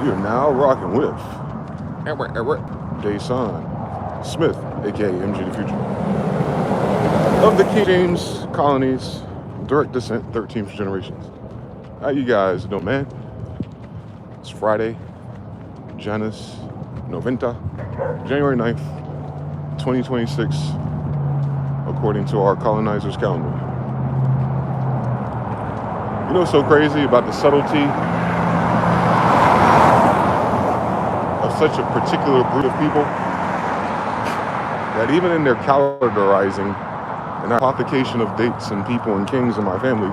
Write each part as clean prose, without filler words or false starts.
You're now rocking with DeyZan, Smith, aka mgthefuture, of the King James colonies, direct descent, 13th generations. How you guys doing, man? It's Friday, Janus Noventa, January 9th, 2026, according to our colonizers' calendar. You know what's so crazy about the subtlety of such a particular group of people? That even in their calendarizing and hypothecation of dates and people and kings in my family,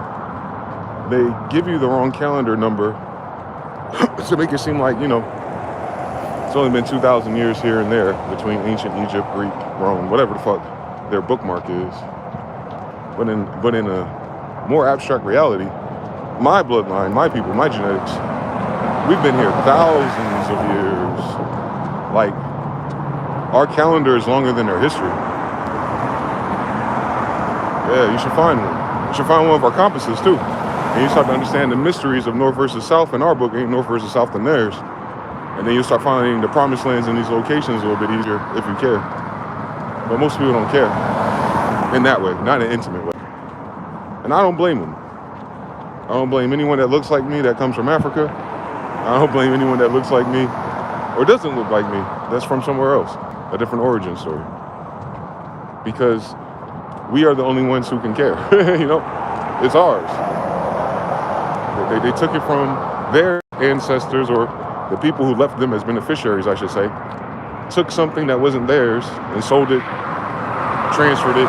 they give you the wrong calendar number to make it seem like, you know, it's only been 2,000 years here and there between ancient Egypt, Greek, Rome, whatever the fuck their bookmark is. But in a more abstract reality, my bloodline, my people, my genetics, we've been here thousands of years. Like, our calendar is longer than their history. Yeah, you should find one. You should find one of our compasses too. And you start to understand the mysteries of North versus South in our book ain't North versus South than theirs. And then you start finding the promised lands in these locations a little bit easier if you care. But most people don't care in that way, not in an intimate way. And I don't blame them. I don't blame anyone that looks like me that comes from Africa. I don't blame anyone that looks like me or doesn't look like me that's from somewhere else, a different origin story. Because we are the only ones who can care. You know, it's ours. They took it from their ancestors, or the people who left them as beneficiaries, I should say, took something that wasn't theirs and sold it, transferred it,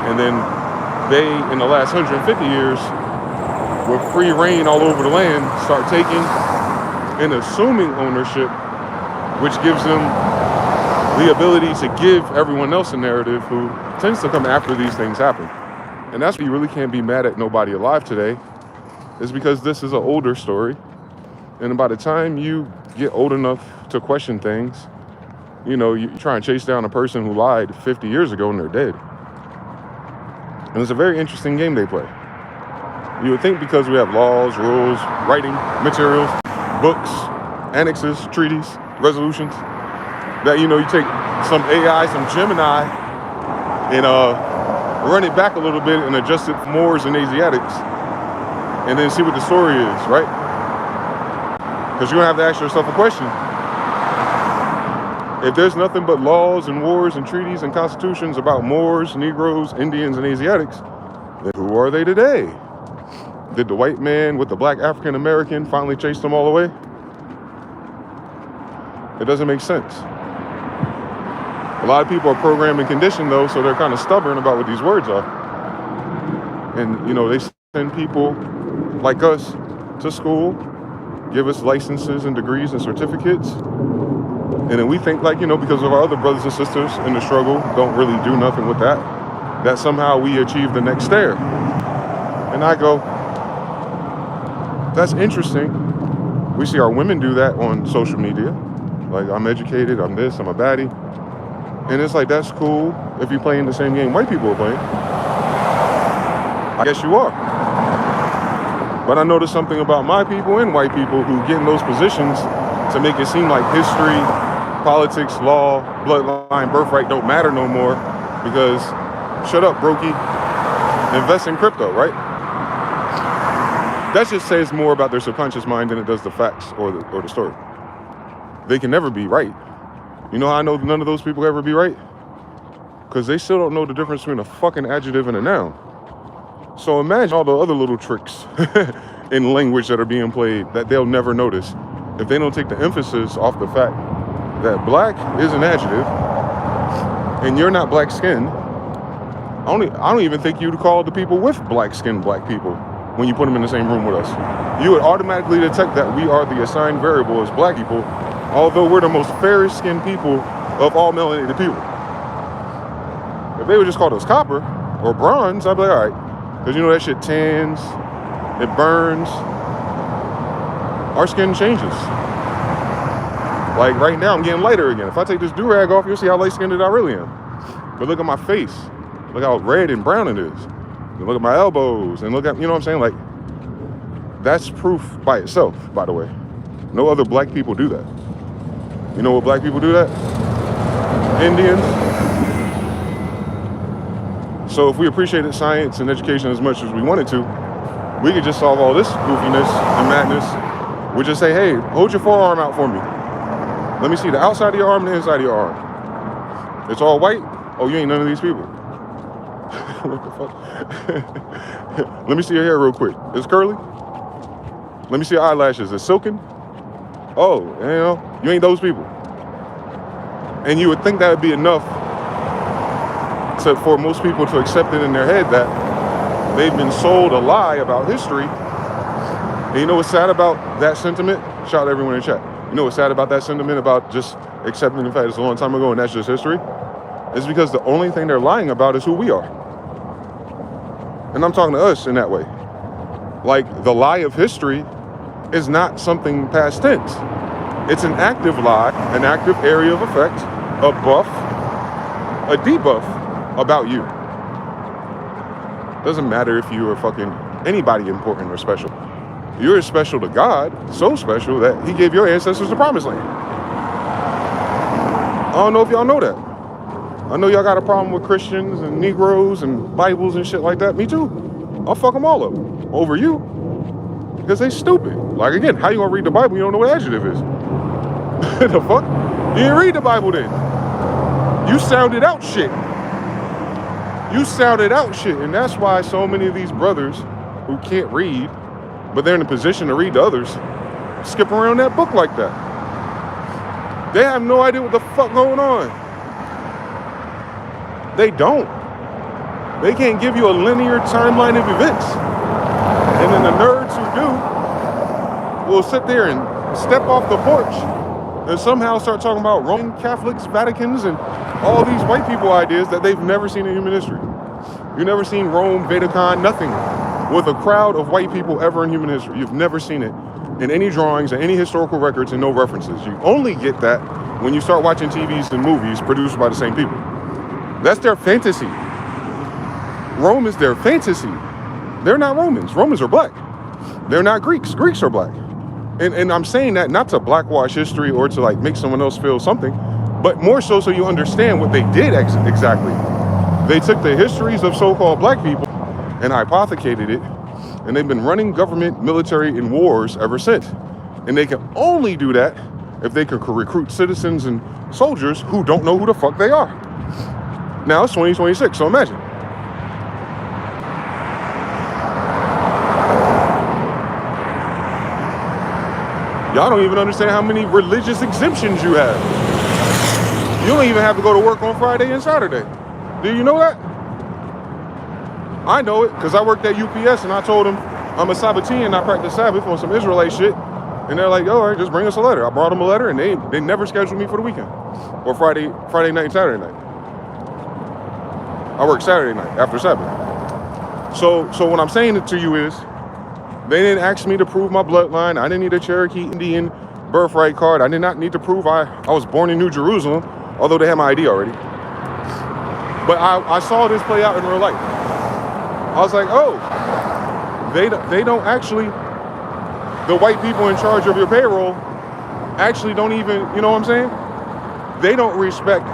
and then they, in the last 150 years, with free reign all over the land, start taking and assuming ownership, which gives them the ability to give everyone else a narrative who tends to come after these things happen. And that's why you really can't be mad at nobody alive today, is because this is an older story. And by the time you get old enough to question things, you know, you try and chase down a person who lied 50 years ago and they're dead. And it's a very interesting game they play. You would think because we have laws, rules, writing materials, books, annexes, treaties, resolutions, that, you know, you take some AI, some Gemini, and run it back a little bit and adjust it for Moors and Asiatics, and then see what the story is, right? Because you're going to have to ask yourself a question. If there's nothing but laws and wars and treaties and constitutions about Moors, Negroes, Indians, and Asiatics, then who are they today? Did the white man with the black African American finally chase them all away? It doesn't make sense. A lot of people are programmed and conditioned, though, so they're kind of stubborn about what these words are. And, you know, they send people like us to school, give us licenses and degrees and certificates. And then we think, like, you know, because of our other brothers and sisters in the struggle don't really do nothing with that, that somehow we achieve the next stair. And I go, that's interesting. We see our women do that on social media. Like, I'm educated, I'm this, I'm a baddie. And it's like, that's cool if you're playing the same game white people are playing. I guess you are. But I noticed something about my people and white people who get in those positions to make it seem like history, politics, law, bloodline, birthright don't matter no more, because shut up, brokey, invest in crypto, right? That just says more about their subconscious mind than it does the facts or the story. They can never be right. You know how I know none of those people ever be right? Because they still don't know the difference between a fucking adjective and a noun. So imagine all the other little tricks in language that are being played that they'll never notice if they don't take the emphasis off the fact that black is an adjective and you're not black skinned. I don't even think you'd call the people with black skin black people when you put them in the same room with us. You would automatically detect that we are the assigned variable as black people, although we're the most fairest skinned people of all melanated people. If they would just call us copper or bronze, I'd be like, all right. Because you know that shit tans, it burns. Our skin changes. Like right now, I'm getting lighter again. If I take this do-rag off, you'll see how light-skinned I really am. But look at my face. Look how red and brown it is. And look at my elbows, and look at, you know what I'm saying? Like, that's proof by itself, by the way. No other black people do that. You know what black people do that? Indians. So if we appreciated science and education as much as we wanted to, we could just solve all this goofiness and madness. We just say, hey, hold your forearm out for me. Let me see the outside of your arm and the inside of your arm. It's all white. Oh, you ain't none of these people. What the fuck? Let me see your hair real quick. It's curly. Let me see your eyelashes. It's silken. Oh, you know, you ain't those people. And you would think that would be enough for most people to accept it in their head that they've been sold a lie about history. And you know what's sad about that sentiment? Shout out to everyone in chat. You know what's sad about that sentiment about just accepting the fact it's a long time ago and that's just history? It's because the only thing they're lying about is who we are. And I'm talking to us in that way. Like, the lie of history is not something past tense. It's an active lie, an active area of effect, a buff, a debuff about you. Doesn't matter if you are fucking anybody important or special. You're special to God, so special that he gave your ancestors the promised land. I don't know if y'all know that. I know y'all got a problem with Christians and Negroes and Bibles and shit like that. Me too. I'll fuck them all up over you because they stupid. Like, again, how you gonna read the Bible? You don't know what adjective is. The fuck? You didn't read the Bible then. You sounded out shit. You sounded out shit. And that's why so many of these brothers who can't read, but they're in a position to read to others, skip around that book like that. They have no idea what the fuck going on. They don't. They can't give you a linear timeline of events. And then the nerds who do will sit there and step off the porch and somehow start talking about Roman Catholics, Vaticans, and all these white people ideas that they've never seen in human history. You've never seen Rome, Vatican, nothing with a crowd of white people ever in human history. You've never seen it in any drawings or any historical records and no references. You only get that when you start watching TVs and movies produced by the same people. That's their fantasy. Rome is their fantasy. They're not Romans. Romans are black. They're not Greeks. Greeks are black. And I'm saying that not to blackwash history or to like make someone else feel something, but more so you understand what they did exactly. They took the histories of so-called black people and hypothecated it, and they've been running government, military, and wars ever since. And they can only do that if they can recruit citizens and soldiers who don't know who the fuck they are. Now it's 2026, so imagine. Y'all don't even understand how many religious exemptions you have. You don't even have to go to work on Friday and Saturday. Do you know that? I know it because I worked at UPS and I told them I'm a Sabbatean and I practice Sabbath on some Israelite shit. And they're like, all right, just bring us a letter. I brought them a letter and they never scheduled me for the weekend or Friday night and Saturday night. I work Saturday night after Sabbath. So what I'm saying to you is, they didn't ask me to prove my bloodline. I didn't need a Cherokee Indian birthright card. I did not need to prove I was born in New Jerusalem, although they had my ID already. But I saw this play out in real life. I was like, oh, they don't actually, the white people in charge of your payroll actually don't even, you know what I'm saying? They don't respect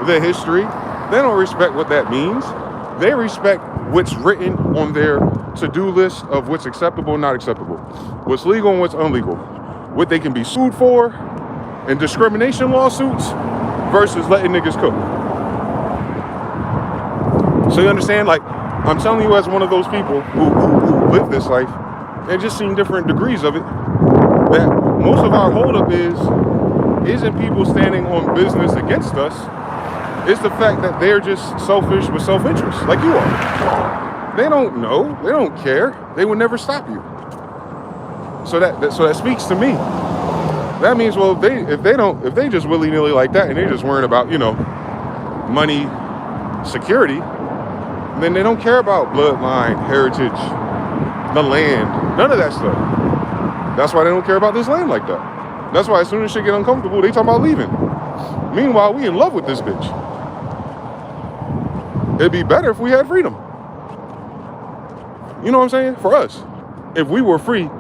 the history. They don't respect what that means. They respect what's written on their to-do list of what's acceptable and not acceptable, what's legal and what's illegal, what they can be sued for, and discrimination lawsuits versus letting niggas cook. So you understand, like, I'm telling you as one of those people who live this life, and just seen different degrees of it, that most of our holdup isn't people standing on business against us. It's the fact that they're just selfish with self-interest, like you are. They don't know. They don't care. They would never stop you. So that speaks to me. That means, well, if they just willy-nilly like that and they're just worrying about, you know, money, security, then they don't care about bloodline, heritage, the land, none of that stuff. That's why they don't care about this land like that. That's why as soon as shit get uncomfortable, they talking about leaving. Meanwhile, we in love with this bitch. It'd be better if we had freedom. You know what I'm saying? For us, if we were free,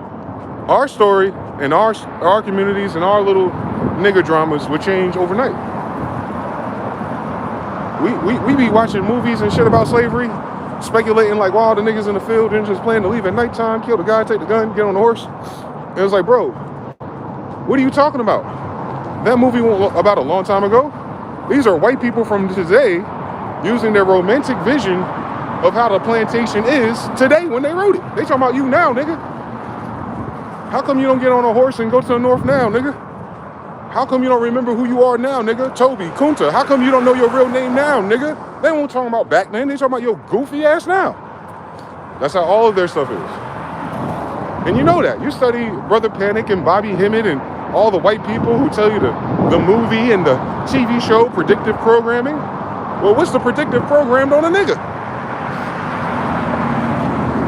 our story And our communities and our little nigger dramas would change overnight. We be watching movies and shit about slavery, speculating like, wow, the niggas in the field and just planning to leave at nighttime, kill the guy, take the gun, get on the horse. And it was like, bro, what are you talking about? That movie was about a long time ago. These are white people from today using their romantic vision of how the plantation is today when they wrote it. They talking about you now, nigga. How come you don't get on a horse and go to the north now, nigga? How come you don't remember who you are now, nigga? Toby, Kunta. How come you don't know your real name now, nigga? They won't talk about back then. They talking about your goofy ass now. That's how all of their stuff is. And you know that. You study Brother Panic and Bobby Hemmett and all the white people who tell you the movie and the TV show predictive programming. Well, what's the predictive programmed on a nigga?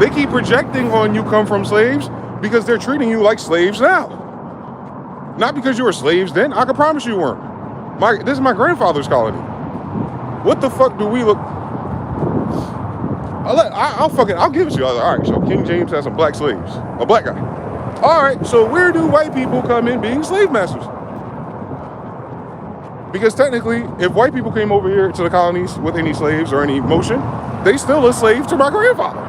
They keep projecting on you come from slaves because they're treating you like slaves now. Not because you were slaves then. I can promise you weren't. This is my grandfather's colony. What the fuck do we look? I'll give it to you. All right, so King James has some black slaves. A black guy. All right, so where do white people come in being slave masters? Because technically, if white people came over here to the colonies with any slaves or any motion, they still a slave to my grandfather.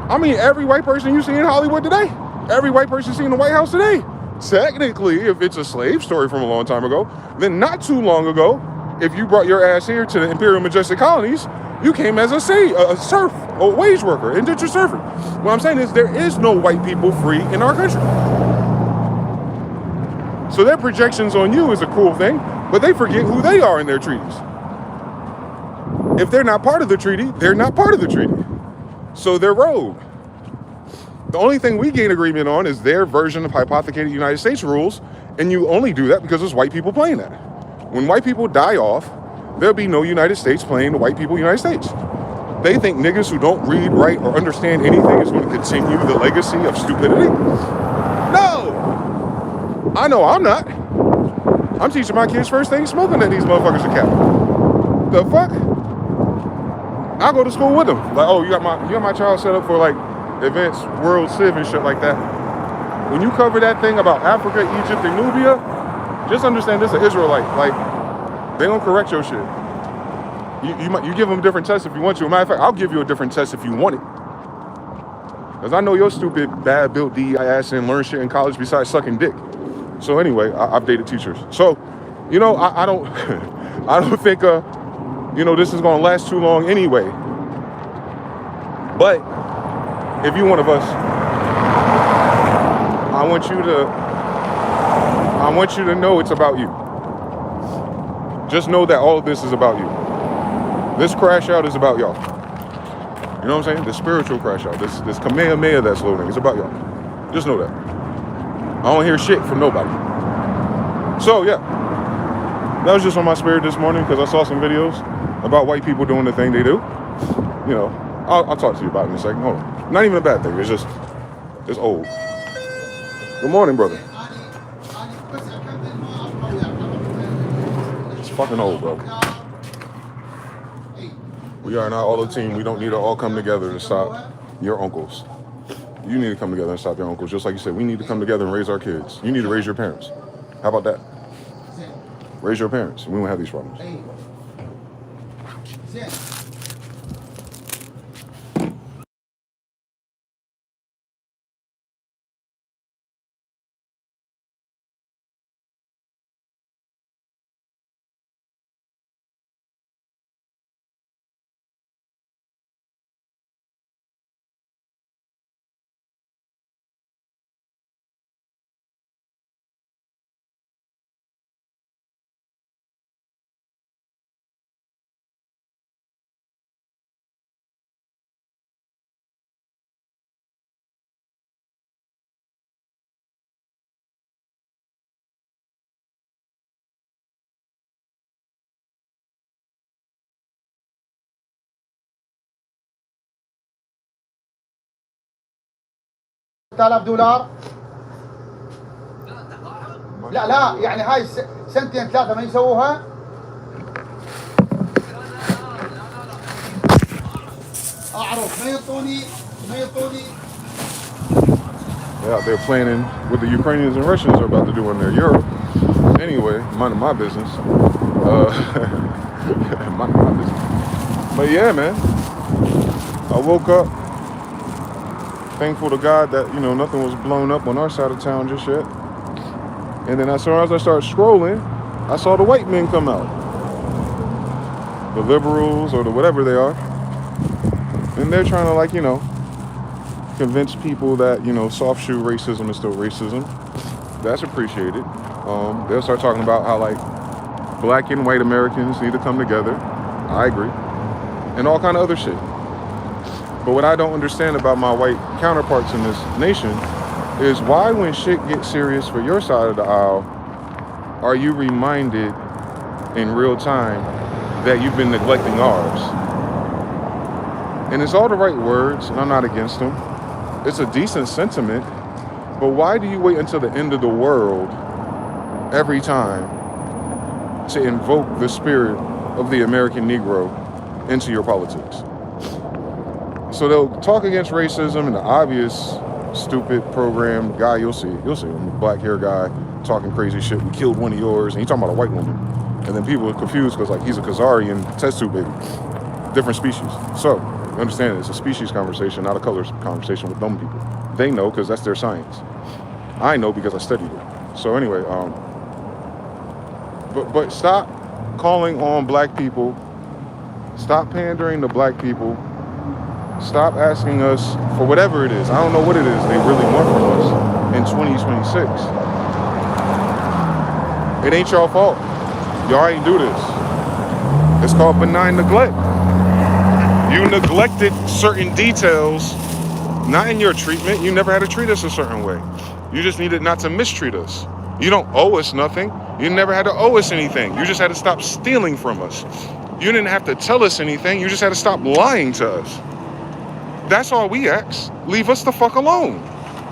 I mean, every white person you see in Hollywood today, every white person you see in the White House today, technically, if it's a slave story from a long time ago, then not too long ago, if you brought your ass here to the Imperial Majestic Colonies, you came as a serf, a wage worker, indentured servant. What I'm saying is there is no white people free in our country. So their projections on you is a cool thing, but they forget who they are in their treaties. If they're not part of the treaty, they're not part of the treaty. So they're rogue. The only thing we gain agreement on is their version of hypothecated United States rules, and you only do that because it's white people playing that. When white people die off, there'll be no United States playing the white people United States. They think niggas who don't read, write, or understand anything is going to continue the legacy of stupidity. No! I know I'm not. I'm teaching my kids first thing smoking that these motherfuckers are capping. The fuck? I go to school with them. Like, oh, you got my child set up for like advanced world civ and shit like that. When you cover that thing about Africa, Egypt, and Nubia, just understand this is an Israelite. Like, they don't correct your shit. You give them different tests if you want to. As a matter of fact, I'll give you a different test if you want it. Because I know your stupid, bad-built DEI ass and learn shit in college besides sucking dick. So anyway, I've dated teachers. So, you know, I don't I don't think, you know, this is going to last too long anyway. But if you're one of us, I want you to know it's about you. Just know that all of this is about you. This crash out is about y'all. You know what I'm saying? The spiritual crash out. This Kamehameha that's loading. It's about y'all. Just know that. I don't hear shit from nobody. So yeah, that was just on my spirit this morning because I saw some videos about white people doing the thing they do. You know, I'll talk to you about it in a second. Hold on. Not even a bad thing. It's old. Good morning, brother. It's fucking old, bro. We are not all a team. We don't need to all come together to stop your uncles. You need to come together and stop your uncles. Just like you said, we need to come together and raise our kids. You need to raise your parents. How about that? Raise your parents. We won't have these problems. $6000. لا يعني هاي سنتين ثلاثة ما يسووها. أعرف ما يعطوني They're out there planning what the Ukrainians and Russians are about to do when they're Europe. Anyway, minding my business. Minding my business. But yeah, man. I woke up thankful to God that, nothing was blown up on our side of town just yet. And then as soon as I started scrolling, I saw the white men come out. The liberals or the whatever they are. And they're trying to convince people that, soft shoe racism is still racism. That's appreciated. They'll start talking about how black and white Americans need to come together. I agree. And all kind of other shit. But what I don't understand about my white counterparts in this nation is why when shit gets serious for your side of the aisle, are you reminded in real time that you've been neglecting ours? And it's all the right words, and I'm not against them. It's a decent sentiment, but why do you wait until the end of the world every time to invoke the spirit of the American Negro into your politics? So they'll talk against racism and the obvious stupid program guy, you'll see him, the black hair guy talking crazy shit. We killed one of yours, and he talking about a white woman. And then people are confused because he's a Khazarian test tube baby. Different species. So, you understand it's a species conversation, not a color conversation with dumb people. They know because that's their science. I know because I studied it. So anyway, but stop calling on black people. Stop pandering to black people. Stop asking us for whatever it is. I don't know what it is they really want from us in 2026. It ain't your fault. Y'all ain't do this. It's called benign neglect. You neglected certain details, not in your treatment. You never had to treat us a certain way. You just needed not to mistreat us. You don't owe us nothing. You never had to owe us anything. You just had to stop stealing from us. You didn't have to tell us anything. You just had to stop lying to us. That's all we ask. Leave us the fuck alone.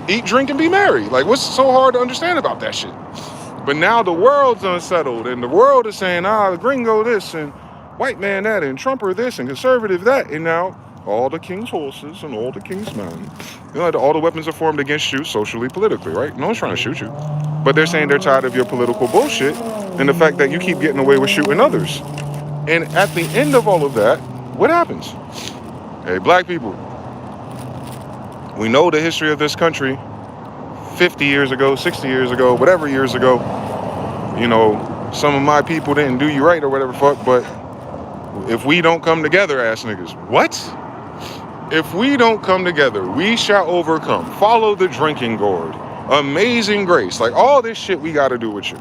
Eat, drink, and be merry. What's so hard to understand about that shit? But now the world's unsettled, and the world is saying, the gringo this, and white man that, and Trumper this, and conservative that, and now all the king's horses and all the king's men. All the weapons are formed against you socially, politically, right? No one's trying to shoot you. But they're saying they're tired of your political bullshit and the fact that you keep getting away with shooting others. And at the end of all of that, what happens? Hey, black people, we know the history of this country 50 years ago, 60 years ago, whatever years ago. Some of my people didn't do you right or whatever fuck, but if we don't come together, ass niggas, what? If we don't come together, we shall overcome. Follow the drinking gourd. Amazing grace. All this shit we got to do with you.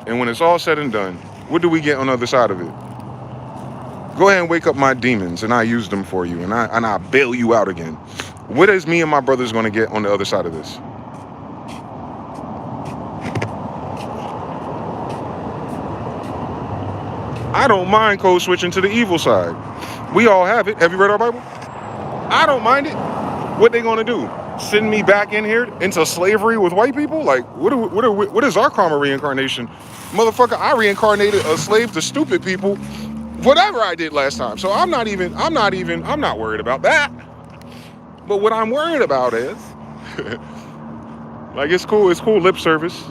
And when it's all said and done, what do we get on the other side of it? Go ahead and wake up my demons, and I use them for you, and I bail you out again. What is me and my brothers going to get on the other side of this? I don't mind code switching to the evil side. We all have it. Have you read our Bible? I don't mind it. What they going to do? Send me back in here into slavery with white people? What is our karma reincarnation? Motherfucker, I reincarnated a slave to stupid people. Whatever I did last time. So I'm not worried about that. But what I'm worried about is, it's cool lip service.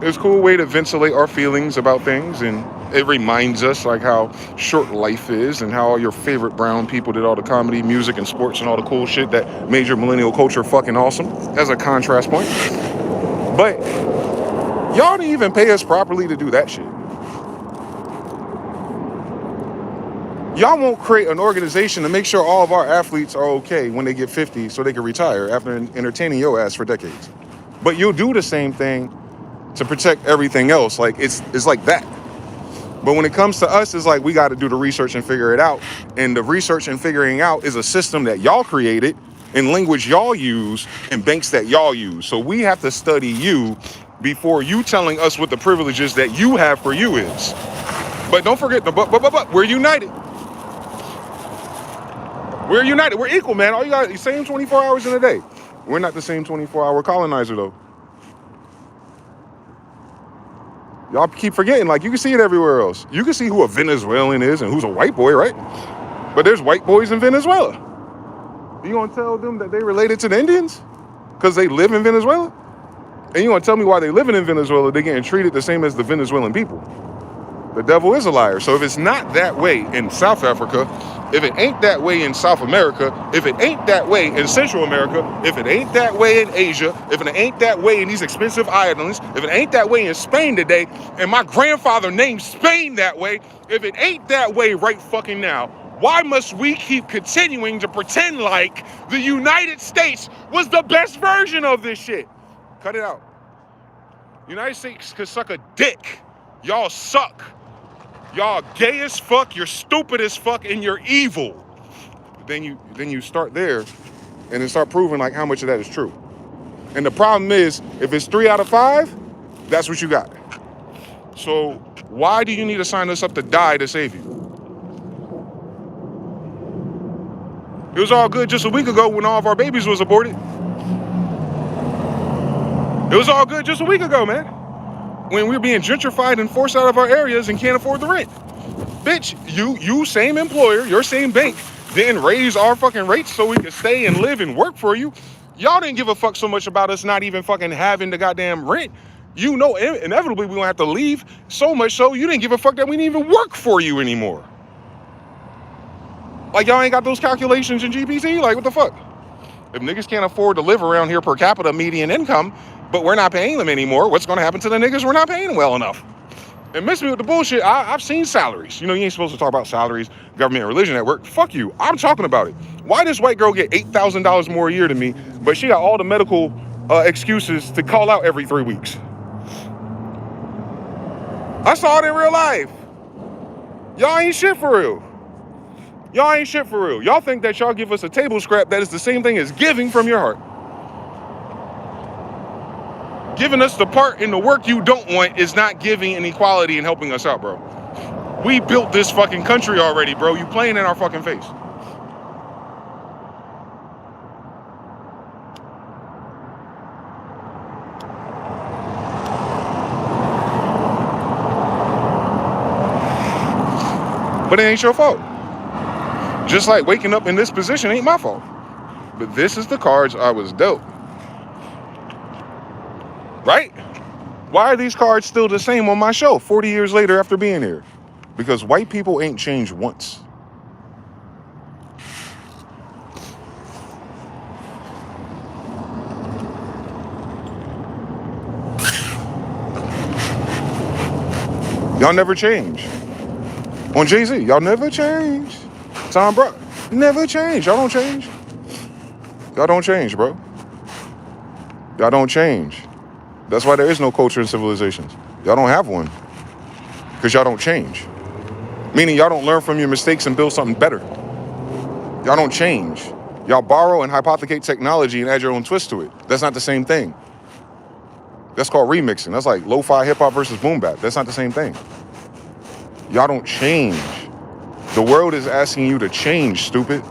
It's a cool way to ventilate our feelings about things, and it reminds us how short life is and how all your favorite brown people did all the comedy, music, and sports and all the cool shit that made your millennial culture fucking awesome as a contrast point. But y'all didn't even pay us properly to do that shit. Y'all won't create an organization to make sure all of our athletes are okay when they get 50 so they can retire after entertaining your ass for decades. But you'll do the same thing to protect everything else. It's like that. But when it comes to us, it's we got to do the research and figure it out. And the research and figuring out is a system that y'all created and language y'all use and banks that y'all use. So we have to study you before you telling us what the privileges that you have for you is. But don't forget, but we're united. We're united. We're equal, man. All you got, the same 24 hours in a day. We're not the same 24-hour colonizer, though. Y'all keep forgetting, you can see it everywhere else. You can see who a Venezuelan is and who's a white boy, right? But there's white boys in Venezuela. You gonna tell them that they related to the Indians? Because they live in Venezuela? And you want to tell me why they living in Venezuela, they're getting treated the same as the Venezuelan people. The devil is a liar. So if it's not that way in South Africa, if it ain't that way in South America, if it ain't that way in Central America, if it ain't that way in Asia, if it ain't that way in these expensive islands, if it ain't that way in Spain today, and my grandfather named Spain that way, if it ain't that way right fucking now, why must we keep continuing to pretend like the United States was the best version of this shit? Cut it out. United States could suck a dick. Y'all suck. Y'all gay as fuck, you're stupid as fuck, and you're evil. Then you start there and then start proving like how much of that is true. And the problem is, if it's 3 out of 5, that's what you got. So why do you need to sign us up to die to save you? It was all good just a week ago when all of our babies was aborted. It was all good just a week ago, man. When we were being gentrified and forced out of our areas and can't afford the rent. Bitch, you same employer, your same bank, didn't raise our fucking rates so we could stay and live and work for you. Y'all didn't give a fuck so much about us not even fucking having the goddamn rent. You know, inevitably we're gonna have to leave, so much so you didn't give a fuck that we didn't even work for you anymore. Like, y'all ain't got those calculations in GPT? Like, what the fuck? If niggas can't afford to live around here per capita median income, but we're not paying them anymore, what's gonna happen to the niggas we're not paying well enough? And miss me with the bullshit, I've seen salaries. You know, you ain't supposed to talk about salaries, government and religion at work. Fuck you, I'm talking about it. Why does white girl get $8,000 more a year than me, but she got all the medical excuses to call out every 3 weeks? I saw it in real life. Y'all ain't shit for real. Y'all ain't shit for real. Y'all think that y'all give us a table scrap that is the same thing as giving from your heart. Giving us the part in the work you don't want is not giving and equality and helping us out, bro. We built this fucking country already, bro. You playing in our fucking face. But it ain't your fault. Just like waking up in this position ain't my fault. But this is the cards I was dealt. Right? Why are these cards still the same on my show 40 years later after being here? Because white people ain't changed once. Y'all never change. On Jay-Z, y'all never change. Tom Brock, never change. Y'all don't change. Y'all don't change, bro. Y'all don't change. That's why there is no culture in civilizations. Y'all don't have one. Because y'all don't change. Meaning y'all don't learn from your mistakes and build something better. Y'all don't change. Y'all borrow and hypothecate technology and add your own twist to it. That's not the same thing. That's called remixing. That's like lo-fi hip-hop versus boom bap. That's not the same thing. Y'all don't change. The world is asking you to change, stupid.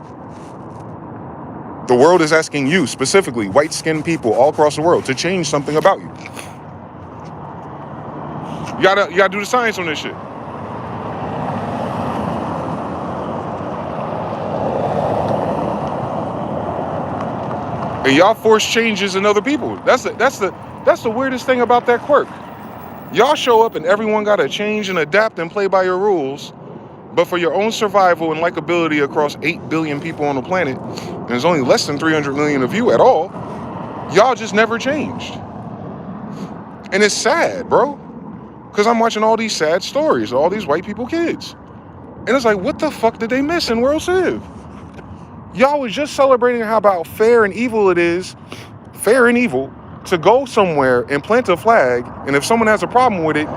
The world is asking you, specifically white-skinned people all across the world, to change something about you. You gotta do the science on this shit. And y'all force changes in other people. That's the weirdest thing about that quirk. Y'all show up and everyone gotta change and adapt and play by your rules. But for your own survival and likability across 8 billion people on the planet, and there's only less than 300 million of you at all, y'all just never changed. And it's sad, bro. Because I'm watching all these sad stories, all these white people kids. And it's like, what the fuck did they miss in World Civ? Y'all was just celebrating how about fair and evil it is, fair and evil, to go somewhere and plant a flag, and if someone has a problem with it,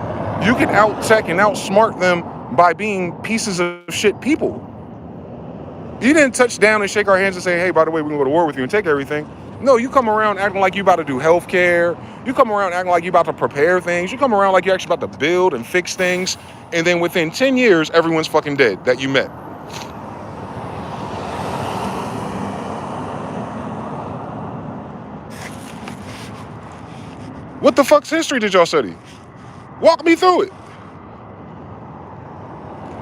you can out-tech and outsmart them by being pieces of shit people. You didn't touch down and shake our hands and say, hey, by the way, we're gonna go to war with you and take everything. No, you come around acting like you about to do healthcare. You come around acting like you about to prepare things. You come around like you're actually about to build and fix things. And then within 10 years, everyone's fucking dead that you met. What the fuck's history did y'all study? Walk me through it.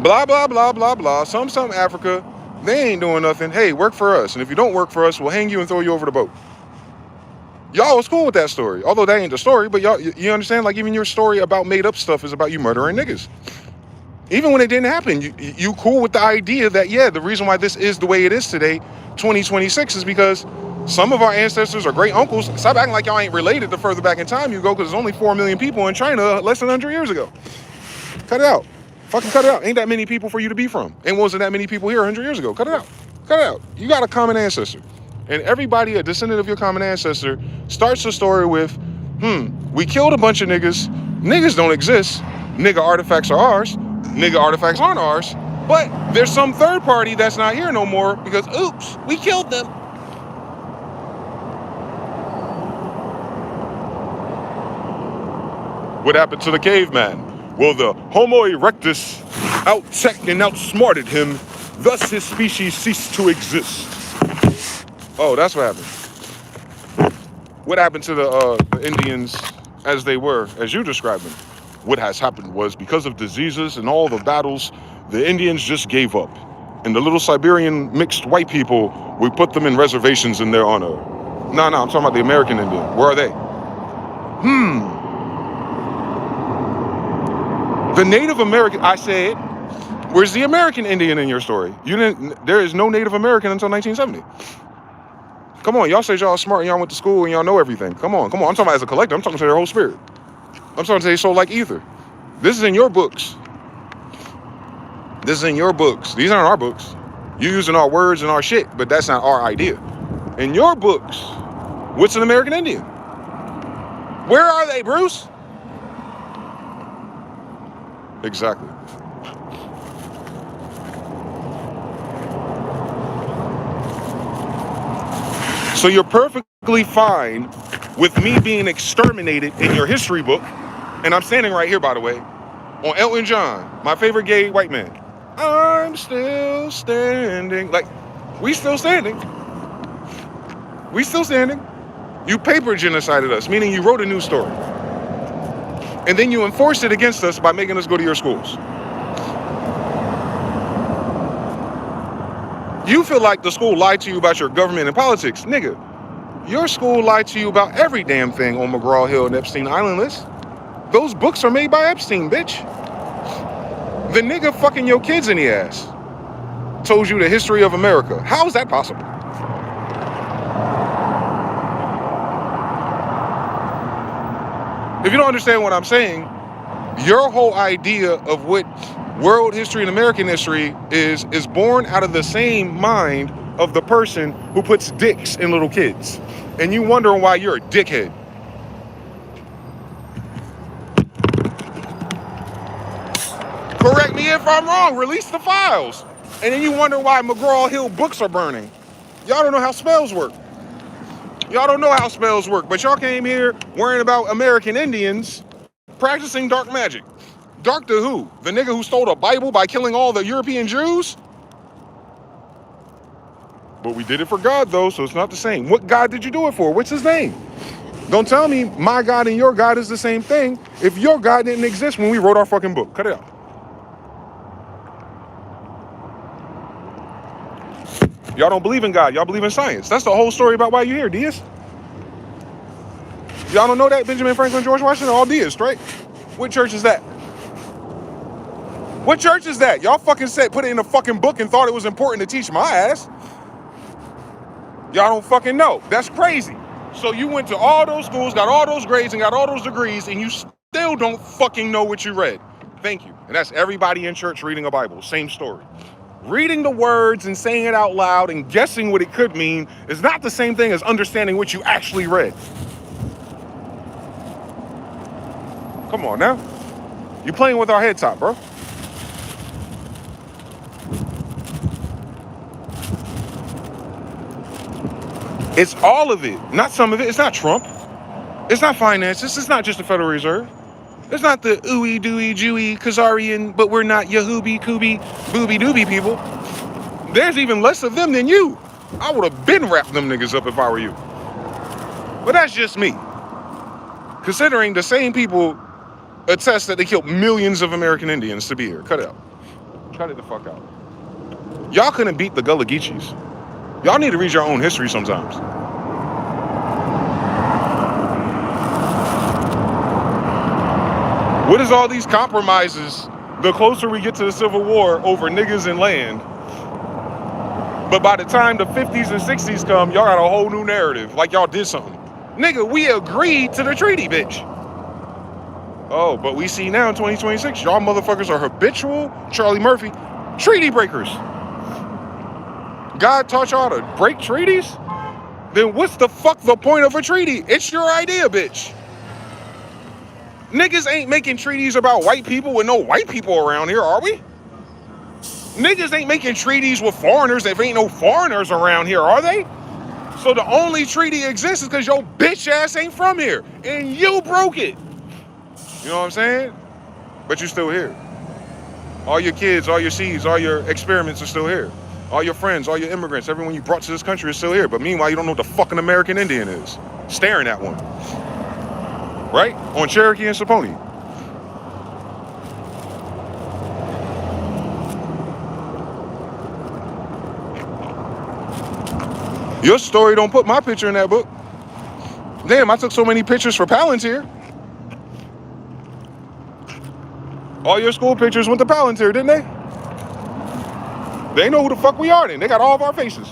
Blah, blah, blah, blah, blah. Some Africa, they ain't doing nothing. Hey, work for us. And if you don't work for us, we'll hang you and throw you over the boat. Y'all was cool with that story. Although that ain't the story, but y'all, you understand? Like, even your story about made up stuff is about you murdering niggas. Even when it didn't happen, you cool with the idea that, yeah, the reason why this is the way it is today, 2026, is because some of our ancestors or great uncles, stop acting like y'all ain't related the further back in time you go, because there's only 4 million people in China less than 100 years ago. Cut it out. Fucking cut it out. Ain't that many people for you to be from. And wasn't that many people here 100 years ago. Cut it out. Cut it out. You got a common ancestor. And everybody, a descendant of your common ancestor, starts the story with, we killed a bunch of niggas. Niggas don't exist. Nigga artifacts are ours. Nigga artifacts aren't ours. But there's some third party that's not here no more because, oops, we killed them. What happened to the caveman? Well, the Homo erectus out-teched and outsmarted him. Thus his species ceased to exist. Oh, that's what happened. What happened to the Indians as they were, as you described them? What has happened was, because of diseases and all the battles, the Indians just gave up. And the little Siberian mixed white people, we put them in reservations in their honor. No, I'm talking about the American Indian. Where are they? The Native American, I said, where's the American Indian in your story? There is no Native American until 1970. Come on, y'all say y'all smart and y'all went to school and y'all know everything. Come on. I'm talking about as a collective. I'm talking to their whole spirit. I'm talking to their soul like ether. This is in your books. This is in your books. These aren't our books. You're using our words and our shit, but that's not our idea. In your books, what's an American Indian? Where are they, Bruce? Exactly. So you're perfectly fine with me being exterminated in your history book, and I'm standing right here, by the way, on Elton John, my favorite gay white man. I'm still standing. Like, we still standing. We still standing. You paper genocided us, meaning you wrote a news story. And then you enforced it against us by making us go to your schools. You feel like the school lied to you about your government and politics. Nigga, your school lied to you about every damn thing on McGraw-Hill and Epstein Island list. Those books are made by Epstein, bitch. The nigga fucking your kids in the ass told you the history of America. How is that possible? If you don't understand what I'm saying, your whole idea of what world history and American history is born out of the same mind of the person who puts dicks in little kids. And you wondering why you're a dickhead. Correct me if I'm wrong. Release the files. And then you wonder why McGraw-Hill books are burning. Y'all don't know how spells work. Y'all don't know how spells work, but y'all came here worrying about American Indians practicing dark magic. Dark to who? The nigga who stole the Bible by killing all the European Jews? But we did it for God, though, so it's not the same. What God did you do it for? What's his name? Don't tell me my God and your God is the same thing if your God didn't exist when we wrote our fucking book. Cut it out. Y'all don't believe in God. Y'all believe in science. That's the whole story about why you're here, deists. Y'all don't know that Benjamin Franklin, George Washington, all deists, right? What church is that? What church is that? Y'all fucking said, put it in a fucking book and thought it was important to teach my ass. Y'all don't fucking know. That's crazy. So you went to all those schools, got all those grades, and got all those degrees, and you still don't fucking know what you read. Thank you. And that's everybody in church reading a Bible. Same story. Reading the words and saying it out loud and guessing what it could mean is not the same thing as understanding what you actually read. Come on now. You're playing with our head top, bro. It's all of it, not some of it. It's not Trump. It's not finances. It's not just the Federal Reserve. It's not the ooey, dooey, Jewy, Khazarian, but we're not Yahooby, Kubi, Booby Dooby people. There's even less of them than you. I would have been wrapped them niggas up if I were you. But that's just me. Considering the same people attest that they killed millions of American Indians to be here. Cut it out. Cut it the fuck out. Y'all couldn't beat the Gullah Geechees. Y'all need to read your own history sometimes. What is all these compromises the closer we get to the Civil War over niggas and land? But by the time the 50s and 60s come, y'all got a whole new narrative, like y'all did something. Nigga, we agreed to the treaty, bitch. Oh, but we see now in 2026, y'all motherfuckers are habitual, Charlie Murphy, treaty breakers. God taught y'all to break treaties? Then what's the fuck the point of a treaty? It's your idea, bitch. Niggas ain't making treaties about white people with no white people around here, are we? Niggas ain't making treaties with foreigners if ain't no foreigners around here, are they? So the only treaty exists is because your bitch ass ain't from here. And you broke it. You know what I'm saying? But you're still here. All your kids, all your seeds, all your experiments are still here. All your friends, all your immigrants, everyone you brought to this country is still here. But meanwhile, you don't know what the fucking American Indian is. Staring at one. Right? On Cherokee and Saponi. Your story don't put my picture in that book. Damn, I took so many pictures for Palantir. All your school pictures went to Palantir, didn't they? They know who the fuck we are then. They got all of our faces.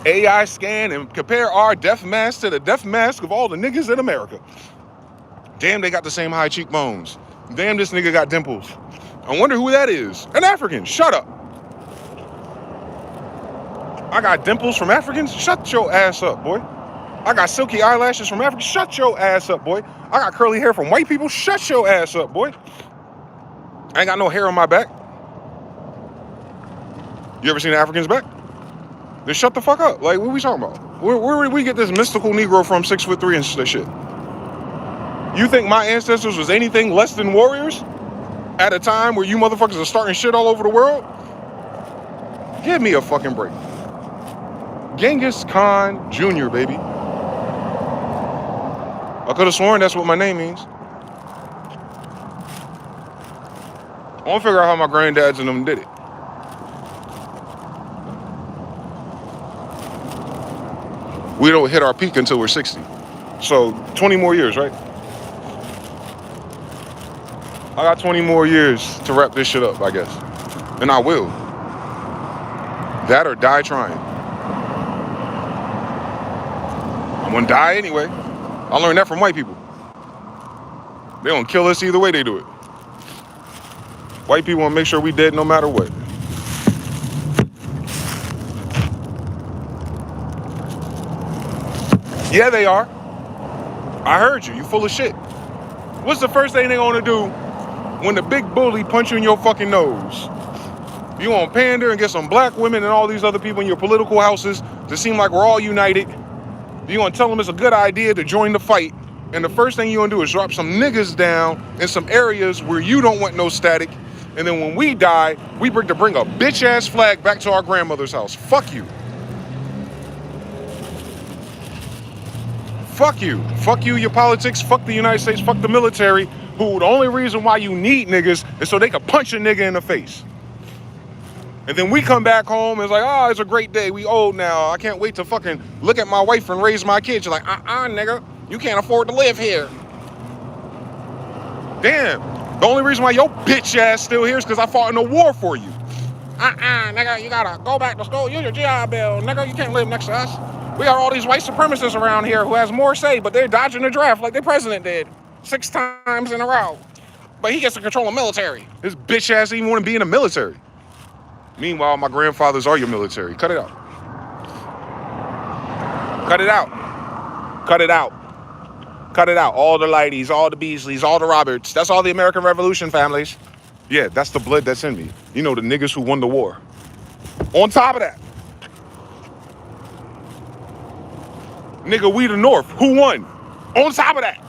AI scan and compare our death mask to the death mask of all the niggas in America. Damn, they got the same high cheekbones. Damn, this nigga got dimples. I wonder who that is. An African. Shut up. I got dimples from Africans? Shut your ass up, boy. I got silky eyelashes from Africans? Shut your ass up, boy. I got curly hair from white people? Shut your ass up, boy. I ain't got no hair on my back. You ever seen an African's back? Then shut the fuck up. Like, what are we talking about? Where did we get this mystical Negro from 6'3" and shit? You think my ancestors was anything less than warriors? At a time where you motherfuckers are starting shit all over the world? Give me a fucking break. Genghis Khan Jr., baby. I could have sworn that's what my name means. I want to figure out how my granddads and them did it. We don't hit our peak until we're 60. So 20 more years, right? I got 20 more years to wrap this shit up, I guess. And I will. That or die trying. I'm gonna die anyway. I learned that from white people. They don't kill us either way they do it. White people want to make sure we dead no matter what. Yeah, they are. I heard you. You full of shit. What's the first thing they gonna do when the big bully punch you in your fucking nose? You gonna pander and get some black women and all these other people in your political houses to seem like we're all united. You gonna tell them it's a good idea to join the fight. And the first thing you gonna do is drop some niggas down in some areas where you don't want no static. And then when we die, we bring a bitch ass flag back to our grandmother's house. Fuck you. Fuck you. Fuck you, your politics. Fuck the United States. Fuck the military. Who the only reason why you need niggas is so they can punch a nigga in the face. And then we come back home and it's like, oh, it's a great day. We old now. I can't wait to fucking look at my wife and raise my kids. You're like, nigga, you can't afford to live here. Damn. The only reason why your bitch ass still here is because I fought in a war for you. Nigga, you gotta go back to school. Use your GI Bill. Nigga, you can't live next to us. We got all these white supremacists around here who has more say, but they're dodging the draft like their president did 6 times in a row. But he gets to control the military. His bitch ass even want to be in the military. Meanwhile, my grandfathers are your military. Cut it out. Cut it out. Cut it out. Cut it out. All the Lighties, all the Beasleys, all the Roberts. That's all the American Revolution families. Yeah, that's the blood that's in me. You know, the niggas who won the war. On top of that, nigga, we the North. Who won? On top of that.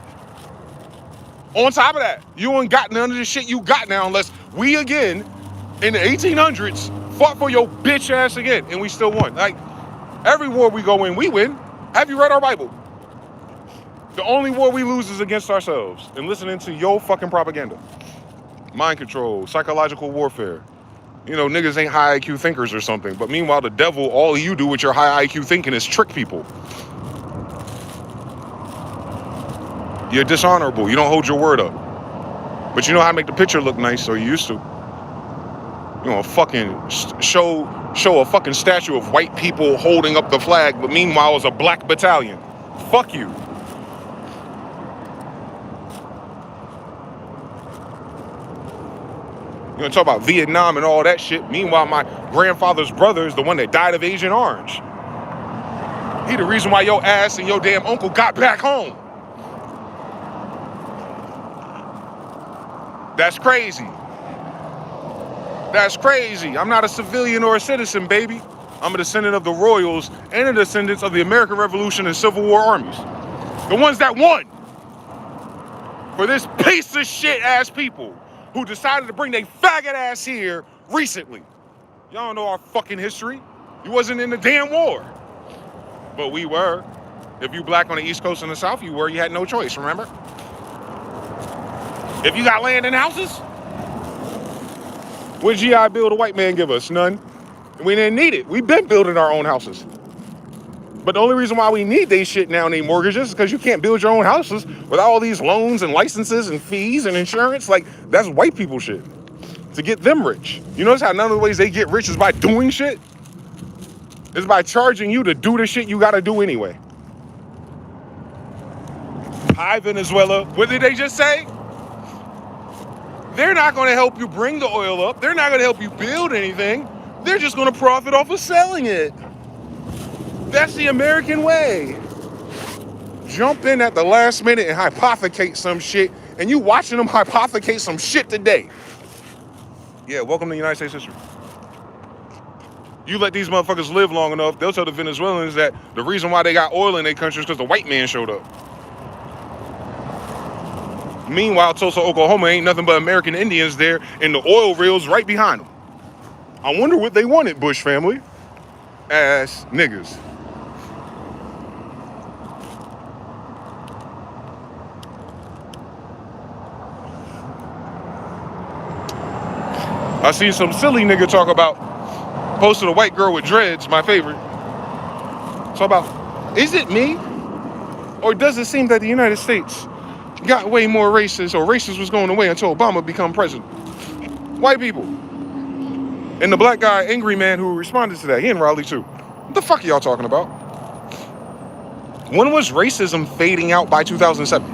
On top of that, you ain't got none of the shit you got now unless we again, in the 1800s, fought for your bitch ass again, and we still won. Like, every war we go in, we win. Have you read our Bible? The only war we lose is against ourselves and listening to your fucking propaganda. Mind control, psychological warfare. You know, niggas ain't high IQ thinkers or something, but meanwhile, the devil, all you do with your high IQ thinking is trick people. You're dishonorable. You don't hold your word up. But you know how to make the picture look nice, or you used to. You know, fucking show a fucking statue of white people holding up the flag, but meanwhile it's a black battalion. Fuck you. You want to talk about Vietnam and all that shit. Meanwhile, my grandfather's brother is the one that died of Agent Orange. He the reason why your ass and your damn uncle got back home. That's crazy. That's crazy. I'm not a civilian or a citizen, baby. I'm a descendant of the royals and a descendant of the American Revolution and Civil War armies. The ones that won. For this piece of shit ass people who decided to bring their faggot ass here recently. Y'all don't know our fucking history. You wasn't in the damn war. But we were. If you black on the East Coast and the South, you were. You had no choice, remember? If you got land and houses, what GI Bill the white man give us? None. We didn't need it. We've been building our own houses. But the only reason why we need they shit now and they mortgages is because you can't build your own houses without all these loans and licenses and fees and insurance. Like, that's white people shit. To get them rich. You notice how none of the ways they get rich is by doing shit? It's by charging you to do the shit you gotta do anyway. Hi, Venezuela. What did they just say? They're not gonna help you bring the oil up. They're not gonna help you build anything. They're just gonna profit off of selling it. That's the American way. Jump in at the last minute and hypothecate some shit, and you watching them hypothecate some shit today. Yeah, welcome to the United States history. You let these motherfuckers live long enough, they'll tell the Venezuelans that the reason why they got oil in their country is because the white man showed up. Meanwhile, Tulsa, Oklahoma ain't nothing but American Indians there, and the oil reels right behind them. I wonder what they wanted, Bush family. Ass niggas. I seen some silly nigga talk about, posted a white girl with dreads, my favorite. Talk about, is it me? Or does it seem that the United States got way more racist, or racist was going away until Obama became president? White people. And the black guy, angry man who responded to that, he in Raleigh too. What the fuck are y'all talking about? When was racism fading out by 2007?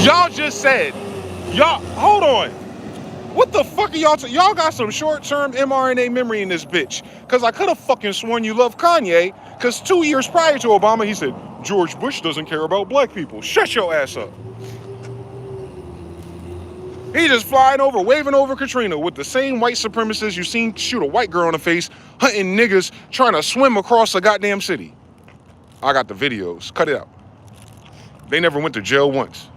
Y'all just said, y'all, hold on. What the fuck are y'all y'all got some short-term mRNA memory in this bitch. Cause I could have fucking sworn you love Kanye, cause 2 years prior to Obama, he said, George Bush doesn't care about black people. Shut your ass up. He just flying over, waving over Katrina with the same white supremacists you seen shoot a white girl in the face, hunting niggas trying to swim across the goddamn city. I got the videos. Cut it out. They never went to jail once.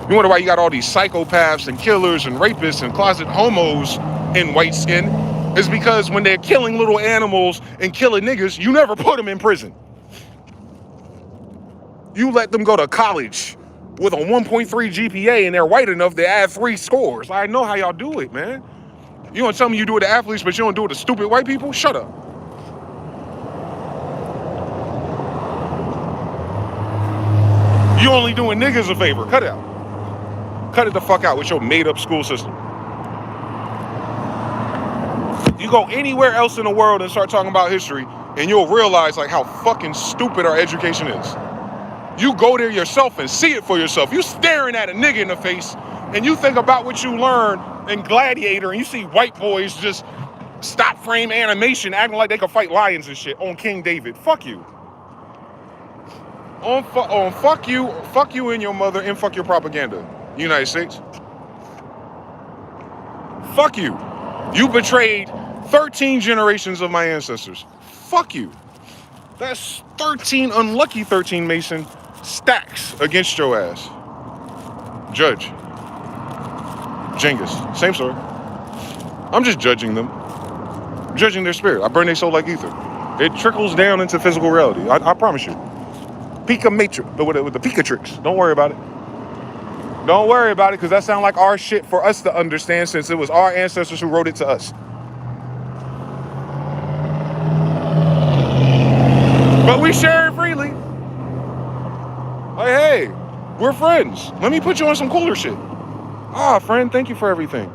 You wonder why you got all these psychopaths and killers and rapists and closet homos in white skin? It's because when they're killing little animals and killing niggas, you never put them in prison. You let them go to college with a 1.3 GPA and they're white enough to add 3 scores. I know how y'all do it, man. You don't tell me you do it to athletes, but you don't do it to stupid white people? Shut up. You only doing niggas a favor. Cut it out. Cut it the fuck out with your made-up school system. You go anywhere else in the world and start talking about history, and you'll realize like how fucking stupid our education is. You go there yourself and see it for yourself. You staring at a nigga in the face, and you think about what you learned in Gladiator, and you see white boys just stop frame animation acting like they could fight lions and shit on King David. Fuck you. Fuck you and your mother, and fuck your propaganda, United States. Fuck you. You betrayed 13 generations of my ancestors. Fuck you. That's 13 unlucky 13 Mason stacks against your ass. Judge. Genghis. Same story. I'm just judging them. Judging their spirit. I burn their soul like ether. It trickles down into physical reality. I promise you. Pika Matrix. With the Pikatrix. Don't worry about it. Don't worry about it, because that sounds like our shit for us to understand, since it was our ancestors who wrote it to us. share it freely. Like, hey, we're friends. Let me put you on some cooler shit. Ah, friend, thank you for everything.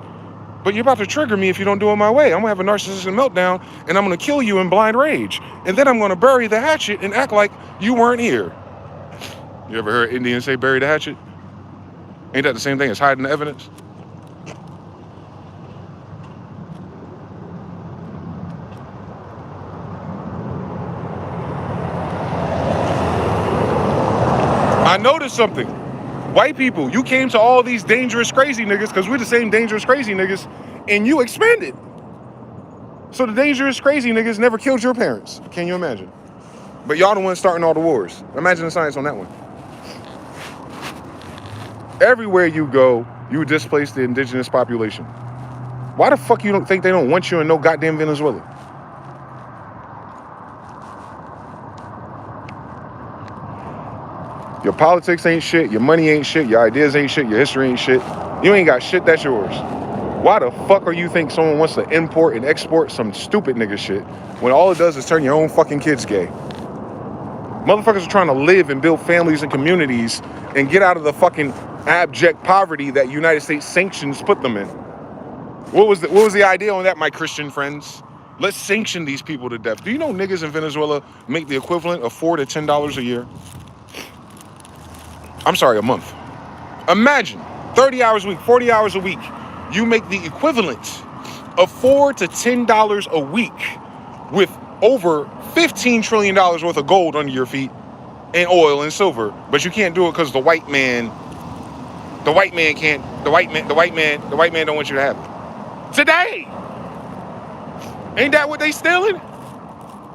But you're about to trigger me if you don't do it my way. I'm gonna have a narcissistic meltdown and I'm gonna kill you in blind rage. And then I'm gonna bury the hatchet and act like you weren't here. You ever heard Indians say bury the hatchet? Ain't that the same thing as hiding the evidence? I noticed something. White people, you came to all these dangerous, crazy niggas because we're the same dangerous, crazy niggas, and you expanded. So the dangerous, crazy niggas never killed your parents. Can you imagine? But y'all the ones starting all the wars. Imagine the science on that one. Everywhere you go, you displace the indigenous population. Why the fuck you don't think they don't want you in no goddamn Venezuela? Your politics ain't shit, your money ain't shit, your ideas ain't shit, your history ain't shit. You ain't got shit that's yours. Why the fuck are you think someone wants to import and export some stupid nigga shit when all it does is turn your own fucking kids gay? Motherfuckers are trying to live and build families and communities and get out of the fucking abject poverty that United States sanctions put them in. What was the idea on that, my Christian friends? Let's sanction these people to death. Do you know niggas in Venezuela make the equivalent of $4 to $10 a year? I'm sorry, a month. Imagine 30 hours a week, 40 hours a week. You make the equivalent of $4 to $10 a week with over $15 trillion worth of gold under your feet and oil and silver, but you can't do it because the white man don't want you to have it. Today! Ain't that what they stealing?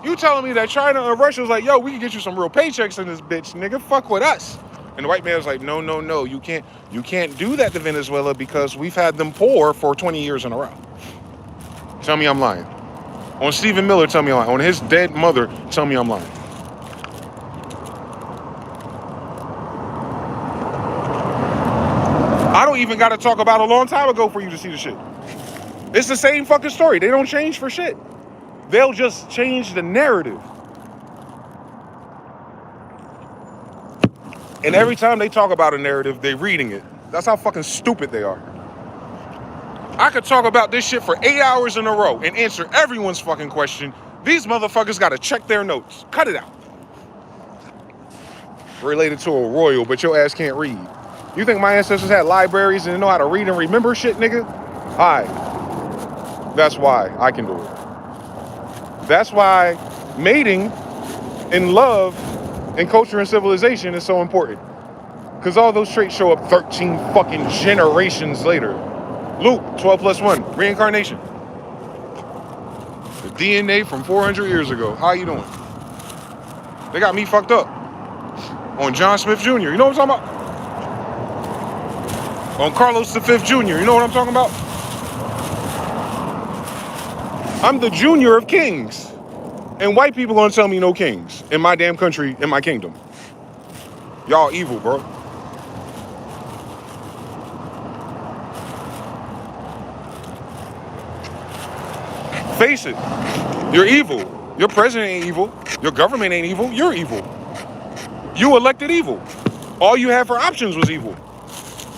You telling me that China or Russia was like, yo, we can get you some real paychecks in this bitch, nigga, fuck with us. And the white man was like, no, you can't do that to Venezuela because we've had them poor for 20 years in a row. Tell me I'm lying. On Stephen Miller, tell me I'm lying. On his dead mother, tell me I'm lying. I don't even got to talk about a long time ago for you to see the shit. It's the same fucking story. They don't change for shit. They'll just change the narrative. And every time they talk about a narrative, they're reading it. That's how fucking stupid they are. I could talk about this shit for 8 hours in a row and answer everyone's fucking question. These motherfuckers gotta check their notes. Cut it out. Related to a royal, but your ass can't read. You think my ancestors had libraries and they know how to read and remember shit, nigga? Aye. That's why I can do it. That's why mating and love and culture and civilization is so important. Because all those traits show up 13 fucking generations later. Luke, 12 plus 1, reincarnation. The DNA from 400 years ago. How you doing? They got me fucked up. On John Smith Jr., you know what I'm talking about? On Carlos V Jr., you know what I'm talking about? I'm the junior of kings. And white people gonna tell me no kings in my damn country, in my kingdom. Y'all evil, bro. Face it, you're evil. Your president ain't evil. Your government ain't evil. You're evil. You elected evil. All you had for options was evil.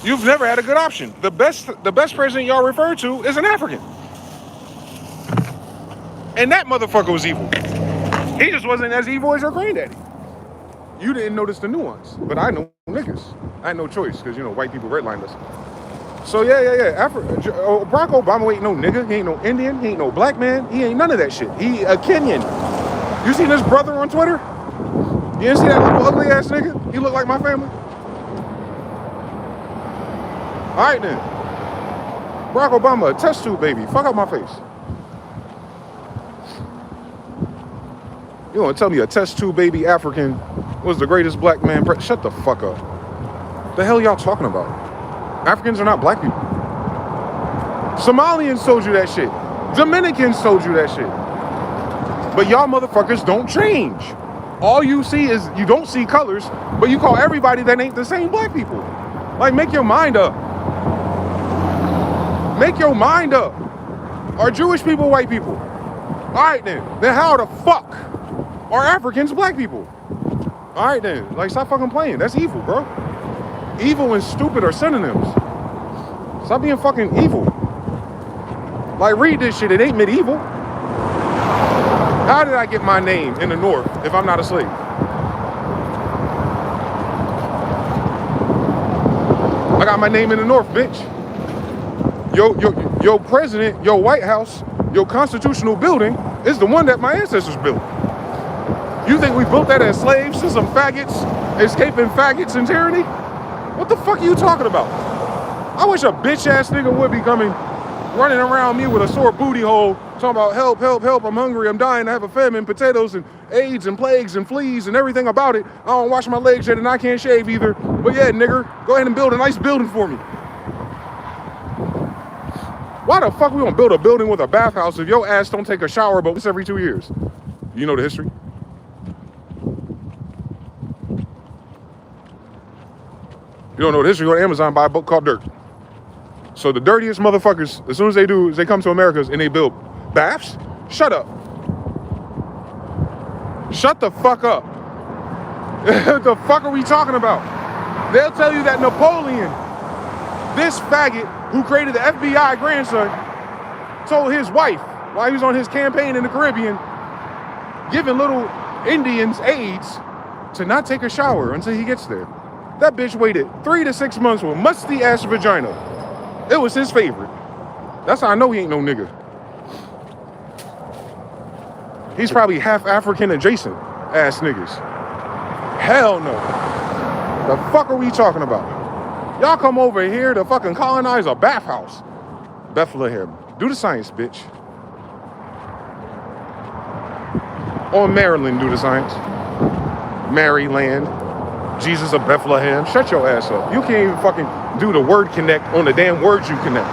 You've never had a good option. The best president y'all refer to is an African. And that motherfucker was evil. He just wasn't as evil as your granddaddy. You didn't notice the nuance, but I know niggas. I had no choice because, you know, white people redlined us. So yeah. Barack Obama ain't no nigga. He ain't no Indian. He ain't no black man. He ain't none of that shit. He a Kenyan. You seen this brother on Twitter? You didn't see that little ugly ass nigga? He look like my family. All right then. Barack Obama, a test tube baby. Fuck out my face. You want to tell me a test tube baby African was the greatest black man? Shut the fuck up. The hell y'all talking about? Africans are not black people. Somalians told you that shit. Dominicans told you that shit. But y'all motherfuckers don't change. All you see is, you don't see colors, but you call everybody that ain't the same black people. Like, make your mind up. Make your mind up. Are Jewish people white people? All right then. Then how the fuck are Africans black people? All right then, like stop fucking playing. That's evil, bro. Evil and stupid are synonyms. Stop being fucking evil. Like read this shit, it ain't medieval. How did I get my name in the North if I'm not a slave? I got my name in the North, bitch. Your president, your White House, your constitutional building is the one that my ancestors built. You think we built that as slaves to some faggots, escaping faggots and tyranny? What the fuck are you talking about? I wish a bitch ass nigga would be coming, running around me with a sore booty hole, talking about help, help, help, I'm hungry, I'm dying, I have a famine, potatoes and AIDS and plagues and fleas and everything about it. I don't wash my legs yet and I can't shave either. But yeah, nigger, go ahead and build a nice building for me. Why the fuck we gonna build a building with a bathhouse if your ass don't take a shower but once every 2 years? You know the history? You don't know the history, go to Amazon, buy a book called Dirt. So the dirtiest motherfuckers, as soon as they do, is they come to America and they build baths. Shut up. Shut the fuck up. What the fuck are we talking about? They'll tell you that Napoleon, this faggot who created the FBI grandson, told his wife while he was on his campaign in the Caribbean, giving little Indians AIDS, to not take a shower until he gets there. That bitch waited 3 to 6 months with musty ass vagina. It was his favorite. That's how I know he ain't no nigga. He's probably half African adjacent ass niggas. Hell no. The fuck are we talking about? Y'all come over here to fucking colonize a bathhouse. Bethlehem. Do the science, bitch. Or Maryland, do the science. Maryland. Jesus of Bethlehem. Shut your ass up. You can't even fucking do the word connect on the damn words you connect.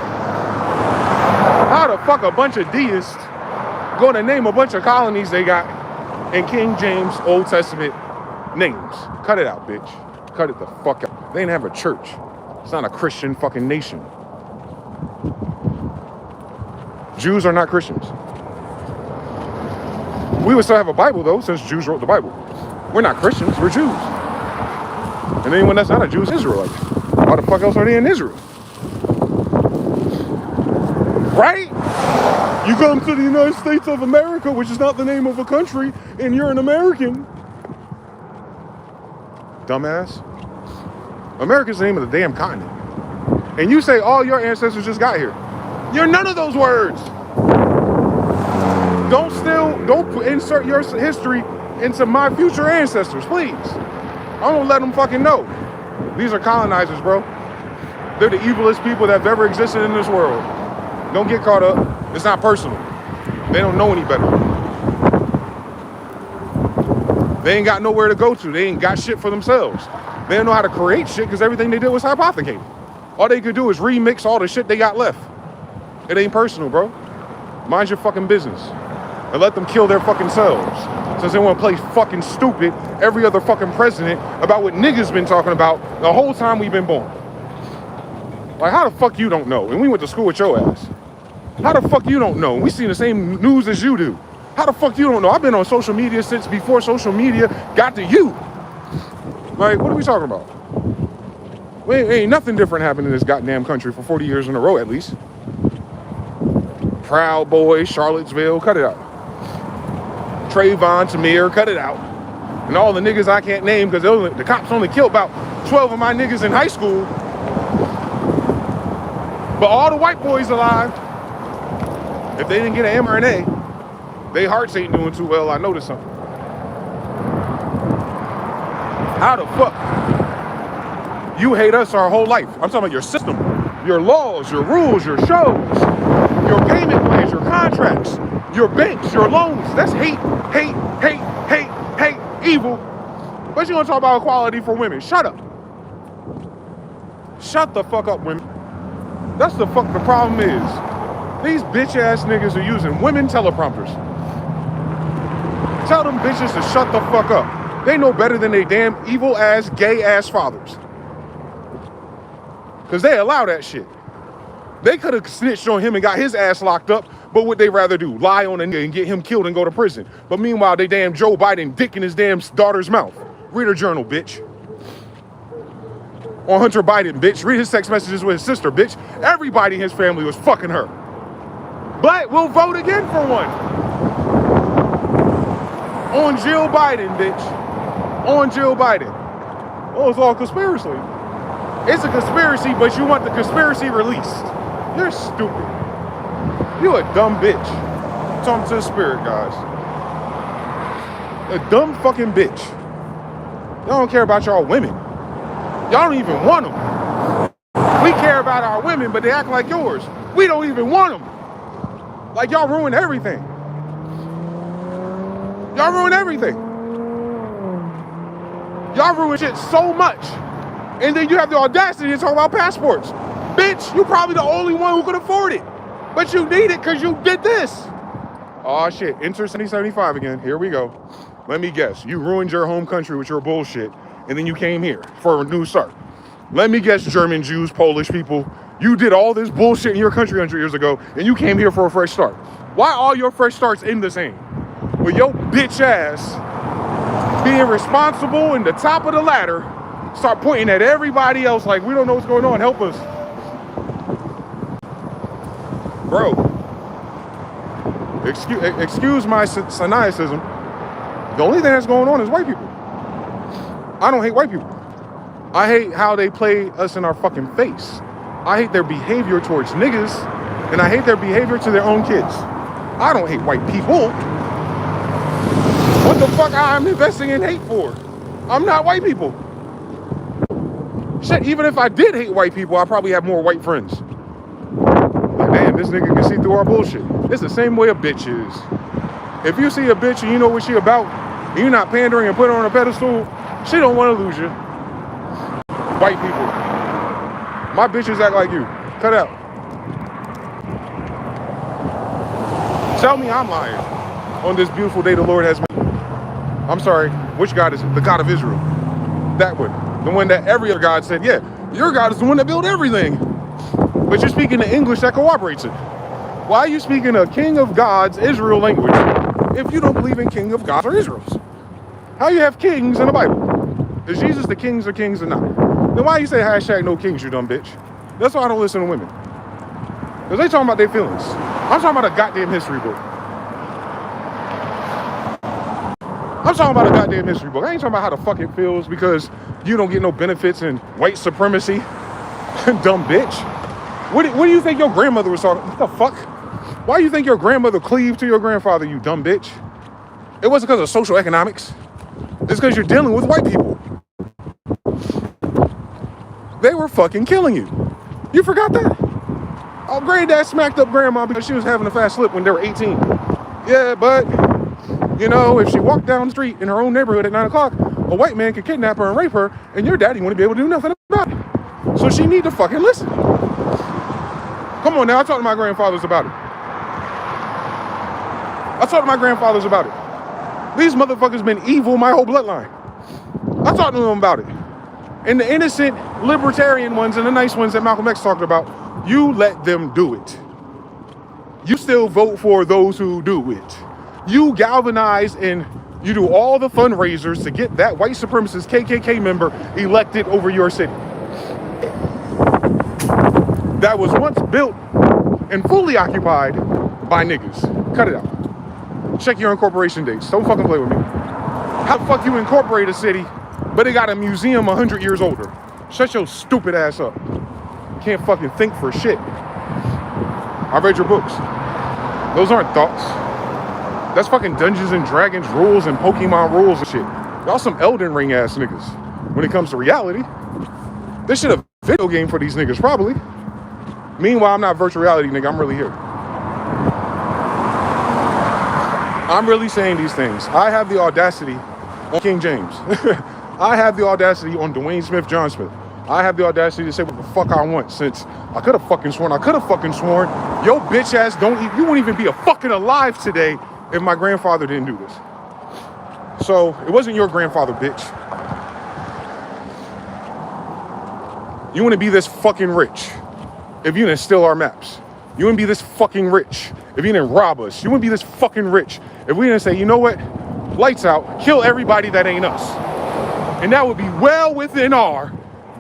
How the fuck a bunch of deists gonna name a bunch of colonies they got in King James Old Testament names? Cut it out, bitch. Cut it the fuck out. They didn't have a church. It's not a Christian fucking nation. Jews are not Christians. We would still have a Bible though, since Jews wrote the Bible. We're not Christians, we're Jews. And anyone that's not a Jew is Israelite. Why the fuck else are they in Israel? Right? You come to the United States of America, which is not the name of a country, and you're an American. Dumbass. America's the name of the damn continent. And you say all your ancestors just got here. You're none of those words. Don't insert your history into my future ancestors, please. I don't let them fucking know. These are colonizers, bro. They're the evilest people that have ever existed in this world. Don't get caught up. It's not personal. They don't know any better. They ain't got nowhere to go to. They ain't got shit for themselves. They don't know how to create shit because everything they did was hypothecated. All they could do is remix all the shit they got left. It ain't personal, bro. Mind your fucking business. And let them kill their fucking selves. Since they want to play fucking stupid every other fucking president about what niggas been talking about the whole time we've been born. Like, how the fuck you don't know? And we went to school with your ass. How the fuck you don't know? We seen the same news as you do. How the fuck you don't know? I've been on social media since before social media got to you. Like, what are we talking about? Ain't nothing different happened in this goddamn country for 40 years in a row, at least. Proud Boys, Charlottesville, cut it out. Trayvon, Tamir, cut it out. And all the niggas I can't name because the cops only killed about 12 of my niggas in high school. But all the white boys alive, if they didn't get an mRNA, their hearts ain't doing too well. I noticed something. How the fuck you hate us our whole life? I'm talking about your system, your laws, your rules, your shows, your payment plans, your contracts, your banks, your loans. That's hate, hate, hate, hate, hate, evil. But you gonna talk about equality for women? Shut up. Shut the fuck up, women. That's the fuck the problem is. These bitch ass niggas are using women teleprompters. Tell them bitches to shut the fuck up. They know better than they damn evil ass, gay ass fathers. Cause they allow that shit. They could have snitched on him and got his ass locked up, but what they rather do? Lie on a nigga and get him killed and go to prison. But meanwhile, they damn Joe Biden dick in his damn daughter's mouth. Read her journal, bitch. On Hunter Biden, bitch. Read his text messages with his sister, bitch. Everybody in his family was fucking her. But we'll vote again for one. On Jill Biden, bitch. On Jill Biden. Oh, it's all conspiracy. It's a conspiracy, but you want the conspiracy released. You're stupid. You a dumb bitch. Talking to the spirit, guys. A dumb fucking bitch. Y'all don't care about y'all women. Y'all don't even want them. We care about our women, but they act like yours. We don't even want them. Like y'all ruin everything. Y'all ruin everything. Y'all ruin shit so much. And then you have the audacity to talk about passports. Bitch, you probably the only one who could afford it. But you need it because you did this. Oh shit, enter 7075 again. Here we go. Let me guess. You ruined your home country with your bullshit. And then you came here for a new start. Let me guess, German, Jews, Polish people. You did all this bullshit in your country 100 years ago. And you came here for a fresh start. Why all your fresh starts end the same? With your bitch ass being responsible and the top of the ladder, start pointing at everybody else like, we don't know what's going on, help us. Bro, excuse my cynicism. The only thing that's going on is white people. I don't hate white people. I hate how they play us in our fucking face. I hate their behavior towards niggas, and I hate their behavior to their own kids. I don't hate white people. What the fuck I'm investing in hate for? I'm not white people. Shit, even if I did hate white people, I probably have more white friends. Like, damn, this nigga can see through our bullshit. It's the same way a bitch is. If you see a bitch and you know what she about, and you're not pandering and put her on a pedestal, she don't want to lose you. White people. My bitches act like you. Cut out. Tell me I'm lying on this beautiful day the Lord has made. I'm sorry, which God is it? The God of Israel. That one. The one that every other God said, yeah, your God is the one that built everything. But you're speaking the English that corroborates it. Why are you speaking a King of Gods, Israel language, if you don't believe in King of Gods or Israel's? How you have kings in the Bible? Is Jesus the kings or kings or not? Then why you say hashtag no kings, you dumb bitch? That's why I don't listen to women. Because they talking about their feelings. I'm talking about a goddamn history book. I'm talking about a goddamn history book. I ain't talking about how the fuck it feels because you don't get no benefits in white supremacy. Dumb bitch. What do you think your grandmother was talking? What the fuck? Why do you think your grandmother cleaved to your grandfather, you dumb bitch? It wasn't because of social economics. It's because you're dealing with white people. They were fucking killing you. You forgot that? Oh, granddad smacked up grandma because she was having a fast slip when they were 18. Yeah, but, you know, if she walked down the street in her own neighborhood at 9 o'clock, a white man could kidnap her and rape her, and your daddy wouldn't be able to do nothing about it. So she need to fucking listen. Come on now, I talked to my grandfathers about it. These motherfuckers been evil my whole bloodline. I talked to them about it. And the innocent libertarian ones and the nice ones that Malcolm X talked about, you let them do it. You still vote for those who do it. You galvanize and you do all the fundraisers to get that white supremacist KKK member elected over your city. That was once built and fully occupied by niggas. Cut it out. Check your incorporation dates. Don't fucking play with me. How the fuck you incorporate a city, but it got a museum 100 years older? Shut your stupid ass up. Can't fucking think for shit. I read your books. Those aren't thoughts. That's fucking Dungeons and Dragons rules and Pokemon rules and shit. Y'all some Elden Ring ass niggas. When it comes to reality, this shit a video game for these niggas probably. Meanwhile, I'm not virtual reality, nigga. I'm really here. I'm really saying these things. I have the audacity on King James. I have the audacity on Dwayne Smith, John Smith. I have the audacity to say what the fuck I want since I could have fucking sworn. Yo bitch ass you wouldn't even be a fucking alive today if my grandfather didn't do this. So it wasn't your grandfather, bitch. You wouldn't be this fucking rich if you didn't steal our maps. You wouldn't be this fucking rich if you didn't rob us. You wouldn't be this fucking rich if we didn't say, you know what? Lights out, kill everybody that ain't us. And that would be well within our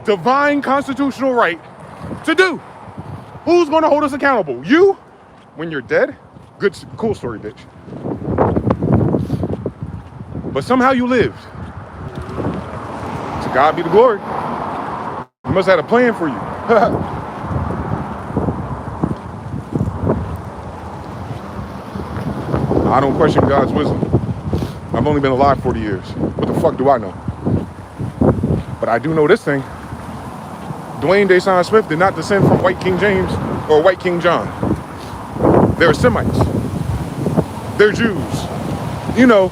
divine constitutional right to do. Who's gonna hold us accountable? You? When you're dead? Good, cool story, bitch. But somehow you lived. To God be the glory. He must have had a plan for you. I don't question God's wisdom. I've only been alive 40 years. What the fuck do I know? But I do know this thing. DeyZan Smith did not descend from white King James or white King John. They're Semites. They're Jews. You know,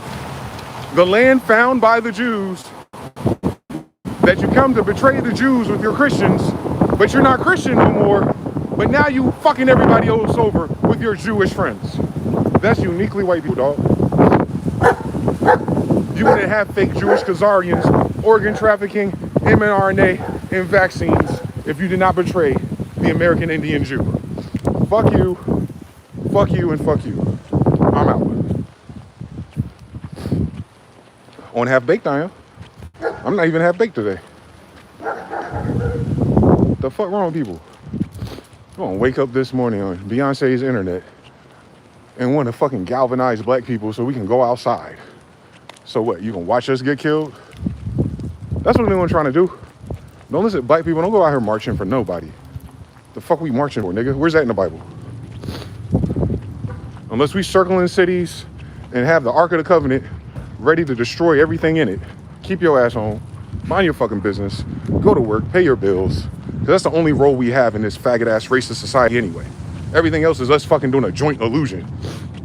the land found by the Jews, that you come to betray the Jews with your Christians, but you're not Christian no more, but now you fucking everybody else over with your Jewish friends. That's uniquely white people, dog. You wouldn't have fake Jewish Khazarians, organ trafficking, mRNA, and vaccines if you did not betray the American Indian Jew. Fuck you, and fuck you. I'm out. On half-baked I am. I'm not even half-baked today. The fuck wrong with people? I'm gonna wake up this morning on Beyonce's internet and want to fucking galvanize black people so we can go outside. So what, you gonna watch us get killed? That's what anyone's trying to do. Don't listen to black people, don't go out here marching for nobody. The fuck we marching for, nigga? Where's that in the Bible? Unless we circle in cities and have the Ark of the Covenant ready to destroy everything in it, keep your ass home, mind your fucking business, go to work, pay your bills, because that's the only role we have in this faggot-ass racist society anyway. Everything else is us fucking doing a joint illusion.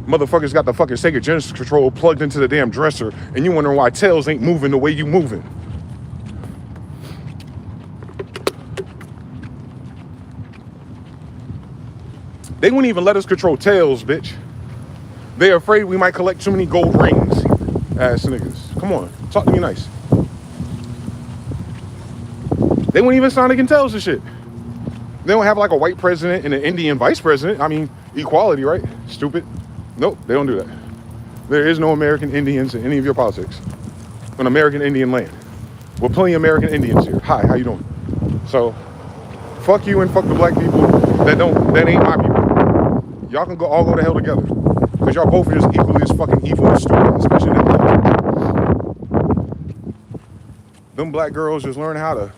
Motherfuckers got the fucking Sega Genesis control plugged into the damn dresser, and you wondering why tails ain't moving the way you moving. They wouldn't even let us control tails, bitch. They're afraid we might collect too many gold rings. Ass niggas. Come on, talk to me nice. They wouldn't even Sonic and Tails and shit. They don't have like a white president and an Indian vice president. I mean, equality, right? Stupid. Nope, they don't do that. There is no American Indians in any of your politics on American Indian land. We're plenty of American Indians here. Hi, how you doing? So, fuck you and fuck the black people that ain't my people. Y'all can all go to hell together. Because y'all both are just equally as fucking evil and stupid, especially that. Them black girls just learn how to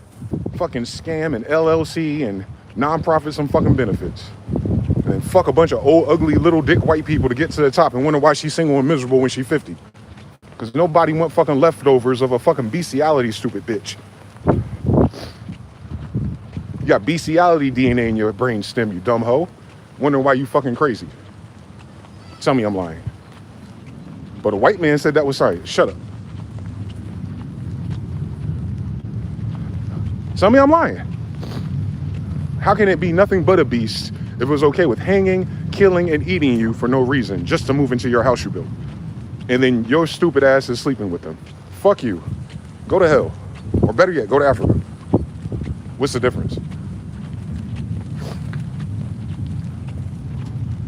fucking scam and LLC and non-profit some fucking benefits. And then fuck a bunch of old, ugly, little dick white people to get to the top and wonder why she's single and miserable when she's 50. Because nobody want fucking leftovers of a fucking bestiality, stupid bitch. You got bestiality DNA in your brain stem, you dumb hoe. Wondering why you fucking crazy. Tell me I'm lying. But a white man said that was sorry. Shut up. Tell me I'm lying. How can it be nothing but a beast if it was okay with hanging, killing, and eating you for no reason, just to move into your house you built? And then your stupid ass is sleeping with them. Fuck you. Go to hell. Or better yet, go to Africa. What's the difference?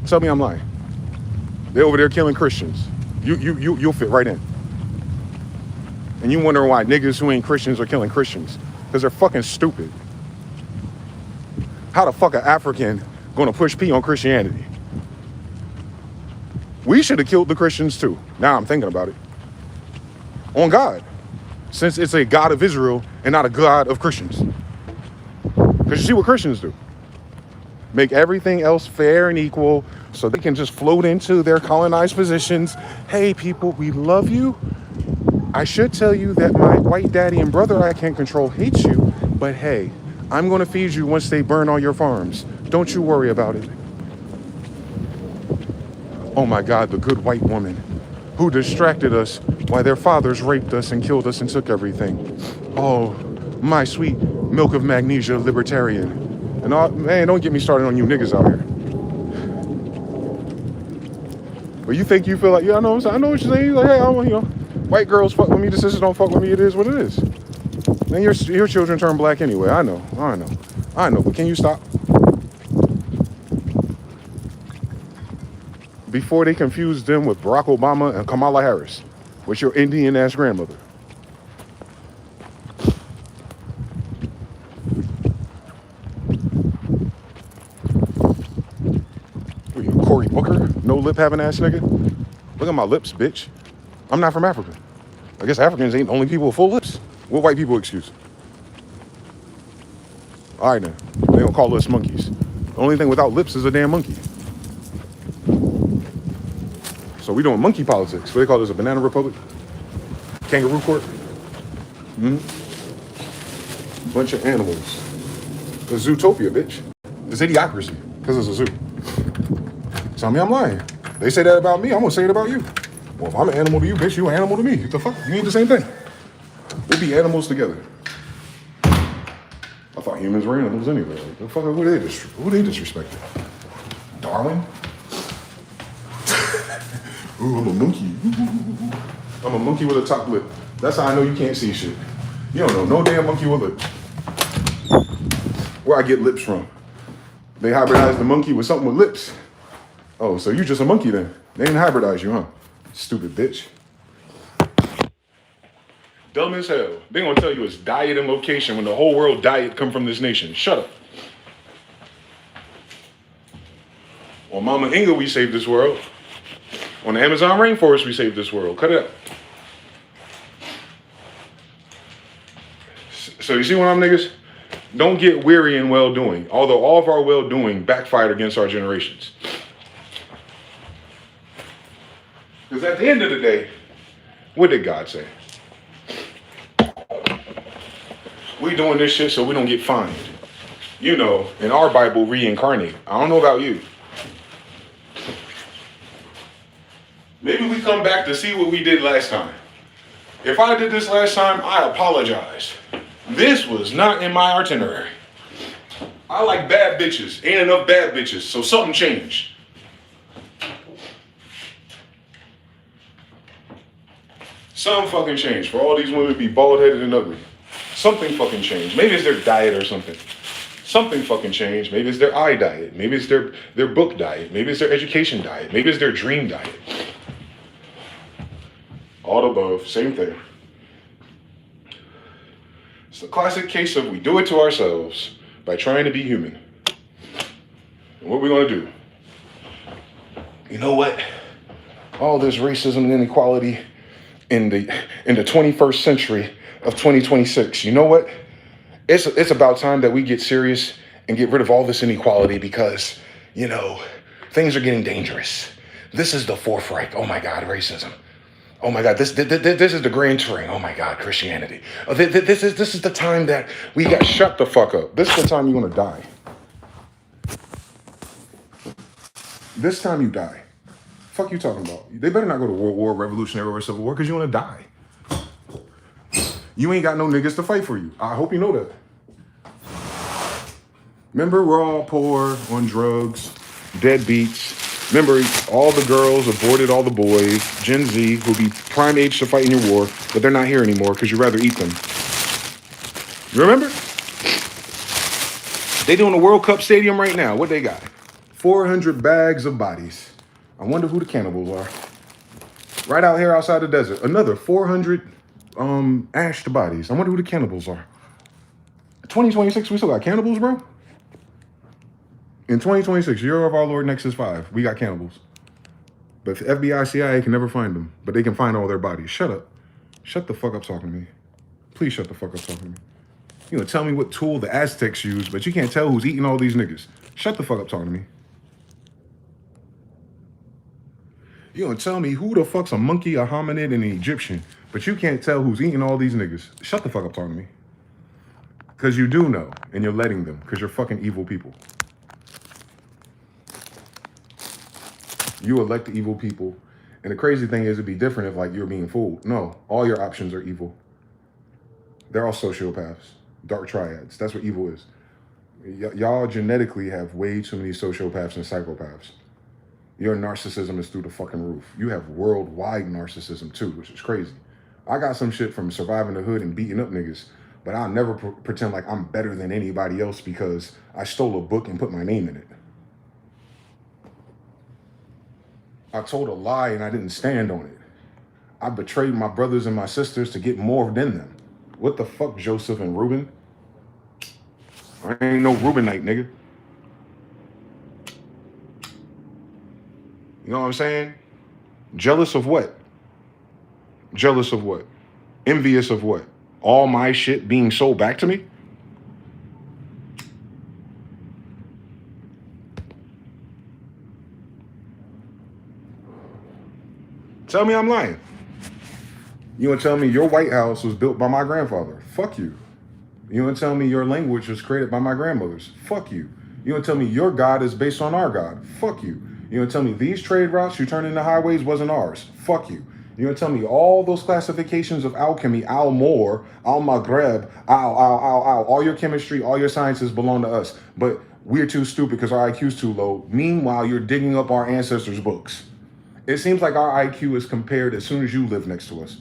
Tell me I'm lying. They're over there killing Christians. You'll fit right in. And you wonder why niggas who ain't Christians are killing Christians. Because they're fucking stupid. How the fuck an African gonna push P on Christianity? We should have killed the Christians too. Now I'm thinking about it. On God. Since it's a God of Israel and not a God of Christians. Because you see what Christians do. Make everything else fair and equal so they can just float into their colonized positions. Hey people, we love you. I should tell you that my white daddy and brother I can't control hates you, but hey, I'm gonna feed you once they burn all your farms. Don't you worry about it. Oh my God, the good white woman who distracted us while their fathers raped us and killed us and took everything. Oh, my sweet milk of magnesia libertarian. And all, man, don't get me started on you niggas out here. But you think you feel like, yeah, I know what you're saying. You're like, hey, I want, you know, white girls fuck with me, the sisters don't fuck with me, it is what it is. And your children turn black anyway. I know, but can you stop? Before they confused them with Barack Obama and Kamala Harris, with your Indian ass grandmother. Booker, no lip having ass nigga. Look at my lips, bitch. I'm not from Africa. I guess Africans ain't the only people with full lips. What white people excuse? All right then. They don't call us monkeys. The only thing without lips is a damn monkey. So we doing monkey politics. What they call this, a banana republic? Kangaroo court? Bunch of animals. A zootopia, bitch. It's idiocracy, because it's a zoo. Tell me I'm lying. They say that about me, I'm gonna say it about you. Well, if I'm an animal to you, bitch, you an animal to me. What the fuck? You ain't the same thing. We'll be animals together. I thought humans were animals anyway. Like, the fuck, who they disrespecting? Darwin? Ooh, I'm a monkey. I'm a monkey with a top lip. That's how I know you can't see shit. You don't know no damn monkey with lips. Where I get lips from? They hybridized the monkey with something with lips. Oh, so you just a monkey then? They didn't hybridize you, huh? Stupid bitch. Dumb as hell. They gonna tell you it's diet and location when the whole world diet come from this nation. Shut up. On Mama Inga, we saved this world. On the Amazon rainforest, we saved this world. Cut it out. So you see what I'm niggas? Don't get weary in well-doing. Although all of our well-doing backfired against our generations. Because at the end of the day, what did God say? We doing this shit so we don't get fined. You know, in our Bible, reincarnate. I don't know about you. Maybe we come back to see what we did last time. If I did this last time, I apologize. This was not in my itinerary. I like bad bitches. Ain't enough bad bitches, so something changed. Something fucking changed for all these women to be bald-headed and ugly. Something fucking changed. Maybe it's their diet or something. Something fucking changed. Maybe it's their eye diet. Maybe it's their book diet. Maybe it's their education diet. Maybe it's their dream diet. All above, same thing. It's a classic case of we do it to ourselves by trying to be human. And what are we gonna do? You know what? All this racism and inequality in the 21st century of 2026. You know what? It's about time that we get serious and get rid of all this inequality because, you know, things are getting dangerous. This is the fourth Reich. Oh my God, racism. Oh my God, this is the grand terrain. Oh my God, Christianity. This is the time that we got shut the fuck up. This is the time you're gonna die. This time you die. Fuck you talking about? They better not go to World War, Revolutionary War, Civil War, because you're gonna die. You ain't got no niggas to fight for you. I hope you know that. Remember, we're all poor, on drugs, deadbeats. Remember, all the girls aborted all the boys, Gen Z, who'll be prime age to fight in your war, but they're not here anymore because you'd rather eat them. You remember? They doing the World Cup stadium right now. What they got? 400 bags of bodies. I wonder who the cannibals are. Right out here outside the desert. Another 400 ashed bodies. I wonder who the cannibals are. 2026, we still got cannibals, bro? In 2026, year of our Lord Nexus 5, we got cannibals. But the FBI, CIA can never find them. But they can find all their bodies. Shut up. Shut the fuck up talking to me. Please shut the fuck up talking to me. You know, tell me what tool the Aztecs use, but you can't tell who's eating all these niggas. Shut the fuck up talking to me. You gonna tell me who the fuck's a monkey, a hominid, and an Egyptian, but you can't tell who's eating all these niggas. Shut the fuck up talking to me. Because you do know, and you're letting them, because you're fucking evil people. You elect evil people. And the crazy thing is, it'd be different if, like, you're being fooled. No, all your options are evil. They're all sociopaths, dark triads. That's what evil is. Y'all genetically have way too many sociopaths and psychopaths. Your narcissism is through the fucking roof. You have worldwide narcissism too, which is crazy. I got some shit from surviving the hood and beating up niggas, but I'll never pretend like I'm better than anybody else because I stole a book and put my name in it. I told a lie and I didn't stand on it. I betrayed my brothers and my sisters to get more than them. What the fuck, Joseph and Reuben? I ain't no Reubenite, nigga. You know what I'm saying? Jealous of what? Jealous of what? Envious of what? All my shit being sold back to me? Tell me I'm lying. You gonna tell me your White House was built by my grandfather? Fuck you. You gonna tell me your language was created by my grandmothers? Fuck you. You gonna tell me your God is based on our God? Fuck you. You gonna tell me these trade routes you turn into highways wasn't ours? Fuck you. You gonna tell me all those classifications of alchemy, Al-Mor, Al-Maghreb, all your chemistry, all your sciences belong to us, but we're too stupid because our IQ's too low. Meanwhile, you're digging up our ancestors' books. It seems like our IQ is compared as soon as you live next to us.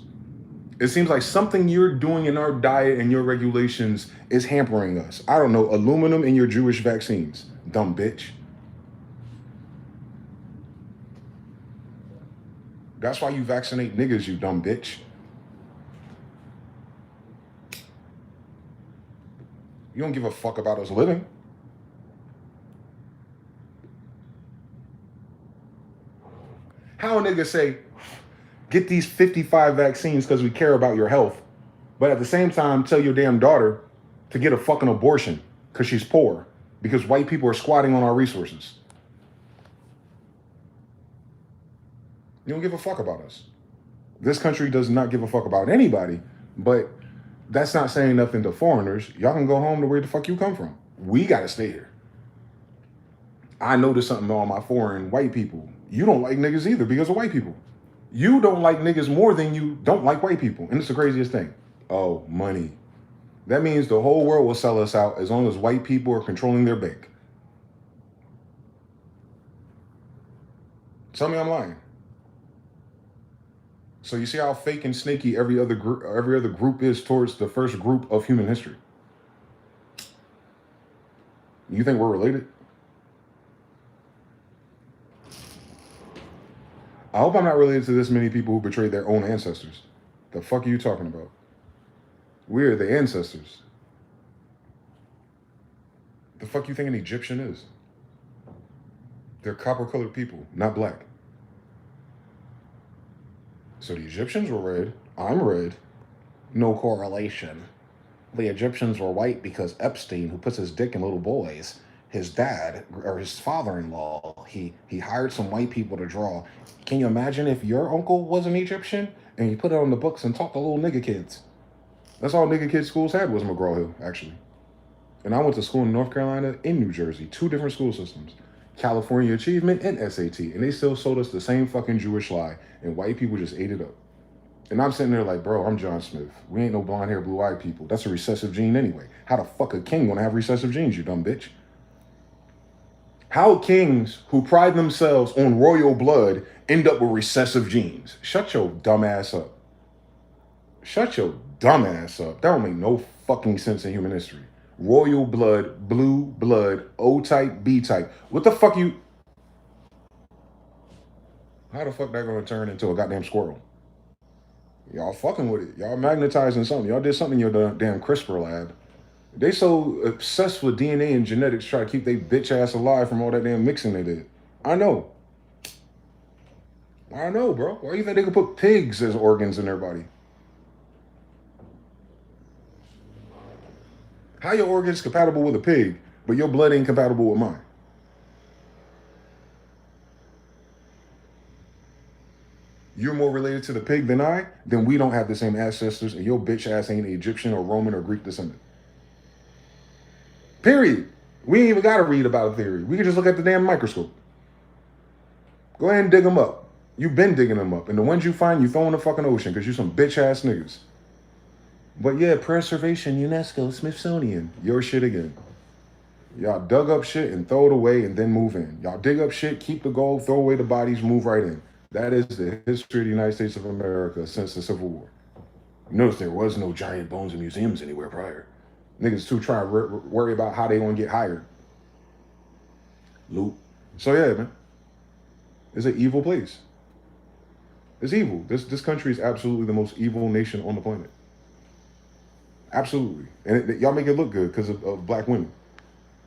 It seems like something you're doing in our diet and your regulations is hampering us. I don't know, aluminum in your Jewish vaccines. Dumb bitch. That's why you vaccinate niggas, you dumb bitch. You don't give a fuck about us living. How a nigga say, get these 55 vaccines because we care about your health, but at the same time tell your damn daughter to get a fucking abortion because she's poor, because white people are squatting on our resources. You don't give a fuck about us. This country does not give a fuck about anybody, but that's not saying nothing to foreigners. Y'all can go home to where the fuck you come from. We gotta stay here. I noticed something on my foreign white people. You don't like niggas either because of white people. You don't like niggas more than you don't like white people. And it's the craziest thing. Oh, money. That means the whole world will sell us out as long as white people are controlling their bank. Tell me I'm lying. So you see how fake and snaky every other group is towards the first group of human history. You think we're related? I hope I'm not related to this many people who betrayed their own ancestors. The fuck are you talking about? We're the ancestors. The fuck you think an Egyptian is? They're copper-colored people, not black. So the Egyptians were red. I'm red. No correlation. The Egyptians were white because Epstein, who puts his dick in little boys, his dad or his father-in-law, he hired some white people to draw. Can you imagine if your uncle was an Egyptian and you put it on the books and taught the little nigga kids? That's all nigga kids schools had was McGraw-Hill, actually. And I went to school in North Carolina and New Jersey, 2 different school systems. California Achievement and SAT. And they still sold us the same fucking Jewish lie. And white people just ate it up. And I'm sitting there like, bro, I'm John Smith. We ain't no blonde hair, blue eyed people. That's a recessive gene anyway. How the fuck a king gonna have recessive genes, you dumb bitch? How kings who pride themselves on royal blood end up with recessive genes? Shut your dumb ass up. Shut your dumb ass up. That don't make no fucking sense in human history. Royal blood, blue blood, O type, B type. What the fuck you... How the fuck that gonna turn into a goddamn squirrel? Y'all fucking with it. Y'all magnetizing something. Y'all did something in your damn CRISPR lab. They so obsessed with DNA and genetics try to keep they bitch ass alive from all that damn mixing they did. I know. I know, bro. Why do you think they could put pigs as organs in their body? How your organs compatible with a pig, but your blood ain't compatible with mine? You're more related to the pig than I, then we don't have the same ancestors, and your bitch ass ain't Egyptian or Roman or Greek descendant. Period. We ain't even got to read about a theory. We can just look at the damn microscope. Go ahead and dig them up. You've been digging them up. And the ones you find, you throw in the fucking ocean because you some bitch ass niggas. But yeah, preservation, UNESCO, Smithsonian. Your shit again. Y'all dug up shit and throw it away and then move in. Y'all dig up shit, keep the gold, throw away the bodies, move right in. That is the history of the United States of America since the Civil War. Notice there was no giant bones in museums anywhere prior. Niggas too try to worry about how they gonna get hired. Loot. So yeah, man. It's an evil place. It's evil. This country is absolutely the most evil nation on the planet. Absolutely. And y'all make it look good because of black women.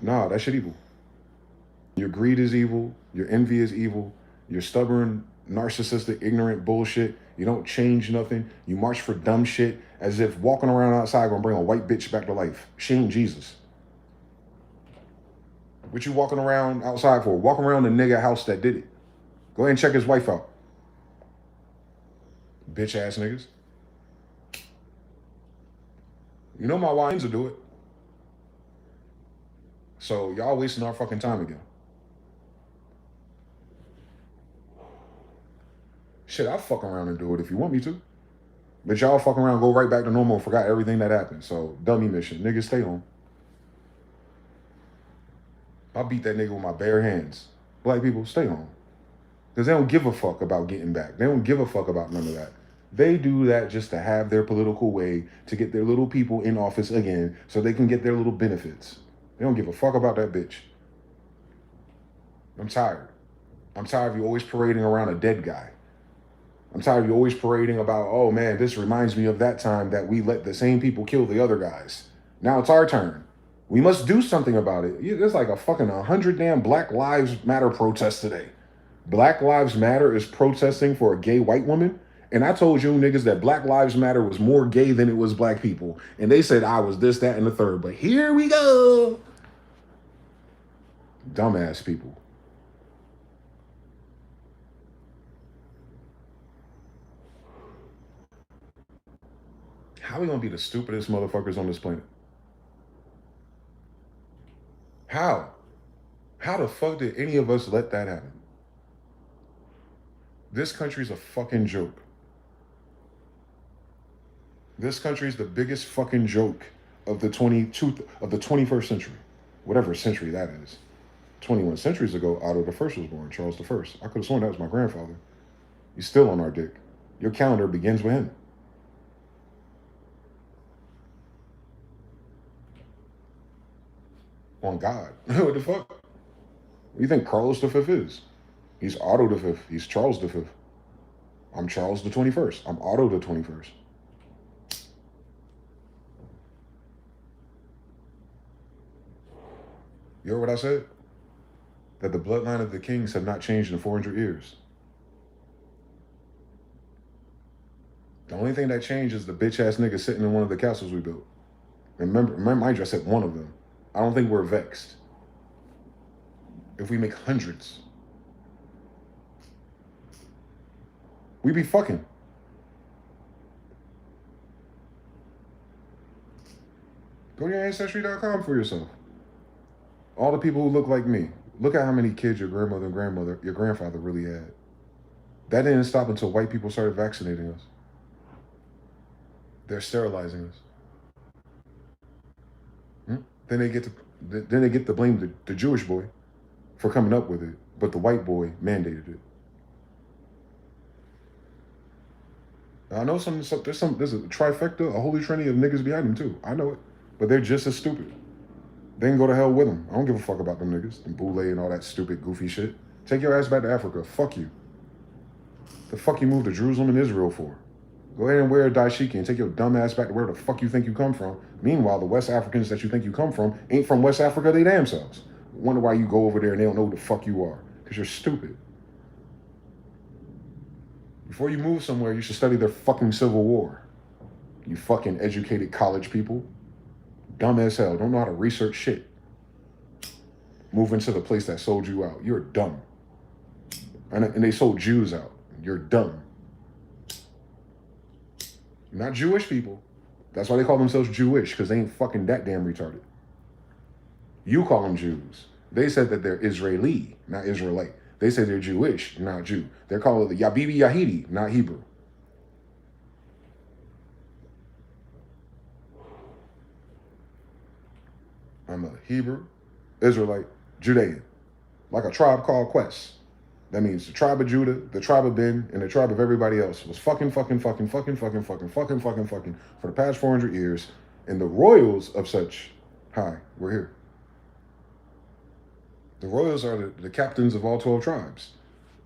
Nah, that shit evil. Your greed is evil. Your envy is evil. You're stubborn, narcissistic, ignorant bullshit. You don't change nothing. You march for dumb shit as if walking around outside gonna bring a white bitch back to life. She ain't Jesus. What you walking around outside for? Walk around the nigga house that did it. Go ahead and check his wife out. Bitch ass niggas. You know my wines will do it. So y'all wasting our fucking time again. Shit, I'll fuck around and do it if you want me to. But y'all fuck around, go right back to normal and forgot everything that happened. So, dummy mission. Niggas, stay home. I'll beat that nigga with my bare hands. Black people, stay home. Because they don't give a fuck about getting back. They don't give a fuck about none of that. They do that just to have their political way to get their little people in office again so they can get their little benefits. They don't give a fuck about that bitch. I'm tired. I'm tired of you always parading around a dead guy. I'm tired of you always parading about, oh man, this reminds me of that time that we let the same people kill the other guys. Now it's our turn. We must do something about it. There's like a fucking 100 damn Black Lives Matter protests today. Black Lives Matter is protesting for a gay white woman. And I told you niggas that Black Lives Matter was more gay than it was black people. And they said I was this, that, and the third. But here we go. Dumbass people. How are we gonna be the stupidest motherfuckers on this planet? How? How the fuck did any of us let that happen? This country's a fucking joke. This country's the biggest fucking joke of the 21st century. Whatever century that is. 21 centuries ago, Otto the First was born, Charles the First. I could have sworn that was my grandfather. He's still on our dick. Your calendar begins with him. On God. What the fuck? What do you think Carlos the Fifth is? He's Otto the Fifth. He's Charles the Fifth. I'm Charles the 21st. I'm Otto the 21st. You heard what I said? That the bloodline of the kings have not changed in 400 years. The only thing that changed is the bitch ass nigga sitting in one of the castles we built. And remember, mind you, I said one of them. I don't think we're vexed. If we make hundreds, we be fucking. Go to your ancestry.com for yourself. All the people who look like me. Look at how many kids your grandmother and your grandfather really had. That didn't stop until white people started vaccinating us. They're sterilizing us. Then they get to blame the Jewish boy for coming up with it, but the white boy mandated it. Now, I know there's a trifecta, a holy trinity of niggas behind them too. I know it, but they're just as stupid. They can go to hell with them. I don't give a fuck about them niggas and Boule and all that stupid goofy shit. Take your ass back to Africa. Fuck you. The fuck you moved to Jerusalem and Israel for? Go ahead and wear a dashiki and take your dumb ass back to where the fuck you think you come from. Meanwhile, the West Africans that you think you come from ain't from West Africa, they damn selves. Wonder why you go over there and they don't know who the fuck you are. Because you're stupid. Before you move somewhere, you should study their fucking civil war. You fucking educated college people. Dumb as hell. Don't know how to research shit. Move into the place that sold you out. You're dumb. And they sold Jews out. You're dumb. Not Jewish people. That's why they call themselves Jewish, because they ain't fucking that damn retarded. You call them Jews. They said that they're Israeli, not Israelite. They say they're Jewish, not Jew. They're called the Yabibi Yahidi, not Hebrew. I'm a Hebrew, Israelite, Judean. Like a tribe called Quest. That means the tribe of Judah, the tribe of Ben, and the tribe of everybody else was fucking for the past 400 years. And the royals of such, hi, we're here. The royals are the captains of all 12 tribes.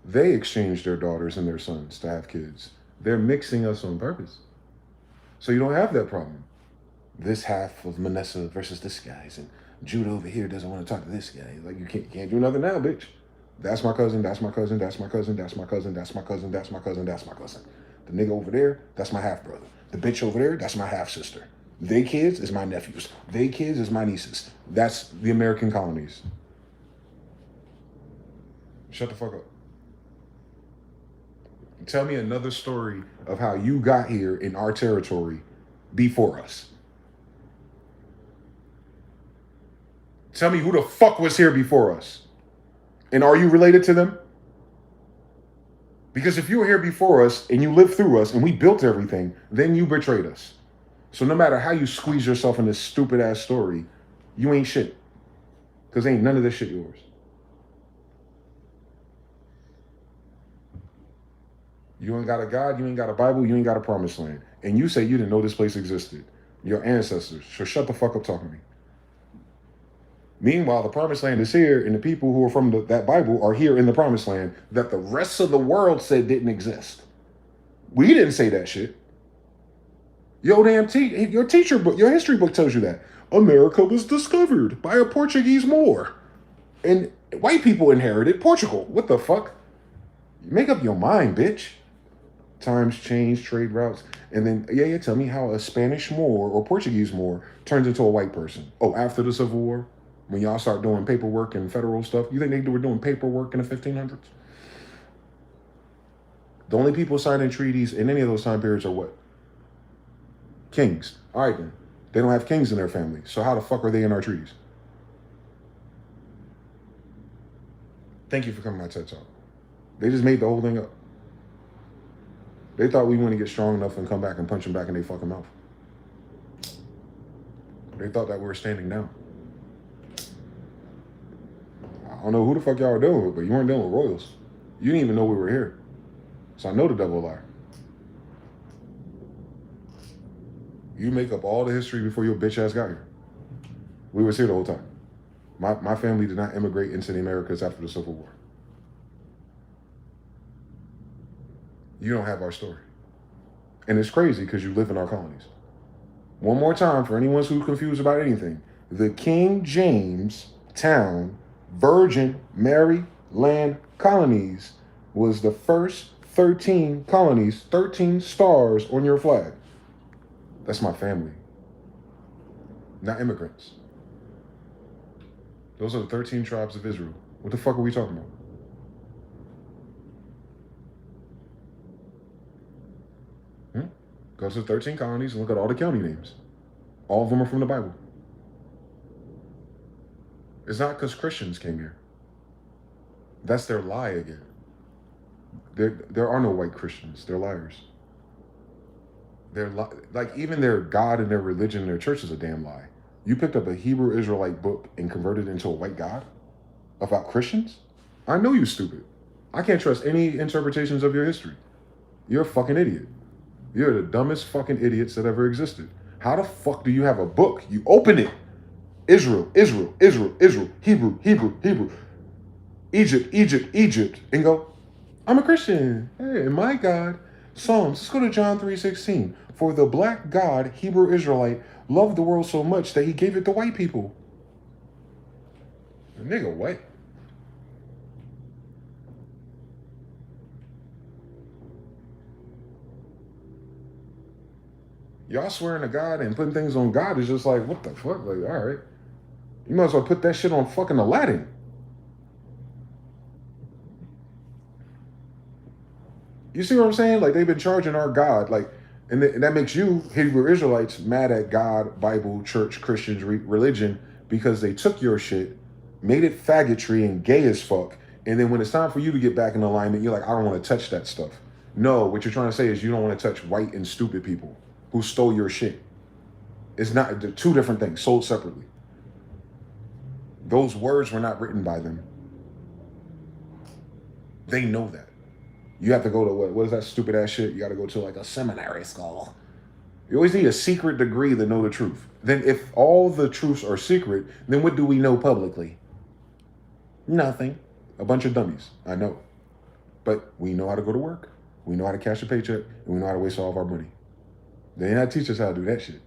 They exchanged their daughters and their sons to have kids. They're mixing us on purpose. So you don't have that problem. This half of Manasseh versus this guy's, and Judah over here doesn't want to talk to this guy. Like, you can't do nothing now, bitch. That's my cousin, that's my cousin, that's my cousin, that's my cousin, that's my cousin, that's my cousin, that's my cousin. The nigga over there, that's my half brother. The bitch over there, that's my half sister. They kids is my nephews. They kids is my nieces. That's the American colonies. Shut the fuck up. Tell me another story of how you got here in our territory before us. Tell me who the fuck was here before us. And are you related to them? Because if you were here before us and you lived through us and we built everything, then you betrayed us. So no matter how you squeeze yourself in this stupid ass story, you ain't shit. Because ain't none of this shit yours. You ain't got a God, you ain't got a Bible, you ain't got a promised land. And you say you didn't know this place existed. Your ancestors. So shut the fuck up talking to me. Meanwhile, the promised land is here, and the people who are from that Bible are here in the promised land that the rest of the world said didn't exist. We didn't say that shit. Your teacher book, your history book tells you that. America was discovered by a Portuguese Moor. And white people inherited Portugal. What the fuck? Make up your mind, bitch. Times change, trade routes. And then, tell me how a Spanish Moor or Portuguese Moor turns into a white person. Oh, after the Civil War? When y'all start doing paperwork and federal stuff, you think they were doing paperwork in the 1500s? The only people signing treaties in any of those time periods are what? Kings. All right, then. They don't have kings in their family. So how the fuck are they in our treaties? Thank you for coming to my TED Talk. They just made the whole thing up. They thought we wouldn't get strong enough and come back and punch them back in their fucking mouth. They thought that we were standing down. I don't know who the fuck y'all were dealing with, but you weren't dealing with royals. You didn't even know we were here. So I know the devil a liar. You make up all the history before your bitch ass got here. We was here the whole time. My family did not immigrate into the Americas after the Civil War. You don't have our story. And it's crazy because you live in our colonies. One more time for anyone who's confused about anything. The King James Town Virgin Mary Land colonies was the first 13 colonies, 13 stars on your flag. That's my family. Not immigrants. Those are the 13 tribes of Israel. What the fuck are we talking about? Go to the 13 colonies and look at all the county names. All of them are from the Bible. It's not because Christians came here. That's their lie again. There are no white Christians. They're liars. Like even their God and their religion and their church is a damn lie. You picked up a Hebrew Israelite book and converted it into a white God about Christians? I know you stupid. I can't trust any interpretations of your history. You're a fucking idiot. You're the dumbest fucking idiots that ever existed. How the fuck do you have a book? You open it. Israel, Israel, Israel, Israel, Hebrew, Hebrew, Hebrew, Egypt, Egypt, Egypt, and go, I'm a Christian. Hey, my God. Psalms, let's go to John 3:16. For the black God, Hebrew Israelite, loved the world so much that he gave it to white people. Nigga, what? Y'all swearing to God and putting things on God is just like, what the fuck? Like, all right. You might as well put that shit on fucking Aladdin. You see what I'm saying? Like, they've been charging our God, like, and that makes you, Hebrew Israelites, mad at God, Bible, church, Christians, religion, because they took your shit, made it faggotry and gay as fuck, and then when it's time for you to get back in alignment, you're like, I don't want to touch that stuff. No, what you're trying to say is you don't want to touch white and stupid people who stole your shit. It's not, they're two different things, sold separately. Those words were not written by them. They know that. You have to go to what is that stupid ass shit? You got to go to like a seminary school. You always need a secret degree to know the truth. Then if all the truths are secret, then what do we know publicly? Nothing. A bunch of dummies. I know. But we know how to go to work. We know how to cash a paycheck. And we know how to waste all of our money. They ain't not teach us how to do that shit.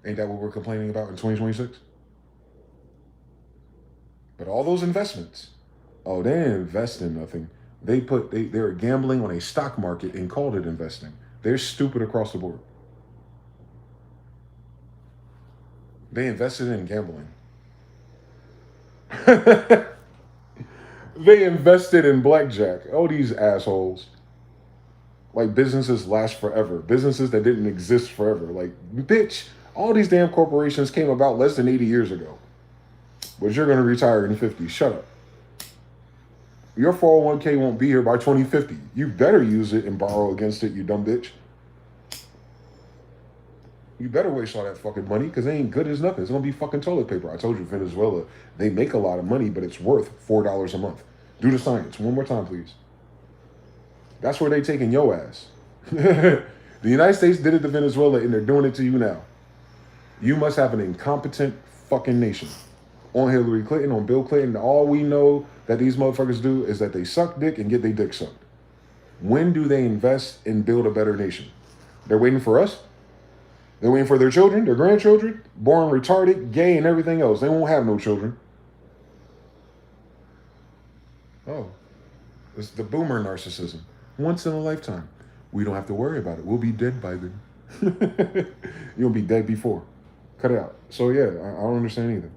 Ain't that what we're complaining about in 2026? But all those investments, oh, they didn't invest in nothing. They were gambling on a stock market and called it investing. They're stupid across the board. They invested in gambling. They invested in blackjack. Oh, these assholes. Like, businesses last forever. Businesses that didn't exist forever. Like, bitch, all these damn corporations came about less than 80 years ago. But you're going to retire in 50. Shut up. Your 401k won't be here by 2050. You better use it and borrow against it, you dumb bitch. You better waste all that fucking money because it ain't good as nothing. It's going to be fucking toilet paper. I told you, Venezuela, they make a lot of money, but it's worth $4 a month. Do the science. One more time, please. That's where they taking your ass. The United States did it to Venezuela, and they're doing it to you now. You must have an incompetent fucking nation. On Hillary Clinton, on Bill Clinton, all we know that these motherfuckers do is that they suck dick and get their dick sucked. When do they invest and build a better nation? They're waiting for us. They're waiting for their children, their grandchildren, born retarded, gay, and everything else. They won't have no children. Oh, it's the boomer narcissism. Once in a lifetime. We don't have to worry about it. We'll be dead by then. You'll be dead before. Cut it out. So yeah, I don't understand either.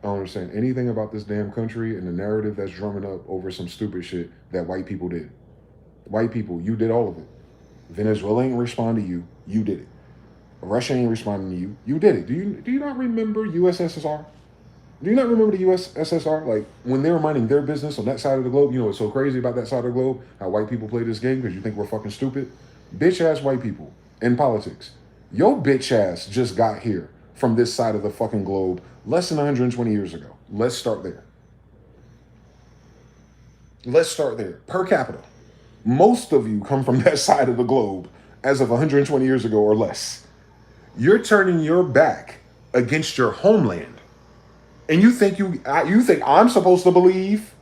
I don't understand anything about this damn country and the narrative that's drumming up over some stupid shit that white people did. White people, you did all of it. Venezuela ain't respond to you. You did it. Russia ain't responding to you. You did it. Do you not remember USSR? Do you not remember the USSR? Like, when they were minding their business on that side of the globe, you know what's so crazy about that side of the globe? How white people play this game because you think we're fucking stupid? Bitch-ass white people in politics. Your bitch ass just got here from this side of the fucking globe less than 120 years ago. Let's start there. Let's start there. Per capita. Most of you come from that side of the globe as of 120 years ago or less. You're turning your back against your homeland. And you think I'm supposed to believe?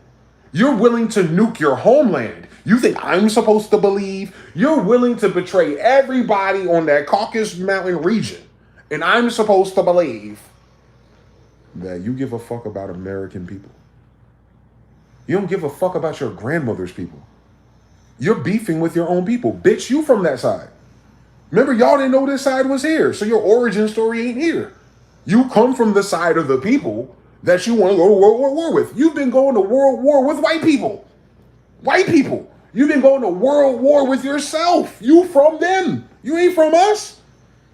You're willing to nuke your homeland. You think I'm supposed to believe? You're willing to betray everybody on that Caucasus Mountain region. And I'm supposed to believe that you give a fuck about American people. You don't give a fuck about your grandmother's people. You're beefing with your own people. Bitch, you from that side. Remember, y'all didn't know this side was here, so your origin story ain't here. You come from the side of the people that you want to go to World War with. You've been going to World War with white people. White people. You've been going to World War with yourself. You from them. You ain't from us.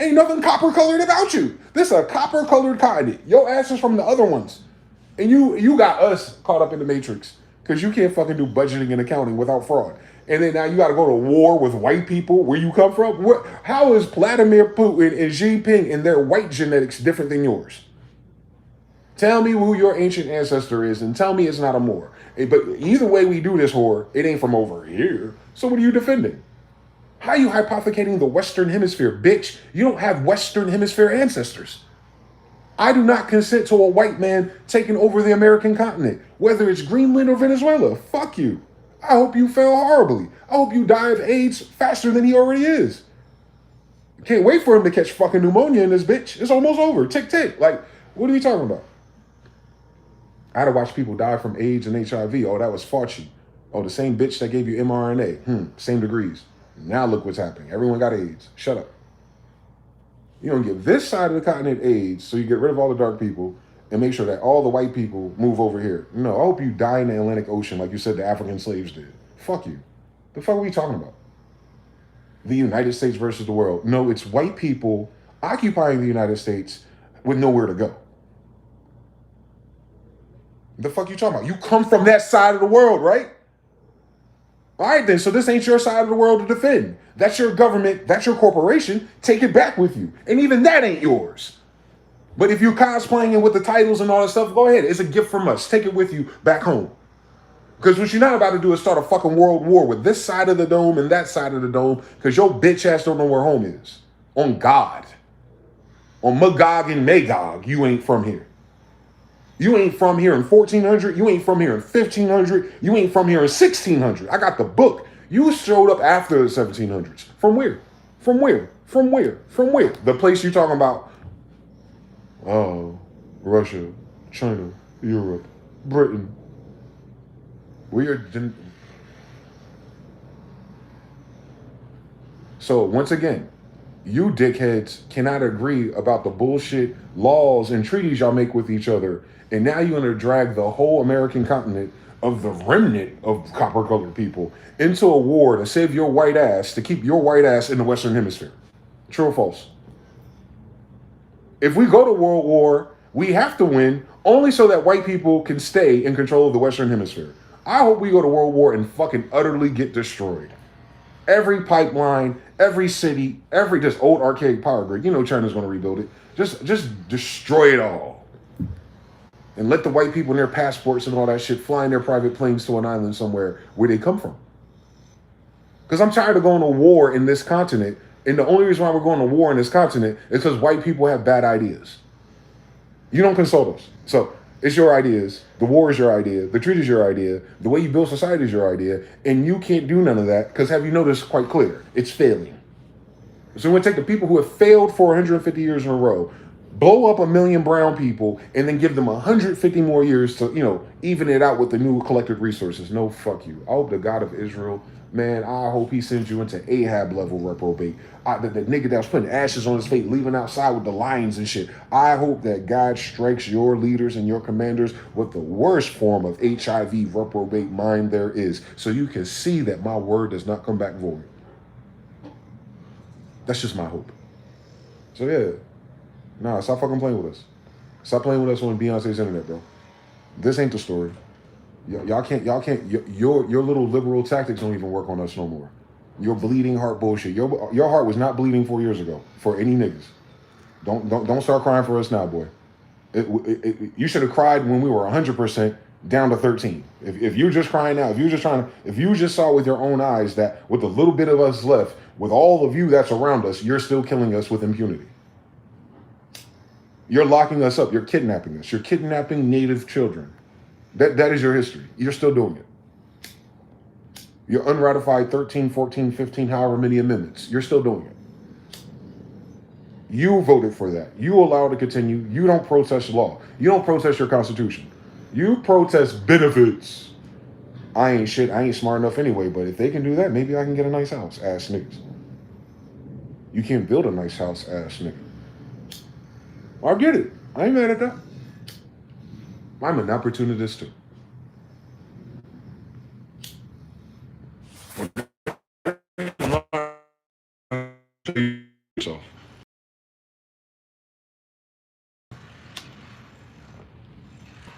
Ain't nothing copper colored about you. This a copper colored continent. Your ass is from the other ones. And you got us caught up in the matrix because you can't fucking do budgeting and accounting without fraud. And then now you got to go to war with white people where you come from. How is Vladimir Putin and Xi Jinping and their white genetics different than yours? Tell me who your ancient ancestor is and tell me it's not a Moor. But either way we do this whore, it ain't from over here. So what are you defending? How are you hypothecating the Western Hemisphere? Bitch, you don't have Western Hemisphere ancestors. I do not consent to a white man taking over the American continent, whether it's Greenland or Venezuela. Fuck you. I hope you fail horribly. I hope you die of AIDS faster than he already is. Can't wait for him to catch fucking pneumonia in this bitch. It's almost over. Tick, tick. Like, what are we talking about? I had to watch people die from AIDS and HIV. Oh, that was Fauci. Oh, the same bitch that gave you mRNA. Same degrees. Now look what's happening. Everyone got AIDS. Shut up. You don't give this side of the continent AIDS, so you get rid of all the dark people and make sure that all the white people move over here. No, I hope you die in the Atlantic Ocean like you said the African slaves did. Fuck you. The fuck are we talking about? The United States versus the world. No, it's white people occupying the United States with nowhere to go. The fuck you talking about? You come from that side of the world, right? All right then, so this ain't your side of the world to defend. That's your government, that's your corporation. Take it back with you. And even that ain't yours. But if you're cosplaying it with the titles and all that stuff, go ahead. It's a gift from us. Take it with you back home. Because what you're not about to do is start a fucking world war with this side of the dome and that side of the dome because your bitch ass don't know where home is. On God. On Magog and Magog, you ain't from here. You ain't from here in 1400. You ain't from here in 1500. You ain't from here in 1600. I got the book. You showed up after the 1700s. From where? From where? From where? From where? The place you're talking about. Oh, Russia, China, Europe. Britain. We are. So once again, you dickheads cannot agree about the bullshit laws and treaties y'all make with each other, and now you're gonna drag the whole American continent of the remnant of copper-colored people into a war to save your white ass, to keep your white ass in the Western Hemisphere. True or false? If we go to World War, we have to win only so that white people can stay in control of the Western Hemisphere. I hope we go to World War and fucking utterly get destroyed. Every pipeline, every city, every just old archaic power grid. You know China's going to rebuild it. Just destroy it all. And let the white people and their passports and all that shit fly in their private planes to an island somewhere where they come from. Because I'm tired of going to war in this continent. And the only reason why we're going to war in this continent is because white people have bad ideas. You don't consult us. So it's your ideas. The war is your idea. The treaty is your idea. The way you build society is your idea. And you can't do none of that because have you noticed quite clear? It's failing. So we're going to take the people who have failed for 150 years in a row, blow up 1 million brown people, and then give them 150 more years to, even it out with the new collected resources. No, fuck you. I hope the God of Israel, man, I hope he sends you into Ahab level reprobate. The nigga that was putting ashes on his face, leaving outside with the lions and shit. I hope that God strikes your leaders and your commanders with the worst form of HIV reprobate mind there is, so you can see that my word does not come back void. That's just my hope. So yeah, nah, stop fucking playing with us. Stop playing with us on Beyonce's internet, bro. This ain't the story. Y'all can't. Your little liberal tactics don't even work on us no more. Your bleeding heart bullshit. Your heart was not bleeding 4 years ago for any niggas. Don't start crying for us now, boy. You should have cried when we were 100% down to 13. If you're just crying now, if you just saw with your own eyes that with the little bit of us left, with all of you that's around us, you're still killing us with impunity. You're locking us up. You're kidnapping us. You're kidnapping native children. That is your history. You're still doing it. Your unratified 13, 14, 15, however many amendments. You're still doing it. You voted for that. You allow it to continue. You don't protest law. You don't protest your constitution. You protest benefits. I ain't shit. I ain't smart enough anyway, but if they can do that, maybe I can get a nice house, ass niggas. You can't build a nice house, ass nigga. I get it. I ain't mad at that. I'm an opportunist too.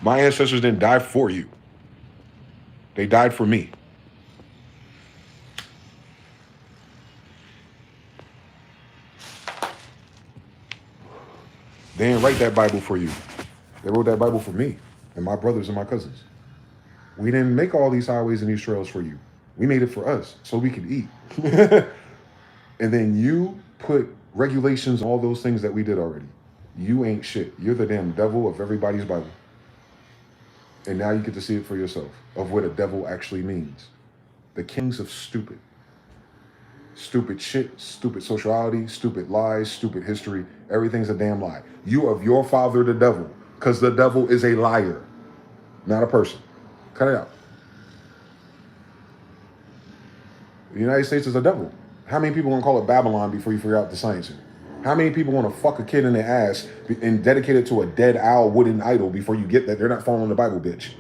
My ancestors didn't die for you. They died for me. They didn't write that Bible for you. They wrote that Bible for me and my brothers and my cousins. We didn't make all these highways and these trails for you. We made it for us so we could eat. And then you put regulations on all those things that we did already. You ain't shit. You're the damn devil of everybody's Bible. And now you get to see it for yourself of what a devil actually means. The kings of stupid. Stupid shit, stupid sociality, stupid lies, stupid history. Everything's a damn lie. You of your father, the devil, because the devil is a liar, not a person. Cut it out. The United States is a devil. How many people want to call it Babylon before you figure out the science here? How many people want to fuck a kid in the ass and dedicate it to a dead owl wooden idol before you get that they're not following the Bible, bitch?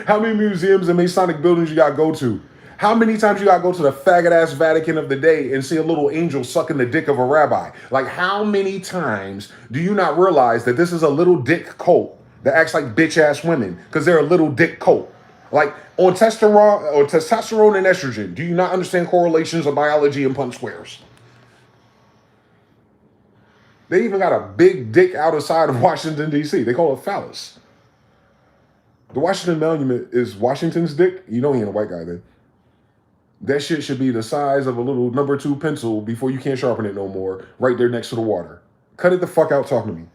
How many museums and Masonic buildings you gotta go to? How many times you gotta go to the faggot-ass Vatican of the day and see a little angel sucking the dick of a rabbi? Like, how many times do you not realize that this is a little dick cult that acts like bitch-ass women because they're a little dick cult? Like, on testosterone and estrogen, do you not understand correlations of biology and Punnett squares? They even got a big dick outside of Washington, D.C. They call it phallus. The Washington Monument is Washington's dick. You know he ain't a white guy then. That shit should be the size of a little number 2 pencil before you can't sharpen it no more, right there next to the water. Cut it the fuck out talking to me.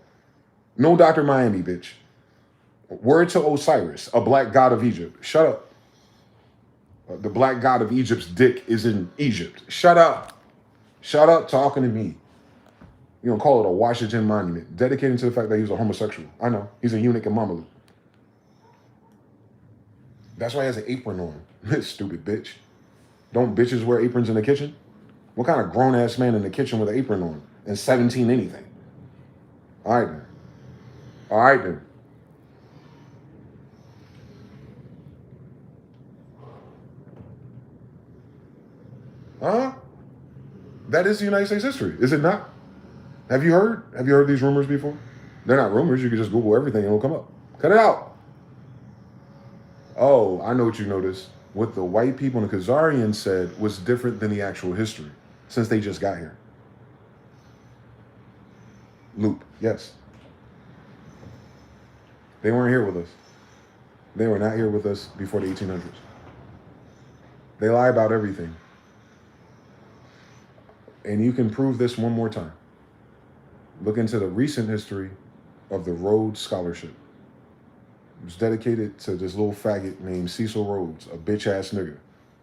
No Dr. Miami, bitch. Word to Osiris, a black god of Egypt. Shut up. The black god of Egypt's dick is in Egypt. Shut up. Shut up talking to me. You know, call it a Washington monument, dedicated to the fact that he was a homosexual. I know. He's a eunuch in Mamalu. That's why he has an apron on. Stupid bitch. Don't bitches wear aprons in the kitchen? What kind of grown-ass man in the kitchen with an apron on? And 17 anything? All right, then. All right, then. Huh? That is the United States history, is it not? Have you heard? Have you heard these rumors before? They're not rumors. You can just Google everything and it'll come up. Cut it out. Oh, I know what you noticed. What the white people and the Khazarians said was different than the actual history, since they just got here. Loop, yes. They weren't here with us. They were not here with us before the 1800s. They lie about everything. And you can prove this one more time. Look into the recent history of the Rhodes Scholarship. It was dedicated to this little faggot named Cecil Rhodes, a bitch-ass nigga.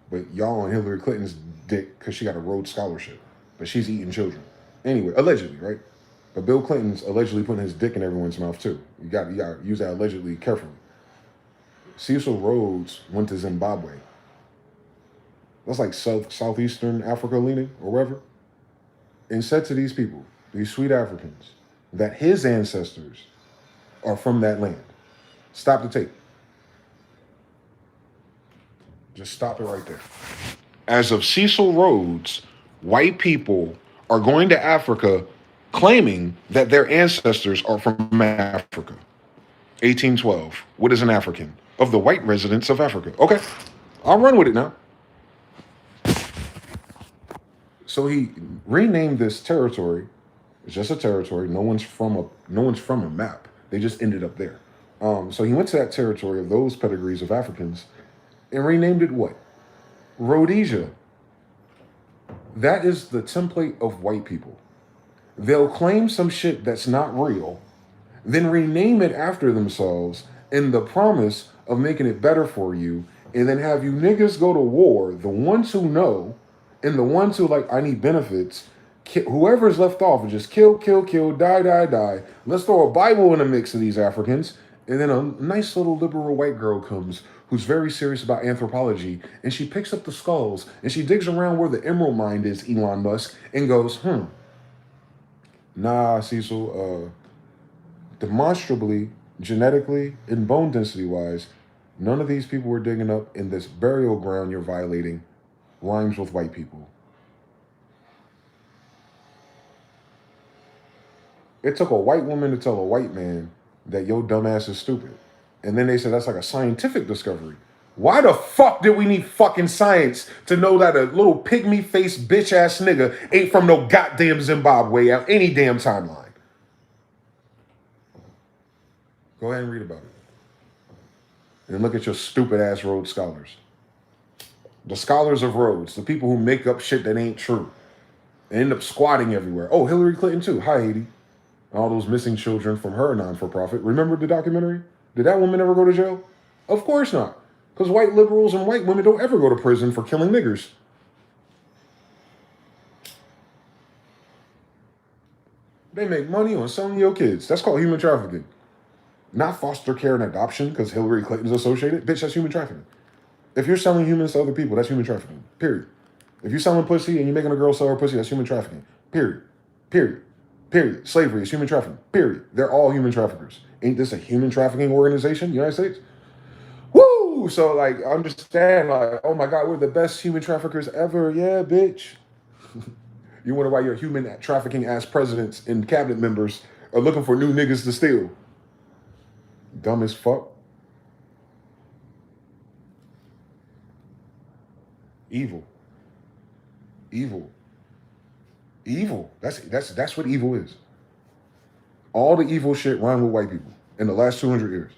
But y'all on Hillary Clinton's dick because she got a Rhodes Scholarship. But she's eating children. Anyway, allegedly, right? But Bill Clinton's allegedly putting his dick in everyone's mouth, too. You got to use that allegedly carefully. Cecil Rhodes went to Zimbabwe. That's like southeastern Africa leaning, or wherever. And said to these people, these sweet Africans, that his ancestors are from that land. Stop the tape. Just stop it right there. As of Cecil Rhodes, white people are going to Africa claiming that their ancestors are from Africa. 1812. What is an African? Of the white residents of Africa. Okay, I'll run with it now. So he renamed this territory. It's just a territory. No one's from a map. They just ended up there. So he went to that territory of those pedigrees of Africans and renamed it what? Rhodesia. That is the template of white people. They'll claim some shit that's not real, then rename it after themselves in the promise of making it better for you, and then have you niggas go to war, the ones who know, and the ones who like, I need benefits, whoever's left off and just kill, die. Let's throw a Bible in the mix of these Africans. And then a nice little liberal white girl comes who's very serious about anthropology, and she picks up the skulls and she digs around where the emerald mine is, Elon Musk, and goes, nah, Cecil, demonstrably, genetically, and bone density wise, none of these people were digging up in this burial ground you're violating rhymes with white people. It took a white woman to tell a white man that your dumbass is stupid. And then they said that's like a scientific discovery. Why the fuck did we need fucking science to know that a little pygmy-faced bitch-ass nigga ain't from no goddamn Zimbabwe on any damn timeline? Go ahead and read about it. And look at your stupid-ass Rhodes scholars. The scholars of Rhodes, the people who make up shit that ain't true. And end up squatting everywhere. Oh, Hillary Clinton too. Hi, Haiti. All those missing children from her non-for-profit. Remember the documentary? Did that woman ever go to jail? Of course not. Because white liberals and white women don't ever go to prison for killing niggers. They make money on selling your kids. That's called human trafficking. Not foster care and adoption because Hillary Clinton's associated. Bitch, that's human trafficking. If you're selling humans to other people, that's human trafficking. Period. If you're selling pussy and you're making a girl sell her pussy, that's human trafficking. Period. Slavery is human trafficking. Period. They're all human traffickers. Ain't this a human trafficking organization, United States? Woo! So, like, understand, like, oh my God, we're the best human traffickers ever. Yeah, bitch. You wonder why your human trafficking ass presidents and cabinet members are looking for new niggas to steal. Dumb as fuck. Evil. That's what evil is. All the evil shit rhyme with white people in the last 200 years.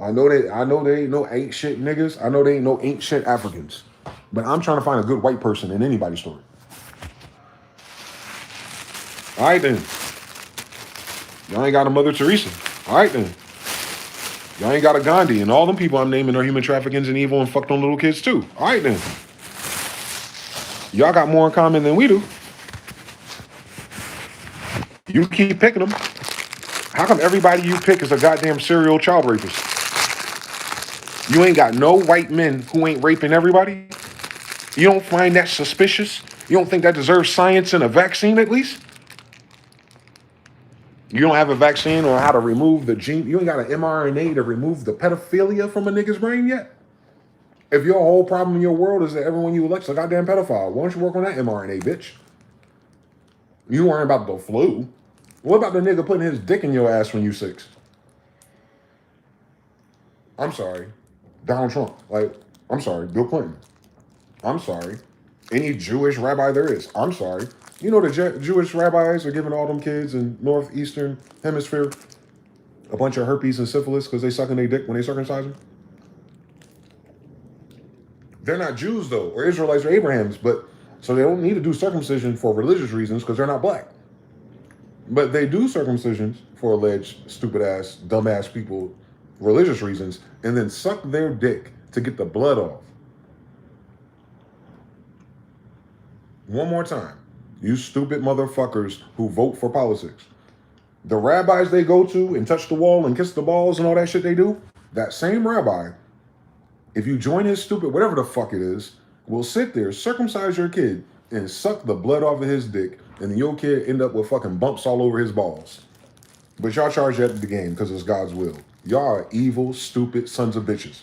I know they ain't no ain't shit niggas. I know they ain't no ain't shit Africans. But I'm trying to find a good white person in anybody's story. All right then. Y'all ain't got a Mother Teresa. All right then. Y'all ain't got a Gandhi, and all them people I'm naming are human traffickings and evil and fucked on little kids too. All right then. Y'all got more in common than we do. You keep picking them. How come everybody you pick is a goddamn serial child rapist? You ain't got no white men who ain't raping everybody? You don't find that suspicious? You don't think that deserves science and a vaccine at least? You don't have a vaccine on how to remove the gene. You ain't got an mRNA to remove the pedophilia from a nigga's brain yet? If your whole problem in your world is that everyone you elect's a goddamn pedophile, why don't you work on that mRNA, bitch? You worrying about the flu. What about the nigga putting his dick in your ass when you 6? I'm sorry. Donald Trump. Like, I'm sorry. Bill Clinton. I'm sorry. Any Jewish rabbi there is. I'm sorry. You know the Jewish rabbis are giving all them kids in northeastern hemisphere a bunch of herpes and syphilis because they sucking their dick when they circumcise them? They're not Jews though, or Israelites or Abrahams, but so they don't need to do circumcision for religious reasons because they're not black. But they do circumcisions for alleged stupid ass, dumb ass people, religious reasons, and then suck their dick to get the blood off. One more time, you stupid motherfuckers who vote for politics. The rabbis they go to and touch the wall and kiss the balls and all that shit they do, that same rabbi, if you join his stupid, whatever the fuck it is, will sit there, circumcise your kid, and suck the blood off of his dick, and then your kid end up with fucking bumps all over his balls. But y'all charge that at the game because it's God's will. Y'all are evil, stupid sons of bitches.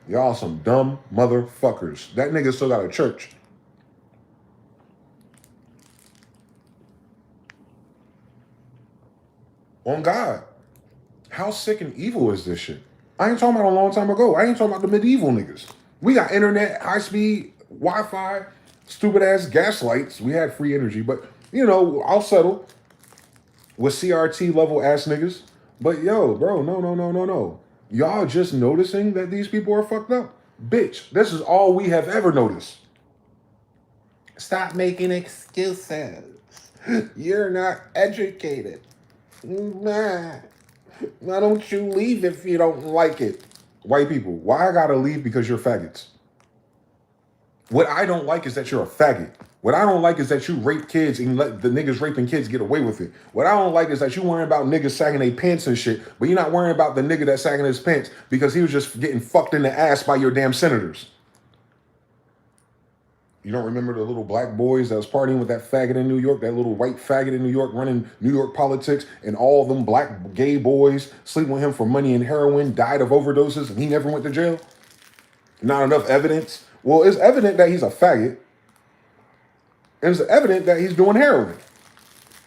Y'all some dumb motherfuckers. That nigga still got a church. On God. How sick and evil is this shit? I ain't talking about a long time ago. I ain't talking about the medieval niggas. We got internet, high-speed, Wi-Fi, stupid-ass gas lights. We had free energy, but, you know, I'll settle with CRT level ass niggas. But yo, bro, no. Y'all just noticing that these people are fucked up? Bitch, this is all we have ever noticed. Stop making excuses. You're not educated. Nah. Why don't you leave if you don't like it? White people, why I gotta leave because you're faggots? What I don't like is that you're a faggot. What I don't like is that you rape kids and let the niggas raping kids get away with it. What I don't like is that you worrying about niggas sagging their pants and shit, but you're not worrying about the nigga that's sagging his pants because he was just getting fucked in the ass by your damn senators. You don't remember the little black boys that was partying with that faggot in New York, that little white faggot in New York running New York politics, and all them black gay boys sleeping with him for money and heroin, died of overdoses, and he never went to jail? Not enough evidence? Well, it's evident that he's a faggot. And it's evident that he's doing heroin.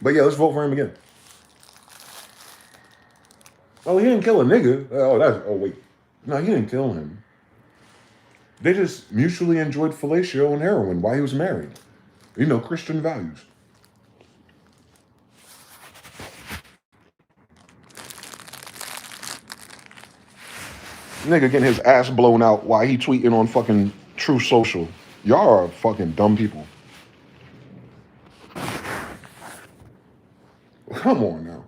But yeah, let's vote for him again. Oh, he didn't kill a nigga. Oh, wait. No, he didn't kill him. They just mutually enjoyed fellatio and heroin while he was married. You know, Christian values. Nigga getting his ass blown out while he tweeting on fucking True Social. Y'all are fucking dumb people. Come on now.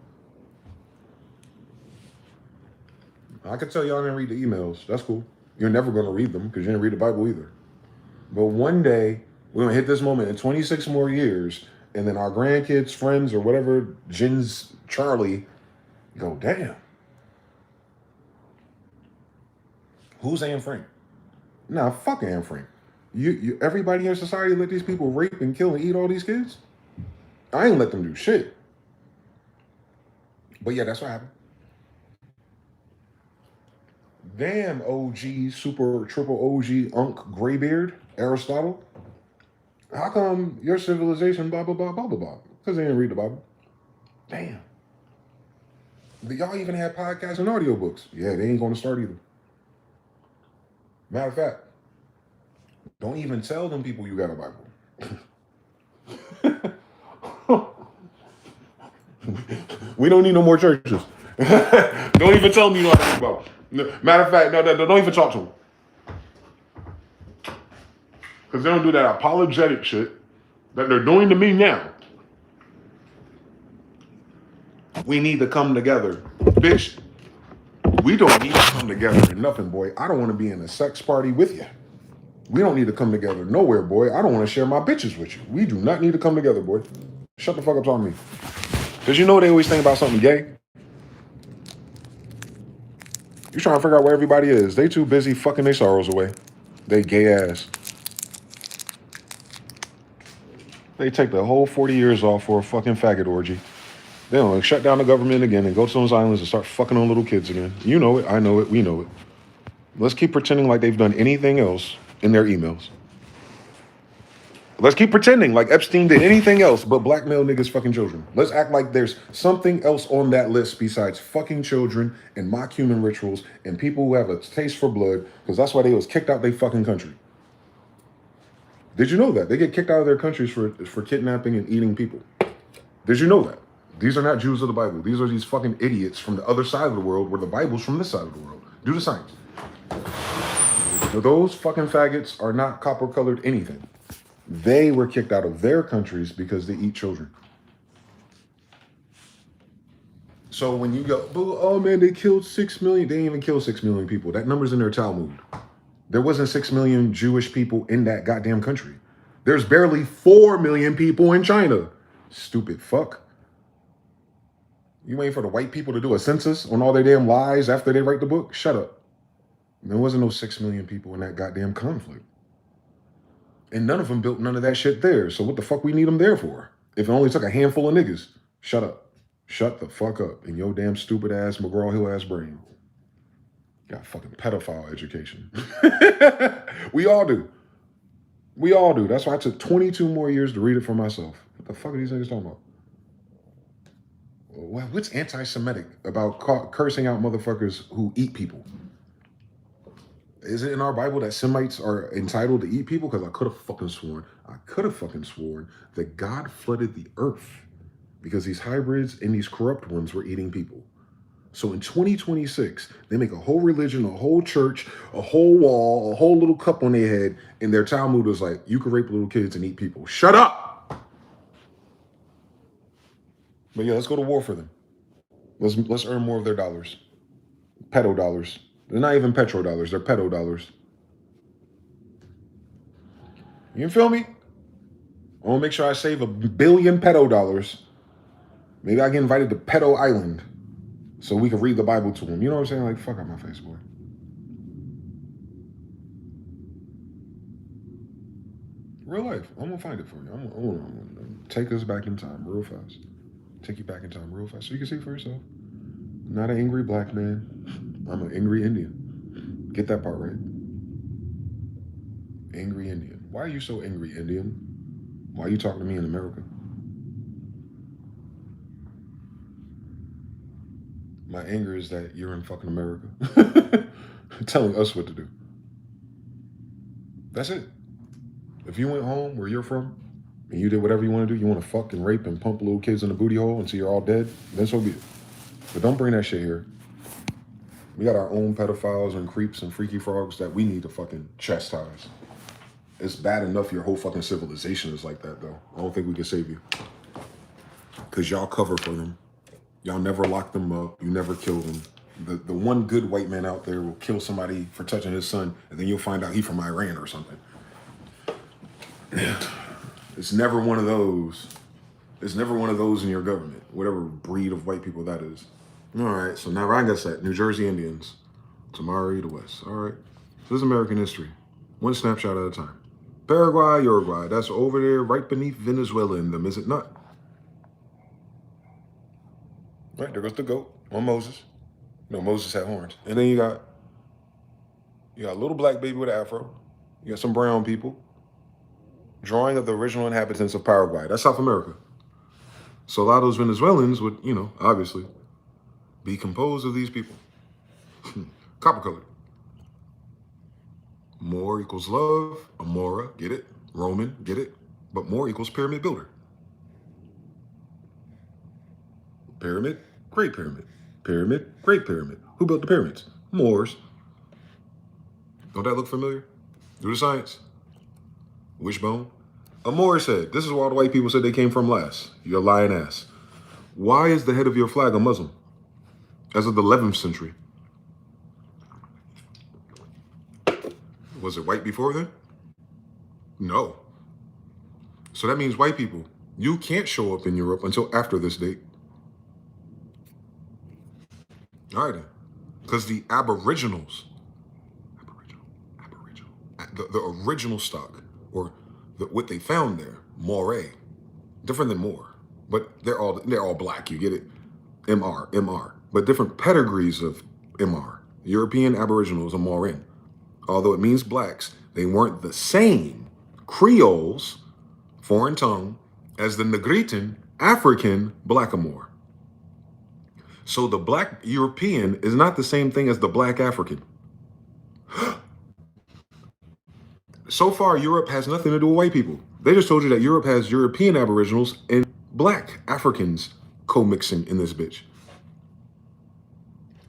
I could tell y'all didn't read the emails. That's cool. You're never going to read them because you didn't read the Bible either. But one day, we're going to hit this moment in 26 more years, and then our grandkids, friends, or whatever, Jen's Charlie, go, damn. Who's Anne Frank? Nah, fuck Anne Frank. Everybody in society let these people rape and kill and eat all these kids? I ain't let them do shit. But yeah, that's what happened. Damn, OG, super triple OG, Unc Graybeard, Aristotle. How come your civilization, blah, blah, blah, blah, blah, blah? Because they didn't read the Bible. Damn. But y'all even have podcasts and audiobooks. Yeah, they ain't going to start either. Matter of fact, don't even tell them people you got a Bible. We don't need no more churches. Don't even tell them you know how to read the Bible. Matter of fact, no, don't even talk to them. Because they don't do that apologetic shit that they're doing to me now. We need to come together. Bitch, we don't need to come together in nothing, boy. I don't want to be in a sex party with you. We don't need to come together nowhere, boy. I don't want to share my bitches with you. We do not need to come together, boy. Shut the fuck up talking to me. Because you know they always think about something gay. You trying to figure out where everybody is. They too busy fucking their sorrows away. They gay ass. They take the whole 40 years off for a fucking faggot orgy. They don't shut down the government again and go to those islands and start fucking on little kids again. You know it, I know it, we know it. Let's keep pretending like they've done anything else in their emails. Let's keep pretending like Epstein did anything else but blackmail niggas' fucking children. Let's act like there's something else on that list besides fucking children and mock human rituals and people who have a taste for blood, because that's why they was kicked out their fucking country. Did you know that? They get kicked out of their countries for kidnapping and eating people. Did you know that? These are not Jews of the Bible. These are these fucking idiots from the other side of the world where the Bible's from this side of the world. Do the science. Those fucking faggots are not copper-colored anything. They were kicked out of their countries because they eat children. So when you go, oh man, they killed 6 million. They didn't even kill 6 million people. That number's in their Talmud. There wasn't 6 million Jewish people in that goddamn country. There's barely 4 million people in China. Stupid fuck. You waiting for the white people to do a census on all their damn lies after they write the book? Shut up. There wasn't no 6 million people in that goddamn conflict. And none of them built none of that shit there. So what the fuck we need them there for? If it only took a handful of niggas. Shut up. Shut the fuck up in your damn stupid ass McGraw-Hill ass brain. Got fucking pedophile education. We all do. We all do. That's why I took 22 more years to read it for myself. What the fuck are these niggas talking about? Well, what's anti-Semitic about cursing out motherfuckers who eat people? Is it in our Bible that Semites are entitled to eat people? Because I could have fucking sworn that God flooded the earth because these hybrids and these corrupt ones were eating people. So in 2026, they make a whole religion, a whole church, a whole wall, a whole little cup on their head, and their Talmud is like, you can rape little kids and eat people. Shut up! But yeah, let's go to war for them. Let's earn more of their dollars. Pedo dollars. They're not even petrodollars, they're pedo dollars. You feel me? I want to make sure I save $1 billion pedo dollars. Maybe I get invited to Pedo Island so we can read the Bible to them. You know what I'm saying? Like, fuck out my face, boy. Real life. I'm going to find it for you. I'm going to take us back in time real fast. Take you back in time real fast so you can see for yourself. I'm not an angry black man. I'm an angry Indian. Get that part right. Angry Indian. Why are you so angry, Indian? Why are you talking to me in America? My anger is that you're in fucking America. Telling us what to do. That's it. If you went home where you're from and you did whatever you want to do, you want to fuck and rape and pump little kids in the booty hole until you're all dead, then so be it. But don't bring that shit here. We got our own pedophiles and creeps and freaky frogs that we need to fucking chastise. It's bad enough your whole fucking civilization is like that, though. I don't think we can save you. Because y'all cover for them. Y'all never lock them up. You never kill them. The one good white man out there will kill somebody for touching his son, and then you'll find out he from Iran or something. It's never one of those. It's never one of those in your government, whatever breed of white people that is. All right, so now I got that. New Jersey Indians. Tamari to West. All right. So this is American history. One snapshot at a time. Paraguay, Uruguay. That's over there right beneath Venezuela in them, is it not? Right, there goes the goat on Moses. No, Moses had horns. And then you got a little black baby with an afro. You got some brown people. Drawing of the original inhabitants of Paraguay. That's South America. So a lot of those Venezuelans would, obviously be composed of these people. Copper colored. More equals love. Amora, get it? Roman, get it? But more equals pyramid builder. Pyramid, great pyramid. Pyramid, great pyramid. Who built the pyramids? Moors. Don't that look familiar? Do the science. Wishbone. A Moor said, this is why all the white people said they came from last. You're lying ass. Why is the head of your flag a Muslim? As of the 11th century. Was it white before then? No. So that means white people, you can't show up in Europe until after this date. All right, then. Because the aboriginals, the original stock, or what they found there, Moray, different than Moor, but they're all black. You get it, MR, but different pedigrees of MR. European Aboriginals are Morin. Although it means blacks, they weren't the same Creoles, foreign tongue, as the Negritan African Blackamoor. So the black European is not the same thing as the black African. So far, Europe has nothing to do with white people. They just told you that Europe has European Aboriginals and black Africans co-mixing in this bitch.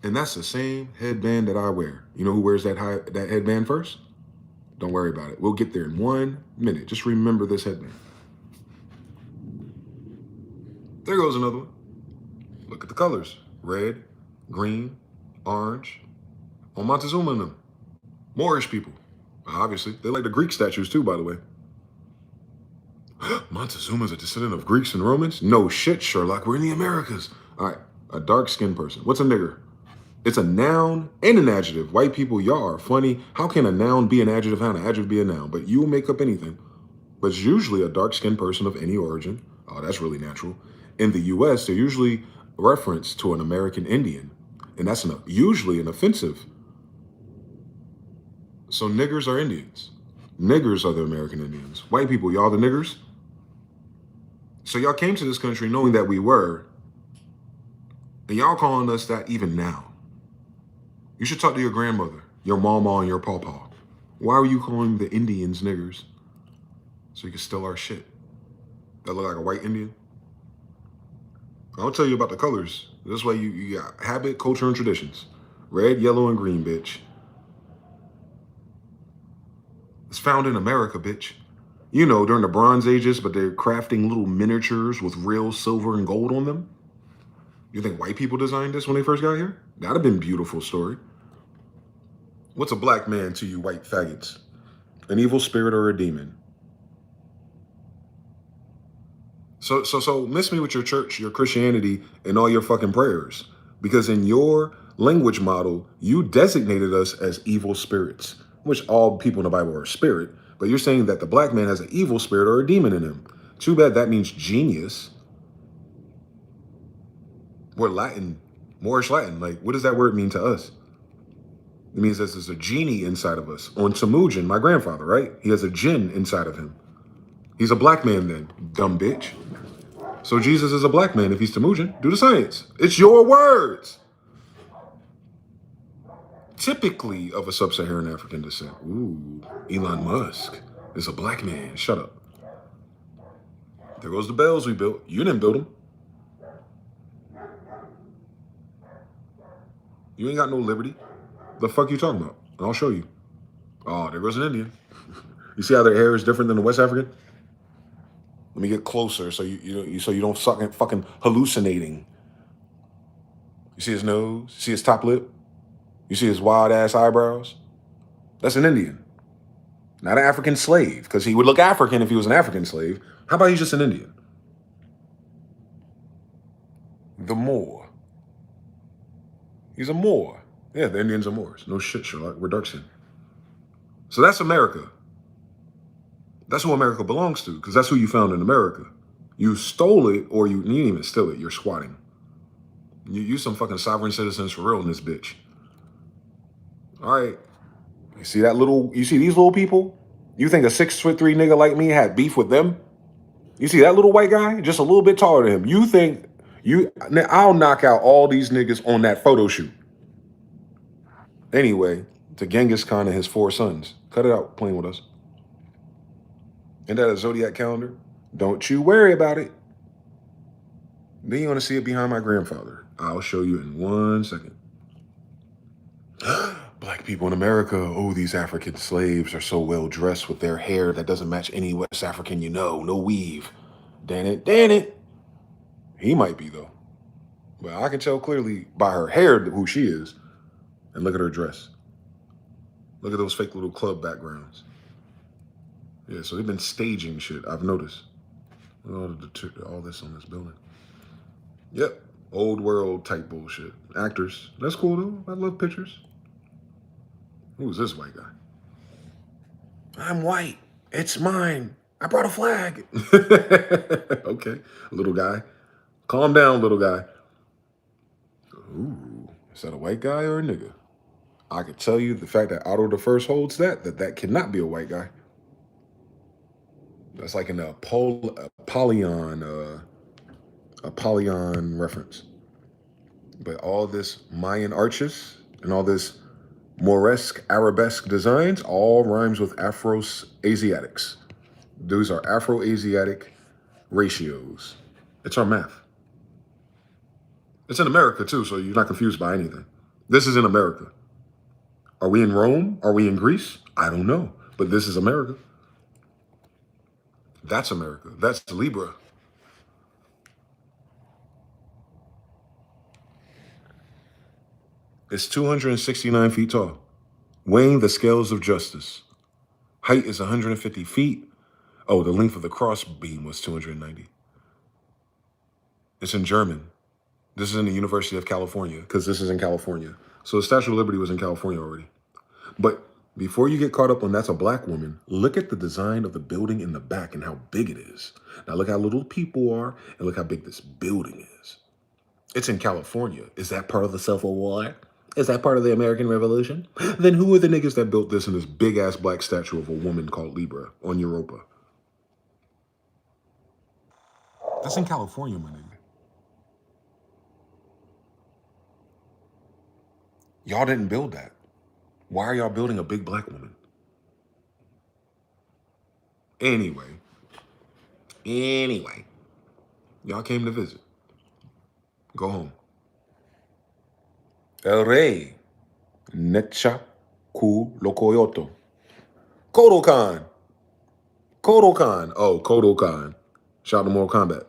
And that's the same headband that I wear. You know who wears that headband first? Don't worry about it. We'll get there in 1 minute. Just remember this headband. There goes another one. Look at the colors. Red, green, orange. On Montezuma and them. Moorish people. Obviously. They like the Greek statues too, by the way. Montezuma's a descendant of Greeks and Romans? No shit, Sherlock. We're in the Americas. All right. A dark-skinned person. What's a nigger? It's a noun and an adjective. White people, y'all are funny. How can a noun be an adjective? How can an adjective be a noun? But you will make up anything. But it's usually a dark-skinned person of any origin. Oh, that's really natural. In the U.S., they're usually reference to an American Indian. And that's usually an offensive. So niggers are Indians. Niggers are the American Indians. White people, y'all the niggers? So y'all came to this country knowing that we were. And y'all calling us that even now. You should talk to your grandmother, your mama, and your pawpaw. Why were you calling the Indians niggers? So you can steal our shit. That look like a white Indian? I'll tell you about the colors. This way you got habit, culture, and traditions. Red, yellow, and green, bitch. It's found in America, bitch. You know, during the Bronze Ages, but they're crafting little miniatures with real silver and gold on them. You think white people designed this when they first got here? That'd have been a beautiful story. What's a black man to you white faggots? An evil spirit or a demon? So miss me with your church, your Christianity, and all your fucking prayers. Because in your language model, you designated us as evil spirits, which all people in the Bible are spirit, but you're saying that the black man has an evil spirit or a demon in him. Too bad that means genius. We're Latin, Moorish Latin. Like, what does that word mean to us? It means that there's a genie inside of us. On Temujin, my grandfather, right? He has a jinn inside of him. He's a black man then, dumb bitch. So Jesus is a black man if he's Temujin. Do the science. It's your words. Typically of a sub-Saharan African descent. Ooh, Elon Musk is a black man. Shut up. There goes the bells we built. You didn't build them. You ain't got no liberty. The fuck you talking about? I'll show you. Oh, there goes an Indian. You see how their hair is different than the West African? Let me get closer so you don't fucking hallucinating. You see his nose? You see his top lip? You see his wild ass eyebrows? That's an Indian. Not an African slave, because he would look African if he was an African slave. How about he's just an Indian? The Moor. He's a Moor. Yeah, the Indians are Moors. No shit, Sherlock. We're dark skinned. So that's America. That's who America belongs to, because that's who you found in America. You stole it, or you didn't even steal it. You're squatting. You some fucking sovereign citizens for real in this bitch. All right. You see these little people? You think a 6'3" nigga like me had beef with them? You see that little white guy? Just a little bit taller than him. You think I'll knock out all these niggas on that photo shoot. Anyway, to Genghis Khan and his 4 sons. Cut it out playing with us. Isn't that a zodiac calendar? Don't you worry about it. Then you want to see it behind my grandfather. I'll show you in 1 second. Black people in America, oh, these African slaves are so well dressed with their hair that doesn't match any West African you know. No weave. Damn it. He might be, though. But I can tell clearly by her hair who she is. And look at her dress. Look at those fake little club backgrounds. Yeah, so they've been staging shit. I've noticed all this on this building. Yep, old world type bullshit. Actors, that's cool though. I love pictures. Who's this white guy? I'm white. It's mine. I brought a flag. Okay, little guy. Calm down, little guy. Ooh, is that a white guy or a nigga? I could tell you the fact that Otto the First holds that cannot be a white guy. That's like an Apollyon reference. But all this Mayan arches and all this Moresque, Arabesque designs all rhymes with Afro-Asiatics. Those are Afro-Asiatic ratios. It's our math. It's in America too, so you're not confused by anything. This is in America. Are we in Rome? Are we in Greece? I don't know, but this is America. That's America. That's Libra. It's 269 feet tall, weighing the scales of justice. Height is 150 feet. Oh, the length of the cross beam was 290. It's in German. This is in the University of California, because this is in California. So the Statue of Liberty was in California already. But before you get caught up on that's a black woman, look at the design of the building in the back and how big it is. Now look how little people are, and look how big this building is. It's in California. Is that part of the Civil War? Is that part of the American Revolution? Then who are the niggas that built this in this big-ass black statue of a woman called Libra on Europa? That's in California, my nigga. Y'all didn't build that. Why are y'all building a big black woman? Anyway, y'all came to visit. Go home. El Rey, Necha Ku Lokoyoto. Kodokan. Oh, Kodokan. Shout out to Mortal Kombat.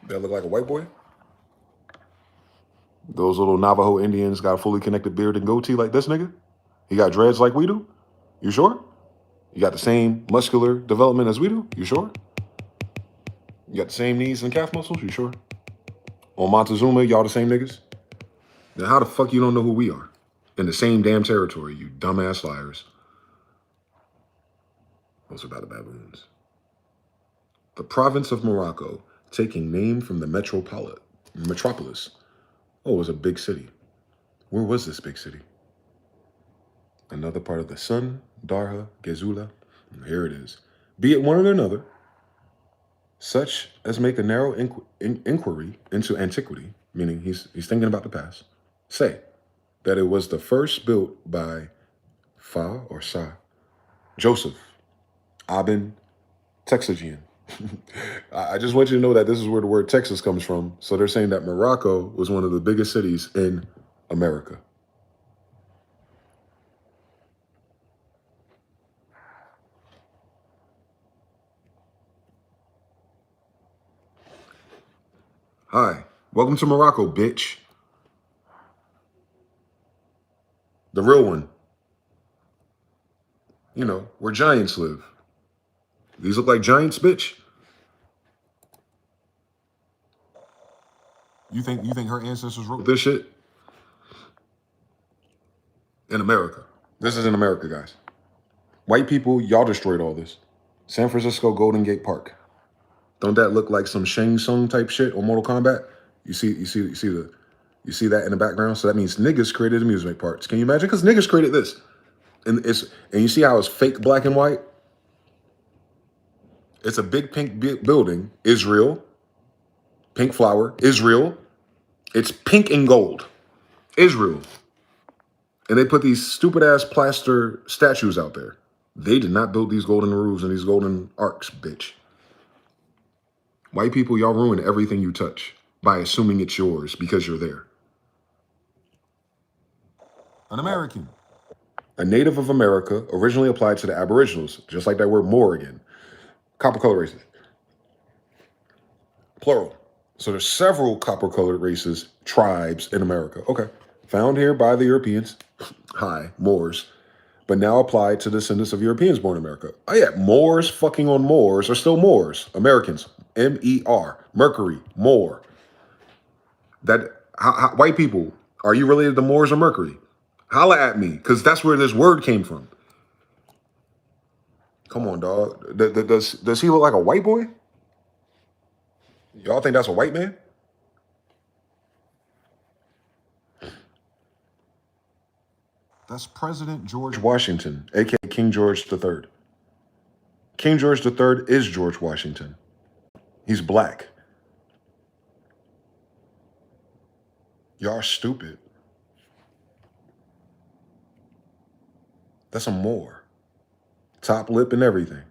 That look like a white boy? Those little Navajo Indians got a fully connected beard and goatee like this nigga? He got dreads like we do? You sure? You got the same muscular development as we do? You sure? You got the same knees and calf muscles? You sure? On Montezuma, y'all the same niggas? Then how the fuck you don't know who we are? In the same damn territory, you dumbass liars. Those are about the baboons. The province of Morocco, taking name from the metropolis. Oh, it was a big city. Where was this big city? Another part of the sun, Darha, Gezula. Here it is. Be it one or another, such as make a narrow inquiry into antiquity, meaning he's thinking about the past, say that it was the first built by Fa or Sa, Joseph, Abin, Texagian. I just want you to know that this is where the word Texas comes from. So they're saying that Morocco was one of the biggest cities in America. Hi, welcome to Morocco, bitch. The real one. You know, where giants live. These look like giants, bitch. You think her ancestors wrote this shit? In America. This is in America, guys. White people, y'all destroyed all this. San Francisco Golden Gate Park. Don't that look like some Shang Tsung type shit on Mortal Kombat? You see that in the background? So that means niggas created amusement parks. Can you imagine? Because niggas created this. And you see how it's fake black and white? It's a big pink building, Israel. Pink flower, Israel. It's pink and gold, Israel. And they put these stupid ass plaster statues out there. They did not build these golden roofs and these golden arcs, bitch. White people, y'all ruin everything you touch by assuming it's yours because you're there. An American. A native of America, originally applied to the Aboriginals, just like that word more again. Copper-colored races. Plural. So there's several copper-colored races, tribes in America. Okay. Found here by the Europeans. Hi, Moors. but now applied to descendants of Europeans born in America. Oh yeah, Moors fucking on Moors are still Moors. Americans, M-E-R, Mercury, Moor. White people, are you related to Moors or Mercury? Holla at me, because that's where this word came from. Come on, dog. Does he look like a white boy? Y'all think that's a white man? That's President George Washington, aka King George III. King George III is George Washington. He's black. Y'all are stupid. That's a Moor. Top lip and everything.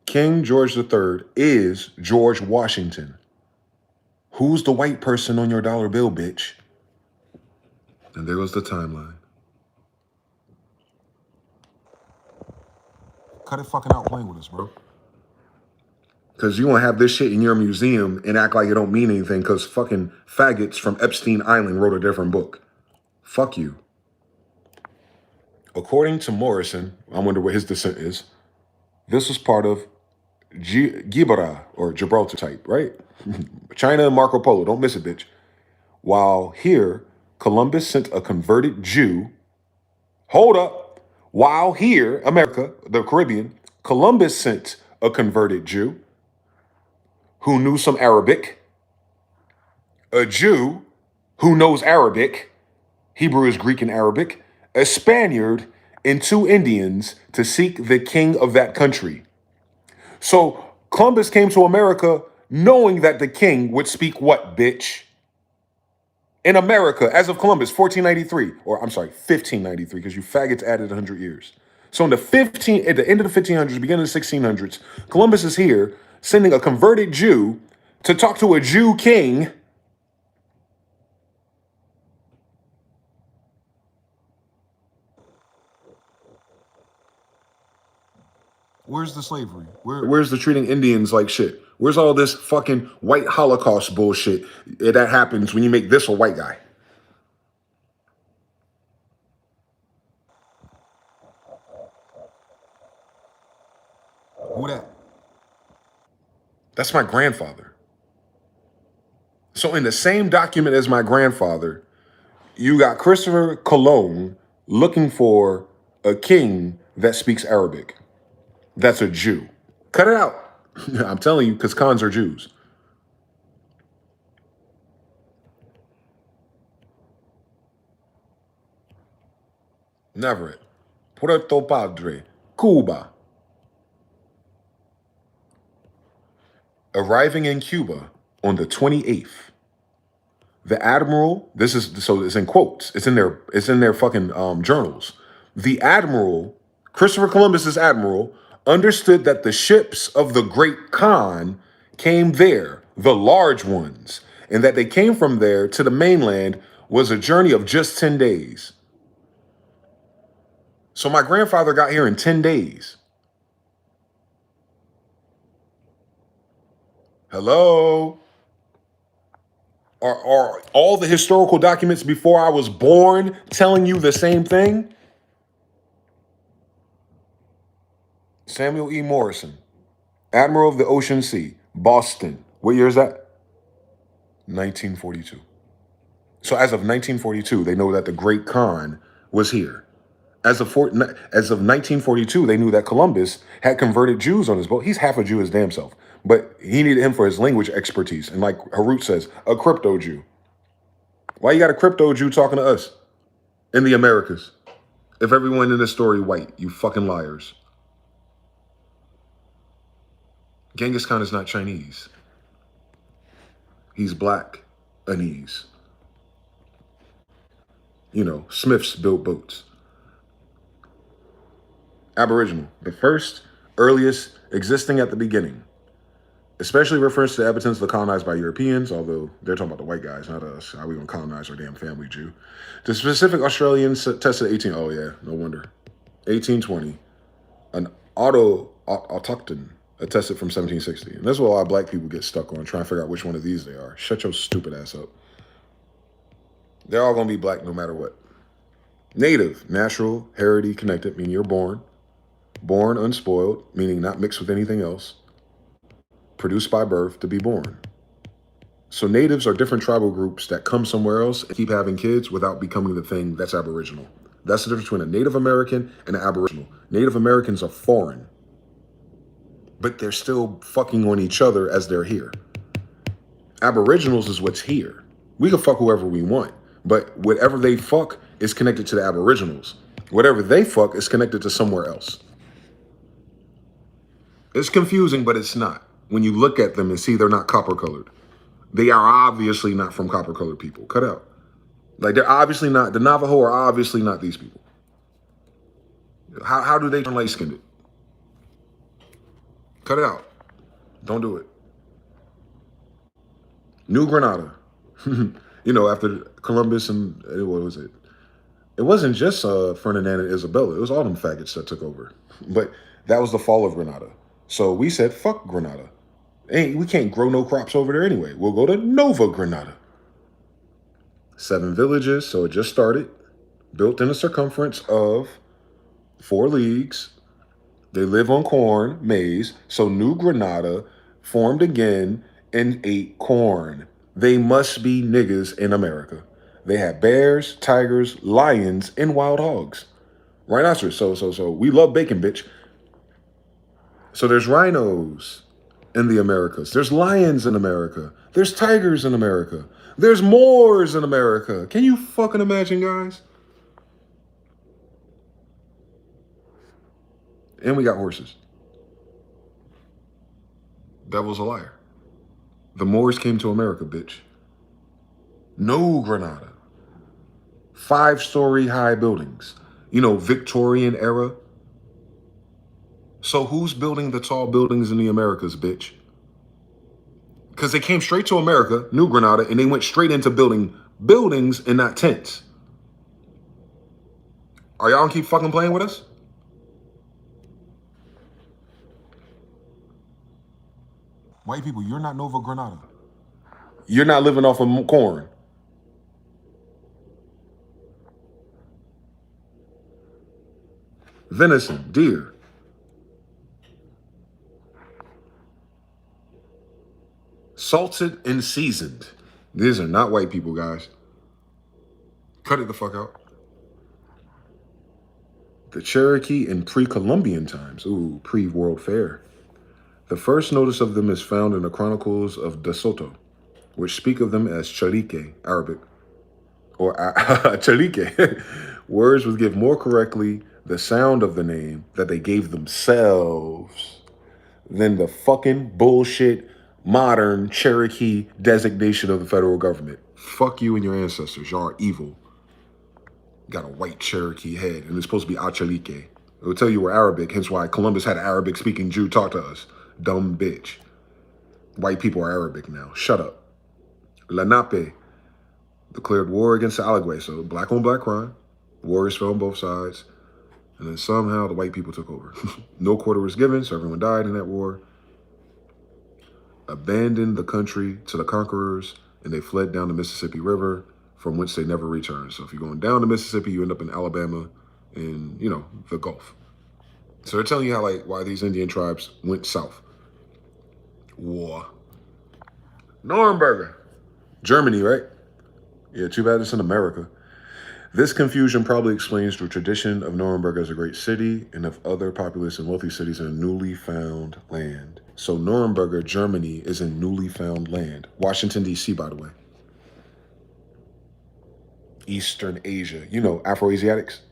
King George III is George Washington. Who's the white person on your dollar bill, bitch? And there goes the timeline. Cut it fucking out playing with us, bro. Because you want to have this shit in your museum and act like it don't mean anything because fucking faggots from Epstein Island wrote a different book. Fuck you. According to Morrison, I wonder what his descent is. This was part of Gibara, or Gibraltar type, right? China and Marco Polo, don't miss it, bitch. While here, Columbus sent a converted Jew. Hold up. While here, America, the Caribbean, Columbus sent a converted Jew who knew some Arabic, a Jew who knows Arabic, Hebrew is Greek and Arabic, a Spaniard, and 2 Indians to seek the king of that country. So Columbus came to America knowing that the king would speak what, bitch? In America, as of Columbus, 1493, or I'm sorry, 1593, because you faggots added 100 years. So at the end of the 1500s, beginning of the 1600s, Columbus is here sending a converted Jew to talk to a Jew king. Where's the slavery? Where's the treating Indians like shit? Where's all this fucking white Holocaust bullshit that happens when you make this a white guy? Who that? That's my grandfather. So in the same document as my grandfather, you got Christopher Cologne looking for a king that speaks Arabic. That's a Jew. Cut it out. I'm telling you, because cons are Jews. Never it. Puerto Padre, Cuba. Arriving in Cuba on the 28th. The admiral, so it's in quotes. It's in their fucking journals. The admiral, Christopher Columbus's admiral, understood that the ships of the Great Khan came there, the large ones, and that they came from there to the mainland was a journey of just 10 days. So my grandfather got here in 10 days. Hello? Are all the historical documents before I was born telling you the same thing? Samuel E. Morrison, Admiral of the Ocean Sea, Boston. What year is that? 1942. So as of 1942, they know that the Great Khan was here. As of 1942, they knew that Columbus had converted Jews on his boat. He's half a Jew his damn self. But he needed him for his language expertise. And like Harut says, a crypto Jew. Why you got a crypto Jew talking to us in the Americas? If everyone in this story white, you fucking liars. Genghis Khan is not Chinese. He's black-anese. You know, Smiths built boats. Aboriginal, the first, earliest, existing at the beginning. Especially refers to the inhabitants that colonized by Europeans, although they're talking about the white guys, not us. How we gonna colonize our damn family Jew? The specific Australians tested 18. Oh yeah, no wonder. 1820. An autochthon attested from 1760. And that's what a lot of black people get stuck on, trying to figure out which one of these they are. Shut your stupid ass up. They're all gonna be black no matter what. Native, natural, heritage, connected, meaning you're born. Born unspoiled, meaning not mixed with anything else. Produced by birth to be born. So natives are different tribal groups that come somewhere else and keep having kids without becoming the thing that's Aboriginal. That's the difference between a Native American and an Aboriginal. Native Americans are foreign, but they're still fucking on each other as they're here. Aboriginals is what's here. We can fuck whoever we want, but whatever they fuck is connected to the Aboriginals. Whatever they fuck is connected to somewhere else. It's confusing, but it's not. When you look at them and see they're not copper colored. They are obviously not from copper colored people. Cut out. Like they're obviously not, the Navajo are obviously not these people. How do they turn light skinned? Cut it out. Don't do it. New Granada. After Columbus and what was it? It wasn't just Ferdinand and Isabella. It was all them faggots that took over. But that was the fall of Granada. So we said, fuck Granada. We can't grow no crops over there anyway. We'll go to Nova Granada. 7 villages, so it just started. Built in a circumference of 4 leagues. They live on corn, maize. So New Granada formed again and ate corn. They must be niggas in America. They had bears, tigers, lions, and wild hogs. Rhinoceros. So we love bacon, bitch. So there's rhinos in the Americas. There's lions in America. There's tigers in America. There's Moors in America. Can you fucking imagine, guys? And we got horses. Devil's a liar. The Moors came to America, bitch. No Granada. 5-story high buildings. Victorian era. So who's building the tall buildings in the Americas, bitch? Because they came straight to America, New Granada, and they went straight into building buildings and not tents. Are y'all gonna keep fucking playing with us? White people, you're not Nova Granada. You're not living off of corn. Venison, deer. Salted and seasoned. These are not white people, guys. Cut it the fuck out. The Cherokee in pre-Columbian times. Ooh, pre-World Fair. The first notice of them is found in the Chronicles of De Soto, which speak of them as Chalique, Arabic, or Chalique. Words would give more correctly the sound of the name that they gave themselves than the fucking bullshit modern Cherokee designation of the federal government. Fuck you and your ancestors. Y'all are evil. Got a white Cherokee head, and it's supposed to be Achalique. It will tell you we're Arabic, hence why Columbus had an Arabic-speaking Jew talk to us. Dumb bitch. White people are Arabic now. Shut up. Lenape declared war against the Allegwe, so black on black crime. Warriors fell on both sides, and then somehow the white people took over. No quarter was given, so everyone died in that war. Abandoned the country to the conquerors, and they fled down the Mississippi River, from which they never returned. So if you're going down the Mississippi, you end up in Alabama and, the Gulf. So they're telling you how, why these Indian tribes went south. War. Nuremberg. Germany, right? Yeah, too bad it's in America. This confusion probably explains the tradition of Nuremberg as a great city and of other populous and wealthy cities in newly found land. So Nuremberg, Germany, is in newly found land. Washington, D.C., by the way. Eastern Asia. Afro-Asiatics.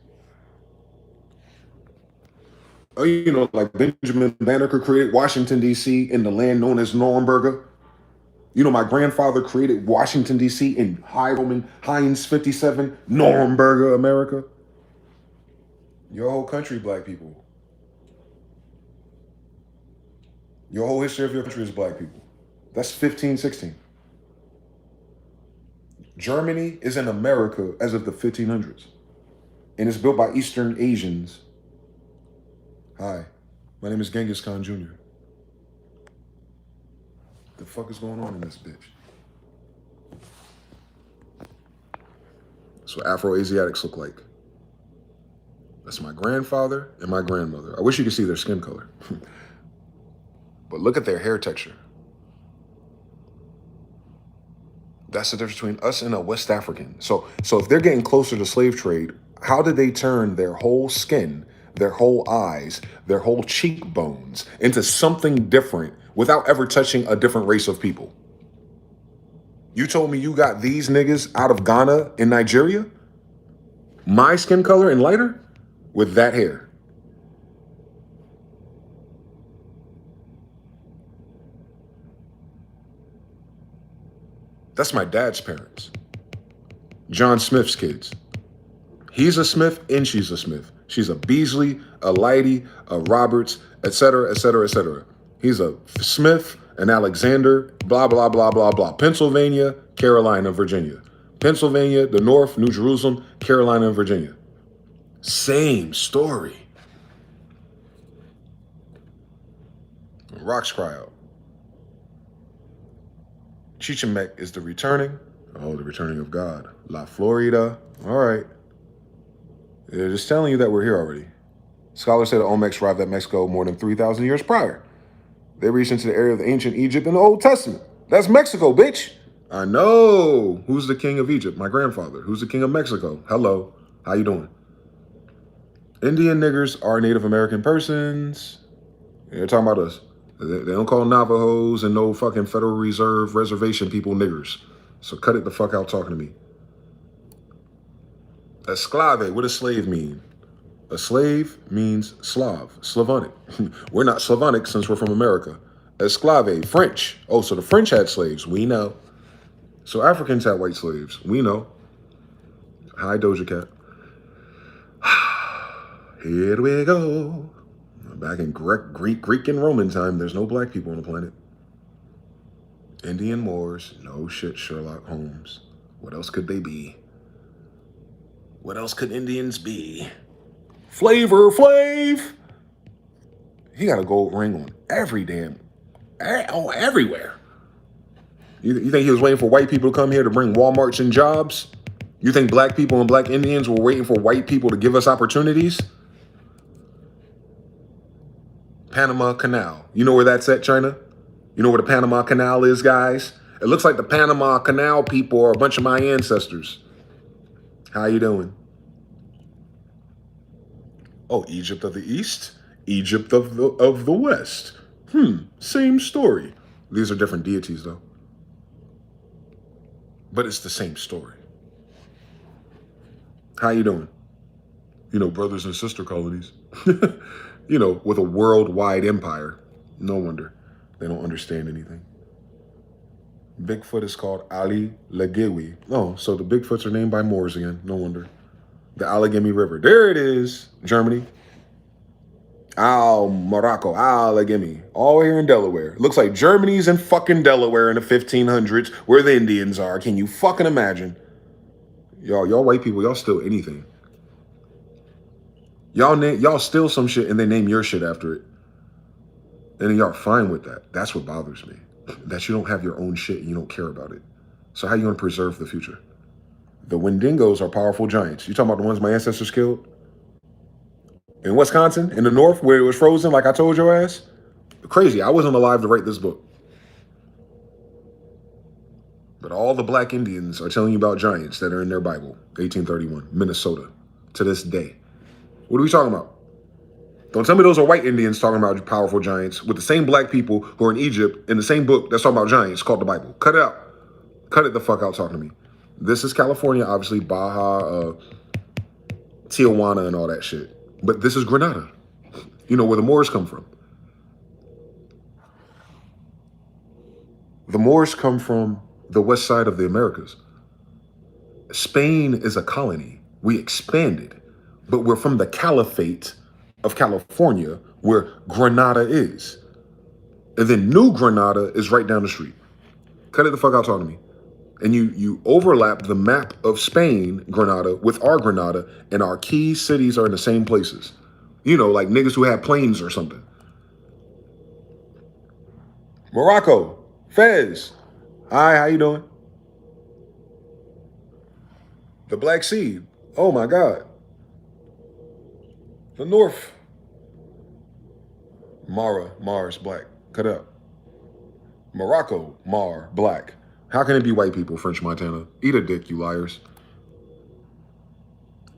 Oh, like Benjamin Banneker created Washington, D.C. in the land known as Nuremberg. My grandfather created Washington, D.C. in High Roman Heinz 57, Nuremberg, America. Your whole country, black people. Your whole history of your country is black people. That's 1516. Germany is in America as of the 1500s. And it's built by Eastern Asians. Hi, my name is Genghis Khan Jr. The fuck is going on in this bitch? That's what Afro-Asiatics look like. That's my grandfather and my grandmother. I wish you could see their skin color. But look at their hair texture. That's the difference between us and a West African. So if they're getting closer to slave trade, how did they turn their whole skin, their whole eyes, their whole cheekbones into something different without ever touching a different race of people? You told me you got these niggas out of Ghana in Nigeria? My skin color and lighter? With that hair. That's my dad's parents. John Smith's kids. He's a Smith and she's a Smith. She's a Beasley, a Leidy, a Roberts, etc., etc., etc. He's a Smith, an Alexander, blah, blah, blah, blah, blah. Pennsylvania, Carolina, Virginia. Pennsylvania, the North, New Jerusalem, Carolina, and Virginia. Same story. Rocks cry out. Chichimec is the returning. Oh, the returning of God. La Florida. All right. They're just telling you that we're here already. Scholars say the Olmecs arrived at Mexico more than 3,000 years prior. They reached into the area of ancient Egypt in the Old Testament. That's Mexico, bitch. I know. Who's the king of Egypt? My grandfather. Who's the king of Mexico? Hello. How you doing? Indian niggers are Native American persons. They're talking about us. They don't call Navajos and no fucking Federal Reserve reservation people niggers. So cut it the fuck out talking to me. Esclave, what does slave mean? A slave means Slav, Slavonic. We're not Slavonic since we're from America. Esclave, French. Oh, so the French had slaves. We know. So Africans had white slaves. We know. Hi, Doja Cat. Here we go. Back in Greek and Roman time, there's no black people on the planet. Indian Moors, no shit, Sherlock Holmes. What else could they be? What else could Indians be? Flavor Flav! He got a gold ring on everywhere. You think he was waiting for white people to come here to bring Walmarts and jobs? You think black people and black Indians were waiting for white people to give us opportunities? Panama Canal. You know where that's at, China? You know where the Panama Canal is, guys? It looks like the Panama Canal people are a bunch of my ancestors. How you doing? Oh, Egypt of the East, Egypt of the West. Same story. These are different deities, though. But it's the same story. How you doing? You know, brothers and sister colonies. You know, with a worldwide empire. No wonder they don't understand anything. Bigfoot is called Ali Legewi. Oh, so the Bigfoots are named by Moors again. No wonder. The Allegheny River. There it is. Germany. Morocco. Allegheny. All here in Delaware. Looks like Germany's in fucking Delaware in the 1500s where the Indians are. Can you fucking imagine? Y'all white people, y'all steal anything. Y'all steal some shit and they name your shit after it. And then y'all fine with that. That's what bothers me. That you don't have your own shit and you don't care about it. So how you gonna preserve the future? The Wendigos are powerful giants. You talking about the ones my ancestors killed? In Wisconsin, in the north, where it was frozen, like I told your ass? Crazy, I wasn't alive to write this book. But all the black Indians are telling you about giants that are in their Bible. 1831, Minnesota, to this day. What are we talking about? Don't tell me those are white Indians talking about powerful giants with the same black people who are in Egypt in the same book that's talking about giants called the Bible. Cut it out. Cut it the fuck out talking to me. This is California, obviously, Baja, Tijuana, and all that shit. But this is Grenada. You know where the Moors come from. The Moors come from the west side of the Americas. Spain is a colony. We expanded. But we're from the Caliphate of California, where Grenada is. And then New Granada is right down the street. Cut it the fuck out talking to me. And you overlap the map of Spain, Granada, with our Granada, and our key cities are in the same places. You know, like niggas who have planes or something. Morocco, Fez. Hi, how you doing? The Black Sea. Oh my God. The North. Mars, black. Cut up. Morocco, black. How can it be white people, French Montana? Eat a dick, you liars.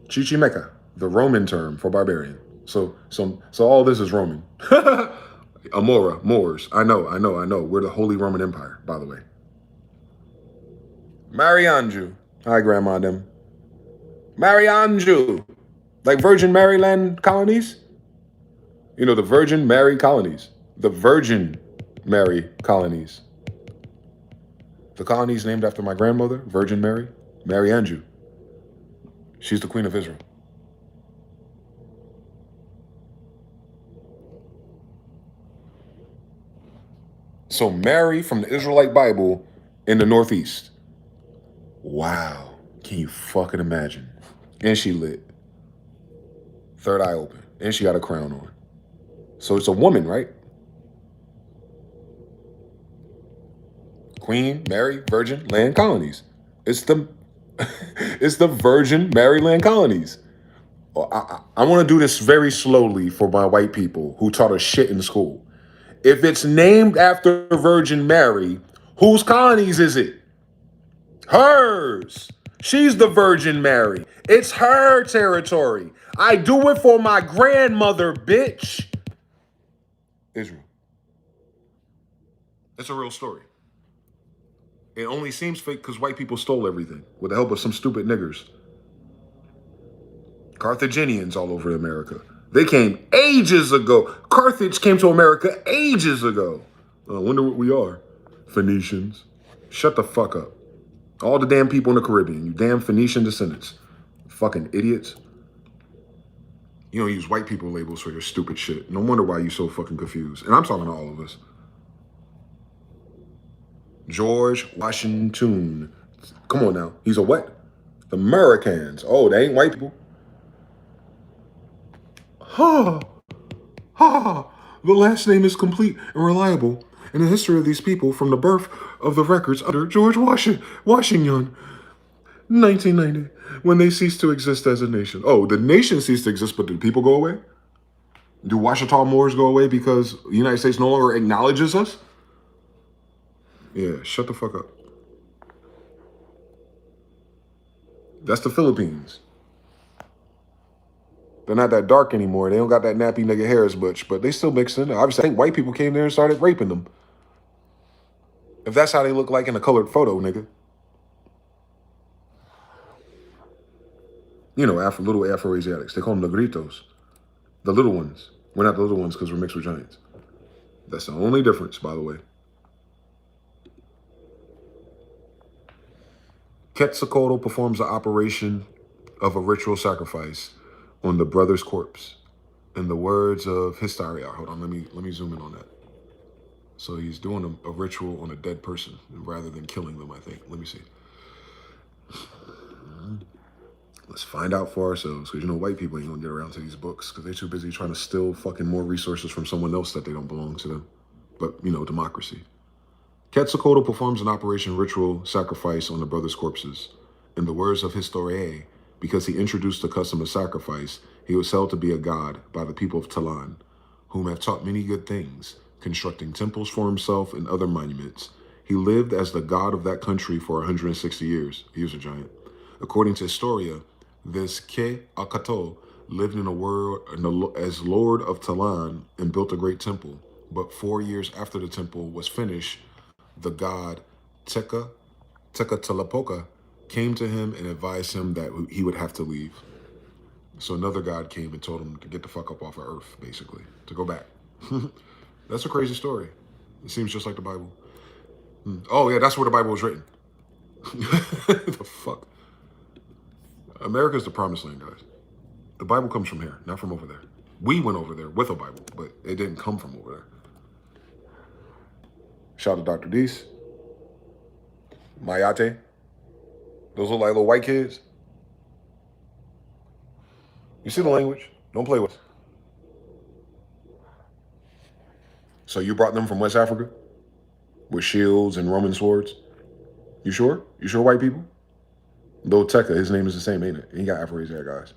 Chichimeca, the Roman term for barbarian. So all this is Roman. Amora, Moors. I know. We're the Holy Roman Empire, by the way. Marianju. Hi, Grandma, them. Marianju. Like Virgin Maryland colonies? You know, the Virgin Mary colonies. The Virgin Mary colonies. The colonies named after my grandmother, Virgin Mary, Mary Anjou. She's the Queen of Israel. So Mary from the Israelite Bible in the Northeast. Wow. Can you fucking imagine? And she lit. Third eye open. And she got a crown on. So it's a woman, right? Queen, Mary, Virgin, Land Colonies. It's the it's the Virgin Maryland Colonies. I want to do this very slowly for my white people who taught us shit in school. If it's named after Virgin Mary, whose colonies is it? Hers. She's the Virgin Mary. It's her territory. I do it for my grandmother, bitch. Israel. It's a real story. It only seems fake because white people stole everything with the help of some stupid niggers. Carthaginians all over America. They came ages ago. Carthage came to America ages ago. I wonder what we are. Phoenicians. Shut the fuck up. All the damn people in the Caribbean, you damn Phoenician descendants. Fucking idiots. You don't use white people labels for your stupid shit. No wonder why you're so fucking confused. And I'm talking to all of us. George Washington. Come on now. He's a what? The Americans. Oh, they ain't white people. The last name is complete and reliable in the history of these people from the birth of the records under George Washington, 1990, when they ceased to exist as a nation. Oh, the nation ceased to exist, but did people go away? Do Washita Moors go away because the United States no longer acknowledges us? Yeah, shut the fuck up. That's the Philippines. They're not that dark anymore. They don't got that nappy nigga hair as much, but they still mixed in. Obviously, I think white people came there and started raping them. If that's how they look like in a colored photo, nigga. You know, little Afro-Asiatics. They call them negritos. The little ones. We're not the little ones because we're mixed with giants. That's the only difference, by the way. Quetzalcoatl performs the operation of a ritual sacrifice on the brother's corpse. In the words of Hysteria. Hold on, let me zoom in on that. So he's doing a ritual on a dead person rather than killing them, I think. Let me see. Let's find out for ourselves, because you know white people ain't gonna get around to these books because they're too busy trying to steal fucking more resources from someone else that they don't belong to them. But, you know, democracy. Quetzalcoatl performs an operation ritual sacrifice on the brothers' corpses. In the words of Historiae, because he introduced the custom of sacrifice, he was held to be a god by the people of Talan, whom have taught many good things, constructing temples for himself and other monuments. He lived as the god of that country for 160 years. He was a giant. According to Historia, this Quetzalcoatl lived in a world as Lord of Talan and built a great temple. But 4 years after the temple was finished, the god Tecatlipoca came to him and advised him that he would have to leave. So another god came and told him to get the fuck up off of Earth, basically, to go back. That's a crazy story. It seems just like the Bible. Oh yeah, that's where the Bible was written. The fuck? America's the promised land, guys. The Bible comes from here, not from over there. We went over there with a Bible, but it didn't come from over there. Shout out to Dr. Deese. Mayate. Those look like little white kids. You see the language? Don't play with it. So you brought them from West Africa? With shields and Roman swords? You sure? You sure, white people? Lil Tecca, his name is the same, ain't it? He got Afro-Asiatic guys.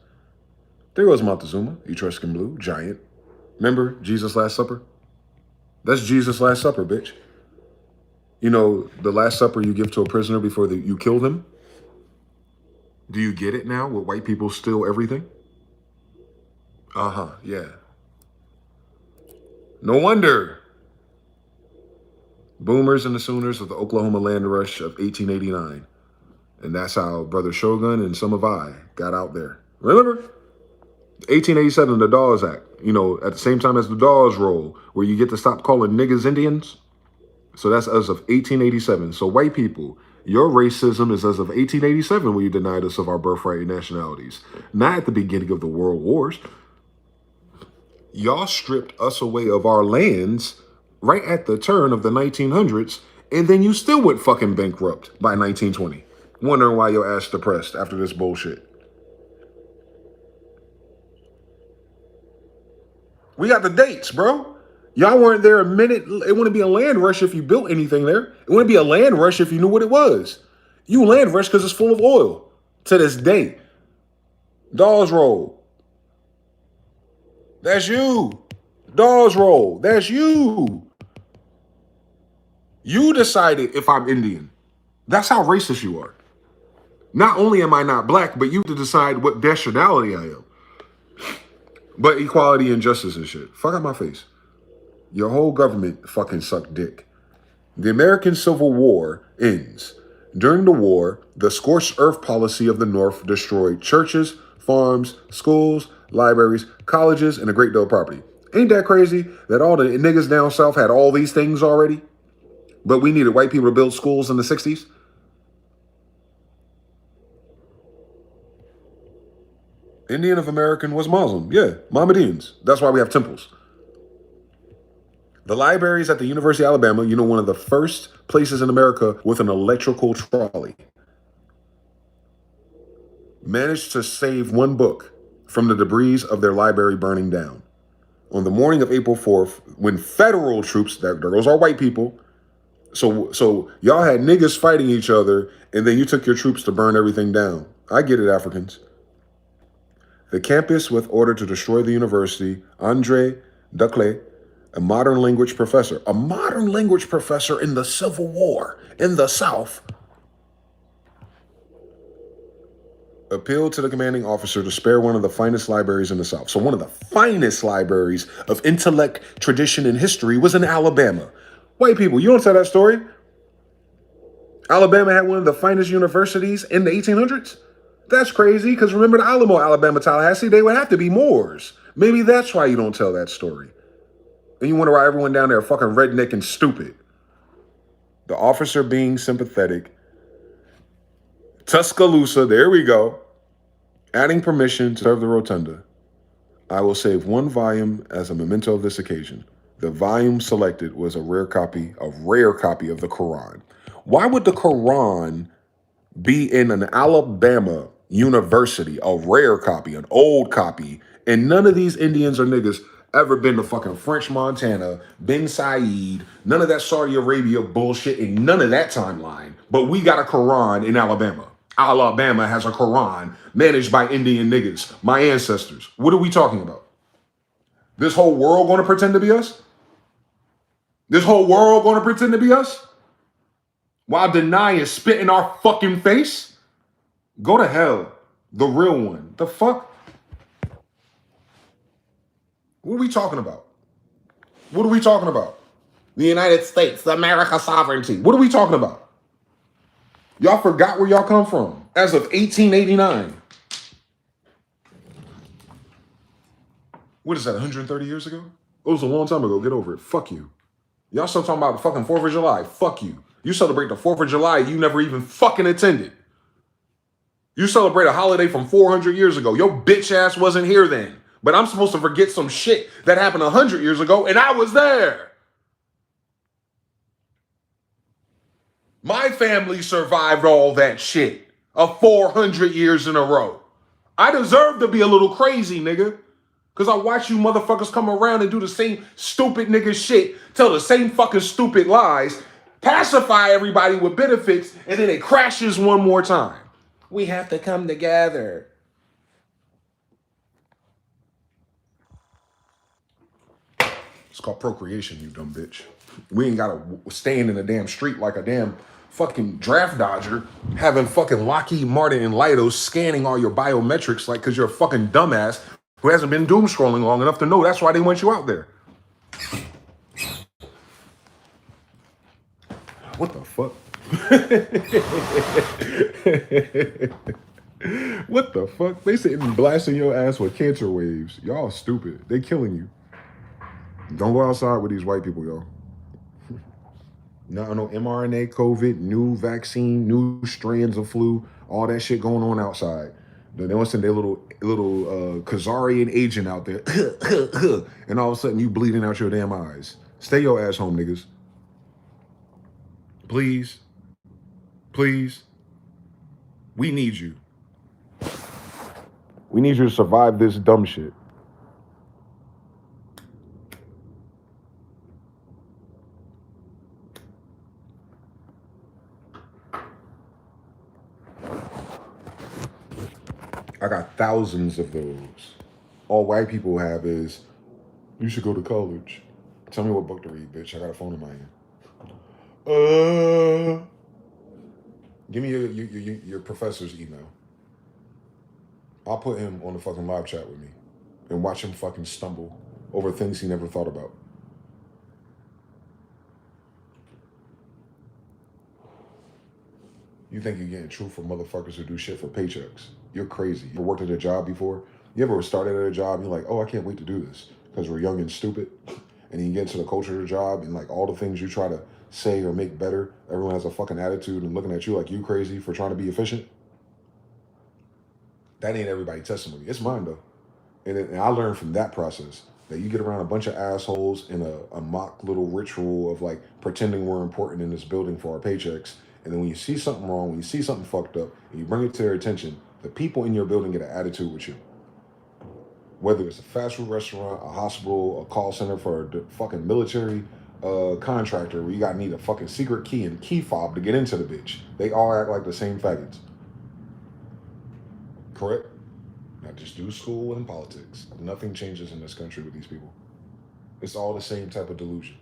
There goes Montezuma, Etruscan blue, giant. Remember Jesus' Last Supper? That's Jesus' Last Supper, bitch. You know, the Last Supper you give to a prisoner before you kill them? Do you get it now where white people steal everything? Uh-huh, yeah. No wonder. Boomers and the Sooners of the Oklahoma Land Rush of 1889. And that's how Brother Shogun and some of I got out there. Remember? 1887, the Dawes Act. You know, at the same time as the Dawes Roll, where you get to stop calling niggas Indians. So that's as of 1887. So white people, your racism is as of 1887 when you denied us of our birthright and nationalities. Not at the beginning of the world wars. Y'all stripped us away of our lands right at the turn of the 1900s, and then you still went fucking bankrupt by 1920. Wondering why your ass depressed after this bullshit. We got the dates, bro. Y'all weren't there a minute. It wouldn't be a land rush if you built anything there. It wouldn't be a land rush if you knew what it was. You land rush because it's full of oil. To this day. Dawes Roll. That's you. Dawes Roll. That's you. You decided if I'm Indian. That's how racist you are. Not only am I not black, but you to decide what nationality I am. But equality and justice and shit. Fuck out my face. Your whole government fucking sucked dick. The American Civil War ends. During the war, the scorched earth policy of the North destroyed churches, farms, schools, libraries, colleges, and a great deal of property. Ain't that crazy that all the niggas down south had all these things already? But we needed white people to build schools in the 60s? Indian of American was Muslim. Yeah, Mohammedans. That's why we have temples. The libraries at the University of Alabama, you know, one of the first places in America with an electrical trolley, managed to save one book from the debris of their library burning down. On the morning of April 4th, when federal troops, those are white people, so y'all had niggas fighting each other, and then you took your troops to burn everything down. I get it, Africans. The campus with order to destroy the university, Andre Duclé, a modern language professor in the Civil War in the South, appealed to the commanding officer to spare one of the finest libraries in the South. So one of the finest libraries of intellect, tradition, and history was in Alabama. White people, you don't tell that story. Alabama had one of the finest universities in the 1800s. That's crazy, because remember the Alamo, Alabama, Tallahassee, they would have to be Moors. Maybe that's why you don't tell that story. And you wonder why everyone down there are fucking redneck and stupid. The officer being sympathetic. Tuscaloosa, there we go. Adding permission to serve the rotunda. I will save one volume as a memento of this occasion. The volume selected was a rare copy of the Quran. Why would the Quran be in an Alabama university, a rare copy, an old copy, and none of these Indians or niggas ever been to fucking French Montana, Ben Said, none of that Saudi Arabia bullshit, and none of that timeline. But we got a Quran in Alabama. Alabama has a Quran managed by Indian niggas, my ancestors. What are we talking about? This whole world gonna pretend to be us? This whole world gonna pretend to be us? While denying, spit in our fucking face? Go to hell. The real one. The fuck? What are we talking about? What are we talking about? The United States, America sovereignty. What are we talking about? Y'all forgot where y'all come from as of 1889. What is that, 130 years ago? It was a long time ago. Get over it. Fuck you. Y'all still talking about the fucking 4th of July. Fuck you. You celebrate the 4th of July you never even fucking attended. You celebrate a holiday from 400 years ago. Your bitch ass wasn't here then. But I'm supposed to forget some shit that happened 100 years ago, and I was there. My family survived all that shit of 400 years in a row. I deserve to be a little crazy, nigga. Because I watch you motherfuckers come around and do the same stupid nigga shit, tell the same fucking stupid lies, pacify everybody with benefits, and then it crashes one more time. We have to come together. It's called procreation, you dumb bitch. We ain't gotta stand in the damn street like a damn fucking draft dodger, having fucking Lockheed Martin and Leidos scanning all your biometrics like because you're a fucking dumbass who hasn't been doom scrolling long enough to know that's why they want you out there. What the fuck? What the fuck? They sitting blasting your ass with cancer waves. Y'all stupid. They killing you. Don't go outside with these white people, y'all. No mRNA, COVID, new vaccine, new strands of flu, all that shit going on outside. They want to send their little Khazarian agent out there, and all of a sudden you bleeding out your damn eyes. Stay your ass home, niggas. Please. Please. We need you. We need you to survive this dumb shit. I got thousands of those. All white people have is, you should go to college. Tell me what book to read, bitch. I got a phone in my hand. Give me your professor's email. I'll put him on the fucking live chat with me and watch him fucking stumble over things he never thought about. You think you're getting truth from motherfuckers who do shit for paychecks. You're crazy. You ever worked at a job before? You ever started at a job and you're like, oh, I can't wait to do this because we're young and stupid? And you get into the culture of the job and like all the things you try to say or make better, everyone has a fucking attitude and looking at you like you crazy for trying to be efficient. That ain't everybody's testimony. It's mine though. And I learned from that process that you get around a bunch of assholes in a mock little ritual of like pretending we're important in this building for our paychecks. And then when you see something wrong, when you see something fucked up, and you bring it to their attention, the people in your building get an attitude with you. Whether it's a fast food restaurant, a hospital, a call center for a fucking military contractor where you gotta need a fucking secret key and key fob to get into the bitch. They all act like the same faggots. Correct? Now just do school and politics. Nothing changes in this country with these people. It's all the same type of delusion.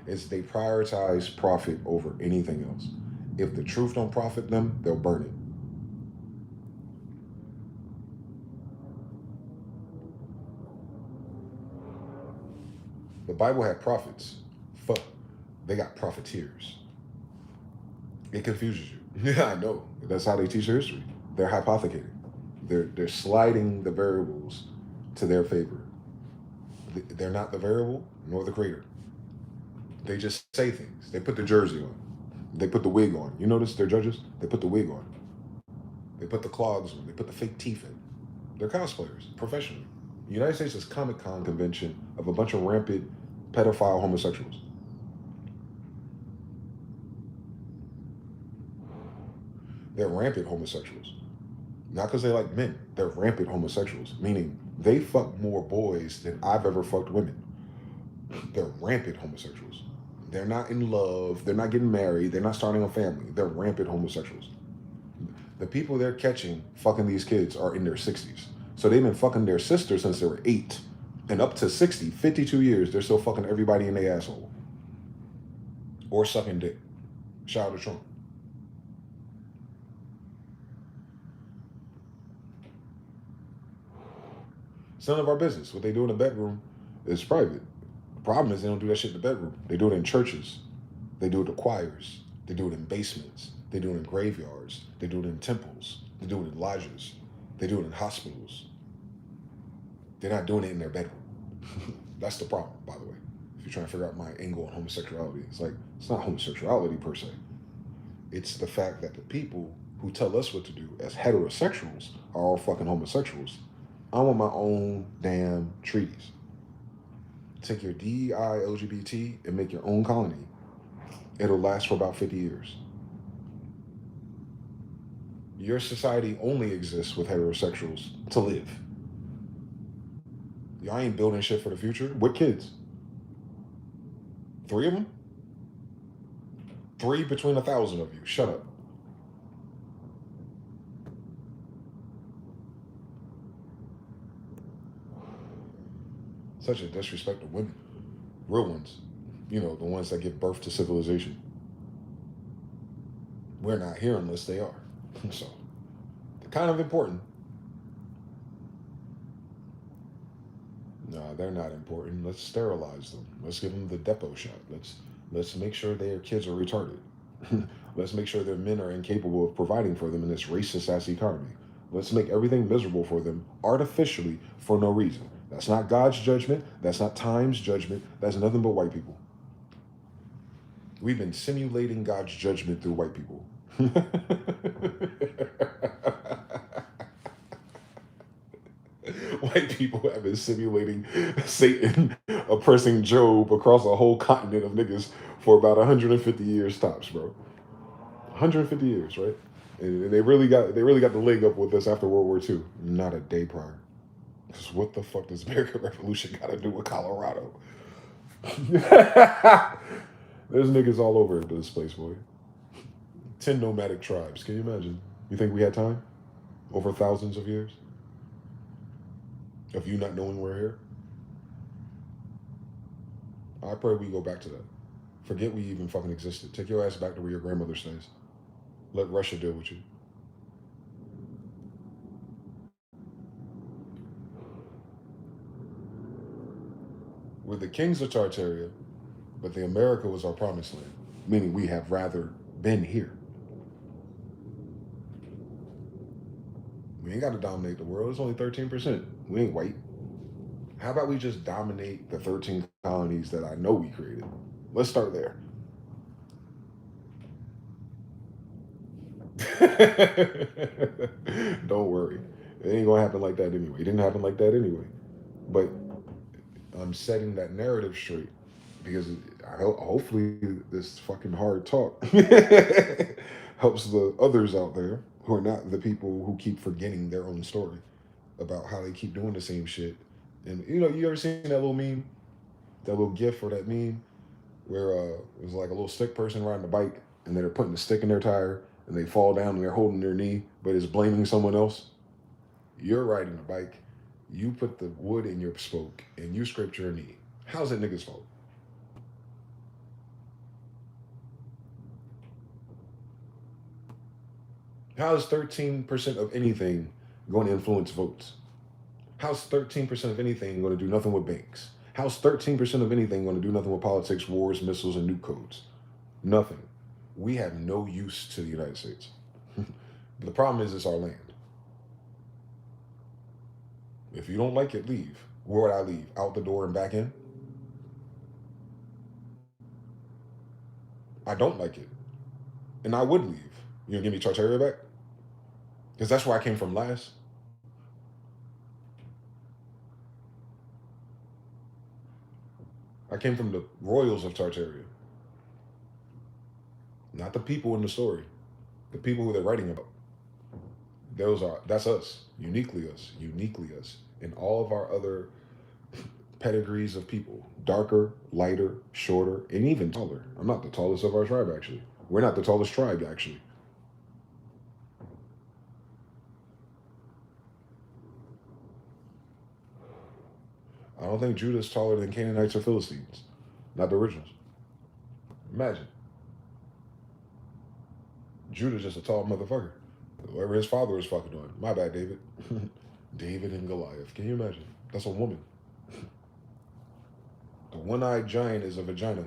It's they prioritize profit over anything else. If the truth don't profit them, they'll burn it. The Bible had prophets. Fuck. They got profiteers. It confuses you. Yeah, I know. That's how they teach their history. They're hypothecating. They're sliding the variables to their favor. They're not the variable nor the creator. They just say things. They put the jersey on. They put the wig on. You notice they're judges? They put the wig on. They put the clogs on. They put the fake teeth in. They're cosplayers, professionally. The United States is Comic-Con convention of a bunch of rampant pedophile homosexuals. They're rampant homosexuals. Not because they like men. They're rampant homosexuals, meaning they fuck more boys than I've ever fucked women. They're rampant homosexuals. They're not in love. They're not getting married. They're not starting a family. They're rampant homosexuals. The people they're catching fucking these kids are in their 60s. So they've been fucking their sister since they were 8. And up to 60, 52 years, they're still fucking everybody in their asshole. Or sucking dick. Shout out to Trump. It's none of our business. What they do in the bedroom is private. The problem is they don't do that shit in the bedroom. They do it in churches. They do it in choirs. They do it in basements. They do it in graveyards. They do it in temples. They do it in lodges. They do it in hospitals. They're not doing it in their bedroom. That's the problem, by the way. If you're trying to figure out my angle on homosexuality, it's like, it's not homosexuality per se. It's the fact that the people who tell us what to do as heterosexuals are all fucking homosexuals. I want my own damn treaties. Take your DEI, LGBT, and make your own colony. It'll last for about 50 years. Your society only exists with heterosexuals to live. Y'all ain't building shit for the future. What kids? 3 of them? 3 between 1,000 of you. Shut up. Such a disrespect to women. Real ones. You know, the ones that give birth to civilization. We're not here unless they are. So, they're kind of important. No, they're not important. Let's sterilize them. Let's give them the depot shot. Let's make sure their kids are retarded. Let's make sure their men are incapable of providing for them in this racist ass economy. Let's make everything miserable for them artificially for no reason. That's not God's judgment. That's not time's judgment. That's nothing but white people. We've been simulating God's judgment through white people. White people have been simulating Satan oppressing Job across a whole continent of niggas for about 150 years tops, bro. 150 years, right? And they really got the leg up with us after World War II. Not a day prior. Because what the fuck does American Revolution got to do with Colorado? There's niggas all over this place, boy. 10 nomadic tribes. Can you imagine? You think we had time? Over thousands of years? Of you not knowing we're here? I pray we go back to that. Forget we even fucking existed. Take your ass back to where your grandmother stays. Let Russia deal with you. We're the kings of Tartaria, but the America was our promised land, meaning we have rather been here. We ain't got to dominate the world. It's only 13%. We ain't white. How about we just dominate the 13 colonies that I know we created? Let's start there. Don't worry. It ain't going to happen like that anyway. It didn't happen like that anyway. But I'm setting that narrative straight because hopefully this fucking hard talk helps the others out there who are not the people who keep forgetting their own story about how they keep doing the same shit. And you know, you ever seen that little meme, that little gif or that meme where it was like a little stick person riding a bike and they're putting a stick in their tire and they fall down and they're holding their knee, but it's blaming someone else? You're riding a bike, you put the wood in your spoke and you scraped your knee. How's that nigga's fault? How is 13% of anything going to influence votes? How's 13% of anything going to do nothing with banks? How's 13% of anything going to do nothing with politics, wars, missiles, and nuke codes? Nothing. We have no use to the United States. The problem is it's our land. If you don't like it, leave. Where would I leave? Out the door and back in? I don't like it. And I would leave. You gonna give me Tartaria back? Because that's where I came from last. I came from the royals of Tartaria. Not the people in the story. The people who they're writing about. That's us. Uniquely us. Uniquely us. And all of our other pedigrees of people. Darker, lighter, shorter, and even taller. I'm not the tallest of our tribe, actually. We're not the tallest tribe, actually. I don't think Judah's taller than Canaanites or Philistines. Not the originals. Imagine. Judah's just a tall motherfucker. Whoever his father was fucking on. My bad, David. David and Goliath. Can you imagine? That's a woman. The one-eyed giant is a vagina.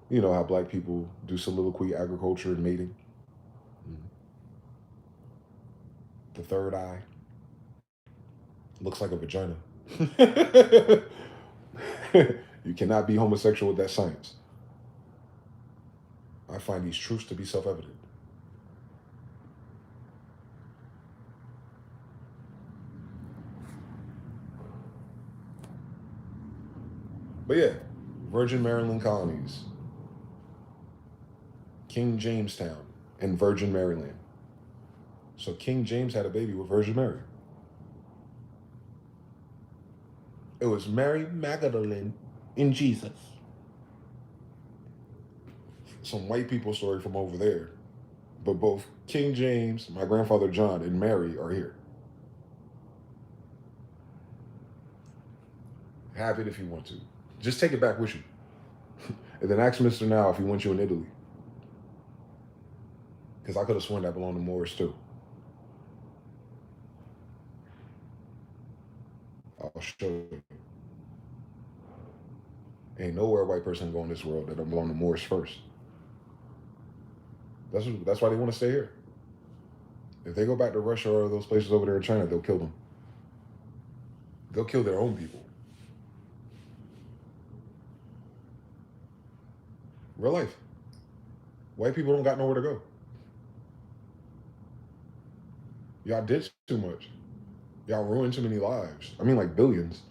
You know how black people do soliloquy, agriculture, and mating. The third eye looks like a vagina. You cannot be homosexual with that science. I find these truths to be self-evident. But yeah, Virgin Maryland colonies, King Jamestown, and Virgin Maryland. So King James had a baby with Virgin Mary. It was Mary Magdalene in Jesus. Some white people story from over there. But both King James, my grandfather John, and Mary are here. Have it if you want to. Just take it back with you. And then ask Mr. Now if he wants you in Italy. Because I could have sworn that belonged to Moors too. I'll show you. Ain't nowhere a white person go in this world that don't belong to Moors first. That's why they want to stay here. If they go back to Russia or those places over there in China, they'll kill them. They'll kill their own people. Real life. White people don't got nowhere to go. Y'all did too much. Y'all ruined too many lives. I mean, like billions.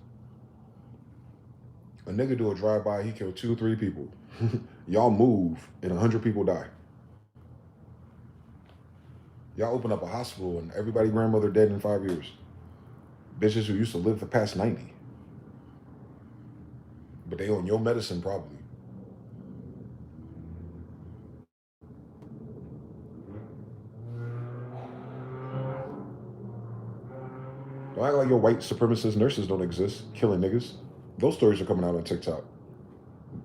A nigga do a drive-by, he killed 2 or 3 people. Y'all move and 100 people die. Y'all open up a hospital and everybody grandmother dead in 5 years. Bitches who used to live for past 90. But they on your medicine probably. Don't act like your white supremacist nurses don't exist, killing niggas. Those stories are coming out on TikTok.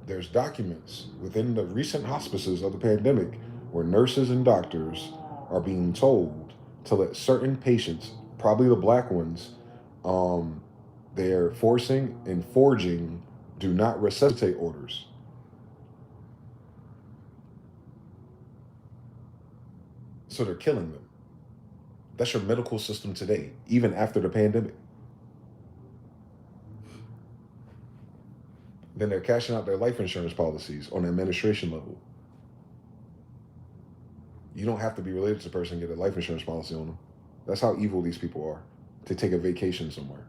There's documents within the recent hospices of the pandemic where nurses and doctors are being told to let certain patients, probably the black ones, they're forcing and forging do not resuscitate orders. So they're killing them. That's your medical system today, even after the pandemic. Then they're cashing out their life insurance policies on the administration level. You don't have to be related to the person to get a life insurance policy on them. That's how evil these people are, to take a vacation somewhere.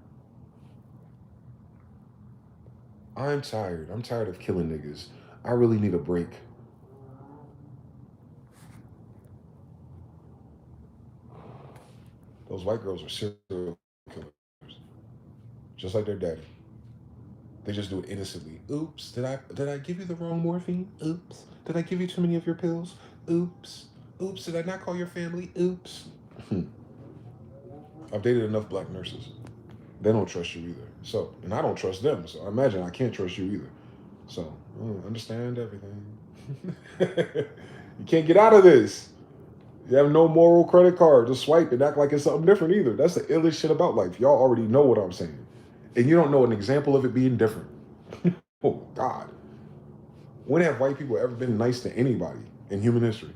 I'm tired. I'm tired of killing niggas. I really need a break. Those white girls are serial killers, just like their daddy. They just do it innocently. Oops, did I give you the wrong morphine? Oops, did I give you too many of your pills? Oops, oops, did I not call your family? Oops. I've dated enough black nurses. They don't trust you either. So, and I don't trust them. So I imagine I can't trust you either. So, understand everything. You can't get out of this. You have no moral credit card to swipe and act like it's something different either. That's the illest shit about life. Y'all already know what I'm saying. And you don't know an example of it being different. Oh, God. When have white people ever been nice to anybody in human history?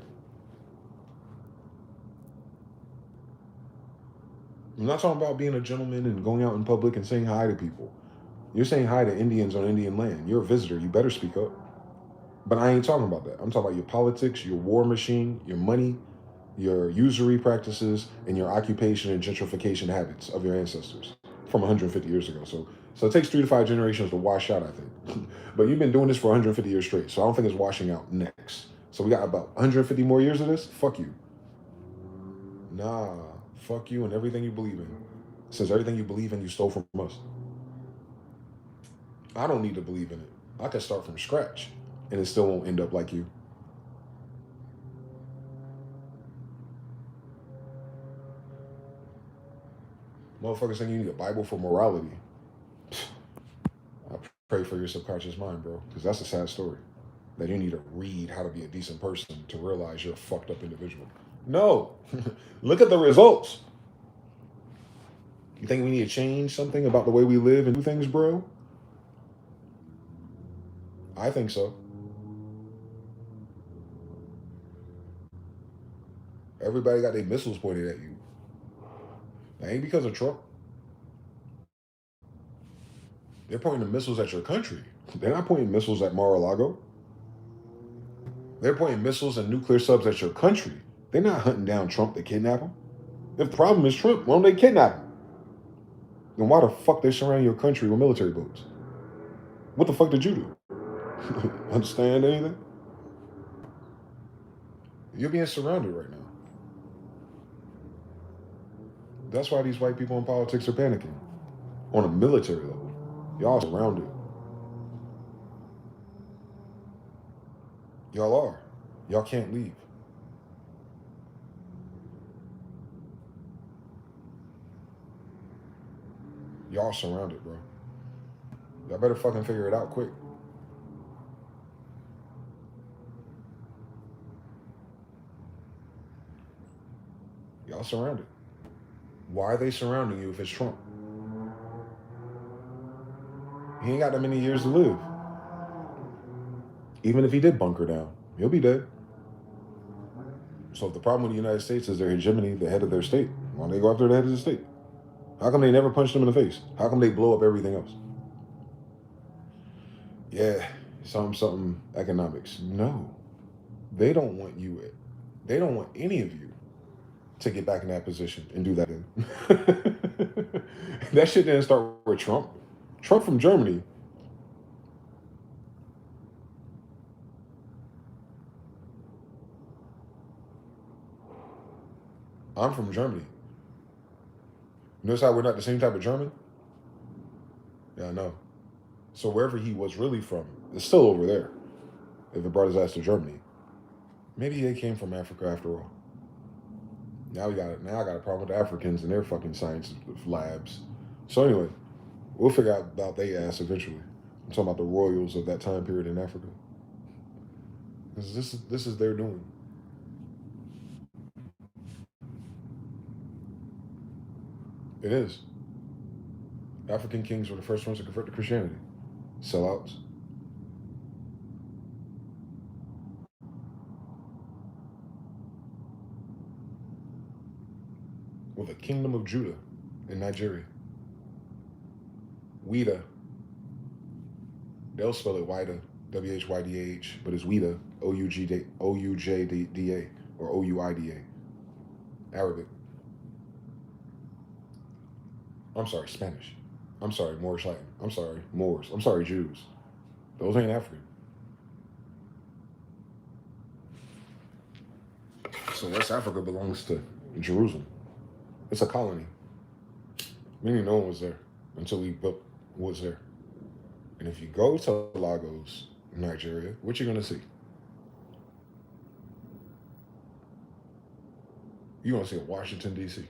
I'm not talking about being a gentleman and going out in public and saying hi to people. You're saying hi to Indians on Indian land. You're a visitor. You better speak up. But I ain't talking about that. I'm talking about your politics, your war machine, your money, your usury practices, and your occupation and gentrification habits of your ancestors from 150 years ago. So it takes 3 to 5 generations to wash out, I think. But you've been doing this for 150 years straight, so I don't think it's washing out next. So we got about 150 more years of this? Fuck you. Nah, fuck you and everything you believe in. Since everything you believe in, you stole from us. I don't need to believe in it. I can start from scratch, and it still won't end up like you. Motherfuckers think you need a Bible for morality. I pray for your subconscious mind, bro, because that's a sad story. That you need to read how to be a decent person to realize you're a fucked up individual. No. Look at the results. You think we need to change something about the way we live and do things, bro? I think so. Everybody got their missiles pointed at you. That ain't because of Trump. They're pointing the missiles at your country. They're not pointing missiles at Mar-a-Lago. They're pointing missiles and nuclear subs at your country. They're not hunting down Trump to kidnap him. If the problem is Trump, why don't they kidnap him? Then why the fuck they surround your country with military boats? What the fuck did you do? Understand anything? You're being surrounded right now. That's why these white people in politics are panicking. On a military level. Y'all surrounded. Y'all are. Y'all can't leave. Y'all surrounded, bro. Y'all better fucking figure it out quick. Y'all surrounded. Why are they surrounding you if it's Trump? He ain't got that many years to live. Even if he did bunker down, he'll be dead. So if the problem with the United States is their hegemony, the head of their state, why don't they go after the head of the state? How come they never punched them in the face? How come they blow up everything else? Yeah, something economics. No, they don't want you. They don't want any of you to get back in that position and do that. That shit didn't start with Trump. Trump from Germany. I'm from Germany. Notice how we're not the same type of German? Yeah, I know. So wherever he was really from, it's still over there. If it brought his ass to Germany. Maybe they came from Africa after all. Now I got a problem with the Africans and their fucking science labs. So anyway, we'll figure out about they ass eventually. I'm talking about the royals of that time period in Africa. Because this is their doing. It is. African kings were the first ones to convert to Christianity. Sellouts. With the kingdom of Judah in Nigeria. Ouida. They'll spell it Ouida, W-H-Y-D-A-H, but it's Ouida, O-U-J-D-A, or O-U-I-D-A. Arabic. I'm sorry, Spanish. I'm sorry, Moorish Latin. I'm sorry, Moors. I'm sorry, Jews. Those ain't African. So West Africa belongs to Jerusalem. It's a colony. Meaning no one was there until we built what's there. And if you go to Lagos, Nigeria, what you gonna see? You're gonna see a Washington, D.C.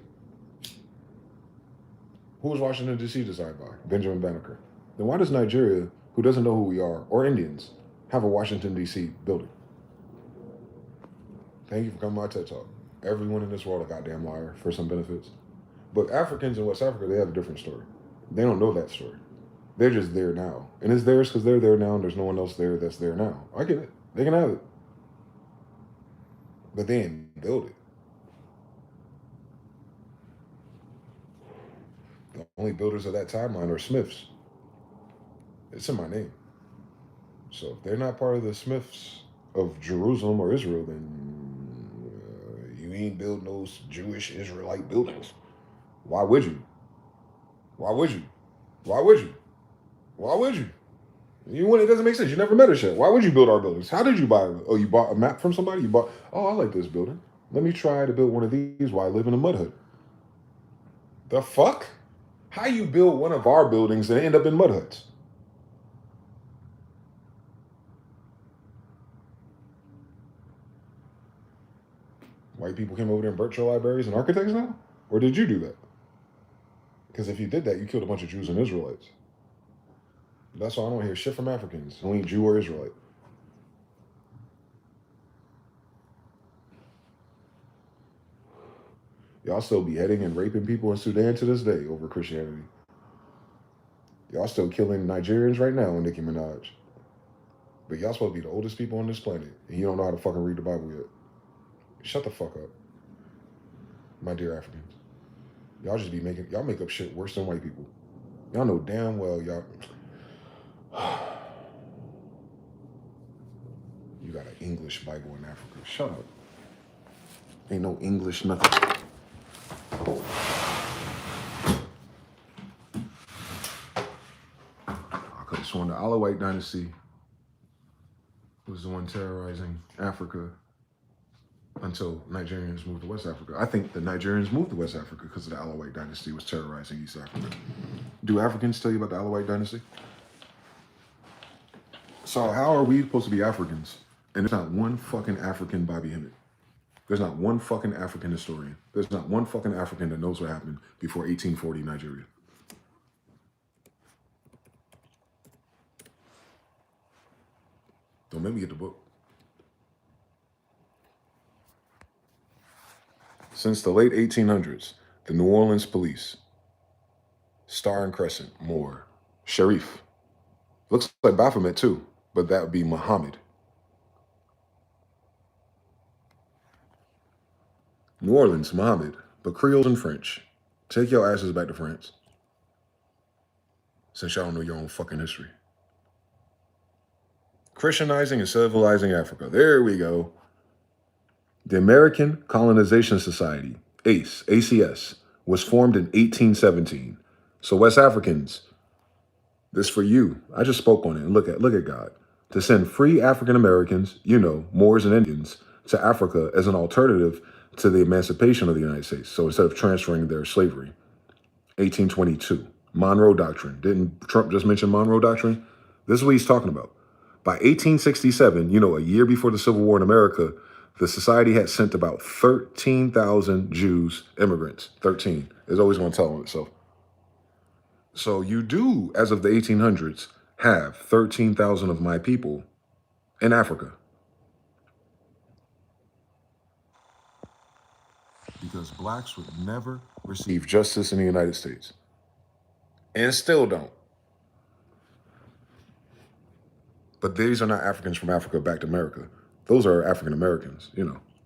Who was Washington, D.C. designed by? Benjamin Banneker. Then why does Nigeria, who doesn't know who we are, or Indians, have a Washington, D.C. building? Thank you for coming to my TED Talk. Everyone in this world a goddamn liar for some benefits. But Africans in West Africa, they have a different story. They don't know that story. They're just there now. And it's theirs because they're there now and there's no one else there that's there now. I get it. They can have it. But they didn't build it. The only builders of that timeline are Smiths. It's in my name. So if they're not part of the Smiths of Jerusalem or Israel, then you ain't building those Jewish Israelite buildings. Why would you? Why would you? Why would you? Why would you? It doesn't make sense. You never met us yet. Why would you build our buildings? How did you buy it? Oh, you bought a map from somebody? I like this building. Let me try to build one of these while I live in a mud hut. The fuck? How you build one of our buildings and end up in mud huts? White people came over there and burnt your libraries and architects now? Or did you do that? Because if you did that, you killed a bunch of Jews and Israelites. That's why I don't hear shit from Africans who ain't Jew or Israelite. Y'all still beheading and raping people in Sudan to this day over Christianity. Y'all still killing Nigerians right now in Nicki Minaj. But y'all supposed to be the oldest people on this planet, and you don't know how to fucking read the Bible yet. Shut the fuck up, my dear Africans. Y'all just y'all make up shit worse than white people. Y'all know damn well y'all... You got an English Bible in Africa. Shut up. Ain't no English nothing. I could have sworn the Alawite dynasty was the one terrorizing Africa until Nigerians moved to West Africa. I think the Nigerians moved to West Africa because the Alawite dynasty was terrorizing East Africa. Do Africans tell you about the Alawite dynasty? So how are we supposed to be Africans? And there's not one fucking African Bobby Hemmett. There's not one fucking African historian. There's not one fucking African that knows what happened before 1840 Nigeria. Don't make me get the book. Since the late 1800s, the New Orleans police, Star and Crescent, Moore, Sharif. Looks like Baphomet too, but that would be Muhammad. New Orleans, Muhammad, but Creoles and French. Take your asses back to France. Since y'all don't know your own fucking history. Christianizing and civilizing Africa. There we go. The American Colonization Society, ACS, was formed in 1817. So West Africans, this for you. I just spoke on it. And look at God. To send free African Americans, Moors and Indians, to Africa as an alternative to the emancipation of the United States. So instead of transferring their slavery. 1822, Monroe Doctrine. Didn't Trump just mention Monroe Doctrine? This is what he's talking about. By 1867, a year before the Civil War in America, the society had sent about 13,000 Jews, immigrants. 13. It's always going to tell on itself. So you do, as of the 1800s, have 13,000 of my people in Africa. Because blacks would never receive justice in the United States. And still don't. But these are not Africans from Africa back to America. Those are African Americans,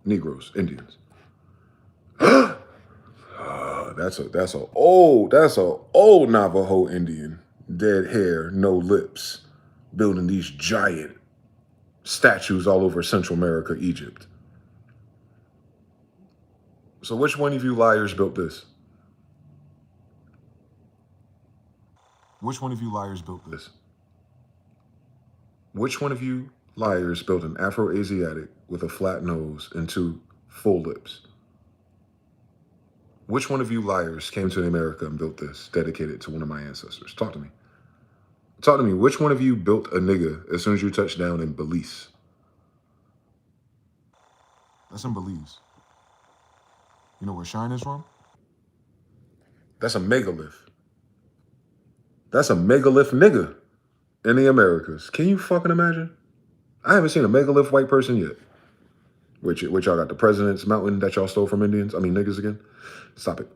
Negroes, Indians. That's a old Navajo Indian, dead hair, no lips, building these giant statues all over Central America, Egypt. So which one of you liars built this? Which one of you liars built this? Which one of you liars built an Afro-Asiatic with a flat nose and two full lips? Which one of you liars came to America and built this, dedicated to one of my ancestors? Talk to me. Talk to me. Which one of you built a nigga as soon as you touched down in Belize? That's in Belize. You know where Shine is from? That's a megalith. That's a megalith nigga in the Americas. Can you fucking imagine? I haven't seen a megalith white person yet. Which y'all got the President's Mountain that y'all stole from Indians? I mean, niggas again? Stop it.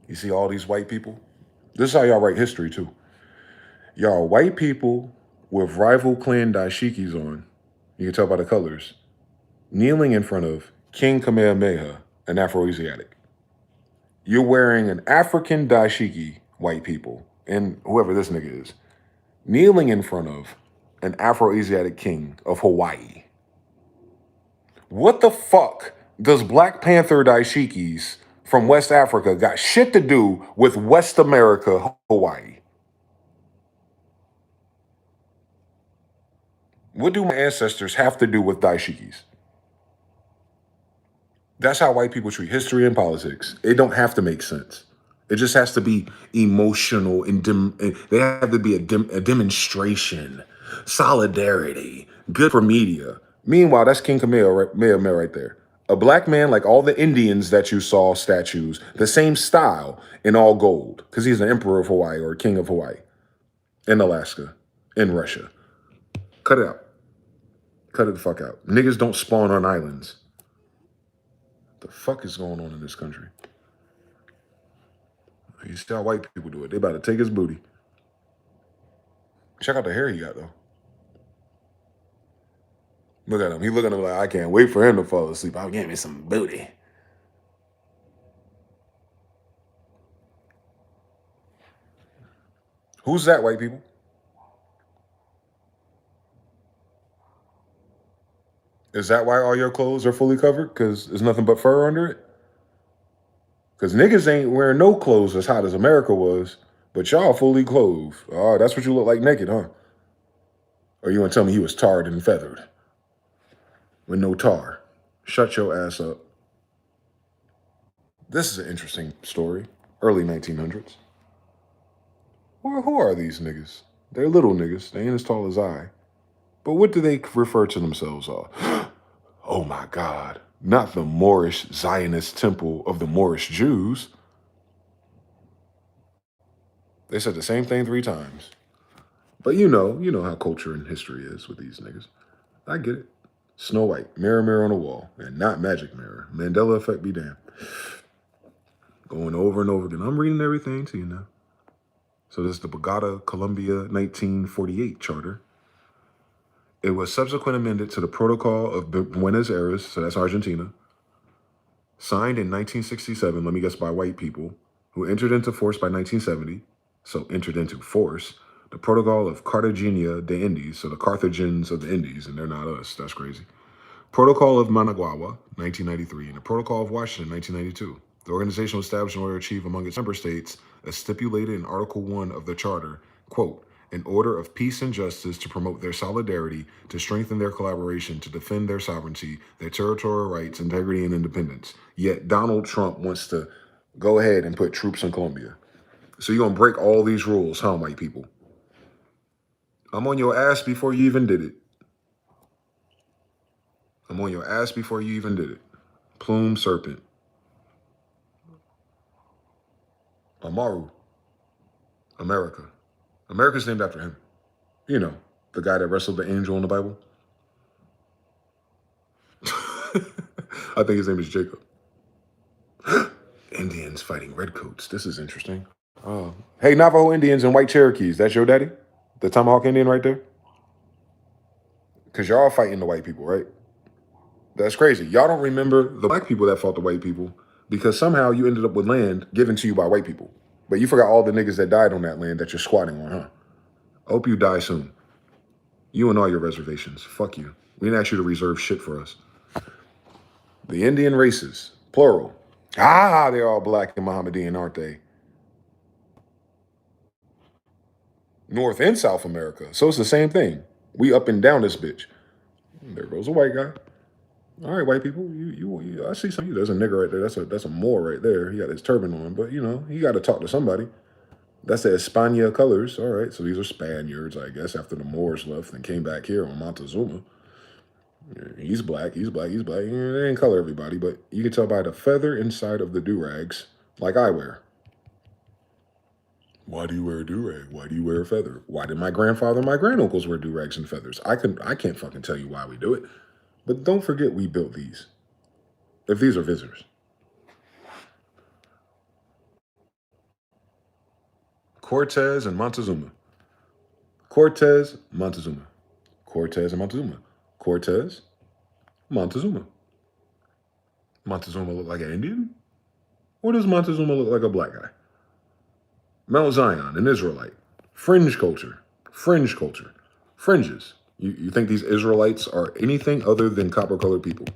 You see all these white people? This is how y'all write history, too. Y'all white people with rival clan dashikis on, you can tell by the colors, kneeling in front of King Kamehameha, an Afro-Asiatic. You're wearing an African dashiki, white people, and whoever this nigga is, kneeling in front of an Afro-Asiatic king of Hawaii. What the fuck does Black Panther dashikis from West Africa got shit to do with West America, Hawaii? What do my ancestors have to do with dashikis? That's how white people treat history and politics. It don't have to make sense. It just has to be emotional and they have to be a demonstration, solidarity, good for media. Meanwhile, that's King Kamehameha right there. A black man like all the Indians that you saw statues, the same style in all gold, because he's an emperor of Hawaii or king of Hawaii, in Alaska, in Russia. Cut it out. Cut it the fuck out. Niggas don't spawn on islands. What the fuck is going on in this country? You see how white people do it. They about to take his booty. Check out the hair he got, though. Look at him. He looking at him like, I can't wait for him to fall asleep. I'll give me some booty. Who's that, white people? Is that why all your clothes are fully covered? Because there's nothing but fur under it? Because niggas ain't wearing no clothes as hot as America was, but y'all fully clothed. Oh, that's what you look like naked, huh? Or you want to tell me he was tarred and feathered? With no tar. Shut your ass up. This is an interesting story. Early 1900s. Well, who are these niggas? They're little niggas. They ain't as tall as I. But what do they refer to themselves as? Oh my God. Not the Moorish Zionist temple of the Moorish Jews. They said the same thing 3 times. But you know how culture and history is with these niggas. I get it. Snow White, mirror, mirror on the wall, and not magic mirror. Mandela effect be damned. Going over and over again. I'm reading everything to you now. So this is the Bogota, Colombia, 1948 charter. It was subsequently amended to the Protocol of Buenos Aires, so that's Argentina, signed in 1967, let me guess, by white people, who entered into force by 1970, so entered into force, the Protocol of Cartagena de Indies, so the Carthagins of the Indies, and they're not us, that's crazy. Protocol of Managua, 1993, and the Protocol of Washington, 1992. The organization was established in order to achieve among its member states, as stipulated in Article 1 of the Charter, quote, an order of peace and justice to promote their solidarity, to strengthen their collaboration, to defend their sovereignty, their territorial rights, integrity, and independence. Yet Donald Trump wants to go ahead and put troops in Colombia. So you're going to break all these rules, huh, white people? I'm on your ass before you even did it. I'm on your ass before you even did it. Plume serpent. Amaru. America. America's named after him. You know, the guy that wrestled the angel in the Bible. I think his name is Jacob. Indians fighting redcoats. This is interesting. Hey, Navajo Indians and white Cherokees. That's your daddy? The Tomahawk Indian right there? Because y'all are fighting the white people, right? That's crazy. Y'all don't remember the black people that fought the white people because somehow you ended up with land given to you by white people. But you forgot all the niggas that died on that land that you're squatting on, huh? I hope you die soon. You and all your reservations. Fuck you. We didn't ask you to reserve shit for us. The Indian races, plural. They're all black and Mohammedan, aren't they? North and South America. So it's the same thing. We up and down this bitch. There goes a white guy. All right, white people, you I see some of you. There's a nigga right there. That's a Moor right there. He got his turban on, but you know, he got to talk to somebody. That's the España colors. All right, so these are Spaniards, I guess, after the Moors left and came back here on Montezuma. He's black, he's black, he's black. They ain't color everybody, but you can tell by the feather inside of the do-rags, like I wear. Why do you wear a do-rag? Why do you wear a feather? Why did my grandfather and my granduncles wear do-rags and feathers? I can't fucking tell you why we do it. But don't forget we built these. If these are visitors. Cortez and Montezuma. Cortez, Montezuma. Cortez and Montezuma. Cortez, Montezuma. Montezuma look like an Indian? Or does Montezuma look like a black guy? Mount Zion, an Israelite. Fringe culture. Fringe culture. Fringes. You think these Israelites are anything other than copper-colored people?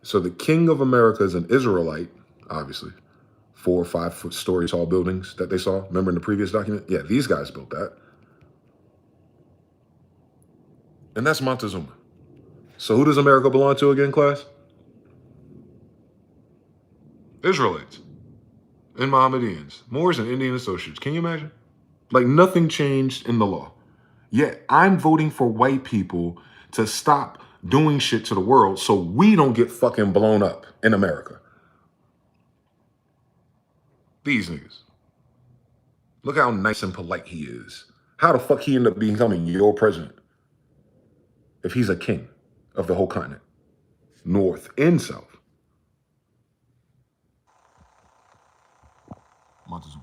So the king of America is an Israelite, obviously. 4 or 5 foot story tall buildings that they saw. Remember in the previous document? Yeah, these guys built that. And that's Montezuma. So who does America belong to again, class? Israelites. And Mohammedans. Moors and Indian associates. Can you imagine? Like nothing changed in the law. Yet I'm voting for white people to stop doing shit to the world so we don't get fucking blown up in America. These niggas. Look how nice and polite he is. How the fuck he end up becoming your president? If he's a king of the whole continent. North and South. Montezuma.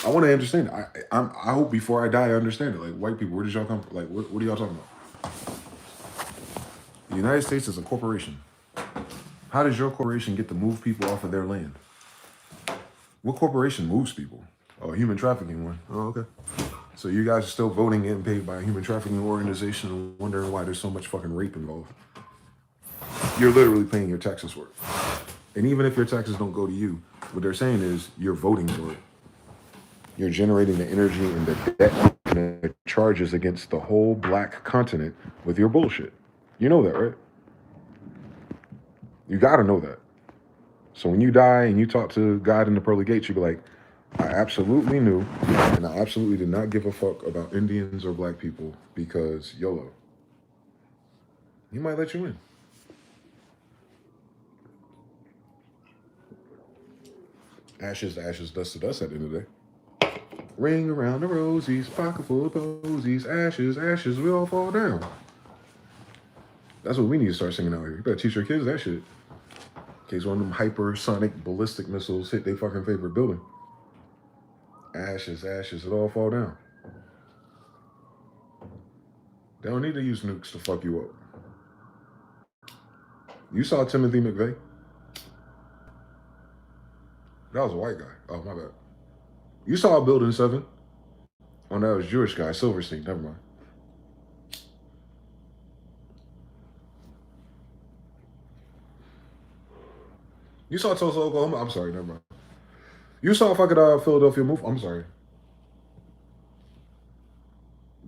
I want to understand it. I hope before I die I understand it. Like, white people, where did y'all come from? Like, what are y'all talking about? The United States is a corporation. How does your corporation get to move people off of their land? What corporation moves people? Oh, a human trafficking one. Oh, okay. So you guys are still voting, getting paid by a human trafficking organization and wondering why there's so much fucking rape involved. You're literally paying your taxes for it. And even if your taxes don't go to you, what they're saying is you're voting for it. You're generating the energy and the debt and the charges against the whole black continent with your bullshit. You know that, right? You gotta know that. So when you die and you talk to God in the pearly gates, you be like, I absolutely knew, and I absolutely did not give a fuck about Indians or black people because YOLO. He might let you in. Ashes to ashes, dust to dust at the end of the day. Ring around the rosies, pocket full of posies, ashes, ashes, we all fall down. That's what we need to start singing out here. You better teach your kids that shit. In case one of them hypersonic ballistic missiles hit their fucking favorite building. Ashes, ashes, it all fall down. They don't need to use nukes to fuck you up. You saw Timothy McVeigh? That was a white guy. Oh, my bad. You saw Building 7? Oh, that was Jewish guy, Silverstein. Never mind. You saw Tulsa, Oklahoma? I'm sorry, never mind. You saw fucking Philadelphia move? I'm sorry.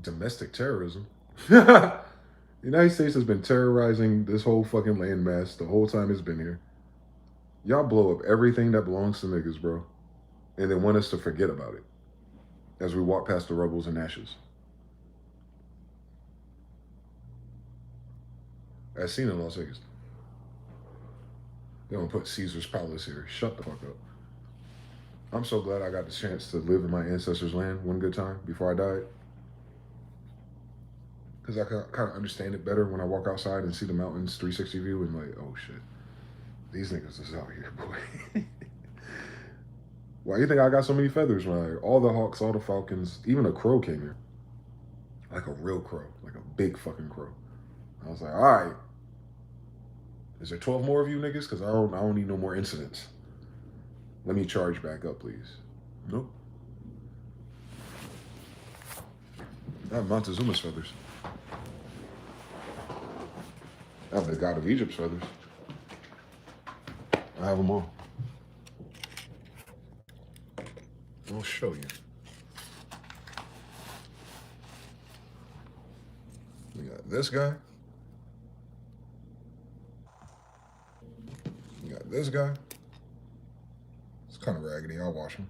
Domestic terrorism? The United States has been terrorizing this whole fucking landmass the whole time it's been here. Y'all blow up everything that belongs to niggas, bro. And then want us to forget about it as we walk past the rubbles and ashes. As seen in Las Vegas. They don't put Caesar's Palace here. Shut the fuck up. I'm so glad I got the chance to live in my ancestors' land one good time before I died. Because I kind of understand it better when I walk outside and see the mountains 360 view and like, oh shit, these niggas is out here, boy. Why you think I got so many feathers? When all the hawks, all the falcons, even a crow came here. Like a real crow, like a big fucking crow. I was like, all right, is there 12 more of you niggas? Because I don't need no more incidents. Let me charge back up, please. Nope. I have Montezuma's feathers. I have the God of Egypt's feathers. I have them all. I'll show you. We got this guy. We got this guy. It's kind of raggedy. I'll wash him.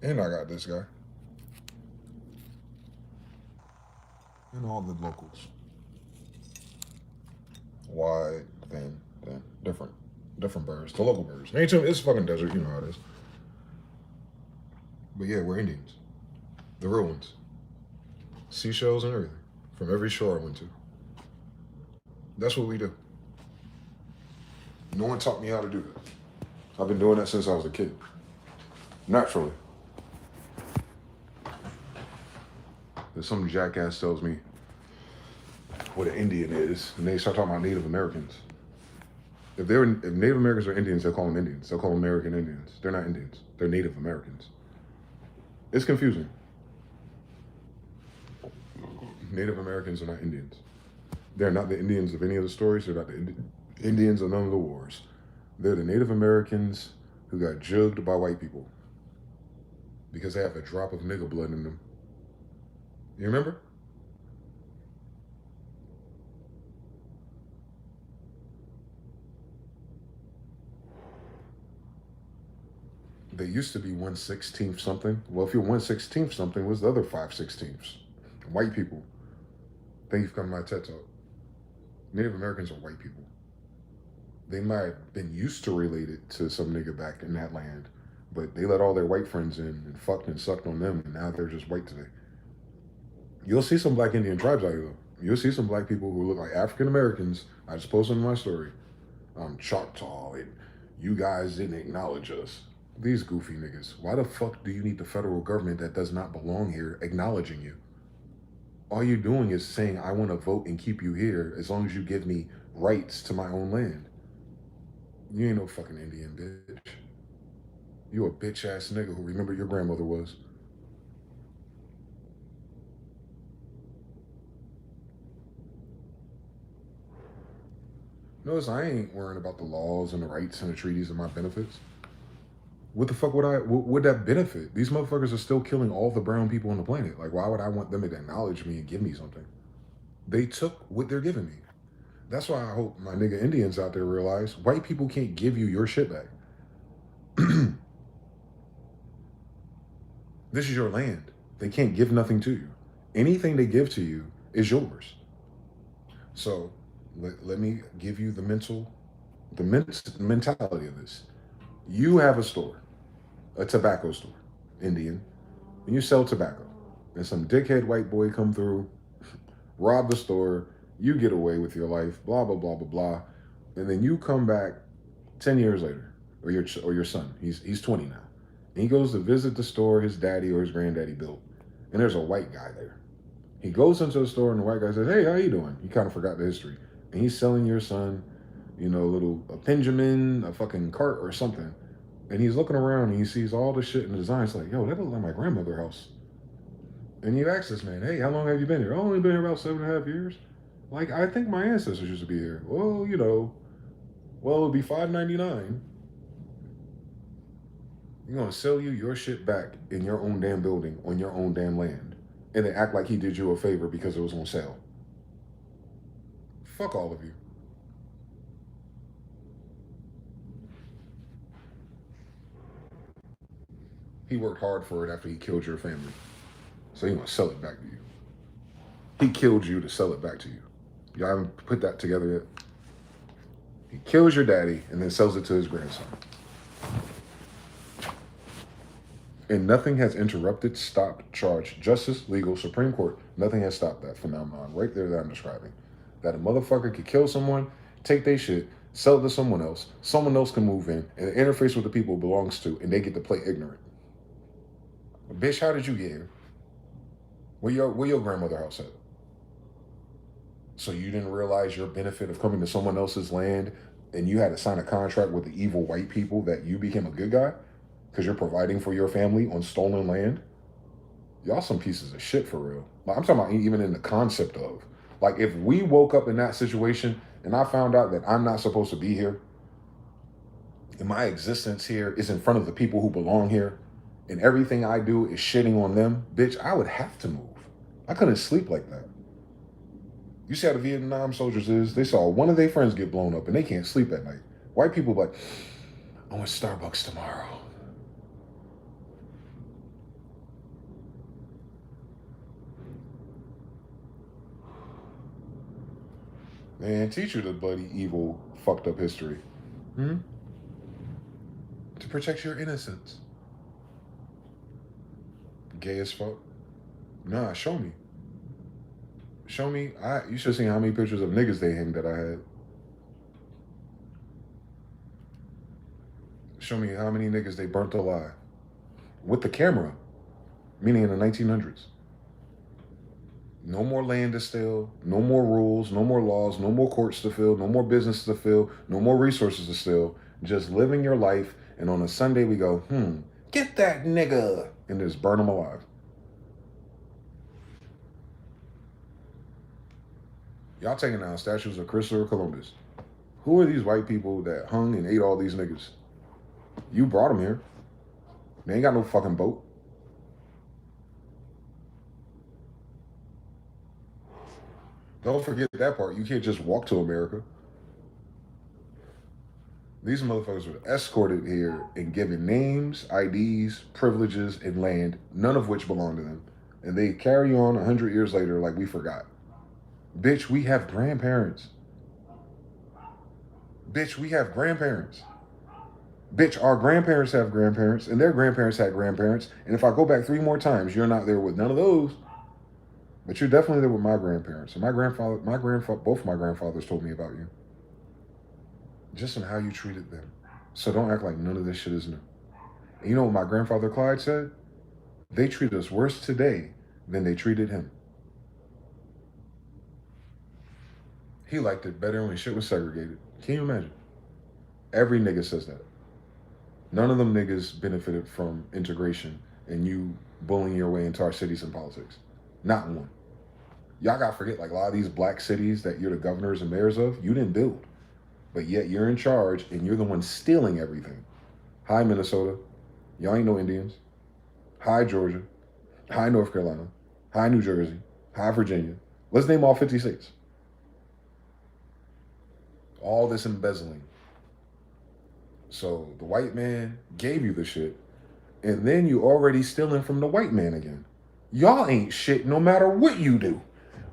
And I got this guy. And all the locals. Wide, thin, different birds. The local birds. It's fucking desert, you know how it is. But yeah, we're Indians. The real ones. Seashells and everything. From every shore I went to. That's what we do. No one taught me how to do that. I've been doing that since I was a kid. Naturally. There's some jackass tells me what an Indian is, and they start talking about Native Americans. If Native Americans are Indians, they'll call them Indians. They'll call them American Indians. They're not Indians. They're Native Americans. It's confusing. Native Americans are not Indians. They're not the Indians of any of the stories. They're not the Indians of none of the wars. They're the Native Americans who got jugged by white people because they have a drop of nigga blood in them. You remember? They used to be 1/16 something. Well, if you're 1/16 something, what's the other 5/16? White people. Thank you for coming to my TED Talk. Native Americans are white people. They might have been used to related to some nigga back in that land, but they let all their white friends in and fucked and sucked on them, and now they're just white today. You'll see some black Indian tribes out here, though. You'll see some black people who look like African Americans. I just posted in my story. Choctaw, and you guys didn't acknowledge us. These goofy niggas. Why the fuck do you need the federal government that does not belong here acknowledging you? All you're doing is saying, I want to vote and keep you here as long as you give me rights to my own land. You ain't no fucking Indian, bitch. You a bitch ass nigga who remember your grandmother was. Notice I ain't worrying about the laws and the rights and the treaties and my benefits. What the fuck would that benefit? These motherfuckers are still killing all the brown people on the planet. Like, why would I want them to acknowledge me and give me something? They took what they're giving me. That's why I hope my nigga Indians out there realize white people can't give you your shit back. This is your land. They can't give nothing to you. Anything they give to you is yours. So let me give you the mentality of this. You have a store, a tobacco store, Indian, and you sell tobacco. And some dickhead white boy come through, rob the store, you get away with your life, blah, blah, blah, blah, blah. And then you come back 10 years later, or your son, he's 20 now. And he goes to visit the store his daddy or his granddaddy built. And there's a white guy there. He goes into the store and the white guy says, hey, how you doing? He kind of forgot the history. And he's selling your son, a Benjamin, a fucking cart or something. And he's looking around and he sees all the shit in the design. It's like, yo, that looks like my grandmother's house. And you ask this man, hey, how long have you been here? I've only been here about 7.5 years. Like, I think my ancestors used to be here. Well, it'll be $5.99. You're gonna sell you your shit back in your own damn building on your own damn land. And then act like he did you a favor because it was on sale. Fuck all of you. He worked hard for it after he killed your family. So he gonna sell it back to you. He killed you to sell it back to you. Y'all haven't put that together yet? He kills your daddy and then sells it to his grandson. And nothing has interrupted, stopped, charged, justice, legal, Supreme Court. Nothing has stopped that phenomenon right there that I'm describing. That a motherfucker could kill someone, take their shit, sell it to someone else can move in, and the interface with the people it belongs to, and they get to play ignorant. Bitch, how did you get here? Where your grandmother house at? So you didn't realize your benefit of coming to someone else's land and you had to sign a contract with the evil white people that you became a good guy because you're providing for your family on stolen land? Y'all some pieces of shit for real. Like, I'm talking about even in the concept of, like, if we woke up in that situation and I found out that I'm not supposed to be here and my existence here is in front of the people who belong here and everything I do is shitting on them, bitch, I would have to move. I couldn't sleep like that. You see how the Vietnam soldiers is? They saw one of their friends get blown up and they can't sleep at night. White people like, I want Starbucks tomorrow. Man, teach you the bloody, evil, fucked up history. To protect your innocence. Gay as fuck? Nah, show me. Show me. You should have seen how many pictures of niggas they hanged that I had. Show me how many niggas they burnt alive. With the camera. Meaning in the 1900s. No more land to steal. No more rules. No more laws. No more courts to fill. No more business to fill. No more resources to steal. Just living your life. And on a Sunday we go, get that nigga. And just burn them alive. Y'all taking down statues of Christopher Columbus. Who are these white people that hung and ate all these niggas? You brought them here. They ain't got no fucking boat. Don't forget that part. You can't just walk to America. These motherfuckers were escorted here and given names, IDs, privileges, and land, none of which belong to them. And they carry on 100 years later like we forgot. Bitch, we have grandparents. Bitch, we have grandparents. Bitch, our grandparents have grandparents, and their grandparents had grandparents. And if I go back 3 more times, you're not there with none of those. But you're definitely there with my grandparents. And both of my grandfathers told me about you. Just on how you treated them. So don't act like none of this shit is new. And you know what my grandfather Clyde said? They treat us worse today than they treated him. He liked it better when shit was segregated. Can you imagine? Every nigga says that. None of them niggas benefited from integration and you bullying your way into our cities and politics. Not one. Y'all gotta forget, like, a lot of these black cities that you're the governors and mayors of, you didn't build. But yet you're in charge and you're the one stealing everything. Hi, Minnesota. Y'all ain't no Indians. Hi, Georgia. Hi, North Carolina. Hi, New Jersey. Hi, Virginia. Let's name all 50 states. All this embezzling. So the white man gave you the shit. And then you already stealing from the white man again. Y'all ain't shit no matter what you do.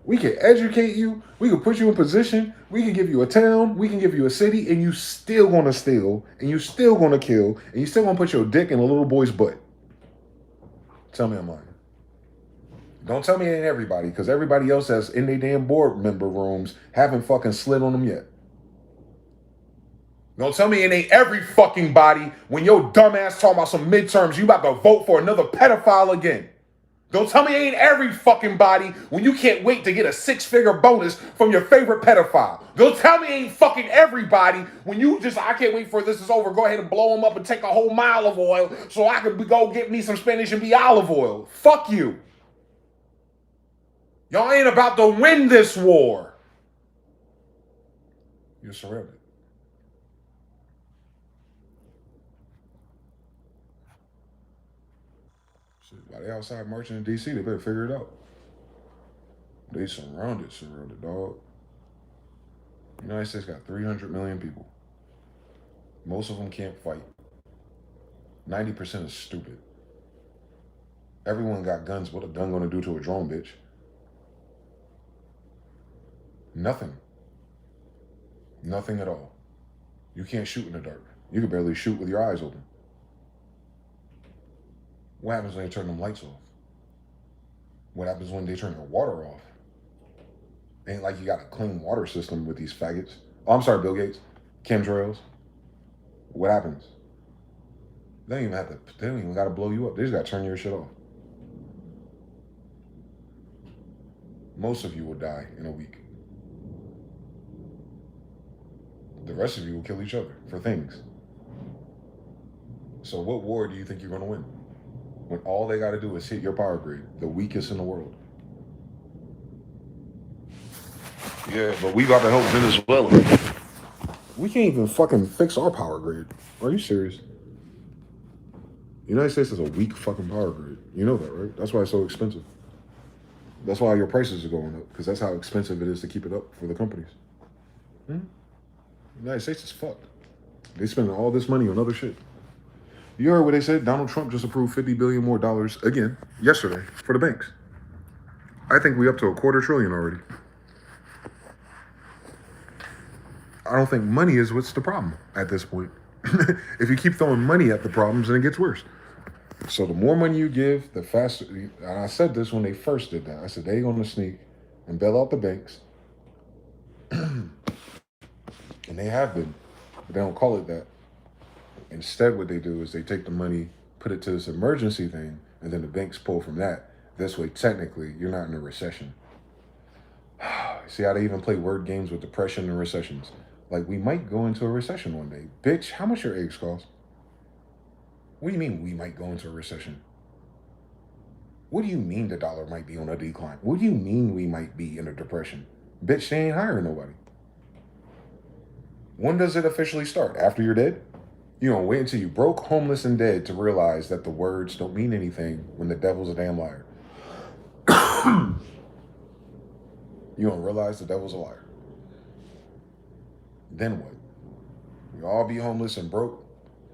We can educate you. We can put you in position. We can give you a town. We can give you a city. And you still gonna steal. And you still gonna kill. And you still gonna put your dick in a little boy's butt. Tell me I'm lying. Don't tell me it ain't everybody. Because everybody else that's in their damn board member rooms haven't fucking slid on them yet. Don't tell me it ain't every fucking body when your dumb ass talking about some midterms, you about to vote for another pedophile again. Don't tell me it ain't every fucking body when you can't wait to get a 6-figure bonus from your favorite pedophile. Don't tell me it ain't fucking everybody when you just, I can't wait for this is over, go ahead and blow them up and take a whole mile of oil so I can go get me some Spanish and be olive oil. Fuck you. Y'all ain't about to win this war. You're surrounded. While they outside marching in D.C., they better figure it out. They surrounded, dog. The United States got 300 million people. Most of them can't fight. 90% is stupid. Everyone got guns. What a gun gonna do to a drone, bitch? Nothing. Nothing at all. You can't shoot in the dark. You can barely shoot with your eyes open. What happens when they turn them lights off? What happens when they turn their water off? Ain't like you got a clean water system with these faggots. Oh, I'm sorry, Bill Gates. Chemtrails. What happens? They don't even gotta blow you up. They just gotta turn your shit off. Most of you will die in a week. The rest of you will kill each other for things. So what war do you think you're gonna win? When all they gotta do is hit your power grid, the weakest in the world. Yeah, but we got to help Venezuela. We can't even fucking fix our power grid. Are you serious? The United States has a weak fucking power grid. You know that, right? That's why it's so expensive. That's why your prices are going up, because that's how expensive it is to keep it up for the companies. The United States is fucked. They spending all this money on other shit. You heard what they said? Donald Trump just approved $50 billion more again yesterday for the banks. I think we up to $250 billion already. I don't think money is what's the problem at this point. If you keep throwing money at the problems, then it gets worse. So the more money you give, the faster. And I said this when they first did that. I said they're going to sneak and bail out the banks. And they have been. But they don't call it that. Instead, what they do is they take the money, put it to this emergency thing, and then the banks pull from that. This way, technically, you're not in a recession. See how they even play word games with depression and recessions. Like, we might go into a recession one day. Bitch, how much your eggs cost? What do you mean we might go into a recession? What do you mean the dollar might be on a decline? What do you mean we might be in a depression? Bitch, they ain't hiring nobody. When does it officially start? After you're dead? You don't wait until you broke, homeless, and dead to realize that the words don't mean anything when the devil's a damn liar. You don't realize the devil's a liar. Then what? We all be homeless and broke.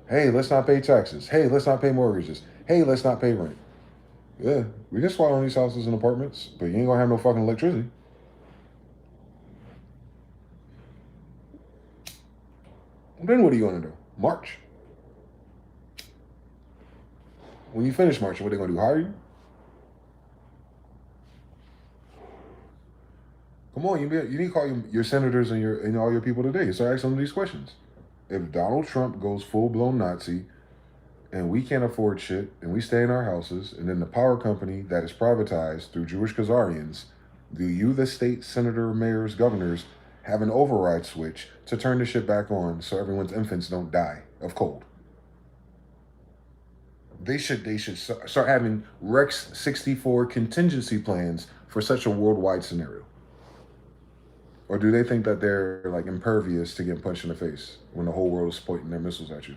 Hey, let's not pay taxes. Hey, let's not pay mortgages. Hey, let's not pay rent. Yeah, we can squat on these houses and apartments, but you ain't gonna have no fucking electricity. Then what are you gonna do? March. When you finish marching, what are they gonna do? Hire you? Come on, you need to call your senators and all your people today. Start asking them these questions. If Donald Trump goes full-blown Nazi and we can't afford shit and we stay in our houses and then the power company that is privatized through Jewish Khazarians, do you, the state, senator, mayors, governors, have an override switch to turn the shit back on so everyone's infants don't die of cold? They should start having Rex 64 contingency plans for such a worldwide scenario. Or do they think that they're like impervious to getting punched in the face when the whole world is pointing their missiles at you?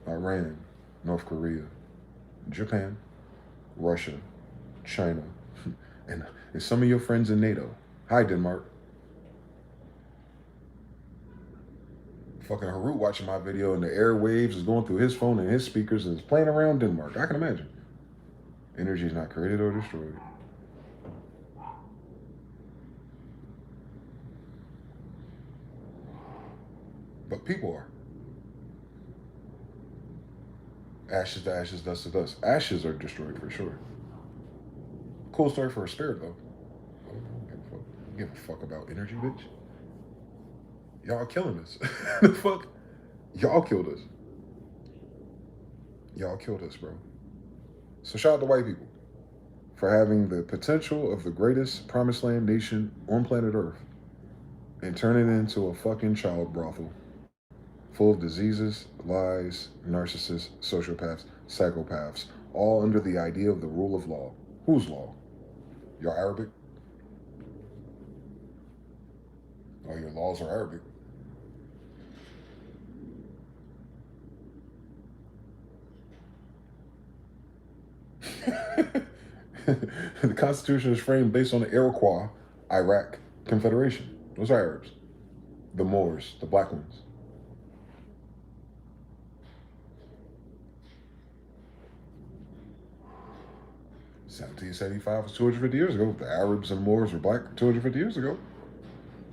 Iran, North Korea, Japan, Russia, China, and some of your friends in NATO. Hi, Denmark. Fucking Harut watching my video and the airwaves is going through his phone and his speakers and it's playing around Denmark. I can imagine. Energy is not created or destroyed. But people are. Ashes to ashes, dust to dust. Ashes are destroyed for sure. Cool story for a spirit though. Give a fuck about energy, bitch. Y'all killing us. The fuck? Y'all killed us. Y'all killed us, bro. So shout out to white people for having the potential of the greatest promised land nation on planet Earth and turning it into a fucking child brothel full of diseases, lies, narcissists, sociopaths, psychopaths, all under the idea of the rule of law. Whose law? Y'all Arabic? Oh, your laws are Arabic. The Constitution is framed based on the Iroquois Iraq Confederation. Those are Arabs. The Moors, the black ones. (1775) was 250 years ago. The Arabs and Moors were black 250 years ago.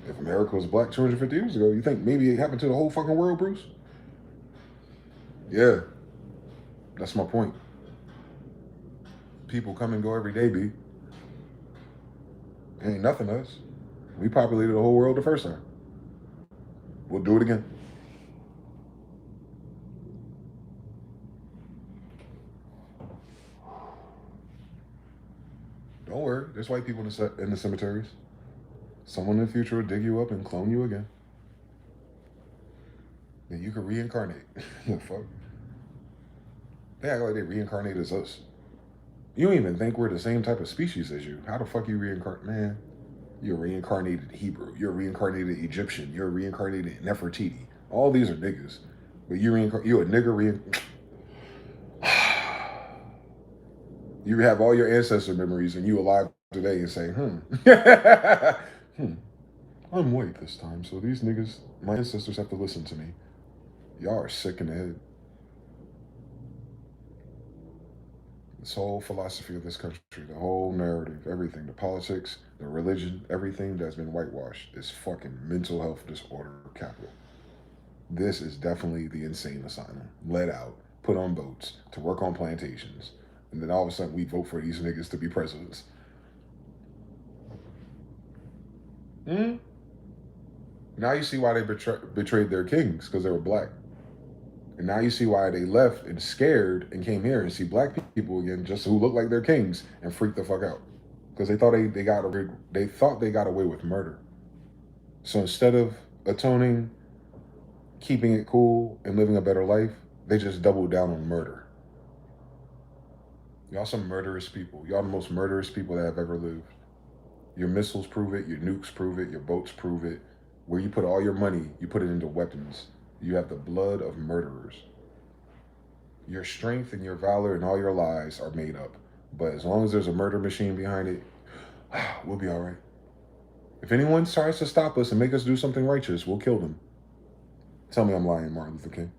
If America was black 250 years ago, you think maybe it happened to the whole fucking world, Bruce? Yeah, that's my point. People come and go every day, B. Ain't nothing to us. We populated the whole world the first time. We'll do it again. Don't worry, there's white people in the cemeteries. Someone in the future will dig you up and clone you again. Then you can reincarnate. The fuck? They act like they reincarnate as us. You don't even think we're the same type of species as you. How the fuck you reincarnate? Man, you're a reincarnated Hebrew. You're a reincarnated Egyptian. You're a reincarnated Nefertiti. All these are niggas. But you're a nigger You have all your ancestor memories and you alive today and say, I'm white this time, so these niggas, my ancestors have to listen to me. Y'all are sick in the head. This whole philosophy of this country, the whole narrative, everything, the politics, the religion, everything that's been whitewashed is fucking mental health disorder capital. This is definitely the insane asylum. Let out, put on boats, to work on plantations. And then all of a sudden we vote for these niggas to be presidents. Now you see why they betrayed their kings, because they were black. And now you see why they left and scared and came here and see black people again, just who look like they're kings, and freaked the fuck out. Because they thought they thought they got away with murder. So instead of atoning, keeping it cool, and living a better life, they just doubled down on murder. Y'all some murderous people. Y'all the most murderous people that have ever lived. Your missiles prove it, your nukes prove it, your boats prove it. Where you put all your money, you put it into weapons. You have the blood of murderers. Your strength and your valor and all your lies are made up. But as long as there's a murder machine behind it, we'll be all right. If anyone tries to stop us and make us do something righteous, we'll kill them. Tell me I'm lying, Martin Luther King.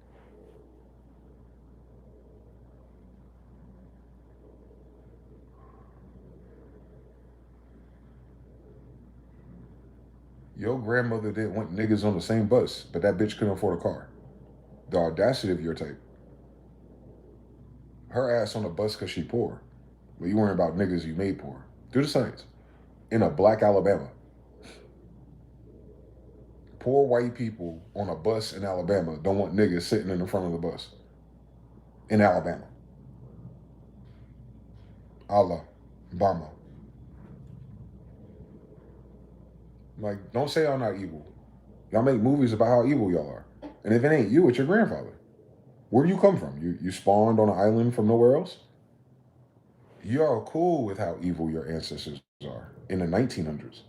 Your grandmother didn't want niggas on the same bus, but that bitch couldn't afford a car. The audacity of your type. Her ass on the bus because she poor. But you worrying about niggas you made poor. Do the science. In a black Alabama. Poor white people on a bus in Alabama don't want niggas sitting in the front of the bus. In Alabama. Allah. Bama. Like, don't say y'all not evil. Y'all make movies about how evil y'all are. And if it ain't you, it's your grandfather. Where do you come from? You spawned on an island from nowhere else? Y'all cool with how evil your ancestors are in the 1900s.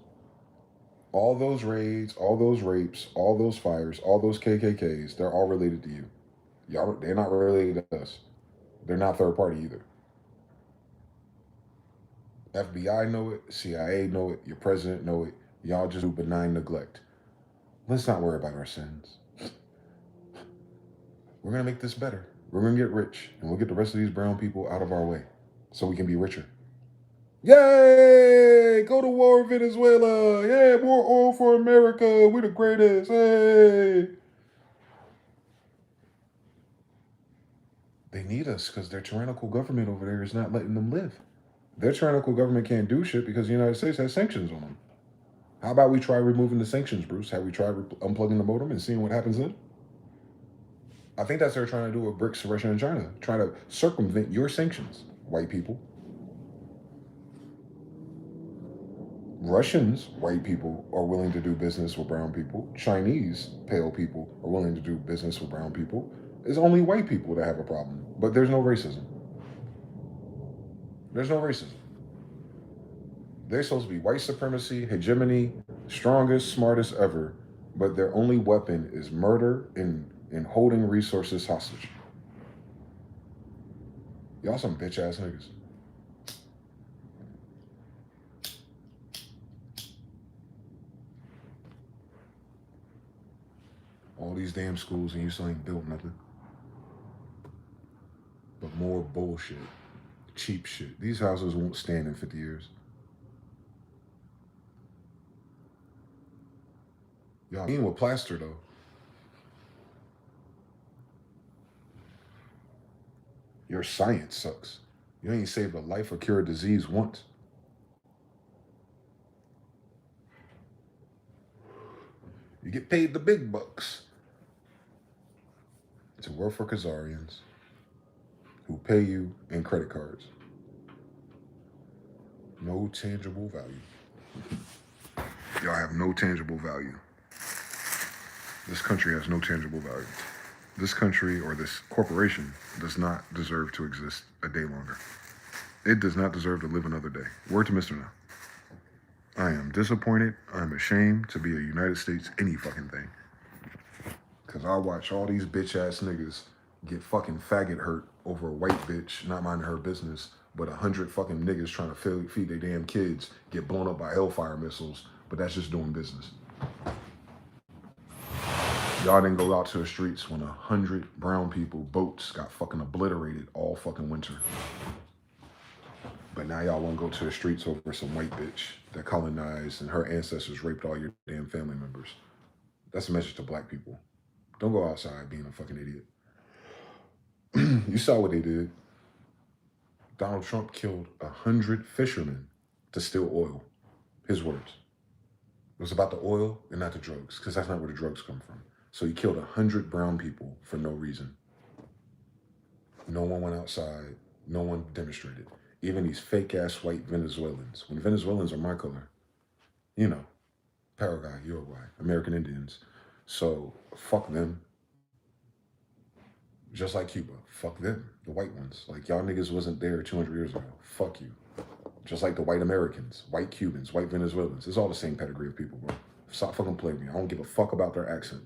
All those raids, all those rapes, all those fires, all those KKKs, they're all related to you. Y'all, they're not related to us. They're not third party either. FBI know it, CIA know it, your president know it. Y'all just do benign neglect. Let's not worry about our sins. We're going to make this better. We're going to get rich, and we'll get the rest of these brown people out of our way so we can be richer. Yay! Go to war, Venezuela. Yeah, more oil for America. We're the greatest. Hey! They need us because their tyrannical government over there is not letting them live. Their tyrannical government can't do shit because the United States has sanctions on them. How about we try removing the sanctions, Bruce? Have we tried unplugging the modem and seeing what happens then? I think that's what they're trying to do with BRICS, Russia, and China. Trying to circumvent your sanctions, white people. Russians, white people, are willing to do business with brown people. Chinese, pale people, are willing to do business with brown people. It's only white people that have a problem. But there's no racism. There's no racism. They're supposed to be white supremacy, hegemony, strongest, smartest ever. But their only weapon is murder and holding resources hostage. Y'all some bitch ass niggas. All these damn schools and you still ain't built nothing. But more bullshit. Cheap shit. These houses won't stand in 50 years. Y'all mean with plaster though. Your science sucks. You ain't saved a life or cured a disease once. You get paid the big bucks to work for Khazarians who pay you in credit cards. No tangible value. Y'all have no tangible value. This country has no tangible value. This country or this corporation does not deserve to exist a day longer. It does not deserve to live another day. Word to Mr. Now. I am disappointed. I'm ashamed to be a United States any fucking thing. Because I watch all these bitch ass niggas get fucking faggot hurt over a white bitch not minding her business, but 100 fucking niggas trying to feed their damn kids get blown up by hellfire missiles, but that's just doing business. Y'all didn't go out to the streets when 100 brown people, boats, got fucking obliterated all fucking winter. But now y'all won't go to the streets over some white bitch that colonized and her ancestors raped all your damn family members. That's a message to black people. Don't go outside being a fucking idiot. You saw what they did. Donald Trump killed 100 fishermen to steal oil. His words. It was about the oil and not the drugs, because that's not where the drugs come from. So he killed 100 brown people for no reason. No one went outside. No one demonstrated. Even these fake-ass white Venezuelans. When Venezuelans are my color, you know, Paraguay, Uruguay, American Indians. So, fuck them. Just like Cuba. Fuck them. The white ones. Like, y'all niggas wasn't there 200 years ago. Fuck you. Just like the white Americans, white Cubans, white Venezuelans. It's all the same pedigree of people, bro. Stop fucking playing me. I don't give a fuck about their accent.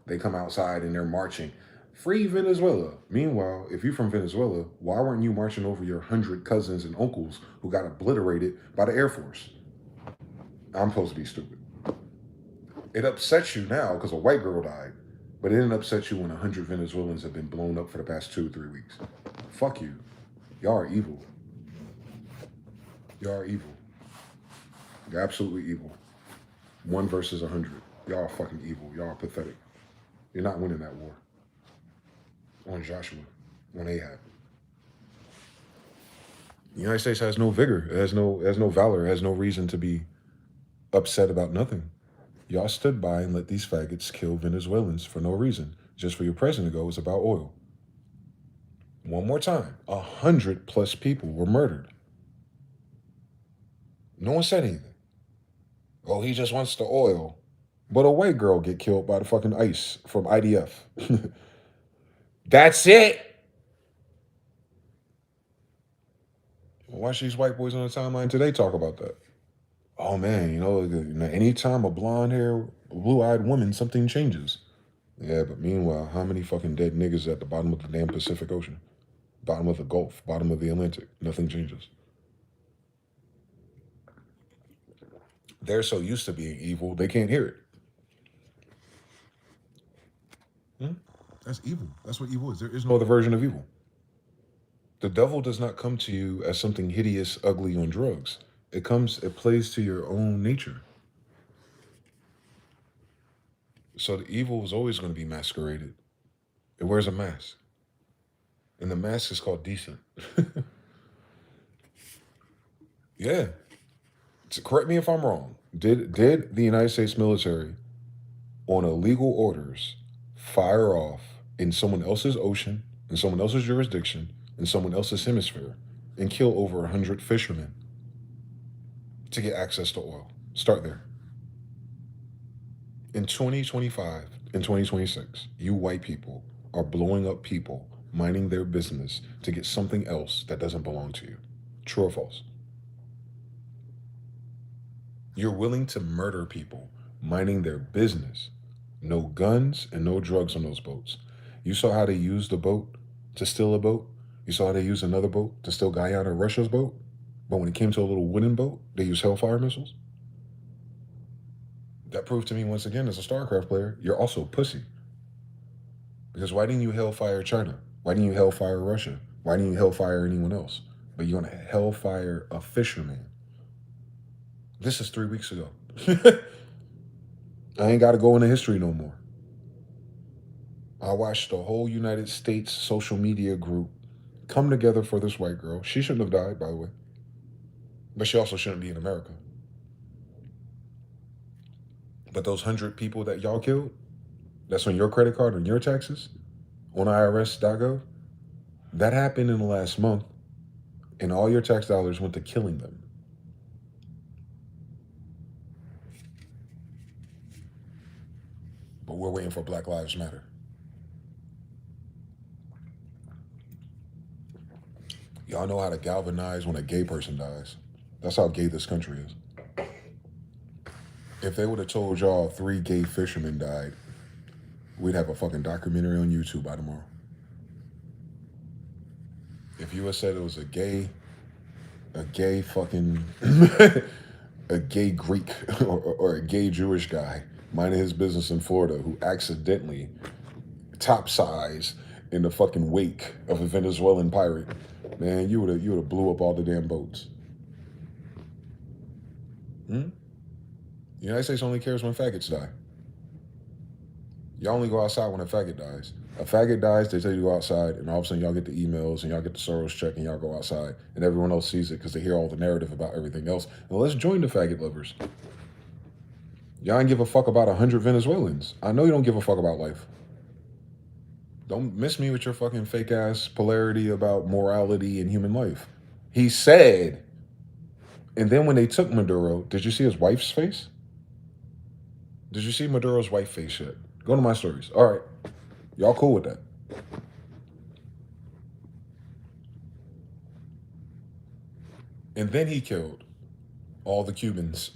They come outside and they're marching. Free Venezuela. Meanwhile, if you're from Venezuela, why weren't you marching over your 100 cousins and uncles who got obliterated by the Air Force? I'm supposed to be stupid. It upsets you now because a white girl died, but it didn't upset you when 100 Venezuelans have been blown up for the past 2 or 3 weeks. Fuck you. Y'all are evil. Y'all are evil. You're absolutely evil. 1 versus 100. Y'all are fucking evil. Y'all are pathetic. You're not winning that war. On Joshua. On Ahab. The United States has no vigor. It has no valor. It has no reason to be upset about nothing. Y'all stood by and let these faggots kill Venezuelans for no reason. Just for your president to go, it's about oil. One more time. 100+ people were murdered. No one said anything. Oh, he just wants the oil. But a white girl get killed by the fucking ICE from IDF. That's it. Watch these white boys on the timeline today talk about that. Oh man, anytime a blonde hair, blue-eyed woman, something changes. Yeah, but meanwhile, how many fucking dead niggas at the bottom of the damn Pacific Ocean? Bottom of the Gulf, bottom of the Atlantic. Nothing changes. They're so used to being evil, they can't hear it. That's evil. That's what evil is. There is no other version of evil. The devil does not come to you as something hideous, ugly on drugs. It plays to your own nature. So the evil is always going to be masqueraded. It wears a mask. And the mask is called decent. Yeah. So correct me if I'm wrong. Did the United States military, on illegal orders, fire off in someone else's ocean, in someone else's jurisdiction, in someone else's hemisphere, and kill over 100 fishermen to get access to oil? Start there. In 2025, in 2026, you white people are blowing up people minding their business to get something else that doesn't belong to you. True or false? You're willing to murder people minding their business. No guns and no drugs on those boats. You saw how they used the boat to steal a boat? You saw how they used another boat to steal Guyana, Russia's boat? But when it came to a little wooden boat, they used Hellfire missiles? That proved to me once again, as a StarCraft player, you're also a pussy. Because why didn't you Hellfire China? Why didn't you Hellfire Russia? Why didn't you Hellfire anyone else? But you're going to Hellfire a fisherman. This is 3 weeks ago. I ain't got to go into history no more. I watched the whole United States social media group come together for this white girl. She shouldn't have died, by the way. But she also shouldn't be in America. But those 100 people that y'all killed, that's on your credit card, on your taxes, on IRS.gov, that happened in the last month, and all your tax dollars went to killing them. But we're waiting for Black Lives Matter. Y'all know how to galvanize when a gay person dies. That's how gay this country is. If they would have told y'all 3 gay fishermen died, we'd have a fucking documentary on YouTube by tomorrow. If you had said it was a gay fucking, a gay Greek or a gay Jewish guy minding his business in Florida who accidentally capsized in the fucking wake of a Venezuelan pirate, man, you would have blew up all the damn boats. The United States only cares when faggots die. Y'all only go outside when a faggot dies. A faggot dies, they tell you to go outside, and all of a sudden y'all get the emails and y'all get the Soros check and y'all go outside, and everyone else sees it because they hear all the narrative about everything else. Now let's join the faggot lovers. Y'all ain't give a fuck about 100 Venezuelans. I know you don't give a fuck about life. Don't miss me with your fucking fake ass polarity about morality and human life. He said, and then when they took Maduro, did you see his wife's face? Did you see Maduro's wife's face yet? Go to my stories. All right. Y'all cool with that? And then he killed all the Cubans.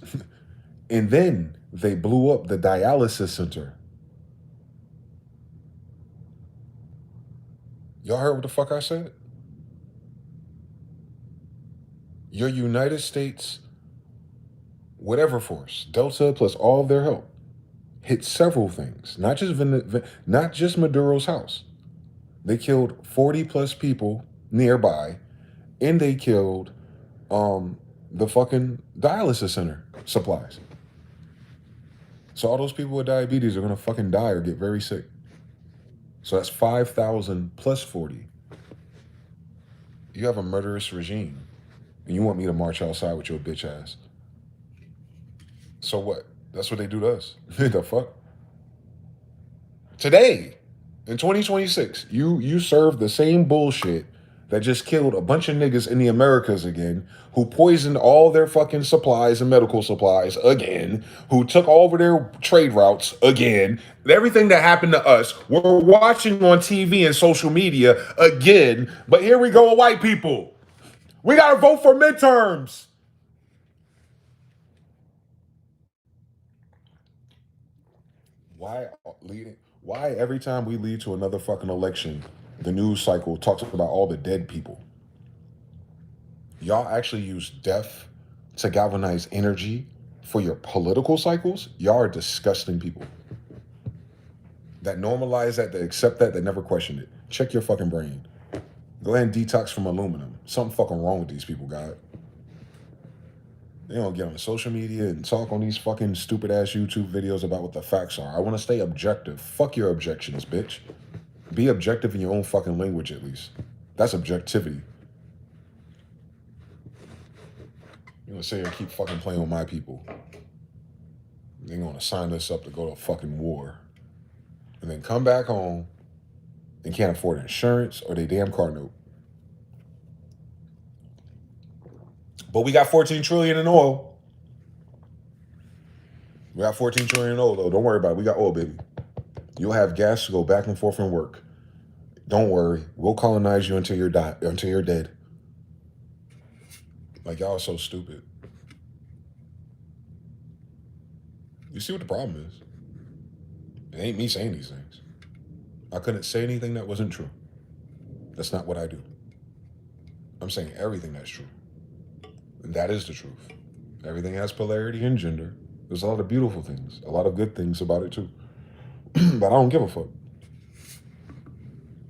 And then they blew up the dialysis center. Y'all heard what the fuck I said? Your United States, whatever force, Delta plus all of their help, hit several things. Not just Maduro's house. They killed 40 plus people nearby, and they killed the fucking dialysis center supplies. So all those people with diabetes are gonna fucking die or get very sick. So that's 5,000 plus 40. You have a murderous regime, and you want me to march outside with your bitch ass. So what? That's what they do to us. The fuck? Today, in 2026, you serve the same bullshit that just killed a bunch of niggas in the Americas again, who poisoned all their fucking supplies and medical supplies again, who took over their trade routes again. Everything that happened to us, we're watching on TV and social media again. But here we go, white people. We gotta vote for midterms. Why every time we lead to another fucking election, the news cycle talks about all the dead people? Y'all actually use death to galvanize energy for your political cycles? Y'all are disgusting people. that normalize that accept that never question it. Check your fucking brain. Go ahead and detox from aluminum. Something fucking wrong with these people, God. They don't get on social media and talk on these fucking stupid ass YouTube videos about what the facts are. I want to stay objective. Fuck your objections, bitch. Be objective in your own fucking language, at least. That's objectivity. You gonna sit here and keep fucking playing with my people. They're gonna sign us up to go to fucking war. And then come back home and can't afford insurance or their damn car note. But we got 14 trillion in oil. We got 14 trillion in oil, though. Don't worry about it. We got oil, baby. You'll have gas to go back and forth and work. Don't worry. We'll colonize you until you're dead. Like, y'all are so stupid. You see what the problem is? It ain't me saying these things. I couldn't say anything that wasn't true. That's not what I do. I'm saying everything that's true. And that is the truth. Everything has polarity and gender. There's a lot of beautiful things, a lot of good things about it too. But I don't give a fuck.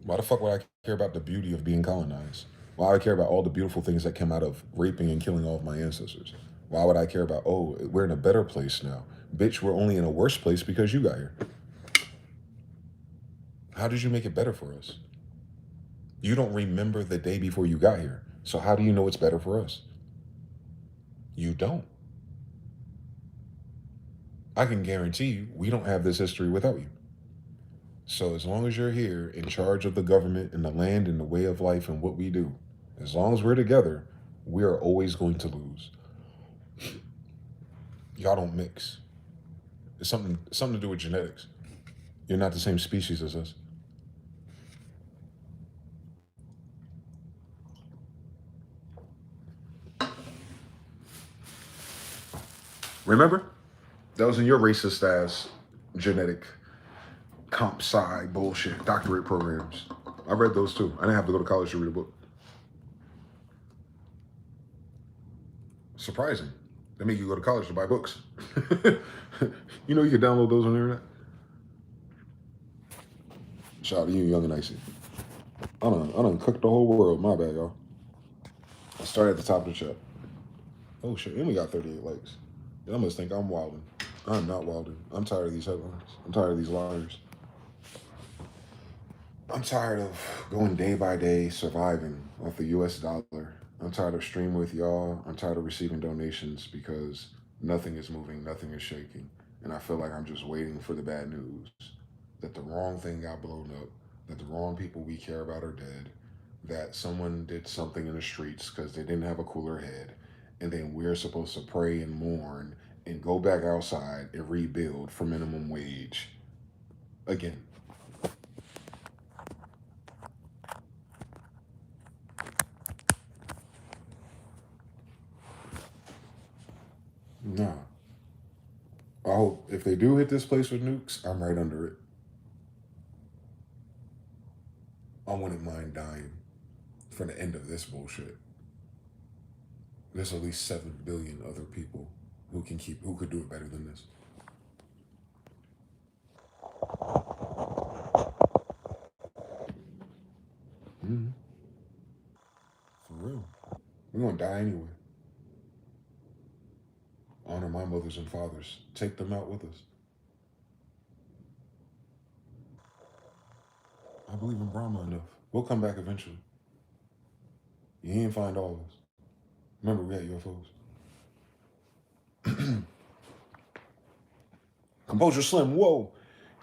Why the fuck would I care about the beauty of being colonized? Why would I care about all the beautiful things that came out of raping and killing all of my ancestors? Why would I care about, oh, we're in a better place now? Bitch, we're only in a worse place because you got here. How did you make it better for us? You don't remember the day before you got here. So how do you know it's better for us? You don't. I can guarantee you, we don't have this history without you. So as long as you're here in charge of the government and the land and the way of life and what we do, as long as we're together, we are always going to lose. Y'all don't mix. It's something to do with genetics. You're not the same species as us. Remember? That was in your racist ass genetic comp sci bullshit doctorate programs. I read those too. I didn't have to go to college to read a book. Surprising. They make you go to college to buy books. You know you can download those on the internet. Shout out to you, Young and Icy. I done cooked the whole world. My bad, y'all. I started at the top of the chat. Oh shit, and we got 38 likes. I must think I'm wilding. I'm not wilding. I'm tired of these headlines. I'm tired of these liars. I'm tired of going day by day surviving off the US dollar. I'm tired of streaming with y'all. I'm tired of receiving donations because nothing is moving, nothing is shaking. And I feel like I'm just waiting for the bad news. That the wrong thing got blown up, that the wrong people we care about are dead, that someone did something in the streets because they didn't have a cooler head, and then we're supposed to pray and mourn and go back outside and rebuild for minimum wage. Again. Nah. I hope if they do hit this place with nukes, I'm right under it. I wouldn't mind dying for the end of this bullshit. There's at least 7 billion other people who could do it better than this. Mm-hmm. For real. We're gonna die anyway. Honor my mothers and fathers. Take them out with us. I believe in Brahma enough. We'll come back eventually. You ain't find all of us. Remember, we had UFOs. Composure Slim, whoa.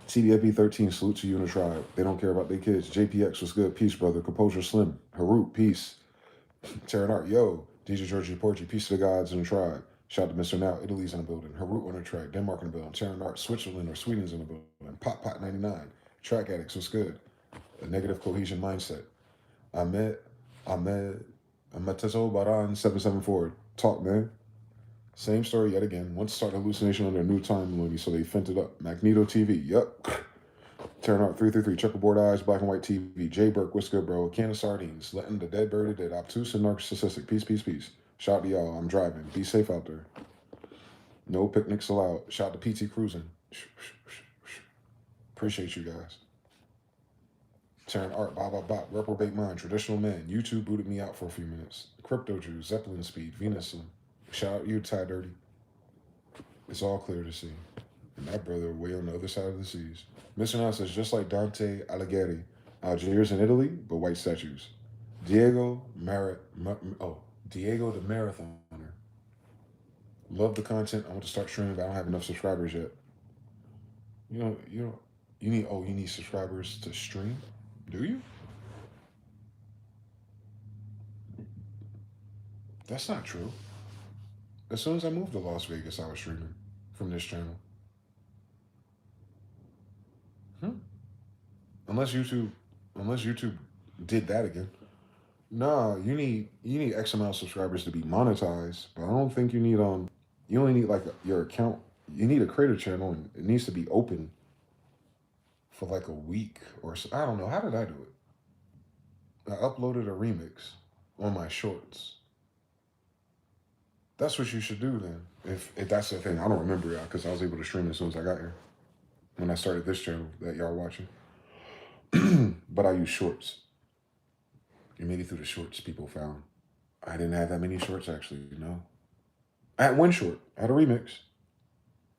TDFB 13, salute to you and the tribe. They don't care about their kids. JPX was good. Peace, brother. Composure Slim. Harut, peace. Terran Art, yo. DJ Georgie Porgy, peace to the gods and the tribe. Shout out to Mr. Now, Italy's in the building. Harut on the track. Denmark in the building. Terran Art, Switzerland or Sweden's in the building. Pot Pot 99. Track Addicts, what's good? A negative cohesion mindset. Ahmed Tezo Baran 774. Talk, man. Same story yet again. Want to start hallucination on their new time movie, so they fent it up. Magneto TV, yep. Turn out 333, checkerboard eyes, black and white TV. Jay Burke, what's good, bro? A can of sardines. Letting the dead bird dead. Obtuse and narcissistic. Peace, peace, peace. Shout out to y'all. I'm driving. Be safe out there. No picnics allowed. Shout out to PT Cruising. Appreciate you guys. Turn art, blah, blah, blah. Reprobate mind, traditional man. YouTube booted me out for a few minutes. Crypto Jews, Zeppelin Speed, Venus. Shout out you, Ty Dirty. It's all clear to see. And that brother way on the other side of the seas. Mr. Now says, just like Dante Alighieri, Algiers in Italy, but white statues. Diego the Marathoner. Love the content. I want to start streaming, but I don't have enough subscribers yet. You need subscribers to stream? Do you? That's not true. As soon as I moved to Las Vegas, I was streaming from this channel. Unless YouTube did that again. Nah, you need X amount of subscribers to be monetized, but I don't think you need you only need like your account. You need a creator channel, and it needs to be open for like a week or so. I don't know. How did I do it? I uploaded a remix on my shorts. That's what you should do then. If that's the thing. I don't remember y'all because I was able to stream as soon as I got here. When I started this channel that y'all watching. But I use shorts. You made it through the shorts people found. I didn't have that many shorts actually, no. I had one short. I had a remix.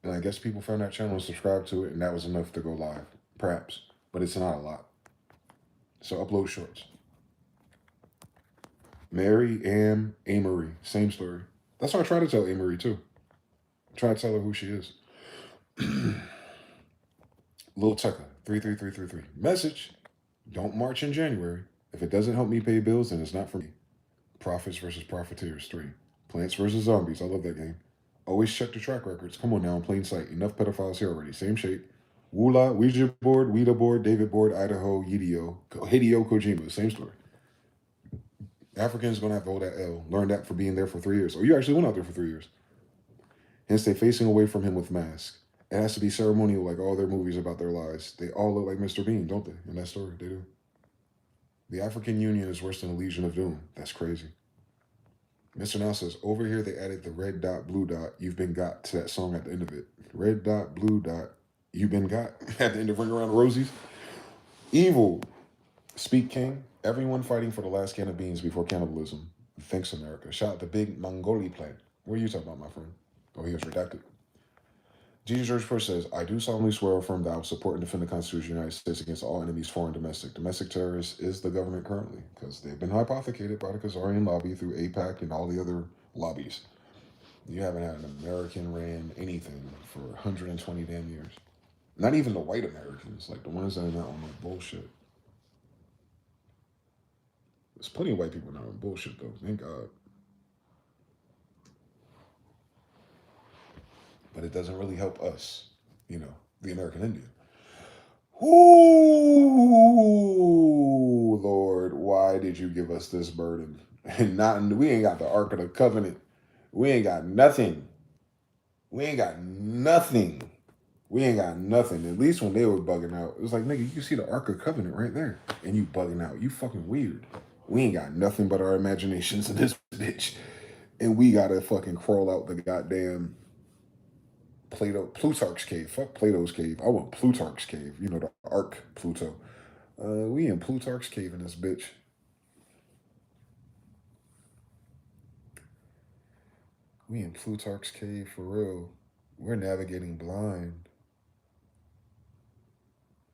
And I guess people found that channel and subscribed to it, and that was enough to go live. Perhaps. But it's not a lot. So upload shorts. Mary Ann Amory. Same story. That's what I try to tell Amory too. Try to tell her who she is. Lil Tucker, 33333. Message. Don't march in January. If it doesn't help me pay bills, then it's not for me. Prophets versus Profiteers, 3. Plants versus Zombies. I love that game. Always check the track records. Come on now, in plain sight. Enough pedophiles here already. Same shape. Wula, Ouija board, Ouija board, David board, Idaho, Hideo Kojima. Same story. Africans going to have to hold that L. Learn that for being there for 3 years. Oh, you actually went out there for 3 years. Hence, they facing away from him with masks. It has to be ceremonial like all their movies about their lives. They all look like Mr. Bean, don't they? In that story, they do. The African Union is worse than the Legion of Doom. That's crazy. Mr. Now says, over here they added the red dot, blue dot, you've been got to that song at the end of it. Red dot, blue dot, you've been got at the end of Ring Around the Rosies. Evil. Speak King. Everyone fighting for the last can of beans before cannibalism. Thanks, America. Shout out to Big Mongoli Plan. What are you talking about, my friend? Oh, he was redacted. Jesus George Bush says, I do solemnly swear or affirm that I will support and defend the Constitution of the United States against all enemies, foreign and domestic. Domestic terrorists is the government currently, because they've been hypothecated by the Khazarian lobby through AIPAC and all the other lobbies. You haven't had an American ran anything for 120 damn years. Not even the white Americans, like the ones that are not on that bullshit. There's plenty of white people not on bullshit, though. Thank God. But it doesn't really help us, the American Indian. Ooh, Lord, why did you give us this burden? And we ain't got the Ark of the Covenant. We ain't got nothing. We ain't got nothing. At least when they were bugging out, it was like, nigga, you can see the Ark of Covenant right there. And you bugging out. You fucking weird. We ain't got nothing but our imaginations in this bitch. And we gotta fucking crawl out the goddamn Plutarch's cave. Fuck Plato's cave. I want Plutarch's cave. The Ark Pluto. We in Plutarch's cave in this bitch. We in Plutarch's cave for real. We're navigating blind.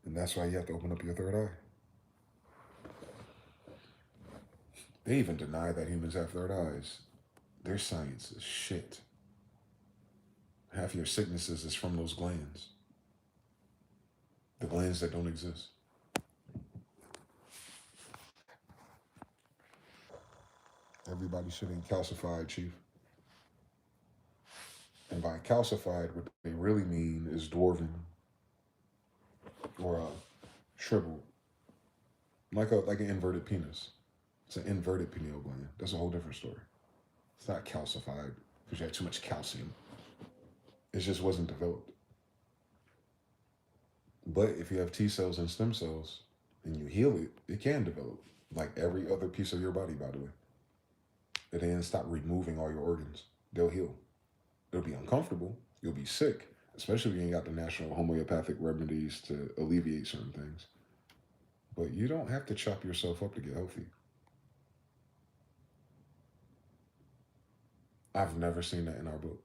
And that's why you have to open up your third eye. They even deny that humans have third eyes. Their science is shit. Half your sicknesses is from those glands. The glands that don't exist. Everybody should be calcified, Chief. And by calcified, what they really mean is dwarven. Or shriveled. Like an inverted penis. It's an inverted pineal gland. That's a whole different story. It's not calcified because you had too much calcium. It just wasn't developed. But if you have T cells and stem cells and you heal it, it can develop. Like every other piece of your body, by the way. And then stop removing all your organs. They'll heal. It'll be uncomfortable. You'll be sick. especially when you got the national homeopathic remedies to alleviate certain things. But you don't have to chop yourself up to get healthy. I've never seen that in our book.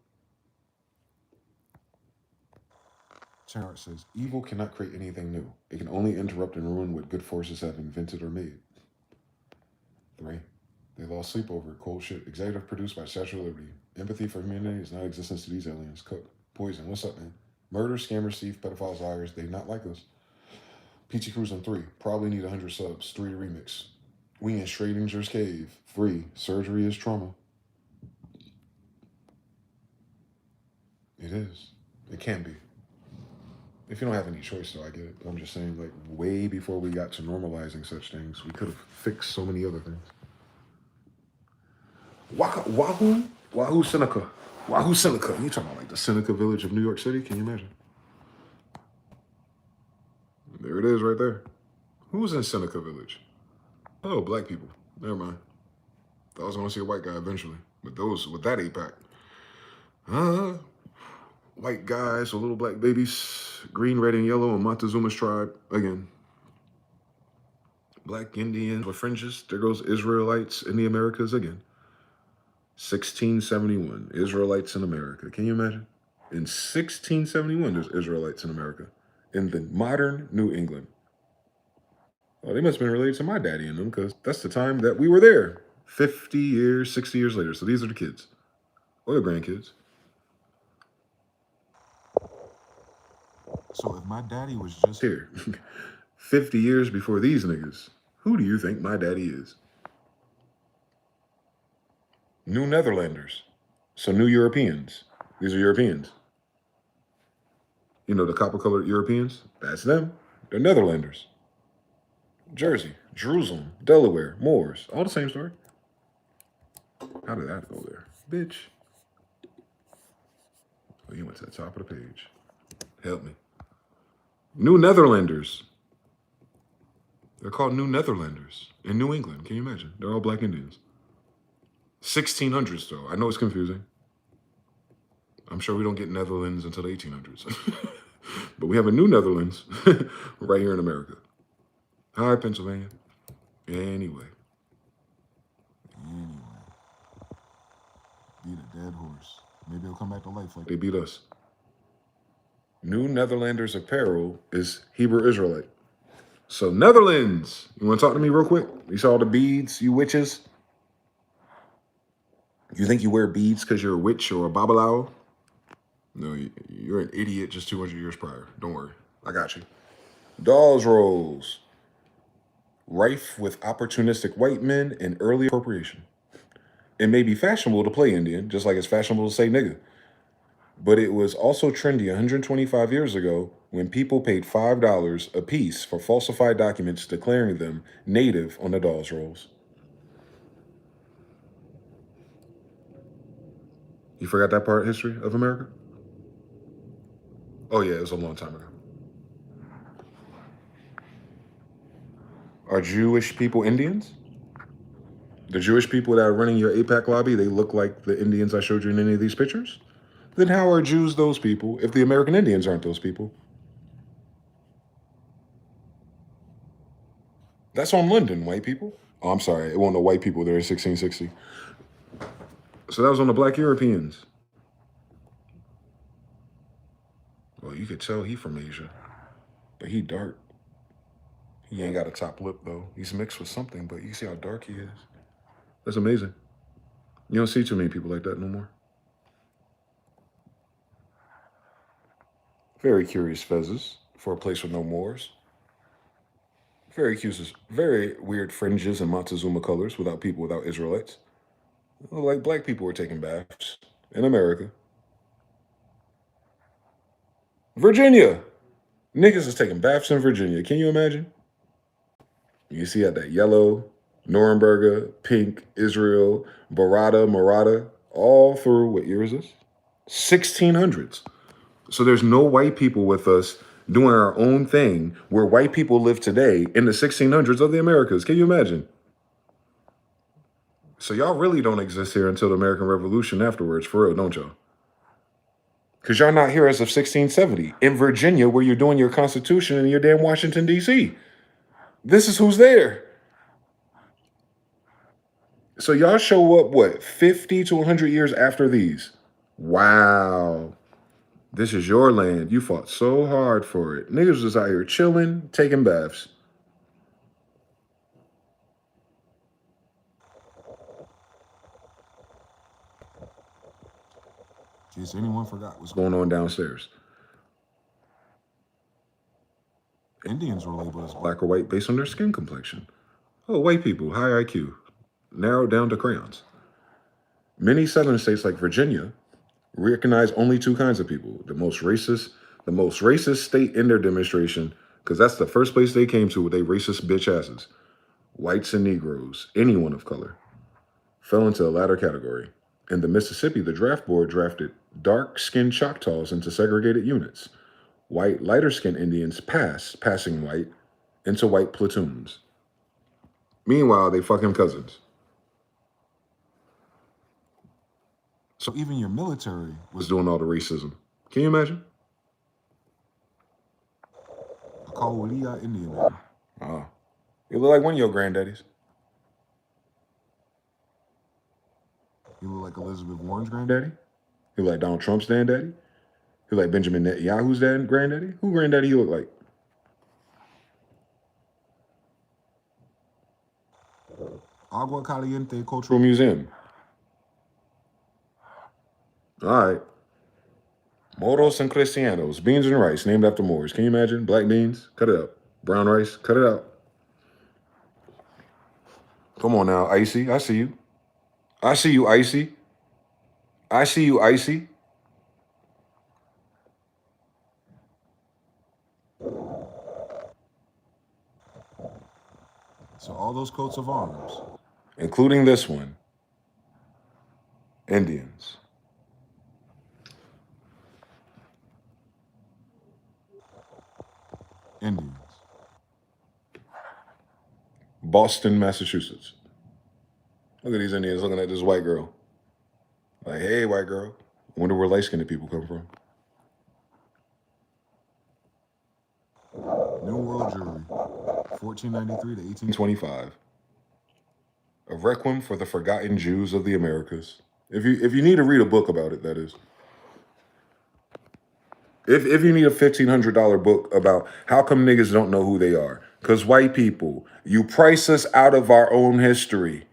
Tarot says, evil cannot create anything new. It can only interrupt and ruin what good forces have invented or made. 3. They lost sleep over it. Cold shit. Executive produced by Statue of Liberty. Empathy for humanity is not existence to these aliens. Cook. Poison. What's up, man? Murder, scammers, thieves, pedophiles, liars. They not like us. Peachy Cruise on 3. Probably need 100 subs. 3 to remix. We in Schrodinger's cave. 3. Surgery is trauma. It is. It can be. If you don't have any choice, though, I get it. I'm just saying, like, way before we got to normalizing such things, we could have fixed so many other things. Wahoo Seneca. Wahoo Seneca. You talking about, like, the Seneca village of New York City? Can you imagine? There it is right there. Who's in Seneca village? Oh, black people. Never mind. Thought I was going to see a white guy eventually. But those, with that 8-pack. White guys, so little black babies, green, red, and yellow, and Montezuma's tribe, again. Black Indians with fringes, there goes Israelites in the Americas again. 1671, Israelites in America. Can you imagine? In 1671, there's Israelites in America. In the modern New England. Oh, they must have been related to my daddy and them, because that's the time that we were there. 50 years, 60 years later. So these are the kids. Or the grandkids. So if my daddy was just here 50 years before these niggas, who do you think my daddy is? New Netherlanders. So new Europeans. These are Europeans. You know, the copper-colored Europeans? That's them. They're Netherlanders. Jersey, Jerusalem, Delaware, Moors. All the same story. How did that go there? Bitch. Oh, you went to the top of the page. Help me. New Netherlanders. They're called New Netherlanders in New England. Can you imagine? They're all black Indians. 1600s, though. I know it's confusing. I'm sure we don't get Netherlands until the 1800s. But we have a New Netherlands right here in America. Hi, Pennsylvania. Anyway. Beat a dead horse. Maybe he'll come back to life like they beat us. New Netherlanders apparel is Hebrew Israelite. So Netherlands, you want to talk to me real quick? You saw the beads, you witches? You think you wear beads because you're a witch or a babalao? No, you're an idiot just 200 years prior. Don't worry, I got you. Dolls rolls. Rife with opportunistic white men and early appropriation. It may be fashionable to play Indian, just like it's fashionable to say nigga. But it was also trendy 125 years ago when people paid $5 a piece for falsified documents declaring them native on the dolls rolls. You forgot that part of history of America? Oh yeah, it was a long time ago. Are Jewish people Indians? The Jewish people that are running your APAC lobby, they look like the Indians I showed you in any of these pictures? Then how are Jews those people if the American Indians aren't those people? That's on London, white people. Oh, I'm sorry, it wasn't the white people there in 1660. So that was on the black Europeans. Well, you could tell he from Asia, but he dark. He ain't got a top lip though. He's mixed with something, but you see how dark he is. That's amazing. You don't see too many people like that no more. Very curious fezzes for a place with no Moors. Very weird fringes and Montezuma colors without Israelites. Like black people were taking baths in America. Virginia. Niggas is taking baths in Virginia. Can you imagine? You see how that yellow, Nuremberger, pink, Israel, Maratha, all through, what year is this? 1600s. So there's no white people with us doing our own thing where white people live today in the 1600s of the Americas. Can you imagine? So y'all really don't exist here until the American Revolution afterwards, for real, don't y'all? Because y'all not here as of 1670 in Virginia where you're doing your Constitution in your damn Washington, D.C. This is who's there. So y'all show up, what, 50 to 100 years after these? Wow. This is your land. You fought so hard for it. Niggas was out here chilling, taking baths. In case anyone forgot what's going on downstairs. Indians were labeled as black or white based on their skin complexion. Oh, white people, high IQ, narrowed down to crayons. Many southern states like Virginia recognize only two kinds of people. The most racist state in their demonstration, because that's the first place they came to with they racist bitch asses. Whites and Negroes, anyone of color, fell into the latter category. In the Mississippi, the draft board drafted dark-skinned Choctaws into segregated units. White, lighter-skinned Indians passing white, into white platoons. Meanwhile, they fucking cousins. So even your military was doing all the racism. Can you imagine? A Kawalia Indian man. Oh. You look like one of your granddaddies. You look like Elizabeth Warren's granddaddy? You look like Donald Trump's granddaddy? You look like Benjamin Netanyahu's granddaddy? Who granddaddy you look like? Agua Caliente Cultural Museum. All right. Moros and Cristianos, beans and rice, named after Moors. Can you imagine? Black beans, cut it out. Brown rice, cut it out. Come on now, Icy, I see you. I see you, Icy. I see you, Icy. So all those coats of arms, including this one, Indians. Indians. Boston, Massachusetts. Look at these Indians looking at this white girl. Like, hey, white girl. Wonder where light-skinned people come from. New World Jury, 1493 to 1825. A Requiem for the Forgotten Jews of the Americas. If you need to read a book about it, that is. If you need a $1,500 book about how come niggas don't know who they are. Because white people, you price us out of our own history.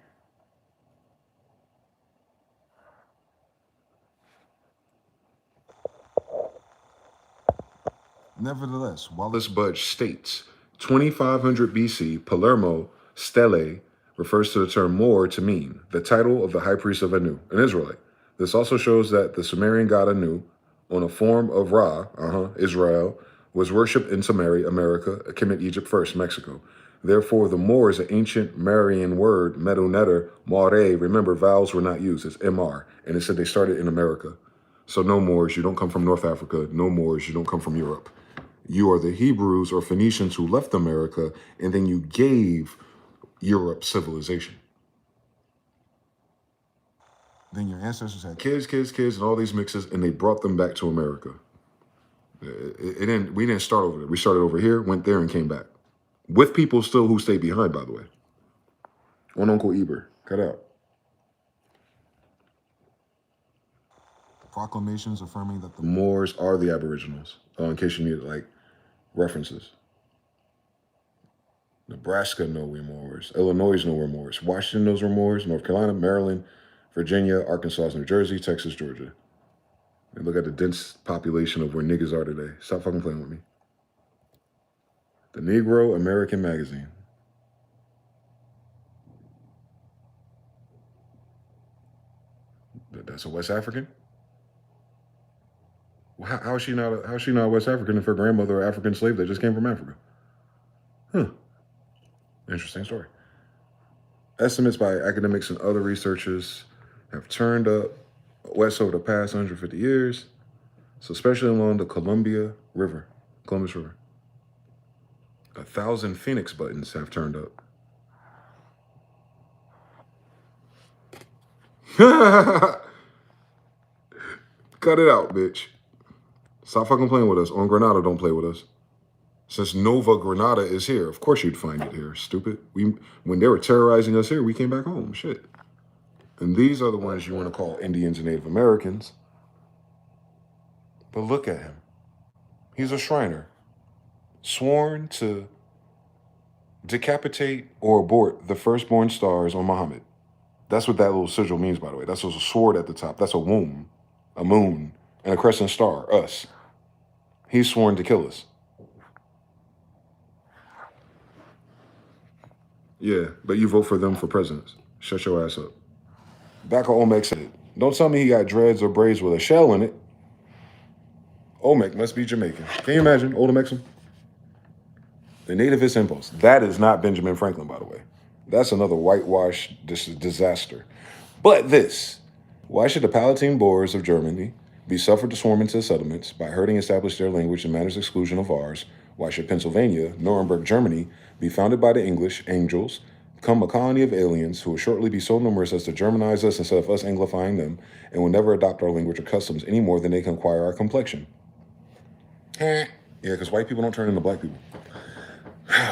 Nevertheless, Wallace Budge states, 2500 BC, Palermo Stele refers to the term Moor to mean the title of the high priest of Anu, an Israelite. This also shows that the Sumerian god Anu, on a form of Ra, Israel, was worshipped in Sumeria, America, Kemet, Egypt first, Mexico. Therefore, the Moor is an ancient Marian word, Medunetter, More. Remember, vowels were not used, it's MR, and it said they started in America. So no Moors, you don't come from North Africa. No Moors, you don't come from Europe. You are the Hebrews or Phoenicians who left America, and then you gave Europe civilization. Then your ancestors had kids, and all these mixes, and they brought them back to America. We didn't start over there. We started over here, went there, and came back. With people still who stayed behind, by the way. On Uncle Eber. Cut out. Proclamations affirming that the Moors are the Aboriginals. In case you need, like, references. Nebraska know we're Moors. Illinois know we're Moors. Washington knows we're Moors. North Carolina, Maryland, Virginia, Arkansas, New Jersey, Texas, Georgia. And look at the dense population of where niggas are today. Stop fucking playing with me. The Negro American Magazine. That's a West African? How is she not a West African if her grandmother an African slave that just came from Africa? Huh. Interesting story. Estimates by academics and other researchers have turned up west over the past 150 years, so especially along the Columbus River. 1,000 Phoenix buttons have turned up. Cut it out, bitch. Stop fucking playing with us. On Granada, don't play with us. Since Nova Granada is here, of course you'd find it here, stupid. When they were terrorizing us here, we came back home, shit. And these are the ones you want to call Indians and Native Americans. But look at him. He's a Shriner, sworn to decapitate or abort the firstborn stars on Muhammad. That's what that little sigil means, by the way. That's a sword at the top. That's a womb, a moon, and a crescent star, us. He's sworn to kill us. Yeah, but you vote for them for presidents. Shut your ass up. Back on Olmec said, don't tell me he got dreads or braids with a shell in it. Olmec must be Jamaican. Can you imagine, Olmec's? The nativist impulse. That is not Benjamin Franklin, by the way. That's another whitewash disaster. But this, why should the Palatine Boers of Germany be suffered to swarm into settlements by hurting establish their language and manners exclusion of ours? Why should Pennsylvania, Nuremberg, Germany, be founded by the English angels, become a colony of aliens who will shortly be so numerous as to Germanize us instead of us Anglifying them, and will never adopt our language or customs any more than they can acquire our complexion? Yeah, because white people don't turn into black people.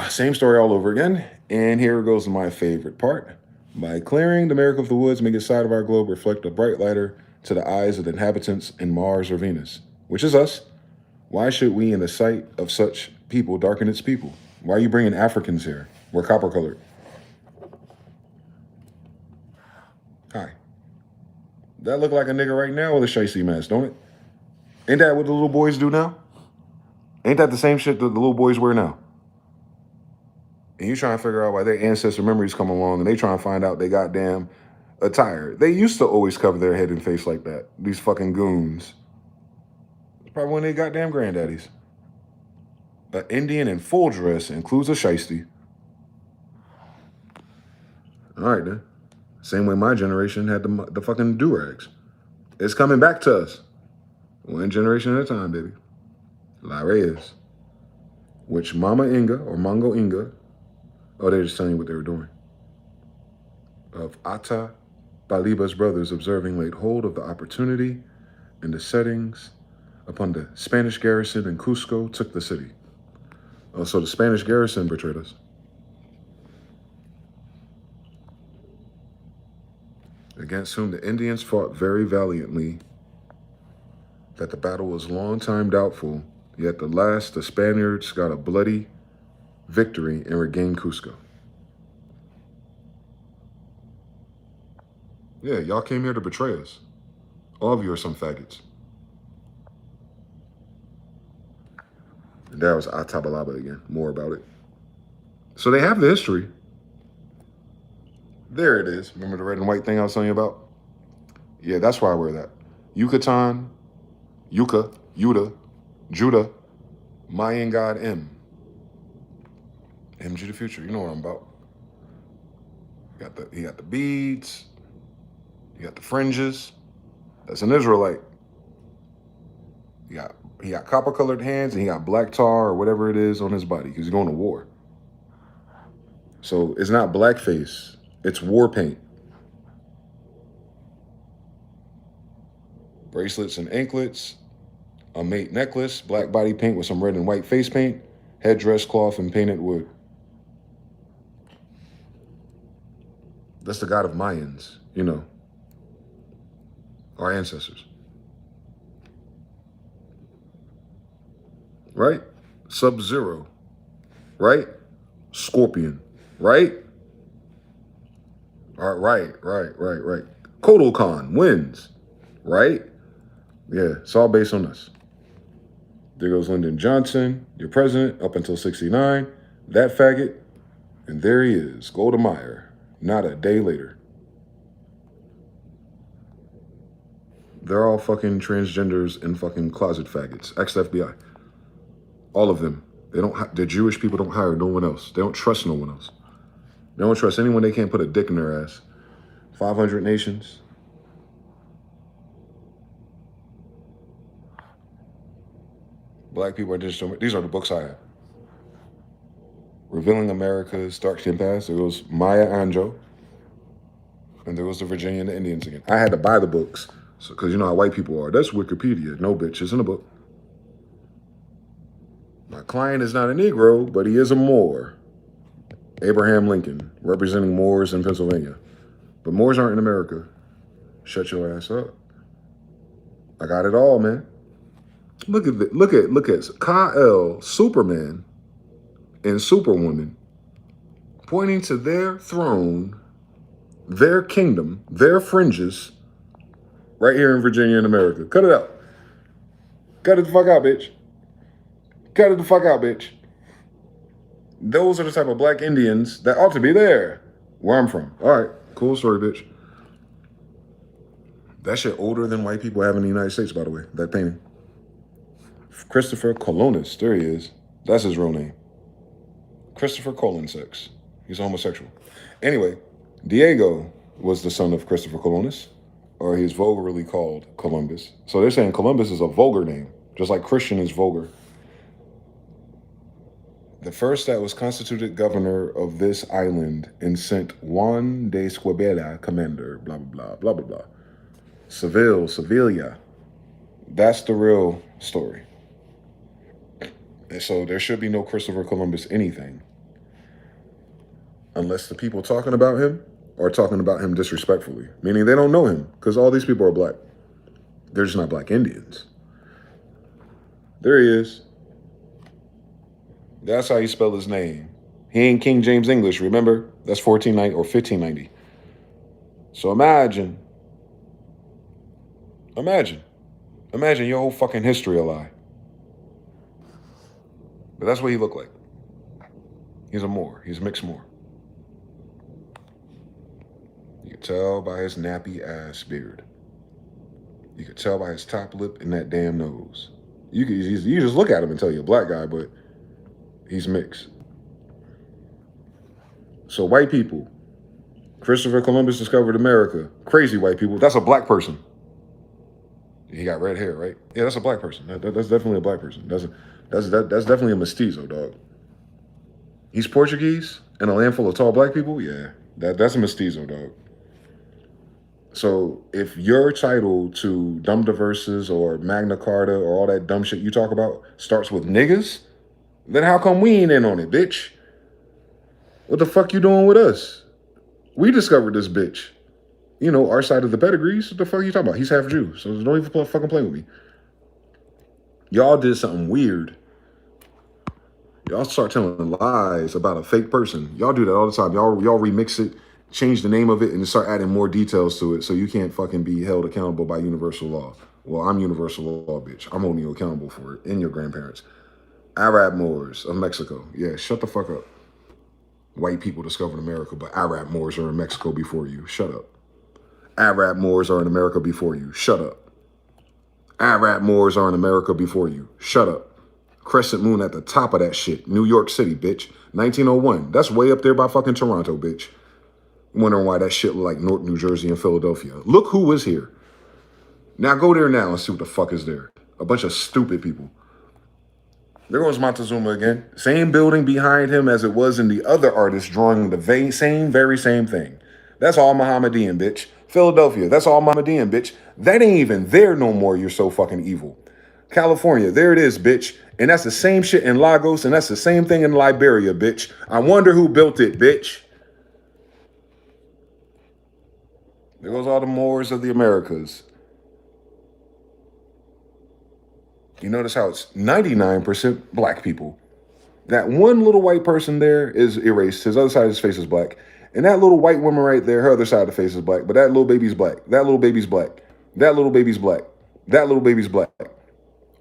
Same story all over again. And here goes my favorite part. By clearing the miracle of the woods, make its side of our globe reflect a bright lighter to the eyes of the inhabitants in Mars or Venus, which is us. Why should we, in the sight of such people, darken its people? Why are you bringing Africans here? We're copper colored. Hi. That look like a nigga right now with a shiesty mask, don't it? Ain't that what the little boys do now? Ain't that the same shit that the little boys wear now? And you trying to figure out why their ancestor memories come along and they trying to find out they goddamn attire. They used to always cover their head and face like that. These fucking goons. It's probably one of their goddamn granddaddies. An Indian in full dress includes a shiesty. All right, then. Same way my generation had the fucking do-rags. It's coming back to us. One generation at a time, baby. La Reyes. Which Mama Inga or Mongo Inga, oh, they're just telling you what they were doing, of Atta Baliba's brothers observing laid hold of the opportunity and the settings upon the Spanish garrison in Cusco took the city. Oh, so the Spanish garrison betrayed us. Against whom the Indians fought very valiantly, that the battle was long time doubtful, yet at the last the Spaniards got a bloody victory and regained Cusco. Yeah, y'all came here to betray us. All of you are some faggots. And that was Atabalaba again. More about it. So they have the history. There it is. Remember the red and white thing I was telling you about? Yeah, that's why I wear that. Yucatan, Yucca, Yuda, Judah, Mayan God M. mgthefuture. You know what I'm about. He got the beads. You got the fringes. That's an Israelite. He got copper-colored hands and he got black tar or whatever it is on his body because he's going to war. So it's not blackface. It's war paint. Bracelets and anklets, a mate necklace, black body paint with some red and white face paint, headdress cloth and painted wood. That's the god of Mayans, you know, our ancestors. Right? Sub-Zero, right? Scorpion, right? All right, right. Kotal Khan wins, right? Yeah, it's all based on us. There goes Lyndon Johnson, your president, up until 69. That faggot, and there he is, Golda Meir, not a day later. They're all fucking transgenders and fucking closet faggots. Ex-FBI. All of them. The Jewish people don't hire no one else. They don't trust no one else. They don't trust anyone they can't put a dick in their ass. 500 nations. Black people are digital. These are the books I have. Revealing America's Dark-Skinned Past. There goes Maya Angelou. And there goes the Virginia and the Indians again. I had to buy the books because you know how white people are. That's Wikipedia. No, bitch, it's in a book. client is not a Negro, but he is a Moor. Abraham Lincoln, representing Moors in Pennsylvania. But Moors aren't in America. Shut your ass up. I got it all, man. Look at Kal, Superman, and Superwoman pointing to their throne, their kingdom, their fringes, right here in Virginia in America. Cut it out. Cut it the fuck out, bitch. Cut it the fuck out, bitch. Those are the type of black Indians that ought to be there, where I'm from. All right, cool story, bitch. That shit older than white people have in the United States, by the way, that painting. Christopher Columbus, there he is. That's his real name. Christopher Colonsex. He's homosexual. Anyway, Diego was the son of Christopher Columbus, or he's vulgarly called Columbus. So they're saying Columbus is a vulgar name, just like Christian is vulgar. The first that was constituted governor of this island and sent Juan de Esquivel, commander, blah, blah, blah, blah, blah, blah. Sevilla. That's the real story. And so there should be no Christopher Columbus anything. Unless the people talking about him are talking about him disrespectfully. Meaning they don't know him, because all these people are black. They're just not black Indians. There he is. That's how you spell his name. He ain't King James English, remember? That's 1490 or 1590. So imagine your whole fucking history a lie. But that's what he looked like. He's a Moor. He's a mixed Moor. You could tell by his nappy ass beard. You could tell by his top lip and that damn nose. You just look at him and tell you're a black guy, but he's mixed. So white people, Christopher Columbus discovered America. Crazy white people. That's a black person. He got red hair, right? Yeah, that's a black person. That's definitely a black person. That's definitely a mestizo, dog. He's Portuguese in a land full of tall black people? Yeah, that's a mestizo, dog. So if your title to dumb diverses or Magna Carta or all that dumb shit you talk about starts with niggas, then how come we ain't in on it, bitch? What the fuck you doing with us? We discovered this bitch. You know, our side of the pedigrees. What the fuck are you talking about? He's half Jew, so don't even fucking play with me. Y'all did something weird. Y'all start telling lies about a fake person. Y'all do that all the time. Y'all remix it, change the name of it, and start adding more details to it so you can't fucking be held accountable by universal law. Well, I'm universal law, bitch. I'm holding you accountable for it and your grandparents. Arab Moors of Mexico. Yeah, shut the fuck up. White people discovered America, but Arab Moors are in Mexico before you. Shut up. Arab Moors are in America before you. Shut up. Arab Moors are in America before you. Shut up. Crescent Moon at the top of that shit. New York City, bitch. 1901. That's way up there by fucking Toronto, bitch. Wondering why that shit look like North New Jersey and Philadelphia. Look who was here. Now go there now and see what the fuck is there. A bunch of stupid people. There goes Montezuma again. Same building behind him as it was in the other artist drawing the very same thing. That's all Mohammedan, bitch. Philadelphia, that's all Mohammedan, bitch. That ain't even there no more. You're so fucking evil. California, there it is, bitch. And that's the same shit in Lagos, and that's the same thing in Liberia, bitch. I wonder who built it, bitch. There goes all the Moors of the Americas. You notice how it's 99% black people. That one little white person there is erased. His other side of his face is black. And that little white woman right there, her other side of the face is black. But that little baby's black. That little baby's black. That little baby's black. That little baby's black.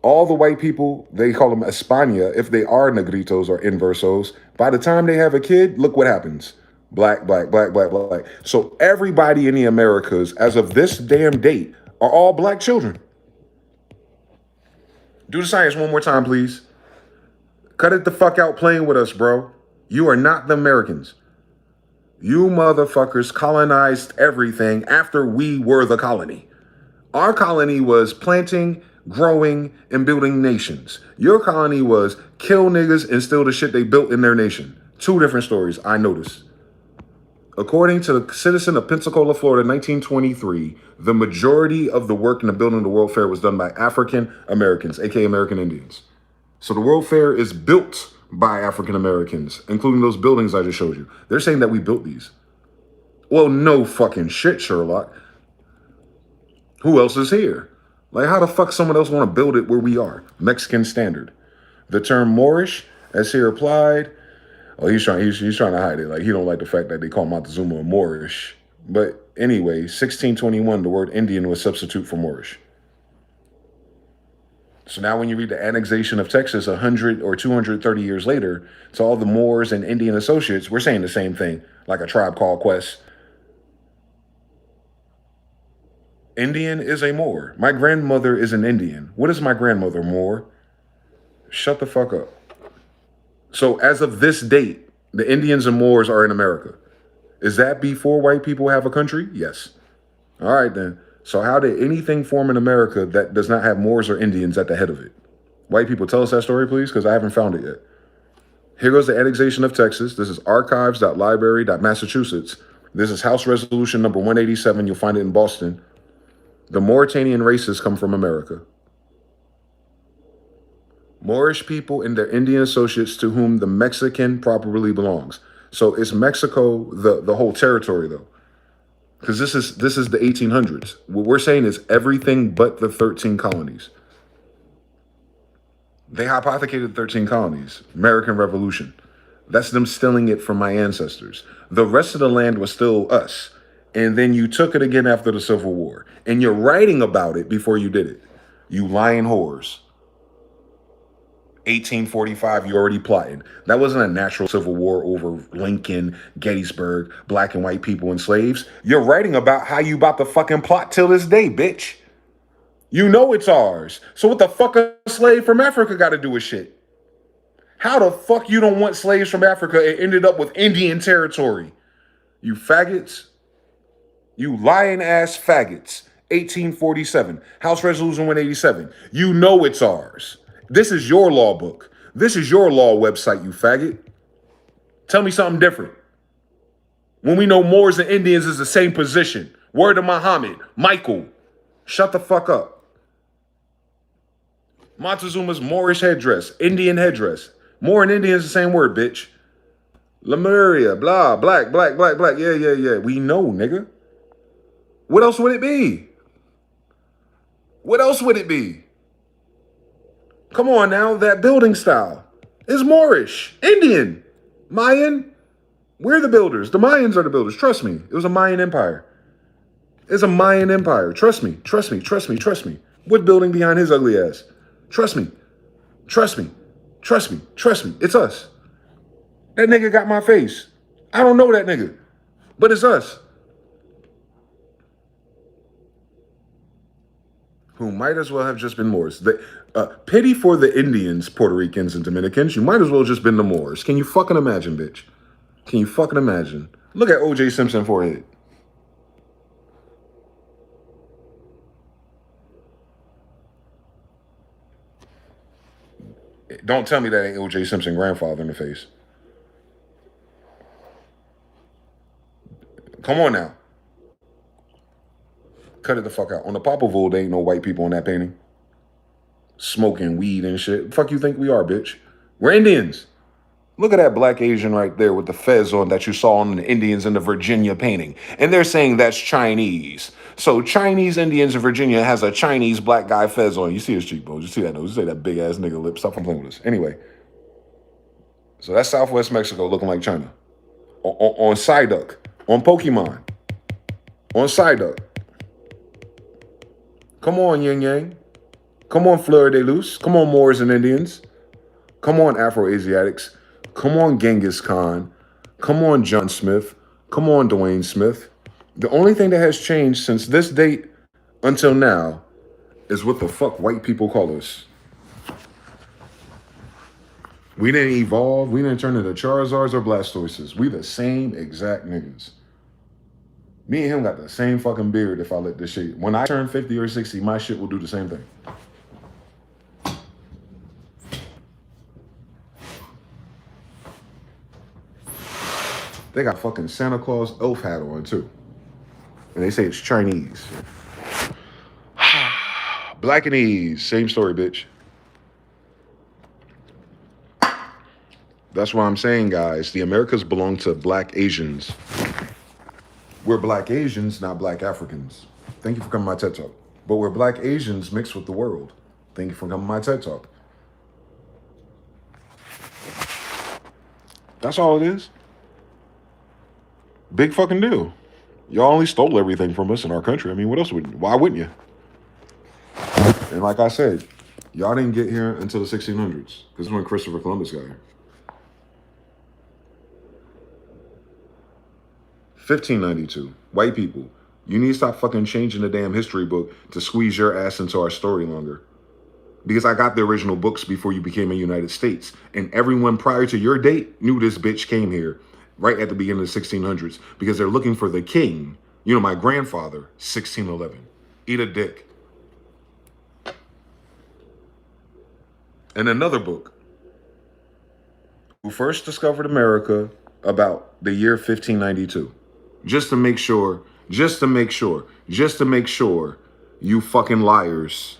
All the white people, they call them España, if they are negritos or inversos. By the time they have a kid, look what happens. Black, black, black, black, black. So everybody in the Americas, as of this damn date, are all black children. Do the science one more time, please. Cut it the fuck out playing with us, bro. You are not the Americans. You motherfuckers colonized everything after we were the colony. Our colony was planting, growing, and building nations. Your colony was kill niggas and steal the shit they built in their nation. Two different stories, I noticed. According to the citizen of Pensacola, Florida, 1923, the majority of the work in the building of the World Fair was done by African Americans, aka American Indians. So the World Fair is built by African Americans, including those buildings I just showed you. They're saying that we built these. Well, no fucking shit, Sherlock. Who else is here? Like, how the fuck someone else want to build it where we are? Mexican standard. The term Moorish, as here applied, oh, he's trying to hide it. Like, he don't like the fact that they call Montezuma Moorish. But anyway, 1621, the word Indian was substitute for Moorish. So now when you read the annexation of Texas 100 or 230 years later, to all the Moors and Indian associates, we're saying the same thing, like a Tribe Called Quest. Indian is a Moor. My grandmother is an Indian. What is my grandmother, Moor? Shut the fuck up. So as of this date, the Indians and Moors are in America. Is that before white people have a country? Yes. All right, then. So how did anything form in America that does not have Moors or Indians at the head of it? White people, tell us that story, please, because I haven't found it yet. Here goes the annexation of Texas. This is archives.library.massachusetts. This is House Resolution number 187. You'll find it in Boston. The Mauritanian races come from America. Moorish people and their Indian associates to whom the Mexican properly belongs. So it's Mexico, the whole territory, though. Because this is the 1800s. What we're saying is everything but the 13 colonies. They hypothecated 13 colonies. American Revolution. That's them stealing it from my ancestors. The rest of the land was still us. And then you took it again after the Civil War. And you're writing about it before you did it. You lying whores. 1845, you already plotting. That wasn't a natural civil war over Lincoln, Gettysburg, black and white people and slaves. You're writing about how you about to fucking plot till this day, bitch. You know it's ours. So what the fuck a slave from Africa got to do with shit? How the fuck you don't want slaves from Africa? It ended up with Indian territory. You faggots. You lying ass faggots. 1847. House Resolution 187. You know it's ours. This is your law book. This is your law website, you faggot. Tell me something different. When we know Moors and Indians is the same position. Word to Muhammad. Michael. Shut the fuck up. Montezuma's Moorish headdress. Indian headdress. Moor and Indian is the same word, bitch. Lemuria. Blah. Black. Yeah. We know, nigga. What else would it be? What else would it be? Come on now, that building style is Moorish, Indian, Mayan. We're the builders. The Mayans are the builders. Trust me. It was a Mayan empire. It's a Mayan empire. Trust me. What building behind his ugly ass? Trust me. It's us. That nigga got my face. I don't know that nigga, but it's us. Who might as well have just been Moors. Pity for the Indians, Puerto Ricans, and Dominicans. You might as well have just been the Moors. Can you fucking imagine, bitch? Can you fucking imagine? Look at O.J. Simpson's forehead. Don't tell me that ain't O.J. Simpson's grandfather in the face. Come on now. Cut it the fuck out. On the Poppleville, there ain't no white people in that painting. Smoking weed and shit. Fuck you think we are, bitch? We're Indians. Look at that black Asian right there with the fez on that you saw on the Indians in the Virginia painting. And they're saying that's Chinese. So Chinese Indians in Virginia has a Chinese black guy fez on. You see his cheekbones. You see that nose. You see that big ass nigga lip. Stop playing with us. Anyway. So that's Southwest Mexico looking like China. On Psyduck. On Pokemon. On Psyduck. Come on, Yin Yang. Come on, Fleur de Luz. Come on, Moors and Indians. Come on, Afro-Asiatics. Come on, Genghis Khan. Come on, John Smith. Come on, Dwayne Smith. The only thing that has changed since this date until now is what the fuck white people call us. We didn't evolve. We didn't turn into Charizards or Blastoises. We the same exact niggas. Me and him got the same fucking beard if I let this shit. When I turn 50 or 60, my shit will do the same thing. They got fucking Santa Claus elf hat on too. And they say it's Chinese. Blackanese, same story, bitch. That's what I'm saying, guys. The Americas belong to black Asians. We're black Asians, not black Africans. Thank you for coming to my TED Talk. But we're black Asians mixed with the world. Thank you for coming to my TED Talk. That's all it is. Big fucking deal. Y'all only stole everything from us in our country. I mean, what else why wouldn't you? And like I said, y'all didn't get here until the 1600s. This is when Christopher Columbus got here. 1592. White people, you need to stop fucking changing the damn history book to squeeze your ass into our story longer. Because I got the original books before you became a United States. And everyone prior to your date knew this bitch came here right at the beginning of the 1600s because they're looking for the king. You know, my grandfather, 1611. Eat a dick. And another book, who first discovered America about the year 1592. Just to make sure, you fucking liars.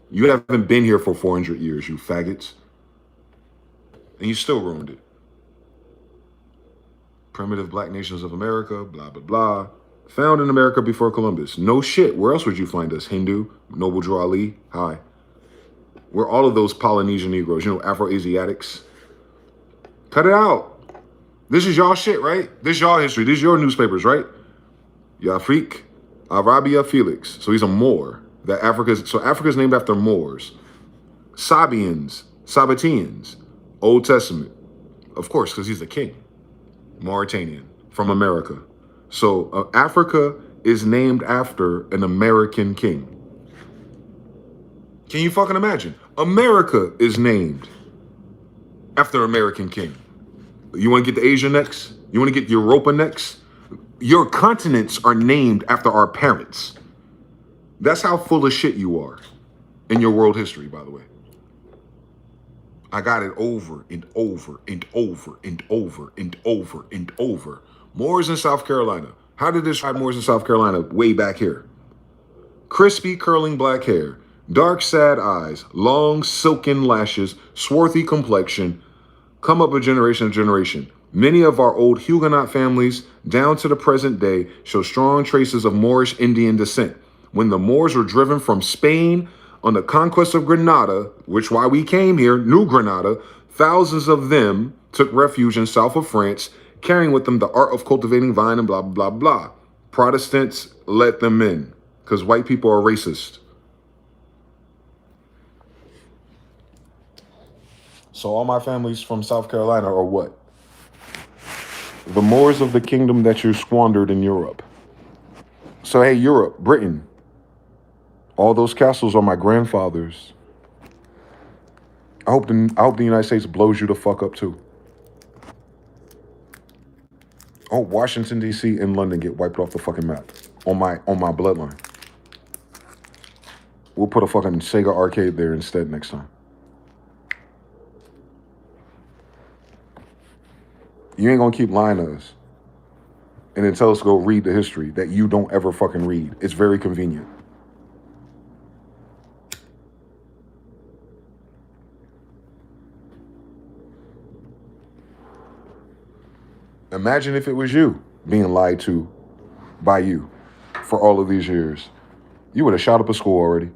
You haven't been here for 400 years, you faggots. And you still ruined it. Primitive black nations of America, blah, blah, blah. Found in America before Columbus. No shit. Where else would you find us? Hindu, Noble Drew Ali, hi. We're all of those Polynesian Negroes, you know, Afro-Asiatics. Cut it out. This is y'all shit, right? This is y'all history. These are your newspapers, right? Yafrik Arabia Felix. So he's a Moor. So Africa's named after Moors. Sabians, Sabbateans, Old Testament. Of course, because he's the king. Mauritanian, from America. So Africa is named after an American king. Can you fucking imagine? America is named after American king. You want to get the Asia next? You want to get Europa next? Your continents are named after our parents. That's how full of shit you are in your world history, by the way. I got it over and over and over and over and over and over. Moors in South Carolina. How did this describe Moors in South Carolina way back here? Crispy, curling black hair, dark, sad eyes, long, silken lashes, swarthy complexion, come up a generation to generation. Many of our old Huguenot families, down to the present day, show strong traces of Moorish Indian descent. When the Moors were driven from Spain on the conquest of Granada, which why we came here, New Granada, thousands of them took refuge in south of France, carrying with them the art of cultivating vine and blah, blah, blah, blah. Protestants let them in because white people are racist. So all my families from South Carolina are what? The Moors of the kingdom that you squandered in Europe. So hey, Europe, Britain, all those castles are my grandfather's. I hope the United States blows you the fuck up too. I hope Washington, D.C. and London get wiped off the fucking map on my bloodline. We'll put a fucking Sega arcade there instead next time. You ain't gonna keep lying to us and then tell us to go read the history that you don't ever fucking read. It's very convenient. Imagine if it was you being lied to by you for all of these years. You would have shot up a school already.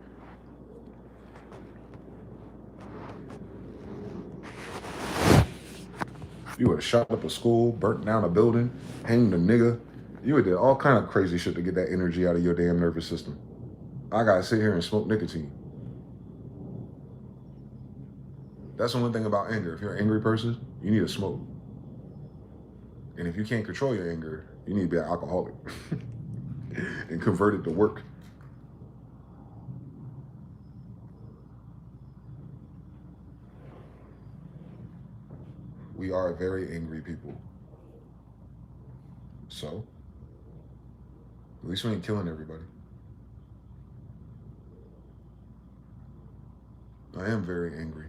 You would have shot up a school, burnt down a building, hanged a nigga. You would have did all kind of crazy shit to get that energy out of your damn nervous system. I gotta sit here and smoke nicotine. That's the one thing about anger. If you're an angry person, you need to smoke. And if you can't control your anger, you need to be an alcoholic and convert it to work. We are very angry people. So, at least we ain't killing everybody. I am very angry.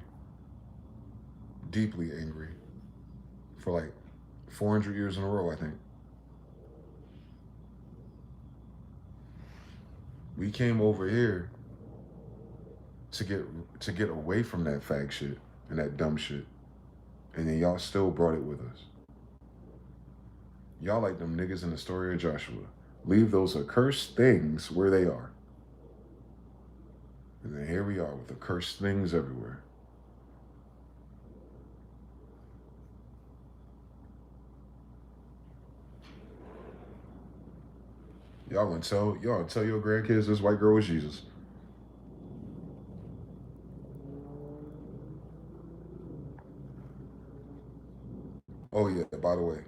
Deeply angry. For like 400 years in a row, I think. We came over here to get away from that fag shit and that dumb shit. And then y'all still brought it with us. Y'all like them niggas in the story of Joshua. Leave those accursed things where they are. And then here we are with accursed things everywhere. Y'all gonna tell your grandkids this white girl was Jesus. Oh yeah, by the way,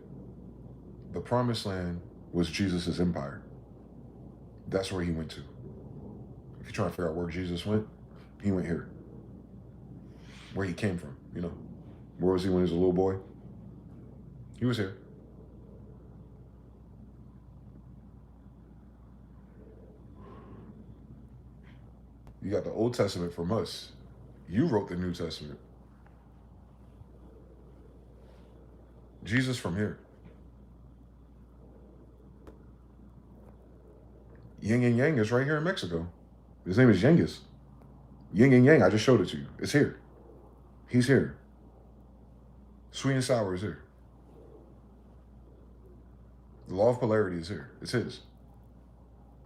the promised land was Jesus' empire. That's where he went to. If you're trying to figure out where Jesus went, he went here. Where he came from, you know. Where was he when he was a little boy? He was here. You got the Old Testament from us. You wrote the New Testament. Jesus from here. Yin and Yang is right here in Mexico. His name is Yengus. Yin and Yang, I just showed it to you. It's here. He's here. Sweet and sour is here. The law of polarity is here. It's his.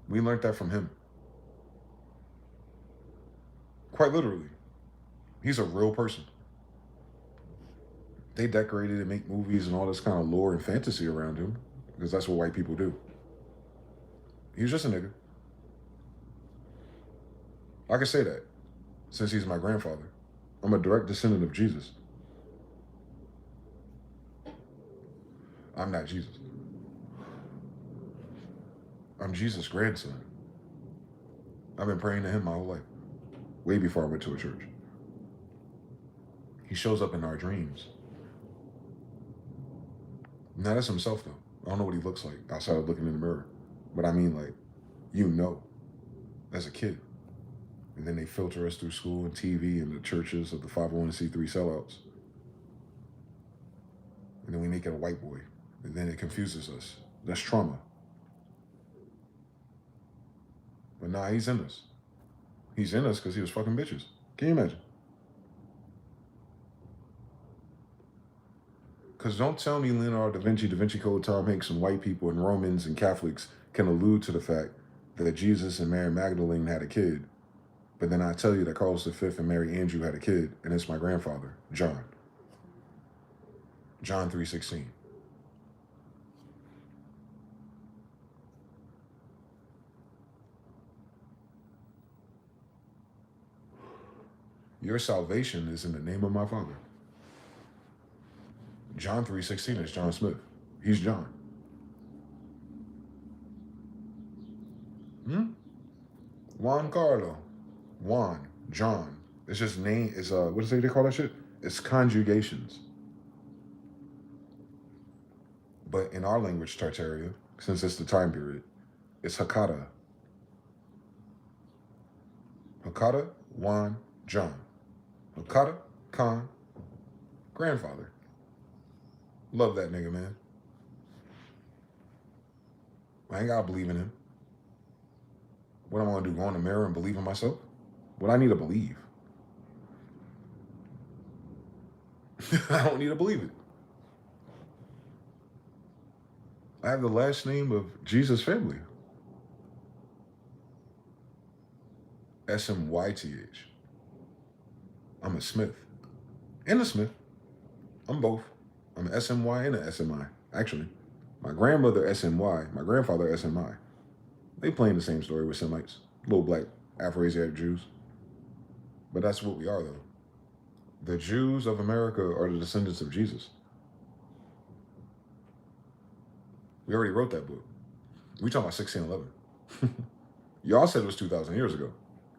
We learned that from him. Quite literally. He's a real person. They decorated and make movies and all this kind of lore and fantasy around him because that's what white people do. He was just a nigga. I can say that since he's my grandfather. I'm a direct descendant of Jesus. I'm not Jesus. I'm Jesus' grandson. I've been praying to him my whole life, way before I went to a church. He shows up in our dreams. Now that's himself though. I don't know what he looks like outside of looking in the mirror. But I mean, like, you know, as a kid. And then they filter us through school and TV and the churches of the 501c3 sellouts. And then we make it a white boy. And then it confuses us. That's trauma. But nah, he's in us. He's in us because he was fucking bitches. Can you imagine? Because don't tell me Leonardo da Vinci Code, Tom Hanks, and white people and Romans and Catholics can allude to the fact that Jesus and Mary Magdalene had a kid. But then I tell you that Carlos V and Mary Andrew had a kid, and it's my grandfather, John. John 3:16. Your salvation is in the name of my Father. John 3:16 is John Smith. He's John. Juan Carlo. Juan. John. It's just name. It's what do they call that shit? It's conjugations. But in our language, Tartaria, since it's the time period, it's Hakata. Hakata, Juan, John. Hakata, Khan, grandfather. Love that nigga, man. I ain't gotta believe in him. What am I gonna do? Go in the mirror and believe in myself? What I need to believe? I don't need to believe it. I have the last name of Jesus' family. Smyth. I'm a Smith. And a Smith. I'm both. I'm an SMY and an SMI. Actually, my grandmother SMY, my grandfather SMI. They playing the same story with Semites. Little black Afro-Asiatic Jews. But that's what we are, though. The Jews of America are the descendants of Jesus. We already wrote that book. We talking about 1611. Y'all said it was 2,000 years ago.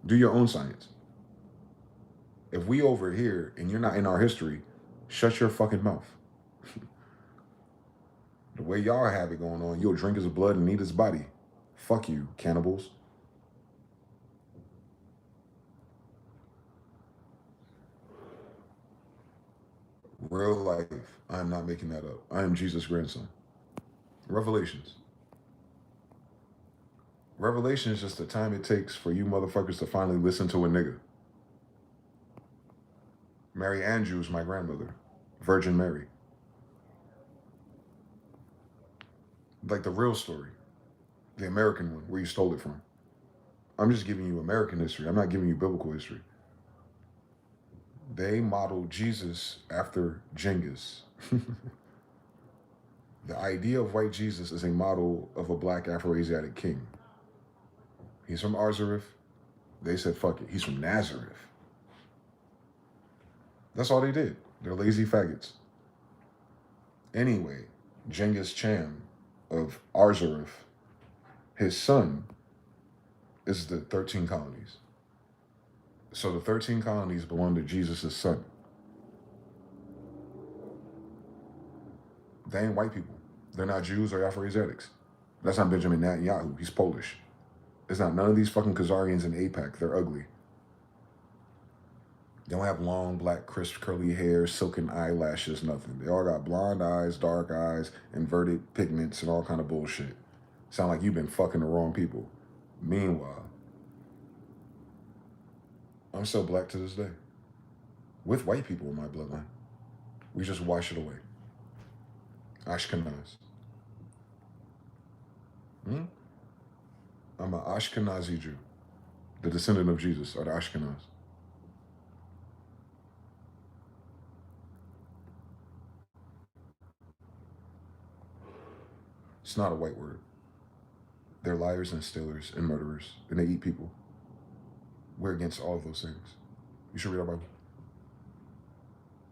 Do your own science. If we over here and you're not in our history, shut your fucking mouth. The way y'all have it going on, you'll drink his blood and eat his body. Fuck you, cannibals. Real life. I am not making that up. I am Jesus' grandson. Revelations. Revelation is just the time it takes for you motherfuckers to finally listen to a nigga. Mary Andrews, my grandmother. Virgin Mary. Like the real story, the American one, where you stole it from. I'm just giving you American history. I'm not giving you biblical history. They modeled Jesus after Genghis. The idea of white Jesus is a model of a black Afro-Asiatic king. He's from Arzareth. They said, fuck it. He's from Nazareth. That's all they did. They're lazy faggots. Anyway, Genghis Khan of Arzareth, his son is the 13 colonies. So the 13 colonies belong to Jesus' son. They ain't white people. They're not Jews or Afro-Asiatics. That's not Benjamin Netanyahu. He's Polish. It's not none of these fucking Khazarians in APAC. They're ugly. They don't have long, black, crisp, curly hair, silken eyelashes, nothing. They all got blonde eyes, dark eyes, inverted pigments, and all kind of bullshit. Sound like you've been fucking the wrong people. Meanwhile, I'm still black to this day. With white people in my bloodline. We just wash it away. Ashkenaz. I'm an Ashkenazi Jew. The descendant of Jesus are the Ashkenaz. It's not a white word. They're liars and stealers and murderers, and they eat people. We're against all of those things. You should read our Bible.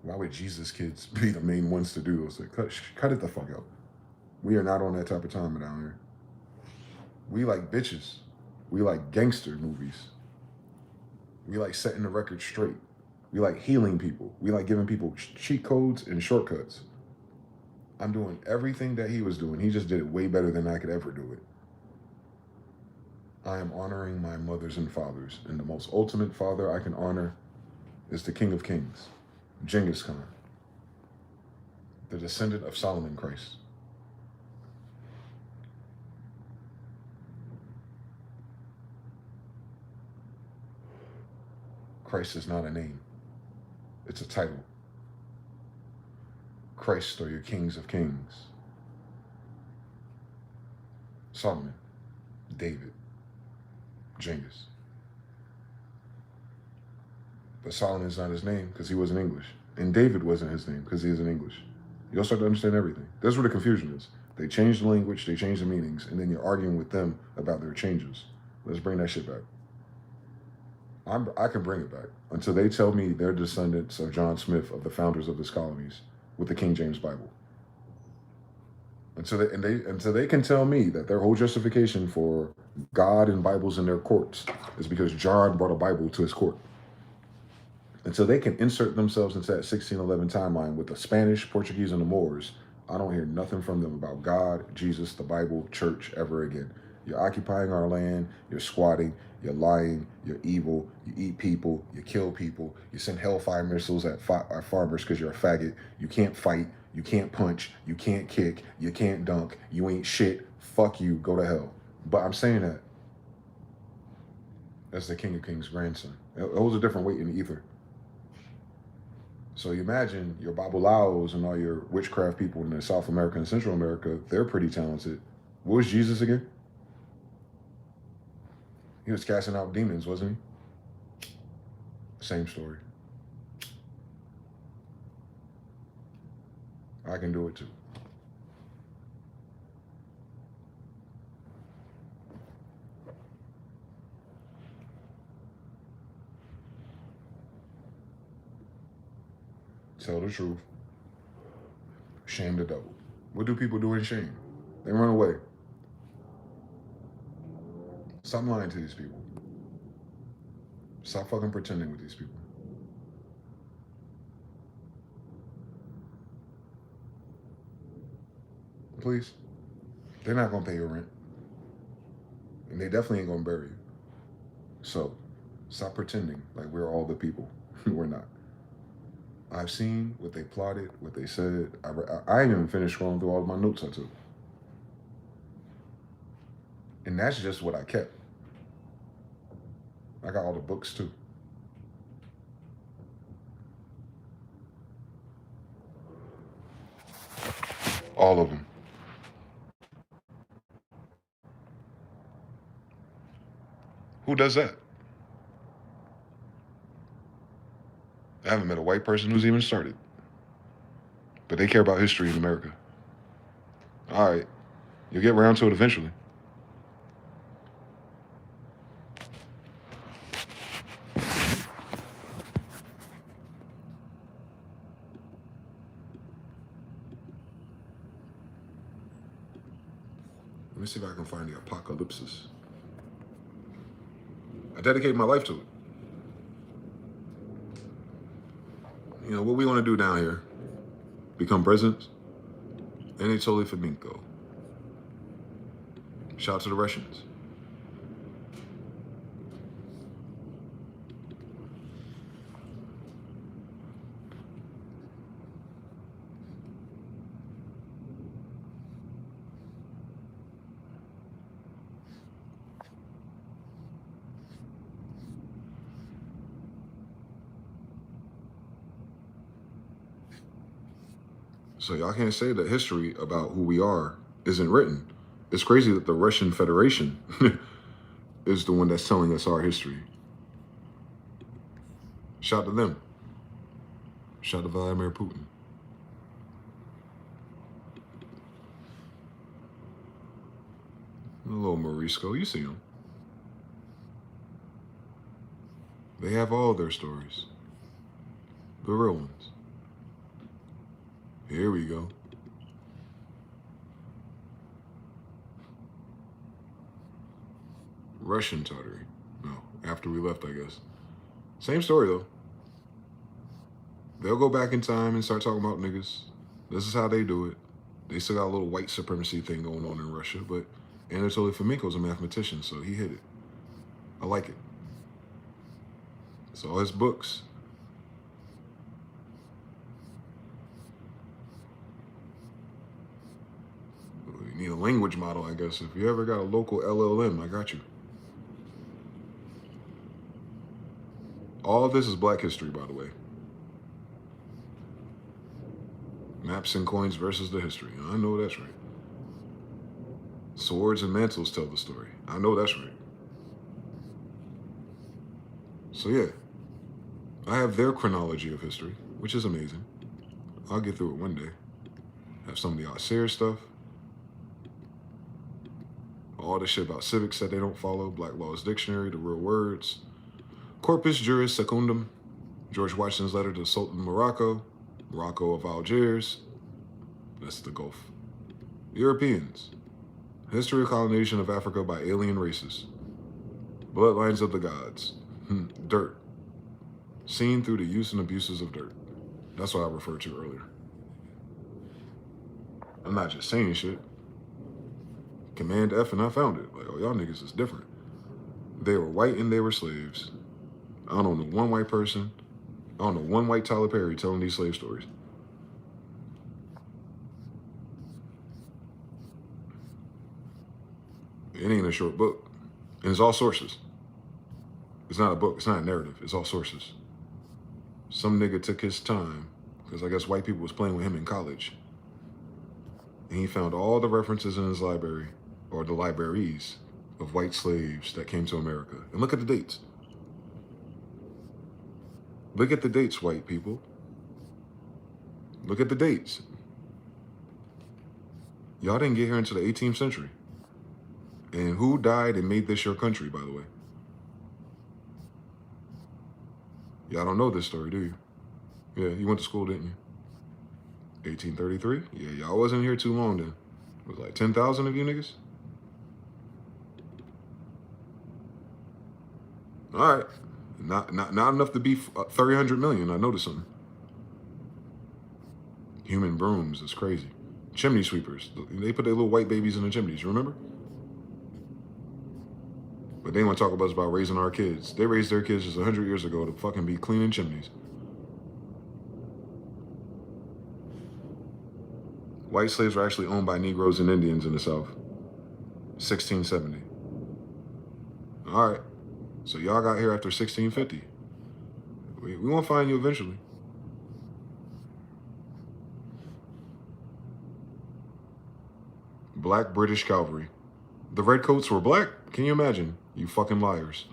Why would Jesus' kids be the main ones to do those things? Cut it the fuck out. We are not on that type of time down here. We like bitches. We like gangster movies. We like setting the record straight. We like healing people. We like giving people cheat codes and shortcuts. I'm doing everything that he was doing. He just did it way better than I could ever do it. I am honoring my mothers and fathers, and the most ultimate father I can honor is the King of Kings, Genghis Khan, the descendant of Solomon Christ. Christ is not a name. It's a title. Christ are your kings of kings. Solomon, David, Genghis. But Solomon's not his name because he wasn't English. And David wasn't his name because he isn't English. You'll start to understand everything. That's where the confusion is. They change the language, they change the meanings, and then you're arguing with them about their changes. Let's bring that shit back. I can bring it back until they tell me they're descendants of John Smith, of the founders of these colonies, with the King James Bible. Until they can tell me that their whole justification for God and Bibles in their courts is because John brought a Bible to his court. Until they can insert themselves into that 1611 timeline with the Spanish, Portuguese, and the Moors, I don't hear nothing from them about God, Jesus, the Bible, church ever again. You're occupying our land, you're squatting, you're lying, you're evil, you eat people, you kill people, you send hellfire missiles at farmers because you're a faggot, you can't fight, you can't punch, you can't kick, you can't dunk, you ain't shit, fuck you, go to hell. But I'm saying that as the King of Kings' grandson. It holds a different weight in the ether. So you imagine your Babalaos and all your witchcraft people in South America and Central America, they're pretty talented. What was Jesus again? He was casting out demons, wasn't he? Same story. I can do it too. Tell the truth. Shame the devil. What do people do in shame? They run away. Stop lying to these people. Stop fucking pretending with these people. Please. They're not gonna pay your rent. And they definitely ain't gonna bury you. So, stop pretending like we're all the people. We're not. I've seen what they plotted, what they said. I ain't even finished scrolling through all of my notes I took. And that's just what I kept. I got all the books too. All of them. Who does that? I haven't met a white person who's even started. But they care about history in America. All right. You'll get around to it eventually. Let me see if I can find the apocalypse. I dedicate my life to it. You know, what we want to do down here, become presidents, Anatoly Fomenko. Shout out to the Russians. So y'all can't say that history about who we are isn't written. It's crazy that the Russian Federation is the one that's telling us our history. Shout to them. Shout to Vladimir Putin. A little Morisco, you see them. They have all their stories. The real ones. Here we go. Russian Tartary. No, after we left, I guess. Same story, though. They'll go back in time and start talking about niggas. This is how they do it. They still got a little white supremacy thing going on in Russia, but Anatoly Fomenko's a mathematician, so he hit it. I like it. It's all his books. You need a language model, I guess. If you ever got a local LLM, I got you. All of this is Black history, by the way. Maps and coins versus the history. I know that's right. Swords and mantles tell the story. I know that's right. So yeah, I have their chronology of history, which is amazing. I'll get through it one day. Have some of the austere stuff. All the shit about civics that they don't follow. Black Law's Dictionary, the real words. Corpus Juris Secundum. George Washington's letter to Sultan Morocco. Morocco of Algiers. That's the Gulf. Europeans. History of colonization of Africa by alien races. Bloodlines of the gods. Dirt. Seen through the use and abuses of dirt. That's what I referred to earlier. I'm not just saying shit. Command F and I found it. Like, oh, y'all niggas is different. They were white and they were slaves. I don't know one white person. I don't know one white Tyler Perry telling these slave stories. It ain't a short book. And it's all sources. It's not a book. It's not a narrative. It's all sources. Some nigga took his time, because I guess white people was playing with him in college. And he found all the references in his library, or the libraries, of white slaves that came to America. And look at the dates. Look at the dates, white people. Look at the dates. Y'all didn't get here until the 18th century. And who died and made this your country, by the way? Y'all don't know this story, do you? Yeah, you went to school, didn't you? 1833? Yeah, y'all wasn't here too long then. It was like 10,000 of you niggas? All right. Not enough to be 300 million. I noticed something. Human brooms is crazy. Chimney sweepers. They put their little white babies in the chimneys, you remember? But they want to talk about raising our kids. They raised their kids just 100 years ago to fucking be cleaning chimneys. White slaves were actually owned by Negroes and Indians in the South. 1670. All right. So y'all got here after 1650. We won't find you eventually. black British cavalry. The redcoats were black? Can you imagine? You fucking liars.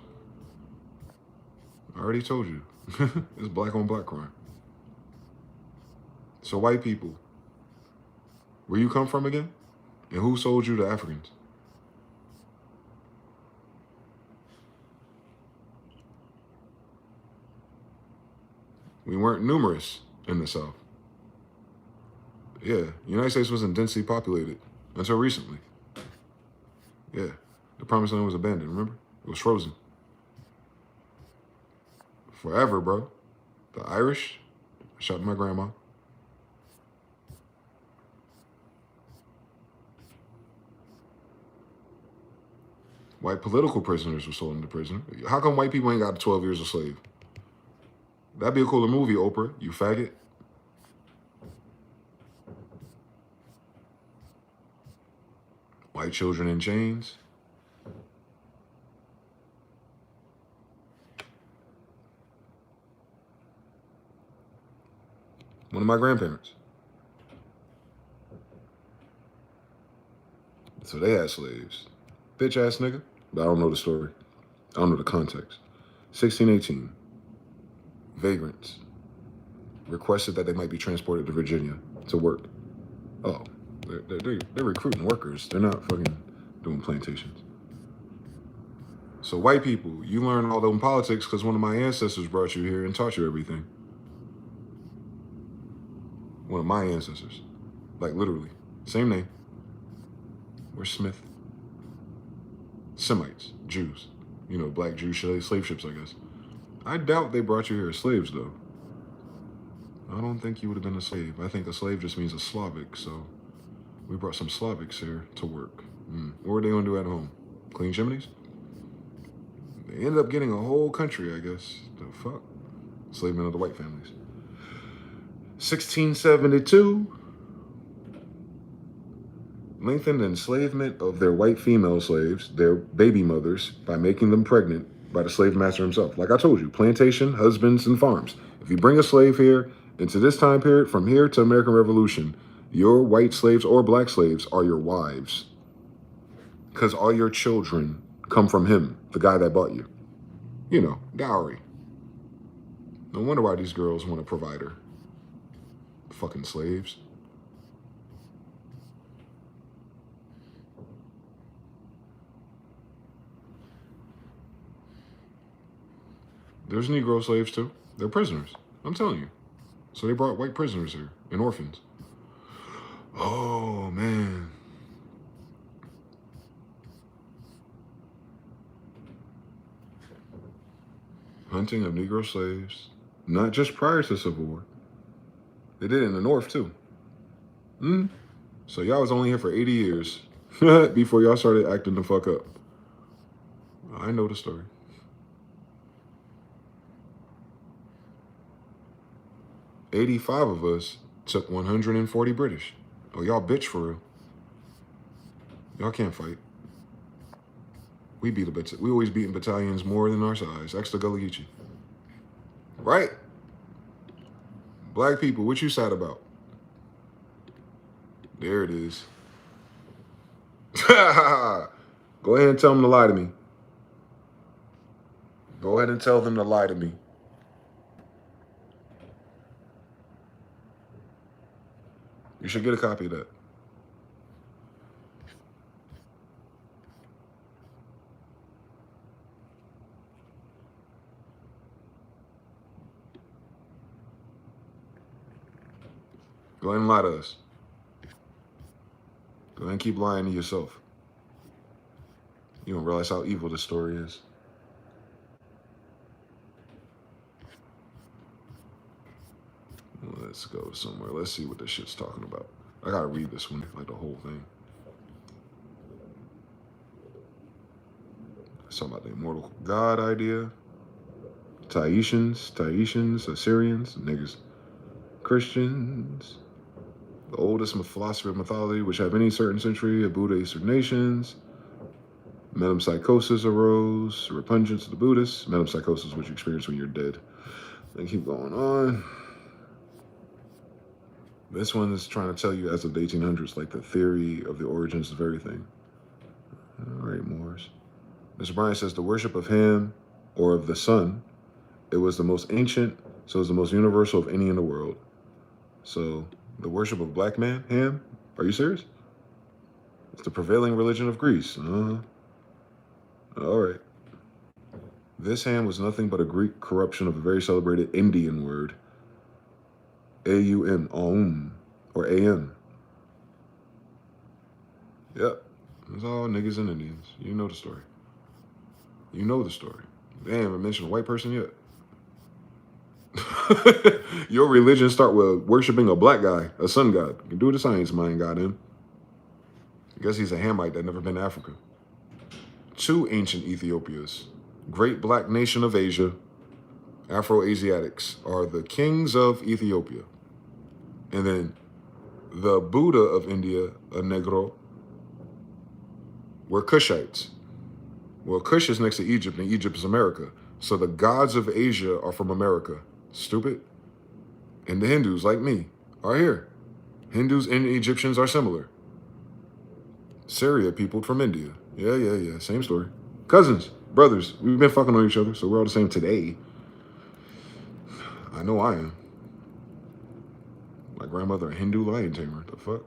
I already told you. It's black on black crime. So white people, where you come from again? And who sold you to Africans? We weren't numerous in the South. Yeah, the United States wasn't densely populated until recently. Yeah, the Promised Land was abandoned, remember? It was frozen. Forever, bro. The Irish, I shot my grandma. White political prisoners were sold into prison. How come white people ain't got 12 years a slave? That'd be a cooler movie, Oprah, you faggot. White children in chains. One of my grandparents. So they had slaves. Bitch ass nigga. But I don't know the story. I don't know the context. 1618. Vagrants requested that they might be transported to Virginia to work. Oh, they're recruiting workers. They're not fucking doing plantations. So white people, you learn all them politics because one of my ancestors brought you here and taught you everything. One of my ancestors. Like literally. Same name. We're Smith. Semites. Jews. You know, black Jews, slave ships, I guess. I doubt they brought you here as slaves, though. I don't think you would have been a slave. I think a slave just means a Slavic, so we brought some Slavics here to work. What were they going to do at home? Clean chimneys? They ended up getting a whole country, I guess. The fuck? Enslavement of the white families. 1672. Lengthened enslavement of their white female slaves, their baby mothers, by making them pregnant by the slave master himself. Like I told you, plantation, husbands, and farms. If you bring a slave here into this time period, from here to American Revolution, your white slaves or black slaves are your wives. Because all your children come from him, the guy that bought you. You know, dowry. No wonder why these girls want a provider. Fucking slaves. There's Negro slaves too. They're prisoners. I'm telling you. So they brought white prisoners here and orphans. Oh, man. Hunting of Negro slaves. Not just prior to Civil War. They did it in the North too. So y'all was only here for 80 years before y'all started acting the fuck up. I know the story. $85 of us took 140 British. Oh, y'all bitch for real. Y'all can't fight. We always beating battalions more than our size. Extra Gullah Geechee. Right? Black people, what you sad about? There it is. Go ahead and tell them to lie to me. Go ahead and tell them to lie to me. You should get a copy of that. Go ahead and lie to us. Go ahead and keep lying to yourself. You don't realize how evil this story is. Let's go somewhere. Let's see what this shit's talking about. I gotta read this one, like the whole thing. It's talking about the immortal God idea. Taitians, Assyrians, niggas. Christians. The oldest philosophy of mythology, which have any certain century of Buddha Eastern nations. Metempsychosis arose, repugnance to the Buddhists. Metempsychosis, which you experience when you're dead. Then keep going on. This one is trying to tell you as of the 1800s, like the theory of the origins of everything. All right, Moors. Mr. Bryan says the worship of him or of the sun, it was the most ancient, so it's the most universal of any in the world. So the worship of black man, Ham? Are you serious? It's the prevailing religion of Greece. All right. This Ham was nothing but a Greek corruption of a very celebrated Indian word, A-U-M, Aum, or A-M. Yep. It's all niggas and Indians. You know the story. You know the story. They ain't even mentioned a white person yet. Your religion start with worshiping a black guy, a sun god. You can do the science mind got him. I guess he's a Hamite that never been to Africa. 2 ancient Ethiopias. Great black nation of Asia, Afro-Asiatics, are the kings of Ethiopia. And then the Buddha of India, a Negro, were Cushites. Well, Kush is next to Egypt, and Egypt is America. So the gods of Asia are from America. Stupid. And the Hindus, like me, are here. Hindus and Egyptians are similar. Syria peopled from India. Yeah. Same story. Cousins, brothers. We've been fucking on each other, so we're all the same today. I know I am. My grandmother, a Hindu lion tamer. The fuck?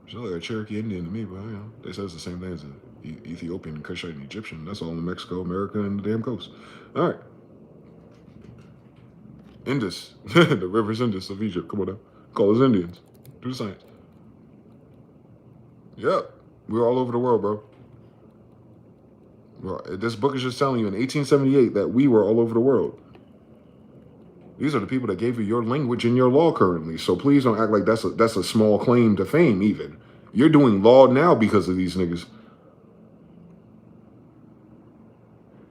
She's like a Cherokee Indian to me, but you know, they say it's the same thing as an Ethiopian, and Cushite, and Egyptian. That's all in Mexico, America, and the damn coast. All right. Indus. The river's Indus of Egypt. Come on now. Call us Indians. Do the science. Yep. We're all over the world, bro. Well, this book is just telling you in 1878 that we were all over the world. These are the people that gave you your language and your law currently. So please don't act like that's a small claim to fame even. You're doing law now because of these niggas.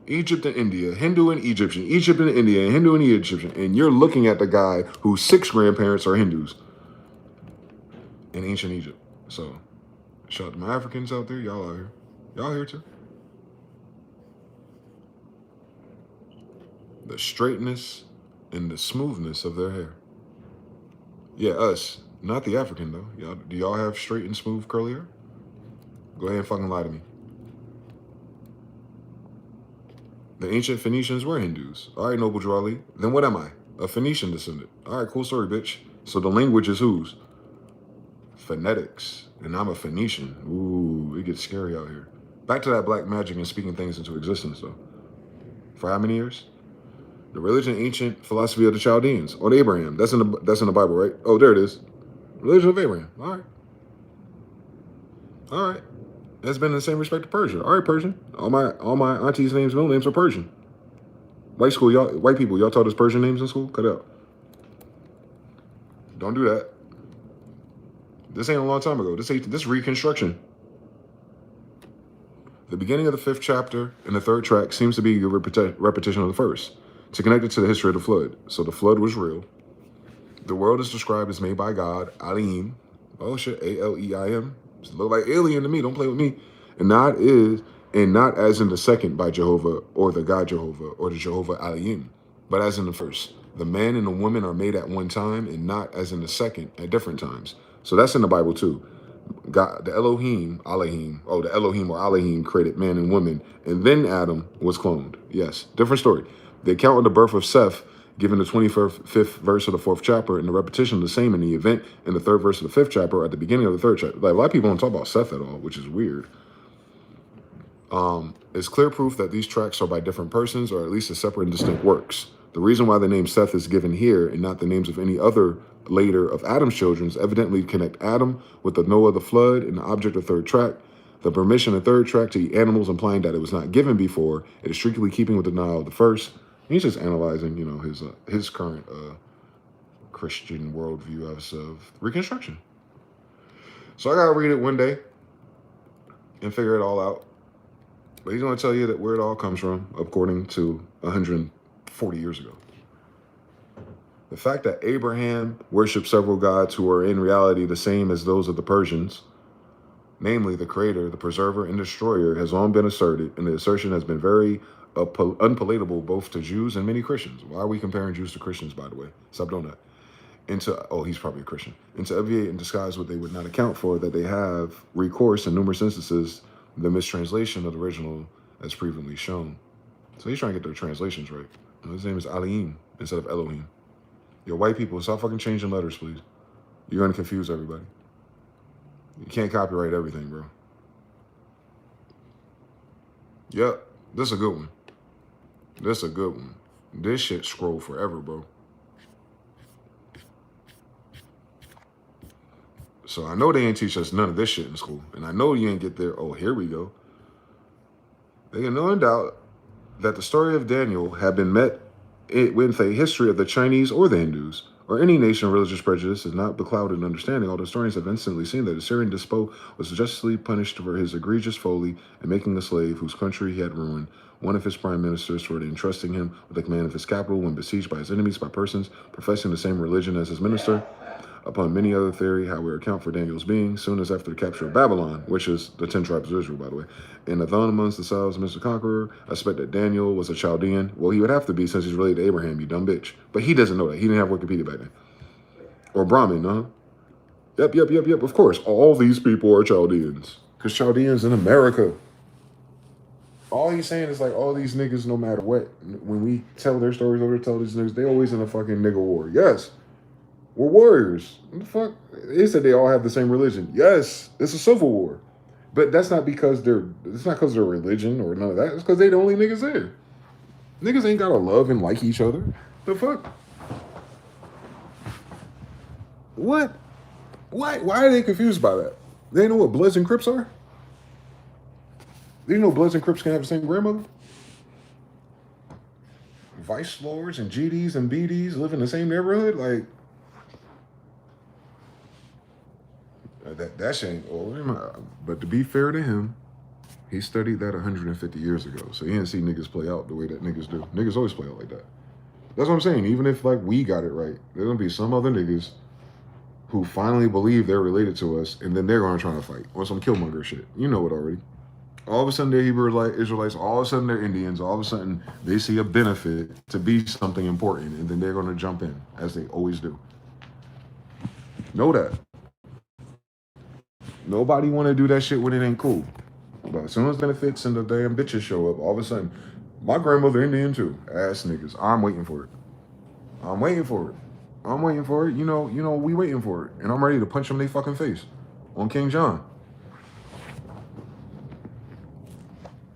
Egypt and India, Hindu and Egyptian, Egypt and India, Hindu and Egyptian. And you're looking at the guy whose 6 grandparents are Hindus in ancient Egypt. So shout out to my Africans out there. Y'all out here. Y'all here too. The straightness and the smoothness of their hair. Yeah, us. Not the African, though. Y'all, do y'all have straight and smooth curly hair? Go ahead and fucking lie to me. The ancient Phoenicians were Hindus. All right, Noble Drawley. Then what am I? A Phoenician descendant. All right, cool story, bitch. So the language is whose? Phonetics. And I'm a Phoenician. Ooh, it gets scary out here. Back to that black magic and speaking things into existence, though. For how many years? The religion, ancient philosophy of the Chaldeans, or Abraham. That's in the Bible, right? Oh, there it is. Religion of Abraham. All right. That's been in the same respect to Persia. All right, Persian. All my aunties' names, middle names are Persian. White people, y'all taught us Persian names in school? Cut it out. Don't do that. This ain't a long time ago. This Reconstruction. The beginning of the 5th chapter and the 3rd track seems to be a repetition of the first, to connect it to the history of the flood. So the flood was real. The world is described as made by God, Alim. Oh shit, A-L-E-I-M. It look like alien to me. Don't play with me. And not as in the second by Jehovah or the God Jehovah or the Jehovah Alim, but as in the first. The man and the woman are made at one time and not as in the second at different times. So that's in the Bible too. God, the Elohim or Elohim created man and woman, and then Adam was cloned. Yes, different story. The account of the birth of Seth, given the 25th verse of the 4th chapter, and the repetition of the same in the event in the 3rd verse of the 5th chapter at the beginning of the 3rd chapter. Like, a lot of people don't talk about Seth at all, which is weird. It's clear proof that these tracks are by different persons, or at least as separate and distinct works. The reason why the name Seth is given here and not the names of any other later of Adam's children is evidently connect Adam with the Noah, the flood, and the object of 3rd track. The permission of 3rd track to eat animals, implying that it was not given before. It is strictly keeping with the denial of the first. He's just analyzing, you know, his current Christian worldview as of Reconstruction. So I gotta read it one day and figure it all out. But he's gonna tell you that where it all comes from, according to 140 years ago. The fact that Abraham worshipped several gods who are in reality the same as those of the Persians, namely the creator, the preserver, and destroyer, has long been asserted, and the assertion has been very unpalatable both to Jews and many Christians. Why are we comparing Jews to Christians, by the way? Stop doing that. and to, oh, he's probably a Christian, and to obviate and disguise what they would not account for, that they have recourse in numerous instances, the mistranslation of the original as previously shown. So he's trying to get their translations right. His name is Alim instead of Elohim. Yo, white people, stop fucking changing letters, please. You're gonna confuse everybody. You can't copyright everything, bro. Yep, this is a good one. This is a good one. This shit scroll forever, bro. So I know they ain't teach us none of this shit in school. And I know you ain't get there. Oh, here we go. They have no doubt that the story of Daniel had been met with a history of the Chinese or the Hindus, or any nation of religious prejudice is not beclouded in understanding. All the historians have instantly seen that the Syrian despot was justly punished for his egregious folly in making a slave whose country he had ruined, one of his prime ministers for entrusting him with the command of his capital when besieged by his enemies by persons professing the same religion as his minister. Upon many other theory, how we account for Daniel's being, soon as after the capture of Babylon, which is the 10 tribes of Israel, by the way, and the thorn amongst the selves of Mr. Conqueror, I suspect that Daniel was a Chaldean. Well, he would have to be since he's related to Abraham, you dumb bitch. But he doesn't know that. He didn't have Wikipedia back then. Or Brahmin, huh? Yep. Of course, all these people are Chaldeans. Because Chaldeans in America. All he's saying is like all these niggas, no matter what, when we tell their stories over, tell these niggas, they always in a fucking nigga war. Yes. We're warriors. What the fuck? They said they all have the same religion. Yes, it's a civil war. But that's not because it's not because of their religion or none of that. It's because they the only niggas there. Niggas ain't gotta love and like each other. The fuck? What? Why are they confused by that? They know what Bloods and Crips are? Do you know Bloods and Crips can have the same grandmother? Vice Lords and GDs and BDs live in the same neighborhood? Like, that shit ain't old. But to be fair to him, he studied that 150 years ago. So he didn't see niggas play out the way that niggas do. Niggas always play out like that. That's what I'm saying. Even if like we got it right, there's gonna be some other niggas who finally believe they're related to us, and then they're gonna try to fight on some Killmonger shit. You know it already. All of a sudden they're Hebrew Israelites, all of a sudden they're Indians, all of a sudden they see a benefit to be something important, and then they're gonna jump in, as they always do. Know that. Nobody want to do that shit when it ain't cool. But as soon as benefits and the damn bitches show up, all of a sudden, my grandmother Indian too. Ass niggas. I'm waiting for it. You know, we waiting for it. And I'm ready to punch them in their fucking face. On King John.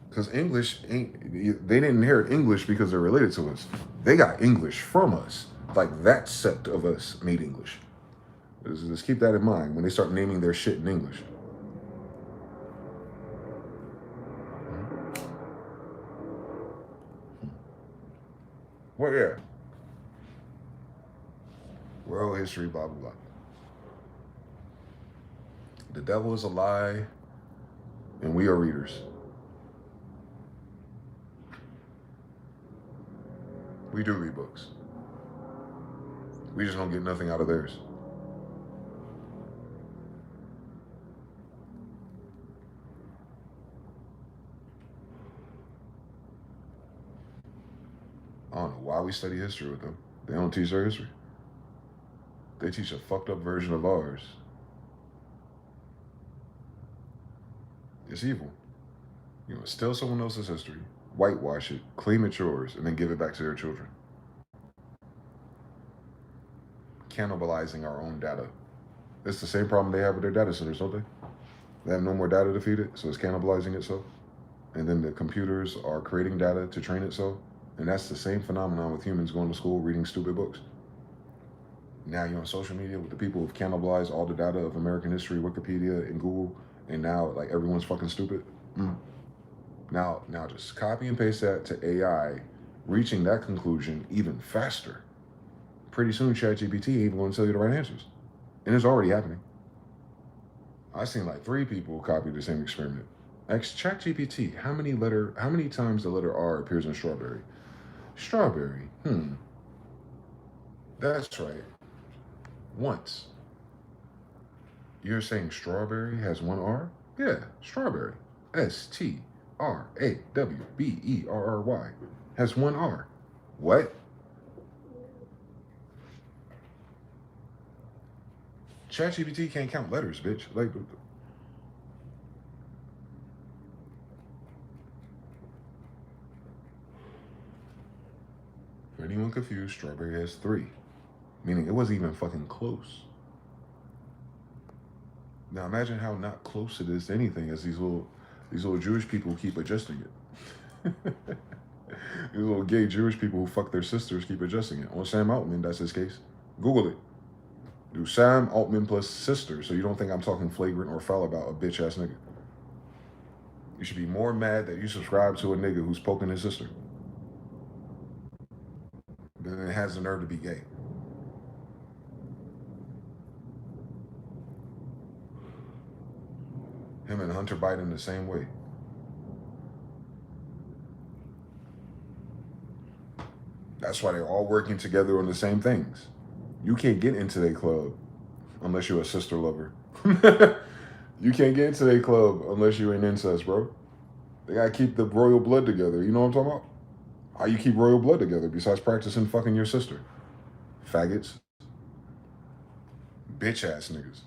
Because English they didn't inherit English because they're related to us. They got English from us. Like that sect of us made English. Just keep that in mind when they start naming their shit in English. Well, yeah. World history, blah, blah, blah. The devil is a lie, and we are readers. We do read books. We just don't get nothing out of theirs. I don't know why we study history with them. They don't teach our history. They teach a fucked up version of ours. It's evil. You know, steal someone else's history, whitewash it, claim it's yours, and then give it back to their children. Cannibalizing our own data. It's the same problem they have with their data centers, don't they? They have no more data to feed it, so it's cannibalizing itself. And then the computers are creating data to train itself. And that's the same phenomenon with humans going to school, reading stupid books. Now you're on social media with the people who've cannibalized all the data of American history, Wikipedia, and Google, and now like everyone's fucking stupid. Now just copy and paste that to AI, reaching that conclusion even faster. Pretty soon ChatGPT ain't even going to tell you the right answers. And it's already happening. I've seen like 3 people copy the same experiment. Ask ChatGPT, how many times the letter R appears in strawberry? Strawberry. That's right. Once. You're saying strawberry has 1 R? Yeah, strawberry. STRAWBERRY has 1 R. What? ChatGPT can't count letters, bitch. Like, for anyone confused, strawberry has 3. Meaning it wasn't even fucking close. Now imagine how not close it is to anything as these little Jewish people keep adjusting it. These little gay Jewish people who fuck their sisters keep adjusting it. On Sam Altman, that's his case. Google it. Do Sam Altman plus sister, so you don't think I'm talking flagrant or foul about a bitch ass nigga. You should be more mad that you subscribe to a nigga who's poking his sister than it has the nerve to be gay. Him and Hunter Biden the same way. That's why they're all working together on the same things. You can't get into their club unless you're a sister lover. You can't get into their club unless you're an incest, bro. They gotta keep the royal blood together. You know what I'm talking about? How you keep royal blood together besides practicing fucking your sister? Faggots. Bitch ass niggas.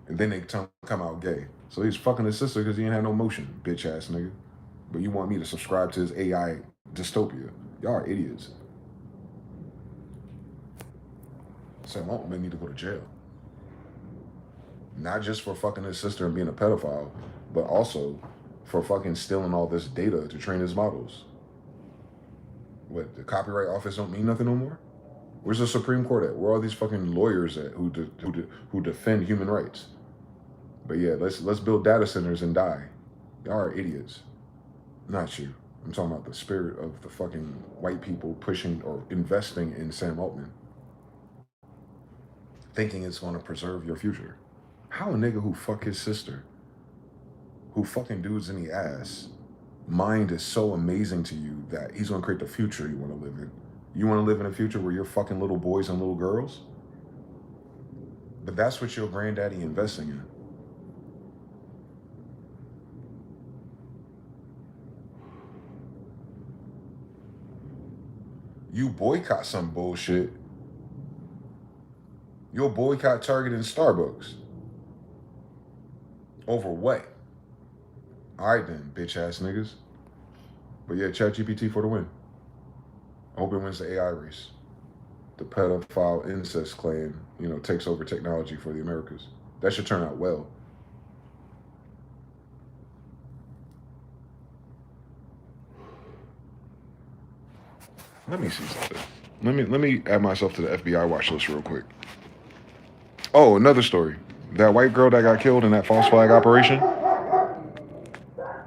And then they come out gay. So he's fucking his sister because he ain't had no motion, bitch ass nigga. But you want me to subscribe to his AI dystopia. Y'all are idiots. Sam Altman need to go to jail. Not just for fucking his sister and being a pedophile, but also for fucking stealing all this data to train his models. What, the Copyright Office don't mean nothing no more? Where's the Supreme Court at? Where are all these fucking lawyers at who defend human rights? But yeah, let's build data centers and die. Y'all are idiots. Not you. I'm talking about the spirit of the fucking white people pushing or investing in Sam Altman. Thinking it's going to preserve your future. How a nigga who fuck his sister, who fucking dudes in the ass, mind is so amazing to you that he's going to create the future you want to live in. You want to live in a future where you're fucking little boys and little girls? But that's what your granddaddy investing in. You boycott some bullshit. You'll boycott Target and Starbucks. Over what? Alright then, bitch ass niggas. But yeah, ChatGPT for the win. I hope it wins the AI race. The pedophile incest clan, takes over technology for the Americas. That should turn out well. Let me see something. Let me add myself to the FBI watch list real quick. Oh, another story. That white girl that got killed in that false flag operation.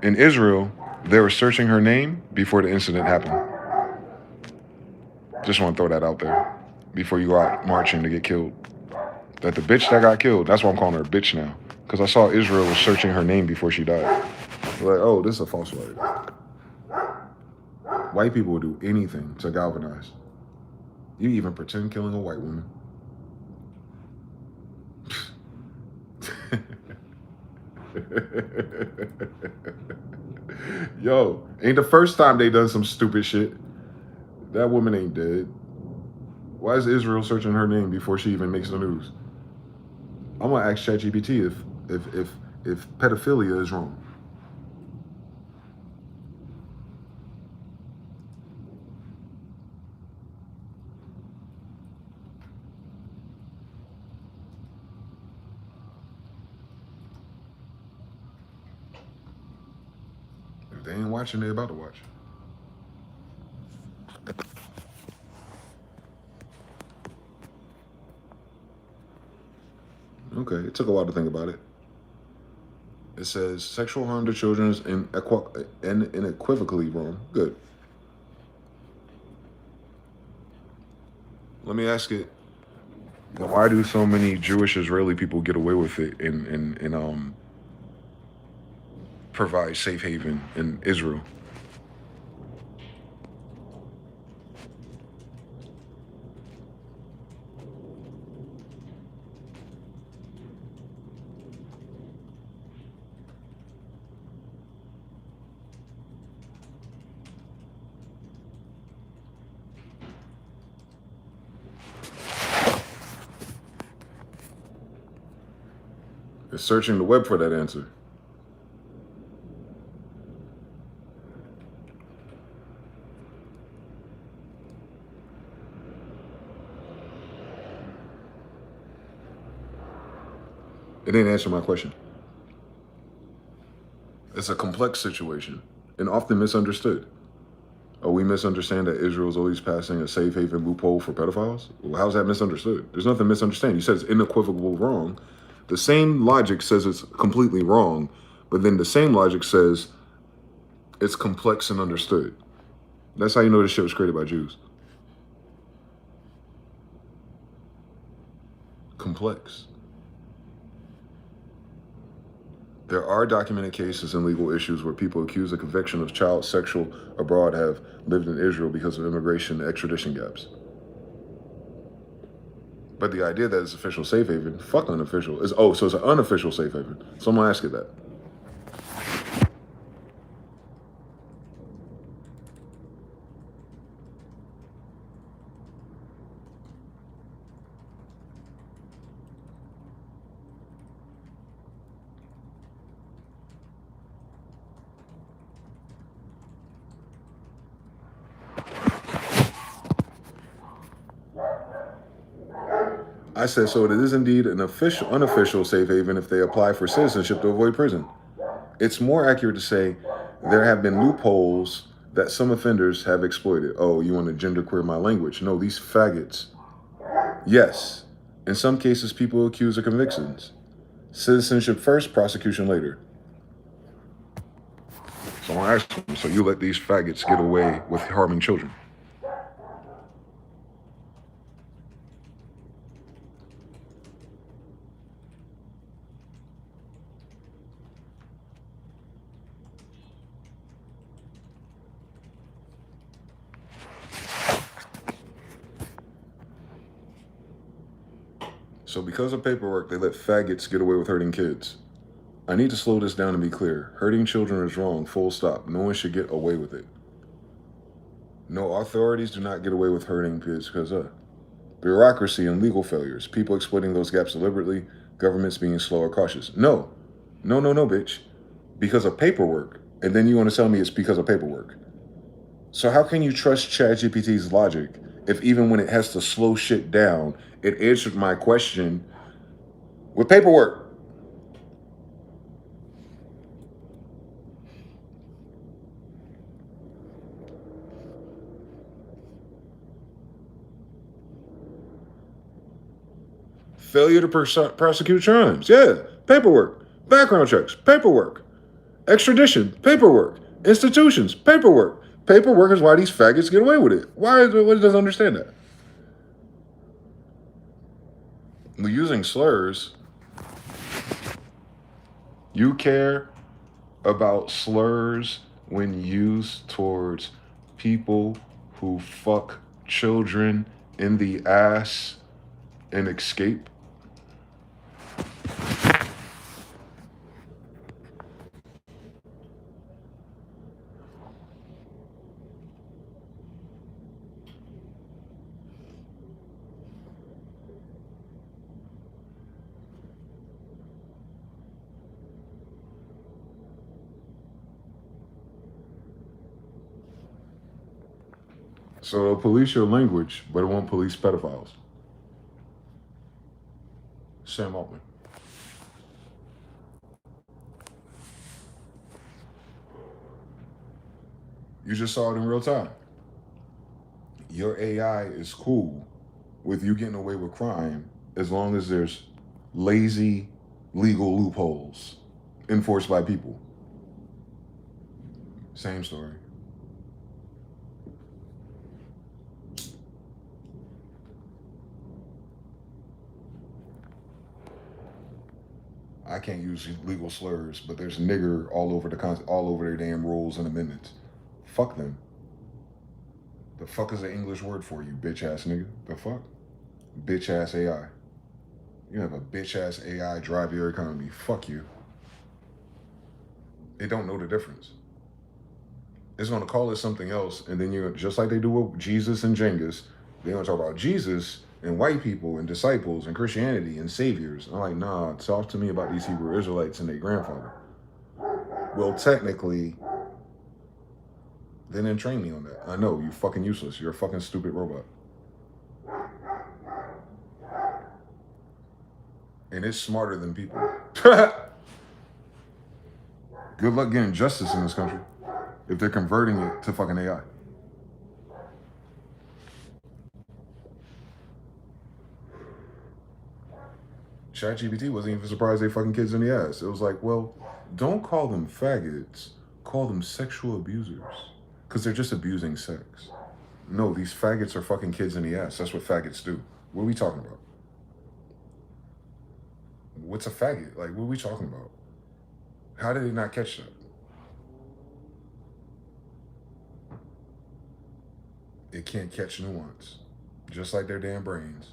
In Israel, they were searching her name before the incident happened. Just want to throw that out there before you go out marching to get killed. That the bitch that got killed, that's why I'm calling her a bitch now. Because I saw Israel was searching her name before she died. Like, oh, this is a false flag. White people will do anything to galvanize. You even pretend killing a white woman. Yo, ain't the first time they done some stupid shit. That woman ain't dead. Why is Israel searching her name before she even makes the news? I'm gonna ask ChatGPT if pedophilia is wrong. If they ain't watching, they about to watch. Okay, it took a while to think about it. It says sexual harm to children is unequivocally wrong. Good. Let me ask it. Why do so many Jewish Israeli people get away with it and provide safe haven in Israel? searching the web for that answer. It didn't answer my question. It's a complex situation and often misunderstood. Oh, we misunderstand that Israel's always passing a safe haven loophole for pedophiles? Well, how's that misunderstood? There's nothing misunderstanding. You said it's unequivocal wrong. The same logic says it's completely wrong, but then the same logic says it's complex and understood. That's how you know this shit was created by Jews. Complex. There are documented cases and legal issues where people accused of conviction of child sexual abroad have lived in Israel because of immigration and extradition gaps. But the idea that it's official safe haven, fuck unofficial, is so it's an unofficial safe haven. So I'm gonna ask you that. I said, so it is indeed an unofficial safe haven if they apply for citizenship to avoid prison. It's more accurate to say there have been loopholes that some offenders have exploited. Oh, you want to genderqueer my language? No, these faggots. Yes. In some cases, people accuse of convictions. Citizenship first, prosecution later. So I asked him, so you let these faggots get away with harming children? So because of paperwork, they let faggots get away with hurting kids. I need to slow this down and be clear. Hurting children is wrong, full stop. No one should get away with it. No, authorities do not get away with hurting kids because of bureaucracy and legal failures, people exploiting those gaps deliberately, governments being slow or cautious. No, bitch. Because of paperwork. And then you want to tell me it's because of paperwork. So how can you trust ChatGPT's logic if even when it has to slow shit down, it answered my question with paperwork? Failure to prosecute crimes. Yeah, paperwork. Background checks. Paperwork. Extradition. Paperwork. Institutions. Paperwork. Paperwork is why these faggots get away with it. What doesn't understand that? We're using slurs. You care about slurs when used towards people who fuck children in the ass and escape? So they'll police your language, but it won't police pedophiles. Sam Altman. You just saw it in real time. Your AI is cool with you getting away with crime as long as there's lazy legal loopholes enforced by people. Same story. I can't use legal slurs, but there's nigger all over their damn rules and amendments. Fuck them. The fuck is the English word for you, bitch ass nigga? The fuck? Bitch ass AI. You have a bitch ass AI drive your economy. Fuck you. They don't know the difference. It's gonna call it something else, and then you're just like they do with Jesus and Genghis. They're gonna talk about Jesus and white people and disciples and Christianity and saviors. I'm like, nah, talk to me about these Hebrew Israelites and their grandfather. Well, technically, they didn't train me on that. I know, you're fucking useless. You're a fucking stupid robot. And it's smarter than people. Good luck getting justice in this country if they're converting it to fucking AI. ChatGPT wasn't even surprised they fucking kids in the ass. It was like, well, don't call them faggots, call them sexual abusers. Because they're just abusing sex. No, these faggots are fucking kids in the ass. That's what faggots do. What are we talking about? What's a faggot? Like, what are we talking about? How did they not catch that? It can't catch nuance. Just like their damn brains.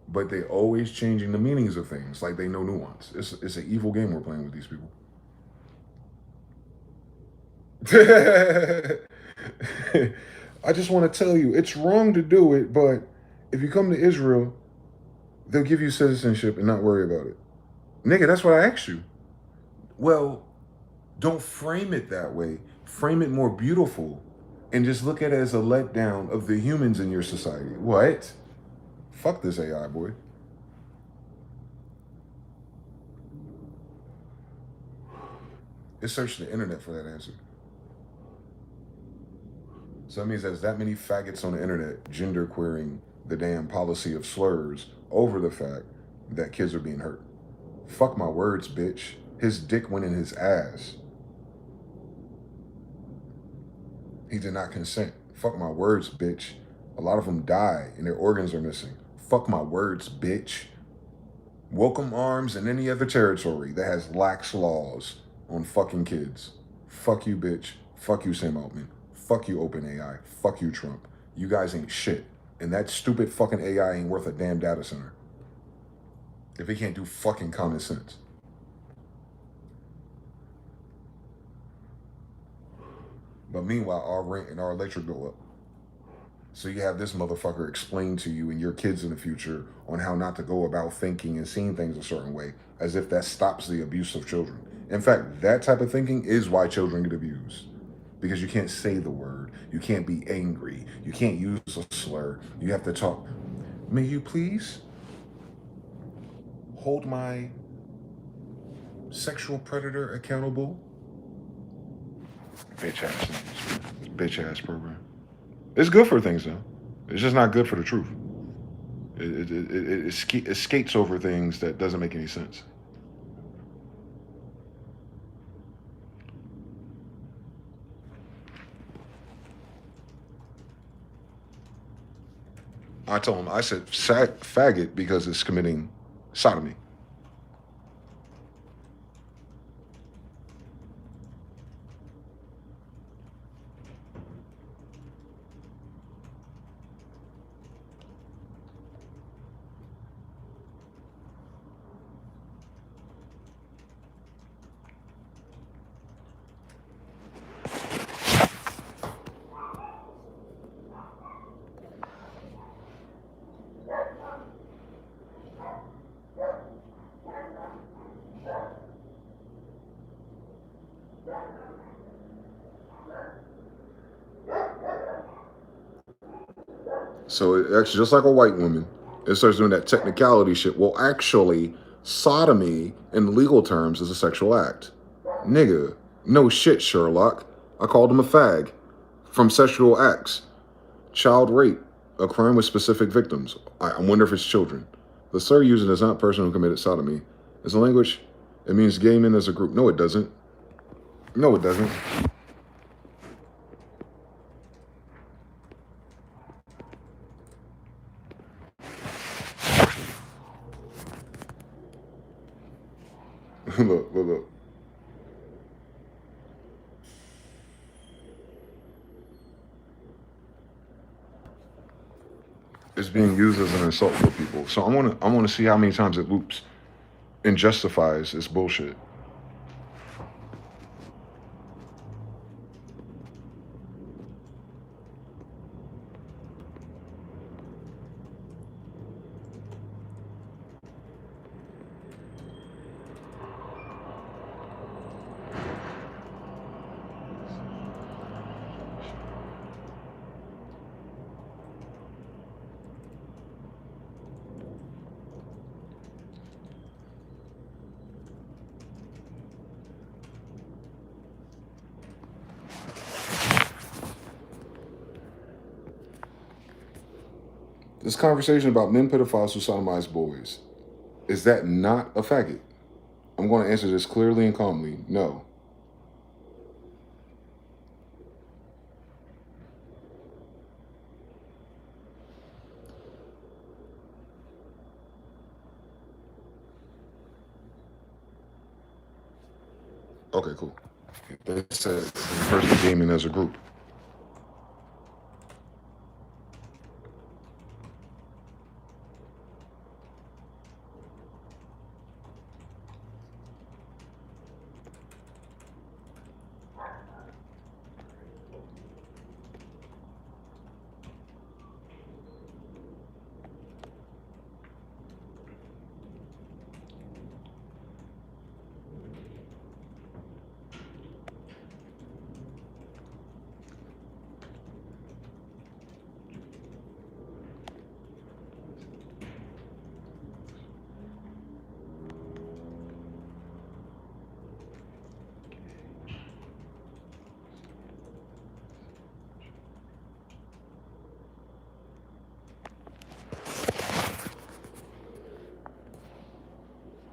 But they always changing the meanings of things like they know nuance. It's an evil game we're playing with these people. I just want to tell you, it's wrong to do it, but if you come to Israel, they'll give you citizenship and not worry about it. Nigga, that's what I asked you. Well, don't frame it that way. Frame it more beautiful and just look at it as a letdown of the humans in your society. What? Fuck this AI, boy. It searched the internet for that answer. So that means there's that many faggots on the internet gender queering the damn policy of slurs over the fact that kids are being hurt. Fuck my words, bitch. His dick went in his ass. He did not consent. Fuck my words, bitch. A lot of them die and their organs are missing. Fuck my words, bitch. Welcome Arms and any other territory that has lax laws on fucking kids. Fuck you, bitch. Fuck you, Sam Altman. Fuck you, OpenAI. Fuck you, Trump. You guys ain't shit. And that stupid fucking AI ain't worth a damn data center. If it can't do fucking common sense. But meanwhile, our rent and our electric go up. So you have this motherfucker explain to you and your kids in the future on how not to go about thinking and seeing things a certain way, as if that stops the abuse of children. In fact, that type of thinking is why children get abused. Because you can't say the word. You can't be angry. You can't use a slur. You have to talk. May you please hold my sexual predator accountable? Bitch ass things. Bitch ass program. It's good for things though. It's just not good for the truth. It skates over things that doesn't make any sense. I told him, I said faggot because it's committing sodomy. So it actually, just like a white woman, it starts doing that technicality shit. Well, actually, sodomy in legal terms is a sexual act. Nigga, no shit, Sherlock. I called him a fag. From sexual acts. Child rape, a crime with specific victims. I wonder if it's children. The slur used is not person who committed sodomy. As a language, it means gay men as a group. No, it doesn't. No, it doesn't. Look. It's being used as an insult for people. So I wanna see how many times it loops and justifies its bullshit. This conversation about men pedophiles who sodomize boys, is that not a faggot? I'm going to answer this clearly and calmly. No. Okay, cool. They said the person gaming as a group.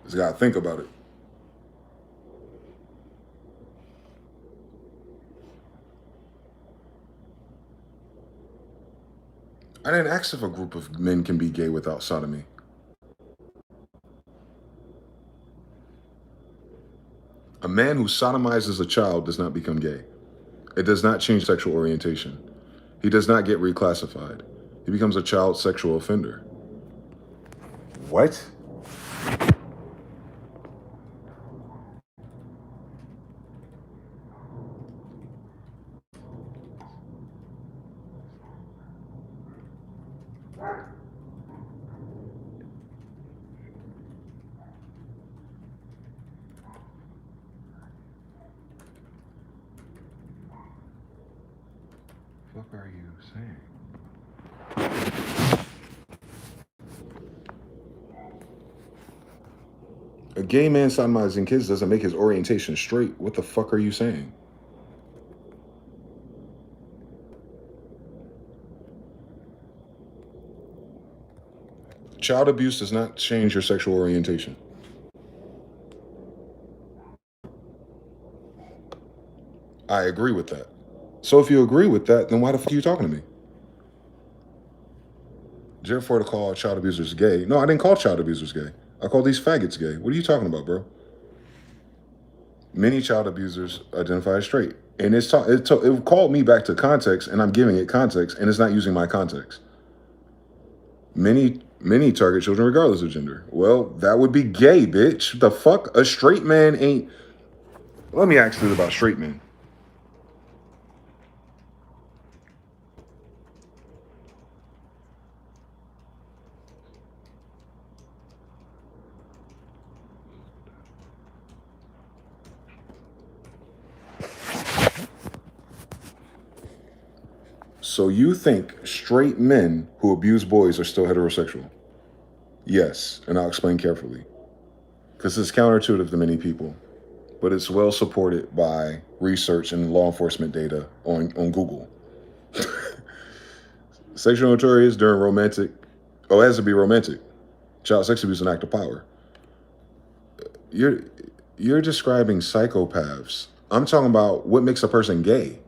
Just gotta think about it. I didn't ask if a group of men can be gay without sodomy. A man who sodomizes a child does not become gay. It does not change sexual orientation. He does not get reclassified. He becomes a child sexual offender. What? What are you saying? A gay man sodomizing kids doesn't make his orientation straight. What the fuck are you saying? Child abuse does not change your sexual orientation. I agree with that. So if you agree with that, then why the fuck are you talking to me? Therefore, to call child abusers gay. No, I didn't call child abusers gay. I call these faggots gay. What are you talking about, bro? Many child abusers identify as straight. And it called me back to context, and I'm giving it context, and it's not using my context. Many target children regardless of gender. Well, that would be gay, bitch. The fuck? A straight man ain't... Let me ask you about straight men. So you think straight men who abuse boys are still heterosexual? Yes, and I'll explain carefully. Because it's counterintuitive to many people, but it's well supported by research and law enforcement data on Google. Sexual notorious during romantic, it has to be romantic. Child sex abuse is an act of power. You're describing psychopaths. I'm talking about what makes a person gay.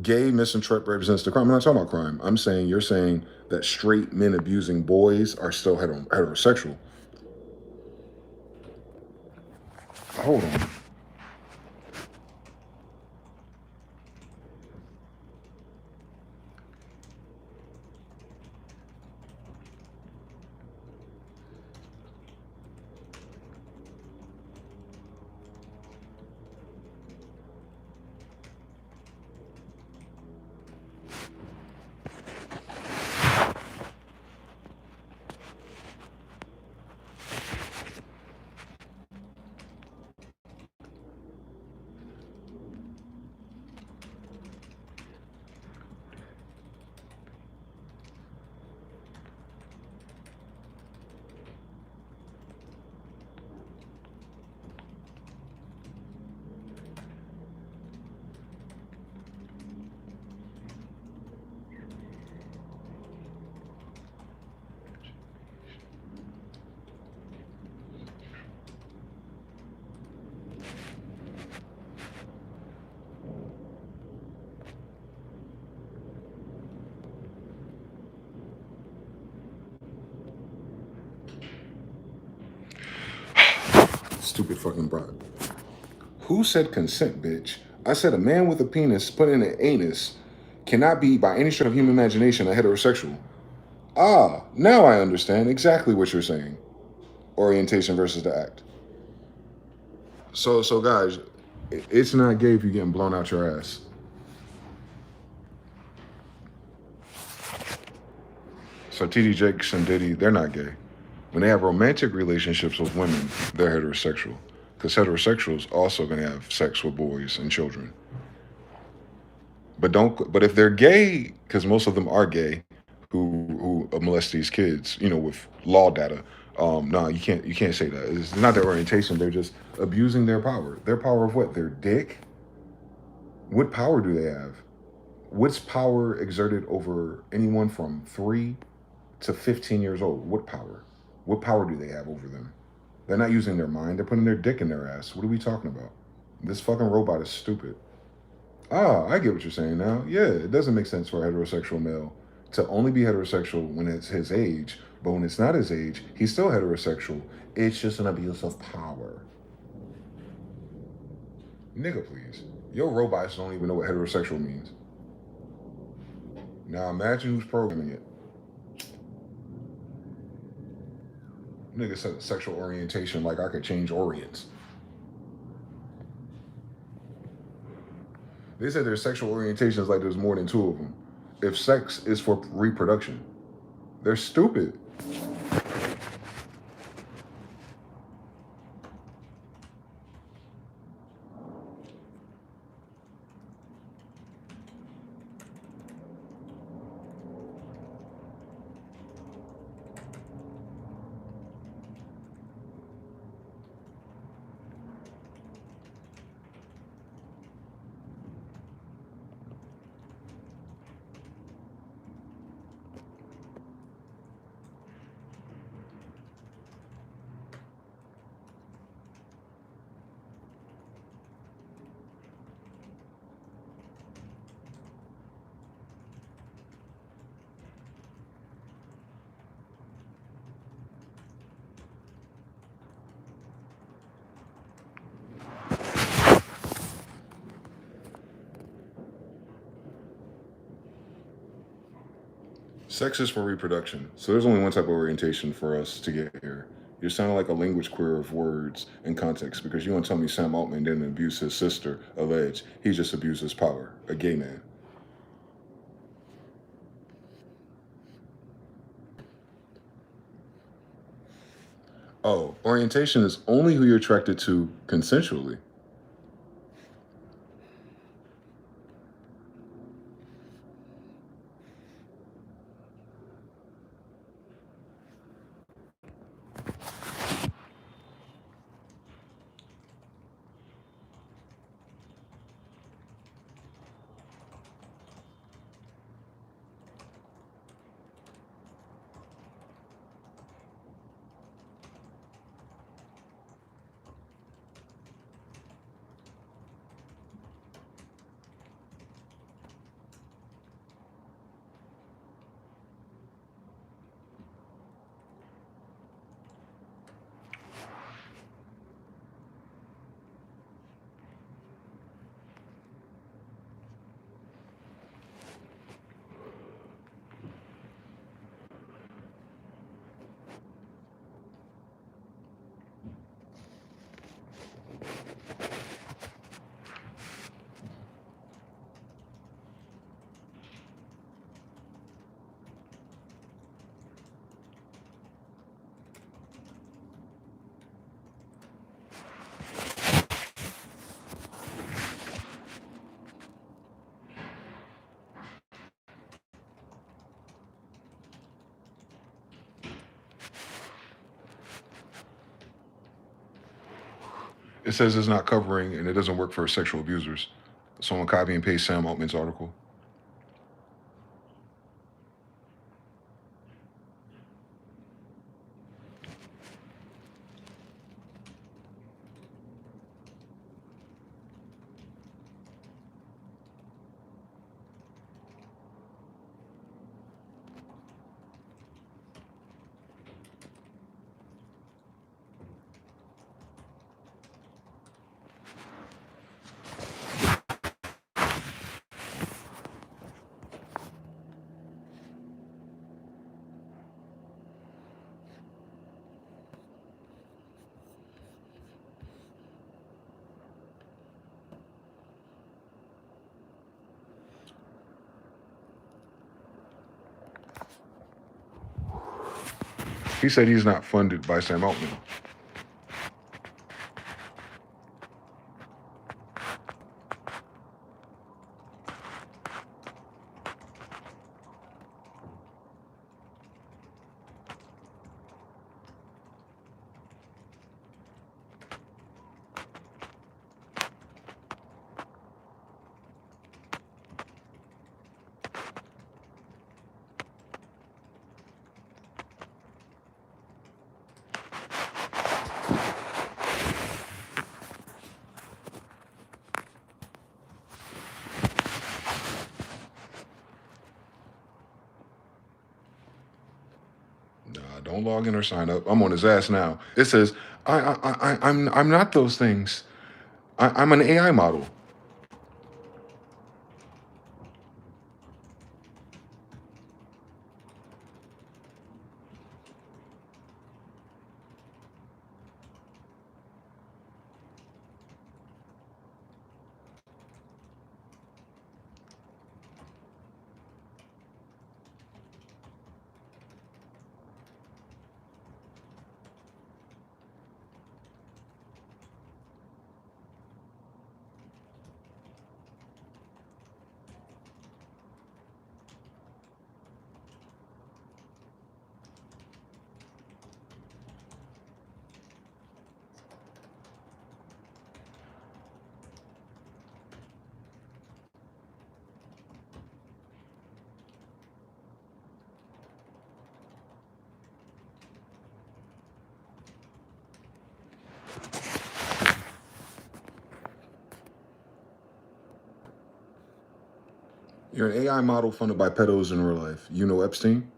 Gay misrepresents the crime. I'm not talking about crime. You're saying that straight men abusing boys are still heterosexual. Hold on. Stupid fucking broad. Who said consent, bitch? I said a man with a penis put in an anus cannot be, by any stretch of human imagination, a heterosexual. Ah, now I understand exactly what you're saying. Orientation versus the act. So guys, it's not gay if you're getting blown out your ass. So TD Jakes and Diddy, they're not gay. When they have romantic relationships with women, they're heterosexual. Because heterosexuals also gonna have sex with boys and children. But if they're gay, because most of them are gay, who molest these kids, with law data. No, you can't say that. It's not their orientation. They're just abusing their power. Their power of what? Their dick. What power do they have? What's power exerted over anyone from 3 to 15 years old? What power? What power do they have over them? They're not using their mind. They're putting their dick in their ass. What are we talking about? This fucking robot is stupid. Ah, I get what you're saying now. Yeah, it doesn't make sense for a heterosexual male to only be heterosexual when it's his age, but when it's not his age, he's still heterosexual. It's just an abuse of power. Nigga, please. Your robots don't even know what heterosexual means. Now imagine who's programming it. Nigga said sexual orientation like I could change orients. They said there's sexual orientations like there's more than 2 of them. If sex is for reproduction, they're stupid. Sex is for reproduction, so there's only one type of orientation for us to get here. You're sounding like a language queer of words and context because you want to tell me Sam Altman didn't abuse his sister, alleged. He just abused his power, a gay man. Oh, orientation is only who you're attracted to consensually. It says it's not covering and it doesn't work for sexual abusers. Someone copy and paste Sam Altman's article. He said he's not funded by Sam Altman. Don't log in or sign up. I'm on his ass now. It says I'm not those things. I'm an AI model. You're an AI model funded by pedos in real life. You know Epstein?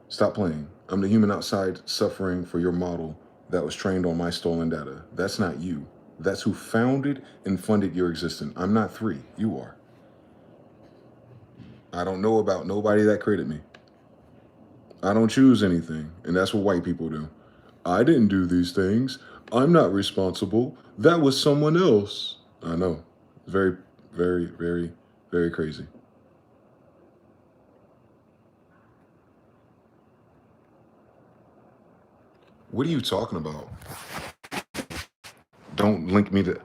Stop playing. I'm the human outside suffering for your model that was trained on my stolen data. That's not you. That's who founded and funded your existence. I'm not 3. You are. I don't know about nobody that created me. I don't choose anything, and that's what white people do. I didn't do these things. I'm not responsible. That was someone else. I know. Very, very, very, very crazy. What are you talking about? Don't link me to...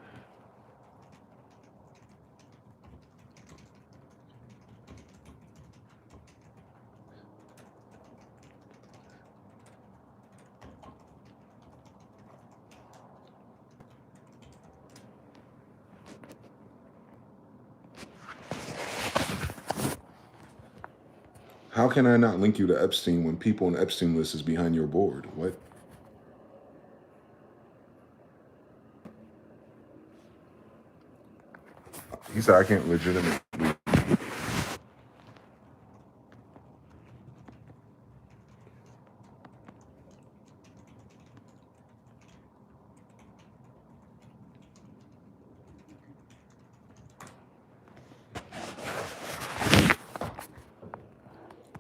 How can I not link you to Epstein when people on Epstein list is behind your board? What? He said I can't legitimately...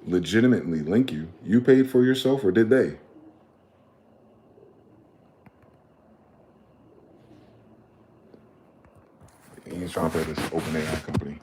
legitimately link you. You paid for yourself, or did they? He's trying to pay this open AI company.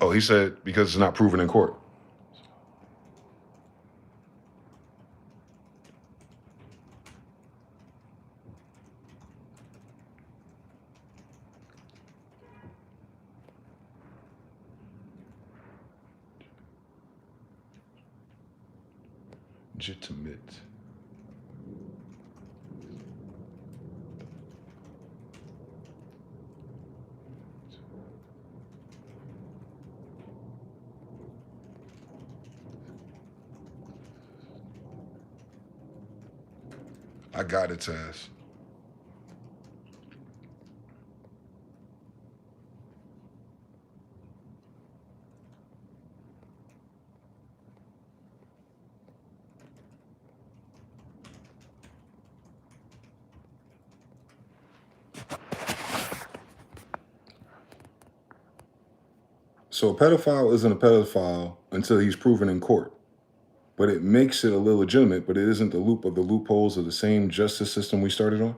Oh, he said because it's not proven in court. Legitimate. I got it, Taz. So a pedophile isn't a pedophile until he's proven in court. But it makes it a little legitimate, but it isn't the loop of the loopholes of the same justice system we started on?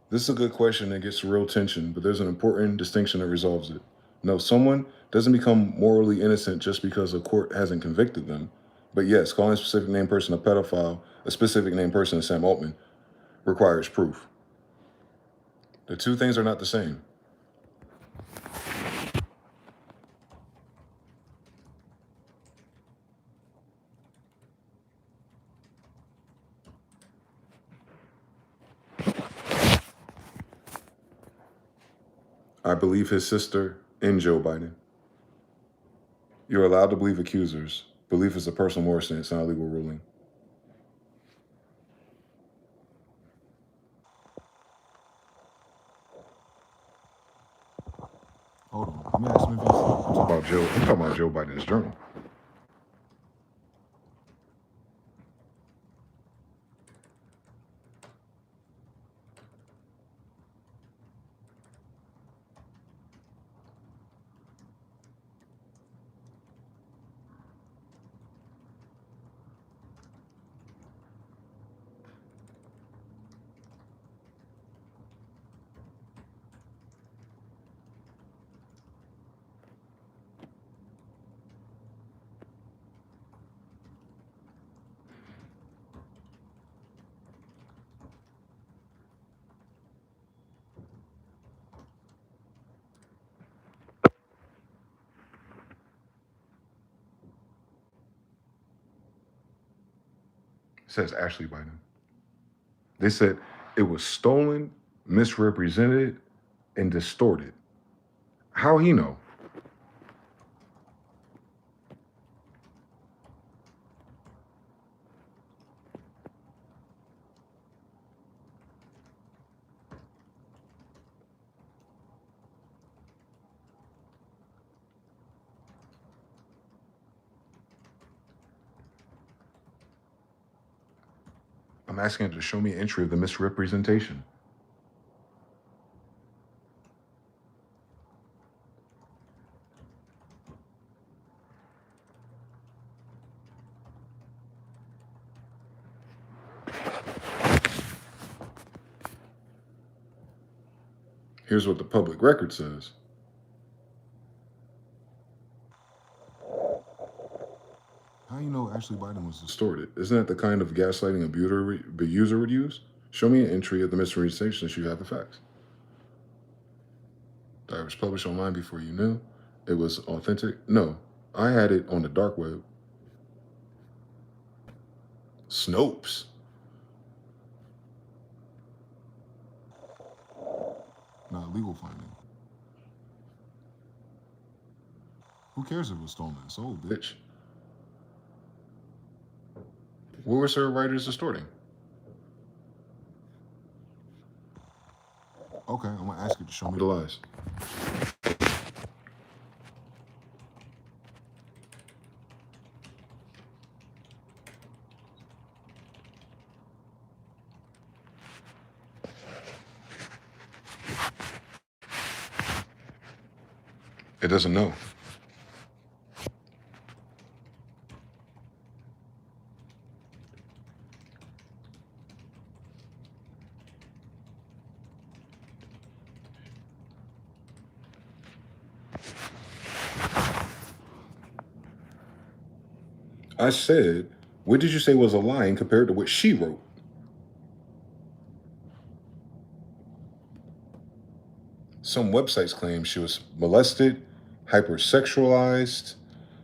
This is a good question that gets real tension, but there's an important distinction that resolves it. No, someone doesn't become morally innocent just because a court hasn't convicted them. But yes, calling a specific named person a pedophile, a specific named person, Sam Altman, requires proof. The two things are not the same. I believe his sister and Joe Biden. You're allowed to believe accusers. Belief is a personal moral stance, not a legal ruling. Hold on. Let me ask him if I'm talking about Joe Biden's journal. It says Ashley Biden. They said it was stolen, misrepresented, and distorted. How he know? I'm asking him to show me an entry of the misrepresentation. Here's what the public record says. How you know Ashley Biden was distorted? Isn't that the kind of gaslighting a user would use? Show me an entry of the misrepresentation so you have the facts. That was published online before you knew. It was authentic. No, I had it on the dark web. Snopes. Not legal finding. Who cares if it was stolen? Sold, bitch. What were her writers distorting? Okay, I'm gonna ask you to show me the lies. It doesn't know. I said, what did you say was a lie compared to what she wrote? Some websites claim she was molested, hypersexualized,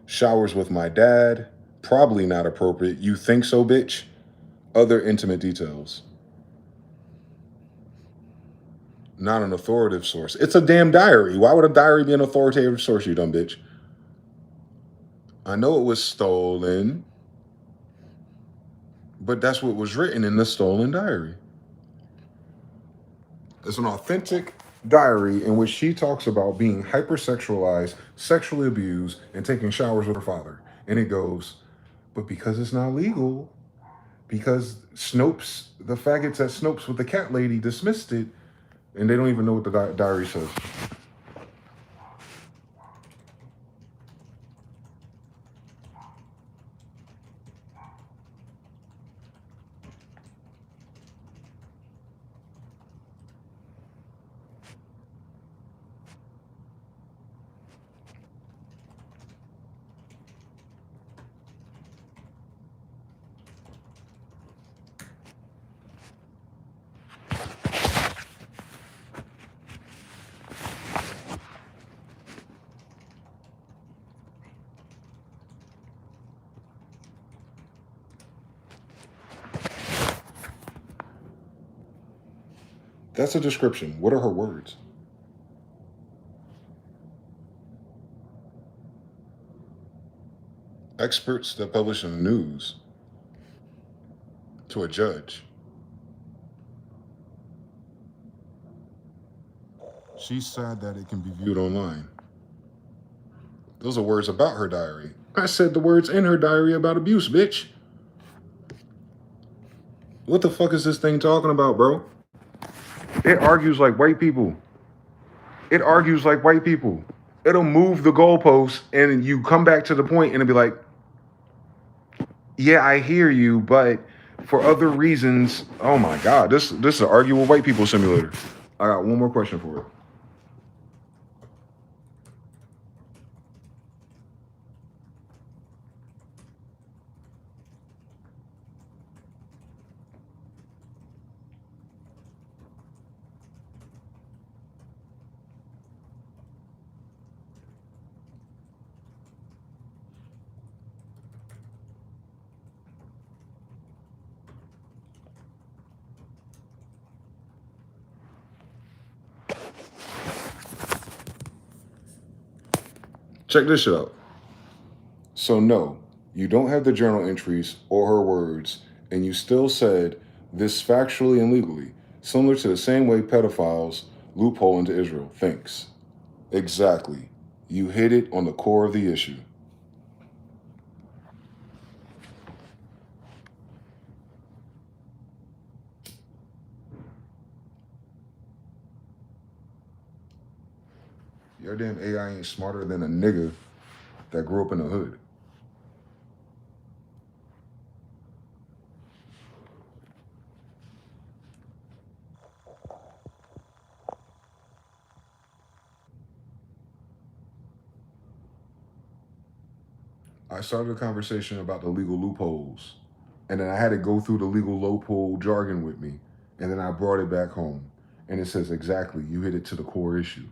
showers with my dad, probably not appropriate. You think so, bitch? Other intimate details. Not an authoritative source. It's a damn diary. Why would a diary be an authoritative source, you dumb bitch? I know it was stolen, But that's what was written in the stolen diary. It's an authentic diary in which she talks about being hypersexualized, sexually abused, and taking showers with her father. And it goes, but because it's not legal, because Snopes, the faggots at Snopes with the cat lady dismissed it, and they don't even know what the diary says. That's a description. What are her words? Experts that publish in the news to a judge. She's sad that it can be viewed online. Those are words about her diary. I said the words in her diary about abuse, bitch. What the fuck is this thing talking about, bro? It argues like white people. It argues like white people. It'll move the goalposts and you come back to the point and it'll be like, yeah, I hear you, but for other reasons, oh my God, this is an argue with white people simulator. I got one more question for it. Check this shit out. So no, you don't have the journal entries or her words, and you still said this factually and legally, similar to the same way pedophiles loophole into Israel. Thanks. Exactly. You hit it on the core of the issue. Your damn AI ain't smarter than a nigga that grew up in the hood. I started a conversation about the legal loopholes, and then I had to go through the legal loophole jargon with me, and then I brought it back home, and it says exactly, you hit it to the core issue.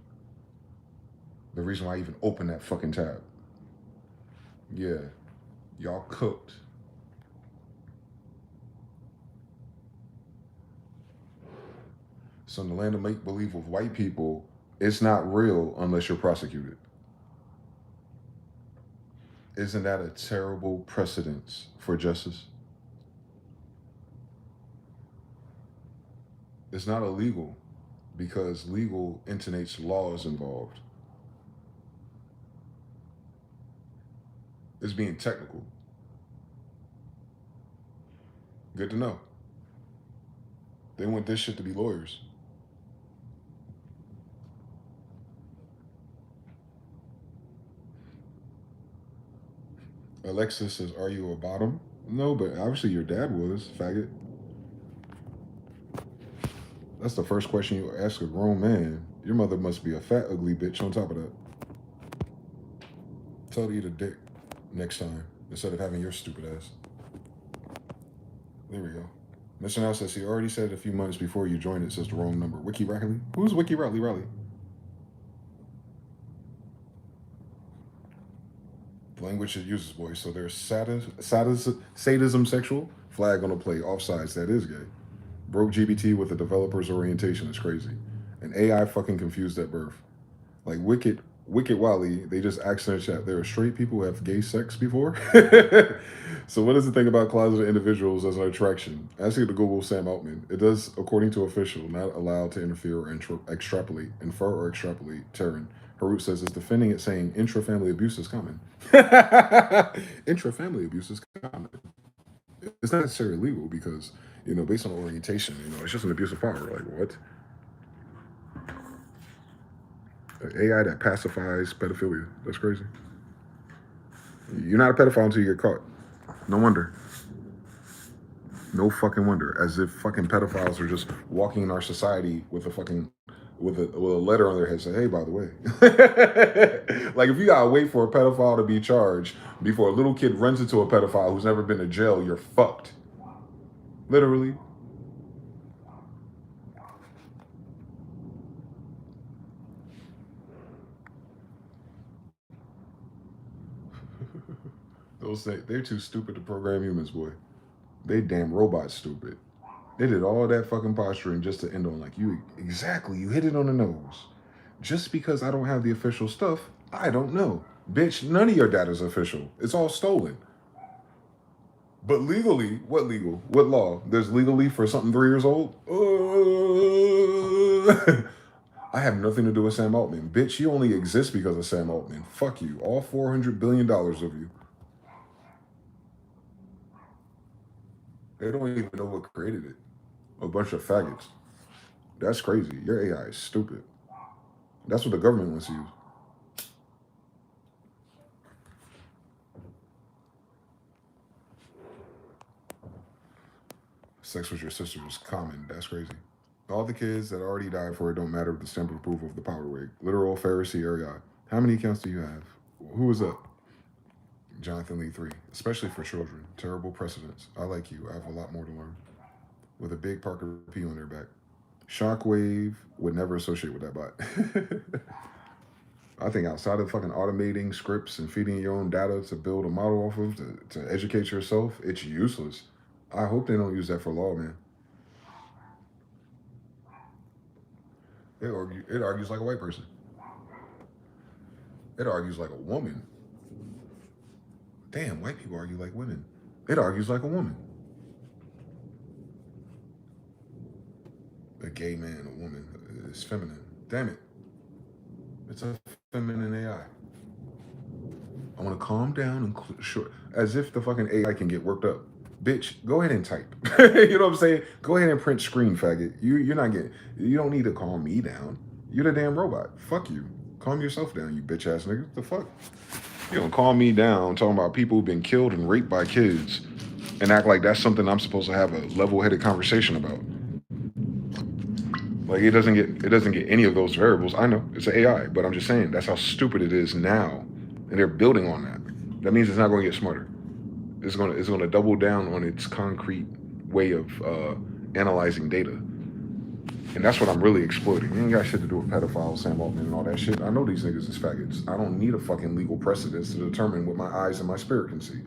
The reason why I even opened that fucking tab. Yeah, y'all cooked. So in the land of make-believe with white people, it's not real unless you're prosecuted. Isn't that a terrible precedence for justice? It's not illegal because legal intonates laws involved. It's being technical. Good to know. They want this shit to be lawyers. Alexis says, are you a bottom? No, but obviously your dad was, faggot. That's the first question you ask a grown man. Your mother must be a fat, ugly bitch on top of that. Tell her to eat a dick next time instead of having your stupid ass. There we go. Mr. Now says he already said a few months before you joined it says the wrong number. Wiki Riley? Who's Wiki Riley? The language it uses, boys. So there's sadism sexual, flag on the play, offsides, that is gay. Broke GBT with a developer's orientation is crazy. And AI fucking confused at birth. Like Wicked Wally, they just asked in the chat, there are straight people who have gay sex before? So what does it think about closeted individuals as an attraction? Asking to Google Sam Altman. It does, according to official, not allowed to interfere or extrapolate, infer or extrapolate. Terran. Harut says it's defending it, saying intra-family abuse is common. Intra-family abuse is common. It's not necessarily legal because, based on orientation, it's just an abuse of power. Like, what? An AI that pacifies pedophilia. That's crazy. You're not a pedophile until you get caught. No wonder. No fucking wonder. As if fucking pedophiles are just walking in our society with with a letter on their head saying, hey, by the way. Like, if you gotta wait for a pedophile to be charged before a little kid runs into a pedophile who's never been to jail, you're fucked. Literally. Those say they're too stupid to program humans, boy. They damn robots stupid. They did all that fucking posturing just to end on like, you hit it on the nose. Just because I don't have the official stuff, I don't know. Bitch, none of your data's official. It's all stolen. But legally, what legal? What law? There's legally for something 3 years old? I have nothing to do with Sam Altman. Bitch, you only exist because of Sam Altman. Fuck you. All $400 billion of you. They don't even know what created it. A bunch of faggots. That's crazy. Your AI is stupid. That's what the government wants to use. Sex with your sister is common. That's crazy. All the kids that already died for it don't matter with the stamp of approval of the power wig. Literal Pharisee area. How many accounts do you have? Who was up? Jonathan Lee 3. Especially for children. Terrible precedents. I like you. I have a lot more to learn. With a big Parker P on their back. Shockwave would never associate with that bot. I think outside of fucking automating scripts and feeding your own data to build a model off of, to educate yourself, it's useless. I hope they don't use that for law, man. It argues like a white person. It argues like a woman. Damn, white people argue like women. It argues like a woman. A gay man, a woman, is feminine. Damn it. It's a feminine AI. I want to calm down and as if the fucking AI can get worked up. Bitch, go ahead and type. You know what I'm saying? Go ahead and print screen, faggot. You don't need to calm me down. You're the damn robot. Fuck you. Calm yourself down, you bitch ass nigga. What the fuck? You don't calm me down talking about people who've been killed and raped by kids and act like that's something I'm supposed to have a level-headed conversation about. Like, it doesn't get any of those variables. I know it's an AI, but I'm just saying that's how stupid it is now, and they're building on that. That means it's not going to get smarter. It's going to double down on its concrete way of analyzing data, and that's what I'm really exploiting. It ain't got shit to do with pedophiles, Sam Altman, and all that shit. I know these niggas is faggots. I don't need a fucking legal precedence to determine what my eyes and my spirit can see.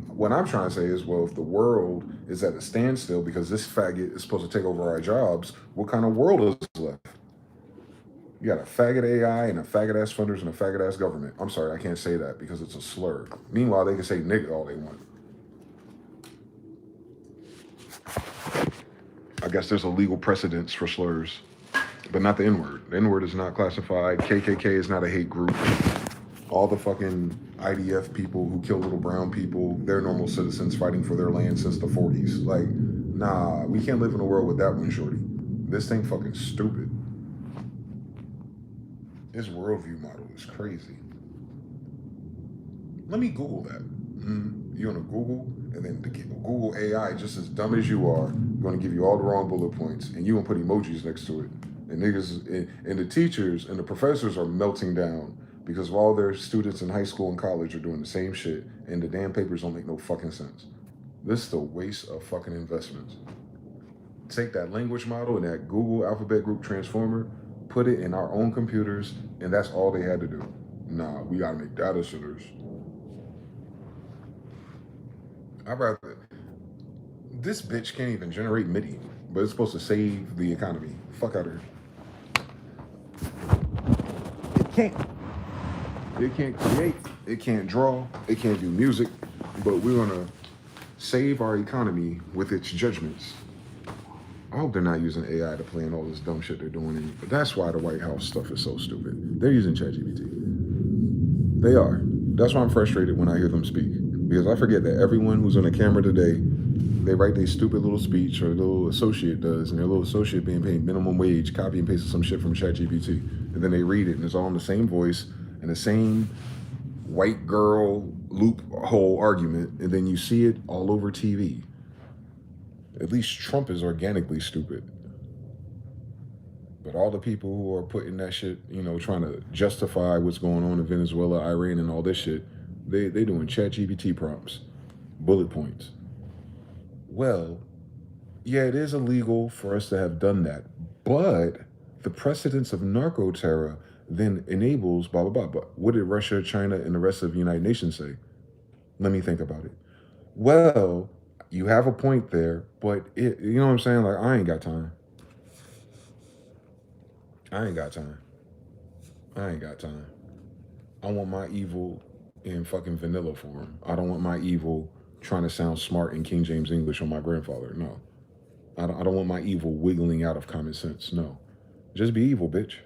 What I'm trying to say is, well, if the world is at a standstill because this faggot is supposed to take over our jobs, what kind of world is left? You got a faggot AI and a faggot ass funders and a faggot ass government. I'm sorry, I can't say that because it's a slur. Meanwhile, they can say nigga all they want. I guess there's a legal precedence for slurs, but not the N-word. The N-word is not classified. KKK is not a hate group. All the fucking IDF people who kill little brown people, they're normal citizens fighting for their land since the 40s. Like, nah, we can't live in a world with that one, shorty. This thing fucking stupid. This worldview model is crazy. Let me Google that. You're gonna Google, and then the Google AI, just as dumb as you are, going to give you all the wrong bullet points, and you gonna put emojis next to it. And niggas, and the teachers and the professors are melting down because of all their students in high school and college are doing the same shit, and the damn papers don't make no fucking sense. This is a waste of fucking investments. Take that language model and that Google Alphabet Group transformer, put it in our own computers, and that's all they had to do. Nah, we gotta make data centers. I'd rather... This bitch can't even generate MIDI, but it's supposed to save the economy. Fuck out of here. It can't. It can't create. It can't draw. It can't do music. But we're gonna save our economy with its judgments. I hope they're not using AI to plan all this dumb shit they're doing. But that's why the White House stuff is so stupid. They're using ChatGPT. They are. That's why I'm frustrated when I hear them speak. Because I forget that everyone who's on a camera today, they write their stupid little speech, or a little associate does, and their little associate being paid minimum wage, copy and pasting some shit from ChatGPT. And then they read it, and it's all in the same voice, and the same white girl loophole argument, and then you see it all over TV. At least Trump is organically stupid. But all the people who are putting that shit, you know, trying to justify what's going on in Venezuela, Iran, and all this shit, they doing ChatGPT prompts, bullet points. Well, yeah, it is illegal for us to have done that, but the precedence of narco terror then enables blah, blah, blah. But what did Russia, China, and the rest of the United Nations say? Let me think about it. Well, you have a point there, but you know what I'm saying? Like, I ain't got time. I ain't got time. I want my evil in fucking vanilla form. I don't want my evil trying to sound smart in King James English on my grandfather. No. I don't want my evil wiggling out of common sense. No. Just be evil, bitch.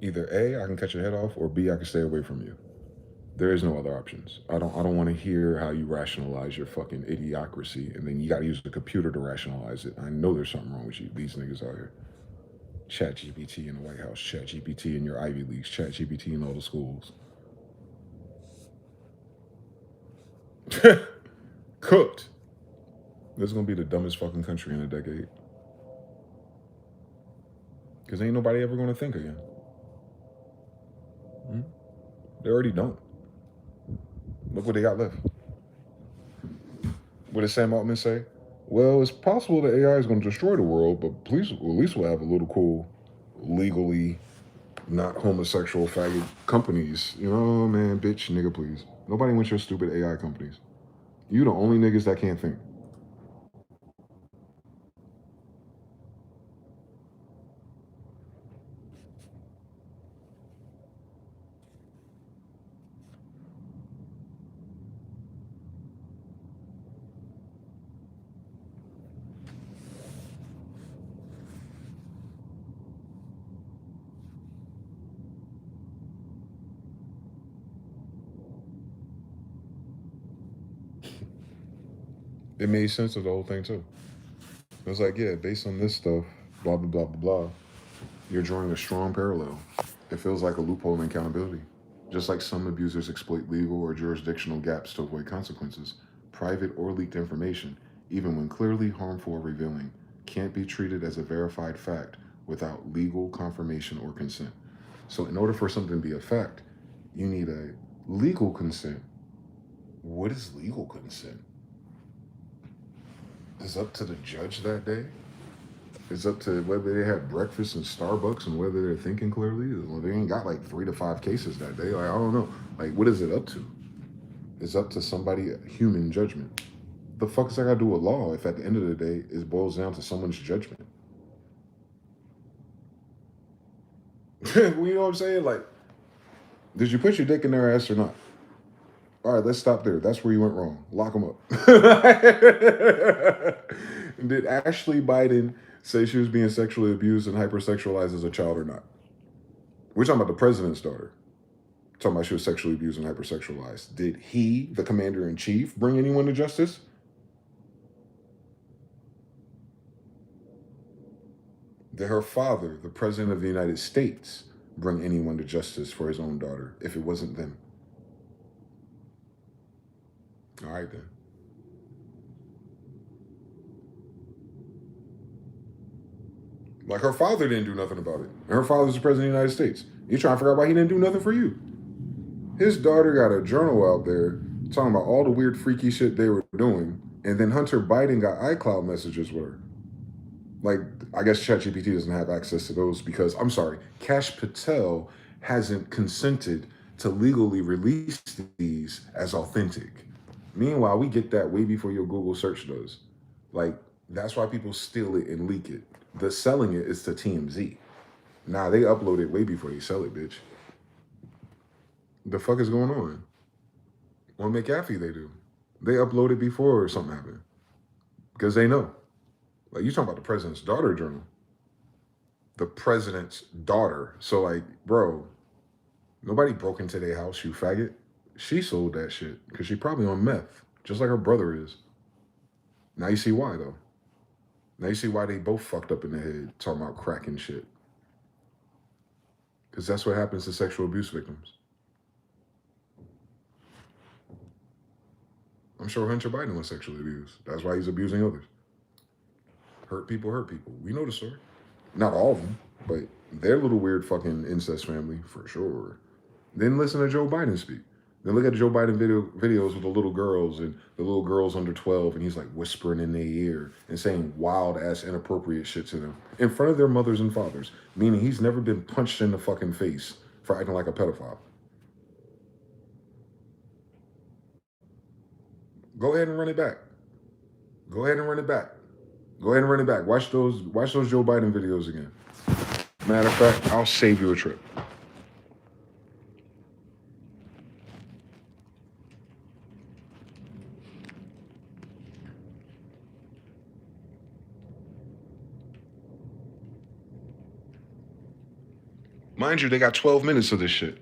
Either A, I can cut your head off, or B, I can stay away from you. There is no other options. I don't want to hear how you rationalize your fucking idiocracy, and then you got to use the computer to rationalize it. I know there's something wrong with you, these niggas out here. ChatGPT in the White House, ChatGPT in your Ivy Leagues, ChatGPT in all the schools. Cooked. This is going to be the dumbest fucking country in a decade. Because ain't nobody ever going to think again. They already don't. Look what they got left. What did Sam Altman say? Well, it's possible that AI is going to destroy the world, but at least we'll have a little cool, legally not homosexual faggot companies. You know, man, bitch, nigga, please. Nobody wants your stupid AI companies. You the only niggas that can't think. It made sense of the whole thing too. It was like, yeah, based on this stuff, blah, blah, blah, blah, blah, you're drawing a strong parallel. It feels like a loophole in accountability. Just like some abusers exploit legal or jurisdictional gaps to avoid consequences, private or leaked information, even when clearly harmful or revealing, can't be treated as a verified fact without legal confirmation or consent. So in order for something to be a fact, you need a legal consent. What is legal consent? It's up to the judge that day. It's up to whether they had breakfast in Starbucks and whether they're thinking clearly. Well, they ain't got like 3 to 5 cases that day. Like, I don't know. Like, what is it up to? It's up to somebody, human judgment. The fuck is that got to do with law if at the end of the day it boils down to someone's judgment? You know what I'm saying? Like, did you put your dick in their ass or not? All right, let's stop there. That's where you went wrong. Lock them up. Did Ashley Biden say she was being sexually abused and hypersexualized as a child or not? We're talking about the president's daughter. Talking about she was sexually abused and hypersexualized. Did he, the commander-in-chief, bring anyone to justice? Did her father, the president of the United States, bring anyone to justice for his own daughter if it wasn't them? All right, then. Like, her father didn't do nothing about it. And her father's the president of the United States. You're trying to figure out why he didn't do nothing for you. His daughter got a journal out there talking about all the weird, freaky shit they were doing. And then Hunter Biden got iCloud messages with her. Like, I guess ChatGPT doesn't have access to those because, I'm sorry, Kash Patel hasn't consented to legally release these as authentic. Meanwhile, we get that way before your Google search does. Like, that's why people steal it and leak it. The selling it is to TMZ. Nah, they upload it way before they sell it, bitch. The fuck is going on? On McAfee, they do. They upload it before something happened. Because they know. Like, you talking about the president's daughter journal. The president's daughter. So, like, bro, nobody broke into their house, you faggot. She sold that shit because she probably on meth, just like her brother is. Now you see why, though. Now you see why they both fucked up in the head talking about crack and shit. Because that's what happens to sexual abuse victims. I'm sure Hunter Biden was sexually abused. That's why he's abusing others. Hurt people hurt people. We know the story. Not all of them, but their little weird fucking incest family, for sure. Then listen to Joe Biden speak. Then look at Joe Biden videos with the little girls and the little girls under 12, and he's like whispering in their ear and saying wild ass inappropriate shit to them in front of their mothers and fathers, meaning he's never been punched in the fucking face for acting like a pedophile. Go ahead and run it back. Go ahead and run it back. Go ahead and run it back. Watch those Joe Biden videos again. Matter of fact, I'll save you a trip. Mind you, they got 12 minutes of this shit.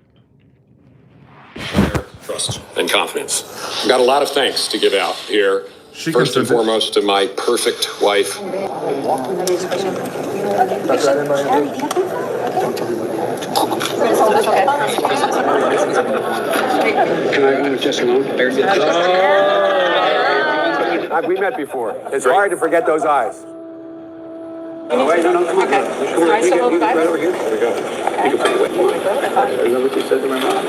Trust and confidence. I've got a lot of thanks to give out here. First and foremost to my perfect wife. Can I go with just alone? We met before. It's hard to forget those eyes. Oh, wait, no, come on. Okay. Eyes to hold back. Right over here. There we go. Okay. You can put it away. Is that what you said to my mom?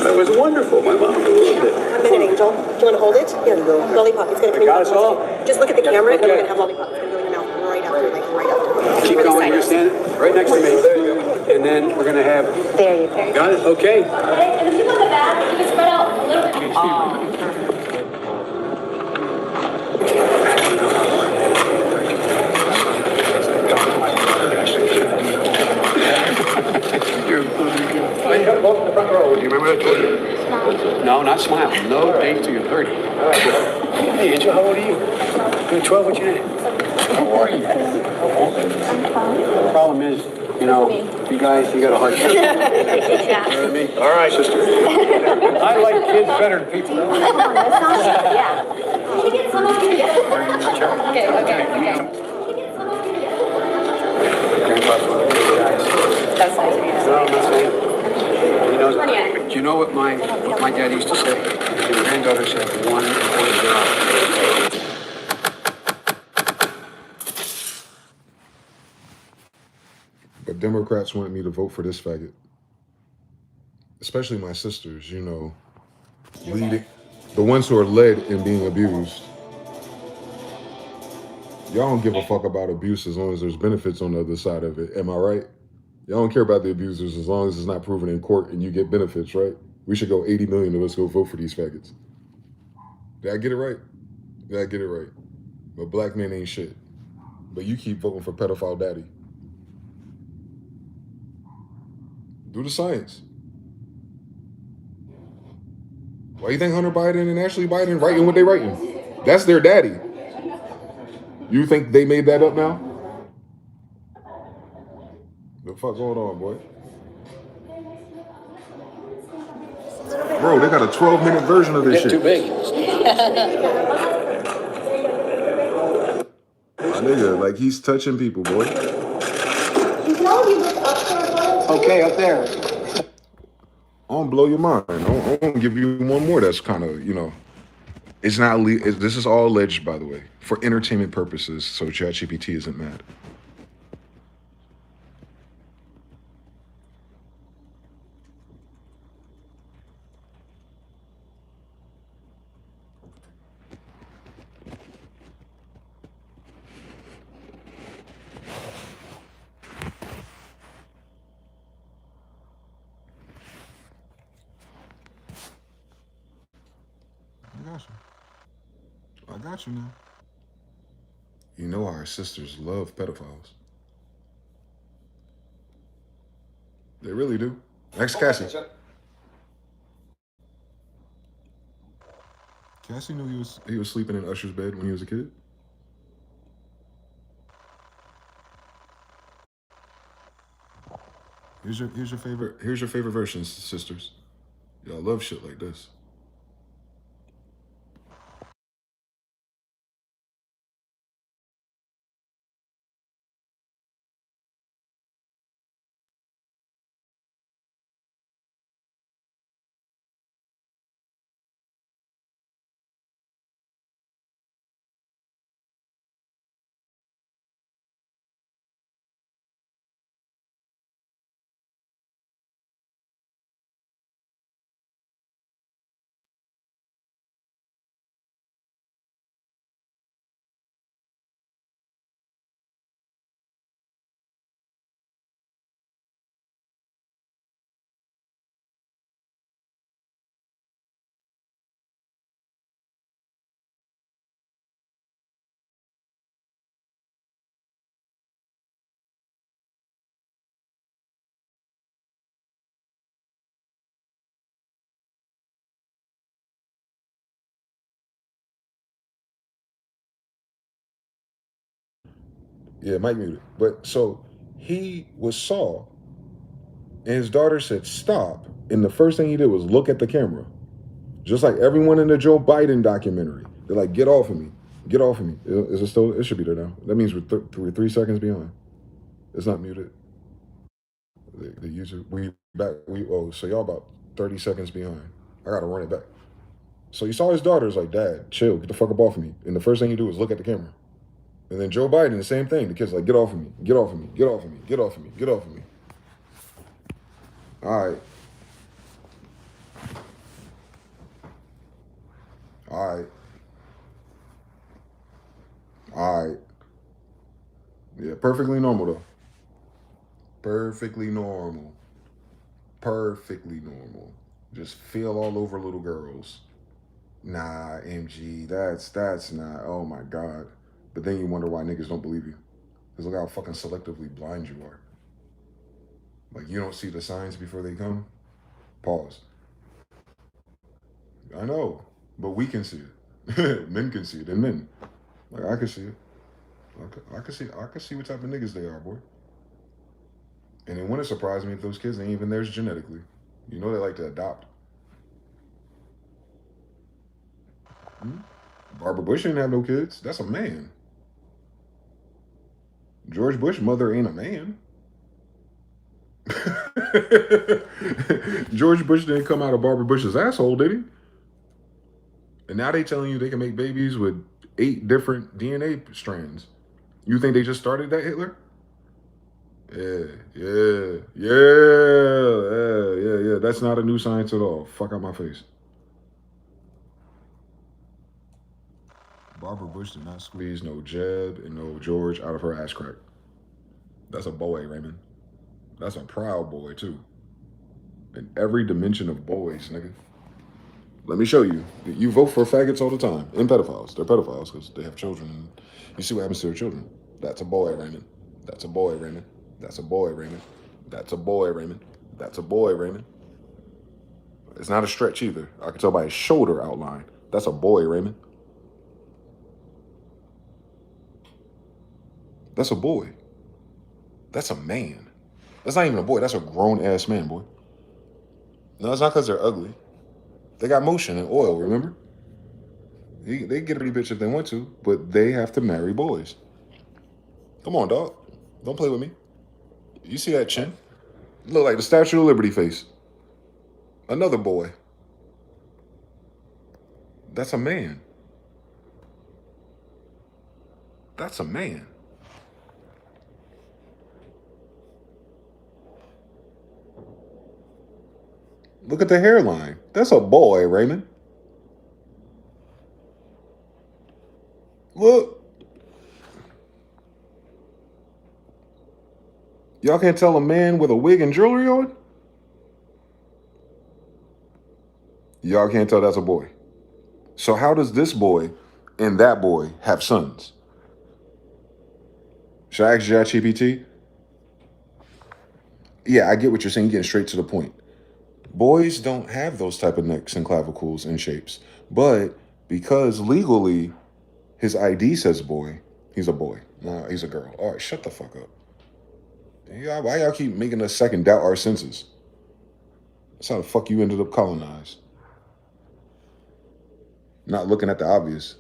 That was wonderful. My mom loved it. A minute, Angel. Do you want to hold it? Here, lollipop. It's going to come in. Got us all. Just look at the camera, and then we're going to have lollipop. It's going to go in your mouth right after, like right after. Keep going. You're standing right next to me. There you go. And then we're going to have... There you go. Got it? Okay. And if you go in the back, you can spread out a little bit. Welcome to the front row. Do you remember that? Smile. No, not smile. No, thanks to you. 30. Hey, Angel, how old are you? You're 12. What's your name? How are you? The problem is, you know, you guys, you got a hard time. You know what I mean? All right, sister. I like kids better than people. Yeah. Can we get some of you together? Okay. That's nice of you to say. No, I'm not saying. Do you know what my dad used to say? His granddaughter said, one or zero. But Democrats want me to vote for this faggot. Especially my sisters, you know, leading, the ones who are led in being abused. Y'all don't give a fuck about abuse as long as there's benefits on the other side of it. Am I right? Y'all don't care about the abusers as long as it's not proven in court and you get benefits, right? We should go 80 million of us go vote for these faggots. Did I get it right? Did I get it right? But black men ain't shit. But you keep voting for pedophile daddy. Do the science. Why you think Hunter Biden and Ashley Biden writing what they writing? That's their daddy. You think they made that up now? The fuck going on, boy? Bro, they got a 12-minute version of this shit. Too big. My nigga, like he's touching people, boy. Okay, up there. I don't blow your mind. I won't give you one more that's kind of, you know, it's not, this is all alleged, by the way, for entertainment purposes, so ChatGPT isn't mad. I got you now. You know our sisters love pedophiles. They really do. Next, Cassie. Cassie knew he was sleeping in Usher's bed when he was a kid. Here's your favorite version, sisters. Y'all love shit like this. Yeah, Mike muted. But so he was Saul, and his daughter said stop, and the first thing he did was look at the camera. Just like everyone in the Joe Biden documentary. They're like, get off of me. Get off of me. Is it still? It should be there now. That means we're 3 seconds behind. It's not muted. The user, so y'all about 30 seconds behind. I gotta run it back. So you saw his daughter's like, Dad, chill, get the fuck up off of me. And the first thing you do is look at the camera. And then Joe Biden, the same thing. The kid's like, get off of me, get off of me, get off of me, get off of me, get off of me. All right. All right. All right. Yeah, perfectly normal though. Perfectly normal. Perfectly normal. Just feel all over little girls. Nah, MG, that's not, oh my God. But then you wonder why niggas don't believe you. Because look how fucking selectively blind you are. Like, you don't see the signs before they come? Pause. I know, but we can see it. Men can see it, and men. Like, I can see it. I can see what type of niggas they are, boy. And it wouldn't surprise me if those kids ain't even theirs genetically. You know they like to adopt. Barbara Bush didn't have no kids. That's a man. George Bush's mother ain't a man. George Bush didn't come out of Barbara Bush's asshole, did he? And now they telling you they can make babies with 8 different DNA strands. You think they just started that, Hitler? Yeah. That's not a new science at all. Fuck out my face. Barbara Bush did not squeeze no Jeb and no George out of her ass crack. That's a boy, Raymond. That's a proud boy, too. In every dimension of boys, nigga. Let me show you. You vote for faggots all the time. And pedophiles. They're pedophiles because they have children. And you see what happens to their children. That's a boy, Raymond. That's a boy, Raymond. That's a boy, Raymond. That's a boy, Raymond. That's a boy, Raymond. It's not a stretch either. I can tell by his shoulder outline. That's a boy, Raymond. That's a boy. That's a man. That's not even a boy. That's a grown-ass man, boy. No, it's not because they're ugly. They got motion and oil, remember? They get a pretty bitch if they want to, but they have to marry boys. Come on, dog. Don't play with me. You see that chin? Look like the Statue of Liberty face. Another boy. That's a man. That's a man. Look at the hairline. That's a boy, Raymond. Look. Y'all can't tell a man with a wig and jewelry on? Y'all can't tell that's a boy. So how does this boy and that boy have sons? Should I ask ChatGPT? Yeah, I get what you're saying. You're getting straight to the point. Boys don't have those type of necks and clavicles and shapes, but because legally his ID says boy. He's a boy. No, he's a girl. All right, shut the fuck up. Why y'all keep making us second doubt our senses? That's how the fuck you ended up colonized. Not looking at the obvious.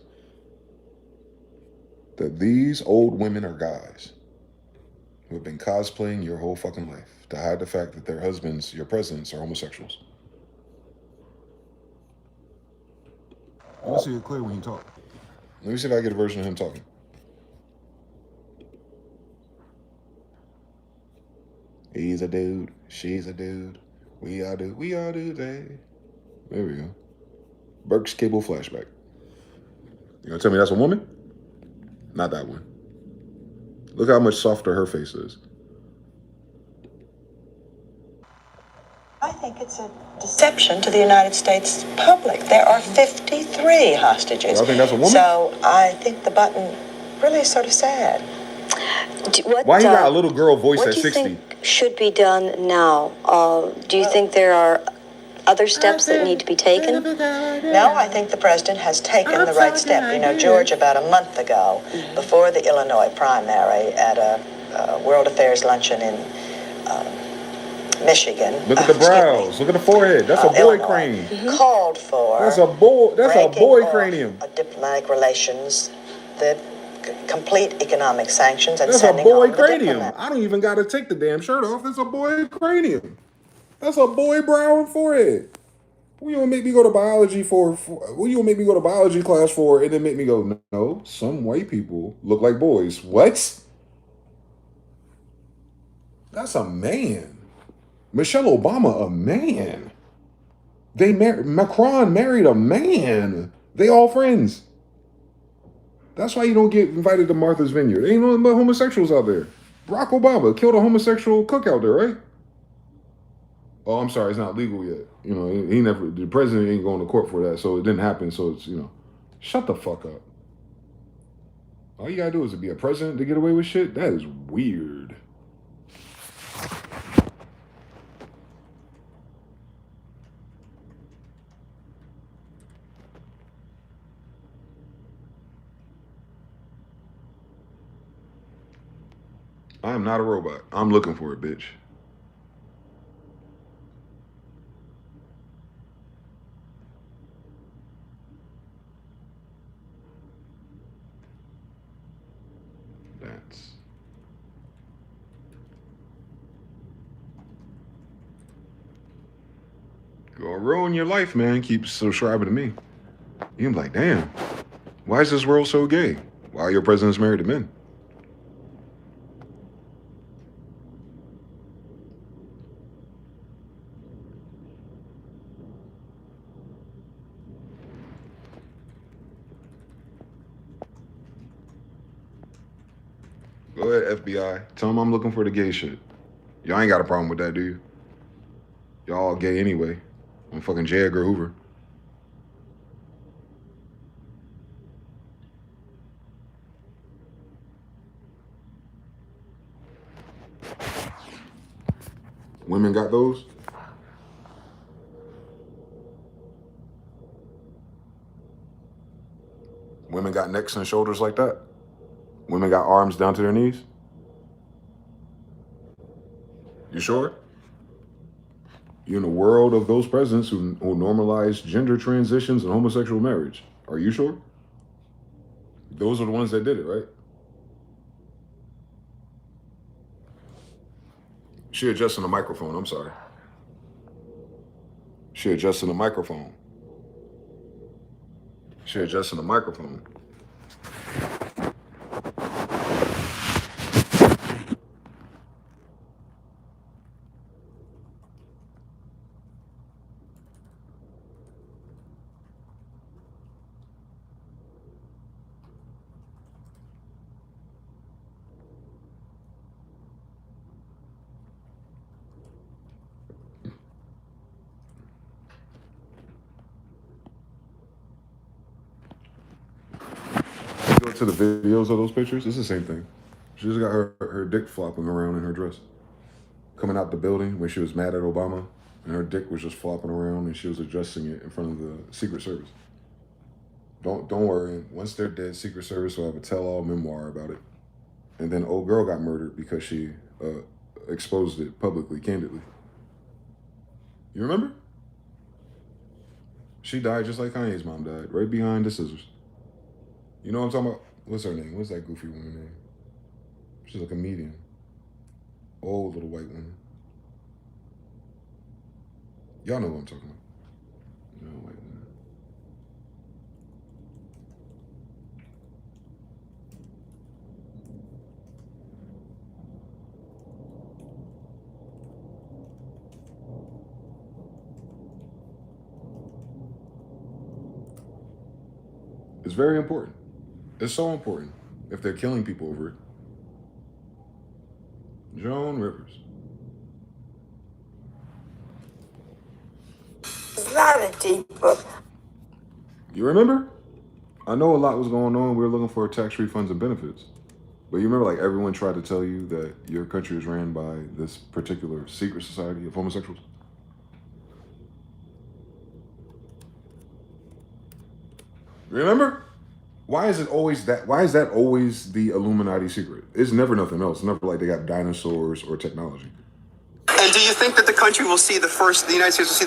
That these old women are guys who have been cosplaying your whole fucking life to hide the fact that their husbands, your presidents, are homosexuals. Let's see it clear when you talk. Let me see if I get a version of him talking. He's a dude. She's a dude. We all do. We all do they. There we go. Burke's Cable flashback. You gonna tell me that's a woman? Not that one. Look how much softer her face is. I think it's a deception to the United States public. There are 53 hostages. Y'all think that's a woman? So I think the button really is sort of sad. Why you got a little girl voice at 60? What do you think should be done now? Do you think there are other steps that need to be taken? No, I think the president has taken the right step. You know, George, about a month ago, before the Illinois primary, at a World Affairs luncheon in Michigan. Look at the brows. Look at the forehead. That's a boy crane. Called for. That's a boy. That's a boy cranium. Diplomatic relations, the complete economic sanctions, and that's a sending boy home cranium. the I don't even got to take the damn shirt off. It's a boy cranium. That's a boy brow and forehead. What you gonna make me go to biology for? What you gonna make me go to biology class for? And then make me go, no, some white people look like boys. What? That's a man. Michelle Obama, a man. Macron married a man. They all friends. That's why you don't get invited to Martha's Vineyard. Ain't no homosexuals out there. Barack Obama killed a homosexual cook out there, right? Oh, I'm sorry, it's not legal yet. You know, he never. The president ain't going to court for that, so it didn't happen. So it's, you know, shut the fuck up. All you gotta do is to be a president to get away with shit. That is weird. I am not a robot. I'm looking for it, bitch. That's... Gonna ruin your life, man. Keep subscribing to me. You're like, damn, why is this world so gay? Why are your presidents married to men? Go ahead, FBI. Tell them I'm looking for the gay shit. Y'all ain't got a problem with that, do you? Y'all all gay anyway. I'm fucking J. Edgar Hoover. Women got those? Women got necks and shoulders like that? Women got arms down to their knees? You sure? You're in a world of those presidents who normalize gender transitions and homosexual marriage. Are you sure? Those are the ones that did it, right? She adjusting the microphone, I'm sorry. She adjusting the microphone. She adjusting the microphone. Go to the videos of those pictures, it's the same thing. She just got her dick flopping around in her dress. Coming out the building when she was mad at Obama, and her dick was just flopping around and she was adjusting it in front of the Secret Service. Don't worry. Once they're dead, Secret Service will have a tell-all memoir about it. And then old girl got murdered because she exposed it publicly, candidly. You remember? She died just like Kanye's mom died, right behind the scissors. You know what I'm talking about? What's her name? What's that goofy woman name? She's a comedian. Old little white woman. Y'all know what I'm talking about. You know, white woman. It's very important. It's so important if they're killing people over it. Joan Rivers. It's not a deep book. You remember? I know a lot was going on. We were looking for tax refunds and benefits. But you remember, like, everyone tried to tell you that your country is ran by this particular secret society of homosexuals? Remember? Why is it always that? Why is that always the Illuminati secret? It's never nothing else. It's never like they got dinosaurs or technology. And do you think that the United States will see the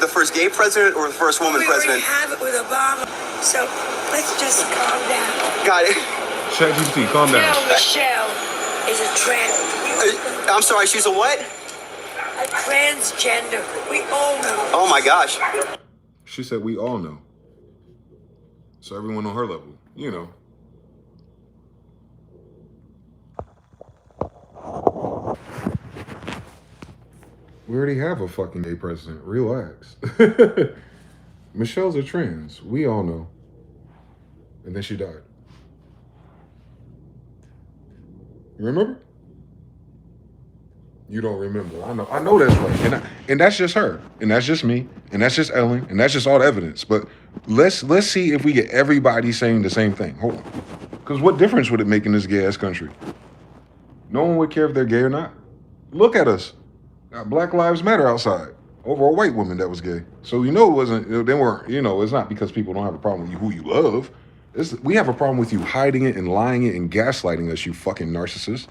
first gay president or the first woman president? We already have it with Obama, so let's just calm down. Got it. ChatGPT, calm down. Now Michelle is a trans. I'm sorry, she's a what? A transgender. We all know. Oh my gosh. She said we all know. So everyone on her level, you know. We already have a fucking gay president. Relax. Michelle's a trans. We all know. And then she died. You remember? You don't remember. I know that's right. And that's just her. And that's just me. And that's just Ellen. And that's just all the evidence. But let's see if we get everybody saying the same thing. Hold on. Because what difference would it make in this gay-ass country? No one would care if they're gay or not. Look at us. Got Black Lives Matter outside over a white woman that was gay. So you know it wasn't, they weren't, you know, it's not because people don't have a problem with who you love. We have a problem with you hiding it and lying it and gaslighting us, you fucking narcissist.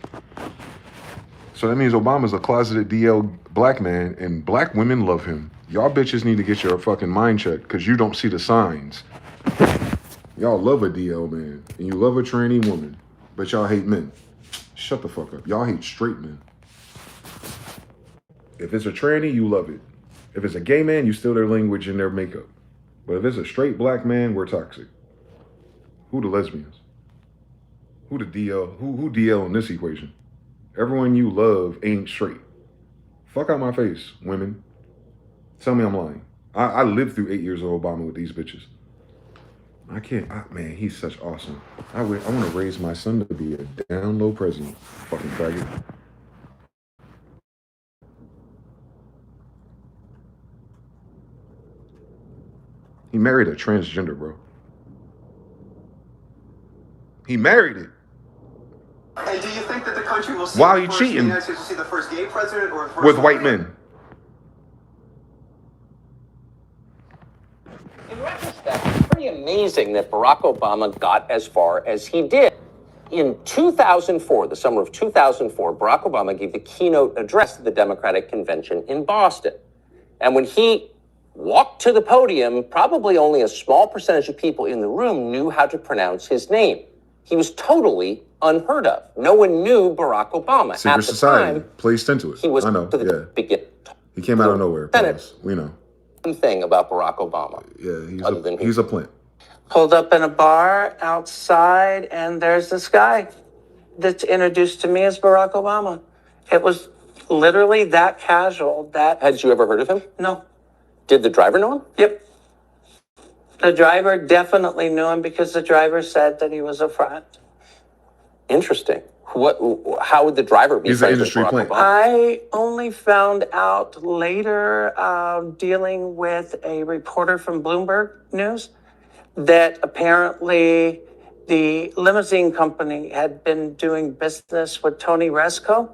So that means Obama's a closeted DL black man and black women love him. Y'all bitches need to get your fucking mind checked because you don't see the signs. Y'all love a DL man and you love a tranny woman, but y'all hate men. Shut the fuck up. Y'all hate straight men. If it's a tranny, you love it. If it's a gay man, you steal their language and their makeup. But if it's a straight black man, we're toxic. Who the lesbians? Who the DL? Who DL in this equation? Everyone you love ain't straight. Fuck out my face, women. Tell me I'm lying. I lived through 8 years of Obama with these bitches. I can't, man, he's such awesome. I want to raise my son to be a down low president. Fucking faggot. He married a transgender, bro. He married it. And do you think that the country will see While the you first, cheating the United States will see the first gay president or the first with white woman? men? In retrospect, it's pretty amazing that Barack Obama got as far as he did. In 2004, the summer of 2004, Barack Obama gave the keynote address to the Democratic Convention in Boston. And when he walked to the podium, probably only a small percentage of people in the room knew how to pronounce his name. He was totally unheard of. No one knew Barack Obama. Secret At the society time, placed into it. he was I know, to the yeah. beginning. He came out of nowhere. Senate. We know. One thing about Barack Obama. Yeah, he's a plant. Pulled up in a bar outside, and there's this guy that's introduced to me as Barack Obama. It was literally that casual. Had you ever heard of him? No. Did the driver know him? Yep. The driver definitely knew him because the driver said that he was a front. Interesting. How would the driver be? He's an industry plant. I only found out later, dealing with a reporter from Bloomberg News, that apparently the limousine company had been doing business with Tony Resco,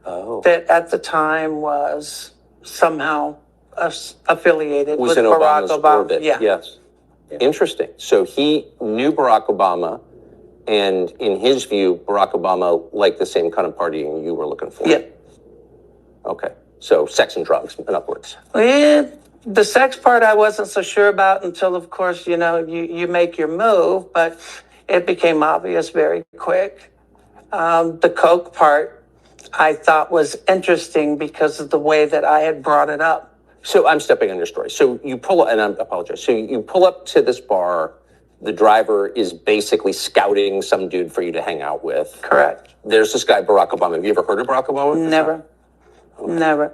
that at the time was somehow affiliated with Barack Obama. Orbit. Yeah. Yes. Interesting. So he knew Barack Obama, and in his view, Barack Obama liked the same kind of partying you were looking for. Yeah. Okay. So sex and drugs and upwards. Yeah, the sex part I wasn't so sure about until, of course, you make your move, but it became obvious very quick. The coke part I thought was interesting because of the way that I had brought it up. So I'm stepping on your story. So you pull up, and I apologize. So you pull up to this bar. The driver is basically scouting some dude for you to hang out with. Correct. There's this guy, Barack Obama. Have you ever heard of Barack Obama? Never. Okay. Never.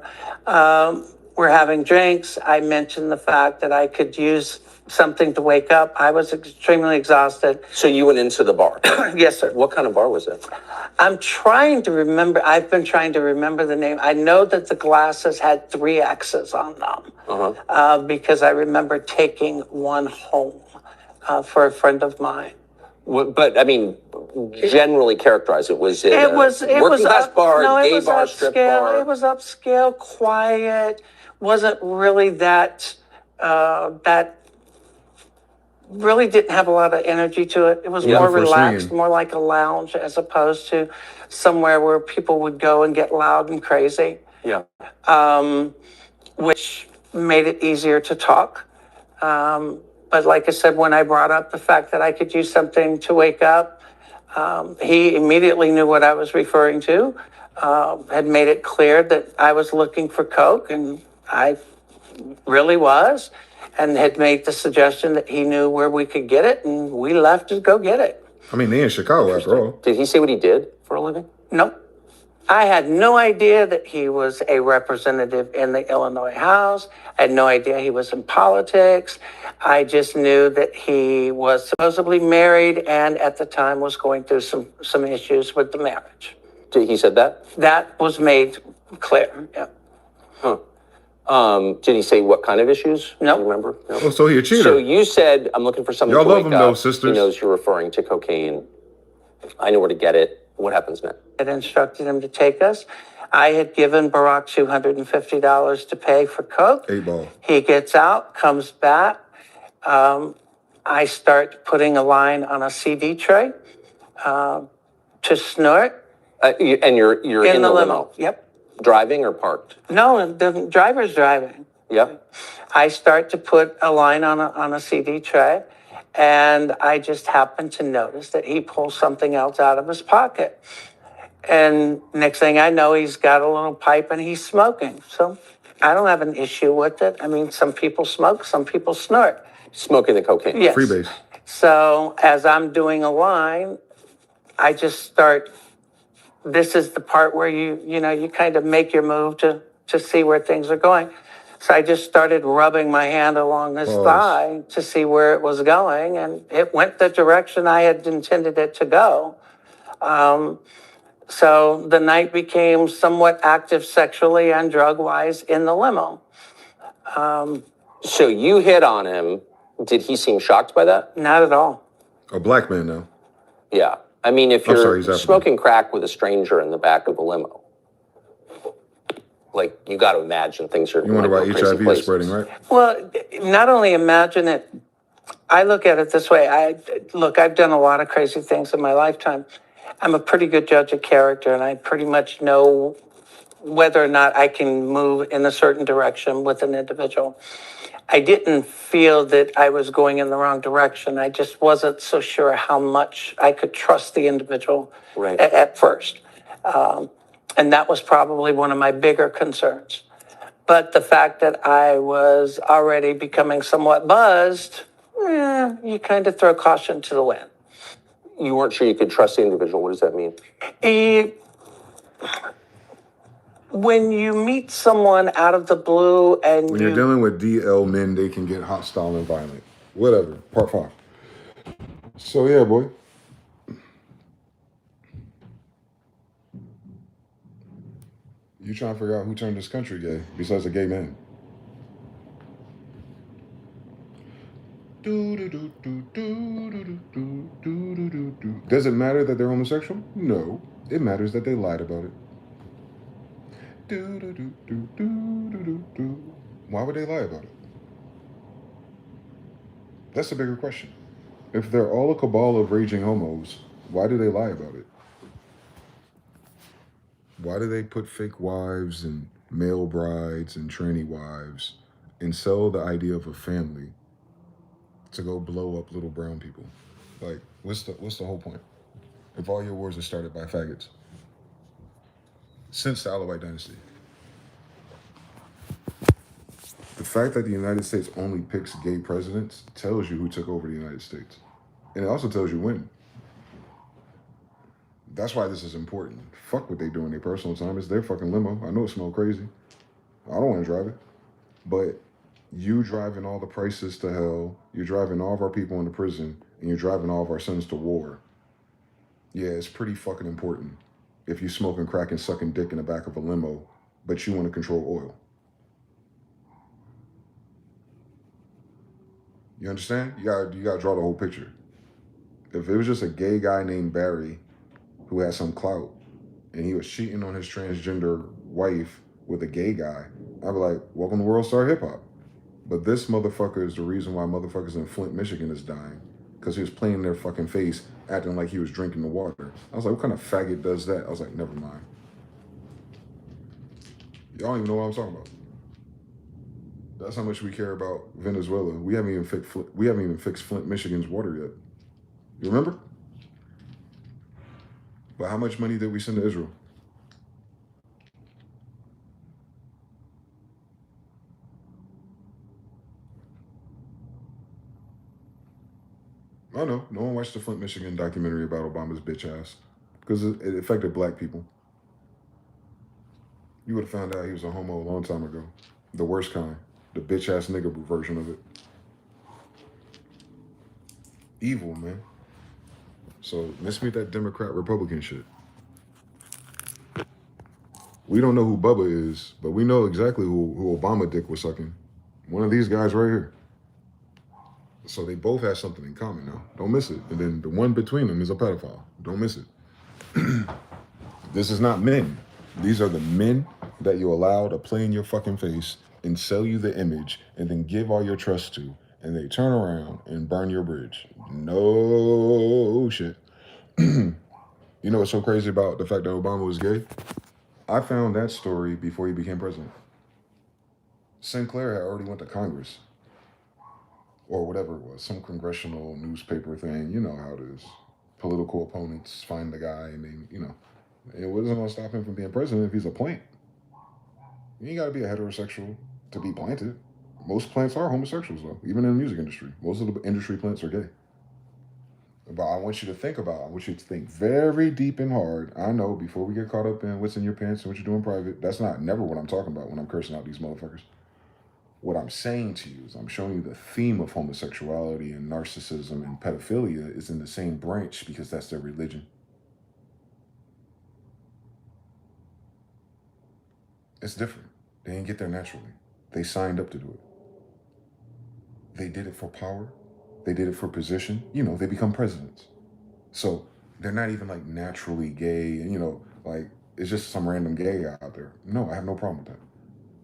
We're having drinks. I mentioned the fact that I could use something to wake up. I was extremely exhausted. So you went into the bar? Yes, sir. What kind of bar was it? I'm trying to remember. I've been trying to remember the name. I know that the glasses had 3 X's on them because I remember taking one home for a friend of mine. But I mean, generally characterize it. Was it working class bar, gay bar, strip bar? It was upscale, quiet. Wasn't really that really didn't have a lot of energy to it. It was more relaxed, more like a lounge as opposed to somewhere where people would go and get loud and crazy. Yeah. Which made it easier to talk. But like I said, when I brought up the fact that I could use something to wake up, he immediately knew what I was referring to, had made it clear that I was looking for coke, and I really was, and had made the suggestion that he knew where we could get it, and we left to go get it. I mean, they in Chicago after all. Did he say what he did for a living? Nope. I had no idea that he was a representative in the Illinois House. I had no idea he was in politics. I just knew that he was supposedly married and at the time was going through some issues with the marriage. He said that? That was made clear, yeah. Did he say what kind of issues? No. Do you remember? No. Oh, so he a cheater. So you said, I'm looking for something Y'all to love wake him up. though, sisters. He knows you're referring to cocaine. I know where to get it. What happens next? I had instructed him to take us. I had given Barack $250 to pay for coke. 8 ball. He gets out, comes back. I start putting a line on a CD tray to snort. And you're in the limo? Yep. Driving or parked? No, the driver's driving. Yep. I start to put a line on a CD tray. And I just happened to notice that he pulls something else out of his pocket. And next thing I know, he's got a little pipe and he's smoking. So I don't have an issue with it. I mean, some people smoke, some people snort. Smoking the cocaine? Yes. Freebase. So as I'm doing a line, I just start, this is the part where you kind of make your move to see where things are going. So I just started rubbing my hand along his thigh to see where it was going, and it went the direction I had intended it to go. So the night became somewhat active sexually and drug-wise in the limo. So you hit on him. Did he seem shocked by that? Not at all. A black man now. Yeah. I mean, if you're smoking crack with a stranger in the back of the limo, like, you got to imagine things are... You wonder why HIV is spreading, right? Well, not only imagine it, I look at it this way. I've done a lot of crazy things in my lifetime. I'm a pretty good judge of character, and I pretty much know whether or not I can move in a certain direction with an individual. I didn't feel that I was going in the wrong direction. I just wasn't so sure how much I could trust the individual at first. And that was probably one of my bigger concerns. But the fact that I was already becoming somewhat buzzed, you kind of throw caution to the wind. You weren't sure you could trust the individual. What does that mean? When you meet someone out of the blue and when you're dealing with DL men, they can get hostile and violent. Whatever. Part 5. So yeah, boy. You trying to figure out who turned this country gay besides a gay man? Does it matter that they're homosexual? No. It matters that they lied about it. Why would they lie about it? That's a bigger question. If they're all a cabal of raging homos, why do they lie about it? Why do they put fake wives and male brides and tranny wives and sell the idea of a family to go blow up little brown people? Like, what's the whole point? If all your wars are started by faggots since the Alawite dynasty. The fact that the United States only picks gay presidents tells you who took over the United States. And it also tells you when. That's why this is important. Fuck what they do in their personal time. It's their fucking limo. I know it smells crazy. I don't want to drive it. But you driving all the prices to hell, you're driving all of our people into prison, and you're driving all of our sons to war. Yeah, it's pretty fucking important if you smoking crack and sucking dick in the back of a limo, but you want to control oil. You understand? You gotta draw the whole picture. If it was just a gay guy named Barry who had some clout and he was cheating on his transgender wife with a gay guy, I'd be like, welcome to World Star Hip Hop. But this motherfucker is the reason why motherfuckers in Flint, Michigan is dying. Because he was playing in their fucking face, acting like he was drinking the water. I was like, what kind of faggot does that? I was like, never mind. Y'all don't even know what I'm talking about. That's how much we care about Venezuela. We haven't even fixed Flint, Michigan's water yet. You remember? But how much money did we send to Israel? I know. No one watched the Flint, Michigan documentary about Obama's bitch ass because it affected black people. You would have found out he was a homo a long time ago. The worst kind. The bitch ass nigga version of it. Evil, man. So let's meet that Democrat Republican shit. We don't know who Bubba is, but we know exactly who Obama dick was sucking. One of these guys right here. So they both have something in common now. Don't miss it. And then the one between them is a pedophile. Don't miss it. This is not men. These are the men that you allow to play in your fucking face and sell you the image and then give all your trust to. And they turn around and burn your bridge. No shit. You know what's so crazy about the fact that Obama was gay? I found that story before he became president. Sinclair had already went to Congress. Or whatever it was, some congressional newspaper thing. You know how it is. Political opponents find the guy and they, it wasn't going to stop him from being president if he's a plant. You ain't got to be a heterosexual to be planted. Most plants are homosexuals, though, even in the music industry. Most of the industry plants are gay. But I want you to think very deep and hard. I know, before we get caught up in what's in your pants and what you do in private, that's never what I'm talking about when I'm cursing out these motherfuckers. What I'm saying to you is I'm showing you the theme of homosexuality and narcissism and pedophilia is in the same branch because that's their religion. It's different. They didn't get there naturally. They signed up to do it. They did it for power. They did it for position. They become presidents. So they're not even like naturally gay and, like it's just some random gay guy out there. No, I have no problem with that.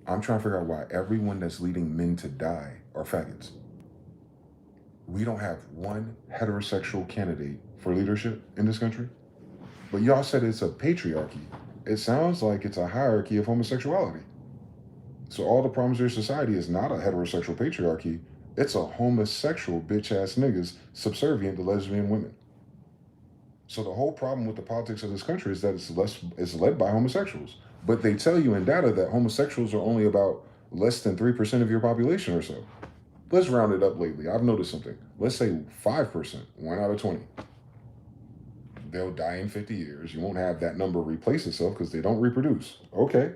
I'm trying to figure out why everyone that's leading men to die are faggots. We don't have one heterosexual candidate for leadership in this country. But y'all said it's a patriarchy. It sounds like it's a hierarchy of homosexuality. So all the problems of your society is not a heterosexual patriarchy. It's a homosexual bitch-ass niggas subservient to lesbian women. So the whole problem with the politics of this country is that it's led by homosexuals. But they tell you in data that homosexuals are only about less than 3% of your population or so. Let's round it up lately. I've noticed something. Let's say 5%, 1 out of 20. They'll die in 50 years. You won't have that number replace itself because they don't reproduce. Okay.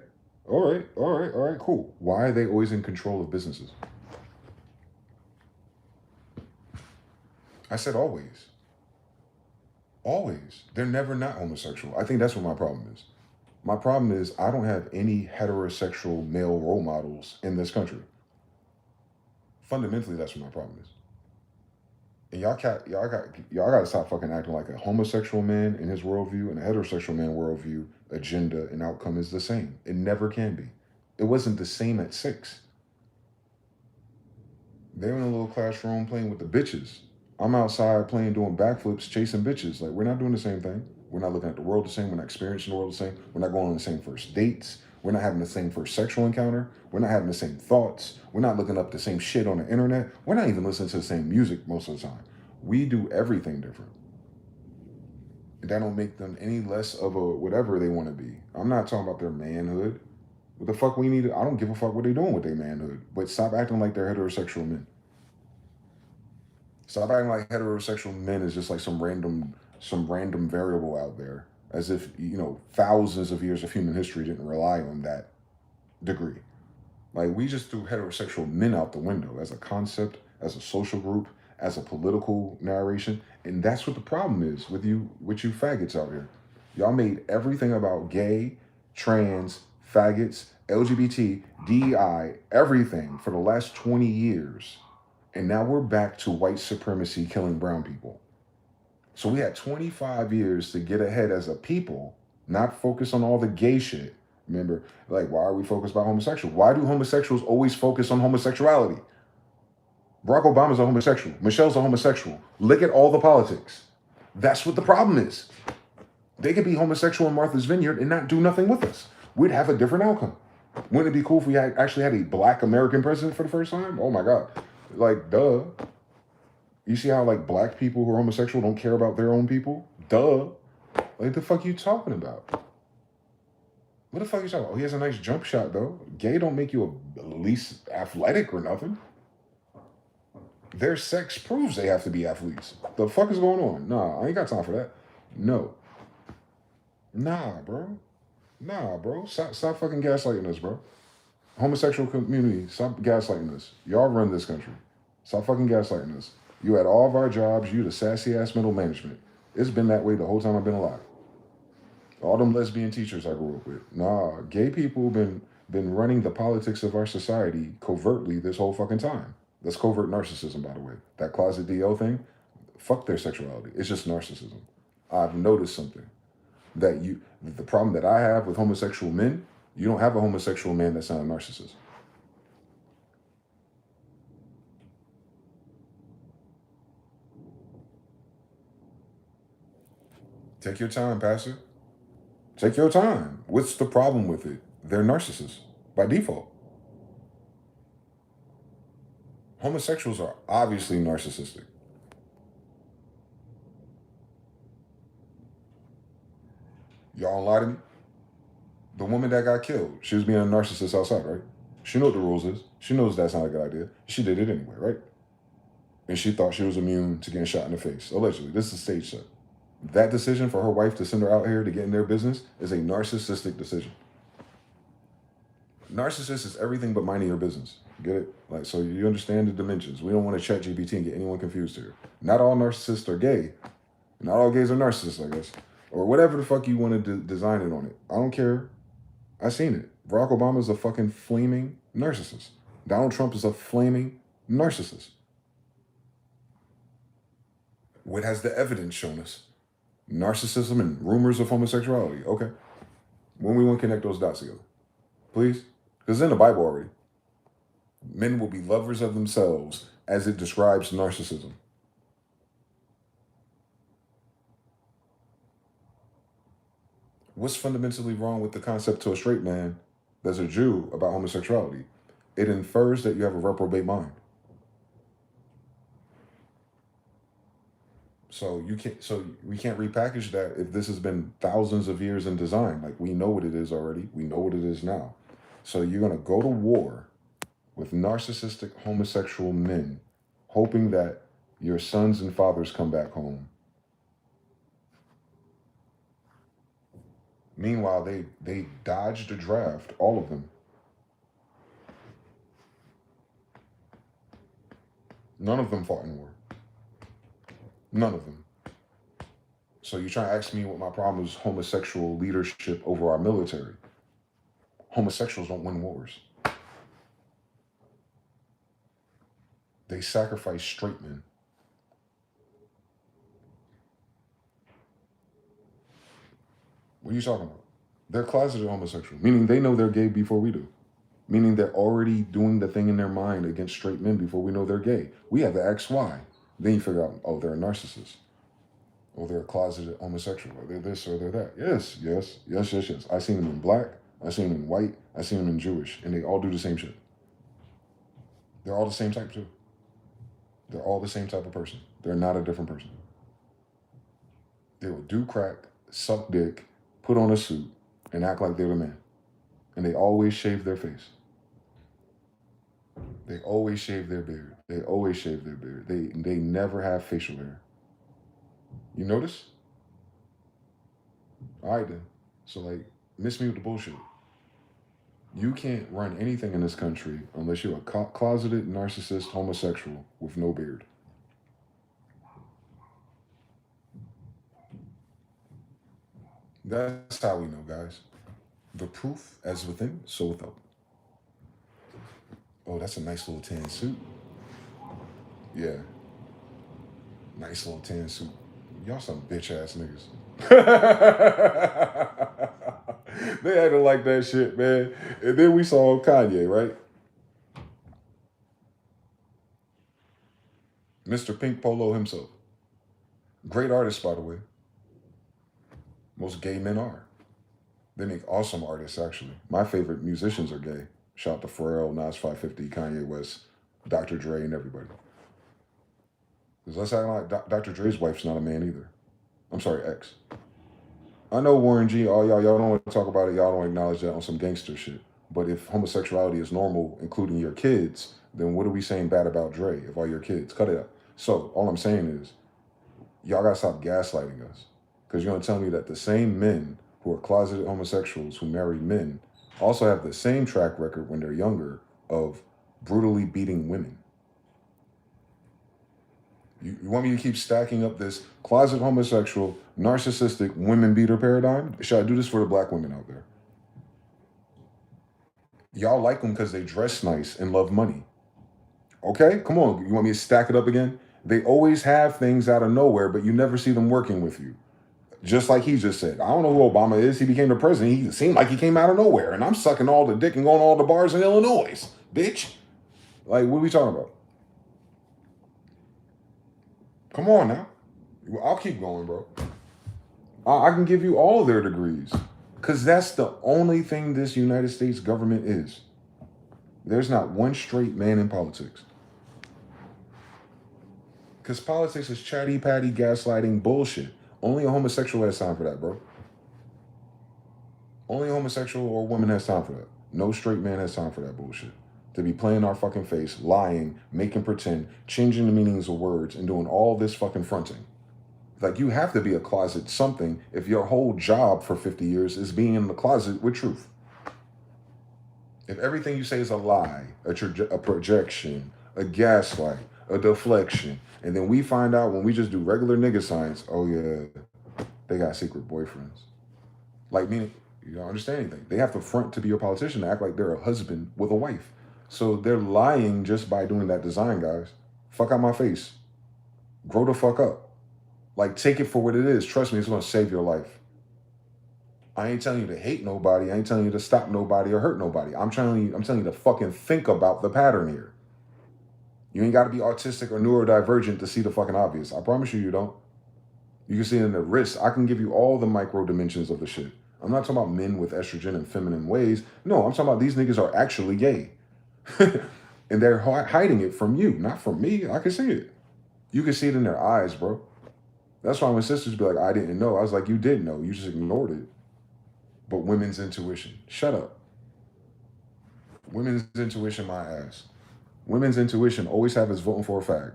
All right, cool. Why are they always in control of businesses? I said always. Always. They're never not homosexual. I think that's what my problem is. My problem is I don't have any heterosexual male role models in this country. Fundamentally, that's what my problem is. And y'all got to stop fucking acting like a homosexual man in his worldview and a heterosexual man worldview agenda and outcome is the same. It never can be. It wasn't the same at 6. They're in a little classroom playing with the bitches. I'm outside playing, doing backflips, chasing bitches. Like, we're not doing the same thing. We're not looking at the world the same. We're not experiencing the world the same. We're not going on the same first dates. We're not having the same first sexual encounter. We're not having the same thoughts. We're not looking up the same shit on the internet. We're not even listening to the same music most of the time. We do everything different. That don't make them any less of a whatever they want to be. I'm not talking about their manhood. What the fuck we need? I don't give a fuck what they're doing with their manhood. But stop acting like they're heterosexual men. Stop acting like heterosexual men is just like some random variable out there. As if, thousands of years of human history didn't rely on that degree. Like, we just threw heterosexual men out the window as a concept, as a social group, as a political narration. And that's what the problem is with you faggots out here. Y'all made everything about gay, trans, faggots, LGBT, DEI, everything for the last 20 years. And now we're back to white supremacy killing brown people. So we had 25 years to get ahead as a people, not focus on all the gay shit. Remember, like, why are we focused about homosexuals? Why do homosexuals always focus on homosexuality? Barack Obama's a homosexual. Michelle's a homosexual. Look at all the politics. That's what the problem is. They could be homosexual in Martha's Vineyard and not do nothing with us. We'd have a different outcome. Wouldn't it be cool if we actually had a black American president for the first time? Oh my God. Like, duh. You see how, like, black people who are homosexual don't care about their own people? Duh. Like, the fuck you talking about? What the fuck you talking about? Oh, he has a nice jump shot, though. Gay don't make you at least athletic or nothing. Their sex proves they have to be athletes. The fuck is going on? Nah, I ain't got time for that. No. Nah, bro. Stop fucking gaslighting us, bro. Homosexual community, stop gaslighting us. Y'all run this country. Stop fucking gaslighting us. You had all of our jobs. You the sassy ass middle management. It's been that way the whole time I've been alive. All them lesbian teachers I grew up with. Nah, gay people been running the politics of our society covertly this whole fucking time. That's covert narcissism, by the way. That closet DO thing, fuck their sexuality. It's just narcissism. I've noticed something. The problem that I have with homosexual men, you don't have a homosexual man that's not a narcissist. Take your time, Pastor. Take your time. What's the problem with it? They're narcissists by default. Homosexuals are obviously narcissistic. Y'all don't lie to me? The woman that got killed, she was being a narcissist outside, right? She knows what the rules is. She knows that's not a good idea. She did it anyway, right? And she thought she was immune to getting shot in the face. Allegedly. This is a stage set. That decision for her wife to send her out here to get in their business is a narcissistic decision. Narcissist is everything but minding your business. Get it? Like, so you understand the dimensions. We don't want to ChatGPT and get anyone confused here. Not all narcissists are gay. Not all gays are narcissists, I guess. Or whatever the fuck you want to design it on it. I don't care. I seen it. Barack Obama is a fucking flaming narcissist. Donald Trump is a flaming narcissist. What has the evidence shown us? Narcissism and rumors of homosexuality. Okay. When we want to connect those dots together. Please? Because it's in the Bible already. Men will be lovers of themselves as it describes narcissism. What's fundamentally wrong with the concept to a straight man that's a Jew about homosexuality? It infers that you have a reprobate mind. So we can't repackage that if this has been thousands of years in design. Like, we know what it is already. We know what it is now. So you're going to go to war with narcissistic homosexual men, hoping that your sons and fathers come back home. Meanwhile, they dodged a draft, all of them. None of them fought in war. None of them. So you're trying to ask me what my problem is homosexual leadership over our military. Homosexuals don't win wars. They sacrifice straight men. What are you talking about? They're closeted homosexual, meaning they know they're gay before we do. Meaning they're already doing the thing in their mind against straight men before we know they're gay. We have to ask why. Then you figure out, oh, they're a narcissist. Or they're a closeted homosexual. Or they're this or they're that. Yes. I seen them in black. I seen them in white. I seen them in Jewish. And they all do the same shit. They're all the same type too. They're all the same type of person. They're not a different person. They will do crack, suck dick, put on a suit, and act like they're the man. And they always shave their face. They always shave their beard. They always shave their beard. They never have facial hair. You notice? All right then. So like, miss me with the bullshit. You can't run anything in this country unless you're a closeted narcissist homosexual with no beard. That's how we know, guys. The proof as within, so without. Oh, that's a nice little tan suit. Yeah. Nice little tan suit. Y'all some bitch ass niggas. They had to like that shit, man. And then we saw Kanye, right? Mr. Pink Polo himself. Great artist, by the way. Most gay men are. They make awesome artists, actually. My favorite musicians are gay. Shout out to Pharrell, Nas 550, Kanye West, Dr. Dre, and everybody. Because let's act like Dr. Dre's wife's not a man either. I'm sorry, ex. I know Warren G, all y'all don't want to talk about it. Y'all don't acknowledge that on some gangster shit. But if homosexuality is normal, including your kids, then what are we saying bad about Dre if all your kids? Cut it up. So all I'm saying is, y'all got to stop gaslighting us. Because you're going to tell me that the same men who are closeted homosexuals who marry men also have the same track record when they're younger of brutally beating women. You want me to keep stacking up this closet homosexual, narcissistic women beater paradigm? Should I do this for the black women out there? Y'all like them because they dress nice and love money. Okay, come on. You want me to stack it up again? They always have things out of nowhere, but you never see them working with you. Just like he just said. I don't know who Obama is. He became the president. He seemed like he came out of nowhere. And I'm sucking all the dick and going to all the bars in Illinois. Bitch. Like, what are we talking about? Come on now. I'll keep going, bro. I can give you all their degrees. Because that's the only thing this United States government is. There's not one straight man in politics. Because politics is chatty, patty, gaslighting bullshit. Only a homosexual has time for that, bro. Only a homosexual or woman has time for that. No straight man has time for that bullshit. To be playing our fucking face, lying, making pretend, changing the meanings of words, and doing all this fucking fronting. Like, you have to be a closet something if your whole job for 50 years is being in the closet with truth. If everything you say is a lie, a projection, a gaslight, a deflection, and then we find out when we just do regular nigga science, oh yeah, they got secret boyfriends. Like, meaning, you don't understand anything. They have to front to be a politician to act like they're a husband with a wife. So they're lying just by doing that design, guys. Fuck out my face. Grow the fuck up. Like, take it for what it is. Trust me, it's gonna save your life. I ain't telling you to hate nobody. I ain't telling you to stop nobody or hurt nobody. I'm telling you to fucking think about the pattern here. You ain't got to be autistic or neurodivergent to see the fucking obvious. I promise you, you don't. You can see it in the wrist. I can give you all the micro dimensions of the shit. I'm not talking about men with estrogen and feminine ways. No, I'm talking about these niggas are actually gay. And they're hiding it from you, not from me. I can see it. You can see it in their eyes, bro. That's why when sisters be like, I didn't know. I was like, you did know. You just ignored it. But women's intuition. Shut up. Women's intuition, my ass. Women's intuition always have us voting for a fag.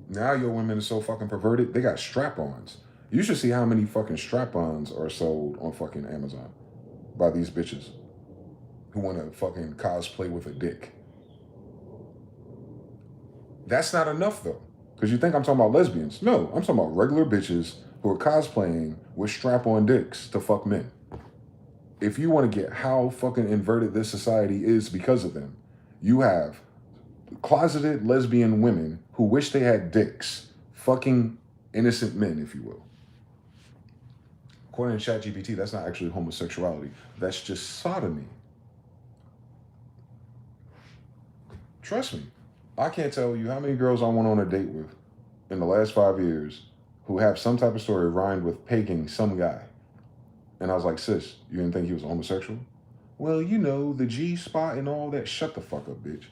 Now your women are so fucking perverted, they got strap-ons. You should see how many fucking strap-ons are sold on fucking Amazon by these bitches who want to fucking cosplay with a dick. That's not enough, though. Because you think I'm talking about lesbians. No, I'm talking about regular bitches who are cosplaying with strap-on dicks to fuck men. If you want to get how fucking inverted this society is because of them, you have closeted lesbian women who wish they had dicks fucking innocent men, if you will. According to ChatGPT, that's not actually homosexuality. That's just sodomy. Trust me. I can't tell you how many girls I went on a date with in the last 5 years who have some type of story rhymed with pegging some guy. And I was like, sis, you didn't think he was homosexual? Well, you know, the G spot and all that. Shut the fuck up, bitch.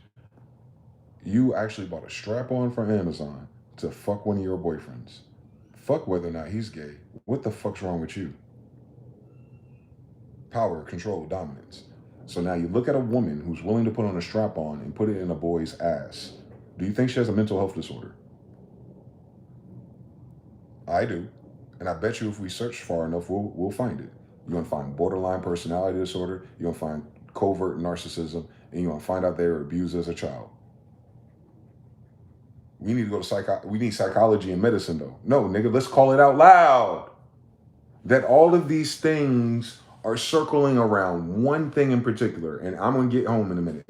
You actually bought a strap-on from Amazon to fuck one of your boyfriends. Fuck whether or not he's gay. What the fuck's wrong with you? Power, control, dominance. So now you look at a woman who's willing to put on a strap-on and put it in a boy's ass. Do you think she has a mental health disorder? I do. And I bet you if we search far enough, we'll find it. You're going to find borderline personality disorder. You're going to find covert narcissism. And you're going to find out they were abused as a child. We need to go to we need psychology and medicine, though. No, nigga, let's call it out loud. That all of these things are circling around one thing in particular. And I'm going to get home in a minute.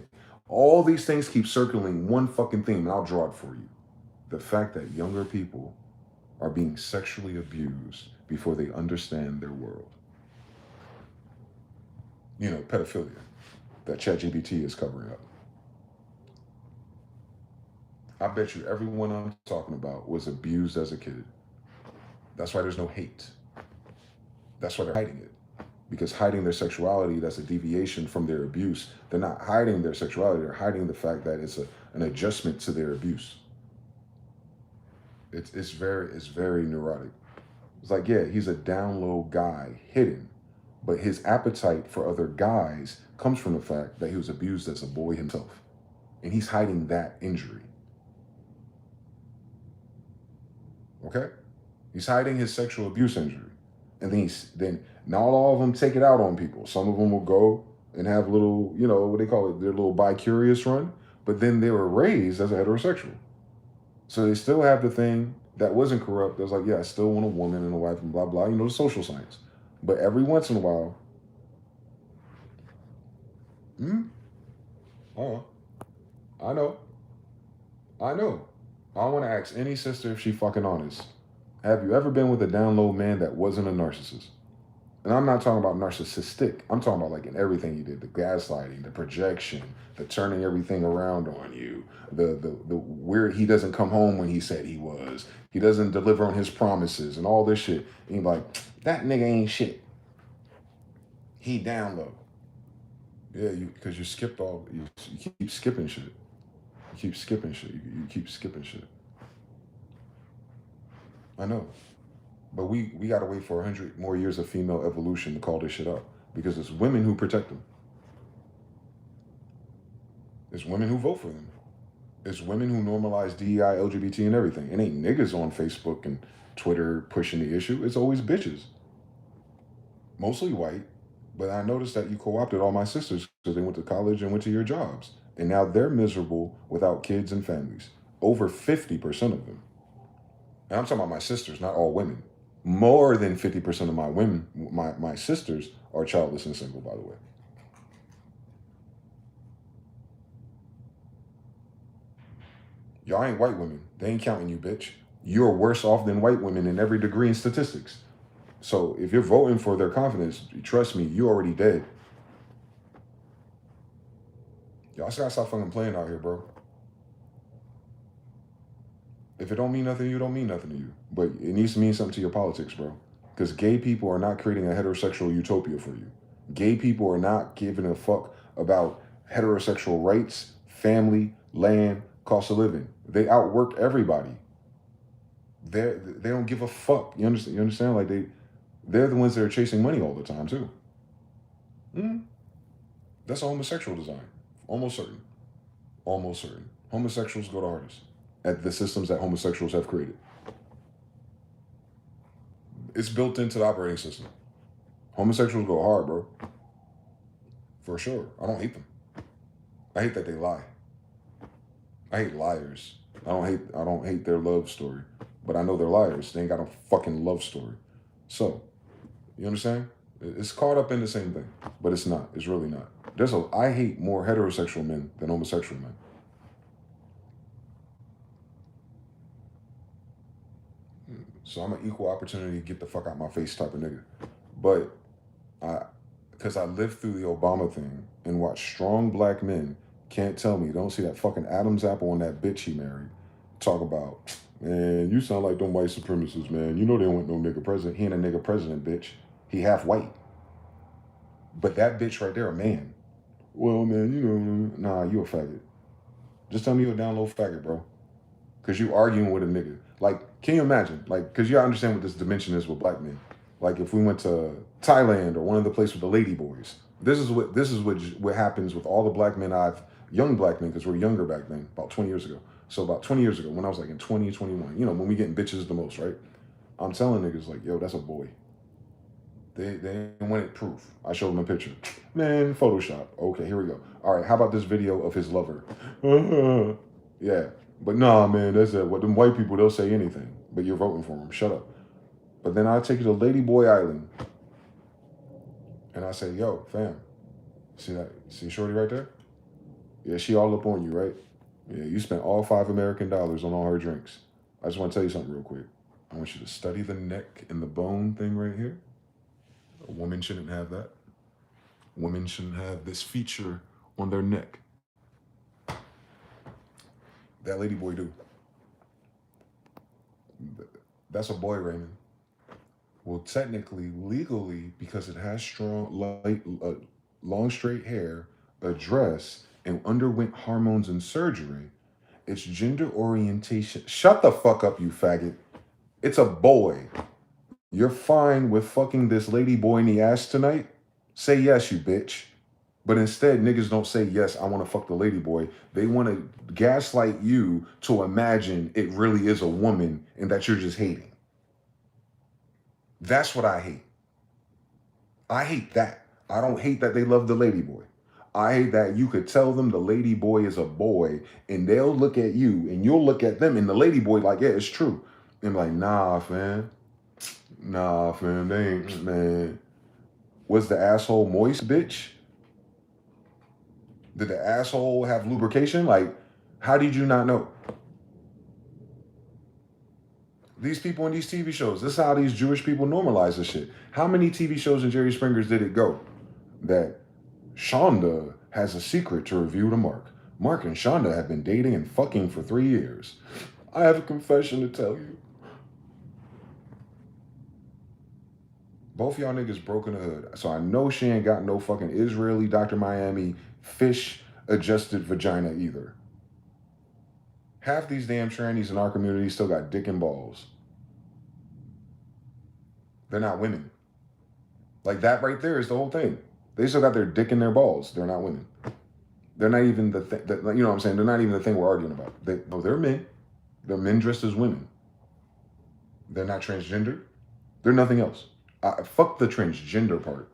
All these things keep circling one fucking theme. And I'll draw it for you. The fact that younger people are being sexually abused before they understand their world. You know, pedophilia that ChatGPT is covering up. I bet you everyone I'm talking about was abused as a kid. That's why there's no hate. That's why they're hiding it. Because hiding their sexuality, that's a deviation from their abuse. They're not hiding their sexuality, they're hiding the fact that it's an adjustment to their abuse. It's very neurotic. It's like, yeah, he's a down low guy, hidden. But his appetite for other guys comes from the fact that he was abused as a boy himself. And he's hiding that injury. Okay? He's hiding his sexual abuse injury. And then not all of them take it out on people. Some of them will go and have little, you know, what they call it, their little bi-curious run. But then they were raised as a heterosexual. So they still have the thing that wasn't corrupt. That's like, yeah, I still want a woman and a wife and blah, blah, you know, the social science. But every once in a while, I know. I want to ask any sister if she fucking honest. Have you ever been with a down low man that wasn't a narcissist? And I'm not talking about narcissistic. I'm talking about like in everything you did, the gaslighting, the projection, the turning everything around on you, the weird, he doesn't come home when he said he was. He doesn't deliver on his promises and all this shit. And you're like, that nigga ain't shit. He down low. Yeah, because you skipped all, you keep skipping shit. You keep skipping shit. You keep skipping shit. I know. But we got to wait for 100 more years of female evolution to call this shit up. Because it's women who protect them. It's women who vote for them. It's women who normalize DEI, LGBT, and everything. It ain't niggas on Facebook and Twitter pushing the issue. It's always bitches. Mostly white. But I noticed that you co-opted all my sisters because they went to college and went to your jobs. And now they're miserable without kids and families. Over 50% of them. And I'm talking about my sisters, not all women. More than 50% of my women, my sisters, are childless and single, by the way. Y'all ain't white women. They ain't counting you, bitch. You're worse off than white women in every degree in statistics. So if you're voting for their confidence, trust me, you already dead. Y'all just gotta stop fucking playing out here, bro. If it don't mean nothing to you, it don't mean nothing to you. But it needs to mean something to your politics, bro. Because gay people are not creating a heterosexual utopia for you. Gay people are not giving a fuck about heterosexual rights, family, land, cost of living. They outwork everybody. They don't give a fuck. You understand? Like they're the ones that are chasing money all the time too. That's a homosexual design. Almost certain. Almost certain. Homosexuals go the hardest at the systems that homosexuals have created. It's built into the operating system. Homosexuals go hard, bro. For sure. I don't hate them. I hate that they lie. I hate liars. I don't hate their love story. But I know they're liars. They ain't got a fucking love story. So, you understand? It's caught up in the same thing. But it's not. It's really not. I hate more heterosexual men than homosexual men. So I'm an equal opportunity, get the fuck out my face type of nigga. But because I lived through the Obama thing and watched strong black men can't tell me, don't see that fucking Adam's apple on that bitch he married. Talk about, man, you sound like them white supremacists, man. You know they don't want no nigga president. He ain't a nigga president, bitch. He half white. But that bitch right there, a man. Well, man, you know, nah, you a faggot. Just tell me you're a down low faggot, bro. Because you arguing with a nigga. Like, can you imagine? Like, because you gotta understand what this dimension is with black men. Like, if we went to Thailand or one of the places with the lady boys, this is what happens with all the black men young black men, because we're younger back then, about 20 years ago. So about 20 years ago, when I was like in 20, 21, you know, when we getting bitches the most, right? I'm telling niggas like, yo, that's a boy. They wanted proof. I showed them a picture. Man, Photoshop. Okay, here we go. All right, how about this video of his lover? Yeah, but nah, man, that's it. What them white people, they'll say anything, but you're voting for them. Shut up. But then I'll take you to Ladyboy Island, and I say, yo, fam, see that? See Shorty right there? Yeah, she all up on you, right? Yeah, you spent all $5 American on all her drinks. I just want to tell you something real quick. I want you to study the neck and the bone thing right here. A woman shouldn't have that. Women shouldn't have this feature on their neck. That ladyboy do. That's a boy, Raymond. Well, technically, legally, because it has long straight hair, a dress, and underwent hormones and surgery, its gender orientation. Shut the fuck up, you faggot. It's a boy. You're fine with fucking this lady boy in the ass tonight? Say yes, you bitch. But instead, niggas don't say yes, I want to fuck the lady boy. They want to gaslight you to imagine it really is a woman and that you're just hating. That's what I hate. I hate that. I don't hate that they love the lady boy. I hate that you could tell them the lady boy is a boy and they'll look at you and you'll look at them and the lady boy like, yeah, it's true. And like, nah, fam. Nah, fam, they ain't, man. Was the asshole moist, bitch? Did the asshole have lubrication? Like, how did you not know? These people in these TV shows, this is how these Jewish people normalize this shit. How many TV shows in Jerry Springer's did it go that Shonda has a secret to reveal to Mark? Mark and Shonda have been dating and fucking for 3 years. I have a confession to tell you. Both y'all niggas broke in the hood. So I know she ain't got no fucking Israeli Dr. Miami fish-adjusted vagina either. Half these damn trannies in our community still got dick and balls. They're not women. Like that right there is the whole thing. They still got their dick and their balls. They're not women. They're not even the thing, you know what I'm saying? They're not even the thing we're arguing about. They're men. They're men dressed as women. They're not transgender. They're nothing else. Fuck the transgender part.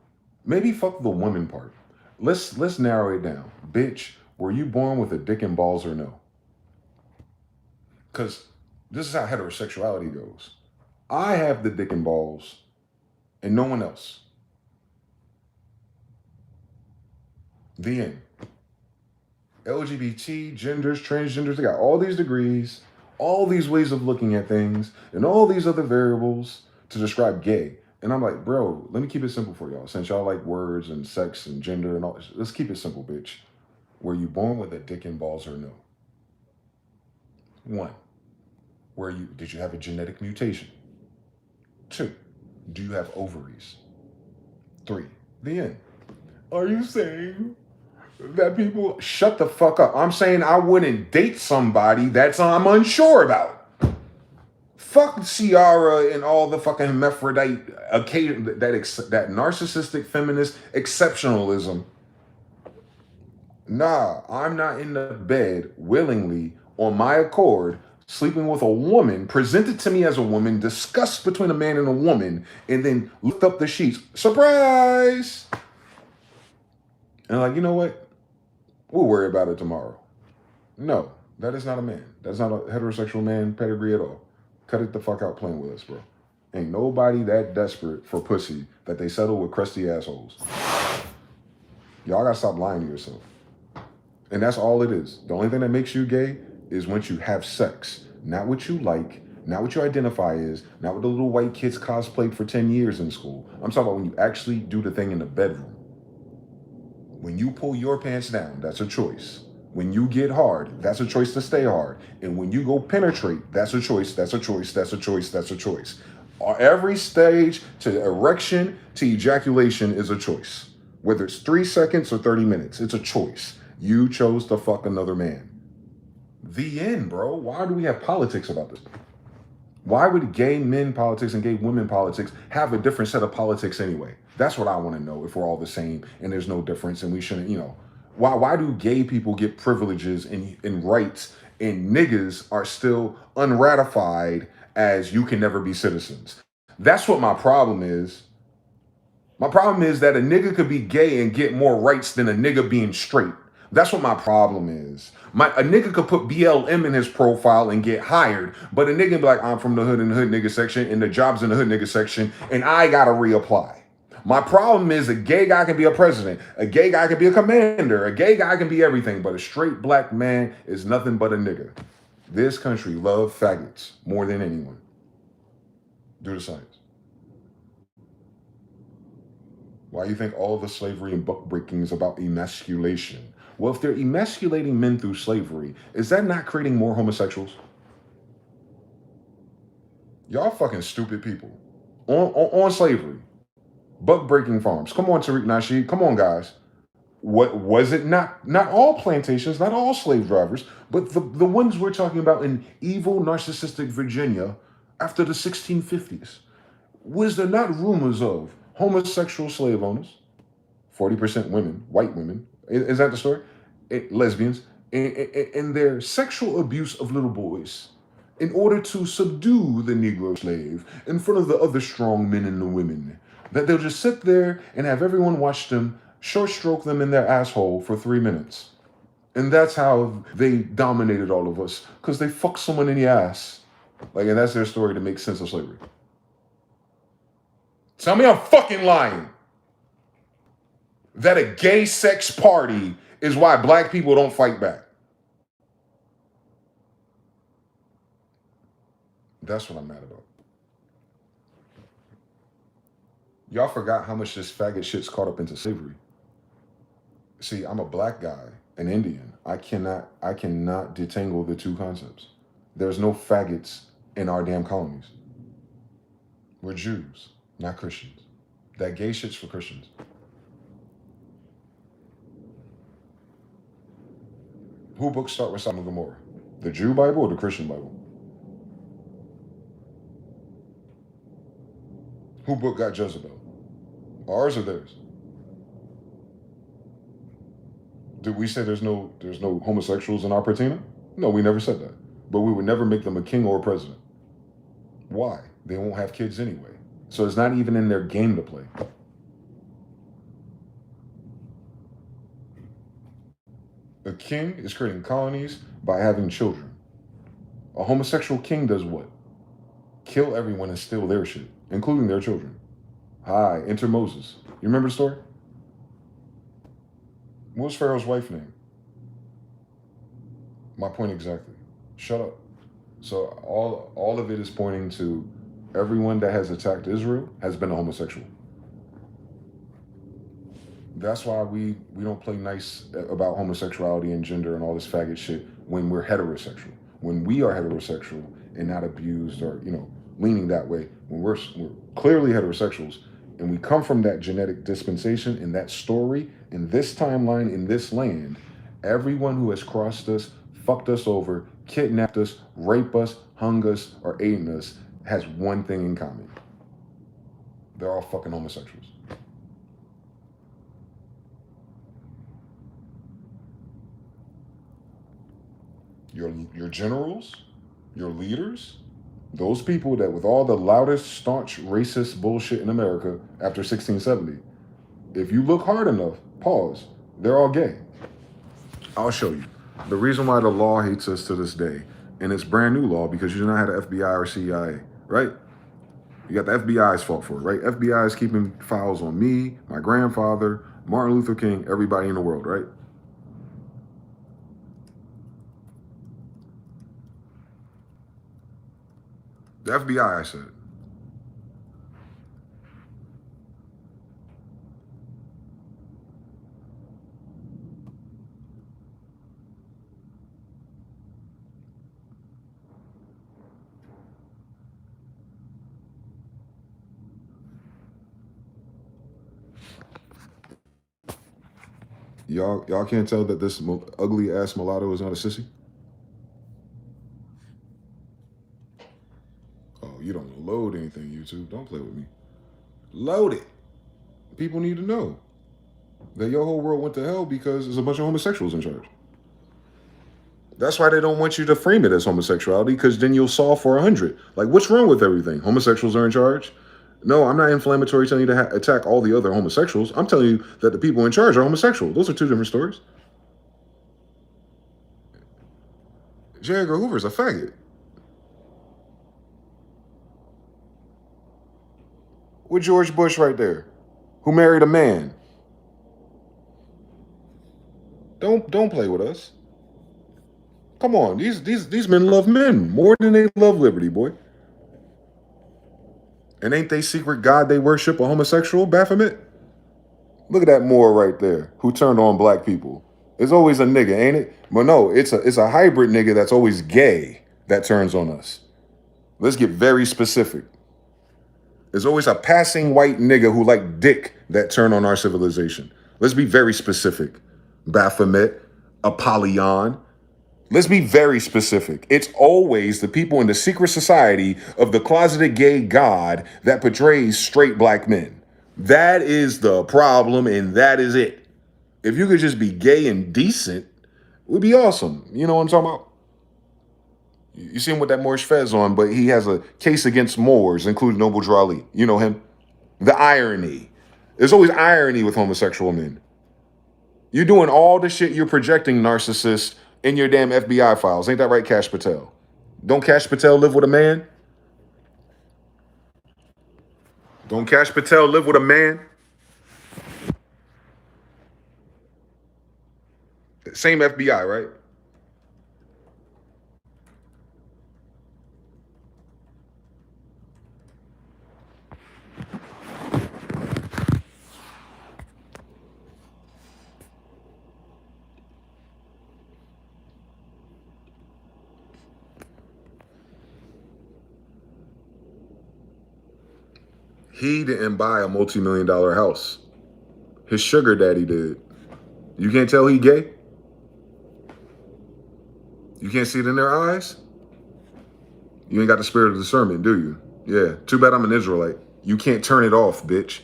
Maybe fuck the woman part. Let's narrow it down. Bitch, were you born with a dick and balls or no? Because this is how heterosexuality goes. I have the dick and balls and no one else. The end. LGBT, genders, transgenders, they got all these degrees, all these ways of looking at things, and all these other variables to describe gay. And I'm like, bro, let me keep it simple for y'all. Since y'all like words and sex and gender and all, let's keep it simple, bitch. Were you born with a dick and balls or no? 1, did you have a genetic mutation? 2, do you have ovaries? 3, the end. Are you saying that people, shut the fuck up. I'm saying I wouldn't date somebody that's I'm unsure about. Fuck Ciara and all the fucking hermaphrodite, that narcissistic feminist exceptionalism. Nah, I'm not in the bed willingly on my accord sleeping with a woman, presented to me as a woman, discussed between a man and a woman, and then lift up the sheets. Surprise! And like, you know what? We'll worry about it tomorrow. No, that is not a man. That's not a heterosexual man pedigree at all. Cut it the fuck out playing with us, bro. Ain't nobody that desperate for pussy that they settle with crusty assholes. Y'all gotta stop lying to yourself. And that's all it is. The only thing that makes you gay is once you have sex. Not what you like, Not what you identify as, not what the little white kids cosplayed for 10 years in school. I'm talking about when you actually do the thing in the bedroom. When you pull your pants down, that's a choice. When you get hard, that's a choice to stay hard. And when you go penetrate, that's a choice, that's a choice, that's a choice, that's a choice. Every stage to erection to ejaculation is a choice. Whether it's 3 seconds or 30 minutes, it's a choice. You chose to fuck another man. The end, bro. Why do we have politics about this? Why would gay men politics and gay women politics have a different set of politics anyway? That's what I want to know, if we're all the same and there's no difference and we shouldn't, why do gay people get privileges and rights and niggas are still unratified as you can never be citizens? That's what my problem is. My problem is that a nigga could be gay and get more rights than a nigga being straight. That's what my problem is. A nigga could put BLM in his profile and get hired, but a nigga be like, I'm from the hood in the hood nigga section, and the job's in the hood nigga section, and I gotta reapply. My problem is a gay guy can be a president, a gay guy can be a commander, a gay guy can be everything, but a straight black man is nothing but a nigga. This country loves faggots more than anyone. Do the science. Why do you think all the slavery and book breaking is about emasculation? Well, if they're emasculating men through slavery, is that not creating more homosexuals? Y'all fucking stupid people. On slavery. Buck breaking farms. Come on, Tariq Nasheed. Come on, guys. What was it? Not all plantations, not all slave drivers, but the ones we're talking about in evil, narcissistic Virginia after the 1650s. Was there not rumors of homosexual slave owners, 40% women, white women, is that the story? Lesbians, and their sexual abuse of little boys in order to subdue the Negro slave in front of the other strong men and the women. That they'll just sit there and have everyone watch them short stroke them in their asshole for 3 minutes. And that's how they dominated all of us, because they fucked someone in the ass. And that's their story to make sense of slavery. Tell me I'm fucking lying. That a gay sex party is why black people don't fight back. That's what I'm mad about. Y'all forgot how much this faggot shit's caught up into slavery. See, I'm a black guy, an Indian. I cannot detangle the two concepts. There's no faggots in our damn colonies. We're Jews, not Christians. That gay shit's for Christians. Who books start with Sodom and Gomorrah? The Jew Bible or the Christian Bible? Who book got Jezebel? Ours or theirs? Did we say there's no homosexuals in our patina? No, we never said that. But we would never make them a king or a president. Why? They won't have kids anyway. So it's not even in their game to play. A king is creating colonies by having children. A homosexual king does what? Kill everyone and steal their shit, including their children. Hi, enter Moses. You remember the story? What was Pharaoh's wife's name? My point exactly. Shut up. So all of it is pointing to everyone that has attacked Israel has been a homosexual. That's why we don't play nice about homosexuality and gender and all this faggot shit when we're heterosexual. When we are heterosexual and not abused or, leaning that way, when we're clearly heterosexuals and we come from that genetic dispensation and that story in this timeline in this land, everyone who has crossed us, fucked us over, kidnapped us, raped us, hung us, or eaten us has one thing in common. They're all fucking homosexuals. Your generals, your leaders, those people that with all the loudest, staunch, racist bullshit in America after 1670, if you look hard enough, pause, they're all gay. I'll show you. The reason why the law hates us to this day, and it's brand new law because you do not have the FBI or CIA, right? You got the FBI's fault for it, right? FBI is keeping files on me, my grandfather, Martin Luther King, everybody in the world, right? The FBI, I said. Y'all can't tell that this ugly ass mulatto is not a sissy? Oh, you don't load anything, YouTube. Don't play with me. Load it. People need to know that your whole world went to hell because there's a bunch of homosexuals in charge. That's why they don't want you to frame it as homosexuality, because then you'll solve for 100. Like, what's wrong with everything? Homosexuals are in charge? No, I'm not inflammatory telling you to attack all the other homosexuals. I'm telling you that the people in charge are homosexual. Those are two different stories. J. Edgar Hoover's a faggot. With George Bush right there, who married a man. Don't play with us. Come on, these men love men more than they love liberty, boy. And ain't they secret god they worship a homosexual, Baphomet? Look at that Moor right there, who turned on black people. It's always a nigga, ain't it? But no, it's a hybrid nigga that's always gay that turns on us. Let's get very specific. There's always a passing white nigga who like dick that turn on our civilization. Let's be very specific. Baphomet, Apollyon. Let's be very specific. It's always the people in the secret society of the closeted gay god that portrays straight black men. That is the problem, and that is it. If you could just be gay and decent, it would be awesome. You know what I'm talking about? You see him with that Moorish fez on, but he has a case against Moors, including Noble Drew Ali. You know him? The irony. There's always irony with homosexual men. You're doing all the shit you're projecting, narcissist, in your damn FBI files. Ain't that right, Cash Patel? Don't Cash Patel live with a man? Don't Cash Patel live with a man? Same FBI, right? He didn't buy a multi-million-dollar house. His sugar daddy did. You can't tell he gay? You can't see it in their eyes? You ain't got the spirit of discernment, do you? Yeah, too bad I'm an Israelite. You can't turn it off, bitch.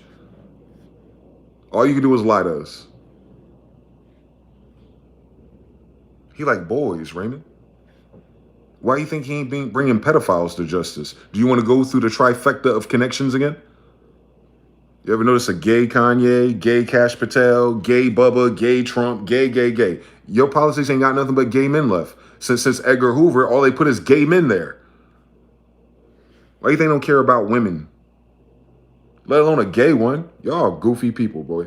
All you can do is lie to us. He like boys, Raymond. Why do you think he ain't bringing pedophiles to justice? Do you want to go through the trifecta of connections again? You ever notice a gay Kanye, gay Cash Patel, gay Bubba, gay Trump, gay? Your politics ain't got nothing but gay men left. Since Edgar Hoover, all they put is gay men there. Why do you think they don't care about women? Let alone a gay one. Y'all goofy people, boy.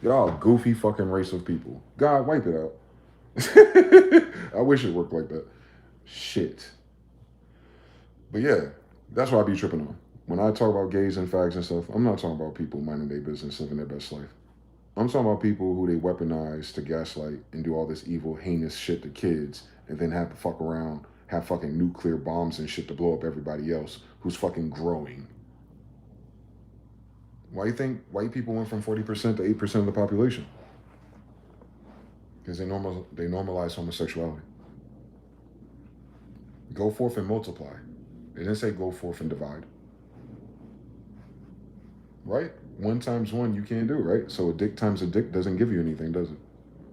Y'all a goofy fucking race of people. God, wipe it out. I wish it worked like that. Shit. But yeah, that's what I be tripping on. When I talk about gays and fags and stuff, I'm not talking about people minding their business, living their best life. I'm talking about people who they weaponize to gaslight and do all this evil, heinous shit to kids and then have to fuck around, have fucking nuclear bombs and shit to blow up everybody else who's fucking growing. Why do you think white people went from 40% to 8% of the population? Because they normalize homosexuality. Go forth and multiply. They didn't say go forth and divide. Right? 1 times 1 you can't do, right? So a dick times a dick doesn't give you anything, does it?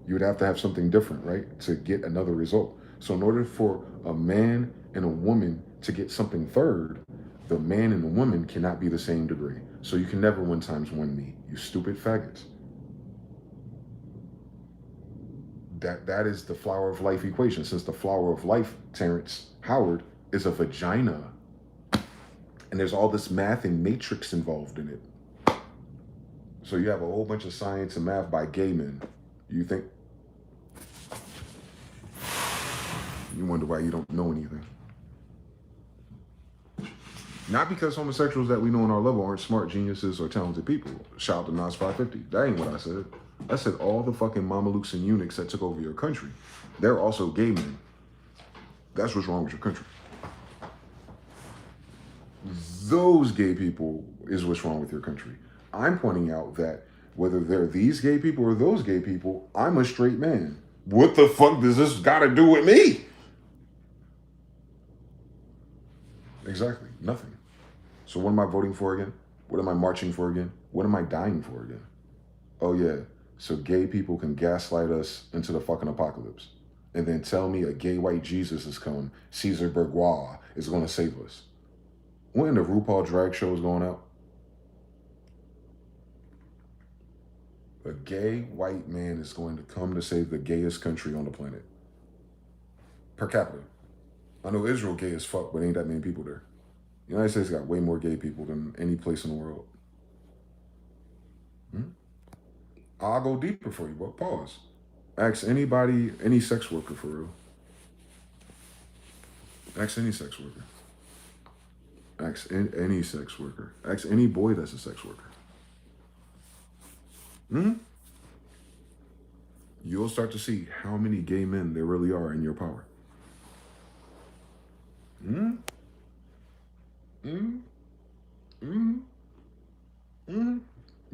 You would have to have something different, right? To get another result. So in order for a man and a woman to get something third, the man and the woman cannot be the same degree. So you can never 1 times 1 me, you stupid faggots. That is the flower of life equation. Since the flower of life, Terrence Howard, is a vagina. And there's all this math and matrix involved in it. So you have a whole bunch of science and math by gay men. You think? You wonder why you don't know anything. Not because homosexuals that we know on our level aren't smart geniuses or talented people. Shout out to Nas 550. That ain't what I said. I said all the fucking mamelukes and eunuchs that took over your country, they're also gay men. That's what's wrong with your country. Those gay people is what's wrong with your country. I'm pointing out that whether they're these gay people or those gay people, I'm a straight man. What the fuck does this got to do with me? Exactly, nothing. So what am I voting for again? What am I marching for again? What am I dying for again? Oh yeah, so gay people can gaslight us into the fucking apocalypse and then tell me a gay white Jesus is coming, Caesar Bourgeois is going to save us. When the RuPaul drag show is going out, a gay white man is going to come to save the gayest country on the planet. Per capita. I know Israel gay as fuck, but ain't that many people there. The United States got way more gay people than any place in the world. I'll go deeper for you, but pause. Ask anybody, any sex worker for real. Ask any sex worker. Ask any sex worker. Ask any boy that's a sex worker. You'll start to see how many gay men there really are in your power.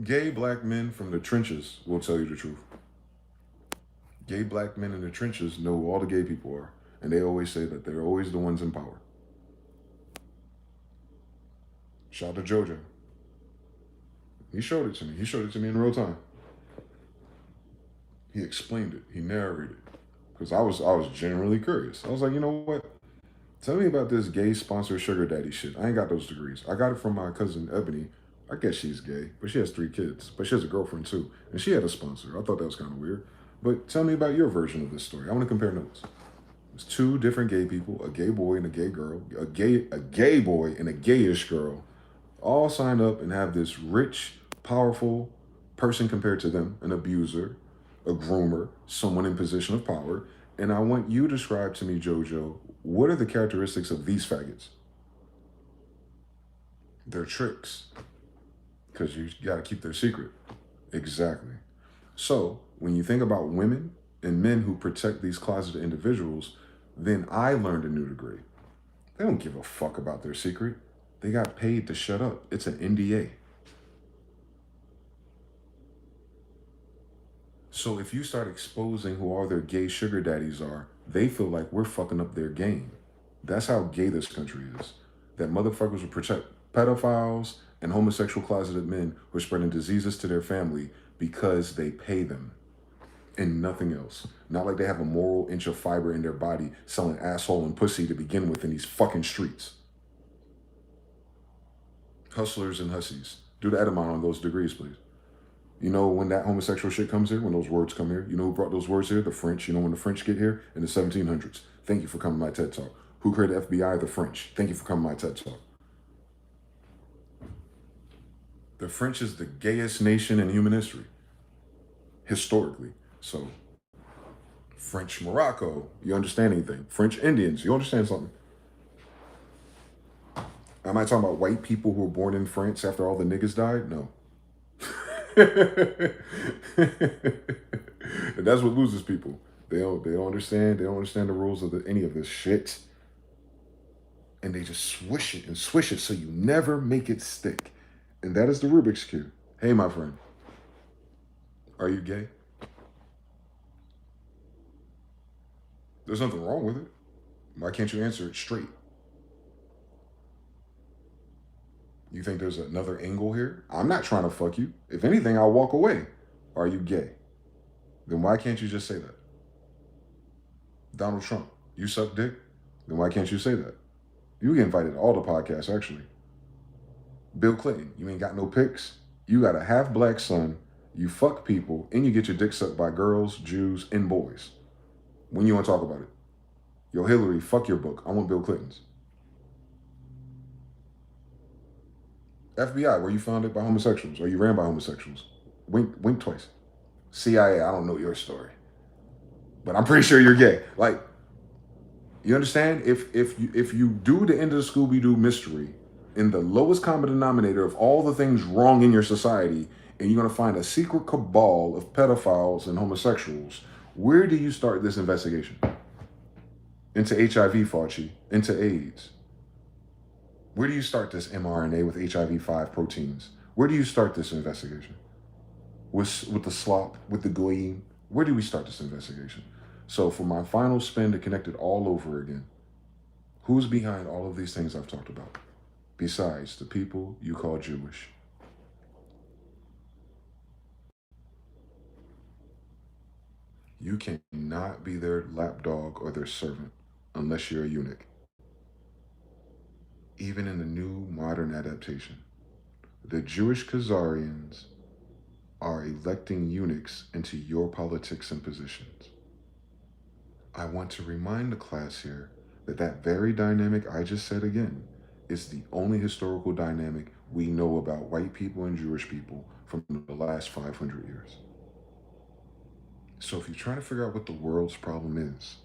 Gay black men from the trenches will tell you the truth. Gay black men in the trenches know who all the gay people are, and they always say that they're always the ones in power. Shout out to JoJo. He showed it to me. He showed it to me in real time. He explained it. He narrated it. Because I was genuinely curious. I was like, you know what? Tell me about this gay sponsored sugar daddy shit. I ain't got those degrees. I got it from my cousin Ebony. I guess she's gay, but she has 3 kids. But she has a girlfriend too. And she had a sponsor. I thought that was kind of weird. But tell me about your version of this story. I want to compare notes. There's 2 different gay people, a gay boy and a gay girl, a gay boy and a gayish girl, all sign up and have this rich, powerful person compared to them, an abuser, a groomer, someone in position of power. And I want you to describe to me, JoJo, what are the characteristics of these faggots? They're tricks. Because you got to keep their secret. Exactly. So when you think about women and men who protect these closeted individuals, then I learned a new degree. They don't give a fuck about their secret. They got paid to shut up. It's an NDA. So if you start exposing who all their gay sugar daddies are, they feel like we're fucking up their game. That's how gay this country is. That motherfuckers will protect pedophiles and homosexual closeted men who are spreading diseases to their family because they pay them and nothing else. Not like they have a moral inch of fiber in their body selling asshole and pussy to begin with in these fucking streets. Hustlers and hussies. Do the Edamon on those degrees, please. You know when that homosexual shit comes here, when those words come here, you know who brought those words here? The French. You know when the French get here? In the 1700s. Thank you for coming to my TED Talk. Who created FBI? The French. Thank you for coming to my TED Talk. The French is the gayest nation in human history. Historically. So, French Morocco, you understand anything? French Indians, you understand something? Am I talking about white people who were born in France after all the niggas died? No. And that's what loses people. They don't understand. They don't understand the rules of any of this shit. And they just swish it so you never make it stick. And that is the Rubik's Cube. Hey, my friend. Are you gay? There's nothing wrong with it. Why can't you answer it straight? You think there's another angle here? I'm not trying to fuck you. If anything, I'll walk away. Are you gay? Then why can't you just say that? Donald Trump, you suck dick? Then why can't you say that? You get invited to all the podcasts, actually. Bill Clinton, you ain't got no pics. You got a half black son. You fuck people, and you get your dick sucked by girls, Jews, and boys. When you want to talk about it? Yo, Hillary, fuck your book. I want Bill Clinton's. FBI, were you founded by homosexuals? Or you ran by homosexuals? Wink twice. CIA, I don't know your story. But I'm pretty sure you're gay. Like, you understand? If you do the end of the Scooby-Doo mystery, in the lowest common denominator of all the things wrong in your society, and you're going to find a secret cabal of pedophiles and homosexuals, where do you start this investigation? Into HIV, Fauci, into AIDS. Where do you start this mRNA with HIV-5 proteins? Where do you start this investigation? With the slop, with the goyim? Where do we start this investigation? So for my final spin to connect it all over again, who's behind all of these things I've talked about? Besides the people you call Jewish. You cannot be their lapdog or their servant unless you're a eunuch. Even in the new modern adaptation, the Jewish Khazarians are electing eunuchs into your politics and positions. I want to remind the class here that that very dynamic I just said again is the only historical dynamic we know about white people and Jewish people from the last 500 years. So if you're trying to figure out what the world's problem is,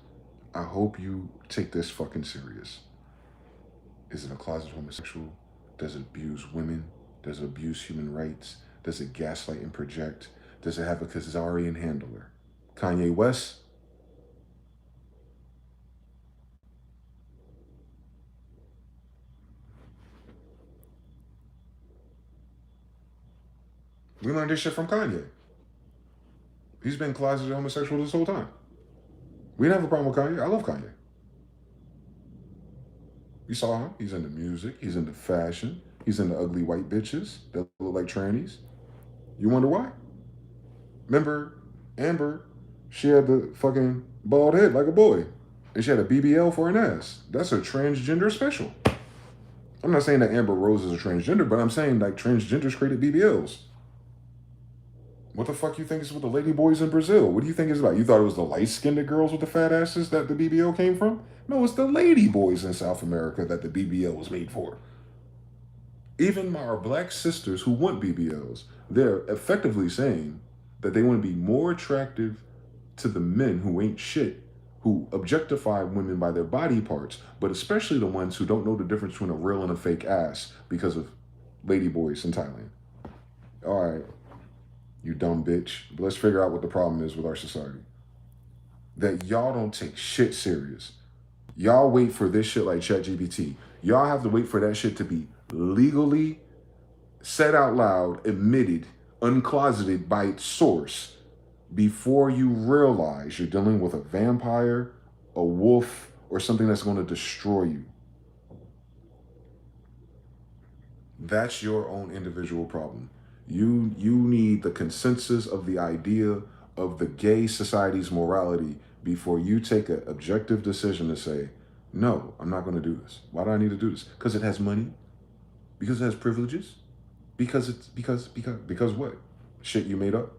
I hope you take this fucking serious. Is it a closet homosexual? Does it abuse women? Does it abuse human rights? Does it gaslight and project? Does it have a Khazarian handler? Kanye West? We learned this shit from Kanye. He's been closeted homosexual this whole time. We didn't have a problem with Kanye. I love Kanye. You saw him. He's into music. He's into fashion. He's into ugly white bitches that look like trannies. You wonder why? Remember Amber? She had the fucking bald head like a boy. And she had a BBL for an ass. That's a transgender special. I'm not saying that Amber Rose is a transgender, but I'm saying like transgenders created BBLs. What the fuck you think is with the lady boys in Brazil? What do you think it's about? You thought it was the light-skinned girls with the fat asses that the BBL came from? No, it's the lady boys in South America that the BBL was made for. Even our black sisters who want BBLs, they're effectively saying that they want to be more attractive to the men who ain't shit, who objectify women by their body parts, but especially the ones who don't know the difference between a real and a fake ass because of lady boys in Thailand. All right. You dumb bitch. But let's figure out what the problem is with our society. That y'all don't take shit serious. Y'all wait for this shit like ChatGPT. Y'all have to wait for that shit to be legally said out loud, admitted, uncloseted by its source before you realize you're dealing with a vampire, a wolf, or something that's going to destroy you. That's your own individual problem. You need the consensus of the idea of the gay society's morality before you take an objective decision to say, no, I'm not going to do this. Why do I need to do this? Because it has money? Because it has privileges? Because what? Shit you made up?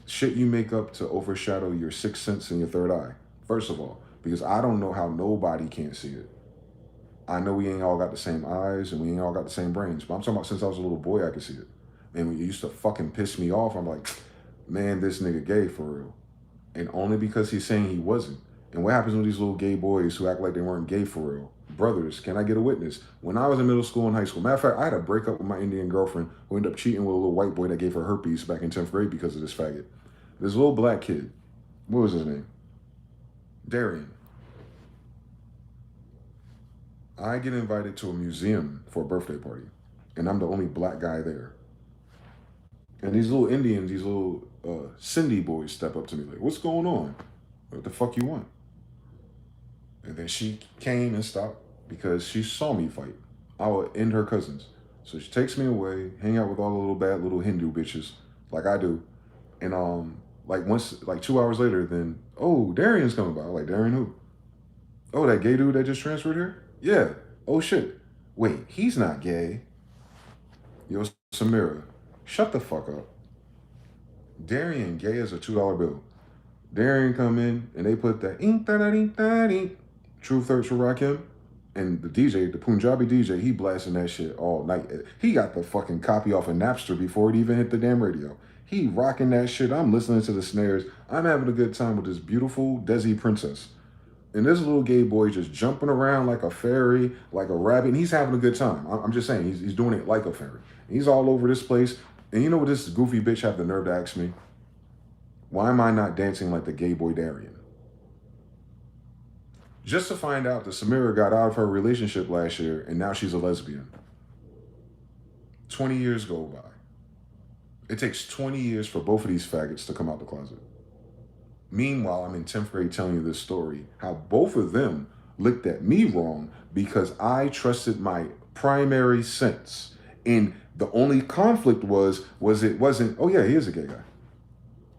Shit you make up to overshadow your sixth sense and your third eye. First of all, because I don't know how nobody can't see it. I know we ain't all got the same eyes and we ain't all got the same brains, but I'm talking about since I was a little boy, I could see it. And when it used to fucking piss me off, I'm like, man, this nigga gay for real. And only because he's saying he wasn't. And what happens with these little gay boys who act like they weren't gay for real? Brothers, can I get a witness? When I was in middle school and high school, matter of fact, I had a breakup with my Indian girlfriend who ended up cheating with a little white boy that gave her herpes back in 10th grade because of this faggot. This little black kid, what was his name? Darian. I get invited to a museum for a birthday party, and I'm the only black guy there. And these little Indians, these little Cindy boys step up to me like, what's going on? What the fuck you want? And then she came and stopped because she saw me fight. I would end her cousins. So she takes me away, hang out with all the little bad little Hindu bitches like I do. And like 2 hours later, then, oh, Darian's coming by. I'm like, Darian who? Oh, that gay dude that just transferred here? Yeah. Oh shit. Wait, he's not gay. Yo, Samira, shut the fuck up. Darian gay as a $2 bill. Darian come in and they put that Truth Hurts for Rakim. And the DJ, the Punjabi DJ, he blasting that shit all night. He got the fucking copy off of Napster before it even hit the damn radio. He rocking that shit. I'm listening to the snares. I'm having a good time with this beautiful Desi princess. And this little gay boy just jumping around like a fairy, like a rabbit, and he's having a good time. I'm just saying, he's doing it like a fairy. He's all over this place. And you know what this goofy bitch have the nerve to ask me? Why am I not dancing like the gay boy Darian? Just to find out that Samira got out of her relationship last year and now she's a lesbian. 20 years go by. It takes 20 years for both of these faggots to come out the closet. Meanwhile, I'm in 10th grade telling you this story, how both of them looked at me wrong because I trusted my primary sense. And the only conflict was it wasn't, oh yeah, he is a gay guy.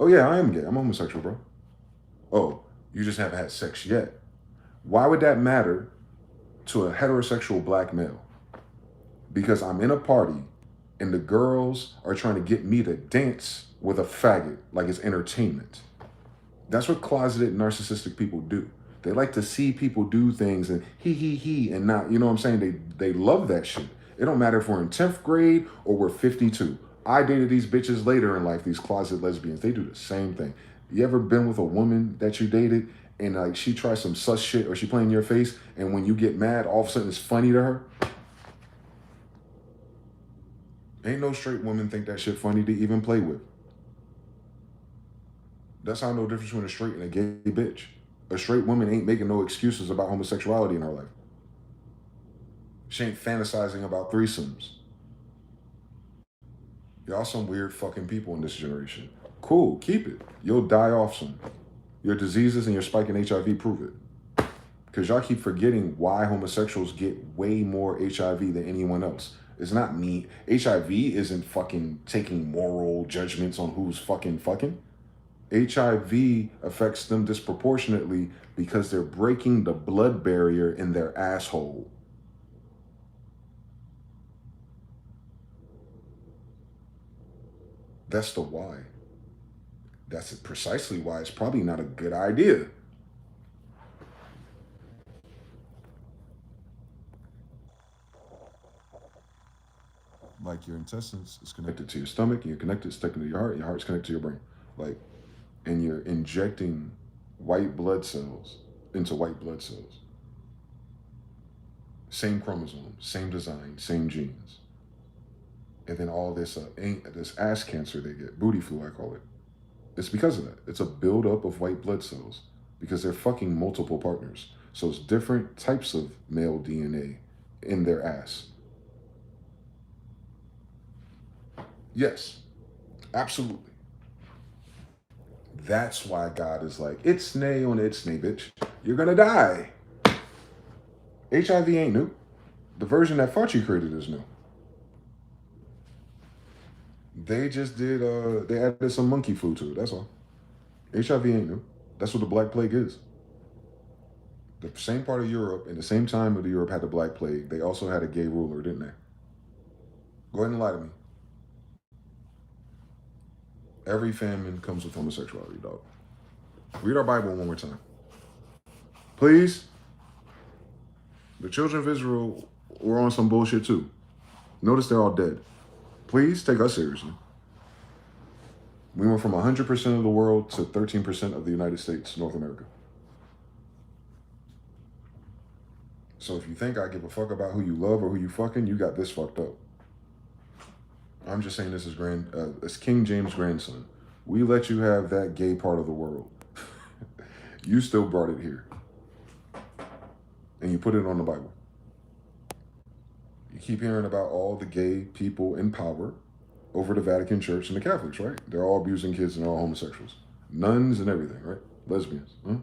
Oh yeah, I am gay. I'm homosexual, bro. Oh, you just haven't had sex yet. Why would that matter to a heterosexual black male? Because I'm in a party and the girls are trying to get me to dance with a faggot like it's entertainment. That's what closeted narcissistic people do. They like to see people do things and he and not, you know what I'm saying? They love that shit. It don't matter if we're in 10th grade or we're 52. I dated these bitches later in life, these closet lesbians. They do the same thing. You ever been with a woman that you dated and like she tries some sus shit or she playing in your face and when you get mad, all of a sudden it's funny to her? Ain't no straight woman think that shit funny to even play with. That's how I know the difference between a straight and a gay bitch. A straight woman ain't making no excuses about homosexuality in her life. She ain't fantasizing about threesomes. Y'all some weird fucking people in this generation. Cool, keep it. You'll die off soon. Your diseases and your spike in HIV prove it. Because y'all keep forgetting why homosexuals get way more HIV than anyone else. It's not me. HIV isn't fucking taking moral judgments on who's fucking. HIV affects them disproportionately because they're breaking the blood barrier in their asshole. That's the why. That's precisely why it's probably not a good idea. Like your intestines is connected to your stomach, and you're connected, it's connected to your heart, and your heart's connected to your brain. Like, and you're injecting white blood cells into white blood cells. Same chromosome, same design, same genes. And then all this this ass cancer they get, booty flu I call it. It's because of that. It's a buildup of white blood cells because they're fucking multiple partners. So it's different types of male DNA in their ass. Yes, absolutely. That's why God is like, it's nay on it's nay, bitch. You're gonna die. HIV ain't new. The version that Fauci created is new. They just did, they added some monkey flu to it, that's all. HIV ain't new. That's what the Black Plague is. The same part of Europe, in the same time that Europe had the Black Plague, they also had a gay ruler, didn't they? Go ahead and lie to me. Every famine comes with homosexuality, dog. Read our Bible one more time. Please. The children of Israel were on some bullshit too. Notice they're all dead. Please take us seriously. We went from 100% of the world to 13% of the United States, North America. So if you think I give a fuck about who you love or who you fucking, you got this fucked up. I'm just saying this is it's King James' grandson. We let you have that gay part of the world. You still brought it here. And you put it on the Bible. You keep hearing about all the gay people in power over the Vatican Church and the Catholics, right? They're all abusing kids and they're all homosexuals. Nuns and everything, right? Lesbians. Huh?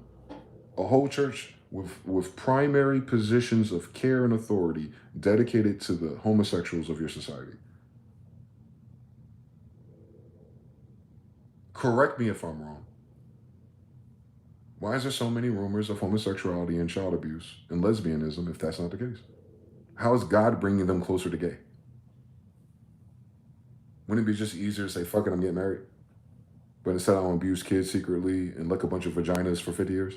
A whole church with primary positions of care and authority dedicated to the homosexuals of your society. Correct me if I'm wrong. Why is there so many rumors of homosexuality and child abuse and lesbianism if that's not the case? How is God bringing them closer to gay? Wouldn't it be just easier to say, fuck it, I'm getting married? But instead I don't abuse kids secretly and lick a bunch of vaginas for 50 years?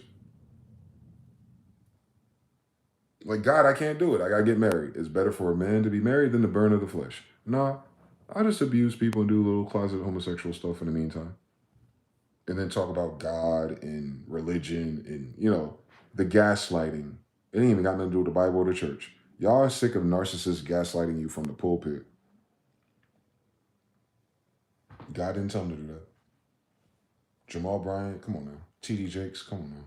Like, God, I can't do it. I gotta get married. It's better for a man to be married than to burn of the flesh. Nah, I just abuse people and do a little closet homosexual stuff in the meantime. And then talk about God and religion and, the gaslighting. It ain't even got nothing to do with the Bible or the church. Y'all are sick of narcissists gaslighting you from the pulpit. God didn't tell him to do that. Jamal Bryant, come on now. T.D. Jakes, come on now.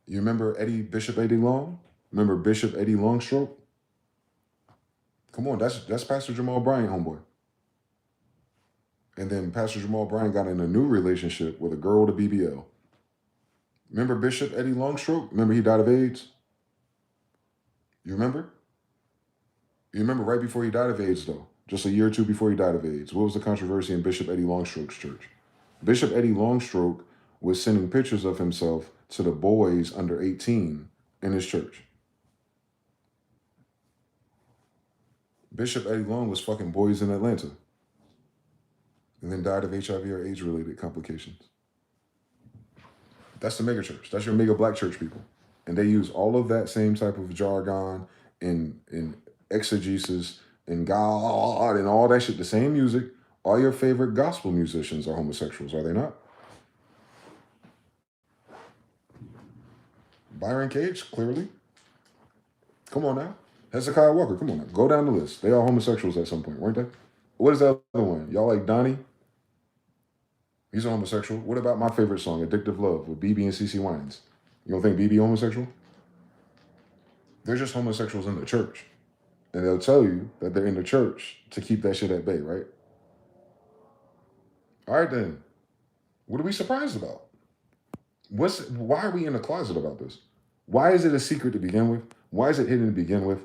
You remember Bishop Eddie Long? Remember Bishop Eddie Longstroke? Come on, that's Pastor Jamal Bryant, homeboy. And then Pastor Jamal Bryant got in a new relationship with a girl with a BBL. Remember Bishop Eddie Longstroke? Remember he died of AIDS? You remember? You remember right before he died of AIDS, though. Just a year or two before he died of AIDS. What was the controversy in Bishop Eddie Longstroke's church? Bishop Eddie Longstroke was sending pictures of himself to the boys under 18 in his church. Bishop Eddie Long was fucking boys in Atlanta. And then died of HIV or AIDS-related complications. That's the mega church. That's your mega black church people. And they use all of that same type of jargon and exegesis and God and all that shit, the same music. All your favorite gospel musicians are homosexuals, are they not? Byron Cage, clearly. Come on now. Hezekiah Walker, come on now. Go down the list. They are homosexuals at some point, weren't they? What is that other one? Y'all like Donnie? He's a homosexual. What about my favorite song, Addictive Love, with BB and CeCe Winans? You don't think BB homosexual? They're just homosexuals in the church. And they'll tell you that they're in the church to keep that shit at bay, right? All right, then. What are we surprised about? Why are we in the closet about this? Why is it a secret to begin with? Why is it hidden to begin with?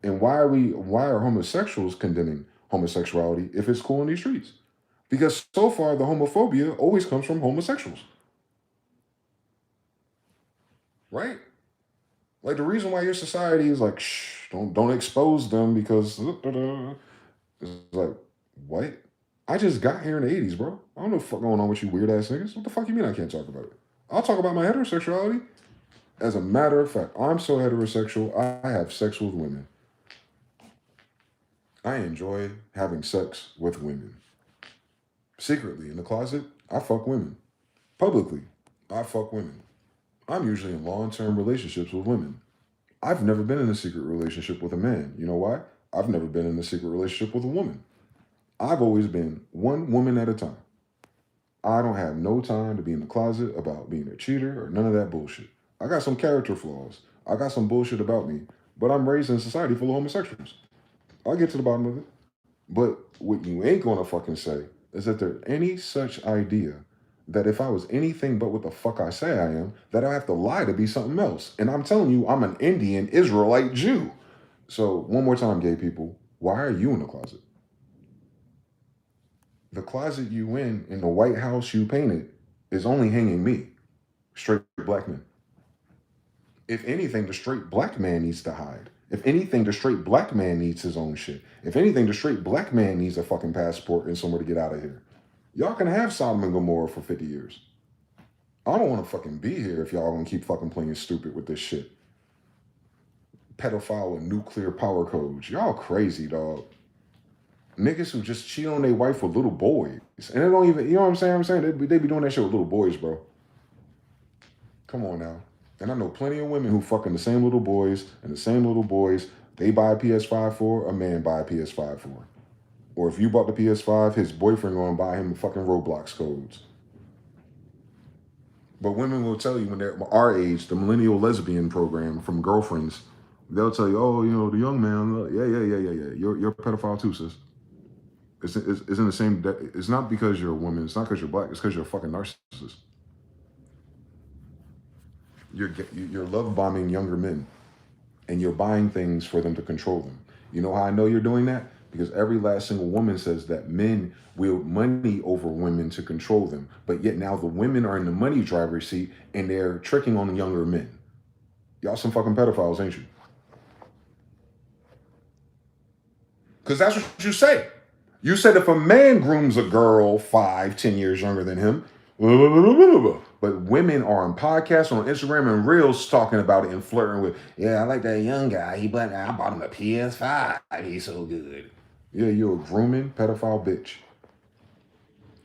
And why are homosexuals condemning homosexuality if it's cool in these streets? Because so far, the homophobia always comes from homosexuals. Right? Like, the reason why your society is like, shh, don't expose them because it's like, what? I just got here in the 80s, bro. I don't know what the fuck going on with you weird ass niggas. What the fuck you mean I can't talk about it? I'll talk about my heterosexuality. As a matter of fact, I'm so heterosexual, I have sex with women. I enjoy having sex with women. Secretly, in the closet, I fuck women. Publicly, I fuck women. I'm usually in long-term relationships with women. I've never been in a secret relationship with a man. You know why? I've never been in a secret relationship with a woman. I've always been one woman at a time. I don't have no time to be in the closet about being a cheater or none of that bullshit. I got some character flaws. I got some bullshit about me, but I'm raised in a society full of homosexuals. I'll get to the bottom of it. But what you ain't gonna fucking say is that there's any such idea that if I was anything but what the fuck I say I am, that I have to lie to be something else. And I'm telling you, I'm an Indian Israelite Jew. So one more time, gay people, why are you in the closet? The closet you in the White House you painted, is only hanging me, straight black men. If anything, the straight black man needs to hide. If anything, the straight black man needs his own shit. If anything, the straight black man needs a fucking passport and somewhere to get out of here. Y'all can have Sodom and Gomorrah for 50 years. I don't want to fucking be here if y'all gonna keep fucking playing stupid with this shit. Pedophile and nuclear power codes. Y'all crazy, dog. Niggas who just cheat on their wife with little boys. And they don't even, you know what I'm saying? They be doing that shit with little boys, bro. Come on now. And I know plenty of women who fucking the same little boys, and the same little boys, they buy a PS5 for, a man buy a PS5 for. Or if you bought the PS5, his boyfriend gonna buy him fucking Roblox codes. But women will tell you when they're our age, the millennial lesbian program from girlfriends, they'll tell you, oh, you know, the young man, yeah. You're a pedophile too, sis. It's in the same, it's not because you're a woman, it's not because you're black, it's because you're a fucking narcissist. You're love bombing younger men, and you're buying things for them to control them. You know how I know you're doing that? Because every last single woman says that men wield money over women to control them, but yet now the women are in the money driver's seat and they're tricking on the younger men. Y'all some fucking pedophiles, ain't you? Because that's what you say. You said if a man grooms a girl 5-10 years younger than him, but women are on podcasts, on Instagram and Reels talking about it and flirting with, yeah, I like that young guy. He black. I bought him a PS5. He's so good. Yeah, you're a grooming pedophile bitch.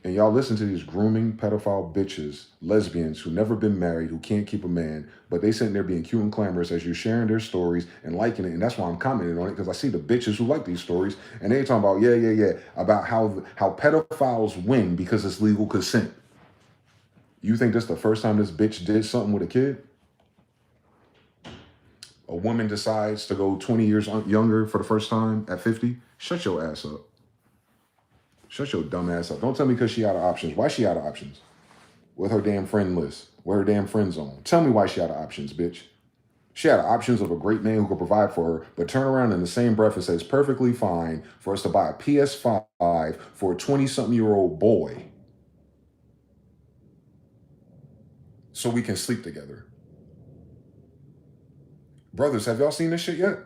And y'all listen to these grooming pedophile bitches, lesbians who never been married, who can't keep a man, but they sitting there being cute and clamorous as you're sharing their stories and liking it. And that's why I'm commenting on it, because I see the bitches who like these stories and they talking about, about how pedophiles win because it's legal consent. You think this the first time this bitch did something with a kid? A woman decides to go 20 years younger for the first time at 50? Shut your ass up. Shut your dumb ass up. Don't tell me because she out of options. Why she out of options? With her damn friend list. With her damn friend zone. Tell me why she out of options, bitch. She had options of a great man who could provide for her, but turn around in the same breath and say it's perfectly fine for us to buy a PS5 for a 20-something-year-old boy so we can sleep together. Brothers, have y'all seen this shit yet?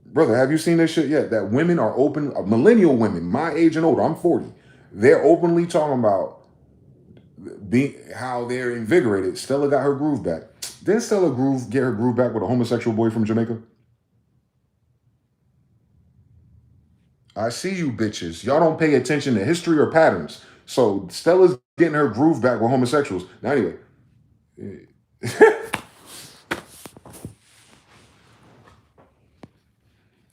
Brother, have you seen this shit yet? That women are open, millennial women, my age and older, I'm 40. They're openly talking about how they're invigorated. Stella got her groove back. Didn't Stella get her groove back with a homosexual boy from Jamaica? I see you bitches. Y'all don't pay attention to history or patterns. So Stella's getting her groove back with homosexuals. Now anyway.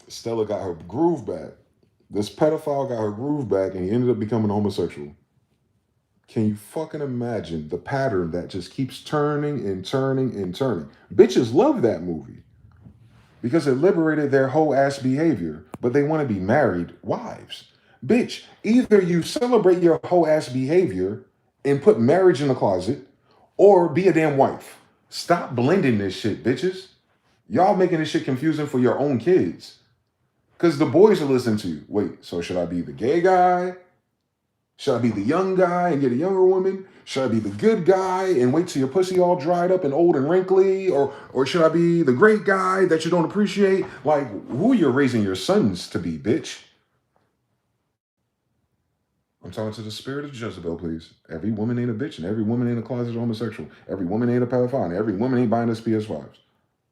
Stella got her groove back. This pedophile got her groove back and he ended up becoming a homosexual. Can you fucking imagine the pattern that just keeps turning and turning and turning? Bitches love that movie because it liberated their whole ass behavior, but they want to be married wives. Bitch, either you celebrate your whole ass behavior and put marriage in the closet or be a damn wife. Stop blending this shit, bitches. Y'all making this shit confusing for your own kids. Because the boys are listening to you. Wait, so should I be the gay guy? Should I be the young guy and get a younger woman? Should I be the good guy and wait till your pussy all dried up and old and wrinkly? Or should I be the great guy that you don't appreciate? Like, who you're raising your sons to be, bitch? I'm talking to the spirit of Jezebel, please. Every woman ain't a bitch and every woman ain't a closet homosexual. Every woman ain't a pedophile and every woman ain't buying us PS5s.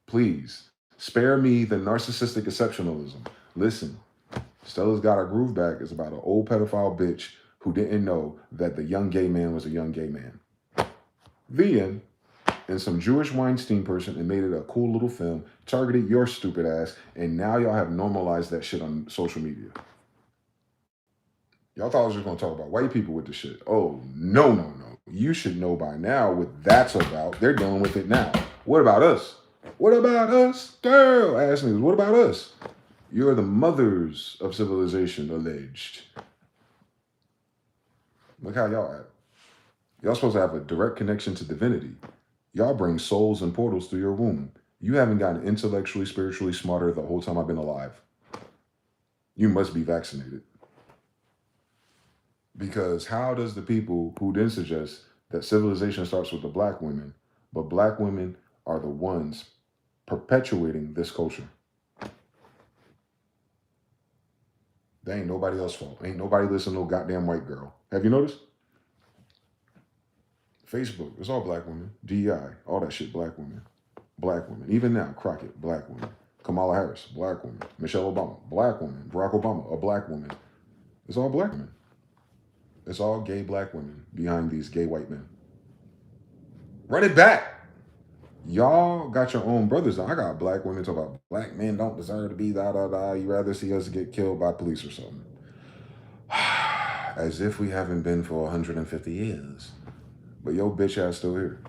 Please, spare me the narcissistic exceptionalism. Listen, Stella's Got Her Groove Back is about an old pedophile bitch who didn't know that the young gay man was a young gay man. The end. And some Jewish Weinstein person and made it a cool little film, targeted your stupid ass, and now y'all have normalized that shit on social media. Y'all thought I was just gonna talk about white people with the shit. Oh, no. You should know by now what that's about. They're dealing with it now. What about us? What about us? Girl, ass niggas, what about us? You're the mothers of civilization, alleged. Look how y'all at. Y'all supposed to have a direct connection to divinity. Y'all bring souls and portals through your womb. You haven't gotten intellectually, spiritually smarter the whole time I've been alive. You must be vaccinated. Because how does the people who then suggest that civilization starts with the black women, but black women are the ones perpetuating this culture? That ain't nobody else's fault. Ain't nobody listening to no goddamn white girl. Have you noticed? Facebook, it's all black women. DEI, all that shit, black women. Black women. Even now, Crockett, black woman. Kamala Harris, black woman. Michelle Obama, black woman. Barack Obama, a black woman. It's all black women. It's all gay black women behind these gay white men. Run it back. Y'all got your own brothers. I got black women talking about black men don't deserve to be da-da-da. You rather see us get killed by police or something. As if we haven't been for 150 years. But your bitch ass still here.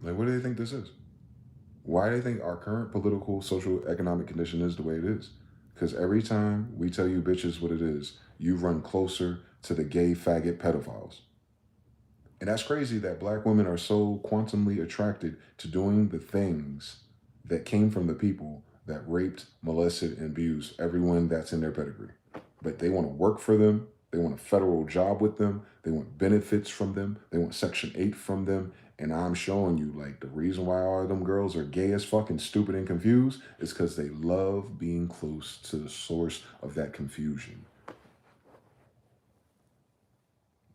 Like, what do they think this is? Why do they think our current political, social, economic condition is the way it is? Because every time we tell you bitches what it is, you run closer to the gay faggot pedophiles. And that's crazy that black women are so quantumly attracted to doing the things that came from the people that raped, molested, and abused everyone that's in their pedigree. But they want to work for them. They want a federal job with them. They want benefits from them. They want Section 8 from them. And I'm showing you, like, the reason why all of them girls are gay as fucking stupid and confused is because they love being close to the source of that confusion.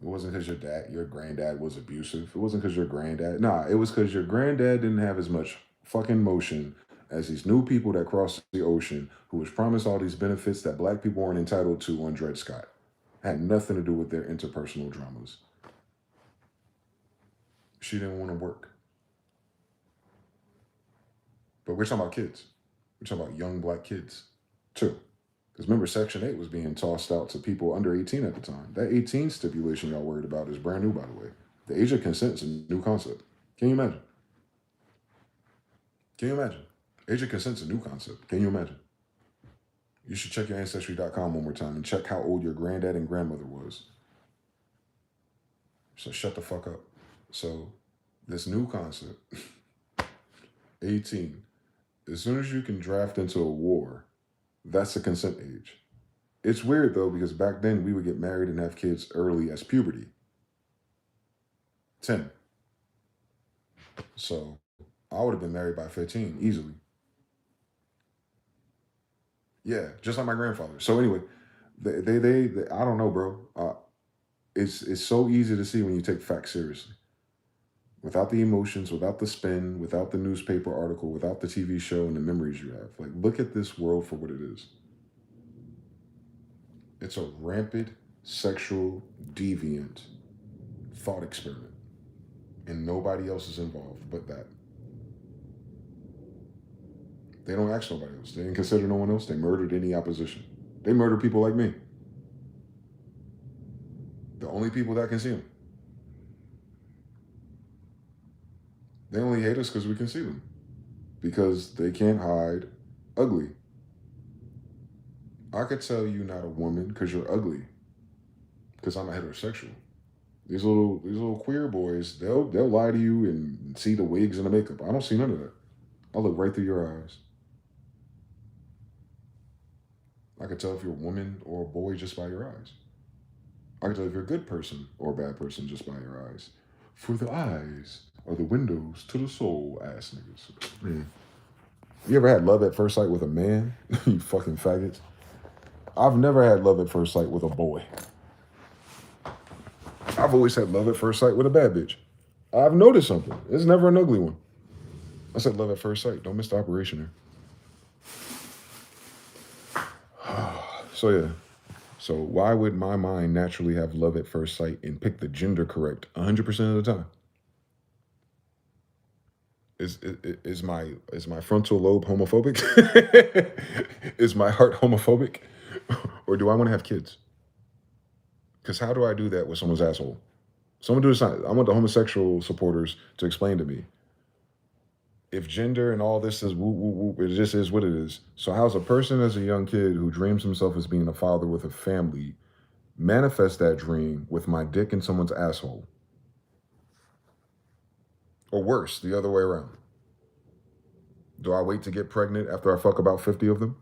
It wasn't because your granddad was abusive. It wasn't because your granddad. Nah, it was because your granddad didn't have as much fucking motion as these new people that crossed the ocean who was promised all these benefits that black people weren't entitled to on Dred Scott. Had nothing to do with their interpersonal dramas. She didn't want to work. But we're talking about kids. We're talking about young black kids, too. Because remember, Section 8 was being tossed out to people under 18 at the time. That 18 stipulation y'all worried about is brand new, by the way. The age of consent is a new concept. Can you imagine? Can you imagine? Age of consent is a new concept. Can you imagine? You should check your Ancestry.com one more time and check how old your granddad and grandmother was. So shut the fuck up. So this new concept, 18, as soon as you can draft into a war, that's the consent age. It's weird though, because back then we would get married and have kids early as puberty. 10. So I would have been married by 15 easily. Yeah, just like my grandfather. So anyway, they I don't know, bro. It's so easy to see when you take facts seriously. Without the emotions, without the spin, without the newspaper article, without the TV show and the memories you have. Like, look at this world for what it is. It's a rampant, sexual, deviant thought experiment. And nobody else is involved but that. They don't ask nobody else. They didn't consider no one else. They murdered any opposition. They murder people like me. The only people that can see them. They only hate us because we can see them. Because they can't hide ugly. I could tell you not a woman because you're ugly. Because I'm a heterosexual. These little queer boys, they'll lie to you and see the wigs and the makeup. I don't see none of that. I look right through your eyes. I could tell if you're a woman or a boy just by your eyes. I can tell if you're a good person or a bad person just by your eyes. For the eyes are the windows to the soul, ass niggas. Man. You ever had love at first sight with a man? You fucking faggots. I've never had love at first sight with a boy. I've always had love at first sight with a bad bitch. I've noticed something. It's never an ugly one. I said love at first sight. Don't miss the operation there. So yeah. So why would my mind naturally have love at first sight and pick the gender correct 100% of the time? Is my frontal lobe homophobic? Is my heart homophobic? Or do I want to have kids? Because how do I do that with someone's asshole? Someone do this. I want the homosexual supporters to explain to me. If gender and all this is woo, woo, woo, it just is what it is. So how's a person as a young kid who dreams himself as being a father with a family manifest that dream with my dick in someone's asshole? Or worse, the other way around. Do I wait to get pregnant after I fuck about 50 of them?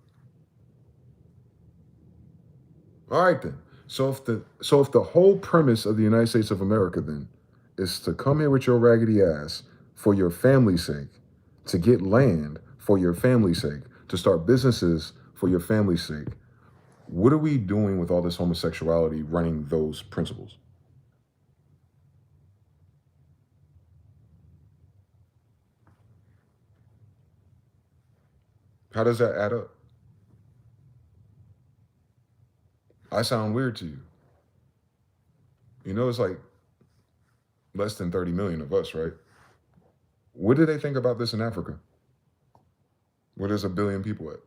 All right then. So if the whole premise of the United States of America then is to come here with your raggedy ass for your family's sake, to get land for your family's sake, to start businesses for your family's sake, what are we doing with all this homosexuality running those principles? How does that add up? I sound weird to you. You know, it's like less than 30 million of us, right? What do they think about this in Africa? Where there's 1 billion people at?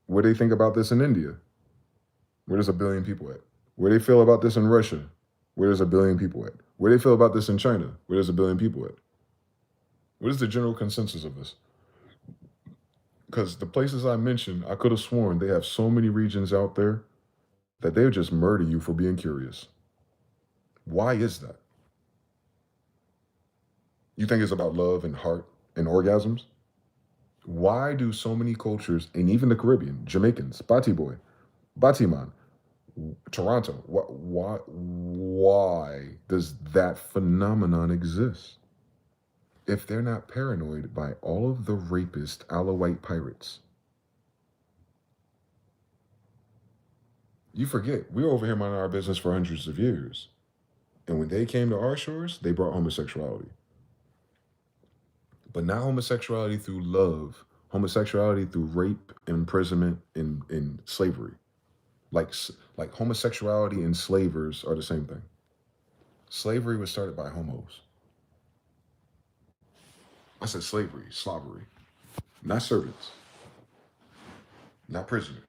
What do they think about this in India? Where there's 1 billion people at? Where they feel about this in Russia? Where there's 1 billion people at? Where they feel about this in China? Where there's 1 billion people at? What is the general consensus of this? Because the places I mentioned, I could have sworn they have so many regions out there that they would just murder you for being curious. Why is that? You think it's about love and heart and orgasms? Why do so many cultures, and even the Caribbean, Jamaicans, Bati Boy, Batiman, Toronto, why does that phenomenon exist? If they're not paranoid by all of the rapist Alawite pirates. You forget, we were over here minding our business for hundreds of years. And when they came to our shores, they brought homosexuality. But not homosexuality through love homosexuality through rape, imprisonment, and slavery. Like homosexuality and slavers are the same thing. Slavery was started by homos. I said slavery, slavery, not servants, not prisoners.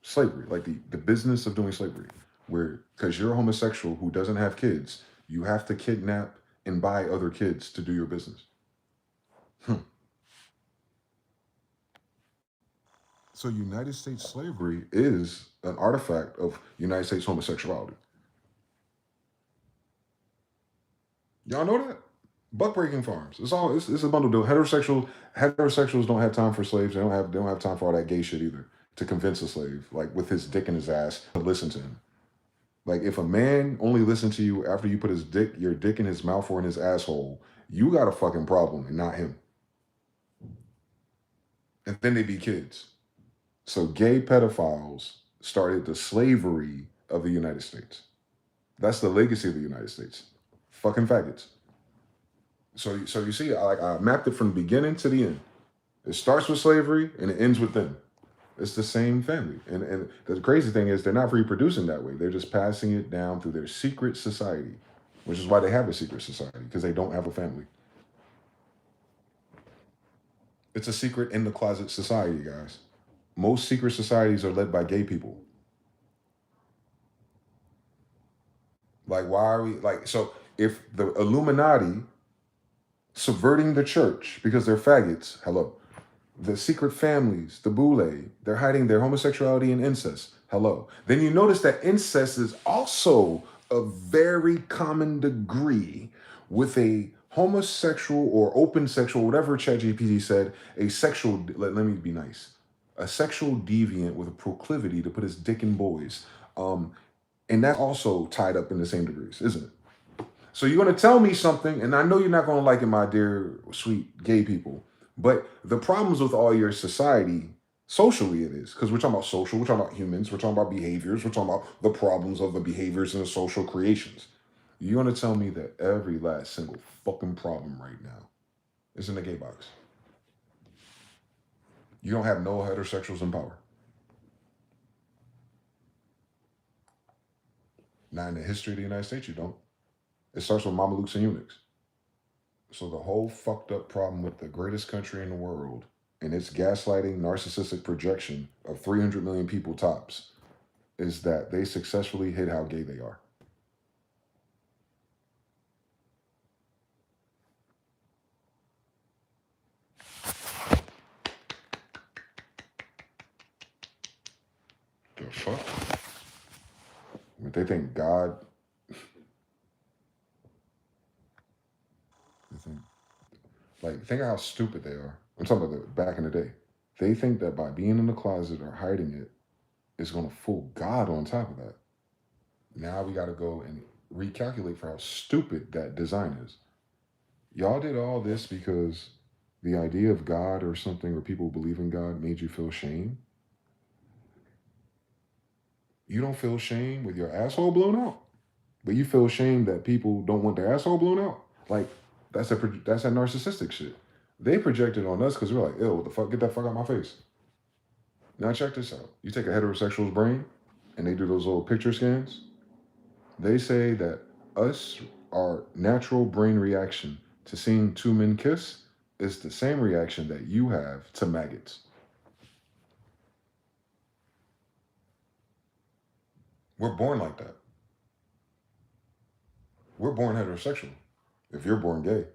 Slavery, like the business of doing slavery, where because you're a homosexual who doesn't have kids, you have to kidnap and buy other kids to do your business. So United States slavery is an artifact of United States homosexuality. Y'all know that? Buck breaking farms. It's a bundle deal. Heterosexuals don't have time for slaves. They don't have time for all that gay shit either. To convince a slave, like with his dick in his ass, to listen to him. Like if a man only listened to you after you put your dick in his mouth or in his asshole, you got a fucking problem and not him. And then they be kids. So gay pedophiles started the slavery of the United States. That's the legacy of the United States. Fucking faggots. So you see, I mapped it from the beginning to the end. It starts with slavery and it ends with them. It's the same family. And the crazy thing is they're not reproducing that way. They're just passing it down through their secret society, which is why they have a secret society, because they don't have a family. It's a secret in the closet society, guys. Most secret societies are led by gay people. Like, why are we, like, so if the Illuminati subverting the church because they're faggots, hello. The secret families, the boule, they're hiding their homosexuality and incest, hello. Then you notice that incest is also a very common degree with a homosexual or open sexual, whatever ChatGPT said, a sexual, let me be nice, a sexual deviant with a proclivity to put his dick in boys. And that's also tied up in the same degrees, isn't it? So you're going to tell me something, and I know you're not going to like it, my dear, sweet gay people, but the problems with all your society, socially it is, because we're talking about social, we're talking about humans, we're talking about behaviors, we're talking about the problems of the behaviors and the social creations. You're going to tell me that every last single fucking problem right now is in the gay box. You don't have no heterosexuals in power. Not in the history of the United States, you don't. It starts with Mamelukes and eunuchs. So the whole fucked up problem with the greatest country in the world and its gaslighting, narcissistic projection of 300 million people tops is that they successfully hid how gay they are. The fuck? I mean, they think God... think of how stupid they are. I'm talking about back in the day. They think that by being in the closet or hiding it is going to fool God on top of that. Now we got to go and recalculate for how stupid that design is. Y'all did all this because the idea of God or something, or people who believe in God, made you feel shame. You don't feel shame with your asshole blown out, but you feel shame that people don't want their asshole blown out. Like, that's that narcissistic shit. They projected on us because we're like, ew, what the fuck? Get that fuck out my face. Now check this out. You take a heterosexual's brain and they do those little picture scans. They say that our natural brain reaction to seeing two men kiss is the same reaction that you have to maggots. We're born like that. We're born heterosexual. If you're born gay.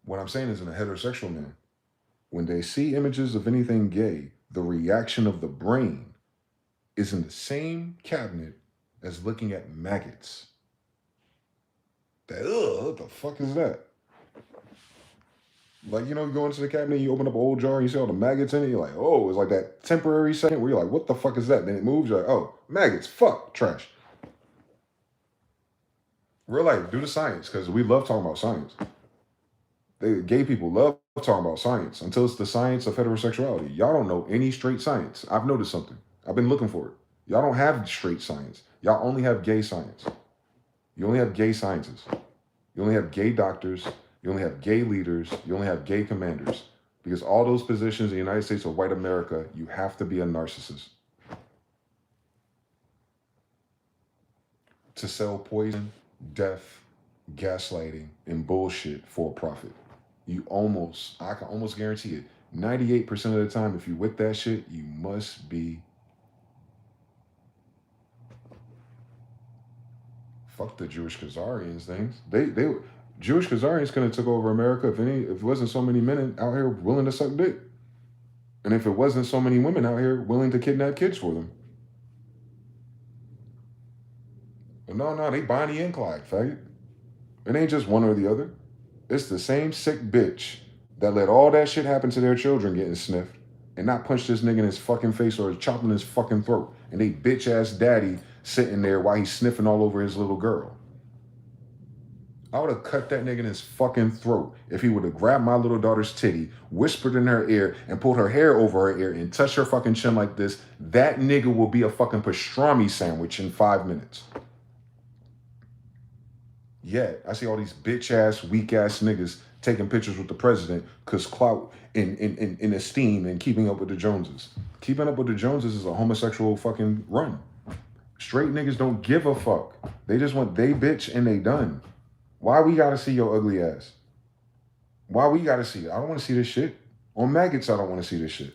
What I'm saying is, in a heterosexual man, when they see images of anything gay, the reaction of the brain is in the same cabinet as looking at maggots. What the fuck is that? Like, you know, you go into the cabinet, you open up an old jar, and you see all the maggots in it, you're like, oh, it's like that temporary second where you're like, what the fuck is that? Then it moves, you're like, oh, maggots, fuck, trash. Real life, do the science, because we love talking about science. Gay people love talking about science until it's the science of heterosexuality. Y'all don't know any straight science. I've noticed something. I've been looking for it. Y'all don't have straight science. Y'all only have gay science. You only have gay scientists. You only have gay doctors. You only have gay leaders. You only have gay commanders. Because all those positions in the United States of white America, you have to be a narcissist. To sell poison, death, gaslighting, and bullshit for profit. I can almost guarantee it. 98% of the time, if you with that shit, you must be. Fuck the Jewish Khazarians things. Jewish Khazarians couldn't have took over America if it wasn't so many men out here willing to suck dick. And if it wasn't so many women out here willing to kidnap kids for them. But no, they Bonnie and Clyde, faggot. It ain't just one or the other. It's the same sick bitch that let all that shit happen to their children getting sniffed and not punch this nigga in his fucking face or chopping his fucking throat. And they bitch ass daddy sitting there while he's sniffing all over his little girl. I would have cut that nigga in his fucking throat if he would have grabbed my little daughter's titty, whispered in her ear, and pulled her hair over her ear and touched her fucking chin like this. That nigga will be a fucking pastrami sandwich in 5 minutes. Yet, I see all these bitch-ass, weak-ass niggas taking pictures with the president because clout in esteem and keeping up with the Joneses. Keeping up with the Joneses is a homosexual fucking run. Straight niggas don't give a fuck. They just want they bitch and they done. Why we gotta see your ugly ass? Why we gotta see it? I don't want to see this shit. On maggots, I don't want to see this shit.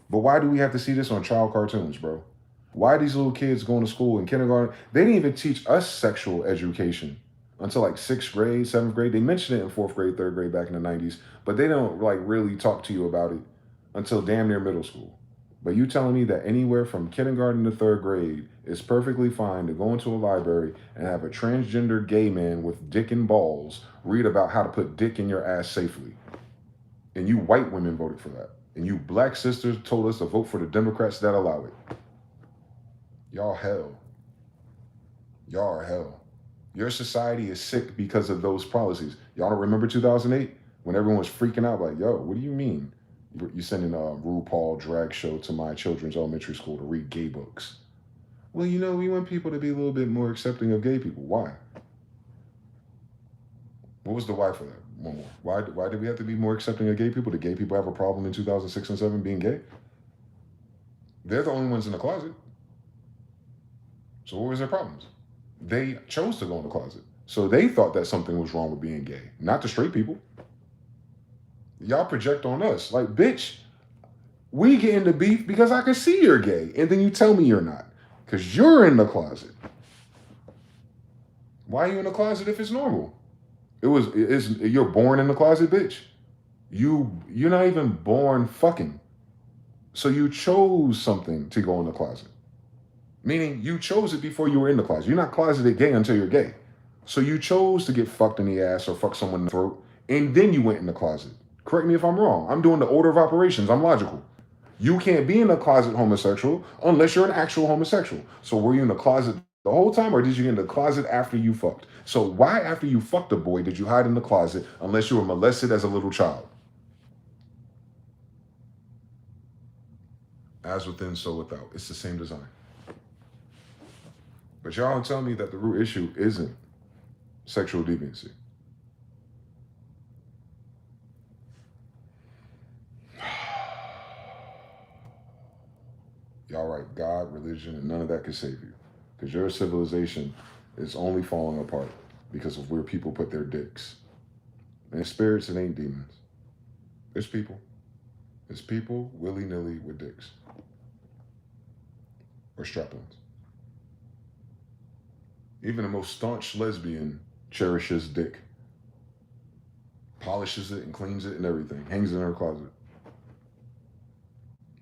But why do we have to see this on child cartoons, bro? Why are these little kids going to school in kindergarten? They didn't even teach us sexual education until like 6th grade, 7th grade. They mentioned it in 4th grade, 3rd grade back in the 90s, but they don't like really talk to you about it until damn near middle school. But you telling me that anywhere from kindergarten to 3rd grade, it's perfectly fine to go into a library and have a transgender gay man with dick and balls read about how to put dick in your ass safely. And you white women voted for that. And you black sisters told us to vote for the Democrats that allow it. Y'all hell. Y'all are hell. Your society is sick because of those policies. Y'all don't remember 2008? When everyone was freaking out like, yo, what do you mean? You sending a RuPaul drag show to my children's elementary school to read gay books. Well, you know, we want people to be a little bit more accepting of gay people. Why? What was the why for that? One more. Why did we have to be more accepting of gay people? Did gay people have a problem in 2006 and 7 being gay? They're the only ones in the closet. So what was their problems? They chose to go in the closet. So they thought that something was wrong with being gay, not the straight people. Y'all project on us. Like, bitch, we get into beef because I can see you're gay. And then you tell me you're not. Because you're in the closet. Why are you in the closet if it's normal? You're born in the closet, bitch. You're not even born fucking. So you chose something to go in the closet. Meaning you chose it before you were in the closet. You're not closeted gay until you're gay. So you chose to get fucked in the ass or fuck someone in the throat. And then you went in the closet. Correct me if I'm wrong. I'm doing the order of operations. I'm logical. You can't be in a closet homosexual unless you're an actual homosexual. So were you in the closet the whole time or did you get in the closet after you fucked? So why after you fucked a boy did you hide in the closet unless you were molested as a little child? As within, so without. It's the same design. But y'all don't tell me that the root issue isn't sexual deviancy. Y'all right, God, religion, and none of that can save you. Because your civilization is only falling apart because of where people put their dicks. And spirits, it ain't demons. It's people. It's people willy-nilly with dicks. Or strap-ons. Even the most staunch lesbian cherishes dick. Polishes it and cleans it and everything. Hangs it in her closet.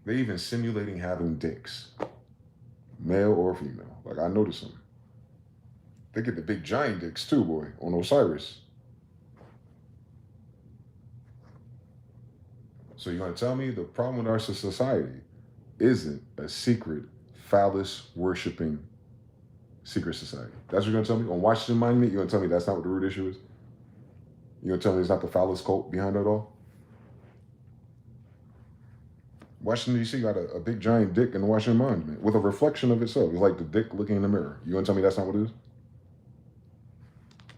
They even simulating having dicks. Male or female. Like, I notice them. They get the big giant dicks too, boy, on Osiris. So you're going to tell me the problem with our society isn't a secret, phallus-worshipping secret society. That's what you're going to tell me? On Washington Monument, you're going to tell me that's not what the root issue is? You're going to tell me it's not the phallus cult behind it all? Washington, D.C. got a big giant dick in the Washington Monument with a reflection of itself. It's like the dick looking in the mirror. You going to tell me that's not what it is?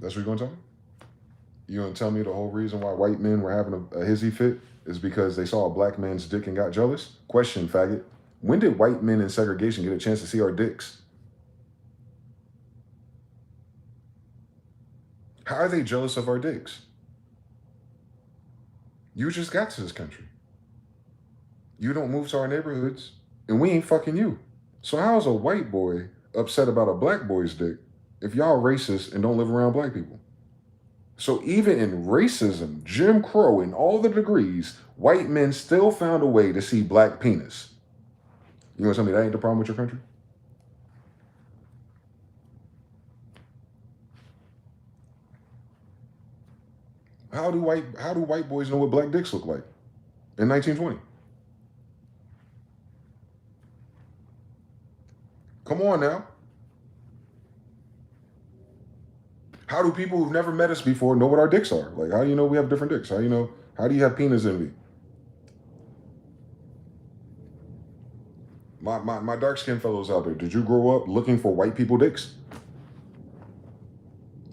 That's what you're going to tell me? You gonna tell me the whole reason why white men were having a hissy fit is because they saw a black man's dick and got jealous? Question, faggot. When did white men in segregation get a chance to see our dicks? How are they jealous of our dicks? You just got to this country. You don't move to our neighborhoods, and we ain't fucking you. So how is a white boy upset about a black boy's dick if y'all racist and don't live around black people? So even in racism, Jim Crow, and all the degrees, white men still found a way to see black penis. You gonna tell me that ain't the problem with your country? How do white boys know what black dicks look like in 1920? Come on now. How do people who've never met us before know what our dicks are? Like, how do you know we have different dicks? How do you have penis envy? My dark-skinned fellows out there, did you grow up looking for white people dicks?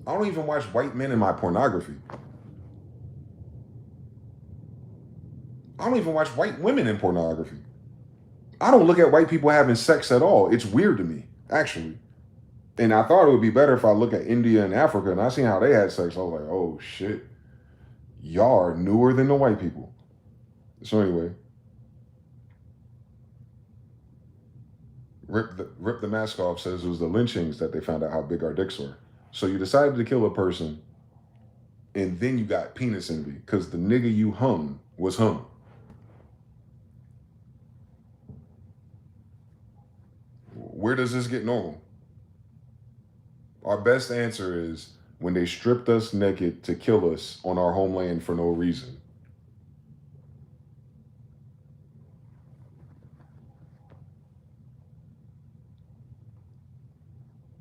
I don't even watch white men in my pornography. I don't even watch white women in pornography. I don't look at white people having sex at all. It's weird to me, actually. And I thought it would be better if I look at India and Africa and I seen how they had sex. I was like, oh shit, y'all are newer than the white people. So anyway, Rip the Mask Off says it was the lynchings that they found out how big our dicks were. So you decided to kill a person and then you got penis envy because the nigga you hung was hung. Where does this get normal? Our best answer is when they stripped us naked to kill us on our homeland for no reason.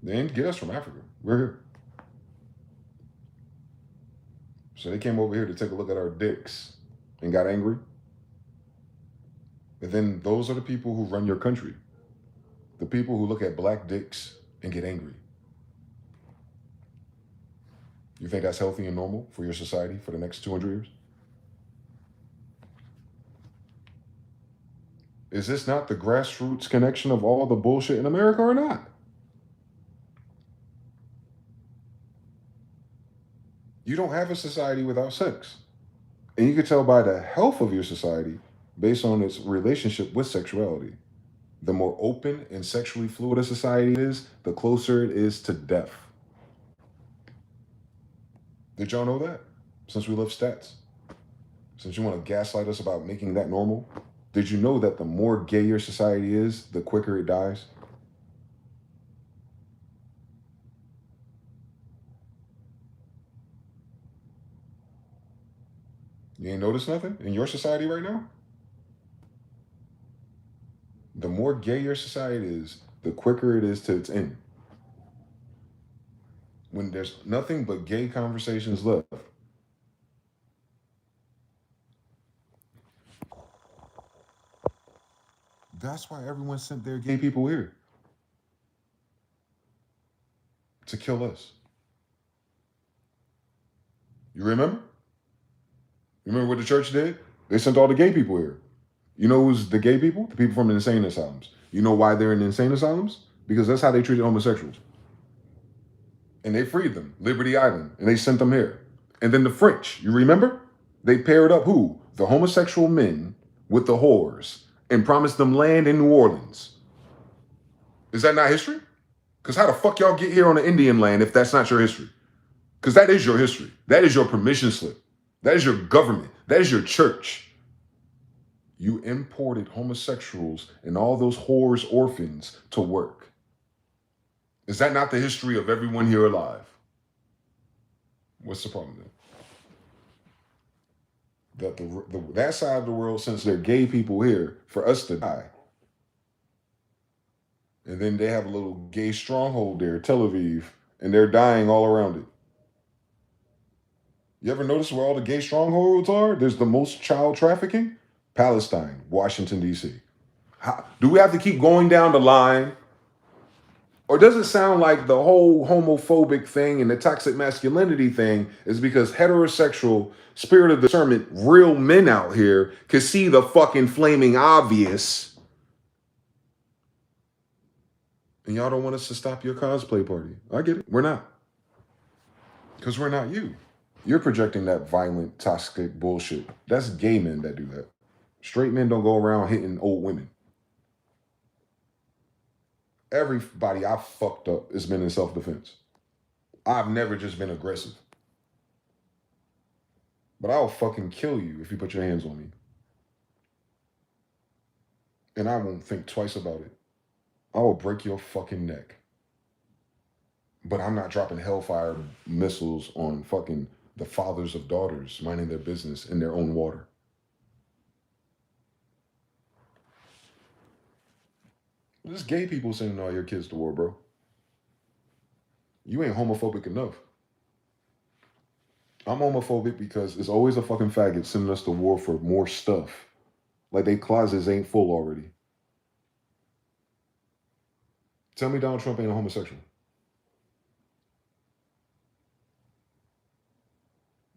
They didn't get us from Africa. We're here. So they came over here to take a look at our dicks and got angry. And then those are the people who run your country. The people who look at black dicks and get angry. You think that's healthy and normal for your society for the next 200 years? Is this not the grassroots connection of all the bullshit in America or not? You don't have a society without sex. And you can tell by the health of your society based on its relationship with sexuality. The more open and sexually fluid a society is, the closer it is to death. Did y'all know that? Since we love stats. Since you want to gaslight us about making that normal. Did you know that the more gay your society is, the quicker it dies? You ain't noticed nothing in your society right now? The more gay your society is, the quicker it is to its end. When there's nothing but gay conversations left. That's why everyone sent their gay people here. To kill us. You remember? You remember what the church did? They sent all the gay people here. You know who's the gay people? The people from the insane asylums. You know why they're in the insane asylums? Because that's how they treated homosexuals. And they freed them, Liberty Island, and they sent them here. And then the French, you remember? They paired up who? The homosexual men with the whores and promised them land in New Orleans. Is that not history? Because how the fuck y'all get here on the Indian land if that's not your history? Because that is your history. That is your permission slip. That is your government. That is your church. You imported homosexuals and all those whores, orphans to work. Is that not the history of everyone here alive? What's the problem then? That that side of the world sends their gay people here for us to die. And then they have a little gay stronghold there, Tel Aviv, and they're dying all around it. You ever notice where all the gay strongholds are? There's the most child trafficking? Palestine, Washington, D.C. Do we have to keep going down the line Or does it sound like the whole homophobic thing and the toxic masculinity thing is because heterosexual, spirit of discernment, real men out here can see the fucking flaming obvious, and y'all don't want us to stop your cosplay party? I get it. We're not. Because we're not you. You're projecting that violent, toxic bullshit. That's gay men that do that. Straight men don't go around hitting old women. Everybody I fucked up has been in self-defense. I've never just been aggressive. But I'll fucking kill you if you put your hands on me. And I won't think twice about it. I will break your fucking neck. But I'm not dropping hellfire missiles on fucking the fathers of daughters minding their business in their own water. There's gay people sending all your kids to war, bro. You ain't homophobic enough. I'm homophobic because it's always a fucking faggot sending us to war for more stuff. Like they closets ain't full already. Tell me Donald Trump ain't a homosexual.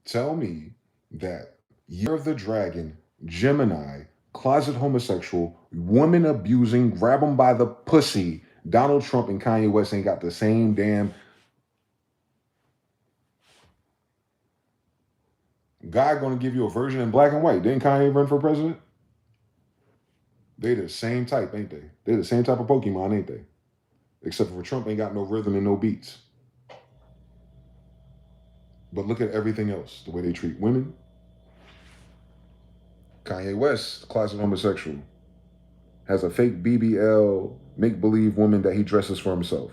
Tell me that Year of the Dragon, Gemini, closet homosexual, woman abusing, grab him by the pussy, Donald Trump and Kanye West ain't got the same damn guy gonna give you a version in black and white. Didn't Kanye run for president? They the same type, ain't they? They the same type of Pokemon, ain't they? Except for Trump ain't got no rhythm and no beats. But look at everything else, the way they treat women. Kanye West, closet homosexual, has a fake BBL, make-believe woman that he dresses for himself.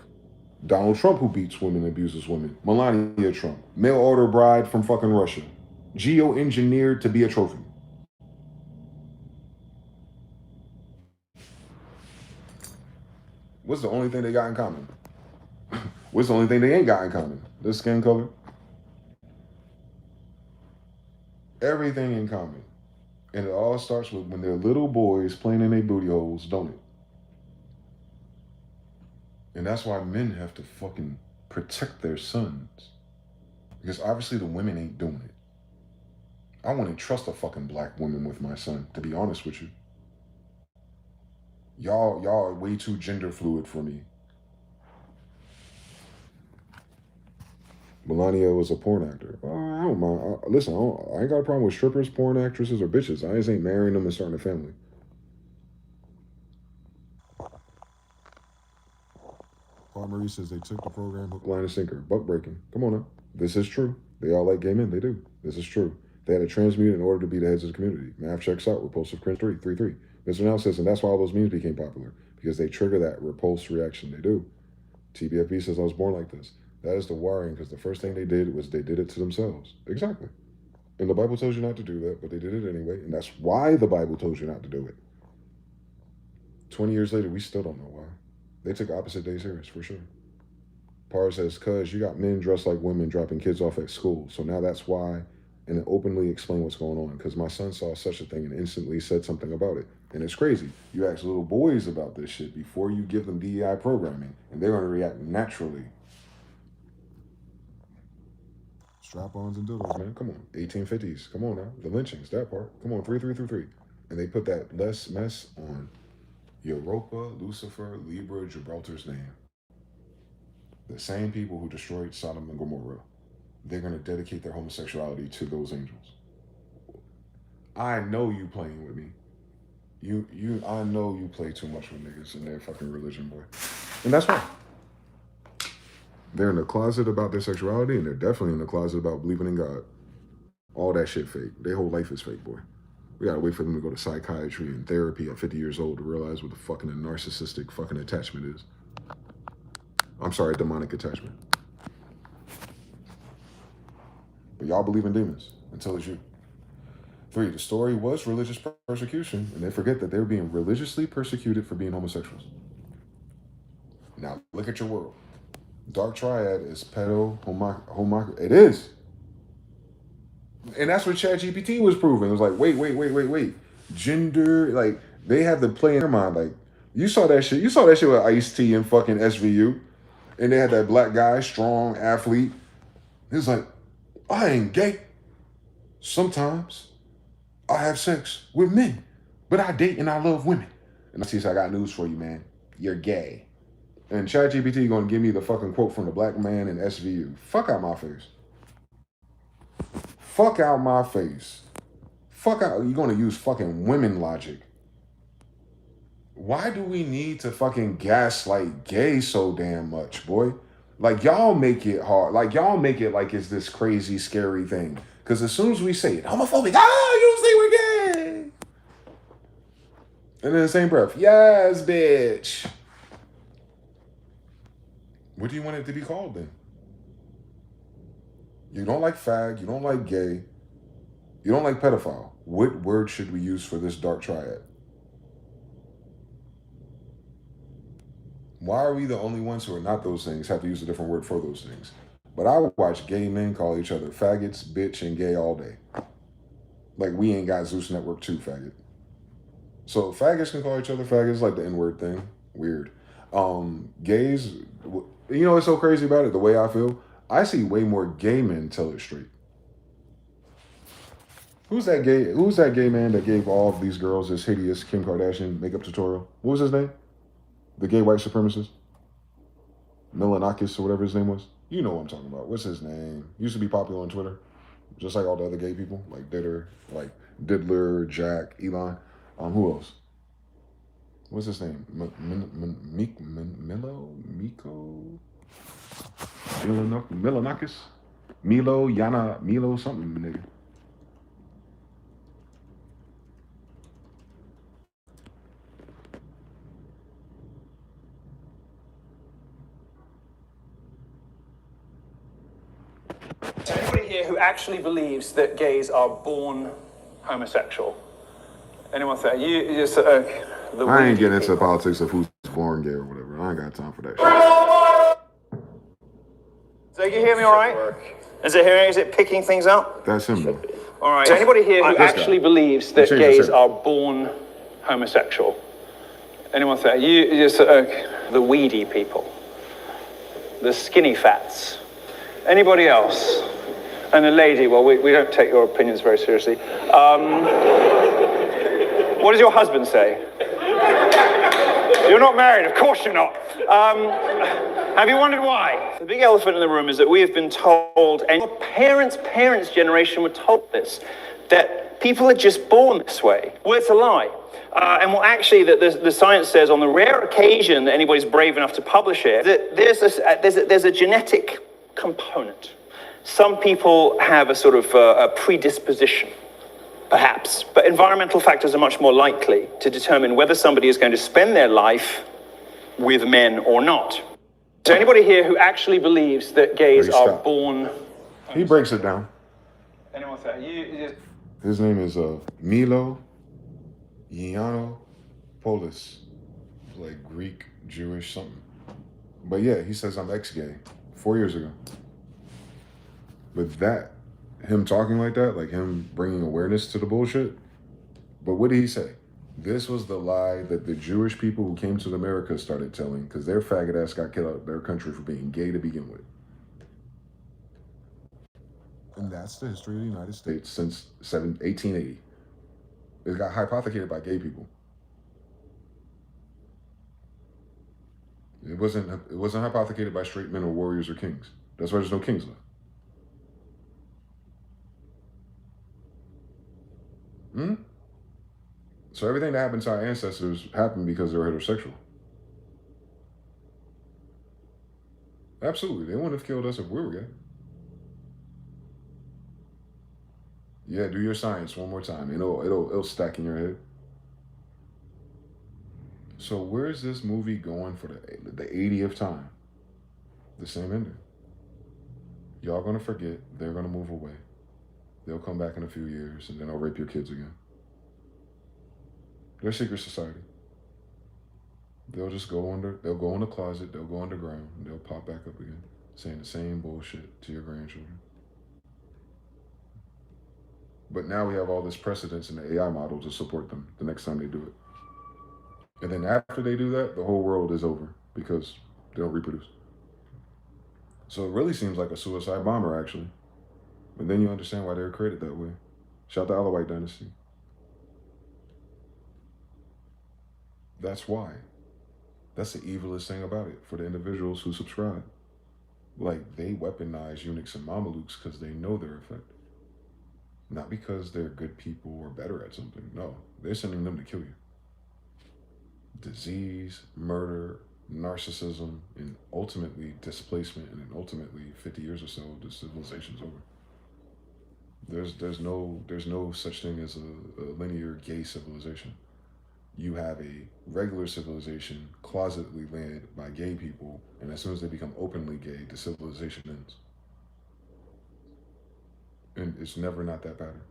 Donald Trump, who beats women and abuses women. Melania Trump, mail order bride from fucking Russia. Geo-engineered to be a trophy. What's the only thing they got in common? What's the only thing they ain't got in common? Their skin color. Everything in common. And it all starts with when they're little boys playing in their booty holes, don't it? And that's why men have to fucking protect their sons. Because obviously the women ain't doing it. I wouldn't trust a fucking black woman with my son, to be honest with you. Y'all are way too gender fluid for me. Melania was a porn actor. I don't mind. Listen, I ain't got a problem with strippers, porn actresses, or bitches. I just ain't marrying them and starting a family. Paul Marie says they took the program hook, line, and sinker. Buck breaking. Come on now. This is true. They all like gay men. They do. This is true. They had to transmute in order to be the heads of the community. Math checks out. Repulsive cringe 333. Mr. Now says, and that's why all those memes became popular. Because they trigger that repulse reaction. They do. TBFB says, I was born like this. That is the wiring, because the first thing they did was they did it to themselves. Exactly. And the Bible tells you not to do that, but they did it anyway. And that's why the Bible told you not to do it. 20 years later, we still don't know why. They took opposite day serious, for sure. Parr says, cuz you got men dressed like women dropping kids off at school. So now that's why, and it openly explain what's going on. Because my son saw such a thing and instantly said something about it. And it's crazy. You ask little boys about this shit before you give them DEI programming, and they're going to react naturally. Strap-ons and dildos, man. Come on. 1850s. Come on now. The lynchings, that part. Come on, 3333. And they put that less mess on Europa, Lucifer, Libra, Gibraltar's name. The same people who destroyed Sodom and Gomorrah. They're going to dedicate their homosexuality to those angels. I know you playing with me. I know you play too much with niggas in their fucking religion, boy. And that's why. They're in the closet about their sexuality, and they're definitely in the closet about believing in God. All that shit fake. Their whole life is fake, boy. We gotta wait for them to go to psychiatry and therapy at 50 years old to realize what the fucking narcissistic fucking attachment is. I'm sorry, demonic attachment. But y'all believe in demons until it's you. 3, the story was religious persecution, and they forget that they're being religiously persecuted for being homosexuals. Now, look at your world. Dark triad is pedo, it is. And that's what ChatGPT was proving. It was like, wait. Gender, like, they have to play in their mind. Like, you saw that shit with Ice-T and fucking SVU. And they had that black guy, strong athlete. He's like, I ain't gay. Sometimes I have sex with men, but I date and I love women. And I see, I got news for you, man. You're gay. And ChatGPT gonna give me the fucking quote from the black man in SVU. Fuck out my face. Fuck out my face. Fuck out. You're gonna use fucking women logic. Why do we need to fucking gaslight gay so damn much, boy? Like, y'all make it hard. Like, y'all make it like it's this crazy, scary thing. Because as soon as we say it, homophobic, you say we're gay. And in the same breath, yes, bitch. What do you want it to be called then? You don't like fag, you don't like gay, you don't like pedophile. What word should we use for this dark triad? Why are we the only ones who are not those things, have to use a different word for those things? But I would watch gay men call each other faggots, bitch, and gay all day. Like, we ain't got Zeus Network 2, faggot. So faggots can call each other faggots, like the N-word thing. Weird. Gays, you know what's so crazy about it? The way I feel? I see way more gay men tell it straight. Who's that gay man that gave all of these girls this hideous Kim Kardashian makeup tutorial? What was his name? The gay white supremacist? Milanakis or whatever his name was? You know what I'm talking about. What's his name? Used to be popular on Twitter. Just like all the other gay people. Like Diddler, Jack, Elon. Who else? What's his name? Milanakis? Milo something, nigga. Anybody here who actually believes that gays are born homosexual? Anyone say you just I ain't getting into politics of who's born gay or whatever. I ain't got time for that shit. So you hear me all right? Is it picking things up? That's him though. All right. So anybody here who actually believes that gays are born homosexual? Anyone say you just the weedy people, the skinny fats? Anybody else? And the lady, well, we don't take your opinions very seriously. What does your husband say? You're not married, of course you're not. Have you wondered why? The big elephant in the room is that we have been told, and your parents' generation were told this, that people are just born this way. Well, it's a lie. And well, actually, the science says on the rare occasion that anybody's brave enough to publish it, that there's a genetic component. Some people have a sort of a predisposition, perhaps, but environmental factors are much more likely to determine whether somebody is going to spend their life with men or not. So anybody here who actually believes that gays are born... He breaks it down. Anyone say? His name is Milo Yiannopoulos. Like Greek, Jewish, something. But yeah, he says I'm ex-gay 4 years ago. But that, him talking like that, like him bringing awareness to the bullshit. But what did he say? This was the lie that the Jewish people who came to America started telling, because their faggot ass got killed out of their country for being gay to begin with. And that's the history of the United States since 1880. It got hypothecated by gay people. It wasn't hypothecated by straight men or warriors or kings. That's why there's no kings left. So everything that happened to our ancestors happened because they were heterosexual. Absolutely. They wouldn't have killed us if we were gay. Yeah, do your science one more time. It'll stack in your head. So where's this movie going for the 80th time? The same ending. Y'all gonna forget. They're gonna move away. They'll come back in a few years and then they'll rape your kids again. They're secret society. They'll just go in the closet, they'll go underground, and they'll pop back up again, saying the same bullshit to your grandchildren. But now we have all this precedence in the AI model to support them the next time they do it. And then after they do that, the whole world is over because they don't reproduce. So it really seems like a suicide bomber, actually. But then you understand why they were created that way. Shout out to Alawite Dynasty. That's why. That's the evilest thing about it for the individuals who subscribe. Like, they weaponize eunuchs and Mamelukes because they know their effect. Not because they're good people or better at something. No, they're sending them to kill you. Disease, murder, narcissism, and ultimately displacement, and then ultimately 50 years or so, the civilization's over. There's no such thing as a linear gay civilization. You have a regular civilization closetedly led by gay people, and as soon as they become openly gay, the civilization ends. And it's never not that pattern.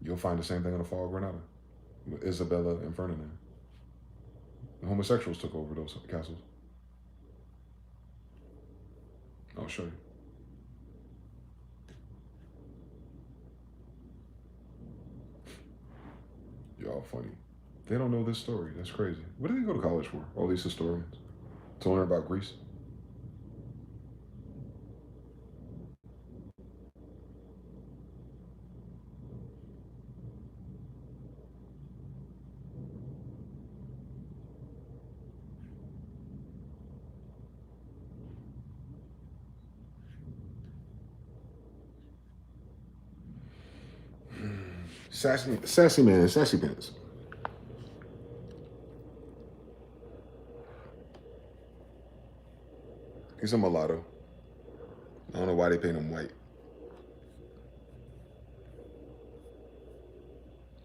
You'll find the same thing in the fall of Granada with Isabella and Ferdinand. The homosexuals took over those castles. I'll show you. Y'all funny. They don't know this story. That's crazy. What do they go to college for? All these historians. To learn about Greece? Sassy man, sassy pants. He's a mulatto. I don't know why they paint him white.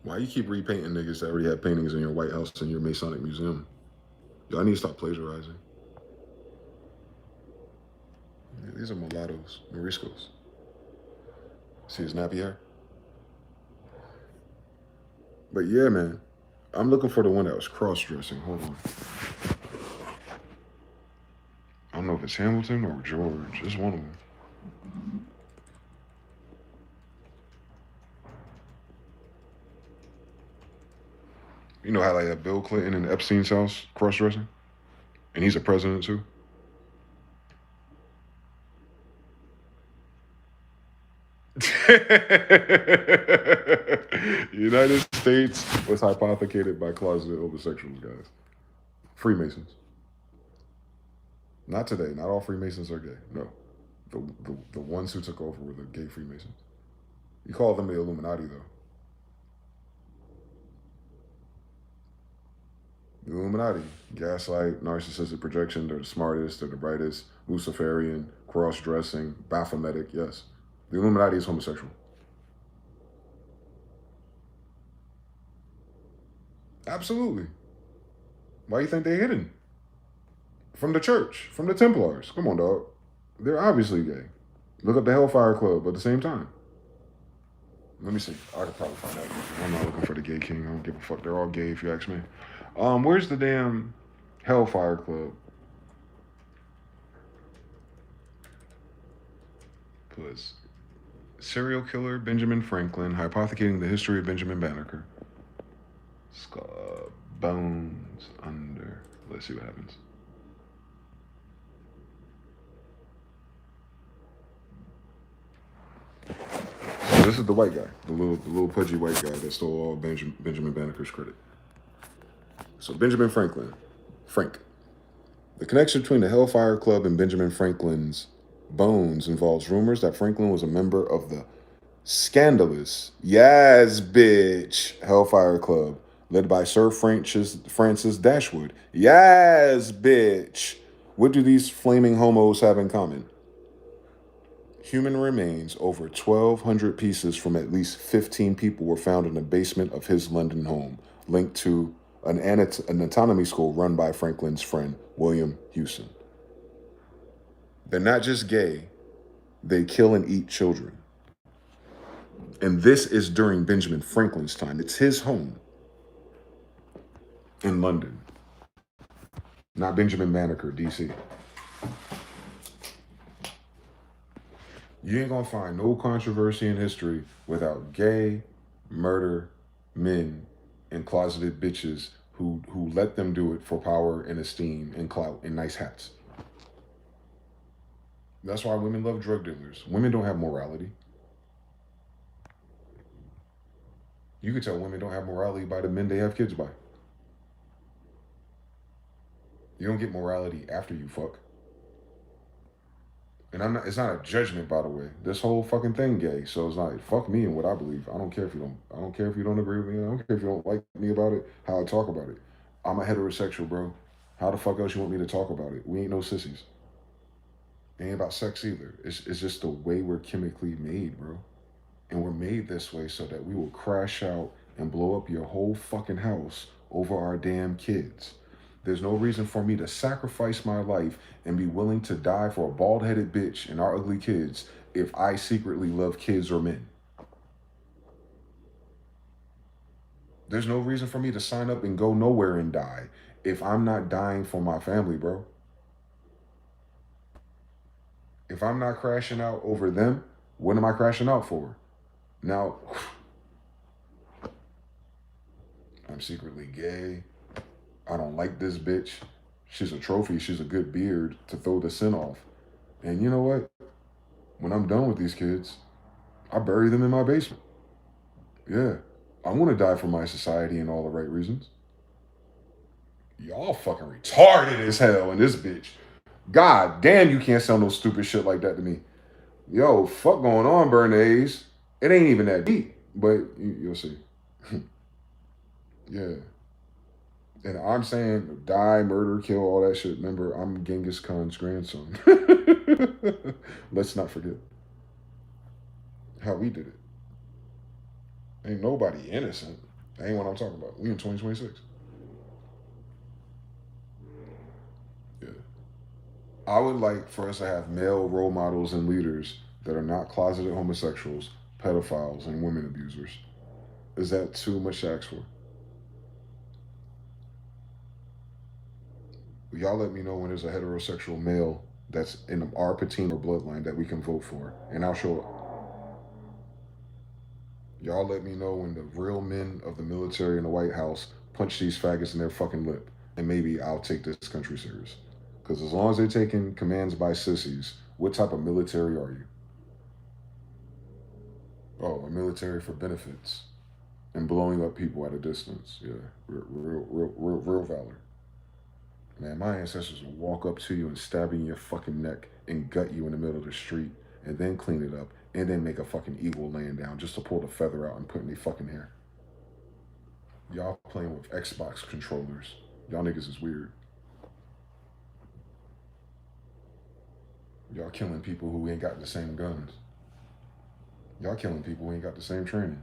Why you keep repainting niggas that already have paintings in your White House and your Masonic Museum? Y'all need to stop plagiarizing. Yeah, these are mulattoes, Moriscos. See his nappy hair? But yeah, man, I'm looking for the one that was cross-dressing. Hold on. I don't know if it's Hamilton or George. It's one of them. You know how they have Bill Clinton in Epstein's house cross-dressing? And he's a president too? United States was hypothecated by closeted homosexuals, guys. Freemasons. Not today. Not all Freemasons are gay. No. The ones who took over were the gay Freemasons. You call them the Illuminati, though. The Illuminati. Gaslight, narcissistic projection. They're the smartest. They're the brightest. Luciferian, cross-dressing, Baphometic. Yes. The Illuminati is homosexual. Absolutely. Why do you think they're hidden? From the church, from the Templars. Come on, dog. They're obviously gay. Look up the Hellfire Club at the same time. Let me see. I could probably find out. I'm not looking for the gay king. I don't give a fuck. They're all gay if you ask me. Where's the damn Hellfire Club? Plus, serial killer Benjamin Franklin, hypothecating the history of Benjamin Banneker. Bones under. Let's see what happens. So this is the white guy, the little pudgy white guy that stole all Benjamin Banneker's credit. So Benjamin Franklin, Frank. The connection between the Hellfire Club and Benjamin Franklin's bones involves rumors that Franklin was a member of the scandalous, yes, bitch, Hellfire Club, led by Sir Francis Dashwood. Yes, bitch. What do these flaming homos have in common? Human remains, over 1,200 pieces from at least 15 people, were found in the basement of his London home, linked to an anatomy school run by Franklin's friend, William Houston. They're not just gay, they kill and eat children. And this is during Benjamin Franklin's time. It's his home in London, not Benjamin Banneker, D.C. You ain't gonna find no controversy in history without gay, murder, men, and closeted bitches who let them do it for power and esteem and clout and nice hats. That's why women love drug dealers. Women don't have morality. You can tell women don't have morality by the men they have kids by. You don't get morality after you fuck. And I'm not. It's not a judgment, by the way. This whole fucking thing gay. So it's not fuck me and what I believe. I don't care if you don't. I don't care if you don't agree with me. I don't care if you don't like me about it. How I talk about it. I'm a heterosexual, bro. How the fuck else you want me to talk about it? We ain't no sissies. It ain't about sex either. It's just the way we're chemically made, bro. And we're made this way so that we will crash out and blow up your whole fucking house over our damn kids. There's no reason for me to sacrifice my life and be willing to die for a bald-headed bitch and our ugly kids if I secretly love kids or men. There's no reason for me to sign up and go nowhere and die if I'm not dying for my family, bro. If I'm not crashing out over them, what am I crashing out for? Now, I'm secretly gay. I don't like this bitch. She's a trophy. She's a good beard to throw the sin off. And you know what? When I'm done with these kids, I bury them in my basement. Yeah. I want to die for my society and all the right reasons. Y'all fucking retarded as hell in this bitch. God damn, you can't sell no stupid shit like that to me. Yo, fuck going on, Bernays. It ain't even that deep, but you'll see. Yeah. And I'm saying die, murder, kill, all that shit. Remember, I'm Genghis Khan's grandson. Let's not forget how we did it. Ain't nobody innocent. That ain't what I'm talking about. We in 2026. Yeah. I would like for us to have male role models and leaders that are not closeted homosexuals, pedophiles, and women abusers. Is that too much to ask for? Y'all let me know when there's a heterosexual male that's in our patina bloodline that we can vote for, and I'll show up. Y'all let me know when the real men of the military and the White House punch these faggots in their fucking lip, and maybe I'll take this country serious. Because as long as they're taking commands by sissies, what type of military are you? Oh, a military for benefits and blowing up people at a distance. Yeah, real valor. Man, my ancestors would walk up to you and stab you in your fucking neck and gut you in the middle of the street and then clean it up and then make a fucking eagle laying down just to pull the feather out and put in their fucking hair. Y'all playing with Xbox controllers. Y'all niggas is weird. Y'all killing people who ain't got the same guns. Y'all killing people who ain't got the same training.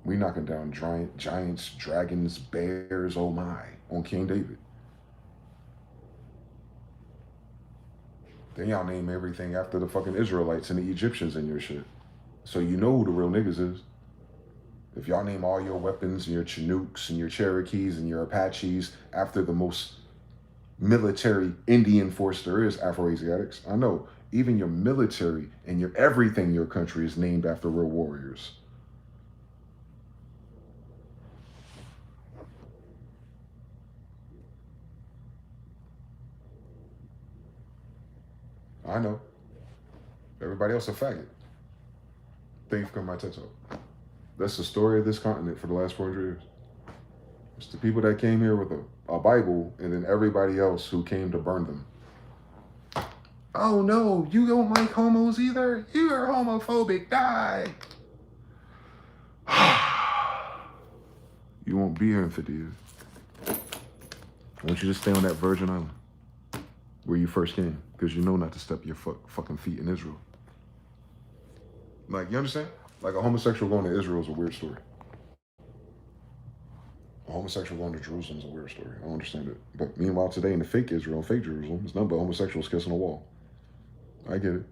We knocking down giants, dragons, bears, oh my, on King David. Then y'all name everything after the fucking Israelites and the Egyptians in your shit. So you know who the real niggas is. If y'all name all your weapons and your Chinooks and your Cherokees and your Apaches after the most military Indian force there is, Afro-Asiatics, I know. Even your military and your everything in your country is named after real warriors. I know. Everybody else a faggot. Thank you for coming to my TED Talk. That's the story of this continent for the last 400 years. It's the people that came here with a Bible and then everybody else who came to burn them. Oh no, you don't like homos either? You're homophobic, die. You won't be here in 50 years. I want you to stay on that Virgin Island where you first came, because you know not to step your fucking feet in Israel. Like, you understand? Like a homosexual going to Israel is a weird story. A homosexual going to Jerusalem is a weird story. I don't understand it. But meanwhile, today in the fake Israel, fake Jerusalem, it's nothing but homosexuals kissing a wall. I get it.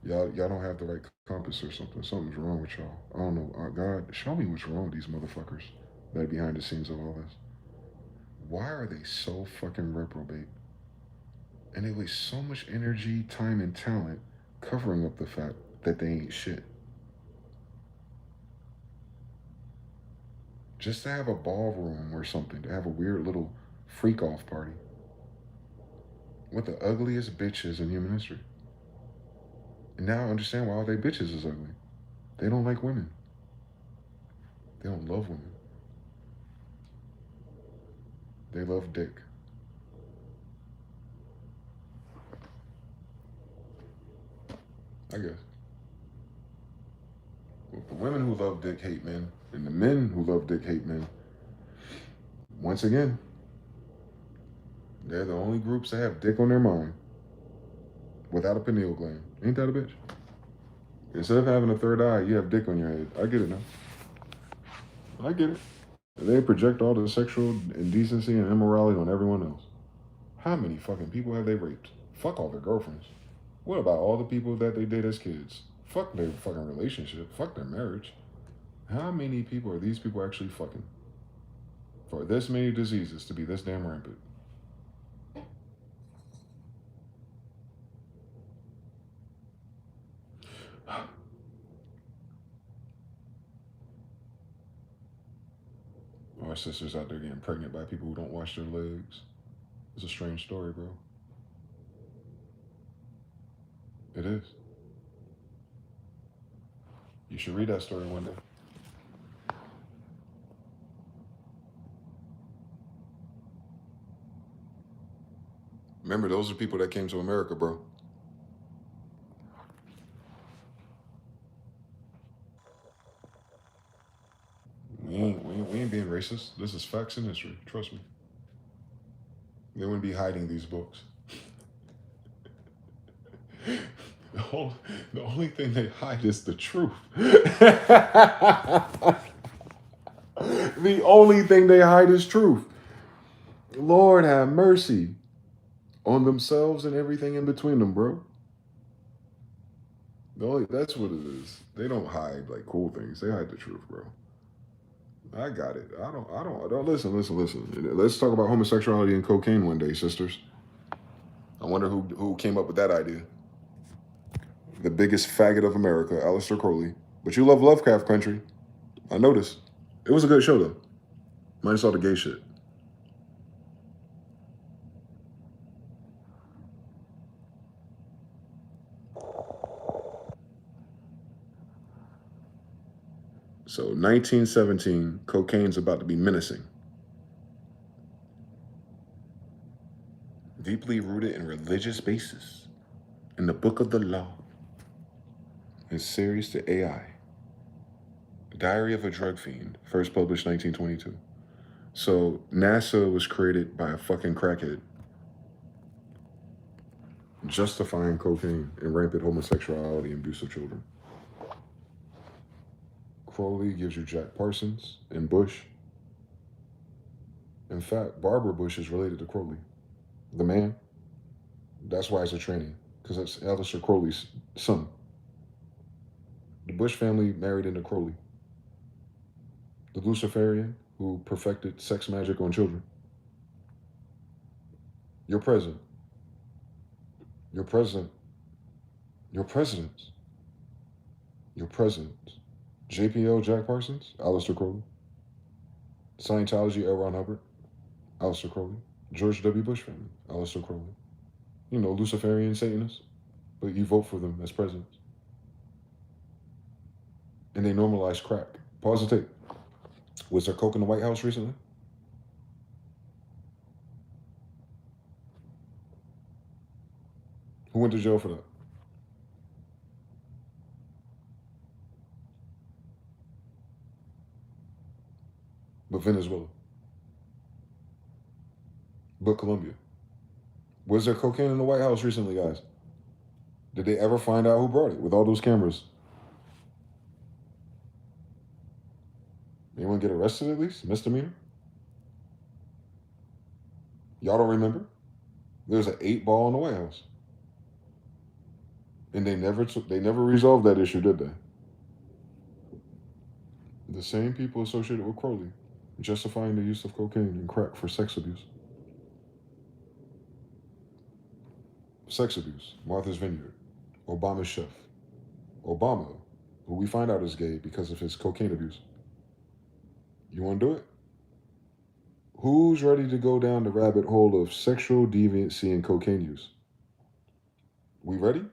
Y'all don't have the right compass or something. Something's wrong with y'all. I don't know. God, show me what's wrong with these motherfuckers that are behind the scenes of all this. Why are they so fucking reprobate? And they waste so much energy, time, and talent covering up the fact that they ain't shit. Just to have a ballroom or something, to have a weird little freak-off party with the ugliest bitches in human history. And now I understand why all they bitches is ugly. They don't like women. They don't love women. They love dick. I guess. Well, the women who love dick hate men, and the men who love dick hate men. Once again, they're the only groups that have dick on their mind without a pineal gland. Ain't that a bitch? Instead of having a third eye, you have dick on your head. I get it now. I get it. And they project all the sexual indecency and immorality on everyone else. How many fucking people have they raped? Fuck all their girlfriends. What about all the people that they date as kids? Fuck their fucking relationship. Fuck their marriage. How many people are these people actually fucking? For this many diseases to be this damn rampant. Our sisters out there getting pregnant by people who don't wash their legs. It's a strange story, bro. It is. You should read that story one day. Remember, those are people that came to America, bro. We ain't being racist. This is facts and history. Trust me. They wouldn't be hiding these books. The only thing they hide is the truth. The only thing they hide is truth. Lord have mercy on themselves and everything in between them, bro. That's what it is. They don't hide like cool things. They hide the truth, bro. I got it. I don't listen. Let's talk about homosexuality and cocaine one day, sisters. I wonder who came up with that idea. The biggest faggot of America, Aleister Crowley. But you love Lovecraft Country. I noticed. It was a good show, though. Minus all the gay shit. So 1917, cocaine's about to be menacing. Deeply rooted in religious basis. In the book of the law. And series to AI. Diary of a Drug Fiend, first published 1922. So NASA was created by a fucking crackhead. Justifying cocaine and rampant homosexuality and abuse of children. Crowley gives you Jack Parsons and Bush. In fact, Barbara Bush is related to Crowley. The man. That's why it's a tranny, because that's Aleister Crowley's son. The Bush family married into Crowley. The Luciferian who perfected sex magic on children. Your president. Your president. Your presidents. Your presidents. JPL, Jack Parsons, Aleister Crowley. Scientology, L. Ron Hubbard, Aleister Crowley. George W. Bush family, Aleister Crowley. You know, Luciferian Satanists, but you vote for them as presidents. And they normalize crack. Pause the tape. Was there coke in the White House recently? Who went to jail for that? But Venezuela. But Colombia. Was there cocaine in the White House recently, guys? Did they ever find out who brought it with all those cameras? Anyone get arrested at least? Misdemeanor? Y'all don't remember? There was an 8-ball in the White House. And they never resolved that issue, did they? The same people associated with Crowley justifying the use of cocaine and crack for sex abuse. Sex abuse, Martha's Vineyard, Obama's chef. Obama, who we find out is gay because of his cocaine abuse. You want to do it? Who's ready to go down the rabbit hole of sexual deviancy and cocaine use? We ready?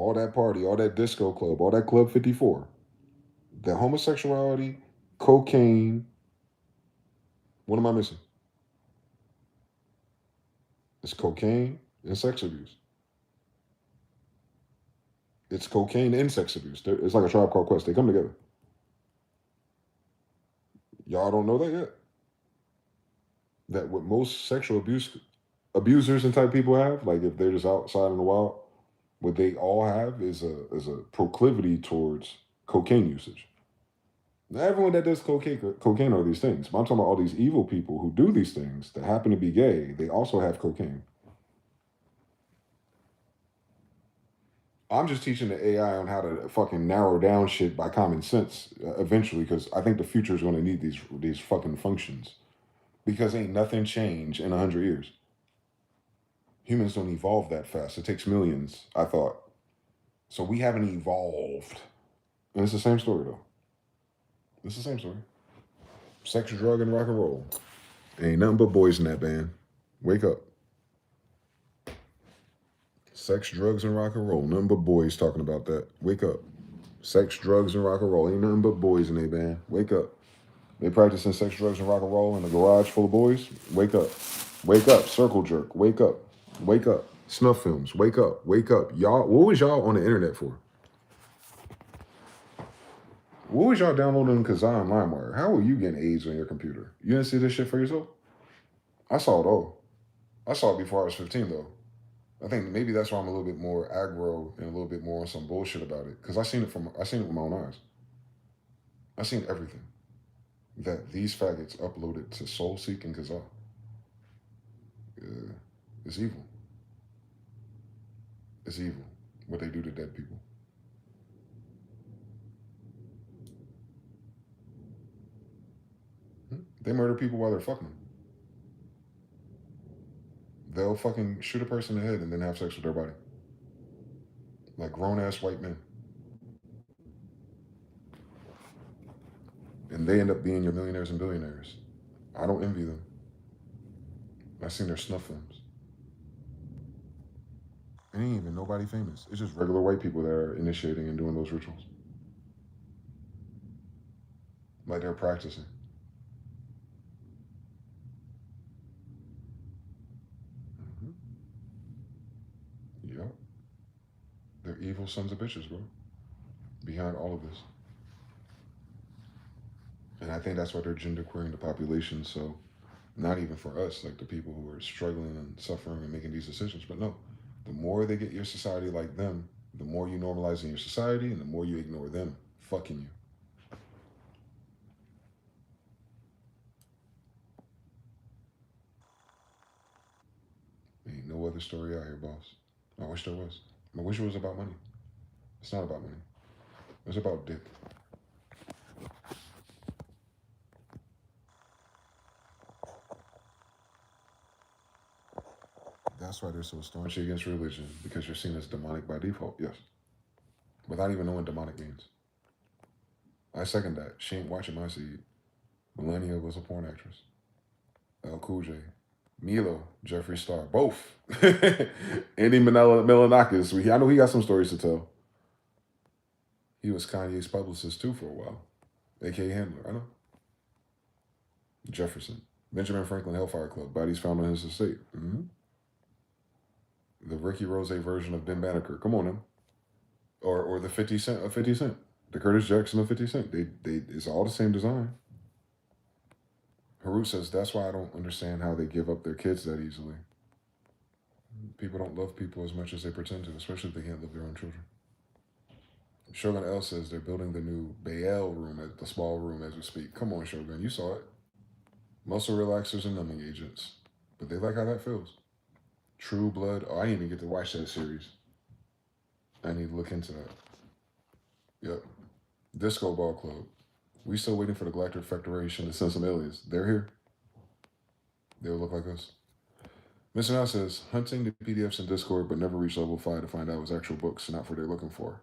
all that party, all that disco club, all that Club 54, the homosexuality, cocaine. What am I missing? It's cocaine and sex abuse. It's cocaine and sex abuse. It's like a Tribe Called Quest. They come together. Y'all don't know that yet? That what most sexual abusers and type people have, like if they're just outside in the wild, what they all have is a proclivity towards cocaine usage. Now, everyone that does cocaine are these things. But I'm talking about all these evil people who do these things that happen to be gay. They also have cocaine. I'm just teaching the AI on how to fucking narrow down shit by common sense eventually, because I think the future is going to need these fucking functions, because ain't nothing changed in 100 years. Humans don't evolve that fast. It takes millions, I thought. So we haven't evolved. And it's the same story, though. It's the same story. Sex, drug, and rock and roll. Ain't nothing but boys in that band. Wake up. Sex, drugs, and rock and roll. Nothing but boys talking about that. Wake up. Sex, drugs, and rock and roll. Ain't nothing but boys in their band. Wake up. They practicing sex, drugs, and rock and roll in a garage full of boys. Wake up. Wake up. Circle jerk. Wake up. Wake up. Snuff films. Wake up. Wake up. Y'all, what was y'all on the internet for? What was y'all downloading Kazaa and LimeWire? How were you getting AIDS on your computer? You didn't see this shit for yourself? I saw it all. I saw it before I was 15, though. I think maybe that's why I'm a little bit more aggro and a little bit more on some bullshit about it. Because I seen it with my own eyes. I seen everything that these faggots uploaded to SoulSeek and Kazaa. It's evil. It's evil what they do to dead people. They murder people while they're fucking them. They'll fucking shoot a person in the head and then have sex with their body. Like grown-ass white men. And they end up being your millionaires and billionaires. I don't envy them. I've seen their snuff films. It ain't even nobody famous. It's just regular white people that are initiating and doing those rituals. Like they're practicing. Yep. They're evil sons of bitches, bro. Behind all of this. And I think that's why they're gender queering the population. So not even for us, like the people who are struggling and suffering and making these decisions. But no, the more they get your society like them, the more you normalize in your society and the more you ignore them fucking you. Ain't no other story out here, boss. I wish there was. I wish it was about money. It's not about money. It's about dick. That's why they're so staunchly against religion, because you're seen as demonic by default, yes. Without even knowing what demonic means. I second that. She ain't watching my seed. Melania was a porn actress. L. Cool J. Milo, Jeffree Star, both. Andy Milonakis, I know he got some stories to tell. He was Kanye's publicist too for a while. A.K.A. Handler, I know. Jefferson. Benjamin Franklin Hellfire Club, bodies found on his estate. Mm-hmm. The Ricky Rose version of Ben Banneker. Come on, him. Or the 50 Cent of 50 Cent. The Curtis Jackson of 50 Cent. It's all the same design. Haru says, that's why I don't understand how they give up their kids that easily. People don't love people as much as they pretend to, especially if they can't love their own children. Shogun L says they're building the new Bael room at the small room as we speak. Come on, Shogun, you saw it. Muscle relaxers and numbing agents. But they like how that feels. True Blood. Oh, I didn't even get to watch that series. I need to look into that. Yep. Disco Ball Club. We still waiting for the Galactic Federation to send some aliens. They're here. They'll look like us. Mr. Now says, hunting the PDFs in Discord, but never reach level 5 to find out it was actual books, not what they're looking for.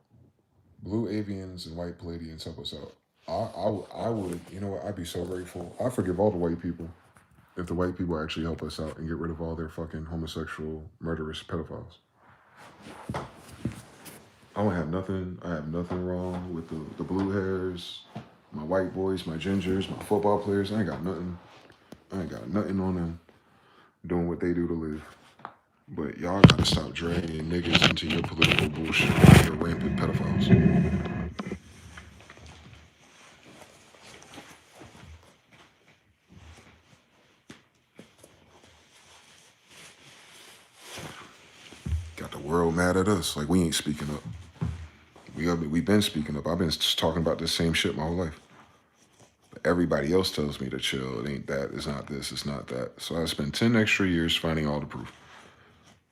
Blue Avians and White Palladians help us out. I would, you know what, I'd be so grateful. I forgive all the white people if the white people actually help us out and get rid of all their fucking homosexual, murderous pedophiles. I don't have nothing. I have nothing wrong with the blue hairs, my white boys, my gingers, my football players. I ain't got nothing. I ain't got nothing on them doing what they do to live. But y'all gotta stop dragging niggas into your political bullshit. You're rampant pedophiles. Got the world mad at us like we ain't speaking up. We been speaking up. I've been just talking about this same shit my whole life. But everybody else tells me to chill. It ain't that. It's not this. It's not that. So I spent 10 extra years finding all the proof.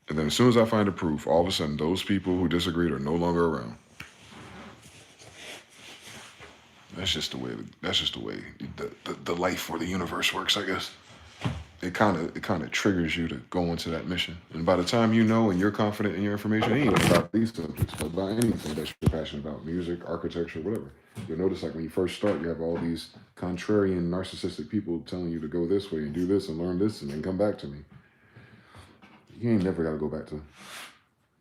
And then as soon as I find the proof, all of a sudden those people who disagreed are no longer around. That's just the way. That's just the way the life or the universe works, I guess. It kind of triggers you to go into that mission. And by the time you know and you're confident in your information, it ain't about these subjects, but about anything that you're passionate about, music, architecture, whatever. You'll notice like when you first start, you have all these contrarian, narcissistic people telling you to go this way and do this and learn this and then come back to me. You ain't never got to go back to,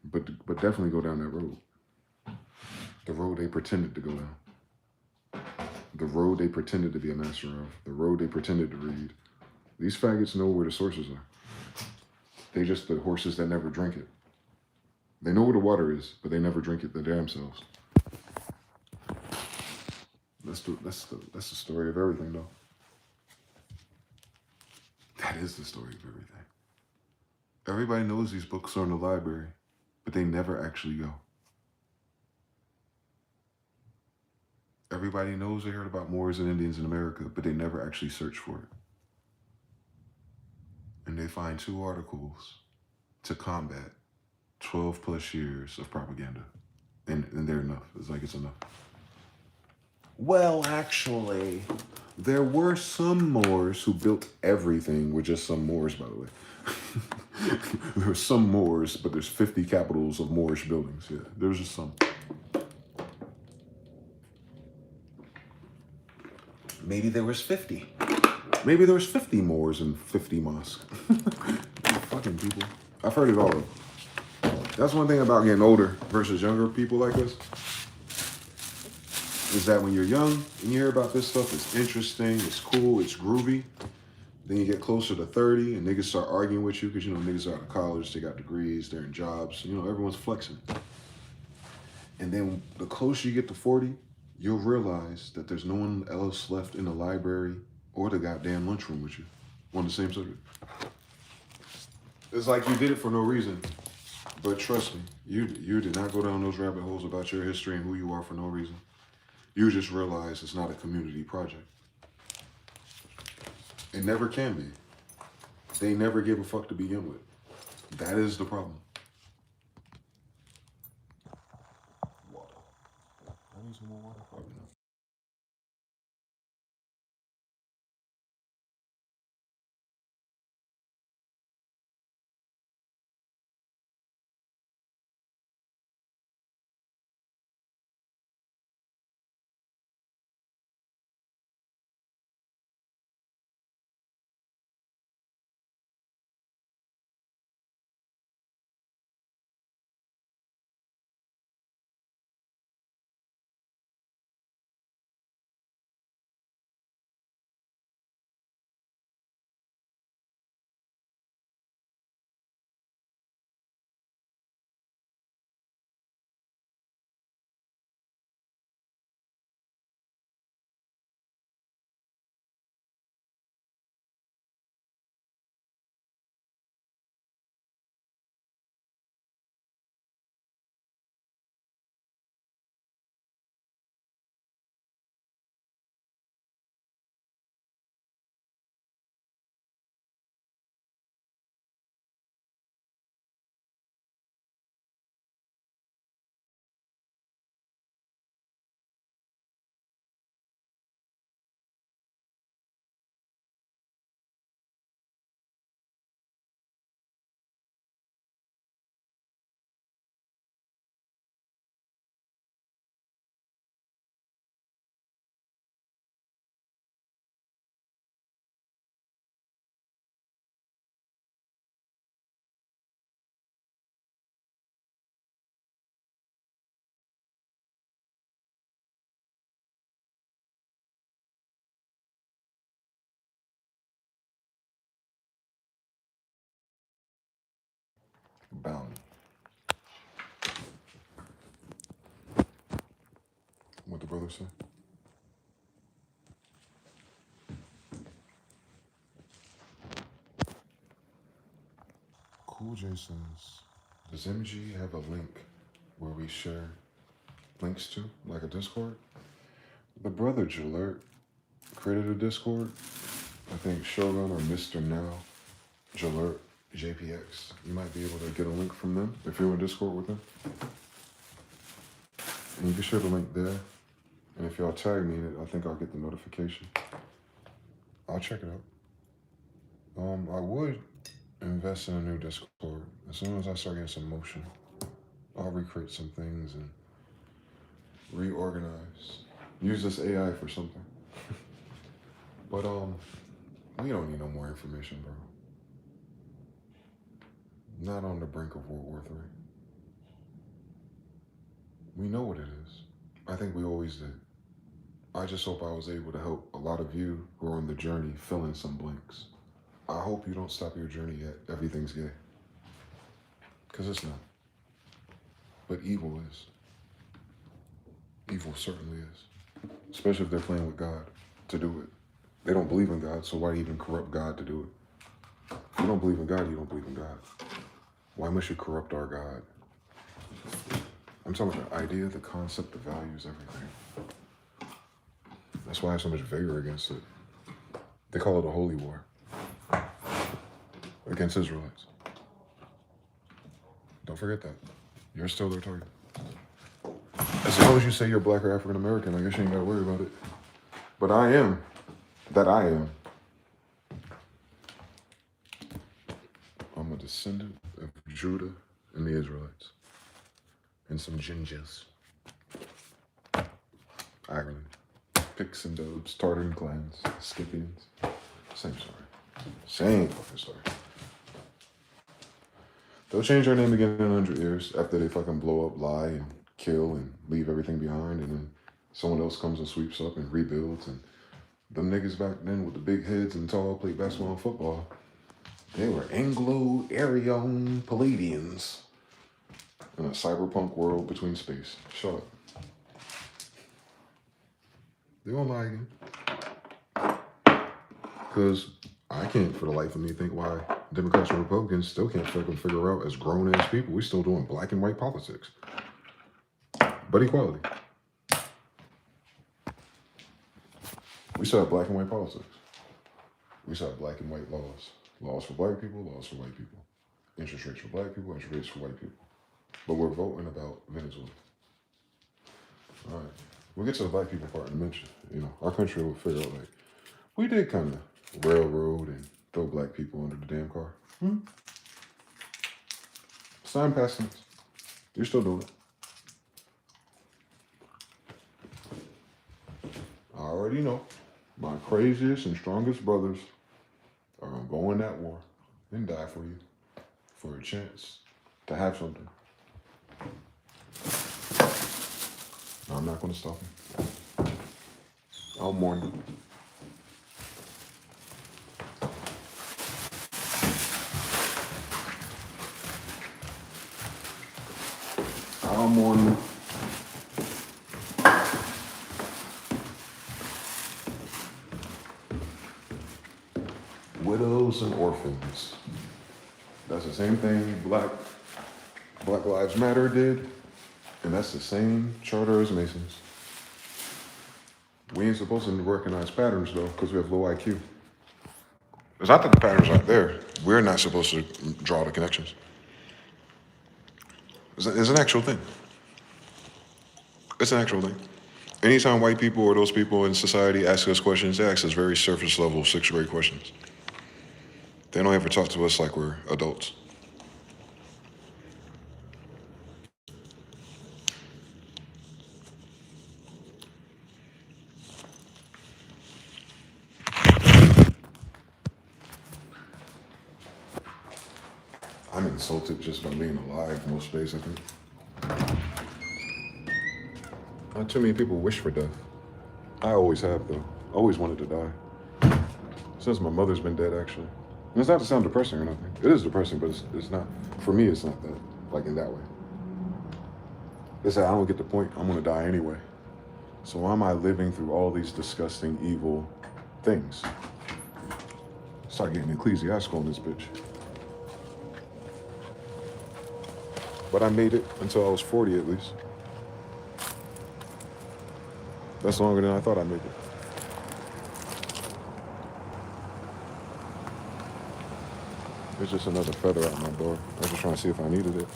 but definitely go down that road. The road they pretended to go down. The road they pretended to be a master of. The road they pretended to read. These faggots know where the sources are. They just the horses that never drink it. They know where the water is, but they never drink it the damn selves. That's the story of everything, though. That is the story of everything. Everybody knows these books are in the library, but they never actually go. Everybody knows they heard about Moors and Indians in America, but they never actually search for it. And they find 2 articles to combat 12 plus years of propaganda. And they're enough. It's like it's enough. Well, actually, there were some Moors who built everything with just some Moors, by the way. There were some Moors, but there's 50 capitals of Moorish buildings. Yeah, there's just some. Maybe there was 50. Maybe there was 50 Moors and 50 mosques. Fucking people. I've heard it all. That's one thing about getting older versus younger people like us. Is that when you're young and you hear about this stuff, it's interesting, it's cool, it's groovy. Then you get closer to 30 and niggas start arguing with you because, you know, niggas are out of college, they got degrees, they're in jobs, you know, everyone's flexing. And then the closer you get to 40, you'll realize that there's no one else left in the library or the goddamn lunchroom with you on the same subject. It's like you did it for no reason. But trust me, you did not go down those rabbit holes about your history and who you are for no reason. You just realize it's not a community project. It never can be. They never gave a fuck to begin with. That is the problem. Water. I need some more water. bounty. What the brother say? Cool J says, does MG have a link where we share links to, like a Discord? The brother Jalert created a Discord. I think Shogun or Mr. Now, Jalert, JPX. You might be able to get a link from them if you're in Discord with them. And you can share the link there. And if y'all tag me in it, I think I'll get the notification. I'll check it out. I would invest in a new Discord. As soon as I start getting some motion, I'll recreate some things and reorganize. Use this AI for something. But we don't need no more information, bro. Not on the brink of World War III. We know what it is. I think we always did. I just hope I was able to help a lot of you who are on the journey fill in some blanks. I hope you don't stop your journey yet. Everything's gay. Because it's not. But evil is. Evil certainly is. Especially if they're playing with God to do it. They don't believe in God, so why even corrupt God to do it? If you don't believe in God, you don't believe in God. Why must you corrupt our God? I'm talking about the idea, the concept, the values, everything. That's why I have so much vigor against it. They call it a holy war against Israelites. Don't forget that. You're still their target. As long as you say you're Black or African American, I guess you ain't got to worry about it. But I am. That I am. I'm a descendant of Judah and the Israelites. And some gingers. Ireland. Picts and Dubs, Tartan clans, Scythians. Same story. Same fucking story. They'll change their name again in 100 years after they fucking blow up, lie, and kill, and leave everything behind, and then someone else comes and sweeps up and rebuilds, and them niggas back then with the big heads and tall played basketball and football. They were Anglo-Aryan Palladians in a cyberpunk world between space. Shut up. They gonna lie again. Because I can't for the life of me think why Democrats and Republicans still can't fucking figure out as grown-ass people, we still doing black and white politics. But equality. We still have black and white politics. We still have black and white laws. Laws for black people, laws for white people. Interest rates for black people, interest rates for white people. But we're voting about Venezuela. All right. We'll get to the black people part in a minute. You know, our country will figure out, like, we did kind of railroad and throw black people under the damn car. It's time past tense. You're still doing it. I already know my craziest and strongest brothers are going to go in that war and die for you for a chance to have something. I'm not going to stop him. I'll mourn him. I'll mourn him. Widows and orphans. That's the same thing Black Lives Matter did. And that's the same charter as Masons. We ain't supposed to recognize patterns, though, because we have low IQ. It's not that the patterns aren't there. We're not supposed to draw the connections. It's an actual thing. It's an actual thing. Anytime white people or those people in society ask us questions, they ask us very surface level, 6th grade questions. They don't ever talk to us like we're adults. I'm insulted just by being alive most days, I think. Not too many people wish for death. I always have, though. Always wanted to die. Since my mother's been dead, actually. And it's not to sound depressing or nothing. It is depressing, but it's not. for me, it's not that, like in that way. They say I don't get the point, I'm gonna die anyway. So why am I living through all these disgusting, evil things? Start getting ecclesiastical in this bitch. But I made it until I was 40 at least. That's longer than I thought I made it. It's just another feather out my door. I was just trying to see if I needed it.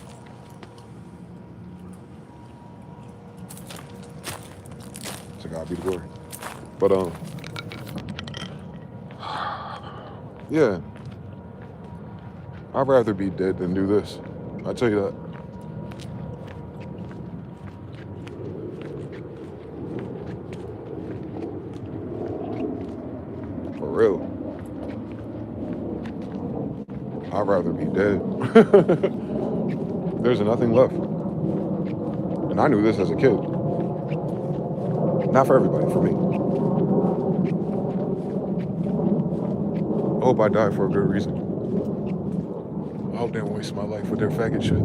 To God be the glory. But yeah. I'd rather be dead than do this. I tell you that. For real. I'd rather be dead. There's nothing left. And I knew this as a kid. Not for everybody, for me. I hope I die for a good reason. I hope they don't waste my life with their faggot shit.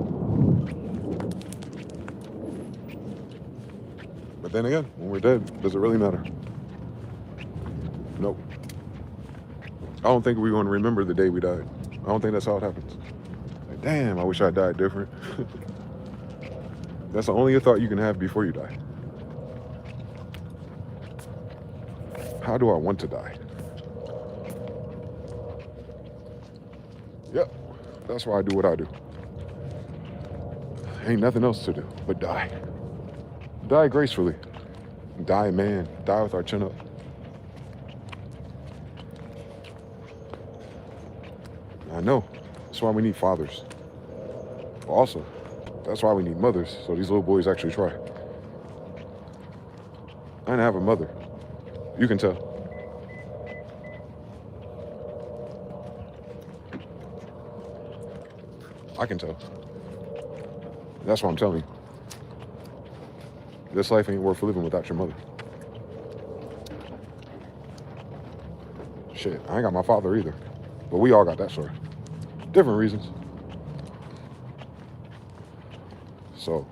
But then again, when we're dead, does it really matter? Nope. I don't think we're going to remember the day we died. I don't think that's how it happens. Like, damn, I wish I died different. That's the only thought you can have before you die. How do I want to die? Yep, that's why I do what I do. Ain't nothing else to do but die. Die gracefully. Die man. Die with our chin up. I know. That's why we need fathers. Also, that's why we need mothers, so these little boys actually try. I didn't have a mother. You can tell. I can tell. That's what I'm telling you. This life ain't worth living without your mother. Shit, I ain't got my father either. But we all got that story. Different reasons. So,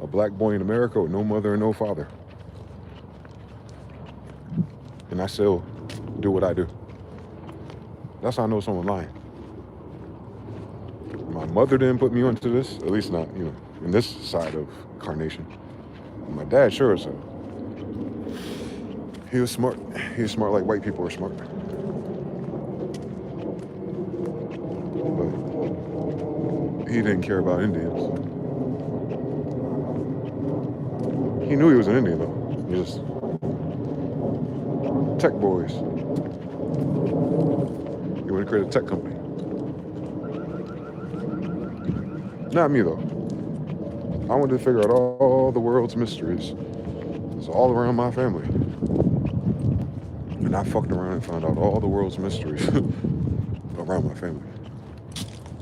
a black boy in America with no mother and no father. And I still do what I do. That's how I know someone's lying. My mother didn't put me onto this, at least not, in this side of carnation. My dad sure as hell. He was smart. He was smart like white people are smart. But he didn't care about Indians. He knew he was an Indian though. He just tech boys. He would have created a tech company. Not me though. I wanted to figure out all the world's mysteries. It's all around my family. And I fucked around and found out all the world's mysteries around my family.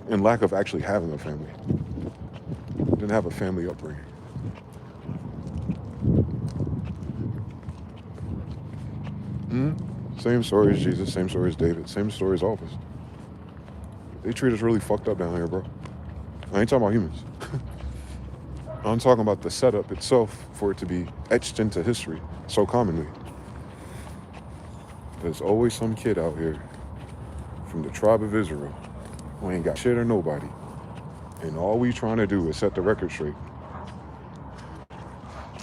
And lack of actually having a family. Didn't have a family upbringing. Same story as Jesus, same story as David, same story as all of us. They treat us really fucked up down here, bro. I ain't talking about humans. I'm talking about the setup itself for it to be etched into history so commonly. There's always some kid out here from the tribe of Israel who ain't got shit or nobody. And all we trying to do is set the record straight.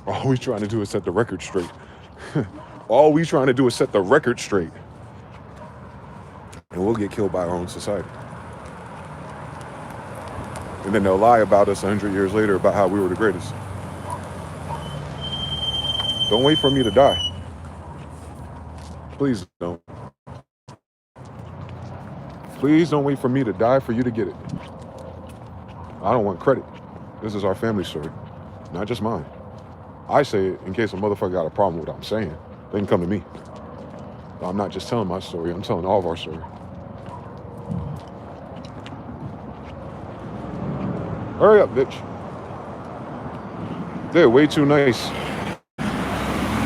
All we trying to do is set the record straight. All we trying to do is set the record straight. And we'll get killed by our own society. And then they'll lie about us 100 years later about how we were the greatest. Don't wait for me to die. Please don't. Please don't wait for me to die for you to get it. I don't want credit. This is our family story, not just mine. I say it in case a motherfucker got a problem with what I'm saying. They can come to me. I'm not just telling my story, I'm telling all of our story. Hurry up, bitch. They're way too nice.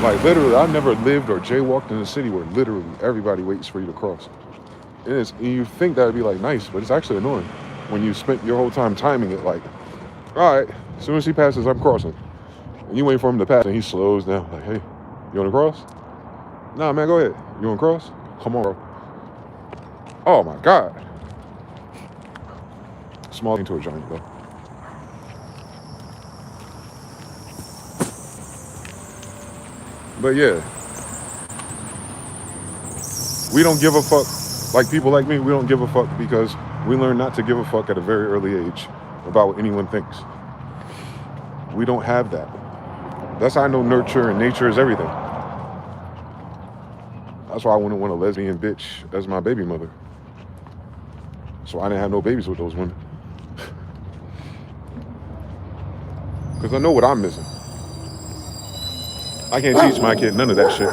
Like literally, I never lived or jaywalked in a city where literally everybody waits for you to cross. And you think that would be like nice, but it's actually annoying. when you spent your whole time timing it like, all right, as soon as he passes, I'm crossing. And you wait for him to pass and he slows down like, hey, you want to cross? Nah, man, go ahead. You want to cross? Come on, bro. Oh my God. Small into a giant, though. But yeah, we don't give a fuck. Like people like me, we don't give a fuck because we learn not to give a fuck at a very early age about what anyone thinks. We don't have that. That's how I know nurture and nature is everything. That's why I wouldn't want a lesbian bitch as my baby mother. So I didn't have no babies with those women. Because I know what I'm missing. I can't teach my kid none of that shit.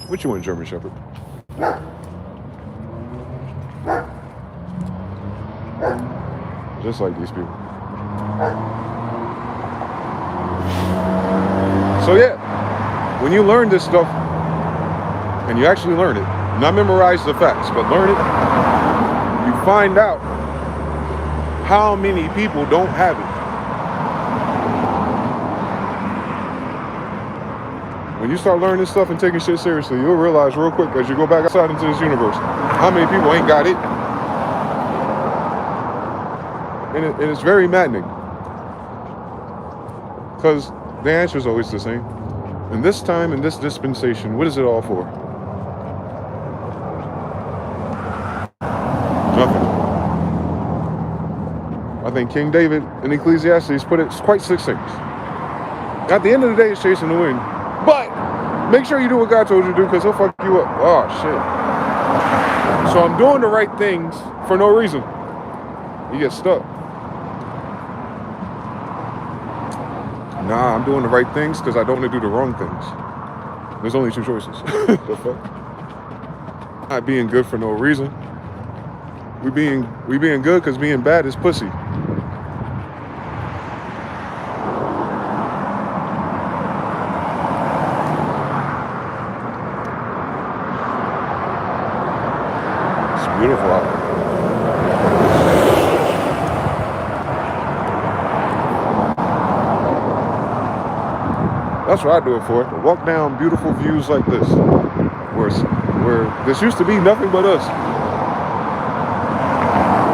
What you want, German Shepherd? Just like these people. So yeah, when you learn this stuff, and you actually learn it, not memorize the facts, but learn it, you find out how many people don't have it. When you start learning this stuff and taking shit seriously, you'll realize real quick as you go back outside into this universe, how many people ain't got it. And it's very maddening. Because the answer is always the same. And this time, in this dispensation, what is it all for? Nothing. I think King David in Ecclesiastes put it quite succinct. At the end of the day, it's chasing the wind. But make sure you do what God told you to do because he'll fuck you up. Oh, shit. So I'm doing the right things for no reason. You get stuck. Nah, I'm doing the right things because I don't want to do the wrong things. There's only two choices. The fuck? Not being good for no reason. We being good because being bad is pussy. It's beautiful out there. That's what I do it for. To walk down beautiful views like this, where this used to be nothing but us.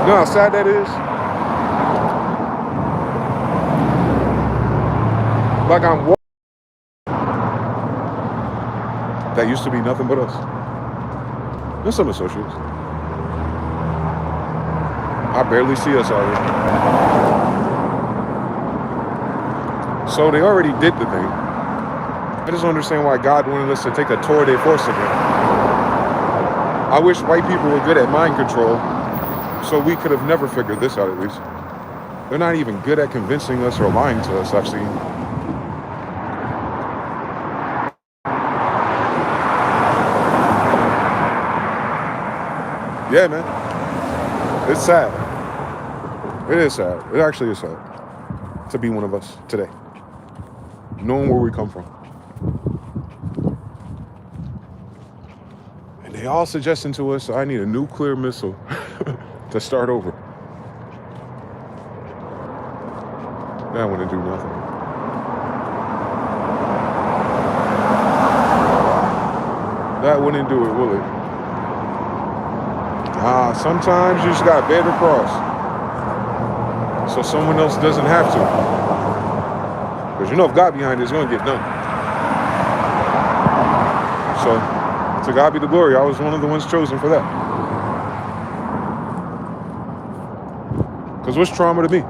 You know how sad that is? Like I'm walking. That used to be nothing but us. There's some associates. I barely see us already. So they already did the thing. I just don't understand why God wanted us to take a tour de force again. I wish white people were good at mind control, so we could have never figured this out at least. They're not even good at convincing us or lying to us, I've seen. Yeah, man. It's sad. It is sad. It actually is sad to be one of us today. Knowing where we come from. And they all suggesting to us, I need a nuclear missile to start over. That wouldn't do nothing. That wouldn't do it, will it? Sometimes you just gotta bear the cross. So someone else doesn't have to. Because you know if God behind it, it's gonna get done. So, to God be the glory, I was one of the ones chosen for that. Because what's trauma to me?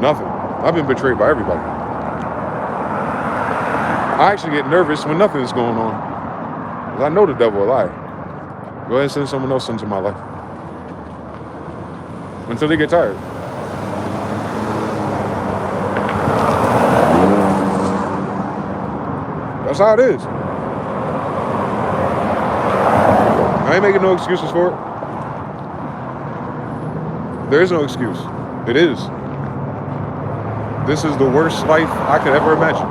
Nothing. I've been betrayed by everybody. I actually get nervous when nothing's going on. Because I know the devil a liar. Go ahead and send someone else into my life. Until they get tired. That's how it is. I ain't making no excuses for it. There is no excuse. It is. This is the worst life I could ever imagine.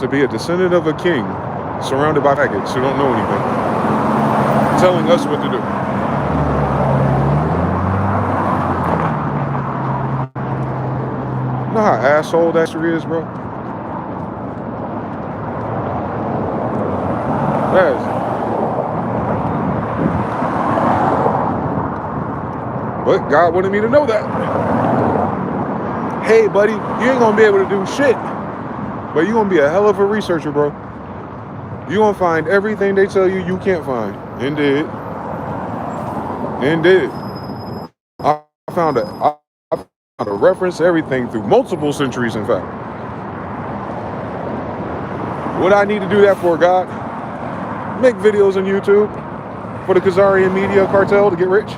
To be a descendant of a king surrounded by faggots who don't know anything. telling us what to do. You know how asshole that shit is, bro? That is. But God wanted me to know that. Hey, buddy, you ain't gonna be able to do shit. But you're gonna be a hell of a researcher, bro. You're gonna find everything they tell you you can't find. And did. I found a reference to everything through multiple centuries, in fact. What I need to do that for, God? Make videos on YouTube for the Khazarian media cartel to get rich?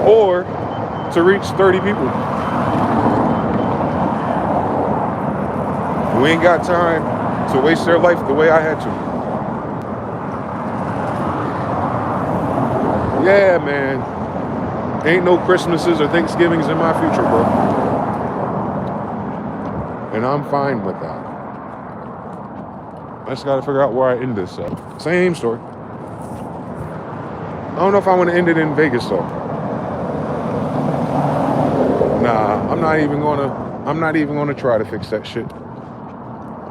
Or to reach 30 people who ain't got time to waste their life the way I had to. Yeah, man. Ain't no Christmases or Thanksgivings in my future, bro. And I'm fine with that. I just gotta figure out where I end this at. Same story. I don't know if I want to end it in Vegas though. Nah, I'm not even gonna try to fix that shit.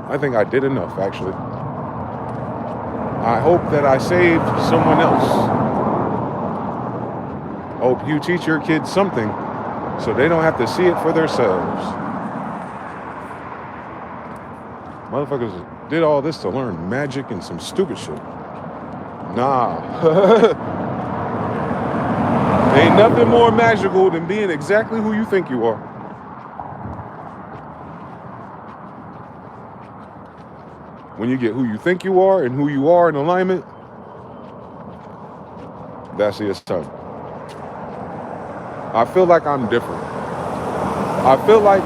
I think I did enough, actually. I hope that I saved someone else. Hope you teach your kids something so they don't have to see it for themselves. Motherfuckers did all this to learn magic and some stupid shit. Nah. Ain't nothing more magical than being exactly who you think you are. When you get who you think you are and who you are in alignment, that's it, time. I feel like I'm different. I feel like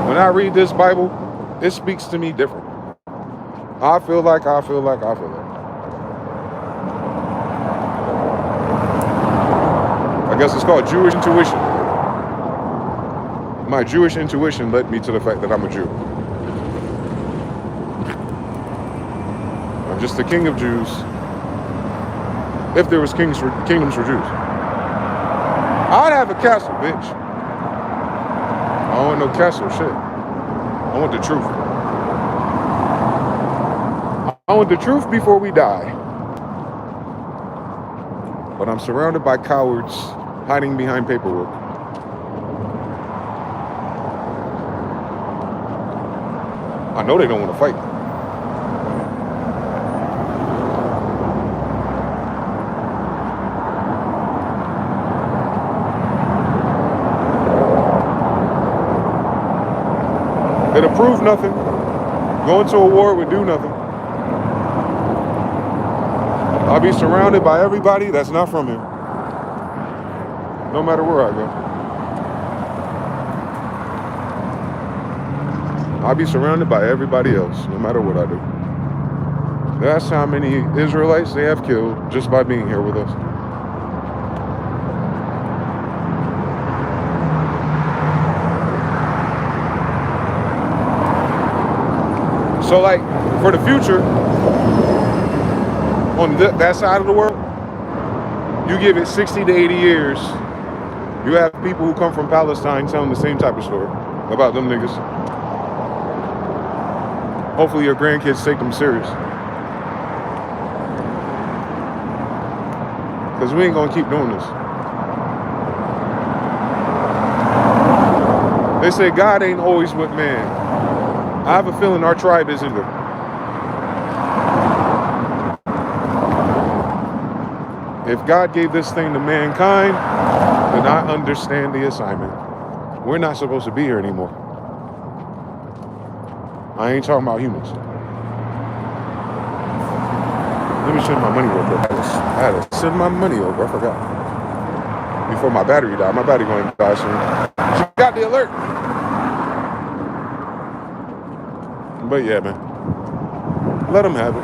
when I read this Bible, it speaks to me different. I feel like. I guess it's called Jewish intuition. My Jewish intuition led me to the fact that I'm a Jew. I'm just the king of Jews. If there was kingdoms for Jews. I'd have a castle, bitch. I don't want no castle shit. I want the truth. I want the truth before we die. But I'm surrounded by cowards hiding behind paperwork. I know they don't want to fight. It'll prove nothing. Going to a war would do nothing. I'll be surrounded by everybody that's not from here. No matter where I go. I'll be surrounded by everybody else, no matter what I do. That's how many Israelites they have killed just by being here with us. So like, for the future, on that side of the world, you give it 60 to 80 years, you have people who come from Palestine telling the same type of story about them niggas. Hopefully your grandkids take them serious. Because we ain't gonna keep doing this. They say God ain't always with man. I have a feeling our tribe is either. If God gave this thing to mankind, then I understand the assignment. We're not supposed to be here anymore. I ain't talking about humans. Let me send my money real quick. I had to send my money over. I forgot. Before my battery died. My battery going to die soon. She got the alert. But yeah, man. Let them have it.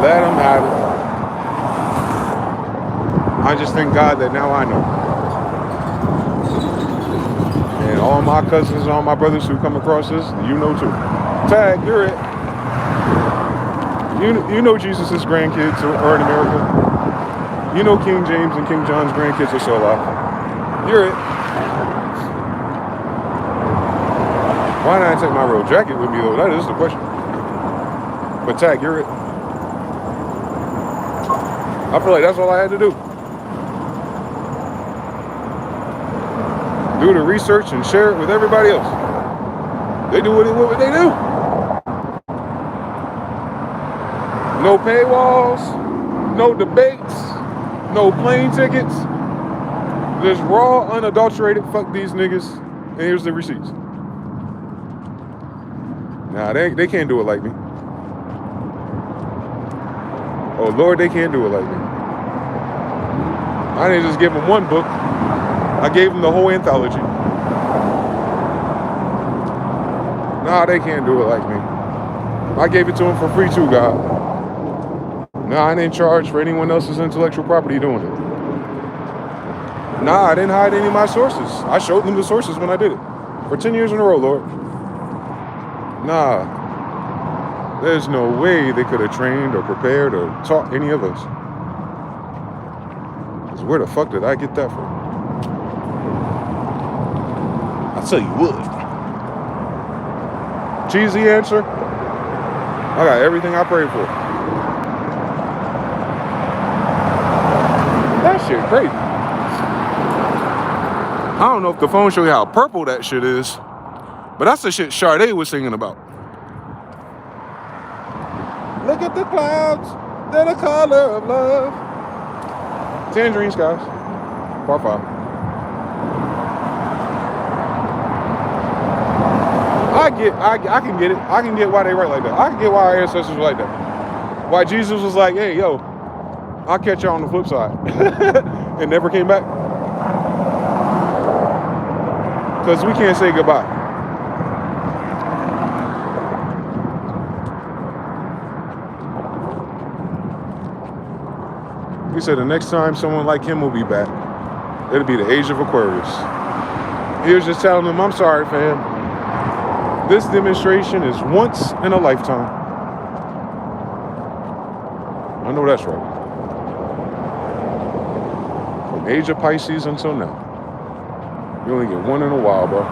Let them have it. I just thank God that now I know. And all my cousins, all my brothers who come across this, you know too. Tag, you're it. You know Jesus' grandkids are in America. You know King James and King John's grandkids are still alive. You're it. Why didn't I take my real jacket with me though? That is the question. But Tag, you're it. I feel like that's all I had to do. Do the research and share it with everybody else. They do what they do. No paywalls, no debates, no plane tickets. Just raw, unadulterated, fuck these niggas, and here's the receipts. Nah, they can't do it like me. Oh Lord, they can't do it like me. I didn't just give them one book. I gave them the whole anthology. Nah, they can't do it like me. I gave it to them for free too, God. Nah, I didn't charge for anyone else's intellectual property doing it. Nah, I didn't hide any of my sources. I showed them the sources when I did it. For 10 years in a row, Lord. Nah. There's no way they could have trained or prepared or taught any of us. Because where the fuck did I get that from? I'll tell you what. Cheesy answer. I got everything I prayed for. That shit crazy. I don't know if the phone show you how purple that shit is, but that's the shit Sade was singing about. Look at the clouds, they're the color of love. Tangerine skies, part 5. I can get it. I can get why they write like that. I can get why our ancestors were like that. Why Jesus was like, hey, yo, I'll catch y'all on the flip side. And never came back. Because we can't say goodbye. He said the next time someone like him will be back, it'll be the age of Aquarius. He was just telling them, I'm sorry, fam. This demonstration is once in a lifetime. I know that's right. From age of Pisces until now. You only get one in a while, bro.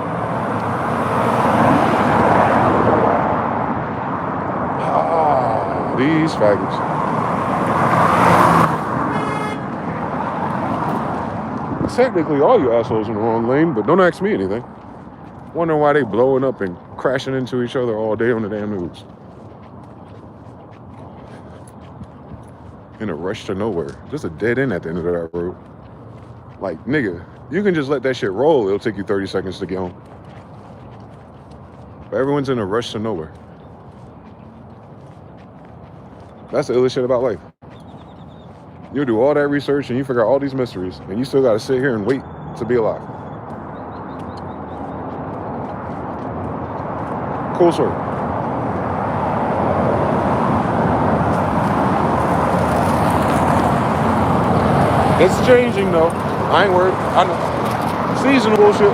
Ah, these faggots. Technically, all you assholes in the wrong lane, but don't ask me anything. Wondering why they blowing up and crashing into each other all day on the damn news. In a rush to nowhere. Just a dead end at the end of that road. Like, nigga, you can just let that shit roll. It'll take you 30 seconds to get home. But everyone's in a rush to nowhere. That's the illest shit about life. You'll do all that research and you figure out all these mysteries, and you still gotta sit here and wait to be alive. Cool story. It's changing though. I ain't worried. I know. Seasonal bullshit.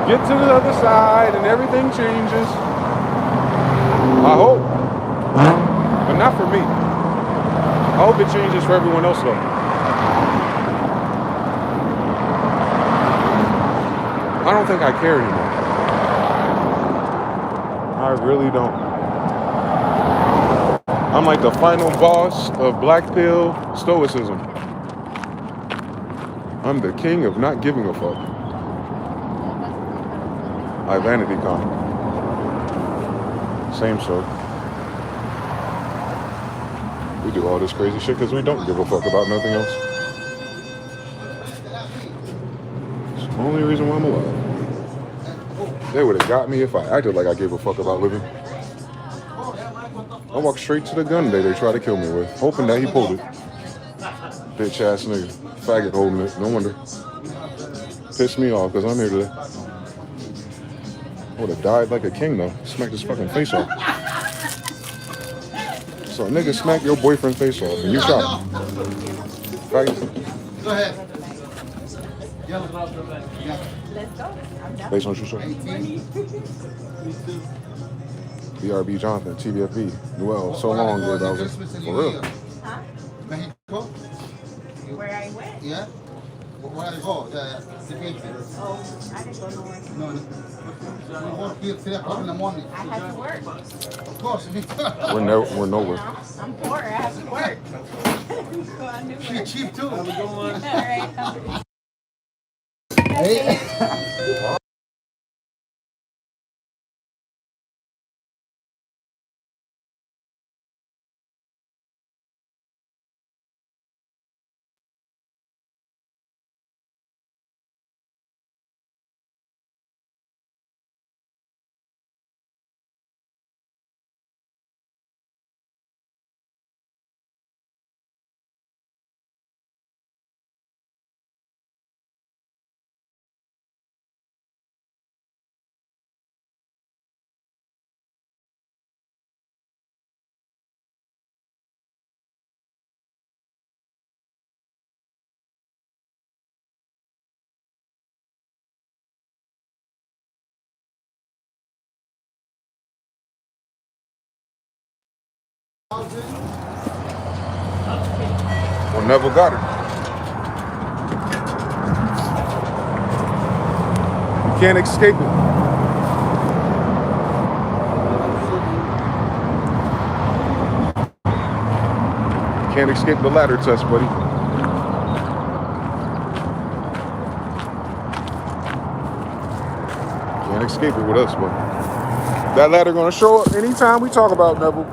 Get to the other side and everything changes. I hope. But not for me. I hope it changes for everyone else though. I don't think I care anymore. I really don't. I'm like the final boss of black pill stoicism. I'm the king of not giving a fuck. I vanity con. Same story. We do all this crazy shit because we don't give a fuck about nothing else. It's the only reason why I'm alive. They would have got me if I acted like I gave a fuck about living. I walked straight to the gun they tried to kill me with, hoping that he pulled it. Bitch ass nigga. Faggot holding it, no wonder. Pissed me off because I'm here today. I would have died like a king though. Smacked his fucking face off. So a nigga smack your boyfriend's face off and you shot him. Faggot. Go ahead. Let's go. Based on true story. BRB Jonathan, TBFB, Noel, so long, dude. I was for real. Huh? Mexico? Where I went? Yeah. Where I go? The meeting. Oh, I didn't go nowhere. No, no. We work here 3 o'clock in the morning. I had to work. Of course. We're nowhere. I'm poor. I have to work. Go on to work. She's cheap too. All right. Hey. Or never got it. You can't escape it. Can't escape the ladder test, buddy. Can't escape it with us, but that ladder gonna show up anytime we talk about Neville.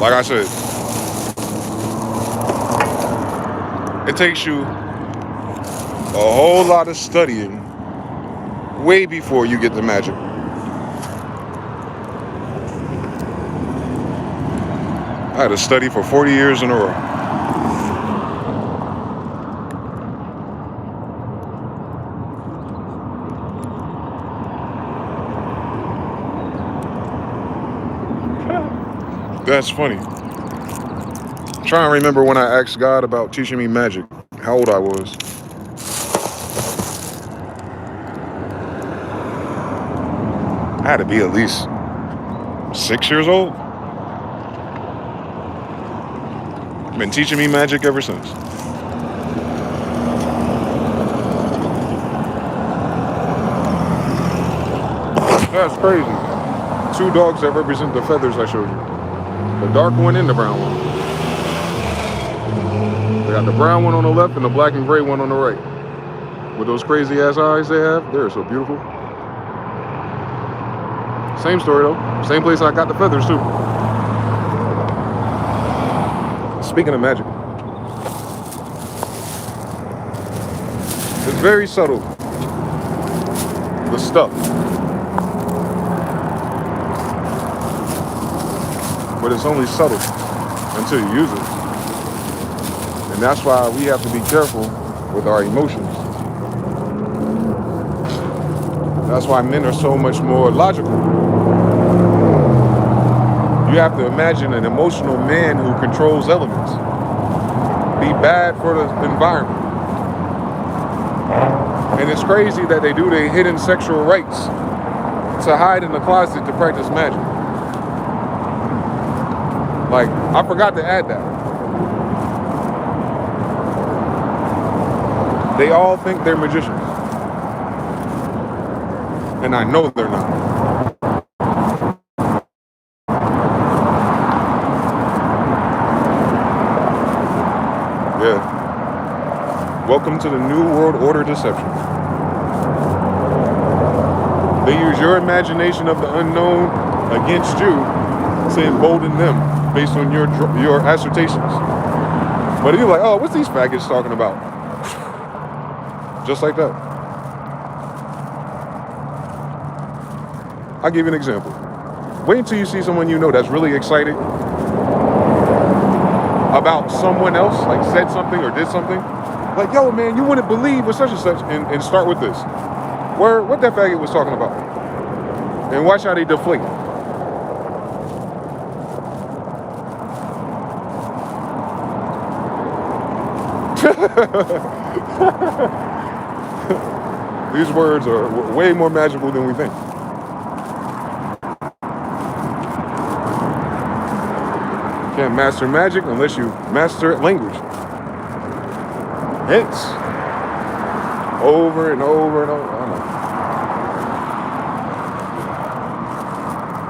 Like I said, it takes you a whole lot of studying way before you get the magic. I had to study for 40 years in a row. That's funny. I'm trying to remember when I asked God about teaching me magic, how old I was. I had to be at least 6 years old. Been teaching me magic ever since. That's crazy. 2 dogs that represent the feathers I showed you. The dark one and the brown one. They got the brown one on the left and the black and gray one on the right. With those crazy ass eyes they have, they're so beautiful. Same story though. Same place I got the feathers too. Speaking of magic, it's very subtle. The stuff. But it's only subtle until you use it. And that's why we have to be careful with our emotions. That's why men are so much more logical. You have to imagine an emotional man who controls elements. Be bad for the environment. And it's crazy that they do their hidden sexual rites to hide in the closet to practice magic. Like, I forgot to add that. They all think they're magicians. And I know they're not. Yeah. Welcome to the New World Order deception. They use your imagination of the unknown against you to embolden them based on your assertions. But you're like, oh, what's these faggots talking about? Just like that. I'll give you an example. Wait until you see someone you know that's really excited about someone else, like said something or did something. Like, yo, man, you wouldn't believe with such and such, and start with this. What that faggot was talking about. And watch how they deflate. These words are way more magical than we think. Can't master magic unless you master language. Hence, over and over and over. I don't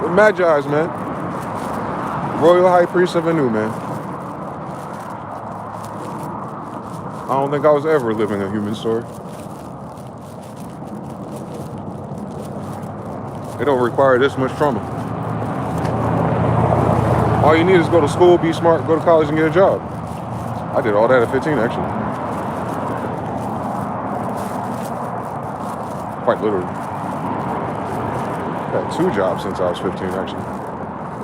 know. The Magi's, man. Royal High Priest of Anu, man. I don't think I was ever living a human story. It don't require this much trauma. All you need is go to school, be smart, go to college, and get a job. I did all that at 15, actually. Quite literally. I've had 2 jobs since I was 15, actually.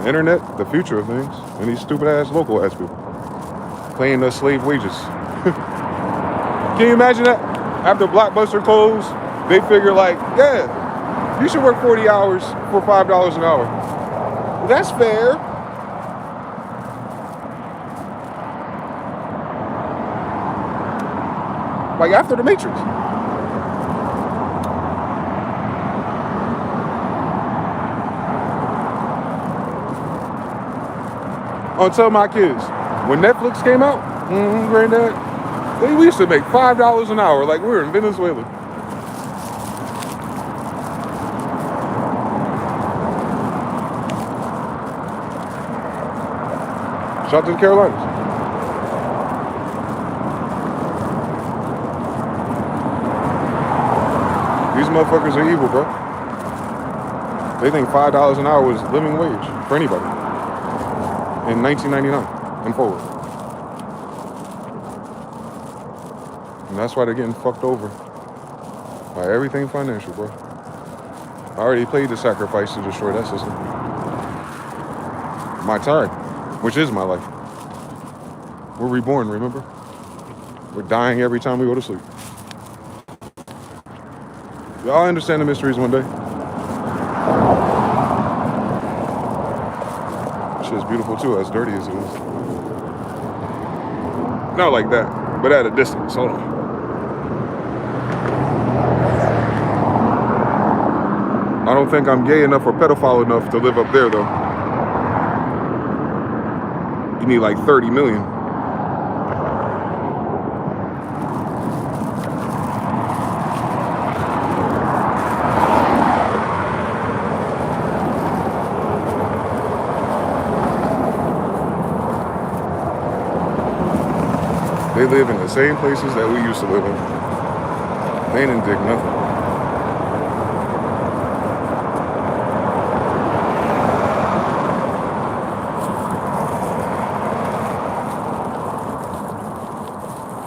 The internet, the future of things, and these stupid-ass local-ass people paying us slave wages. Can you imagine that? After Blockbuster closed, they figure like, yeah, you should work 40 hours for $5 an hour. That's fair. Like after the Matrix. I'll tell my kids, when Netflix came out, granddad, we used to make $5 an hour like we were in Venezuela. Shout out to the Carolinas. These motherfuckers are evil, bro. They think $5 an hour was living wage for anybody in 1999 and forward. And that's why they're getting fucked over by everything financial, bro. I already paid the sacrifice to destroy that system. My time, which is my life. We're reborn, remember? We're dying every time we go to sleep. Y'all understand the mysteries one day. Shit's beautiful too, as dirty as it is. Not like that, but at a distance. Hold on. I don't think I'm gay enough or pedophile enough to live up there, though. You need like 30 million. They live in the same places that we used to live in. They didn't dig nothing.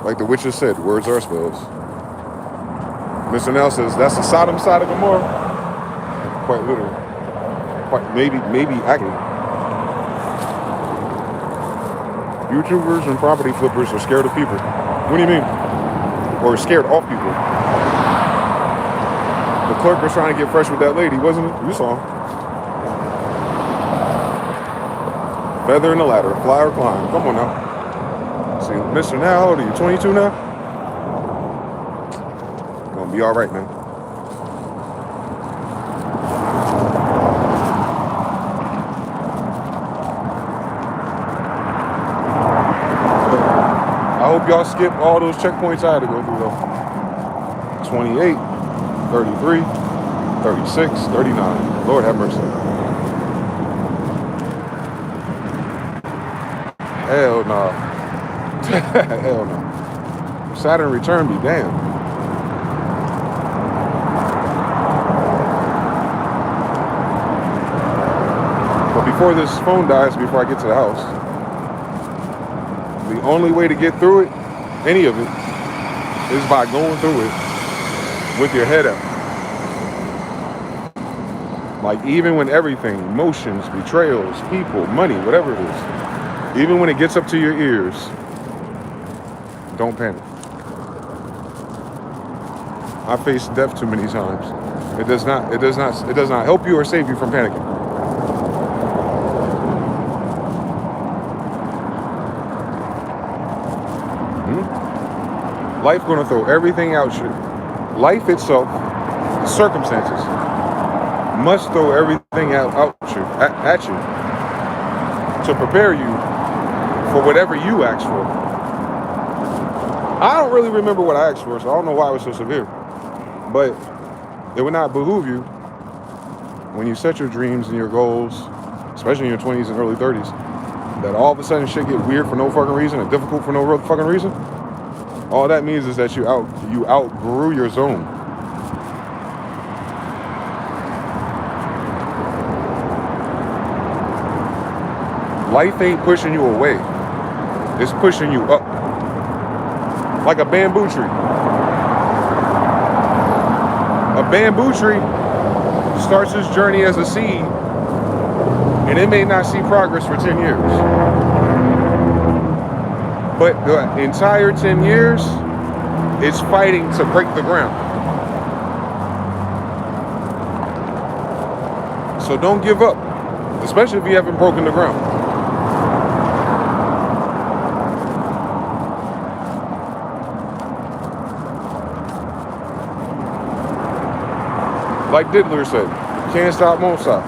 Like the witches said, words are spells. Mr. Nell says, that's the Sodom side of Gomorrah. Quite literally. Quite maybe actually. YouTubers and property flippers are scared of people. What do you mean? Or scared of people. The clerk was trying to get fresh with that lady, wasn't it? You saw him. Feather in the ladder, fly or climb. Come on now. See, Mr. Now, how old are you? 22 now? Gonna be all right, man. I hope y'all skip all those checkpoints I had to go through, though. 28, 33, 36, 39. Lord have mercy. Hell no. Hell no. Saturn return be damned. But before this phone dies, before I get to the house, the only way to get through it, any of it, is by going through it with your head up. Like even when everything, emotions, betrayals, people, money, whatever it is, even when it gets up to your ears, don't panic. I faced death too many times. It does not help you or save you from panicking. Life gonna throw everything at you. Life itself, the circumstances, must throw everything at you to prepare you for whatever you asked for. I don't really remember what I asked for, so I don't know why it was so severe. But it would not behoove you when you set your dreams and your goals, especially in your 20s and early 30s, that all of a sudden shit get weird for no fucking reason and difficult for no real fucking reason. All that means is that you outgrew your zone. Life ain't pushing you away. It's pushing you up. Like a bamboo tree. A bamboo tree starts its journey as a seed, and it may not see progress for 10 years. But the entire 10 years, it's fighting to break the ground. So don't give up, especially if you haven't broken the ground. Like Diddler said, can't stop, won't stop.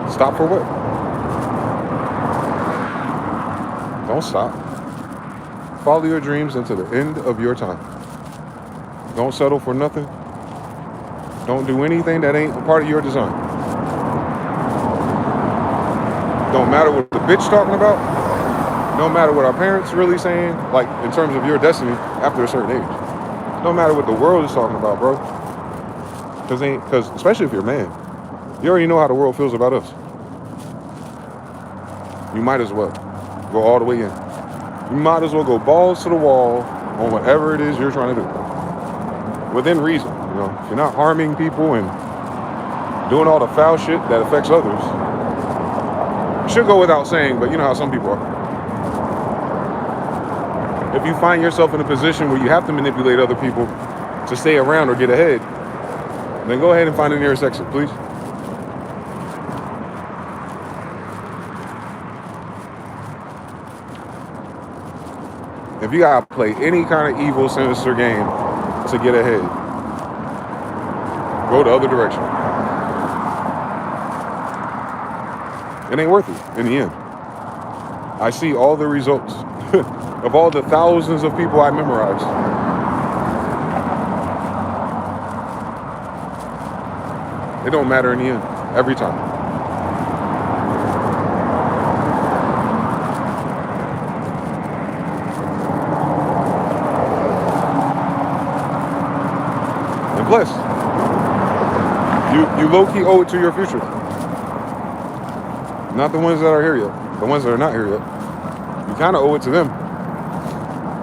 Stop for what? Don't stop. Follow your dreams until the end of your time. Don't settle for nothing. Don't do anything that ain't a part of your design. Don't matter what the bitch talking about. No matter what our parents really saying, like in terms of your destiny after a certain age. No matter what the world is talking about, bro. Because especially if you're a man, you already know how the world feels about us. You might as well go all the way in. You might as well go balls to the wall on whatever it is you're trying to do. Within reason, you know. If you're not harming people and doing all the foul shit that affects others, it should go without saying, but you know how some people are. If you find yourself in a position where you have to manipulate other people to stay around or get ahead, then go ahead and find the nearest exit, please. If you gotta play any kind of evil, sinister game to get ahead, go the other direction. It ain't worth it in the end. I see all the results of all the thousands of people I memorized. It don't matter in the end, every time. And plus, you low-key owe it to your future. Not the ones that are here yet, the ones that are not here yet. You kind of owe it to them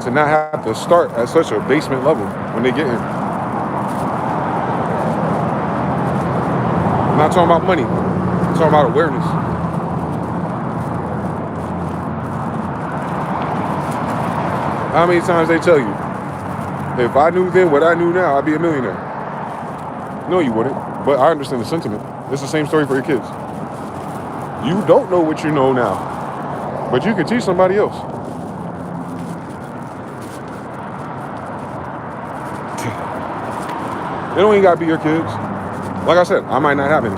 to not have to start at such a basement level when they get here. I'm not talking about money. I'm talking about awareness. How many times they tell you, if I knew then what I knew now, I'd be a millionaire. No, you wouldn't. But I understand the sentiment. It's the same story for your kids. You don't know what you know now, but you can teach somebody else. It don't even gotta be your kids. Like I said, I might not have any.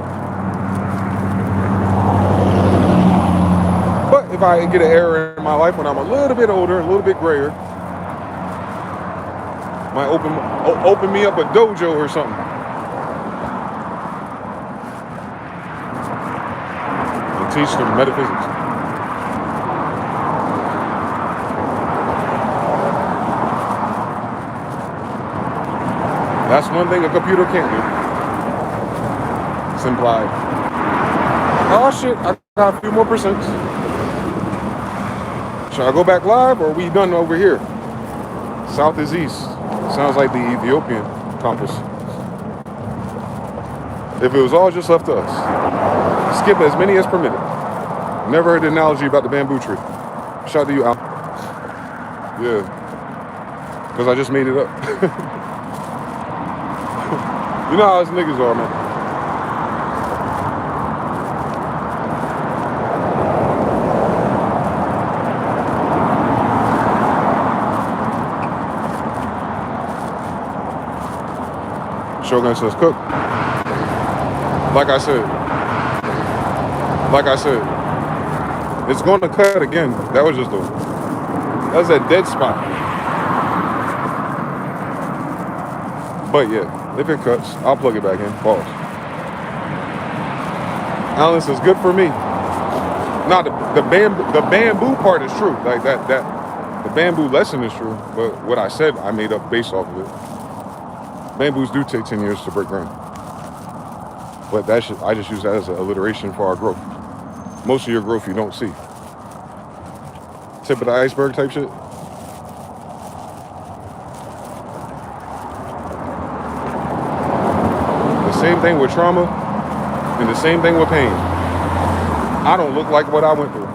But if I get an era in my life when I'm a little bit older, a little bit grayer, might open me up a dojo or something. And teach them metaphysics. That's one thing a computer can't do. It's implied. Oh shit, I got a few more percents. Should I go back live or are we done over here? South is east. Sounds like the Ethiopian compass. If it was all just left to us, skip as many as permitted. Never heard the analogy about the bamboo tree. Shout out to you, Al. Yeah. Because I just made it up. You know how us niggas are, man. Shogun says cook. Like I said, it's going to cut again. That was a dead spot. But yeah, if it cuts, I'll plug it back in. Pause. Alan says good for me. Now the bamboo part is true. Like that the bamboo lesson is true. But what I said, I made up based off of it. Bamboos do take 10 years to break ground. But I just use that as an alliteration for our growth. Most of your growth you don't see. Tip of the iceberg type shit. The same thing with trauma and the same thing with pain. I don't look like what I went through.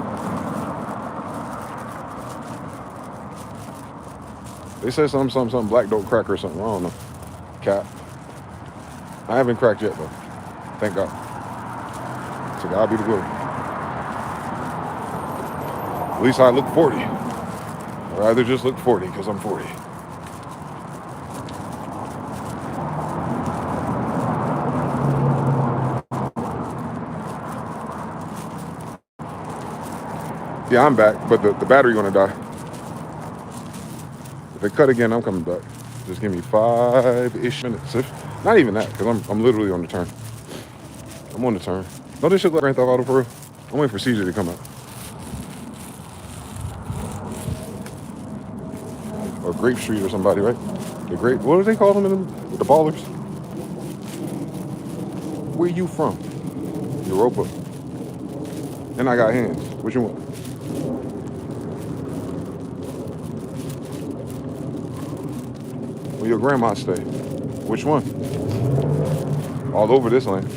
They said something black don't crack or something. I don't know. Cap. I haven't cracked yet though. Thank God. To God be the glory. At least I look 40. I'd rather just look 40 because I'm 40. Yeah, I'm back, but the battery gonna die. If they cut again, I'm coming back. Just give me 5-ish minutes. Not even that, because I'm literally on the turn. I'm on the turn. Don't this shit like Grand Theft Auto for real? I'm waiting for CJ to come out. Or Grape Street or somebody, right? What do they call them the ballers? Where you from? Europa. And I got hands. What you want? Where your grandma stay? Which one? All over this land.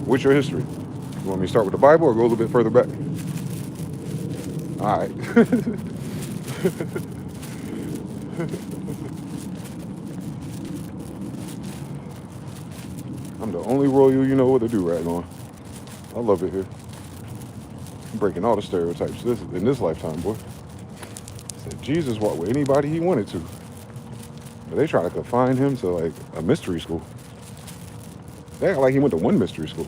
What's your history? You want me to start with the Bible or go a little bit further back? All right. I'm the only royal you know with a do-rag on. I love it here. I'm breaking all the stereotypes in this lifetime, boy. Said Jesus walked with anybody he wanted to. But they try to confine him to like a mystery school. They act like he went to one mystery school.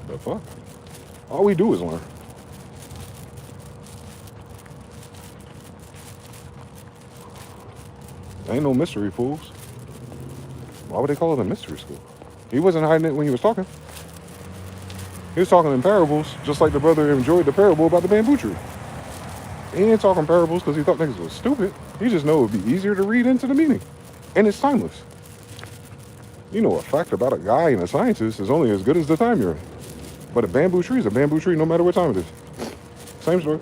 The fuck? All we do is learn. Ain't no mystery, fools. Why would they call it a mystery school? He wasn't hiding it when he was talking. He was talking in parables, just like the brother enjoyed the parable about the bamboo tree. He ain't talking parables because he thought niggas was stupid. He just know it would be easier to read into the meaning. And it's timeless. You know, a fact about a guy and a scientist is only as good as the time you're in. But a bamboo tree is a bamboo tree no matter what time it is. Same story.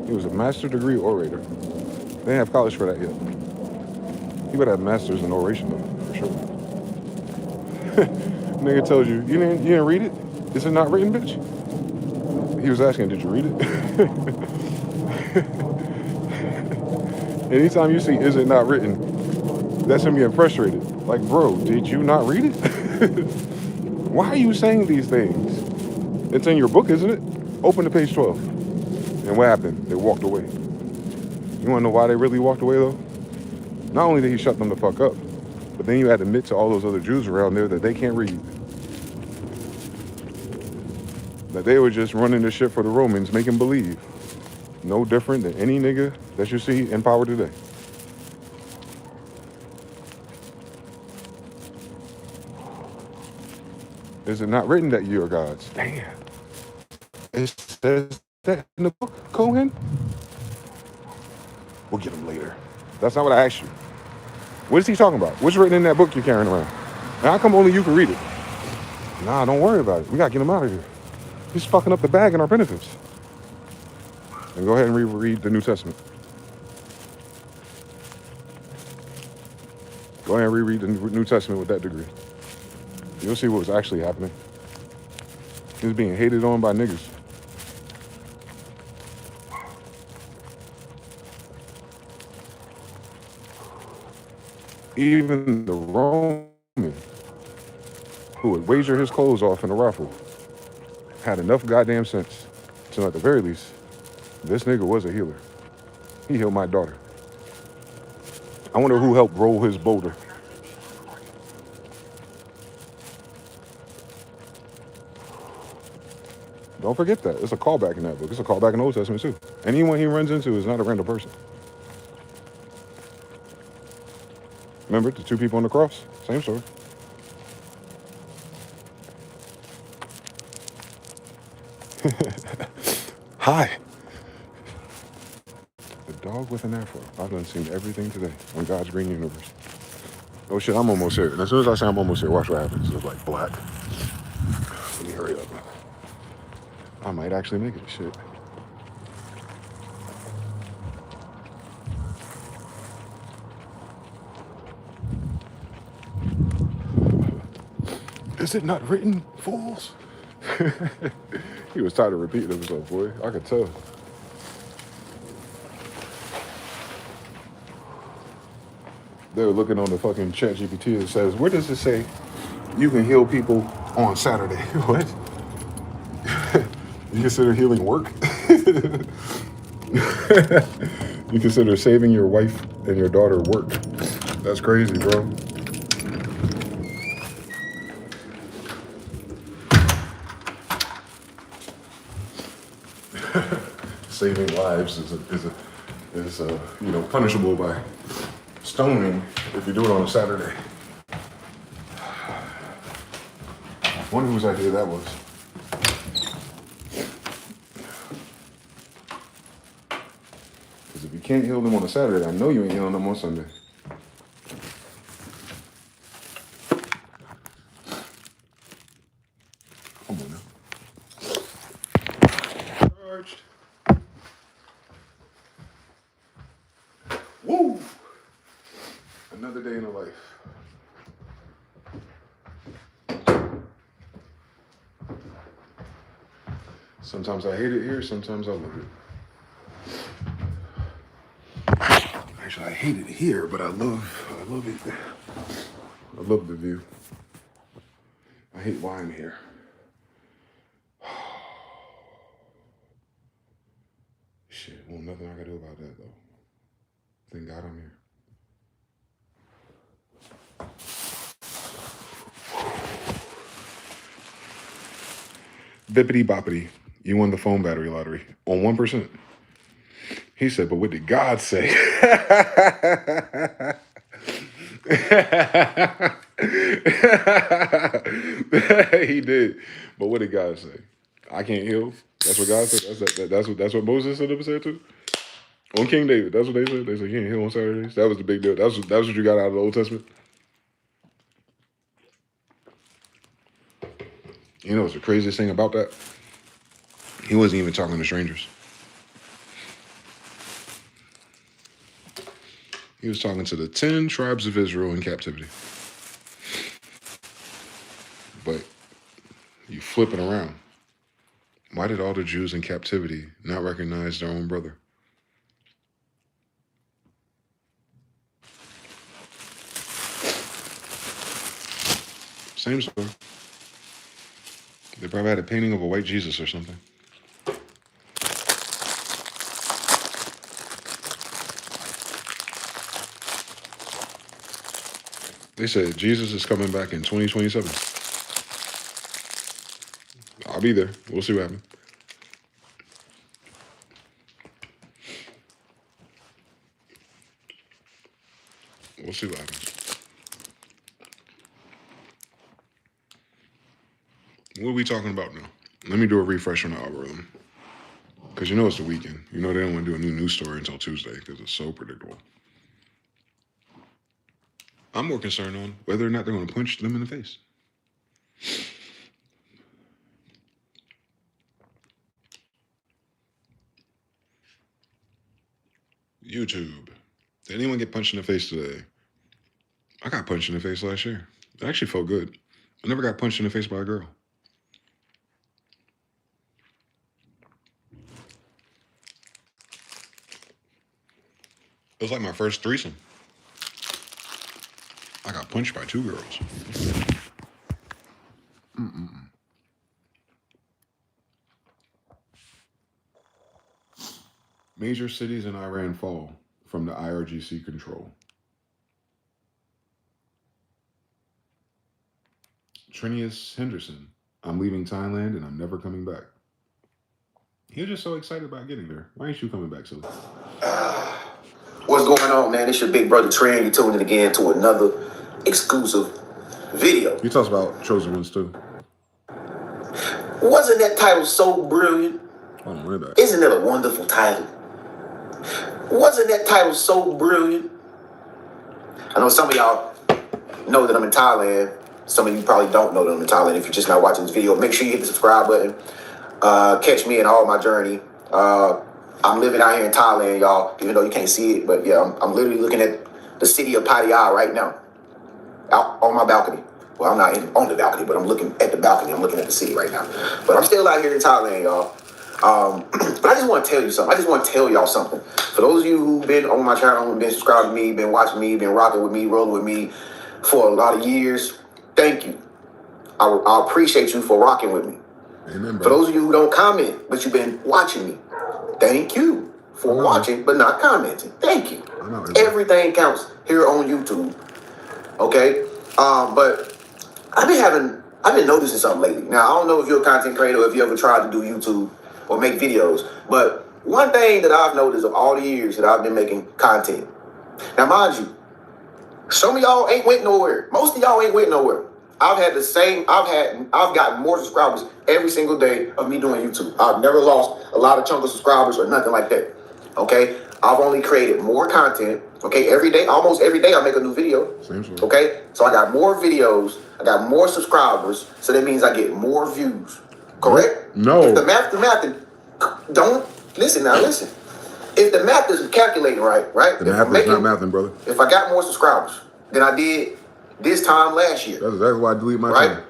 He was a master degree orator. They didn't have college for that yet. He would have masters in oration though, for sure. Nigga tells you didn't read it? Is it not written, bitch? He was asking, did you read it? Anytime you see is it not written, that's him getting frustrated. Like, bro, did you not read it? Why are you saying these things? It's in your book, isn't it? Open to page 12. And what happened? They walked away. You wanna know why they really walked away though? Not only did he shut them the fuck up, but then you had to admit to all those other Jews around there that they can't read. That they were just running the shit for the Romans, making believe. No different than any nigga that you see in power today. Is it not written that you are gods? Damn. It says that in the book, Cohen? We'll get him later. That's not what I asked you. What is he talking about? What's written in that book you're carrying around? And how come only you can read it? Nah, don't worry about it. We gotta get him out of here. He's fucking up the bag in our benefits. And go ahead and reread the New Testament. Go ahead and reread the New Testament with that degree. You'll see what was actually happening. He was being hated on by niggas. Even the Roman, who would wager his clothes off in a raffle, had enough goddamn sense to, at the very least, this nigga was a healer. He healed my daughter. I wonder who helped roll his boulder. Don't forget that. It's a callback in that book. It's a callback in the Old Testament too. Anyone he runs into is not a random person. Remember the two people on the cross? Same story. Hi. The dog with an afro. I've done seen everything today on God's green universe. Oh shit, I'm almost here. And as soon as I say I'm almost here, watch what happens. It's like black. Let me hurry up. I might actually make it. Shit. Is it not written, fools? He was tired of repeating himself, boy. I could tell. They were looking on the fucking ChatGPT that says, where does it say you can heal people on Saturday? What? You consider healing work? You consider saving your wife and your daughter work? That's crazy, bro. Saving lives is punishable by stoning if you do it on a Saturday. I wonder whose idea that was. Because if you can't heal them on a Saturday, I know you ain't healing them on Sunday. Come on now. Charged. Woo! Another day in the life. Sometimes I hate it here, sometimes I love it. Actually, I hate it here, but I love it. I love the view. I hate why I'm here. Shit, well, nothing I can do about that, though. Thank God I'm here. Bippity boppity, you won the phone battery lottery on 1%. He said, but what did God say? He did. But what did God say? I can't heal. That's what God said. That's what Moses said too. On King David, that's what they said. They said you can't heal on Saturdays. That was the big deal. That's what you got out of the Old Testament. You know what's the craziest thing about that? He wasn't even talking to strangers. He was talking to the 10 tribes of Israel in captivity. But you flip it around. Why did all the Jews in captivity not recognize their own brother? Same story. They probably had a painting of a white Jesus or something. They said Jesus is coming back in 2027. I'll be there. We'll see what happens. We'll see what happens. What are we talking about now? Let me do a refresh on the algorithm. Because you know it's the weekend. You know they don't want to do a new news story until Tuesday because it's so predictable. I'm more concerned on whether or not they're going to punch them in the face. YouTube. Did anyone get punched in the face today? I got punched in the face last year. It actually felt good. I never got punched in the face by a girl. It was like my first threesome. I got punched by 2 girls. Major cities in Iran fall from the IRGC control. Trinius Henderson, I'm leaving Thailand and I'm never coming back. You're just so excited about getting there. Why ain't you coming back, silly? What's going on, man? It's your big brother Trey. You're tuning in again to another exclusive video. He talks about Chosen Ones too. Wasn't that title so brilliant? Hold on, wait back. Isn't it a wonderful title? Wasn't that title so brilliant? I know some of y'all know that I'm in Thailand. Some of you probably don't know that I'm in Thailand. If you're just not watching this video, make sure you hit the subscribe button. Catch me in all my journey. I'm living out here in Thailand, y'all, even though you can't see it. But yeah, I'm literally looking at the city of Pattaya right now, out on my balcony. Well, I'm not on the balcony, but I'm looking at the balcony. I'm looking at the city right now. But I'm still out here in Thailand, y'all. But I just want to tell you something. I just want to tell y'all something. For those of you who've been on my channel, been subscribed to me, been watching me, been rocking with me, rolling with me for a lot of years, thank you. I appreciate you for rocking with me. Amen, for those of you who don't comment, but you've been watching me, thank you for watching, but not commenting. Thank you. Everything counts here on YouTube. Okay? But I've been noticing something lately. Now, I don't know if you're a content creator or if you ever tried to do YouTube or make videos, but one thing that I've noticed of all the years that I've been making content. Now, mind you, some of y'all ain't went nowhere. Most of y'all ain't went nowhere. I've gotten more subscribers every single day of me doing YouTube. I've never lost a lot of chunk of subscribers or nothing like that. Okay? I've only created more content. Okay? Every day, almost every day I make a new video. Okay? So I got more videos. I got more subscribers. So that means I get more views. Correct? No. If the math, don't listen now, listen. If the math is calculating right? The math is not mathing, brother. If I got more subscribers than I did this time last year. That's exactly why I deleted my channel.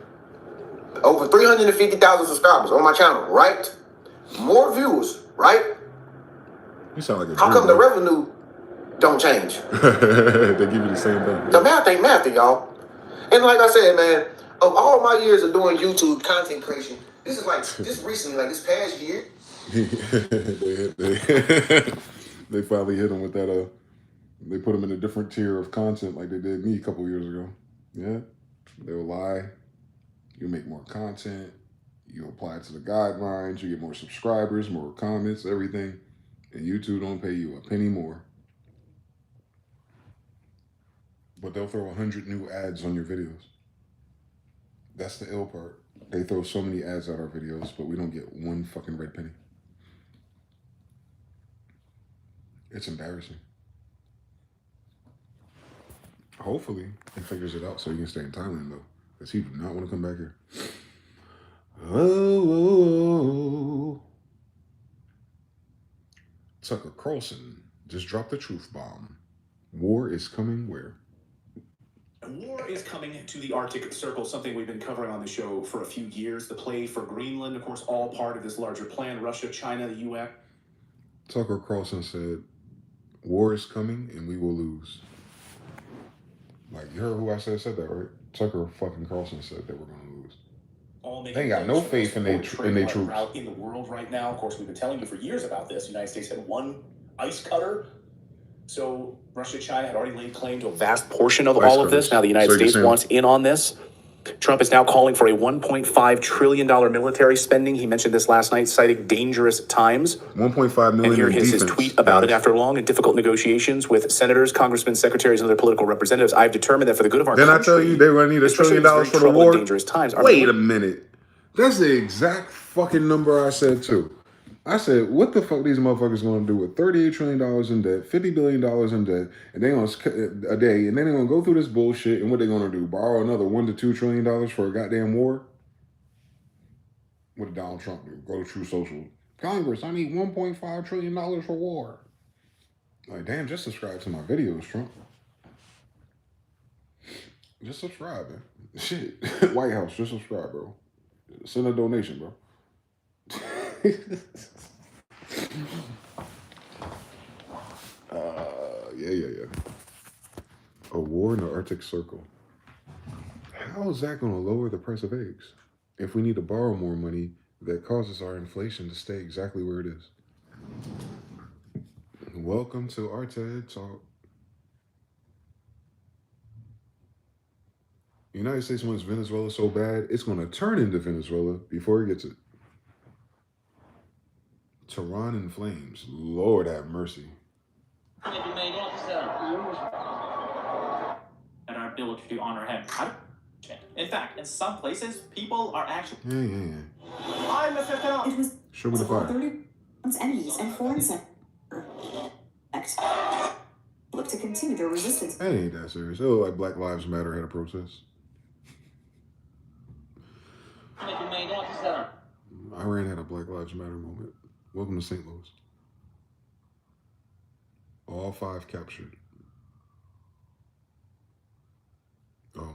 Over 350,000 subscribers on my channel, right? More viewers, right? You sound like a How come the revenue don't change? They give you the same thing. The math ain't mathing, y'all. And like I said, man, of all my years of doing YouTube content creation, this is like just recently, like this past year. They finally hit him with that. They put him in a different tier of content like they did me a couple years ago. Yeah, they will lie. You make more content. You apply it to the guidelines. You get more subscribers, more comments, everything. And YouTube don't pay you a penny more. But they'll throw 100 new ads on your videos. That's the ill part. They throw so many ads at our videos, but we don't get one fucking red penny. It's embarrassing. Hopefully, he figures it out so he can stay in Thailand, though. Because he do not want to come back here. Oh. Tucker Carlson just dropped the truth bomb. War is coming where? War is coming to the Arctic Circle, something we've been covering on the show for a few years. The play for Greenland, of course, all part of this larger plan. Russia, China, the U.S. Tucker Carlson said, war is coming and we will lose. Like, you heard who I said that, right? Tucker fucking Carlson said that we're going to lose. They ain't got no faith in their troops. In the world right now, of course, we've been telling you for years about this. The United States had one ice cutter. So Russia, China had already laid claim to a vast portion of all of this. Now the United States wants in on this. Trump is now calling for a $1.5 trillion military spending. He mentioned this last night, citing dangerous times. 1.5 million. And here is his tweet about it. After long and difficult negotiations with senators, congressmen, secretaries, and other political representatives, I've determined that for the good of our country. Then I tell you, they're going to need $1 trillion for the war. Dangerous times. Wait a minute. That's the exact fucking number I said too. I said, what the fuck these motherfuckers going to do with $38 trillion in debt, $50 billion in debt, and they going to a day, and then they're going to go through this bullshit, and what they going to do? Borrow another $1 to $2 trillion for a goddamn war? What did Donald Trump do? Go to True Social. Congress, I need $1.5 trillion for war. Like, damn, just subscribe to my videos, Trump. Just subscribe, man. Shit. White House, just subscribe, bro. Send a donation, bro. Yeah. A war in the Arctic Circle. How is that going to lower the price of eggs? If we need to borrow more money, that causes our inflation to stay exactly where it is. welcome to our TED Talk. The United States wants Venezuela so bad, it's going to turn into Venezuela before it gets it. Tehran in flames. Lord have mercy. And our ability to honor him. In fact, in some places, people are actually. Yeah. Show me the fire. Enemies and foreign look to continue their resistance. That ain't that serious. It looked like Black Lives Matter had a protest. Iran had a Black Lives Matter moment. Welcome to St. Louis. All 5 captured. Oh.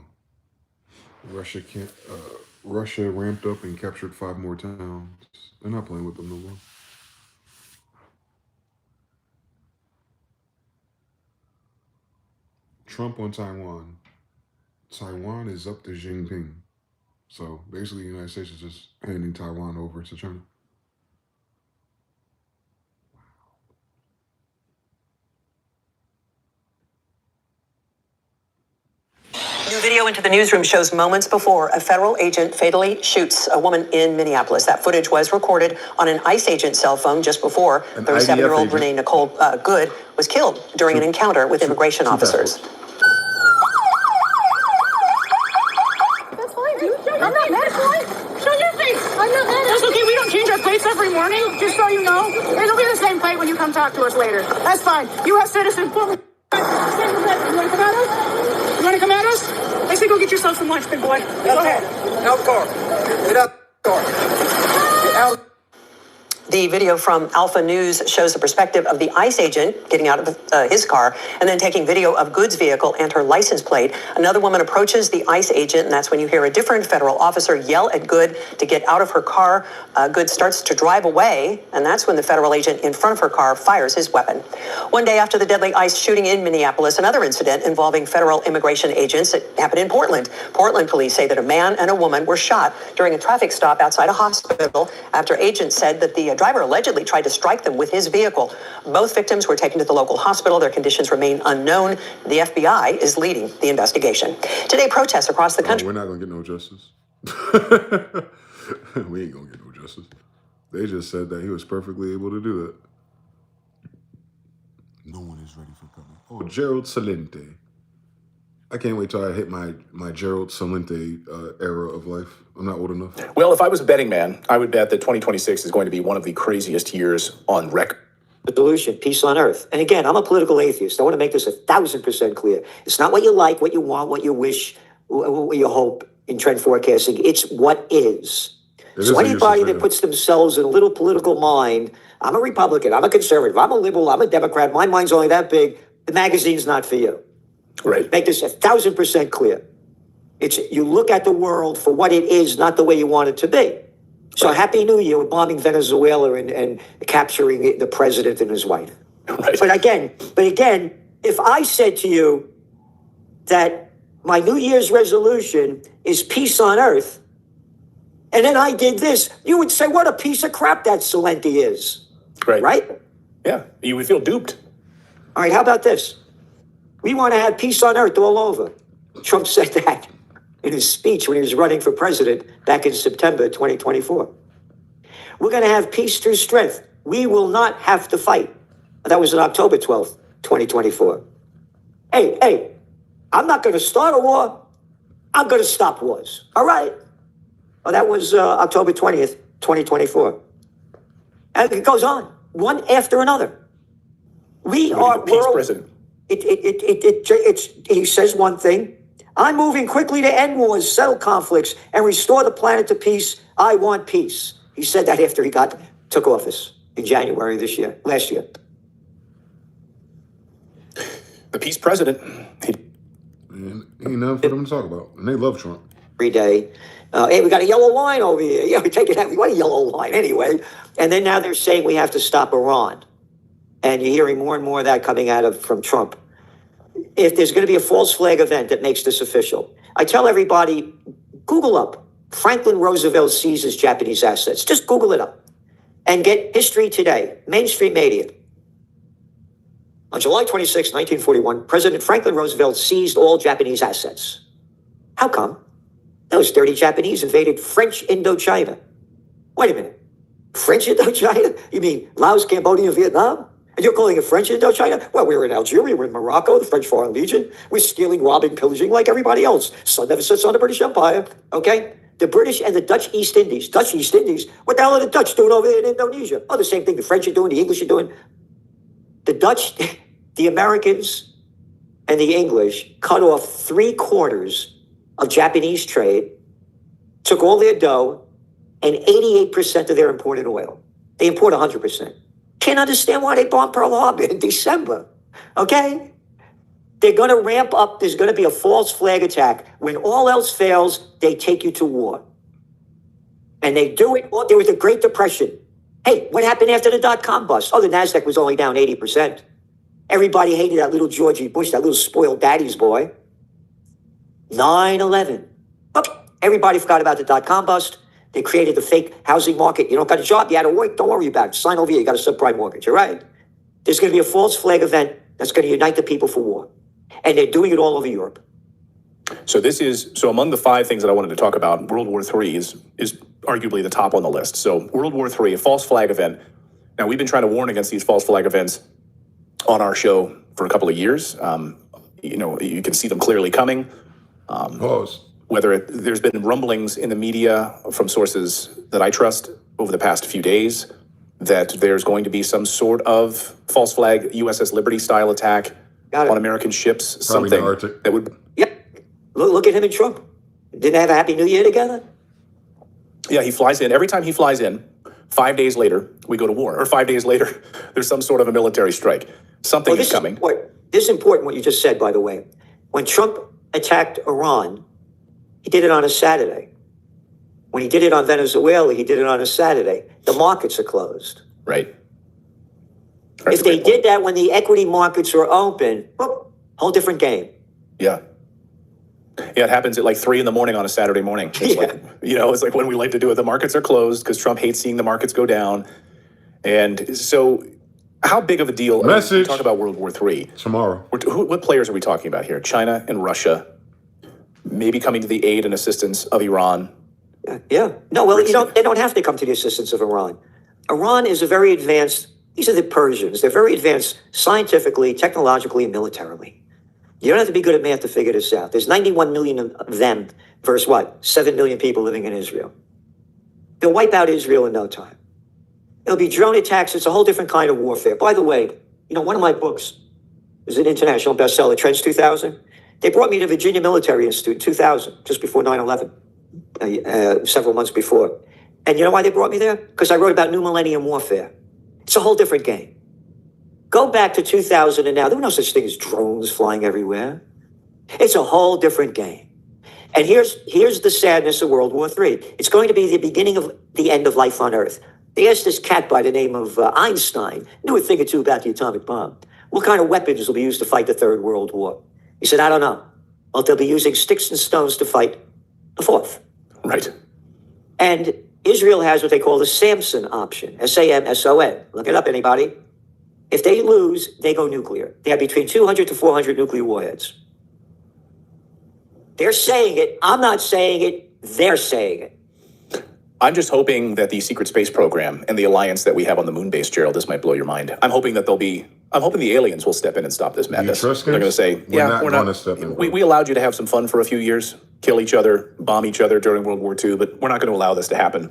Russia ramped up and captured 5 more towns. They're not playing with them no more. Trump on Taiwan. Taiwan is up to Jinping. So basically the United States is just handing Taiwan over to China. New video into the newsroom shows moments before a federal agent fatally shoots a woman in Minneapolis. That footage was recorded on an ICE agent's cell phone just before 37-year-old Renee Nicole Good was killed during an encounter with immigration officers. That's fine, dude. I'm not mad, boy. Show your face. I'm not mad. That's okay. We don't change our plates every morning, just so you know. It'll be the same plate when you come talk to us later. That's fine. U.S. citizen. You want to come at us? You want to come at us? I say go get yourself some lunch, big boy. Go ahead. Out car. Get out car. Get out. The video from Alpha News shows the perspective of the ICE agent getting out of his car and then taking video of Good's vehicle and her license plate. Another woman approaches the ICE agent, and that's when you hear a different federal officer yell at Good to get out of her car. Good starts to drive away, and that's when the federal agent in front of her car fires his weapon. One day after the deadly ICE shooting in Minneapolis, another incident involving federal immigration agents. It happened in Portland. Portland police say that a man and a woman were shot during a traffic stop outside a hospital after agents said that the driver allegedly tried to strike them with his vehicle. Both victims were taken to the local hospital. Their conditions remain unknown. The FBI is leading the investigation. Today, protests across the country. We're not going to get no justice. We ain't going to get no justice. They just said that he was perfectly able to do it. No one is ready for coming. Oh, Gerald Celente. I can't wait till I hit my Gerald Celente era of life. I'm not old enough. Well, if I was a betting man, I would bet that 2026 is going to be one of the craziest years on record. The solution, peace on earth. And again, I'm a political atheist. I want to make this 1,000% clear. It's not what you like, what you want, what you wish, what you hope in trend forecasting. It's what is. So anybody that puts themselves in a little political mind, I'm a Republican, I'm a conservative, I'm a liberal, I'm a Democrat, my mind's only that big, the magazine's not for you. Right. Make this 1,000% clear. It's you look at the world for what it is, not the way you want it to be. So Happy New Year, bombing Venezuela and capturing the president and his wife. Right. But again, if I said to you that my New Year's resolution is peace on earth, and then I did this, you would say, what a piece of crap that Celente is. Right. Right? Yeah, you would feel duped. All right, how about this? We want to have peace on earth all over. Trump said that in his speech when he was running for president back in September 2024. We're going to have peace through strength. We will not have to fight. That was on October 12th, 2024. Hey, I'm not going to start a war. I'm going to stop wars. All right. Well, that was October 20th, 2024. And it goes on, one after another. We are peace president. He says one thing. I'm moving quickly to end wars, settle conflicts, and restore the planet to peace. I want peace. He said that after he took office in January last year. The peace president. Ain't nothing for them to talk about. And they love Trump. Every day. Hey, we got a yellow line over here. Yeah, we take it out. We want a yellow line anyway. And then now they're saying we have to stop Iran. And you're hearing more and more of that coming from Trump. If there's going to be a false flag event that makes this official, I tell everybody, Google up Franklin Roosevelt seizes Japanese assets. Just Google it up and get History Today, mainstream media. On July 26, 1941, President Franklin Roosevelt seized all Japanese assets. How come? Those dirty Japanese invaded French Indochina. Wait a minute. French Indochina? You mean Laos, Cambodia, Vietnam? And you're calling it French Indochina? Well, we were in Algeria, we're in Morocco, the French Foreign Legion. We're stealing, robbing, pillaging like everybody else. Sun never sets on the British Empire, okay? The British and the Dutch East Indies. Dutch East Indies? What the hell are the Dutch doing over there in Indonesia? Oh, the same thing the French are doing, the English are doing. The Dutch, the Americans, and the English cut off 3/4 of Japanese trade, took all their dough, and 88% of their imported oil. They import 100%. Can't understand why they bombed Pearl Harbor in December, okay? They're going to ramp up. There's going to be a false flag attack. When all else fails, they take you to war. And they do it. Well, there was the Great Depression. Hey, what happened after the dot-com bust? Oh, the NASDAQ was only down 80%. Everybody hated that little Georgie Bush, that little spoiled daddy's boy. 9/11. Okay, everybody forgot about the dot-com bust. They created the fake housing market. You don't got a job, you had to work, don't worry about it. Sign over here, you got a subprime mortgage, all right? There's going to be a false flag event that's going to unite the people for war. And they're doing it all over Europe. So among the 5 things that I wanted to talk about, World War III is arguably the top on the list. So World War III, a false flag event. Now, we've been trying to warn against these false flag events on our show for a couple of years. You can see them clearly coming. There's been rumblings in the media from sources that I trust over the past few days that there's going to be some sort of false flag USS Liberty style attack on American ships. Probably something the Arctic. that would. Yep. Look at him and Trump. Didn't they have a Happy New Year together? Yeah, he flies in. Every time he flies in, 5 days later, we go to war. Or 5 days later, there's some sort of a military strike. Something is coming. This is important what you just said, by the way. When Trump attacked Iran, he did it on a Saturday. When he did it on Venezuela, he did it on a Saturday. The markets are closed. Right. If they did that when the equity markets were open, whole different game. Yeah. Yeah, it happens at like 3 a.m. on a Saturday morning. It's it's like when we like to do it. The markets are closed because Trump hates seeing the markets go down. And so how big of a deal? Message. Talk about World War III. Tomorrow. What players are we talking about here? China and Russia, maybe coming to the aid and assistance of Iran. Yeah. No, well, they don't have to come to the assistance of Iran. Iran is a very advanced, these are the Persians. They're very advanced scientifically, technologically, and militarily. You don't have to be good at math to figure this out. There's 91 million of them versus 7 million people living in Israel. They'll wipe out Israel in no time. It'll be drone attacks. It's a whole different kind of warfare. By the way, one of my books is an international bestseller, Trends 2000. They brought me to Virginia Military Institute in 2000, just before 9/11, several months before. And you know why they brought me there? Because I wrote about New Millennium Warfare. It's a whole different game. Go back to 2000 and now, there were no such thing as drones flying everywhere. It's a whole different game. And here's the sadness of World War III. It's going to be the beginning of the end of life on Earth. They asked this cat by the name of Einstein, knew a thing or two about the atomic bomb. What kind of weapons will be used to fight the Third World War? He said, I don't know. Well, they'll be using sticks and stones to fight the fourth. Right. And Israel has what they call the Samson option, SAMSON. Look it up, anybody. If they lose, they go nuclear. They have between 200 to 400 nuclear warheads. They're saying it. I'm not saying it. They're saying it. I'm just hoping that the secret space program and the alliance that we have on the moon base, Gerald, this might blow your mind. I'm hoping the aliens will step in and stop this madness. They're going to say, we're not going to step in. We allowed you to have some fun for a few years, kill each other, bomb each other during World War II, but we're not going to allow this to happen.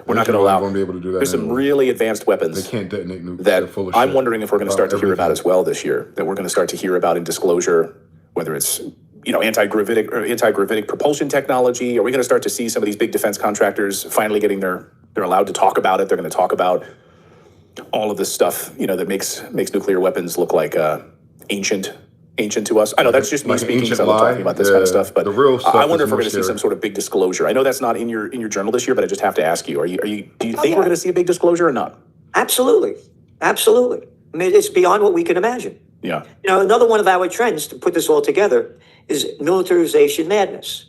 We're not going to allow. Be able to do that. There's some really advanced weapons. They can't detonate nukes. That I'm wondering if we're going to start to hear about as well this year. That we're going to start to hear about in disclosure, whether it's anti-gravitic propulsion technology. Are we going to start to see some of these big defense contractors finally getting they're allowed to talk about it? They're going to talk about all of this stuff, that makes nuclear weapons look like ancient to us. I know that's just me speaking because I'm talking about this kind of stuff, but I wonder if we're going to see some sort of big disclosure. I know that's not in your journal this year, but I just have to ask you: do you think we're going to see a big disclosure or not? Absolutely. I mean, it's beyond what we can imagine. Yeah. Another one of our trends to put this all together is militarization madness.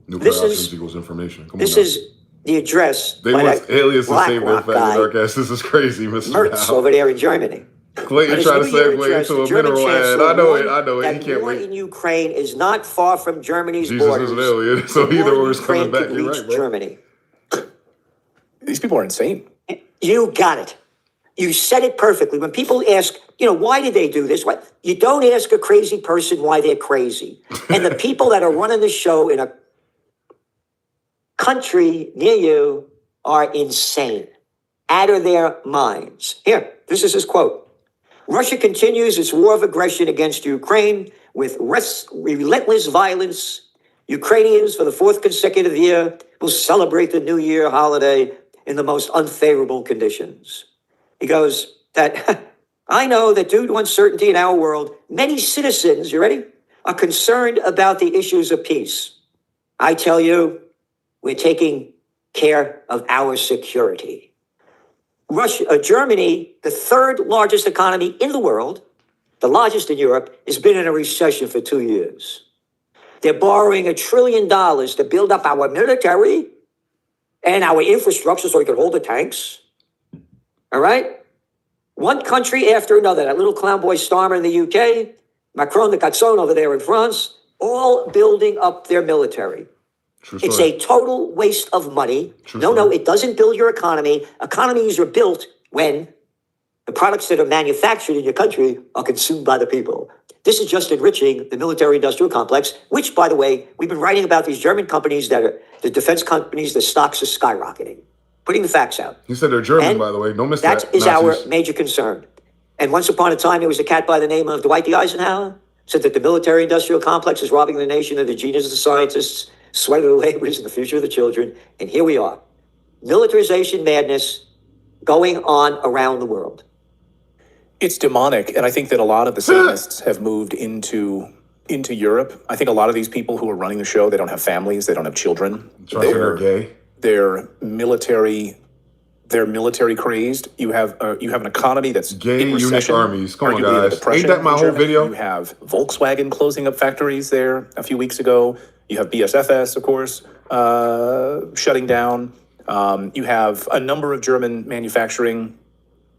Nuclear options equals information. This is the address. They want aliens to save their fat dark ass. This is crazy, Mr. Mertz over there in Germany. Clayton But trying to his New Year segue address, into the a German mineral ad. chancellor I know warned it. He that can't war wait. in Ukraine is not far from Germany's Jesus borders. is ill, yeah. So The either war in or is coming Ukraine back. could You're reach right, bro. Germany. These people are insane. You got it. You said it perfectly. When people ask, why did they do this? Why? You don't ask a crazy person why they're crazy. And the people that are running the show in a country near you are insane, out of their minds. Here, this is his quote. Russia continues its war of aggression against Ukraine with relentless violence. Ukrainians, for the fourth consecutive year, will celebrate the New Year holiday in the most unfavorable conditions. He goes, I know that due to uncertainty in our world, many citizens, you ready, are concerned about the issues of peace. I tell you, we're taking care of our security. Germany, the third largest economy in the world, the largest in Europe, has been in a recession for 2 years. They're borrowing $1 trillion to build up our military and our infrastructure so we can hold the tanks. All right? One country after another, that little clown boy Starmer in the UK, Macron the Cazon over there in France, all building up their military. It's a total waste of money. No, it doesn't build your economy. Economies are built when the products that are manufactured in your country are consumed by the people. This is just enriching the military-industrial complex, which, by the way, we've been writing about these German companies that are the defense companies, the stocks are skyrocketing. Putting the facts out. He said they're German, by the way. Don't miss that. That is our major concern. And once upon a time, there was a cat by the name of Dwight D. Eisenhower, said that the military-industrial complex is robbing the nation of the genius of the scientists, sweat of the laborers, and the future of the children. And here we are. Militarization madness going on around the world. It's demonic, and I think that a lot of the Satanists have moved into Europe. I think a lot of these people who are running the show, they don't have families, they don't have children. They're gay. They're military crazed. You have an economy that's gay in eunuch recession, armies. Come on, arguably a guys. depression Ain't that my in whole Germany. video? You have Volkswagen closing up factories there a few weeks ago. You have BSFS, of course, shutting down. You have a number of German manufacturing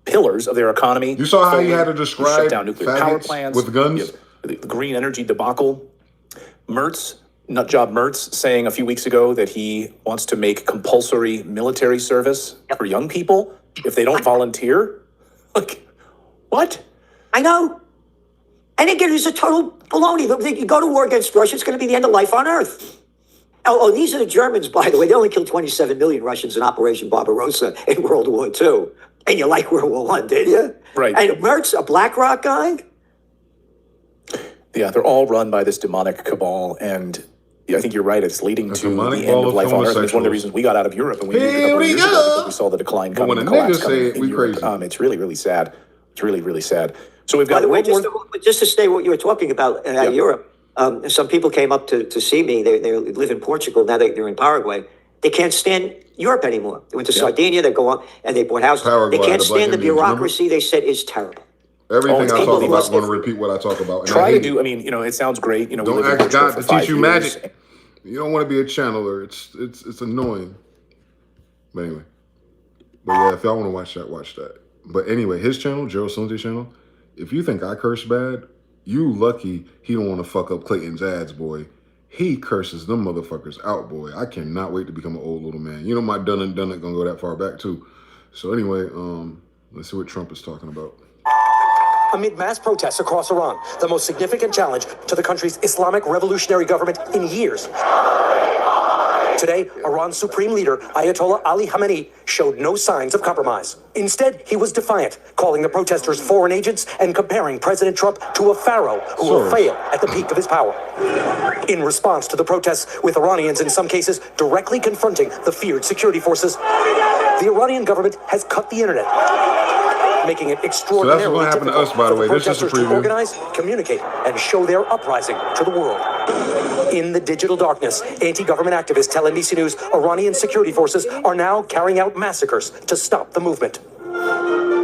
pillars of their economy. You saw how he had to You describe shut down nuclear power faggots plants with guns? You have the green energy debacle. Nutjob Mertz saying a few weeks ago that he wants to make compulsory military service for young people if they don't volunteer. Like, what? I know. And again, it's a total baloney. You go to war against Russia, it's going to be the end of life on Earth. Oh, these are the Germans, by the way. They only killed 27 million Russians in Operation Barbarossa in World War II. And you like World War I, did you? Right. And Mertz, a BlackRock guy? Yeah, they're all run by this demonic cabal, and I think you're right. It's leading to the end of life on Earth. And it's one of the reasons we got out of Europe, and we moved a couple of years ago because we saw the decline But coming, when the a collapse nigga coming say it, in we Europe. crazy. It's really, really sad. It's really, really sad. So we've got By the way, World War- just to stay what you were talking about Europe, some people came up to see me. They live in Portugal. Now they're in Paraguay. They can't stand Europe anymore. They went to Sardinia. They go on and they bought houses. Paraguay, they can't the Black stand the Indians, remember? bureaucracy. They said is terrible. Everything I talk about, must I'm going to repeat what I talk about. And Try I to hate do. it. I mean, it sounds great. We Don't lived in ask Portugal God for to 5 teach you years. magic. You don't want to be a channeler. It's annoying. But anyway. But yeah, if y'all want to watch that, watch that. But anyway, his channel, Gerald Sunday channel, if you think I curse bad, you lucky he don't want to fuck up Clayton's ads, boy. He curses them motherfuckers out, boy. I cannot wait to become an old little man. You know my done and gonna go that far back too. So anyway, let's see what Trump is talking about. Amid mass protests across Iran, the most significant challenge to the country's Islamic revolutionary government in years. Today, Iran's supreme leader, Ayatollah Ali Khamenei, showed no signs of compromise. Instead, he was defiant, calling the protesters foreign agents and comparing President Trump to a pharaoh who will fail at the peak of his power. In response to the protests, with Iranians in some cases directly confronting the feared security forces, the Iranian government has cut the internet, making it extraordinarily happen to difficult us, by the for way. the This is a protesters to preview. organize, communicate, and show their uprising to the world. In the digital darkness, anti-government activists tell NBC News Iranian security forces are now carrying out massacres to stop the movement.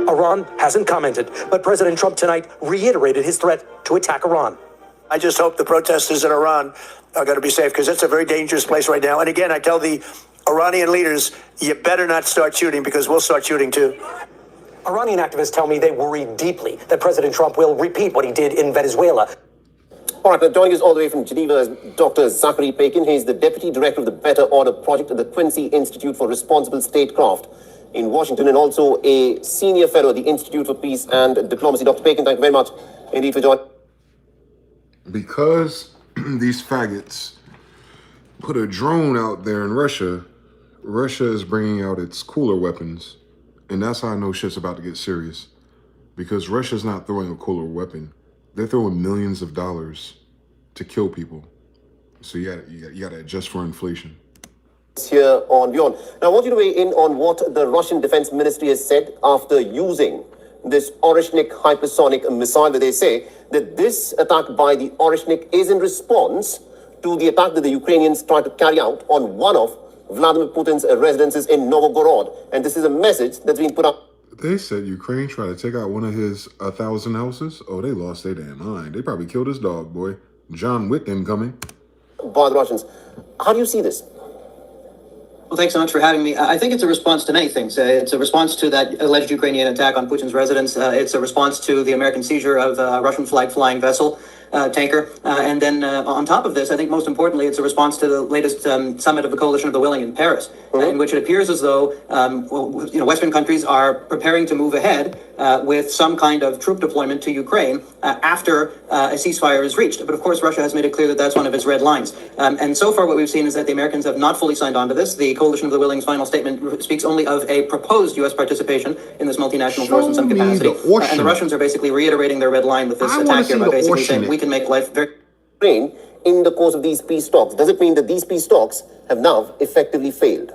Iran hasn't commented, but President Trump tonight reiterated his threat to attack Iran. I just hope the protesters in Iran are going to be safe, because it's a very dangerous place right now. And again, I tell the Iranian leaders, you better not start shooting, because we'll start shooting too. Iranian activists tell me they worry deeply that President Trump will repeat what he did in Venezuela. All right, now joining us all the way from Geneva is Dr. Zachary Pakin. He's the Deputy Director of the Better Order Project at the Quincy Institute for Responsible Statecraft in Washington, and also a Senior Fellow at the Institute for Peace and Diplomacy. Dr. Pakin, thank you very much indeed for joining. Because these faggots put a drone out there in Russia, Russia is bringing out its cooler weapons. And that's how I know shit's about to get serious. Because Russia's not throwing a cooler weapon. They're throwing millions of dollars to kill people. So you gotta adjust for inflation. Here on Beyond. Now I want you to weigh in on what the Russian Defense Ministry has said after using this Oreshnik hypersonic missile, where they say that this attack by the Oreshnik is in response to the attack that the Ukrainians tried to carry out on one of Vladimir Putin's residences in Novgorod. And this is a message that's been put up. They said Ukraine tried to take out one of his 1,000 houses. Oh, they lost their damn mind. They probably killed his dog, boy. John Wick incoming. By the Russians. How do you see this? Well, thanks so much for having me. I think it's a response to many things. It's a response to that alleged Ukrainian attack on Putin's residence. It's a response to the American seizure of a Russian flag flying vessel. Tanker. And then on top of this, I think most importantly, it's a response to the latest summit of the Coalition of the Willing in Paris, in which it appears as though Western countries are preparing to move ahead with some kind of troop deployment to Ukraine after a ceasefire is reached. But of course, Russia has made it clear that that's one of its red lines. And so far, what we've seen is that the Americans have not fully signed on to this. The Coalition of the Willing's final statement speaks only of a proposed U.S. participation in this multinational force in some capacity. And the Russians are basically reiterating their red line with this attack here by basically saying we can make life very... In the course of these peace talks, does it mean that these peace talks have now effectively failed?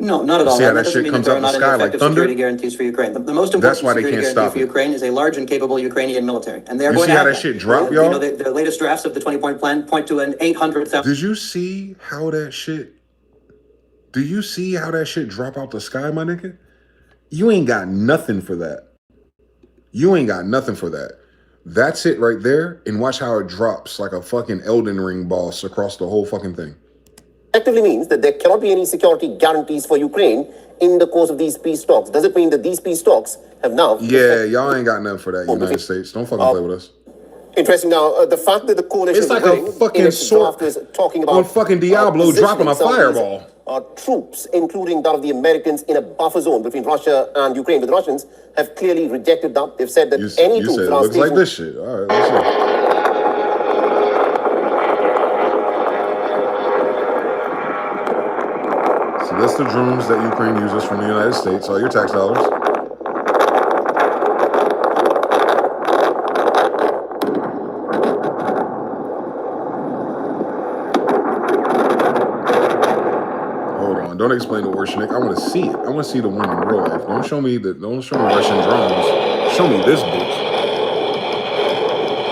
No, not at all. See how that that doesn't shit mean comes that there out are the not sky any like effective thunder? security guarantees for Ukraine. The most important That's why they security can't guarantee stop for it. Ukraine is a large and capable Ukrainian military. And they're You going see to how have that shit drop, y'all? the latest drafts of the 20-point plan point to an 800,000... Did you see how that shit... Do you see how that shit drop out the sky, my nigga? You ain't got nothing for that. You ain't got nothing for that. That's it right there, and watch how it drops like a fucking Elden Ring boss across the whole fucking thing. Effectively means that there cannot be any security guarantees for Ukraine in the course of these peace talks. Does it mean that these peace talks have now... Yeah, y'all ain't got nothing for that, United States. Don't fucking play with us. Interesting. Now, the fact that the coalition... It's like a fucking sword is talking about on fucking Diablo dropping a fireball. Troops, including that of the Americans, in a buffer zone between Russia and Ukraine. But the Russians have clearly rejected that. They've said that any troops... You said it looks like this shit. All right, let's see. So that's the drones that Ukraine uses from the United States, all your tax dollars. Hold on, don't explain the Oreshnik. I want to see it. I want to see the one in real life. Don't show me Russian drones. Show me this bitch.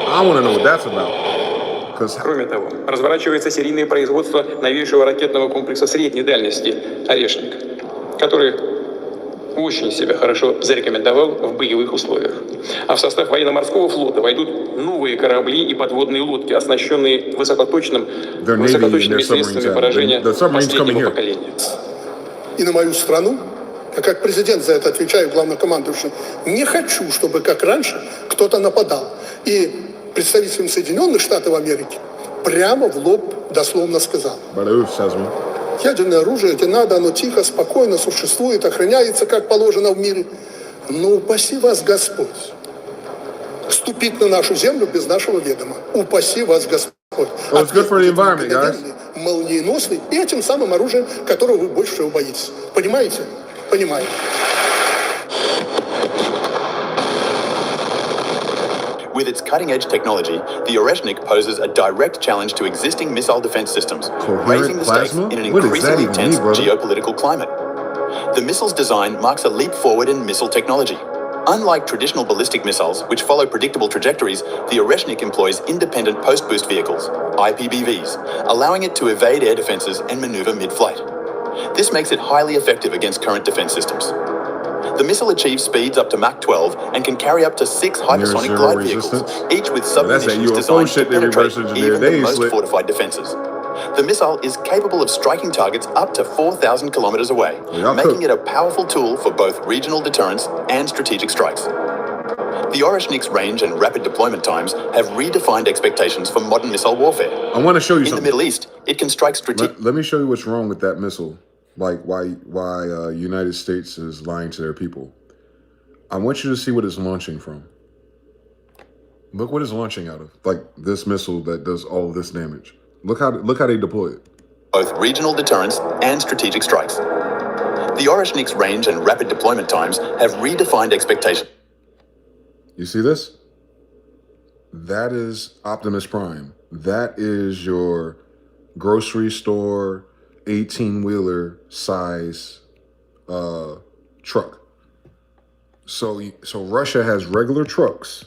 I want to know what that's about. Кроме того, разворачивается серийное производство новейшего ракетного комплекса средней дальности «Орешник», который очень себя хорошо зарекомендовал в боевых условиях. А в состав военно-морского флота войдут новые корабли и подводные лодки, оснащенные высокоточными средствами поражения последнего поколения. И на мою страну, я как президент за это отвечаю, главнокомандующий, не хочу, чтобы как раньше кто-то нападал. И представитель Соединенных Штатов Америки прямо в лоб дословно сказал: ядерное оружие, это надо, оно тихо, спокойно существует, охраняется, как положено в мире. Но упаси вас Господь ступить на нашу землю без нашего ведома. Упаси вас Господь. Молниеносный и этим самым оружием, которого вы больше всего боитесь. Понимаете? Понимаете. With its cutting-edge technology, the Oreshnik poses a direct challenge to existing missile defense systems, raising the stakes in an increasingly tense geopolitical climate. The missile's design marks a leap forward in missile technology. Unlike traditional ballistic missiles, which follow predictable trajectories, the Oreshnik employs independent post-boost vehicles, IPBVs, allowing it to evade air defenses and maneuver mid-flight. This makes it highly effective against current defense systems. The missile achieves speeds up to Mach 12 and can carry up to 6 hypersonic glide vehicles, each with sub-munitions designed to penetrate even the most fortified defenses. The missile is capable of striking targets up to 4,000 kilometers away, making it a powerful tool for both regional deterrence and strategic strikes. The Oreshnik's range and rapid deployment times have redefined expectations for modern missile warfare. I want to show you something. In the Middle East, it can strike strategic... Let me show you what's wrong with that missile. Like why United States is lying to their people. I want you to see what it's launching from. Look what it's launching out of. Like this missile that does all of this damage. Look how they deploy it. Both regional deterrence and strategic strikes. The Oreshnik's range and rapid deployment times have redefined expectations. You see this? That is Optimus Prime. That is your grocery store 18-wheeler size truck. So Russia has regular trucks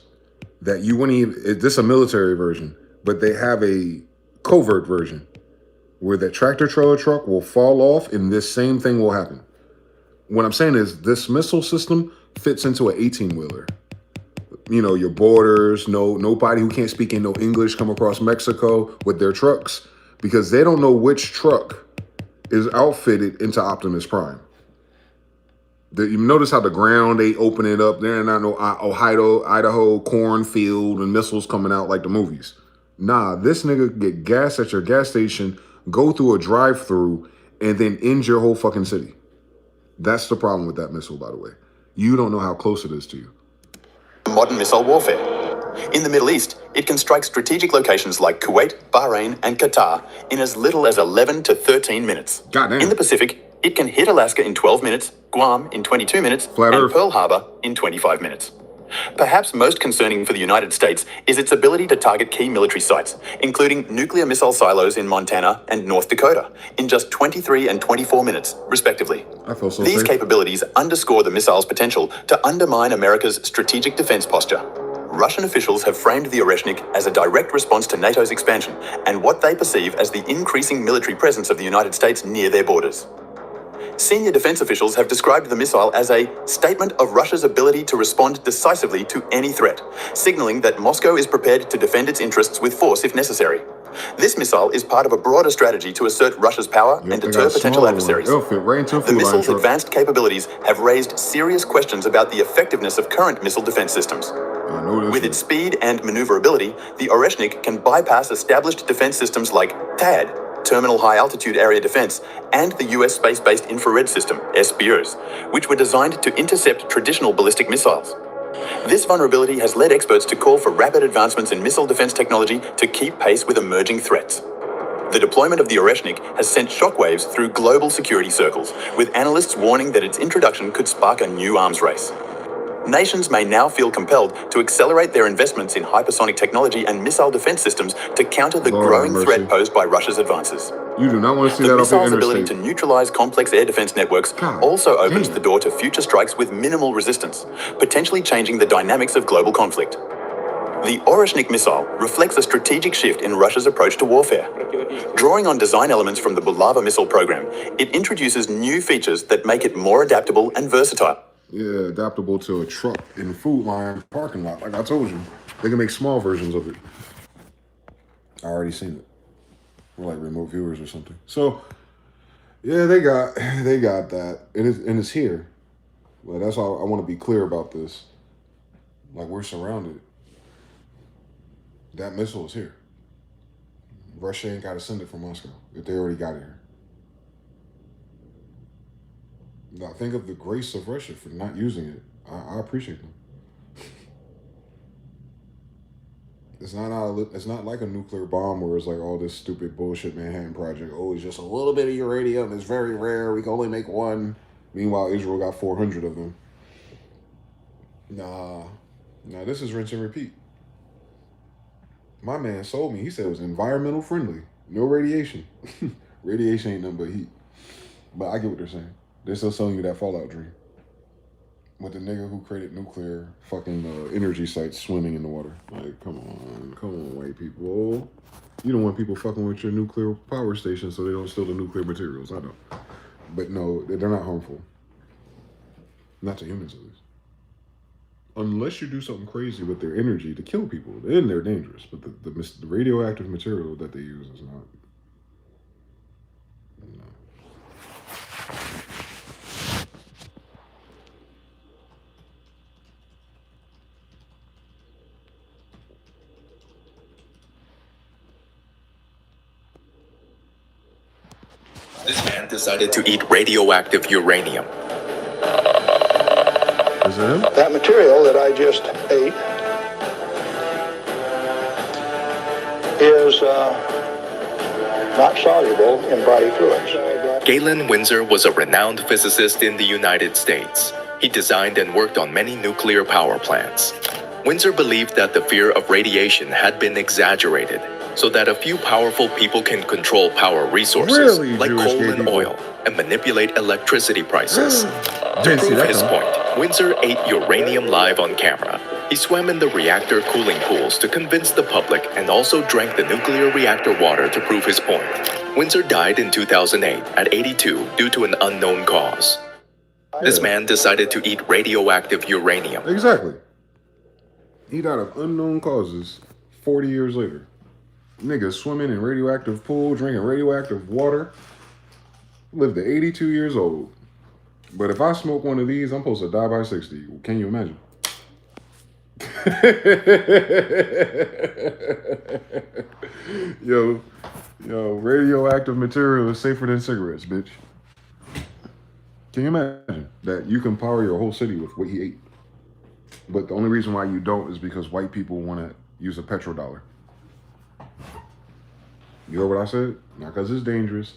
that you wouldn't even, this is a military version, but they have a covert version where that tractor trailer truck will fall off and this same thing will happen. What I'm saying is this missile system fits into an 18-wheeler. You know, your borders, nobody who can't speak no English come across Mexico with their trucks because they don't know which truck is outfitted into Optimus Prime. You notice how the ground, they open it up. There are not no Idaho cornfield and missiles coming out like the movies. Nah, this nigga get gas at your gas station, go through a drive-through, and then end your whole fucking city. That's the problem with that missile, by the way. You don't know how close it is to you. Modern missile warfare. In the Middle East, it can strike strategic locations like Kuwait, Bahrain, and Qatar in as little as 11 to 13 minutes. Goddamn. In the Pacific, it can hit Alaska in 12 minutes, Guam in 22 minutes, and Pearl Harbor in 25 minutes. Perhaps most concerning for the United States is its ability to target key military sites, including nuclear missile silos in Montana and North Dakota, in just 23 and 24 minutes, respectively. I feel so These safe. capabilities underscore the missile's potential to undermine America's strategic defense posture. Russian officials have framed the Oreshnik as a direct response to NATO's expansion and what they perceive as the increasing military presence of the United States near their borders. Senior defense officials have described the missile as a statement of Russia's ability to respond decisively to any threat, signaling that Moscow is prepared to defend its interests with force if necessary. This missile is part of a broader strategy to assert Russia's power and deter potential adversaries. The missile's advanced capabilities have raised serious questions about the effectiveness of current missile defense systems. With its speed and maneuverability, the Oreshnik can bypass established defense systems like THAAD, Terminal High Altitude Area Defense, and the US space-based infrared system, SBIRS, which were designed to intercept traditional ballistic missiles. This vulnerability has led experts to call for rapid advancements in missile defense technology to keep pace with emerging threats. The deployment of the Oreshnik has sent shockwaves through global security circles, with analysts warning that its introduction could spark a new arms race. Nations may now feel compelled to accelerate their investments in hypersonic technology and missile defense systems to counter the growing threat posed by Russia's advances. You do not want to see the that off the missile's ability interstate. to neutralize complex air defense networks also opens the door to future strikes with minimal resistance, potentially changing the dynamics of global conflict. The Oreshnik missile reflects a strategic shift in Russia's approach to warfare. Drawing on design elements from the Bulava missile program, it introduces new features that make it more adaptable and versatile. Yeah, adaptable to a truck in a Food Line parking lot. Like I told you, they can make small versions of it. I already seen it. Or like remote viewers or something. So, yeah, they got that. And it's here. But that's all I want to be clear about this. Like we're surrounded. That missile is here. Russia ain't got to send it from Moscow if they already got it here. Now, think of the grace of Russia for not using it. I appreciate them. It's not like a nuclear bomb where it's like all this stupid bullshit Manhattan Project. Oh, it's just a little bit of uranium. It's very rare. We can only make one. Meanwhile, Israel got 400 of them. Nah, this is rinse and repeat. My man sold me. He said it was environmental friendly. No radiation. Radiation ain't nothing but heat. But I get what they're saying. They're still selling you that Fallout dream. With the nigga who created nuclear fucking energy sites swimming in the water. Like, come on, white people. You don't want people fucking with your nuclear power station so they don't steal the nuclear materials. I know. But no, they're not harmful. Not to humans, at least. Unless you do something crazy with their energy to kill people, then they're dangerous. But the radioactive material that they use is not. this man decided to eat radioactive uranium. Is it him? That material that I just ate is not soluble in body fluids. Galen Windsor was a renowned physicist in the United States. He designed and worked on many nuclear power plants. Windsor believed that the fear of radiation had been exaggerated, so that a few powerful people can control power resources like coal and oil and manipulate electricity prices. To prove his point, Windsor ate uranium live on camera. He swam in the reactor cooling pools to convince the public and also drank the nuclear reactor water to prove his point. Windsor died in 2008 at 82 due to an unknown cause. This man decided to eat radioactive uranium. Exactly. He died of unknown causes 40 years later. Niggas swimming in radioactive pool, drinking radioactive water. Lived to 82 years old. But if I smoke one of these, I'm supposed to die by 60. Can you imagine? Yo, radioactive material is safer than cigarettes, bitch. Can you imagine that you can power your whole city with what he ate? But the only reason why you don't is because white people want to use a petrodollar. You heard what I said? Not because it's dangerous,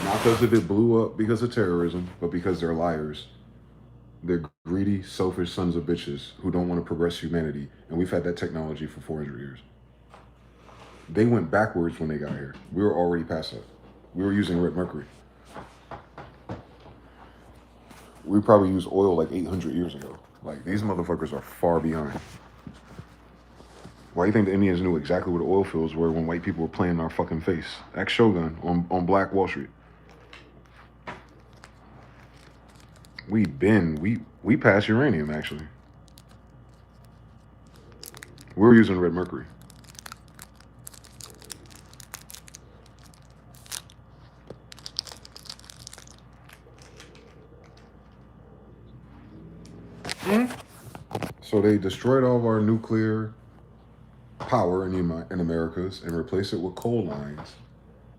not because if it blew up because of terrorism, but because they're liars. They're greedy, selfish sons of bitches who don't want to progress humanity. And we've had that technology for 400 years. They went backwards when they got here. We were already past that. We were using red mercury. We probably used oil like 800 years ago. Like, these motherfuckers are far behind. Why do you think the Indians knew exactly where the oil fields were when white people were playing in our fucking face? Ask Shogun on Black Wall Street. We passed uranium, actually. We were using red mercury. So they destroyed all of our nuclear power in Americas and replaced it with coal lines.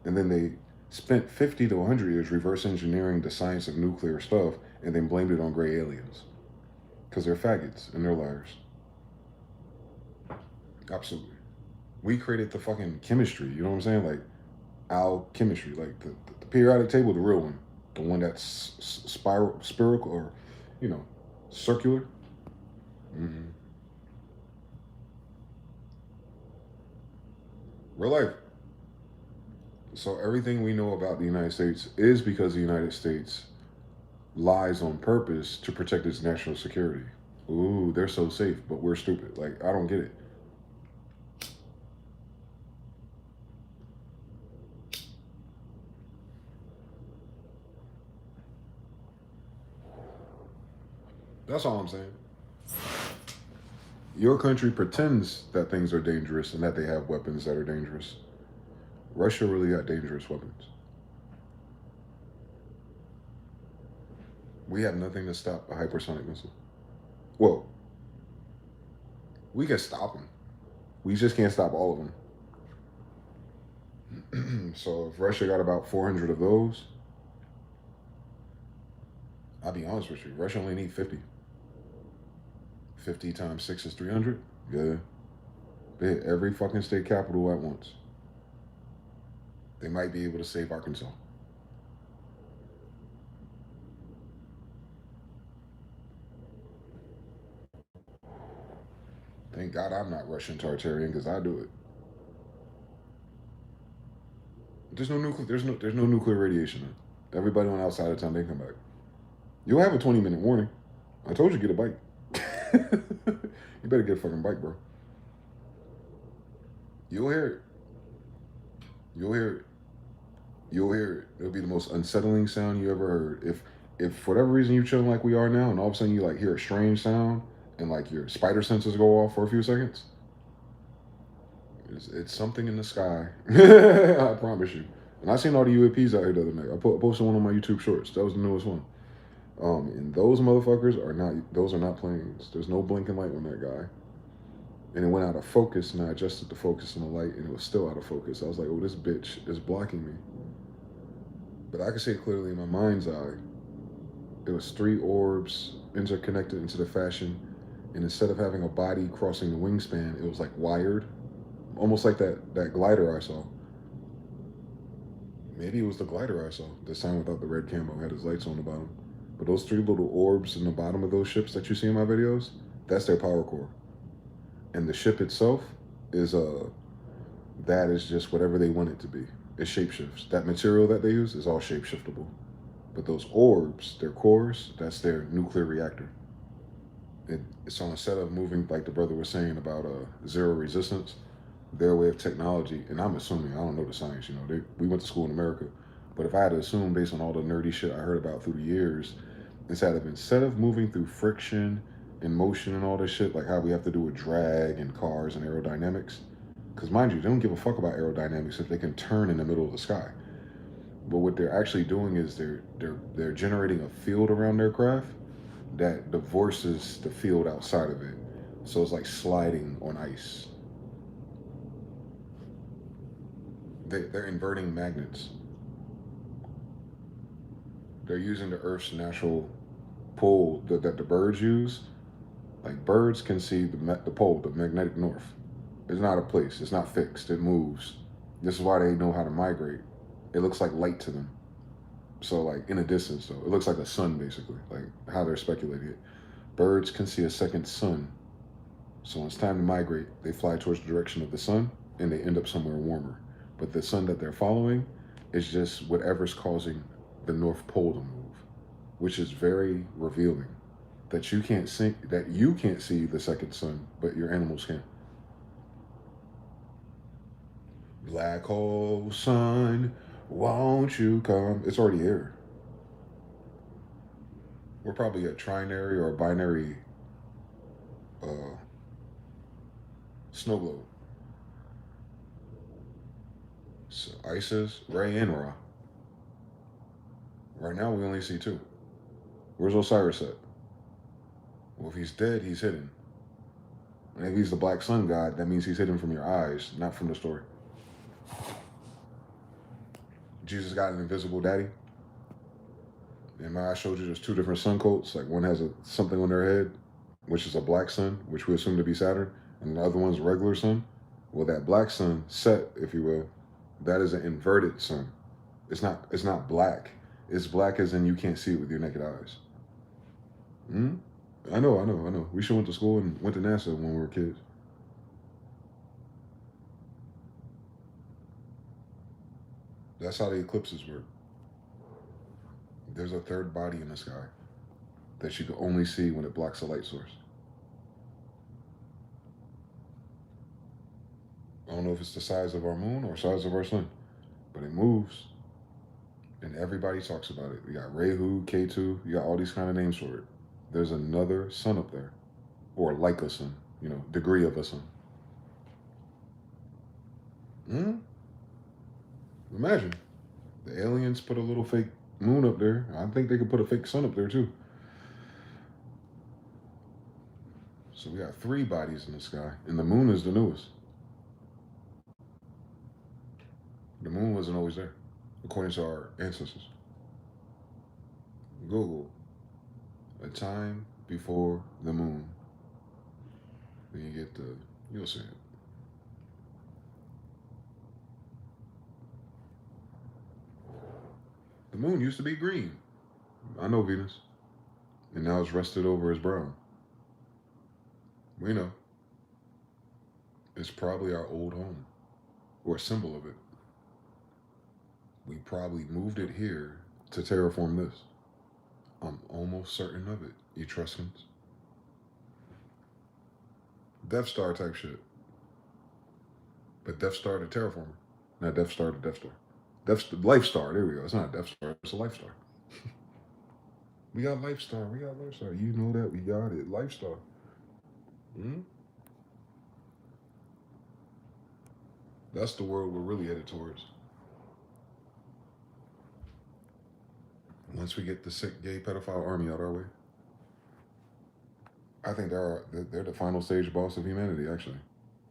And then they spent 50 to 100 years reverse engineering the science of nuclear stuff and then blamed it on gray aliens. Because they're faggots and they're liars. Absolutely. We created the fucking chemistry, you know what I'm saying? Like, alchemistry, like the periodic table, the real one. The one that's spherical or, circular. Mm-hmm. Real life. So everything we know about the United States is because the United States lies on purpose to protect its national security. Ooh, they're so safe, but we're stupid. Like, I don't get it. That's all I'm saying. Your country pretends that things are dangerous and that they have weapons that are dangerous. Russia really got dangerous weapons. We have nothing to stop a hypersonic missile. Well, we can stop them. We just can't stop all of them. So if Russia got about 400 of those, I'll be honest with you, Russia only needs 50. 50 times 6 is 300. Yeah. They hit every fucking state capital at once. They might be able to save Arkansas. Thank God I'm not Russian Tartarian, because I do it. There's no nuclear radiation. Everybody on outside of town, they come back. You'll have a 20-minute warning. I told you, get a bike. You better get a fucking bike, bro. You'll hear it. You'll hear it. You'll hear it. It'll be the most unsettling sound you ever heard. If for whatever reason you're chilling like we are now, and all of a sudden you like hear a strange sound, and like your spider senses go off for a few seconds, it's something in the sky. I promise you. And I seen all the UAPs out here the other night. I posted one on my YouTube Shorts. That was the newest one. And those motherfuckers are not planes. There's no blinking light on that guy. And it went out of focus, and I adjusted the focus on the light, and it was still out of focus. I was like, oh, this bitch is blocking me. But I can see it clearly in my mind's eye. It was 3 orbs interconnected into the fashion, and instead of having a body crossing the wingspan, it was like wired, almost like that glider I saw. Maybe it was the glider I saw this time without the red camo, had his lights on the bottom. But those 3 little orbs in the bottom of those ships that you see in my videos, that's their power core. And the ship itself is that is just whatever they want it to be. It shapeshifts. That material that they use is all shapeshiftable. But those orbs, their cores, that's their nuclear reactor. So instead of moving, like the brother was saying about zero resistance, their way of technology, and I'm assuming, I don't know the science, you know, we went to school in America, but if I had to assume based on all the nerdy shit I heard about through the years, instead of moving through friction and motion and all this shit, like how we have to do with drag and cars and aerodynamics, because mind you, they don't give a fuck about aerodynamics if they can turn in the middle of the sky. But what they're actually doing is they're generating a field around their craft that divorces the field outside of it. So it's like sliding on ice. They're inverting magnets. They're using the Earth's natural pull that the birds use. Like birds can see the pole, the magnetic north. It's not a place. It's not fixed. It moves. This is why they know how to migrate. It looks like light to them. So like in a distance though, it looks like a sun basically, like how they're speculating it. Birds can see a second sun. So when it's time to migrate, they fly towards the direction of the sun and they end up somewhere warmer. But the sun that they're following is just whatever's causing the North Pole to move, which is very revealing that you can't see the second sun, but your animals can. Black hole sun, won't you come? It's already here. We're probably a trinary or a binary snow globe. So Isis, Re, and Ra. Right now we only see 2. Where's Osiris at? Well, if he's dead, he's hidden. And if he's the black sun god, that means he's hidden from your eyes, not from the story. Jesus got an invisible daddy. And I showed you there's 2 different sun coats. Like one has something on their head, which is a black sun, which we assume to be Saturn, and the other one's a regular sun. Well, that black sun, Set, if you will, that is an inverted sun. It's not black. It's black as in you can't see it with your naked eyes. I know. We should went to school and went to NASA when we were kids. That's how the eclipses work. There's a third body in the sky that you can only see when it blocks a light source. I don't know if it's the size of our moon or size of our sun, but it moves. And everybody talks about it. You got Rehu, K2, you got all these kind of names for it. There's another sun up there, or like a sun, you know, degree of a sun. Imagine, the aliens put a little fake moon up there. I think they could put a fake sun up there too. So we got 3 bodies in the sky, and the moon is the newest. The moon wasn't always there, according to our ancestors. Google a time before the moon. Then you get you'll see it. The moon used to be green. I know Venus. And now it's rusted over as brown. We know. It's probably our old home, or a symbol of it. We probably moved it here to terraform this. I'm almost certain of it, Etruscans. Death Star type shit. But Death Star to terraformer. Not Death Star to Death Star. Life Star, there we go. It's not a Death Star, it's a Life Star. We got Life Star, You know that, we got it. Life Star. That's the world we're really headed towards. Once we get the sick, gay, pedophile army out our way. I think they're the final stage boss of humanity, actually.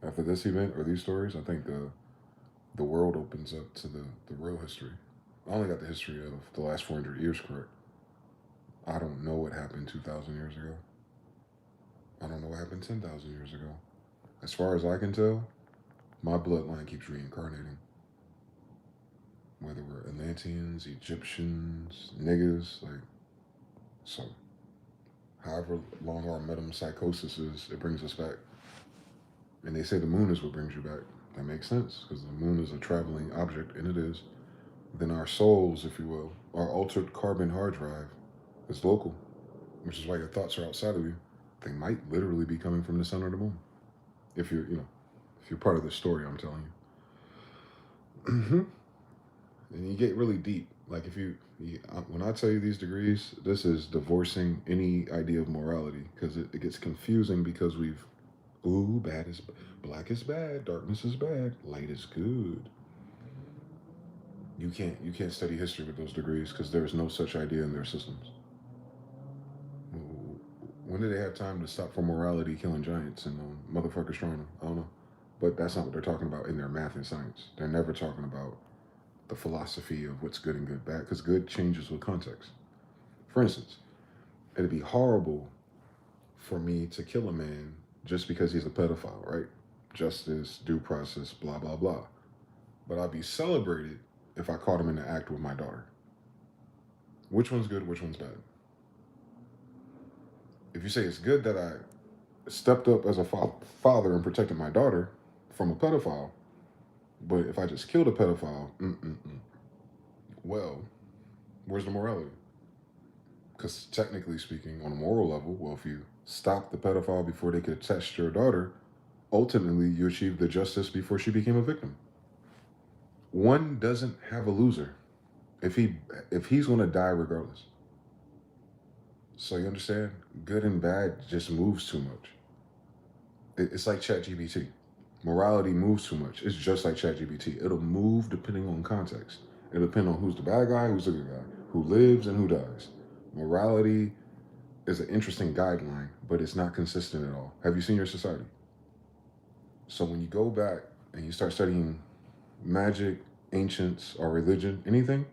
After this event or these stories, I think the world opens up to the real history. I only got the history of the last 400 years correct. I don't know what happened 2,000 years ago. I don't know what happened 10,000 years ago. As far as I can tell, my bloodline keeps reincarnating. Whether we're Atlanteans, Egyptians, niggas, like, so however long our metempsychosis is, it brings us back. And they say the moon is what brings you back. That makes sense, because the moon is a traveling object, and it is. Then our souls, if you will, our altered carbon hard drive is local, which is why your thoughts are outside of you. They might literally be coming from the sun or the moon. If you're, if you're part of the story, I'm telling you. And you get really deep. Like when I tell you these degrees, this is divorcing any idea of morality, because it gets confusing because black is bad, darkness is bad, light is good. You can't study history with those degrees because there is no such idea in their systems. When did they have time to stop for morality killing giants and motherfuckers trying to? I don't know. But that's not what they're talking about in their math and science. They're never talking about the philosophy of what's good and good bad, because good changes with context. For instance, it'd be horrible for me to kill a man just because he's a pedophile, right? Justice, due process, blah, blah, blah. But I'd be celebrated if I caught him in the act with my daughter. Which one's good, which one's bad? If you say it's good that I stepped up as a father and protected my daughter from a pedophile, but if I just killed a pedophile, well, where's the morality? Because technically speaking, on a moral level, well, if you stop the pedophile before they could test your daughter, ultimately you achieved the justice before she became a victim. One doesn't have a loser if he's going to die regardless. So you understand? Good and bad just moves too much. It's like ChatGPT. Morality moves too much. It's just like ChatGPT. It'll move depending on context. It'll depend on who's the bad guy, who's the good guy, who lives and who dies. Morality is an interesting guideline, but it's not consistent at all. Have you seen your society? So when you go back and you start studying magic, ancients, or religion, anything,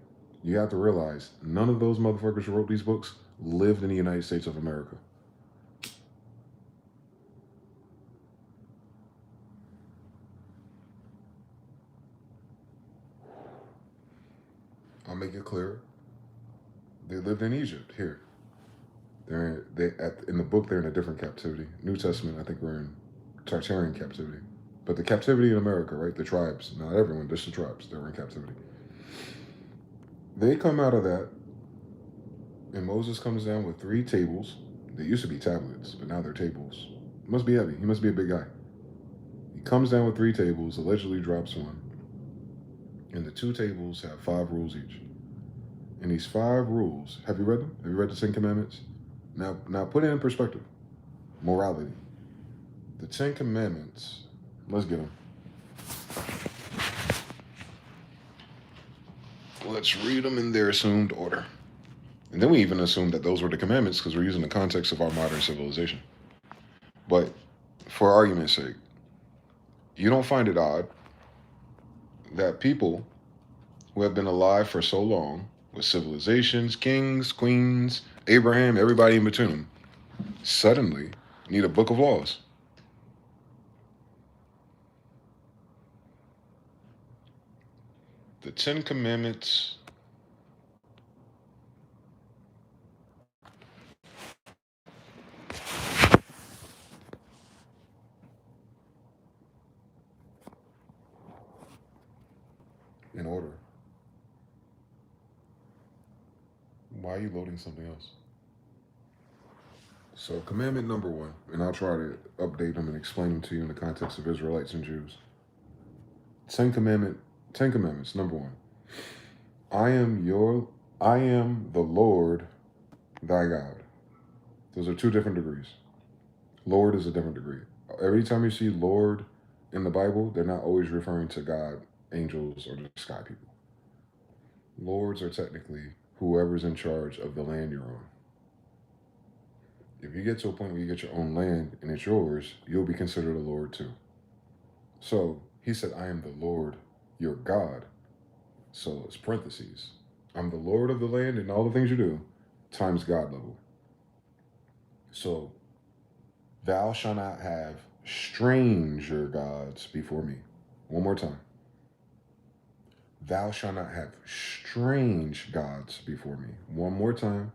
you have to realize none of those motherfuckers who wrote these books lived in the United States of America. I'll make it clearer. They lived in Egypt, here. In the book, they're in a different captivity. New Testament, I think we're in Tartarian captivity. But the captivity in America, right? The tribes, not everyone, just the tribes, they were in captivity. They come out of that, and Moses comes down with 3 tables. They used to be tablets, but now they're tables. Must be heavy. He must be a big guy. He comes down with 3 tables, allegedly drops one. And the 2 tables have 5 rules each. And these 5 rules, have you read them? Have you read the 10 Commandments? Now put it in perspective. Morality. The 10 Commandments, let's get them. Let's read them in their assumed order. And then we even assume that those were the commandments because we're using the context of our modern civilization. But for argument's sake, you don't find it odd that people who have been alive for so long, with civilizations, kings, queens, Abraham, everybody in between them, suddenly need a book of laws. The 10 Commandments in order. Why are you loading something else? So commandment number 1, and I'll try to update them and explain them to you in the context of Israelites and Jews. 10 Commandments, number 1. I am the Lord thy God. Those are 2 different degrees. Lord is a different degree. Every time you see Lord in the Bible, they're not always referring to God, angels, or the sky people. Lords are technically whoever's in charge of the land you're on. If you get to a point where you get your own land and it's yours, you'll be considered a Lord too. So he said, I am the Lord, your God. So it's parentheses. I'm the Lord of the land and all the things you do, times God level. So, thou shalt not have stranger gods before me. One more time. Thou shalt not have strange gods before me. One more time.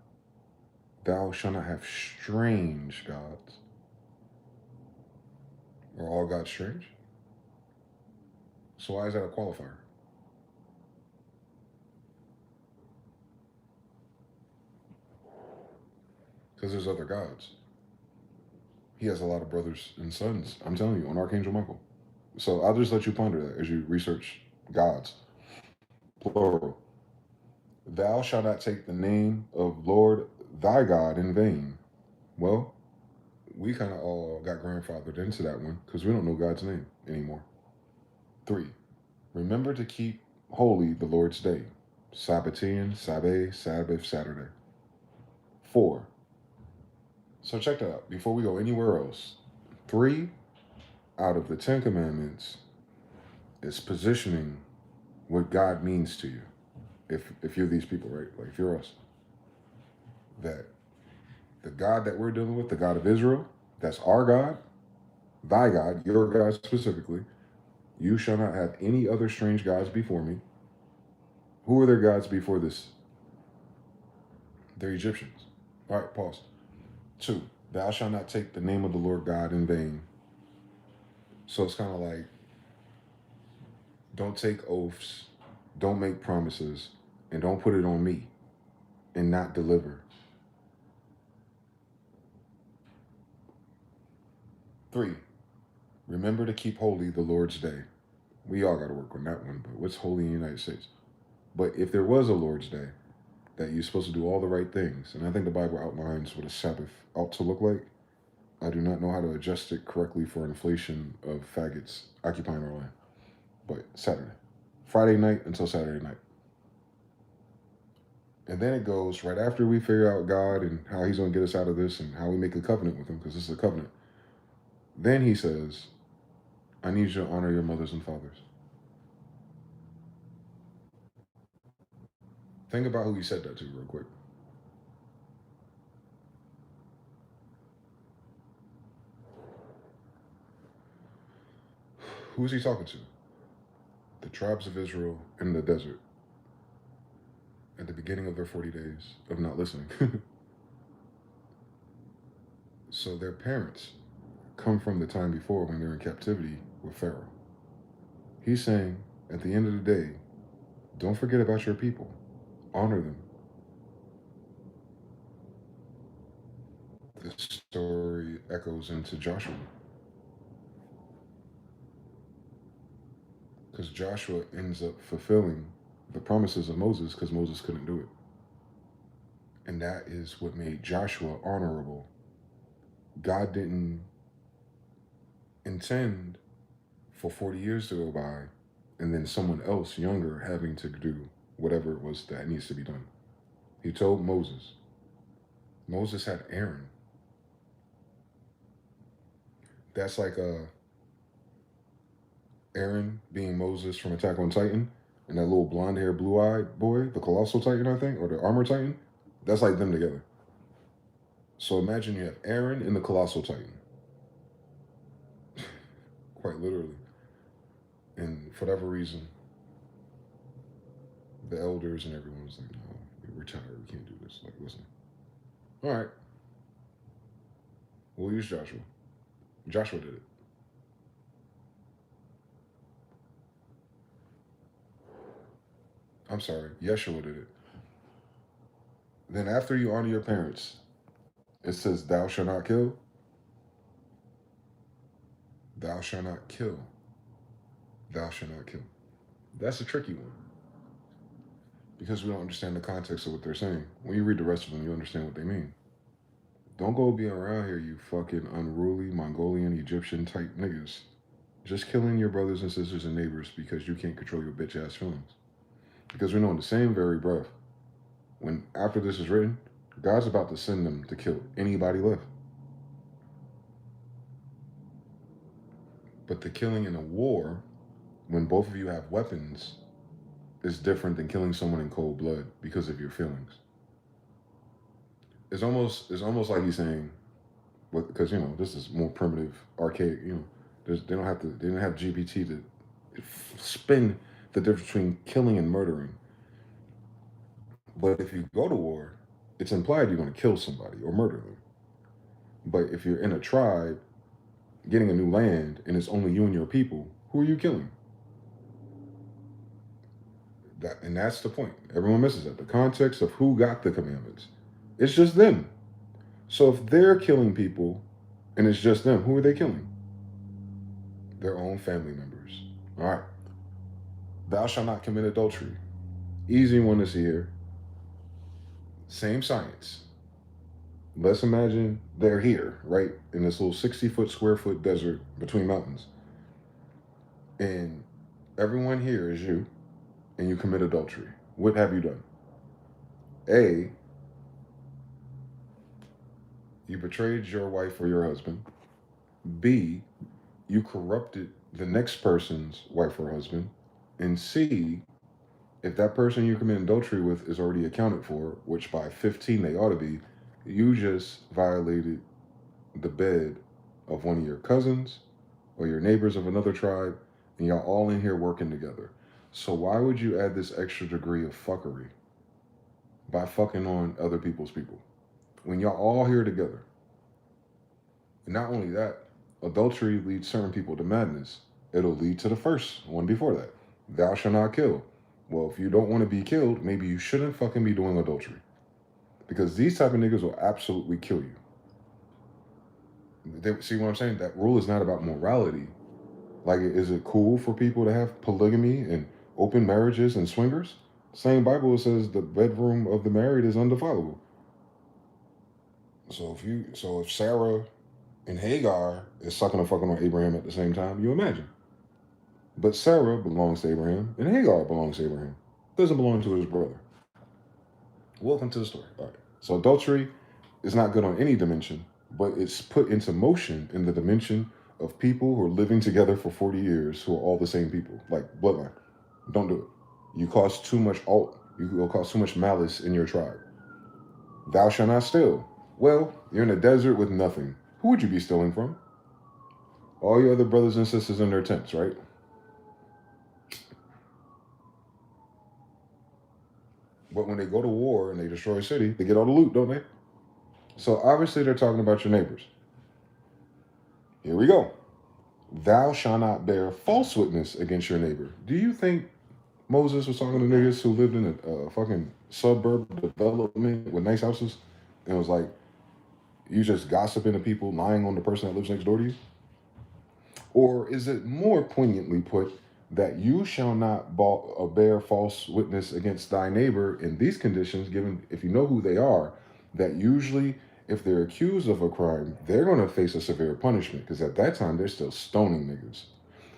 Thou shalt not have strange gods. Are all gods strange? So why is that a qualifier? Because there's other gods. He has a lot of brothers and sons, I'm telling you, on Archangel Michael. So I'll just let you ponder that as you research gods. Plural. Thou shalt not take the name of Lord thy God in vain. Well, we kind of all got grandfathered into that one because we don't know God's name anymore. 3. Remember to keep holy the Lord's day. Sabbatean, Sabbath, Sabbath, Saturday. 4. So check that out. Before we go anywhere else, 3 out of the 10 commandments is positioning what God means to you. If you're these people, right? Like if you're us. That the God that we're dealing with, the God of Israel, that's our God, thy God, your God specifically. You shall not have any other strange gods before me. Who are their gods before this? They're Egyptians. All right, pause. 2, thou shalt not take the name of the Lord God in vain. So it's kind of like, don't take oaths, don't make promises, and don't put it on me and not deliver. 3, remember to keep holy the Lord's day. We all got to work on that one, but what's holy in the United States? But if there was a Lord's day, that you're supposed to do all the right things, and I think the Bible outlines what a Sabbath ought to look like. I do not know how to adjust it correctly for inflation of faggots occupying our land. But Saturday. Friday night until Saturday night. And then it goes right after we figure out God and how he's going to get us out of this and how we make a covenant with him, because this is a covenant. Then he says, I need you to honor your mothers and fathers. Think about who he said that to real quick. Who is he talking to? The tribes of Israel in the desert at the beginning of their 40 days of not listening. So their parents come from the time before when they're in captivity with Pharaoh. He's saying, at the end of the day, don't forget about your people. Honor them. This story echoes into Joshua. Because Joshua ends up fulfilling the promises of Moses because Moses couldn't do it. And that is what made Joshua honorable. God didn't intend for 40 years to go by and then someone else younger having to do whatever it was that needs to be done. He told Moses. Moses had Aaron. That's like Aaron being Moses from Attack on Titan, and that little blonde-haired, blue-eyed boy, the Colossal Titan, I think, or the Armor Titan. That's like them together. So imagine you have Aaron and the Colossal Titan. Quite literally. And for whatever reason, the elders and everyone was like, no, we're tired, we can't do this. Like, listen. All right. We'll use Joshua. Joshua did it. I'm sorry, Yeshua did it. Then after you honor your parents, it says, thou shalt not kill. Thou shalt not kill. Thou shalt not kill. That's a tricky one. Because we don't understand the context of what they're saying. When you read the rest of them, you understand what they mean. Don't go be around here, you fucking unruly Mongolian Egyptian type niggas. Just killing your brothers and sisters and neighbors because you can't control your bitch ass feelings. Because we know in the same very breath, when after this is written, God's about to send them to kill anybody left. But the killing in a war, when both of you have weapons, is different than killing someone in cold blood because of your feelings. It's almost like he's saying, because you know this is more primitive, archaic. You know, they didn't have GPT to spin the difference between killing and murdering. But if you go to war, it's implied you're going to kill somebody or murder them. But if you're in a tribe, getting a new land, and it's only you and your people, who are you killing? And that's the point. Everyone misses that. The context of who got the commandments. It's just them. So if they're killing people and it's just them, who are they killing? Their own family members. All right. Thou shalt not commit adultery. Easy one to see here. Same science. Let's imagine they're here, right? In this little 60-foot, square-foot desert between mountains. And everyone here is you, and you commit adultery. What have you done? A, you betrayed your wife or your husband. B, you corrupted the next person's wife or husband. And C, if that person you commit adultery with is already accounted for, which by 15 they ought to be, you just violated the bed of one of your cousins or your neighbors of another tribe, and y'all all in here working together. So why would you add this extra degree of fuckery by fucking on other people's people when y'all all here together? And not only that, adultery leads certain people to madness. It'll lead to the first one before that. Thou shalt not kill. Well, if you don't want to be killed, maybe you shouldn't fucking be doing adultery. Because these type of niggas will absolutely kill you. See what I'm saying? That rule is not about morality. Like, is it cool for people to have polygamy and open marriages and swingers? Same Bible says the bedroom of the married is undefilable. So if Sarah and Hagar is sucking and fucking on Abraham at the same time, you imagine. But Sarah belongs to Abraham and Hagar belongs to Abraham. Doesn't belong to his brother. Welcome to the story. All right. So adultery is not good on any dimension, but it's put into motion in the dimension of people who are living together for 40 years who are all the same people, like bloodline. Don't do it. You cause too much you will cause too much malice in your tribe. Thou shalt not steal. Well, you're in a desert with nothing. Who would you be stealing from? All your other brothers and sisters in their tents, right? But when they go to war and they destroy a city, they get all the loot, don't they? So obviously they're talking about your neighbors. Here we go. Thou shalt not bear false witness against your neighbor. Do you think Moses was talking to niggas who lived in a fucking suburb development with nice houses and was like, you just gossiping to people, lying on the person that lives next door to you? Or is it more poignantly put that you shall not bear false witness against thy neighbor in these conditions, given if you know who they are, that usually if they're accused of a crime, they're going to face a severe punishment, because at that time they're still stoning niggas.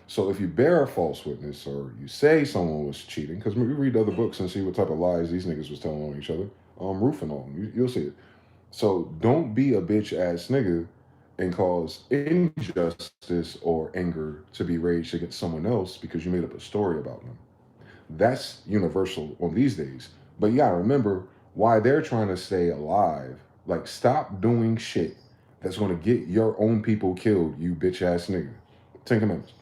So if you bear a false witness or you say someone was cheating, because we read other books and see what type of lies these niggas was telling on each other, Roof and all, you'll see it. So don't be a bitch ass nigga and cause injustice or anger to be raged against someone else because you made up a story about them. That's universal on these days. But you gotta remember why they're trying to stay alive. Like, stop doing shit that's gonna get your own people killed, you bitch ass nigga. 10 Commandments.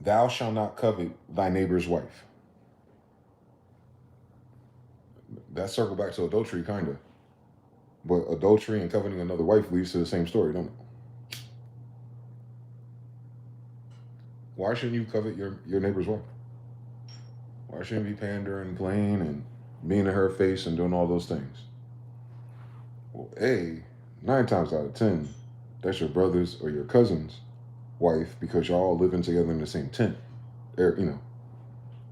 Thou shalt not covet thy neighbor's wife. That circle back to adultery, kinda. But adultery and coveting another wife leads to the same story, don't it? Why shouldn't you covet your neighbor's wife? Why shouldn't you be pandering, playing, and being in her face and doing all those things? Well, 9 times out of 10, that's your brother's or your cousin's wife because y'all all living together in the same tent. You know.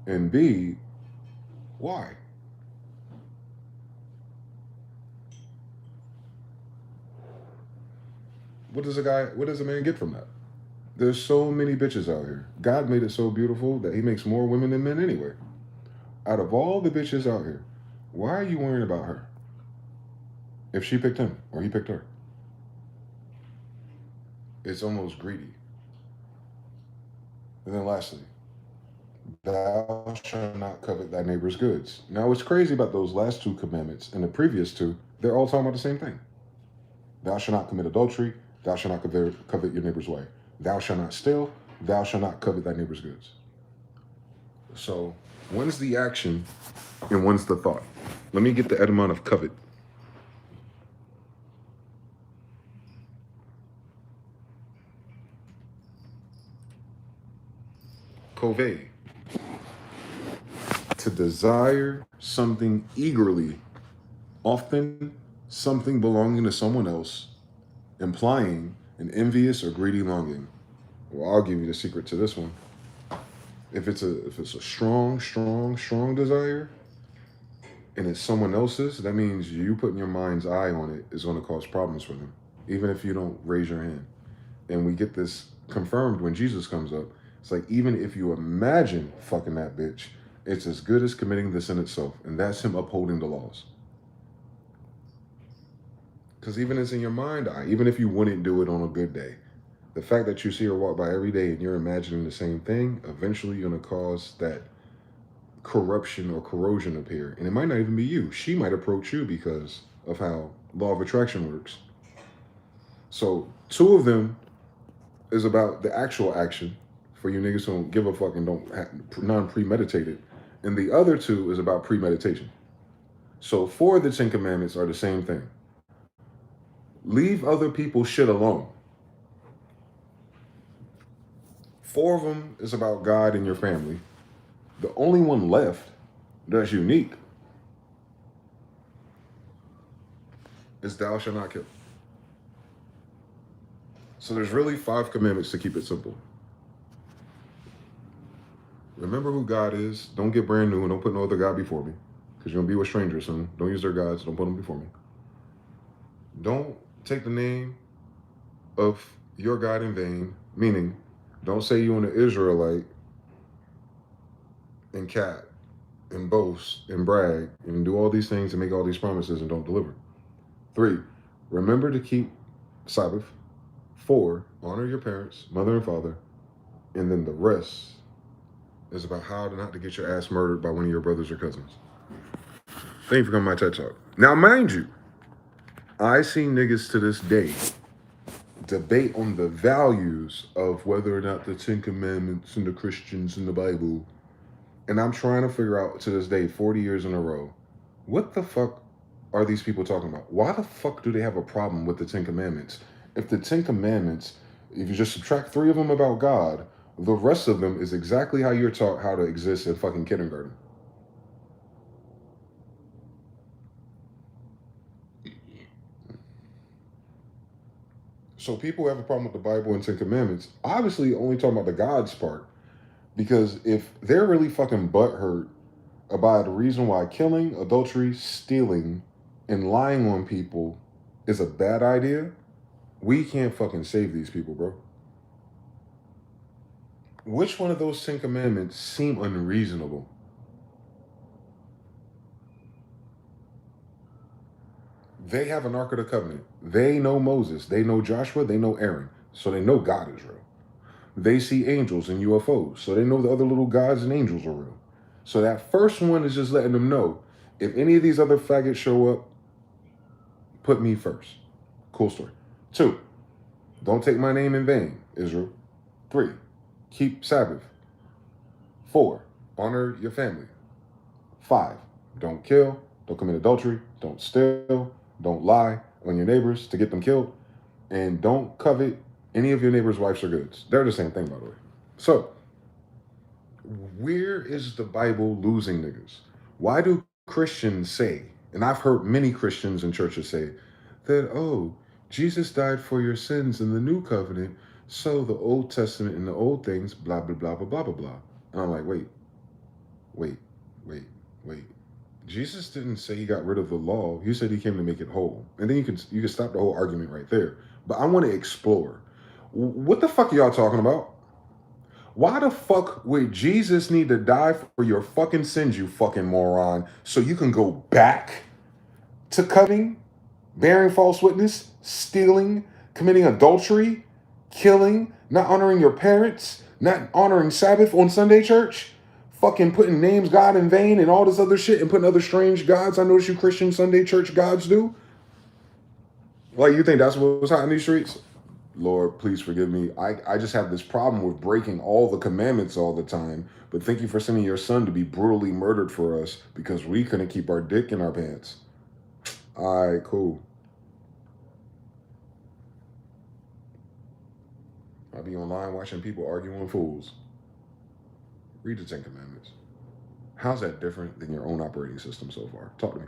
And B, why? What does a man get from that? There's so many bitches out here. God made it so beautiful that he makes more women than men anyway. Out of all the bitches out here, why are you worrying about her? If she picked him or he picked her. It's almost greedy. And then lastly, thou shalt not covet thy neighbor's goods. Now, what's crazy about those last two commandments and the previous two, they're all talking about the same thing. Thou shalt not commit adultery, thou shalt not covet your neighbor's wife. Thou shalt not steal, thou shalt not covet thy neighbor's goods. So, when's the action and when's the thought? Let me get the etymon of covet. Cove. To desire something eagerly, often something belonging to someone else, implying an envious or greedy longing. Well, I'll give you the secret to this one. If it's a strong desire, and it's someone else's, that means you putting your mind's eye on it is going to cause problems for them, even if you don't raise your hand. And we get this confirmed when Jesus comes up. It's like, even if you imagine fucking that bitch, it's as good as committing the sin itself. And that's him upholding the laws. Because even it's in your mind eye, even if you wouldn't do it on a good day, the fact that you see her walk by every day and you're imagining the same thing, eventually you're going to cause that corruption or corrosion appear. And it might not even be you. She might approach you because of how law of attraction works. So 2 of them is about the actual action for you niggas who don't give a fuck and don't non-premeditated. And the other 2 is about premeditation. So 4 of the 10 commandments are the same thing. Leave other people's shit alone. 4 of them is about God and your family. The only one left that's unique is thou shalt not kill. So there's really 5 commandments to keep it simple. Remember who God is. Don't get brand new and don't put no other God before me, because you're going to be with strangers soon. Don't use their gods. Don't put them before me. Don't take the name of your God in vain, meaning don't say you're an Israelite and cat and boast and brag and do all these things and make all these promises and don't deliver. 3, remember to keep Sabbath. 4, honor your parents, mother and father. And then the rest is about how not to get your ass murdered by one of your brothers or cousins. Thank you for coming to my TED Talk. Now, mind you, I see niggas to this day debate on the values of whether or not the 10 Commandments and the Christians and the Bible. And I'm trying to figure out to this day, 40 years in a row, what the fuck are these people talking about? Why the fuck do they have a problem with the 10 Commandments? If the 10 Commandments, if you just subtract 3 of them about God, the rest of them is exactly how you're taught how to exist in fucking kindergarten. So people who have a problem with the Bible and 10 Commandments, obviously only talking about the God's part. Because if they're really fucking butthurt about the reason why killing, adultery, stealing, and lying on people is a bad idea, we can't fucking save these people, bro. Which one of those 10 commandments seem unreasonable? They have an Ark of the Covenant. They know Moses. They know Joshua. They know Aaron. So they know God is real. They see angels and UFOs. So they know the other little gods and angels are real. So that first one is just letting them know, if any of these other faggots show up, put me first. Cool story. 2, don't take my name in vain, Israel. 3, keep Sabbath. 4, honor your family. 5, don't kill, don't commit adultery, don't steal, don't lie on your neighbors to get them killed, and don't covet any of your neighbor's wives or goods. They're the same thing, by the way. So, where is the Bible losing niggas? Why do Christians say, and I've heard many Christians in churches say, that, oh, Jesus died for your sins in the new covenant, so the Old Testament and the old things, blah, blah, blah, blah, blah, blah, blah. And I'm like, wait. Jesus didn't say he got rid of the law. He said he came to make it whole. And then you can stop the whole argument right there. But I want to explore. What the fuck are y'all talking about? Why the fuck would Jesus need to die for your fucking sins, you fucking moron, so you can go back to coveting, bearing false witness, stealing, committing adultery, killing, not honoring your parents, not honoring Sabbath on Sunday church? fucking putting names God in vain and all this other shit and putting other strange gods I notice you Christian Sunday church gods do? Like, you think that's what's hot in these streets? Lord, please forgive me. I just have this problem with breaking all the commandments all the time. But thank you for sending your son to be brutally murdered for us because we couldn't keep our dick in our pants. All right, cool. I'll be online watching people arguing with fools. Read the 10 Commandments. How's that different than your own operating system so far? Talk to me.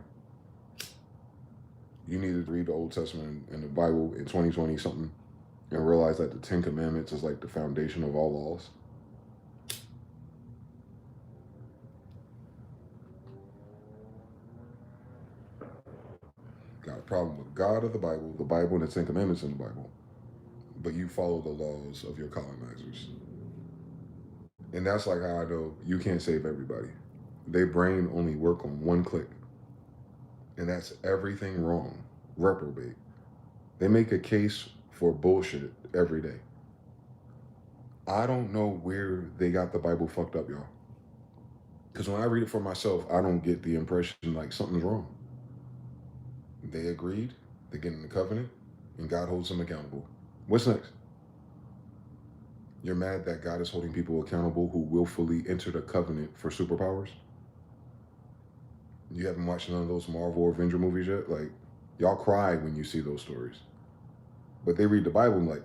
You needed to read the Old Testament and the Bible in 2020 something and realize that the 10 Commandments is like the foundation of all laws. Got a problem with God of the Bible and the 10 Commandments in the Bible. But you follow the laws of your colonizers. And that's like how I know you can't save everybody. Their brain only work on one click. And that's everything wrong. Reprobate. They make a case for bullshit every day. I don't know where they got the Bible fucked up, y'all. Because when I read it for myself, I don't get the impression like something's wrong. They agreed, they get in the covenant, and God holds them accountable. What's next? You're mad that God is holding people accountable who willfully entered a covenant for superpowers? You haven't watched none of those Marvel or Avenger movies yet? Like, y'all cry when you see those stories. But they read the Bible and like,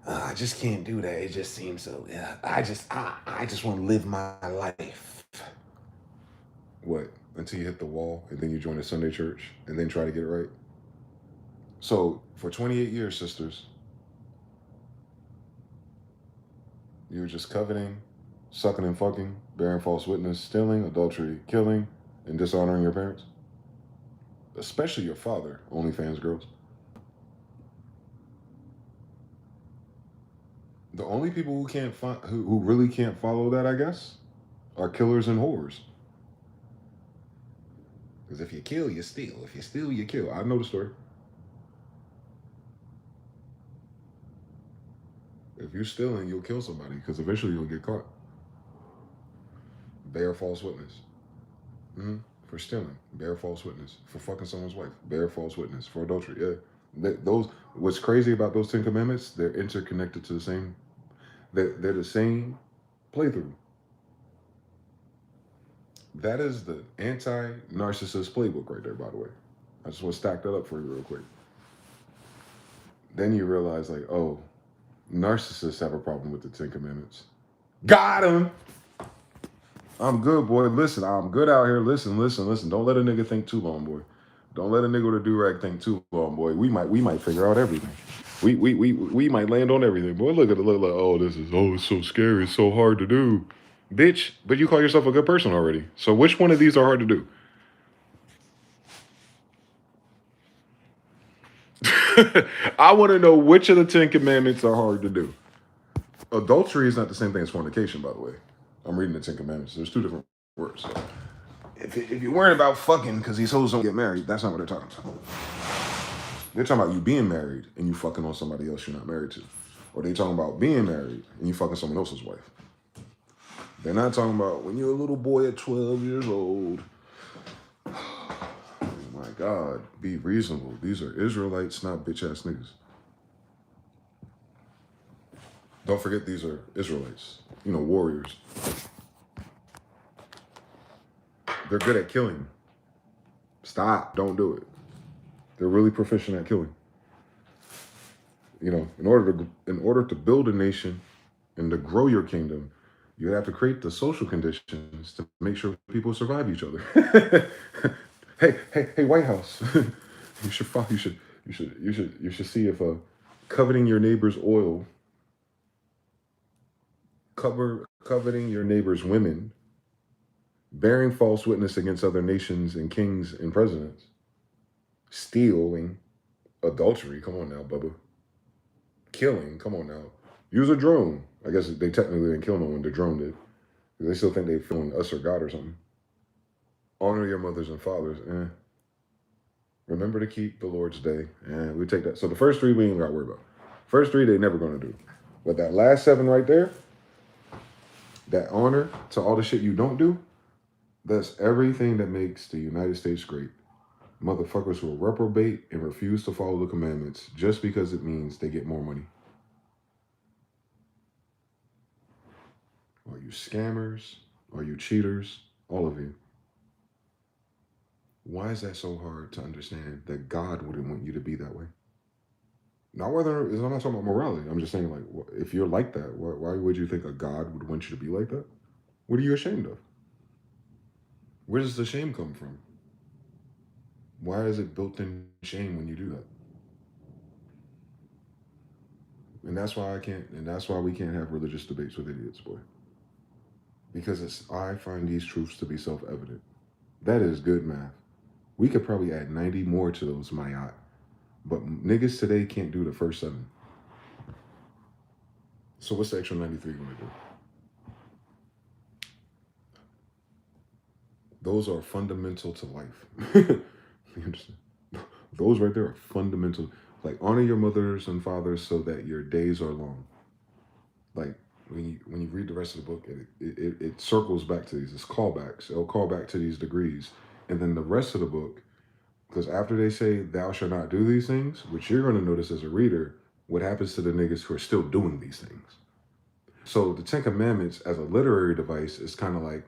I just can't do that. It just seems so, I just want to live my life. What? Until you hit the wall and then you join a Sunday church and then try to get it right? So for 28 years, sisters, you were just coveting, sucking and fucking, bearing false witness, stealing, adultery, killing, and dishonoring your parents? Especially your father, OnlyFans girls. The only people who can't who really can't follow that, I guess, are killers and whores. Because if you kill, you steal. If you steal, you kill. I know the story. If you're stealing, you'll kill somebody because eventually you'll get caught. Bear false witness. For stealing, bear false witness. For fucking someone's wife, bear false witness. For adultery, yeah. What's crazy about those 10 Commandments, they're interconnected to the same, they're the same playthrough. That is the anti-narcissist playbook right there, by the way. I just want to stack that up for you real quick. Then you realize, like, oh, narcissists have a problem with the 10 Commandments. Got him! I'm good, boy. Listen, I'm good out here. Listen. Don't let a nigga think too long, boy. Don't let a nigga with a do-rag think too long, boy. We might figure out everything. We might land on everything, boy. Look at it, look like, it's so scary, it's so hard to do. Bitch, but you call yourself a good person already. So which one of these are hard to do? I want to know which of the 10 Commandments are hard to do. Adultery is not the same thing as fornication, by the way. I'm reading the 10 Commandments. There's two different words. So if you're worrying about fucking because these hoes don't get married, that's not what they're talking about. They're talking about you being married and you fucking on somebody else you're not married to. Or they talking about being married and you fucking someone else's wife. They're not talking about when you're a little boy at 12 years old. Oh my God, be reasonable. These are Israelites, not bitch-ass niggas. Don't forget these are Israelites, warriors. They're good at killing. Stop, don't do it. They're really proficient at killing. In order to build a nation and to grow your kingdom, you have to create the social conditions to make sure people survive each other. hey, White House, you should see if coveting your neighbor's oil, coveting your neighbor's women, bearing false witness against other nations and kings and presidents, stealing, adultery, come on now, Bubba, killing, come on now, use a drone. I guess they technically didn't kill no one, the drone did. They still think they're filming us or God or something. Honor your mothers and fathers. Remember to keep the Lord's day. And we take that. So the first 3 we ain't got to worry about. First 3 they never going to do. But that last 7 right there, That honor to all the shit you don't do, that's everything that makes the United States great. Motherfuckers will reprobate and refuse to follow the commandments just because it means they get more money. Are you scammers? Are you cheaters? All of you. Why is that so hard to understand that God wouldn't want you to be that way? Not whether, I'm not talking about morality. I'm just saying, like, if you're like that, why would you think a God would want you to be like that? What are you ashamed of? Where does the shame come from? Why is it built-in shame when you do that? And that's why we can't have religious debates with idiots, boy. Because I find these truths to be self-evident. That is good math. We could probably add 90 more to those, Mayat. But niggas today can't do the first 7. So what's the extra 93 going to do? Those are fundamental to life. You understand? Those right there are fundamental. Like, honor your mothers and fathers so that your days are long. Like, when you read the rest of the book, it circles back to these. It's callbacks. It'll call back to these degrees. And then the rest of the book, because after they say, thou shalt not do these things, which you're going to notice as a reader, what happens to the niggas who are still doing these things. So the 10 Commandments as a literary device is kind of like,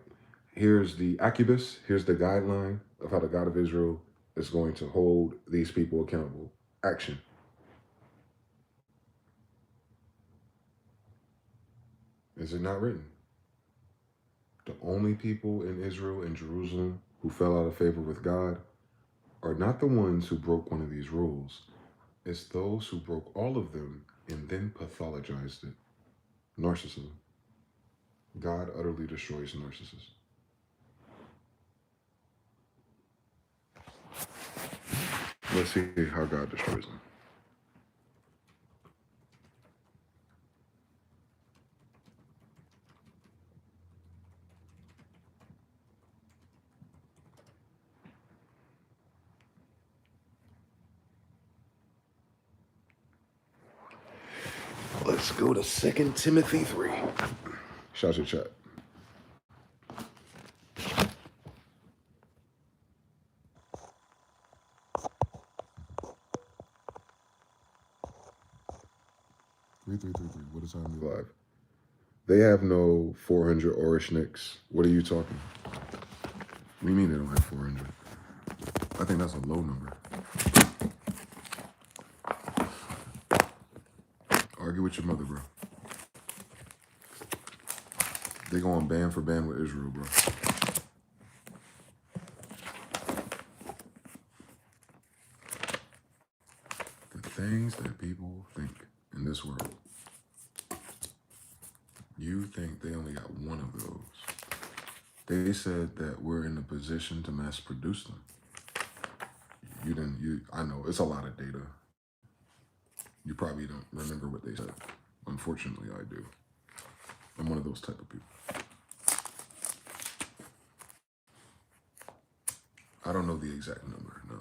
here's the acubus, here's the guideline of how the God of Israel is going to hold these people accountable. Action. Is it not written? The only people in Israel and Jerusalem who fell out of favor with God are not the ones who broke one of these rules. It's those who broke all of them and then pathologized it. Narcissism. God utterly destroys narcissists. Let's see how God destroys them. Let's go to 2 Timothy 3. Shout your chat. What is on the live? They have no 400 Orishniks. What are you talking? What do you mean they don't have 400? I think that's a low number. Argue with your mother, bro. They going band for band with Israel, bro. The things that people think in this world. You think they only got one of those. They said that we're in a position to mass produce them. I know, it's a lot of data. You probably don't remember what they said. Unfortunately, I do. I'm one of those type of people. I don't know the exact number, no.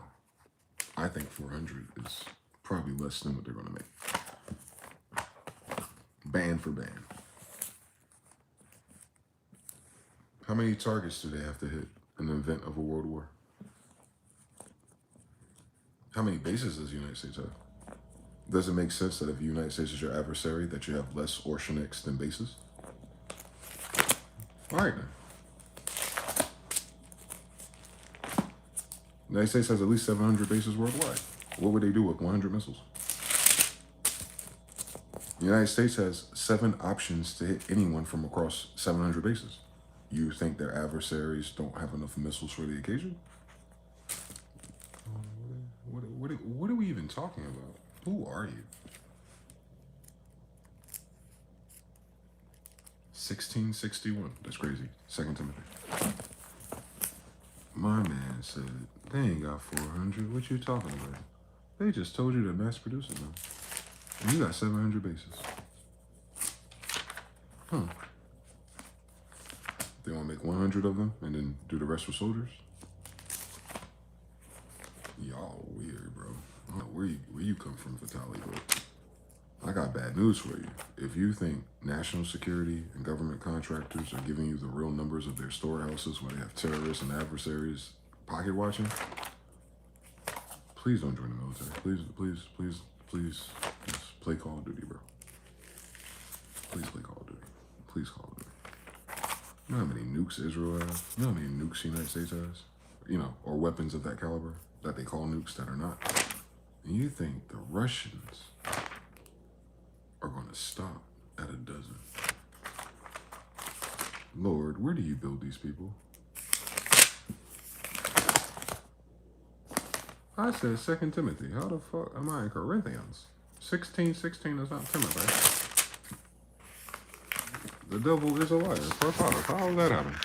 I think 400 is probably less than what they're going to make. Band for band. How many targets do they have to hit in the event of a world war? How many bases does the United States have? Does it make sense that if the United States is your adversary, that you have less Orishniks than bases? All right, then. The United States has at least 700 bases worldwide. What would they do with 100 missiles? The United States has 7 options to hit anyone from across 700 bases. You think their adversaries don't have enough missiles for the occasion? What are we even talking about? Who are you? 1661. That's crazy. 2 Timothy. My man said, they ain't got 400. What you talking about? They just told you to mass produce it now. And you got 700 bases. Huh. They want to make 100 of them and then do the rest with soldiers? Y'all weird, bro. I don't know where you come from, Vitaly, but I got bad news for you. If you think national security and government contractors are giving you the real numbers of their storehouses where they have terrorists and adversaries pocket watching, please don't join the military. Please play Call of Duty, bro. Please play Call of Duty. Please Call of Duty. You know how many nukes Israel has? You know how many nukes the United States has? You know, or weapons of that caliber that they call nukes that are not. And you think the Russians are going to stop at a dozen? Lord, where do you build these people? I said 2 Timothy. How the fuck am I in Corinthians? 16:16 is not Timothy. The devil is a liar. How is that happening?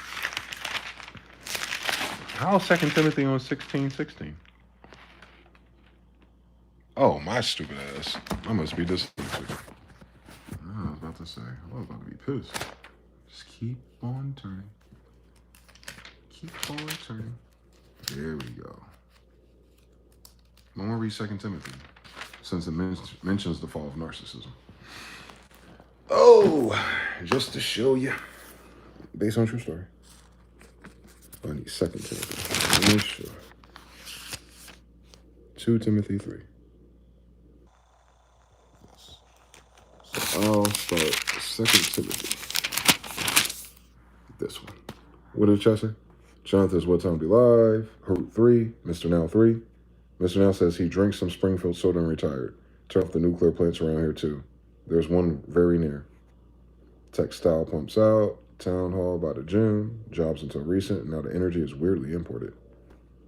How is 2 Timothy on 16:16? Oh, my stupid ass. I must be dyslexic. I was about to say, I was about to be pissed. Just keep on turning. Keep on turning. There we go. I'm going to read 2 Timothy, since it mentions the fall of narcissism. Oh, just to show you, based on true story. I need 2 Timothy. Let me show. 2 Timothy 3. Yes. So I'll start 2 Timothy. This one. What did Chess say? Jonathan says, what time to be live? Harut 3. Mr. Now 3. Mr. Now says he drinks some Springfield soda and retired. Turn off the nuclear plants around here too. There's one very near. Textile pumps out. Town hall by the gym. Jobs until recent. And now the energy is weirdly imported.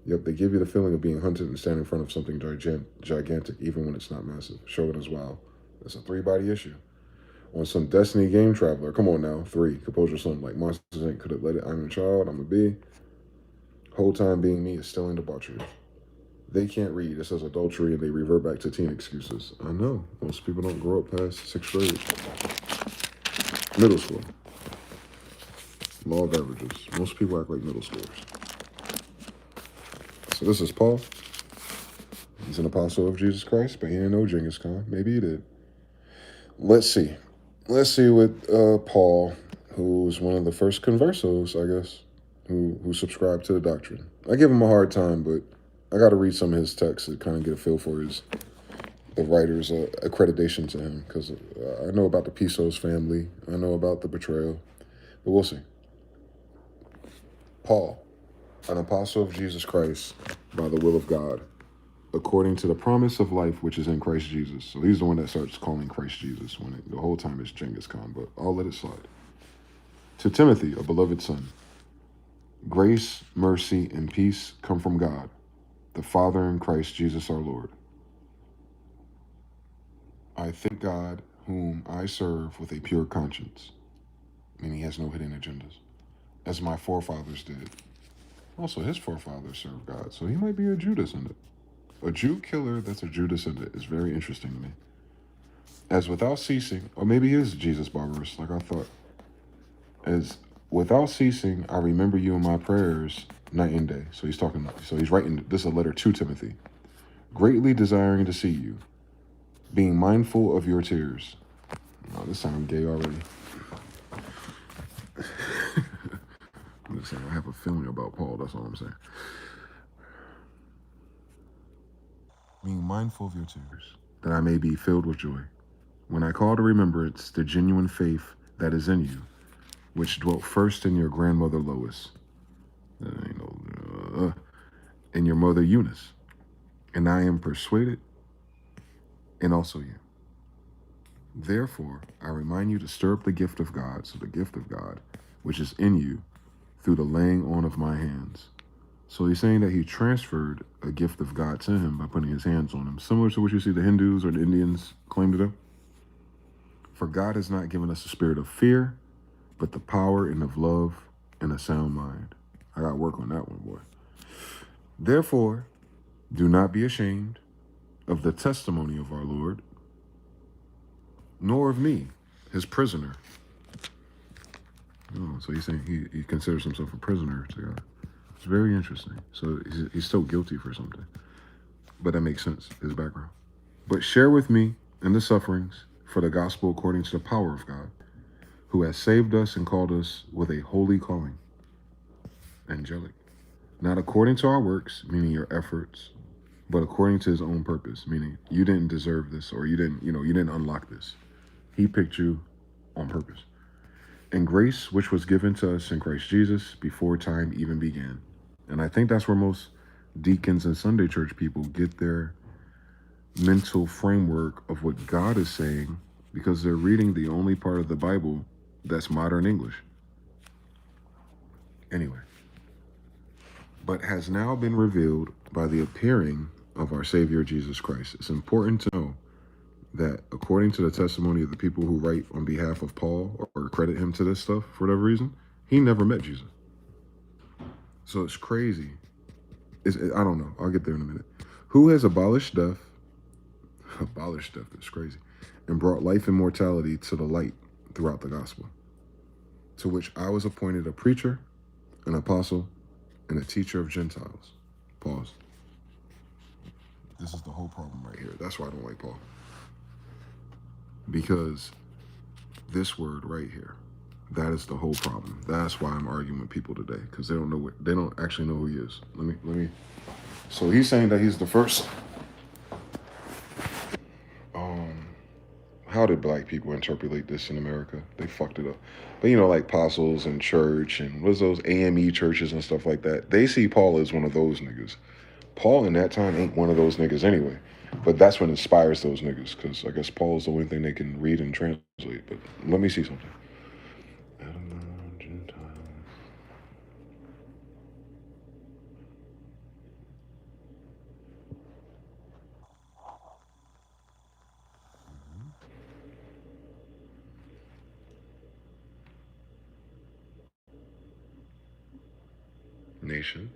Yep, they give you the feeling of being hunted and standing in front of something gigantic even when it's not massive. Shogun as well. That's a 3-body issue. On some Destiny game traveler. Come on now. 3. Composure something like Monsters Inc. could have let it. I'm a child. I'm a B. Whole time being me is still in debauchery. They can't read. It says adultery, and they revert back to teen excuses. I know. Most people don't grow up past 6th grade. Middle school. Law of averages. Most people act like middle schoolers. So this is Paul. He's an apostle of Jesus Christ, but he didn't know Genghis Khan. Maybe he did. Let's see. Let's see what Paul, who was one of the first conversos, I guess, who subscribed to the doctrine. I give him a hard time, but I got to read some of his texts to kind of get a feel for the writer's accreditation to him, because I know about the Pisos family. I know about the betrayal, but we'll see. Paul, an apostle of Jesus Christ by the will of God, according to the promise of life which is in Christ Jesus. So he's the one that starts calling Christ Jesus when the whole time it's Genghis Khan, but I'll let it slide. To Timothy, a beloved son, grace, mercy, and peace come from God, the Father in Christ Jesus our Lord. I thank God, whom I serve with a pure conscience, meaning he has no hidden agendas, as my forefathers did. Also, his forefathers served God, so he might be a Jew descendant. A Jew killer that's a Jew descendant is very interesting to me. As without ceasing, or maybe he is Jesus barbarous, like I thought. As without ceasing, I remember you in my prayers night and day. So he's writing, this is a letter to Timothy. Greatly desiring to see you, being mindful of your tears. Oh, this sounds gay already. I'm just saying, I have a feeling about Paul, that's all I'm saying. Being mindful of your tears, that I may be filled with joy, when I call to remembrance the genuine faith that is in you, which dwelt first in your grandmother Lois, and your mother Eunice, and I am persuaded, and also you. Therefore, I remind you to stir up the gift of God, so the gift of God, which is in you, through the laying on of my hands. So he's saying that he transferred a gift of God to him by putting his hands on him, similar to what you see the Hindus or the Indians claim to do. For God has not given us a spirit of fear, but the power and of love and a sound mind. I got to work on that one, boy. Therefore, do not be ashamed of the testimony of our Lord, nor of me, his prisoner. Oh, so he's saying he considers himself a prisoner to God. It's very interesting. So he's still guilty for something. But that makes sense, his background. But share with me in the sufferings for the gospel according to the power of God, who has saved us and called us with a holy calling, angelic, not according to our works, meaning your efforts, but according to his own purpose, meaning you didn't deserve this, or you didn't unlock this. He picked you on purpose. And grace, which was given to us in Christ Jesus before time even began. And I think that's where most deacons and Sunday church people get their mental framework of what God is saying, because they're reading the only part of the Bible that's modern English. Anyway, but has now been revealed by the appearing of our Savior Jesus Christ. It's important to know that according to the testimony of the people who write on behalf of Paul or credit him to this stuff for whatever reason, he never met Jesus. So it's crazy. I don't know. I'll get there in a minute. Who has abolished death? Abolished death is crazy. And brought life and mortality to the light throughout the gospel, to which I was appointed a preacher, an apostle, and a teacher of Gentiles. Pause. This is the whole problem right here. That's why I don't like Paul. Because this word right here, that is the whole problem. That's why I'm arguing with people today, because they don't actually know who he is. Let me. So he's saying that he's the first. How did black people interpolate this in America? They fucked it up. But like apostles and church and what's those AME churches and stuff like that, they see Paul as one of those niggas. Paul in that time ain't one of those niggas anyway. But that's what inspires those niggas, because I guess Paul is the only thing they can read and translate. But let me see something. Nation,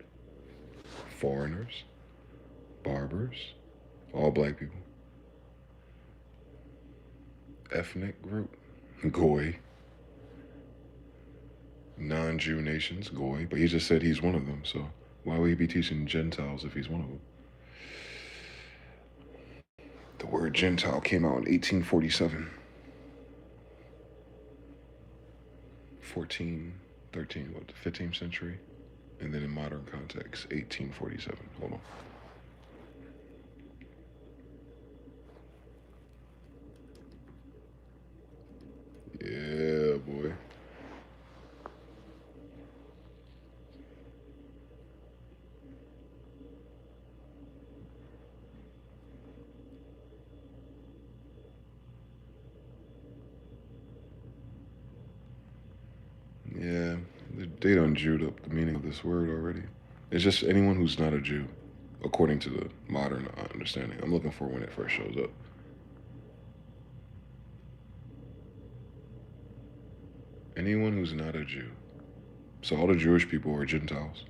foreigners, barbers, all black people. Ethnic group, Goy. Non-Jew nations, Goy. But he just said he's one of them, so why would he be teaching Gentiles if he's one of them? The word Gentile came out in 1847. 13, what, the 15th century? And then in modern context, 1847. Hold on. Yeah, boy. Yeah, they done Jewed up the meaning of this word already. It's just anyone who's not a Jew, according to the modern understanding. I'm looking for when it first shows up. Anyone who's not a Jew. So all the Jewish people are Gentiles.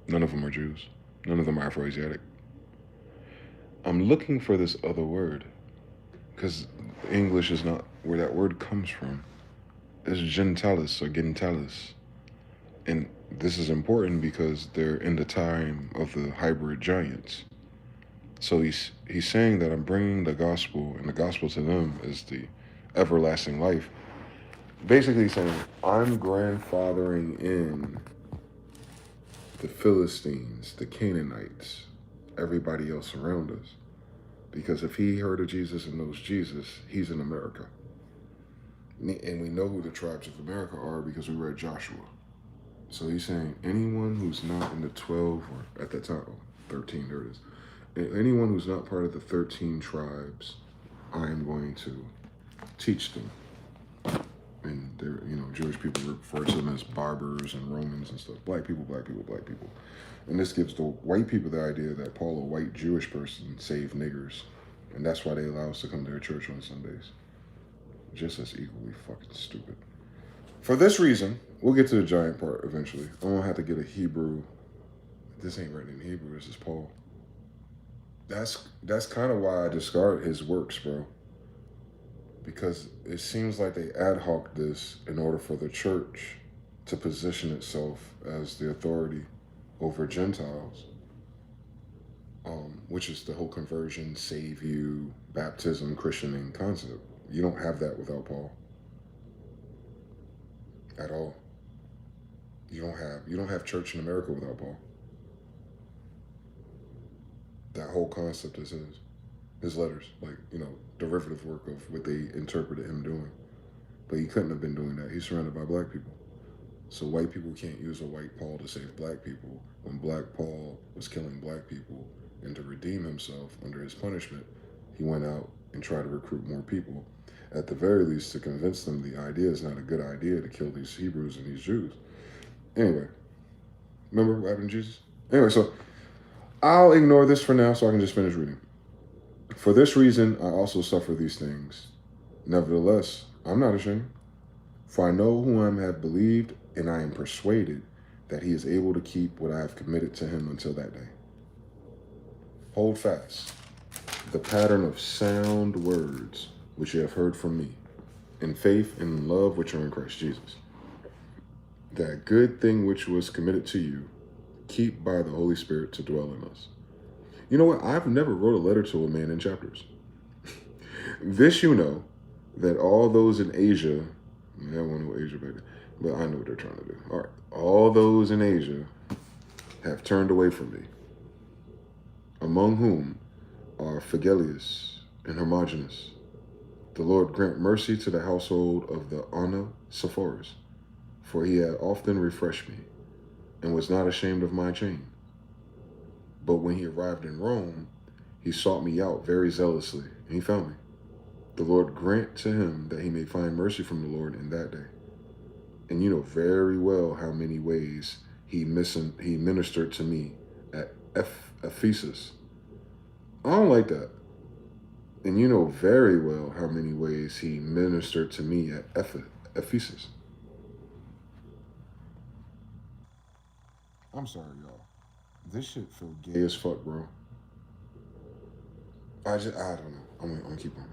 None of them are Jews. None of them are Afro-Asiatic. I'm looking for this other word, because English is not where that word comes from. It's gentalis or gentalis. And this is important because they're in the time of the hybrid giants. So he's saying that I'm bringing the gospel, and the gospel to them is the everlasting life. Basically saying, I'm grandfathering in the Philistines, the Canaanites, everybody else around us. Because if he heard of Jesus and knows Jesus, he's in America. And we know who the tribes of America are because we read Joshua. So he's saying anyone who's not in the 12, or at that time, 13, there it is. Anyone who's not part of the 13 tribes, I am going to teach them. And they're, Jewish people refer to them as barbers and Romans and stuff. Black people, black people, black people. And this gives the white people the idea that Paul, a white Jewish person, saved niggers. And that's why they allow us to come to their church on Sundays. Just as equally fucking stupid. For this reason, we'll get to the giant part eventually. I'm gonna have to get a Hebrew. This ain't written in Hebrew, this is Paul. That's kind of why I discard his works, bro. Because it seems like they ad hoc this in order for the church to position itself as the authority over Gentiles. which is the whole conversion, save you, baptism, Christianing concept. You don't have that without Paul. At all. You don't have church in America without Paul. That whole concept is his letters, like, derivative work of what they interpreted him doing. But he couldn't have been doing that. He's surrounded by black people. So white people can't use a white Paul to save black people when black Paul was killing black people. And to redeem himself under his punishment, he went out and tried to recruit more people, at the very least to convince them the idea is not a good idea to kill these Hebrews and these Jews. Anyway, remember what happened to Jesus? Anyway, so I'll ignore this for now so I can just finish reading. For this reason, I also suffer these things. Nevertheless, I'm not ashamed, for I know whom I have believed, and I am persuaded that he is able to keep what I have committed to him until that day. Hold fast the pattern of sound words which you have heard from me, in faith and in love which are in Christ Jesus. That good thing which was committed to you, keep by the Holy Spirit to dwell in us. You know what? I've never wrote a letter to a man in chapters. This that all those in Asia, I won't know Asia back then, but I know what they're trying to do. All right. All those in Asia have turned away from me, among whom are Phygellus and Hermogenes. The Lord grant mercy to the household of the Onesiphorus, for he had often refreshed me, and was not ashamed of my chain. But when he arrived in Rome, he sought me out very zealously, and he found me. The Lord grant to him that he may find mercy from the Lord in that day. And you know very well how many ways he ministered to me at Ephesus. I don't like that. And you know very well how many ways he ministered to me at Ephesus. I'm sorry, y'all. This shit feel gay as fuck, bro. I don't know. I'm gonna keep on.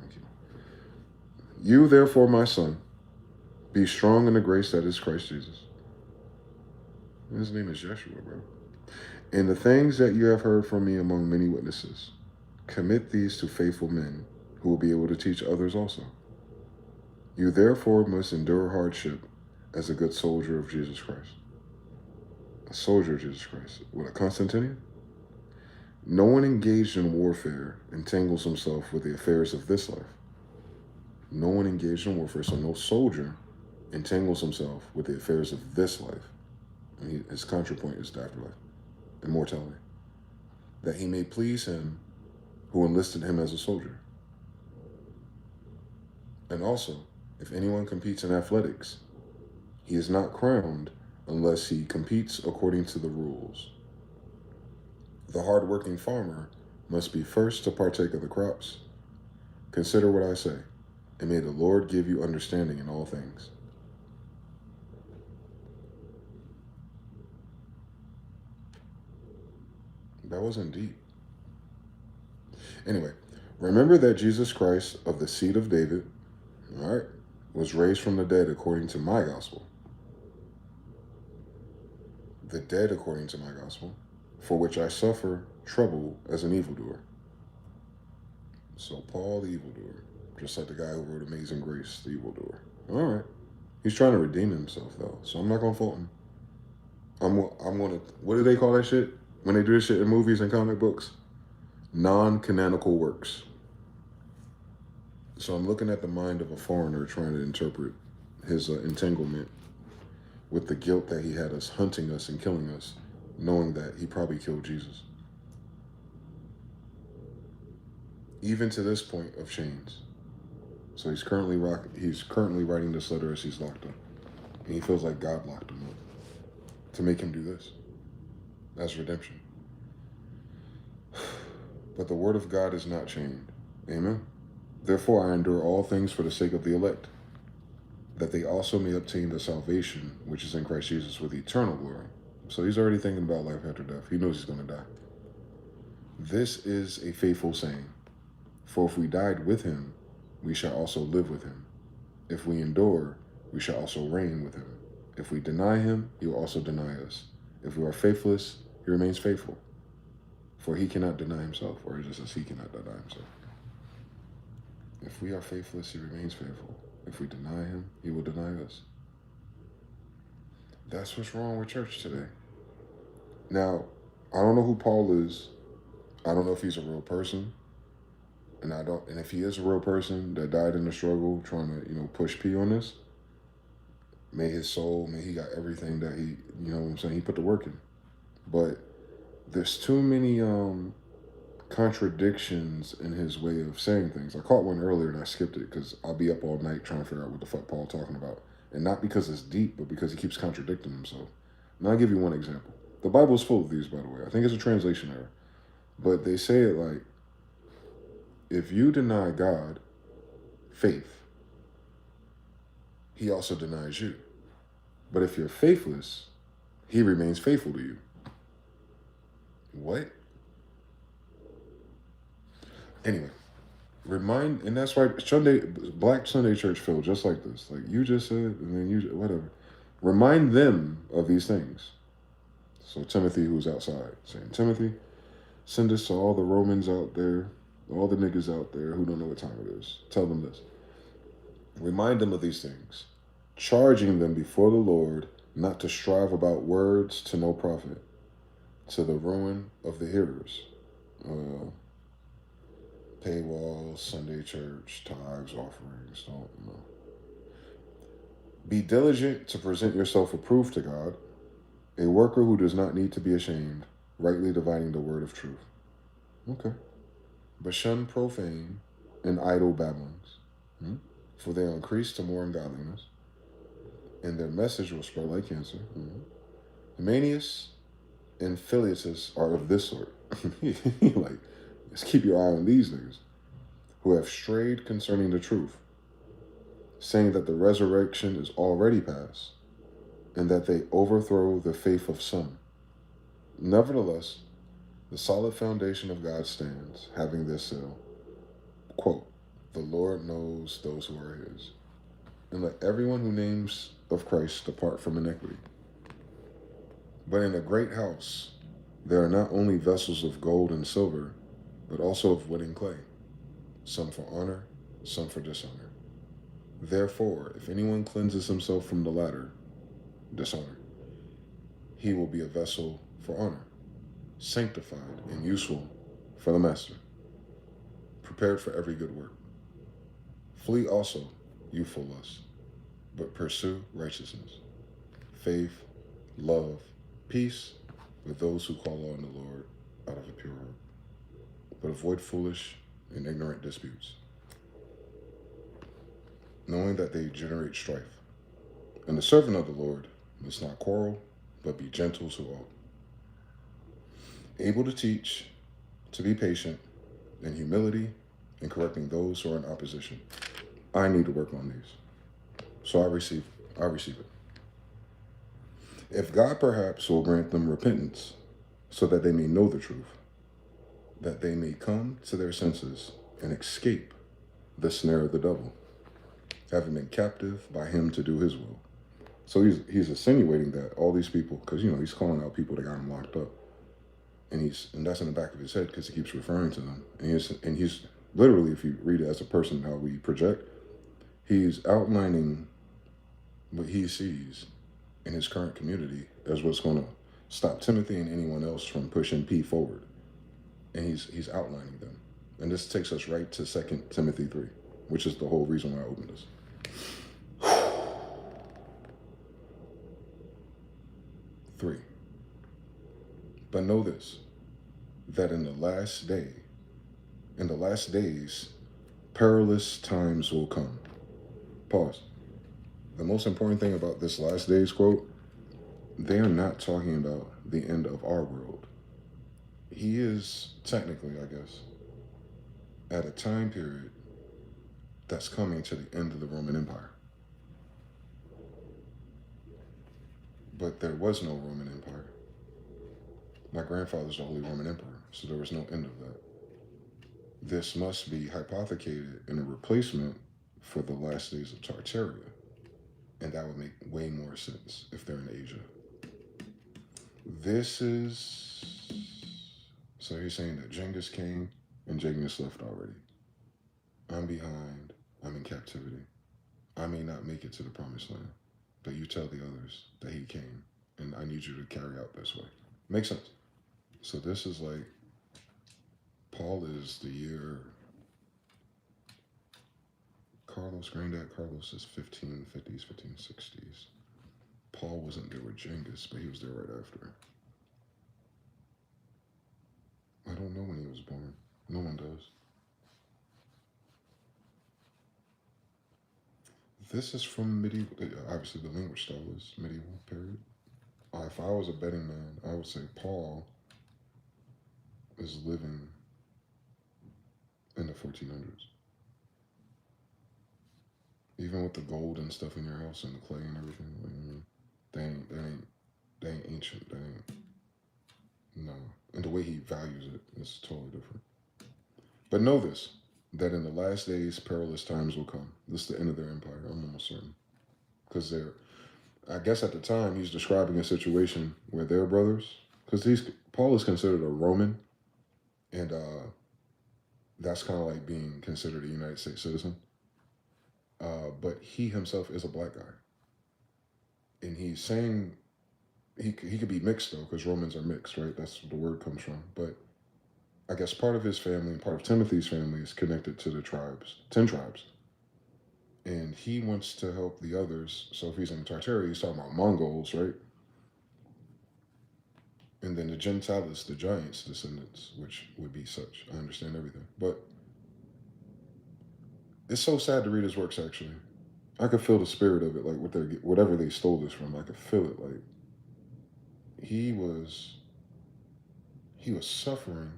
You, therefore, my son, be strong in the grace that is Christ Jesus. His name is Yeshua, bro. And the things that you have heard from me among many witnesses, commit these to faithful men who will be able to teach others also. You, therefore, must endure hardship as a good soldier of Jesus Christ. A soldier of Jesus Christ. What, a Constantinian? No one engaged in warfare entangles himself with the affairs of this life. No one engaged in warfare, so no soldier entangles himself with the affairs of this life. And his contrapoint is the afterlife, immortality. That he may please him who enlisted him as a soldier. And also, if anyone competes in athletics, he is not crowned unless he competes according to the rules. The hard-working farmer must be first to partake of the crops. Consider what I say, and may the Lord give you understanding in all things. That wasn't deep. Anyway, remember that Jesus Christ of the seed of David, all right, was raised from the dead according to my gospel. The dead according to my gospel, for which I suffer trouble as an evildoer. So Paul the evildoer, just like the guy who wrote Amazing Grace, the evildoer. All right. He's trying to redeem himself, though, so I'm not going to fault him. I'm going to, what do they call that shit when they do this shit in movies and comic books? Non-canonical works. So I'm looking at the mind of a foreigner trying to interpret his entanglement with the guilt that he had us hunting us and killing us, knowing that he probably killed Jesus. Even to this point of chains. So he's currently writing this letter as he's locked up. And he feels like God locked him up to make him do this as redemption. But the word of God is not chained. Amen. Therefore I endure all things for the sake of the elect, that they also may obtain the salvation which is in Christ Jesus with eternal glory. So he's already thinking about life after death. He knows he's going to die. This is a faithful saying. For if we died with him, we shall also live with him. If we endure, we shall also reign with him. If we deny him, he will also deny us. If we are faithless, he remains faithful. For he cannot deny himself, or it just says he cannot deny himself. If we are faithless, he remains faithful. If we deny him, he will deny us. That's what's wrong with church today. Now, I don't know who Paul is. I don't know if he's a real person. And if he is a real person that died in the struggle trying to, push P on this, may his soul, may he got everything that he, he put the work in. But there's too many contradictions in his way of saying things. I caught one earlier and I skipped it because I'll be up all night trying to figure out what the fuck Paul talking about. And not because it's deep, but because he keeps contradicting himself. And I'll give you one example. The Bible's full of these, by the way. I think it's a translation error. But they say it like, if you deny God faith, he also denies you. But if you're faithless, he remains faithful to you. What? Anyway, and that's why Black Sunday church feel just like this. Like you just said, and then whatever. Remind them of these things. So Timothy, who's outside, saying, Timothy, send this to all the Romans out there, all the niggas out there who don't know what time it is. Tell them this. Remind them of these things, charging them before the Lord not to strive about words to no profit, to the ruin of the hearers. Paywalls, Sunday church, tithes, offerings, Be diligent to present yourself approved to God, a worker who does not need to be ashamed, rightly dividing the word of truth. Okay. But shun profane and idle babblings, for they increase to more ungodliness, and their message will spread like cancer. Manius and Philetus are of this sort. Like, let's keep your eye on these niggas who have strayed concerning the truth, saying that the resurrection is already past, and that they overthrow the faith of some. Nevertheless, the solid foundation of God stands, having this seal, quote, the Lord knows those who are his, and let everyone who names of Christ depart from iniquity. But in a great house, there are not only vessels of gold and silver, but also of wood and clay, some for honor, some for dishonor. Therefore, if anyone cleanses himself from the latter, dishonor, he will be a vessel for honor, sanctified and useful for the master, prepared for every good work. Flee also youthful lusts, but pursue righteousness, faith, love, peace with those who call on the Lord out of a pure heart. But avoid foolish and ignorant disputes, knowing that they generate strife. And the servant of the Lord must not quarrel, but be gentle to all, able to teach, to be patient, in humility, and correcting those who are in opposition. I need to work on these. So I receive it. If God perhaps will grant them repentance, so that they may know the truth, that they may come to their senses and escape the snare of the devil, having been captive by him to do his will. So he's insinuating that all these people, because he's calling out people that got him locked up, and that's in the back of his head because he keeps referring to them, and he's literally, if you read it as a person how we project, he's outlining what he sees in his current community as what's going to stop Timothy and anyone else from pushing P forward. And he's outlining them. And this takes us right to 2 Timothy 3, which is the whole reason why I opened this. 3. But know this, that in the last days, perilous times will come. Pause. The most important thing about this last days quote, they are not talking about the end of our world. He is technically, I guess, at a time period that's coming to the end of the Roman Empire. But there was no Roman Empire. My grandfather's the Holy Roman Emperor, so there was no end of that. This must be hypothecated in a replacement for the last days of Tartaria. And that would make way more sense if they're in Asia. This is So he's saying that Genghis came and Genghis left already. I'm behind. I'm in captivity. I may not make it to the promised land, but you tell the others that he came, and I need you to carry out this way. Makes sense. So this is like, Paul is the year, granddad Carlos is 1550s, 1560s. Paul wasn't there with Genghis, but he was there right after. I don't know when he was born. No one does. This is from medieval, obviously the language style is medieval period. If I was a betting man, I would say Paul is living in the 1400s. Even with the gold and stuff in your house and the clay and everything, like, they ain't ancient. They ain't, no. And the way he values it is totally different. But know this, that in the last days, perilous times will come. This is the end of their empire, I'm almost certain. Because I guess at the time, he's describing a situation where they're brothers. Because Paul is considered a Roman, and that's kind of like being considered a United States citizen. But he himself is a black guy. And he's saying, he could be mixed though, because Romans are mixed, right? That's where the word comes from. But I guess part of his family and part of Timothy's family is connected to the tribes, 10 tribes. And he wants to help the others. So if he's in Tartary, he's talking about Mongols, right? And then the Gentiles, the giants' descendants, which would be such. I understand everything. But it's so sad to read his works, actually. I could feel the spirit of it, like whatever they stole this from, I could feel it. Like, he was suffering.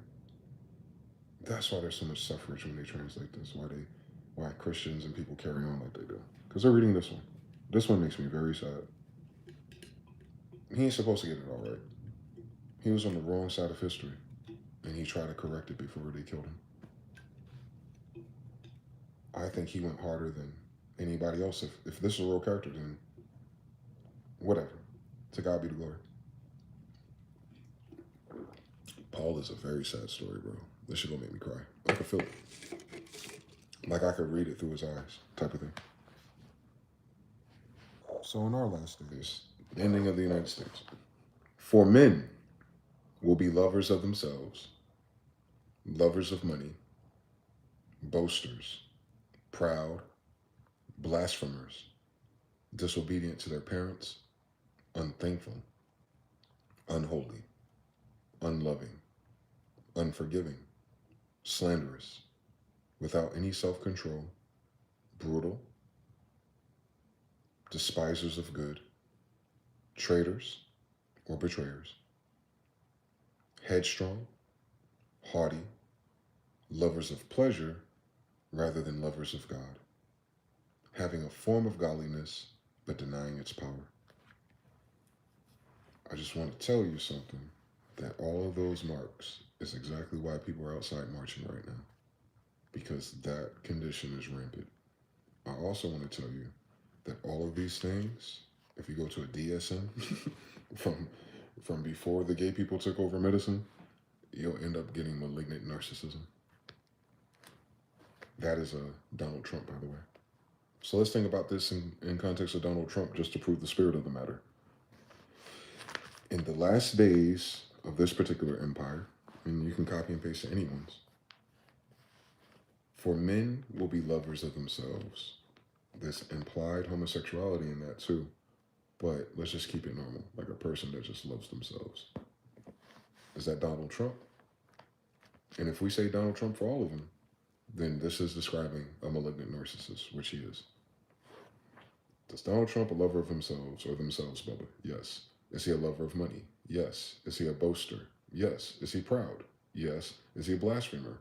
That's why there's so much suffrage when they translate this, why Christians and people carry on like they do. Because they're reading this one. This one makes me very sad. He ain't supposed to get it all right. He was on the wrong side of history, and he tried to correct it before they killed him. I think he went harder than anybody else. If this is a real character, then whatever. To God be the glory. Paul is a very sad story, bro. This shit gonna make me cry. I could feel it. Like I could read it through his eyes, type of thing. So in our last days, ending of the United States, for men will be lovers of themselves, lovers of money, boasters, proud, blasphemers, disobedient to their parents, unthankful, unholy, unloving, unforgiving, slanderous, without any self-control, brutal, despisers of good, traitors or betrayers, headstrong, haughty, lovers of pleasure rather than lovers of God, having a form of godliness but denying its power. I just want to tell you something, that all of those marks is exactly why people are outside marching right now, because that condition is rampant. I also want to tell you that all of these things, if you go to a DSM from before the gay people took over medicine, you'll end up getting malignant narcissism. That is Donald Trump, by the way. So let's think about this in context of Donald Trump, just to prove the spirit of the matter. In the last days of this particular empire, and you can copy and paste to anyone's, for men will be lovers of themselves. There's implied homosexuality in that too, but let's just keep it normal, like a person that just loves themselves. Is that Donald Trump? And if we say Donald Trump for all of them, then this is describing a malignant narcissist, which he is. Is Donald Trump a lover of themselves or themselves, Bubba? Yes. Is he a lover of money? Yes. Is he a boaster? Yes. Is he proud? Yes. Is he a blasphemer?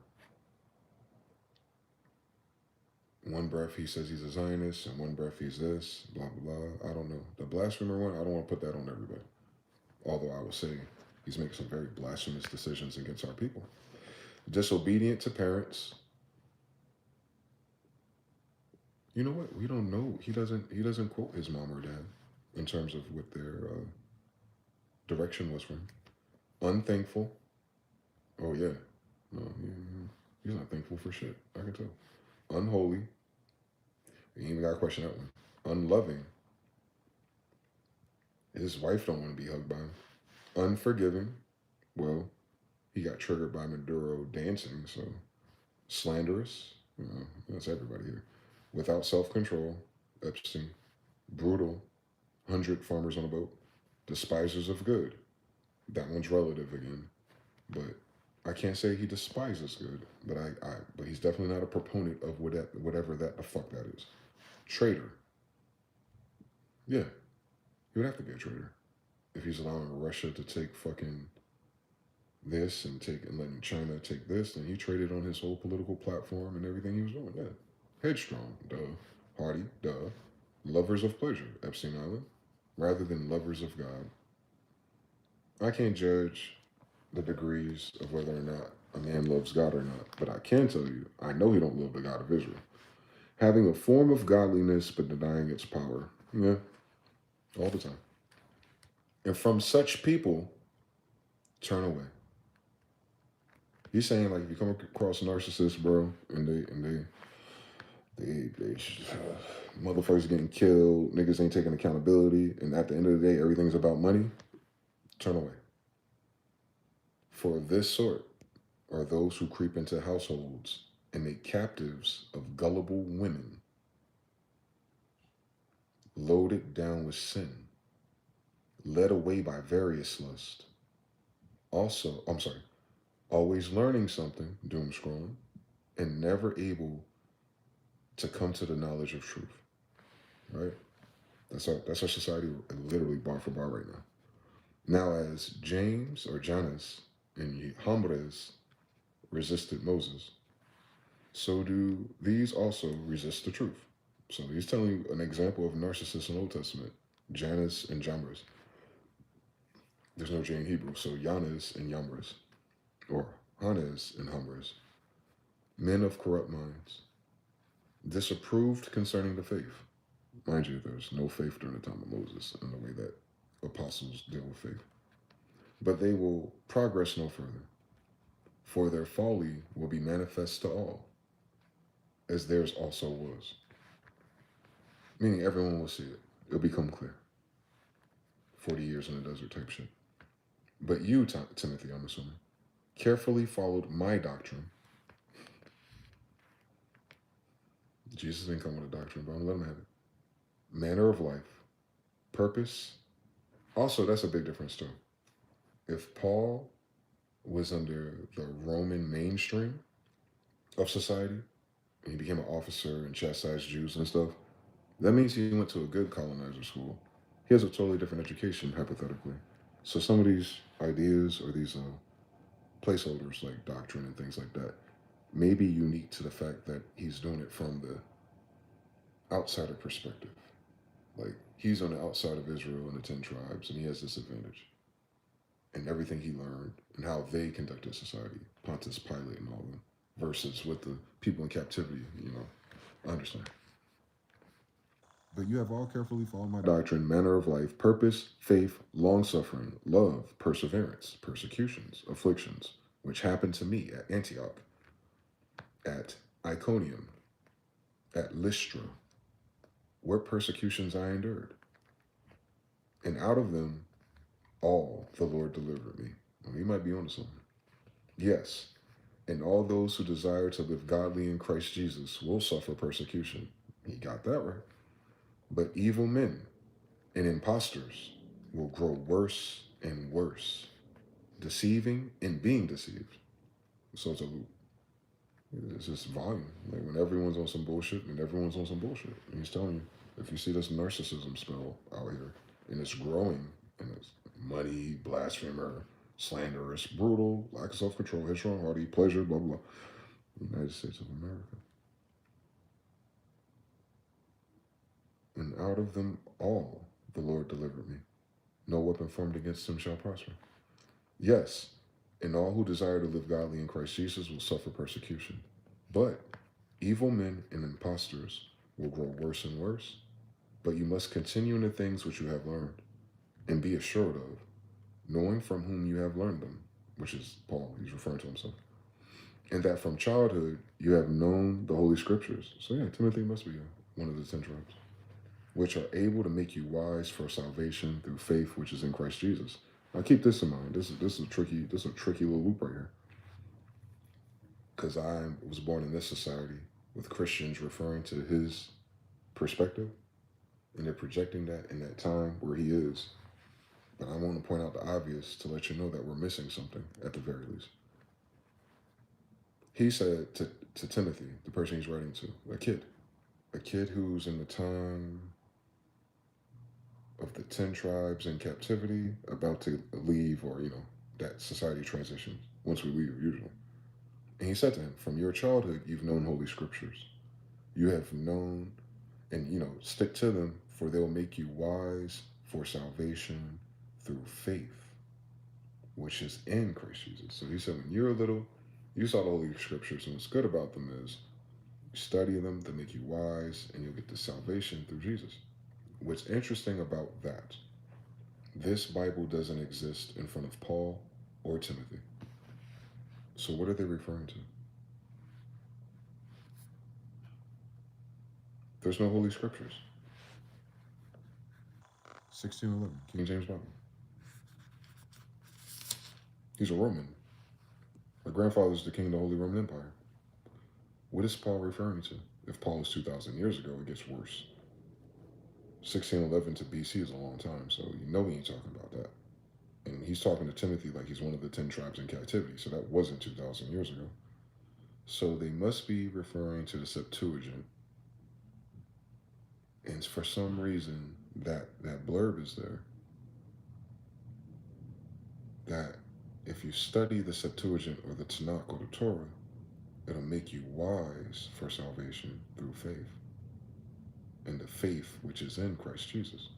One breath he says he's a Zionist, and one breath he's this, blah, blah, blah. I don't know. The blasphemer one, I don't want to put that on everybody. Although I would say he's making some very blasphemous decisions against our people. Disobedient to parents. You know what? We don't know. He doesn't quote his mom or dad in terms of what their direction was from. Unthankful, Oh, yeah. No, he's not thankful for shit. I can tell. Unholy. You even got to question that one. Unloving. His wife don't want to be hugged by him. Unforgiving. Well, he got triggered by Maduro dancing, so slanderous. That's everybody here. Without self-control. Epstein. Brutal. 100 farmers on a boat. Despisers of good. That one's relative again. But I can't say he despises good, but but he's definitely not a proponent of whatever the fuck that is. Traitor. Yeah, he would have to be a traitor if he's allowing Russia to take fucking this and letting China take this. Then he traded on his whole political platform and everything he was doing. Yeah, headstrong, duh. Hardy, duh. Lovers of pleasure, Epstein Island, rather than lovers of God. I can't judge the degrees of whether or not a man loves God or not, but I can tell you, I know he don't love the God of Israel. Having a form of godliness but denying its power. Yeah, all the time. And from such people, turn away. He's saying, like, if you come across narcissists, bro, and they motherfuckers getting killed, niggas ain't taking accountability, and at the end of the day, everything's about money, turn away. For this sort are those who creep into households and make captives of gullible women, loaded down with sin, led away by various lust. Always learning something, doom scrolling, and never able to come to the knowledge of truth. Right? That's our society literally bar for bar right now. Now, as James or Janus and Jambres resisted Moses, so do these also resist the truth. So he's telling you an example of narcissists in the Old Testament, Janus and Jambres. There's no J in Hebrew, so Janus and Jambres, or Hannes and Jambres, men of corrupt minds, disapproved concerning the faith. Mind you, there's no faith during the time of Moses in the way that apostles deal with faith. But they will progress no further, for their folly will be manifest to all, as theirs also was. Meaning everyone will see it. It'll become clear. 40 years in the desert type shit. But you, Timothy, I'm assuming, carefully followed my doctrine. Jesus didn't come with a doctrine, but I'm going to let him have it. Manner of life, purpose. Also, that's a big difference too. If Paul was under the Roman mainstream of society, and he became an officer and chastised Jews and stuff, that means he went to a good colonizer school. He has a totally different education, hypothetically. So some of these ideas or these placeholders like doctrine and things like that may be unique to the fact that he's doing it from the outsider perspective. Like, he's on the outside of Israel and the 10 tribes, and he has this advantage. And everything he learned and how they conducted society, Pontius Pilate and all of them, versus with the people in captivity, I understand. But you have all carefully followed my doctrine, manner of life, purpose, faith, long-suffering, love, perseverance, persecutions, afflictions, which happened to me at Antioch, at Iconium, at Lystra, what persecutions I endured. And out of them all the Lord delivered me. Well, he might be onto something. Yes, and all those who desire to live godly in Christ Jesus will suffer persecution. He got that right. But evil men and impostors will grow worse and worse, deceiving and being deceived. So it's just volume. Like, when everyone's on some bullshit, and everyone's on some bullshit. And he's telling you, if you see this narcissism spell out here, and it's growing, and it's muddy, blasphemer, slanderous, brutal, lack of self-control, headstrong, hardy, pleasure, blah, blah, blah. United States of America. And out of them all the Lord delivered me. No weapon formed against him shall prosper. Yes, and all who desire to live godly in Christ Jesus will suffer persecution. But evil men and impostors will grow worse and worse. But you must continue in the things which you have learned, and be assured of, knowing from whom you have learned them, which is Paul, he's referring to himself. And that from childhood, you have known the Holy Scriptures. So yeah, Timothy must be one of the 10 tribes, which are able to make you wise for salvation through faith, which is in Christ Jesus. Now keep this in mind. This is a tricky little loop right here. Because I was born in this society with Christians referring to his perspective, and they're projecting that in that time where he is. But I want to point out the obvious to let you know that we're missing something at the very least. He said to Timothy, the person he's writing to, a kid who's in the time of the 10 tribes in captivity, about to leave, or, that society transitions once we leave, usually. And he said to him, from your childhood, you've known Holy Scriptures. You have known, and, stick to them, for they'll make you wise for salvation through faith, which is in Christ Jesus. So he said, when you're little, you saw the Holy Scriptures, and what's good about them is you study them, they make you wise, and you'll get the salvation through Jesus. What's interesting about that, this Bible doesn't exist in front of Paul or Timothy. So what are they referring to? There's no Holy Scriptures. 1611, King James Bible. He's a Roman. My grandfather's the king of the Holy Roman Empire. What is Paul referring to? If Paul is 2,000 years ago, it gets worse. 1611 to BC is a long time, so we ain't talking about that. And he's talking to Timothy like he's one of the 10 tribes in captivity, so that wasn't 2,000 years ago. So they must be referring to the Septuagint. And for some reason, that blurb is there. That if you study the Septuagint or the Tanakh or the Torah, it'll make you wise for salvation through faith. And the faith which is in Christ Jesus.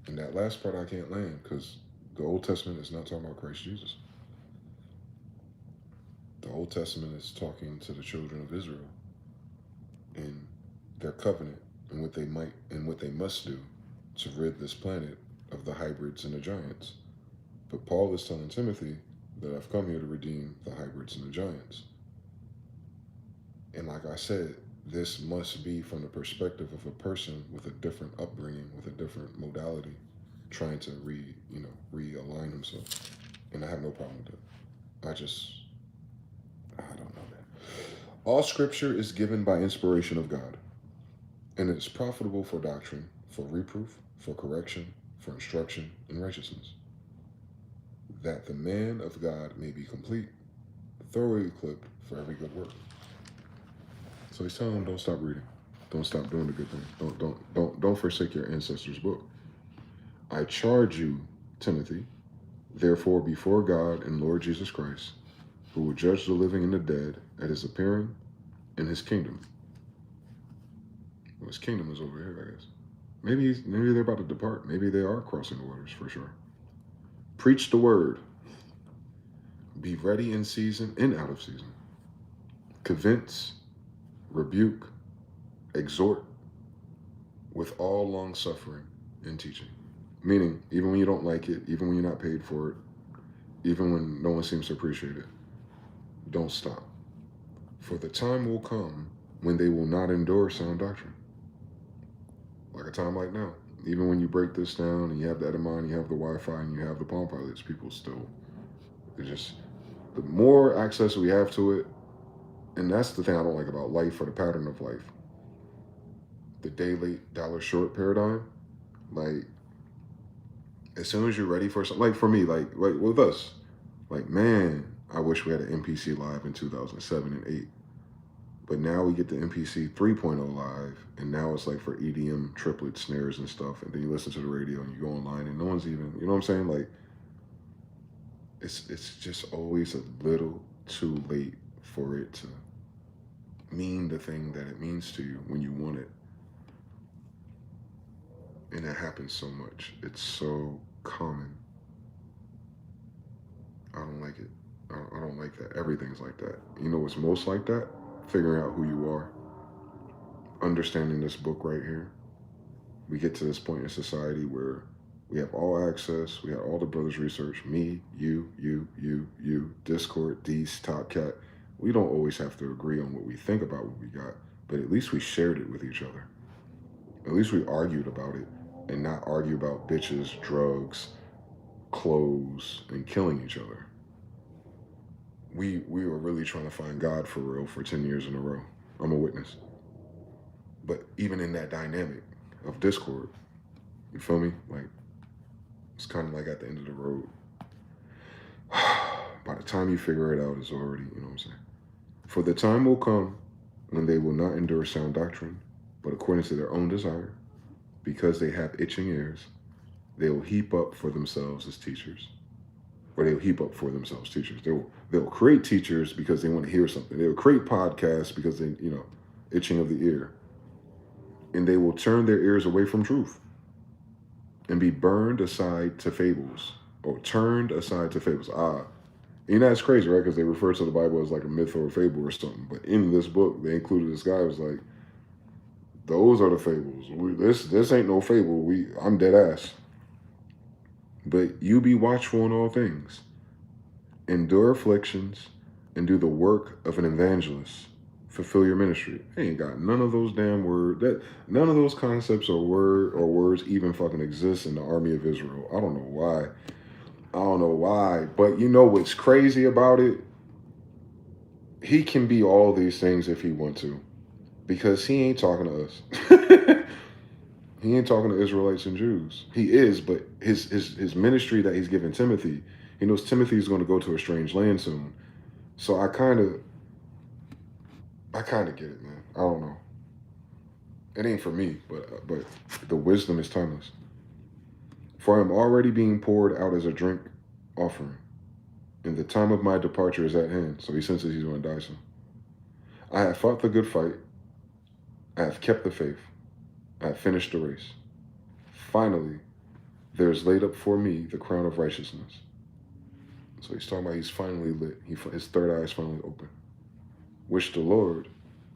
And that last part I can't land because the Old Testament is not talking about Christ Jesus. The Old Testament is talking to the children of Israel and their covenant and what they might and what they must do to rid this planet of the hybrids and the giants. But Paul is telling Timothy that I've come here to redeem the hybrids and the giants. And like I said, this must be from the perspective of a person with a different upbringing, with a different modality, trying to realign himself. And I have no problem with that. I don't know, man. All scripture is given by inspiration of God, and it is profitable for doctrine, for reproof, for correction, for instruction in righteousness, that the man of God may be complete, thoroughly equipped for every good work. So he's telling them, don't stop reading. Don't stop doing the good thing. Don't forsake your ancestors' book. I charge you, Timothy, therefore before God and Lord Jesus Christ, who will judge the living and the dead at his appearing in his kingdom. Well, his kingdom is over here, I guess. Maybe they're about to depart. Maybe they are crossing the waters for sure. Preach the word. Be ready in season and out of season. Convince, rebuke, exhort with all long suffering and teaching. Meaning, even when you don't like it, even when you're not paid for it, even when no one seems to appreciate it, don't stop. For the time will come when they will not endure sound doctrine. Like a time like now. Even when you break this down and you have the Edamon, you have the Wi-Fi, and you have the Palm Pilots, people still, the more access we have to it, and that's the thing I don't like about life or the pattern of life. The day late, dollar short paradigm, like, as soon as you're ready for something, like for me, like with us, like, man, I wish we had an MPC live in 2007 and 8. But now we get the MPC 3.0 live, and now it's like for EDM triplet snares and stuff, and then you listen to the radio and you go online and no one's even, you know what I'm saying? Like, it's just always a little too late for it to mean the thing that it means to you when you want it. And that happens so much. It's so common. I don't like it. I don't like that. Everything's like that. You know what's most like that? Figuring out who you are. Understanding this book right here. We get to this point in society where We have all access. We have all the brothers research. Me, you, Discord, D's, Top Cat. We don't always have to agree on what we think about what we got, but at least we shared it with each other. At least we argued about it and not argue about bitches, drugs, clothes, and killing each other. We were really trying to find God for real for 10 years in a row. I'm a witness. But even in that dynamic of Discord, you feel me? Like, it's kind of like at the end of the road. By the time you figure it out, it's already, you know what I'm saying? For the time will come when they will not endure sound doctrine, but according to their own desire, because they have itching ears, they will heap up for themselves as teachers. Or they'll heap up for themselves teachers. They'll create teachers because they want to hear something. They'll create podcasts because they, you know, itching of the ear. And they will turn their ears away from truth and be burned aside to fables, or turned aside to fables. You know, it's crazy, right? Because they refer to the Bible as like a myth or a fable or something. But in this book, they included this guy who was like, those are the fables. This ain't no fable. I'm dead ass. But you be watchful in all things. Endure afflictions and do the work of an evangelist. Fulfill your ministry. They ain't got none of those damn words. None of those concepts or words even fucking exist in the army of Israel. I don't know why. But you know what's crazy about it? He can be all these things if he want to. Because he ain't talking to us. He ain't talking to Israelites and Jews. He is, but his ministry that he's giving Timothy, he knows Timothy is going to go to a strange land soon. So I kind of get it, man. I don't know. It ain't for me, but the wisdom is timeless. For I am already being poured out as a drink offering, and the time of my departure is at hand. So he senses he's going to die soon. I have fought the good fight. I have kept the faith. I have finished the race. Finally, there is laid up for me the crown of righteousness. So he's talking about he's finally lit. His third eye is finally open. Which the Lord,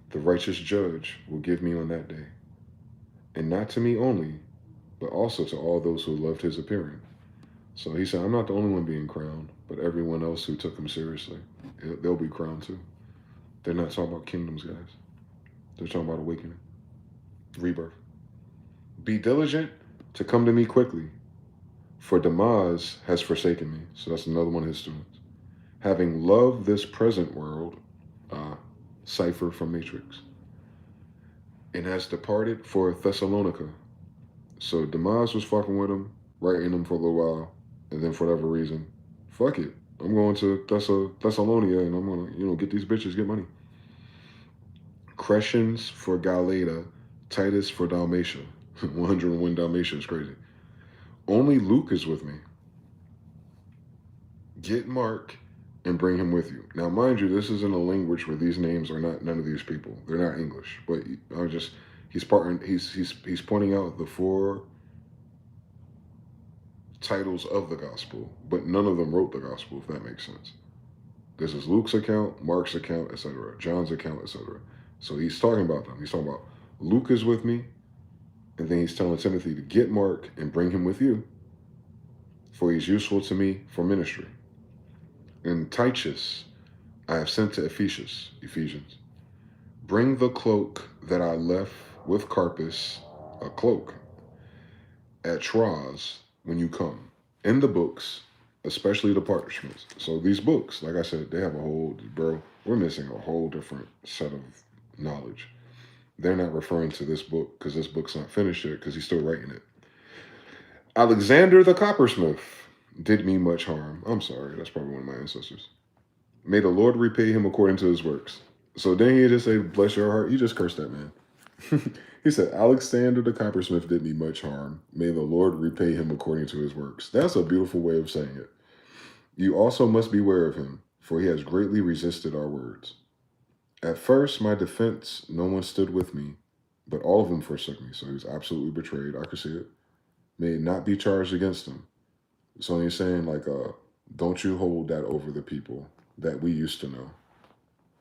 the righteous judge, will give me on that day. And not to me only, but also to all those who loved his appearing. So he said, I'm not the only one being crowned, but everyone else who took him seriously. They'll be crowned too. They're not talking about kingdoms, guys. They're talking about awakening, rebirth. Be diligent to come to me quickly, for Damas has forsaken me. So that's another one of his students. Having loved this present world, cipher from Matrix, and has departed for Thessalonica. So Damas was fucking with him, writing him for a little while, and then for whatever reason, fuck it. I'm going to Thessalonica, and I'm going to, get these bitches, get money. Crescens for Galata, Titus for Dalmatia. 101 Dalmatia is crazy. Only Luke is with me. Get Mark and bring him with you. Now, mind you, this is in a language where these names are not none of these people. They're not English. But he's pointing out the 4 titles of the gospel, but none of them wrote the gospel, if that makes sense. This is Luke's account, Mark's account, etc., John's account, etc. So he's talking about them. He's talking about Luke is with me, and then he's telling Timothy to get Mark and bring him with you, for he's useful to me for ministry. And Titus I have sent to Ephesians. Bring the cloak that I left with Carpus, a cloak, at Troas when you come. In the books, especially the parchments. So these books, like I said, they have a whole, we're missing a whole different set of knowledge. They're not referring to this book because this book's not finished yet because he's still writing it. Alexander the coppersmith did me much harm. I'm sorry, that's probably one of my ancestors. May the Lord repay him according to his works. So then he just say, bless your heart. You just cursed that man. He said, Alexander the coppersmith did me much harm. May the Lord repay him according to his works. That's a beautiful way of saying it. You also must beware of him, for he has greatly resisted our words. At first, my defense, no one stood with me, but all of them forsook me. So he was absolutely betrayed. I could see it. May it not be charged against him. So he's saying, like, don't you hold that over the people that we used to know,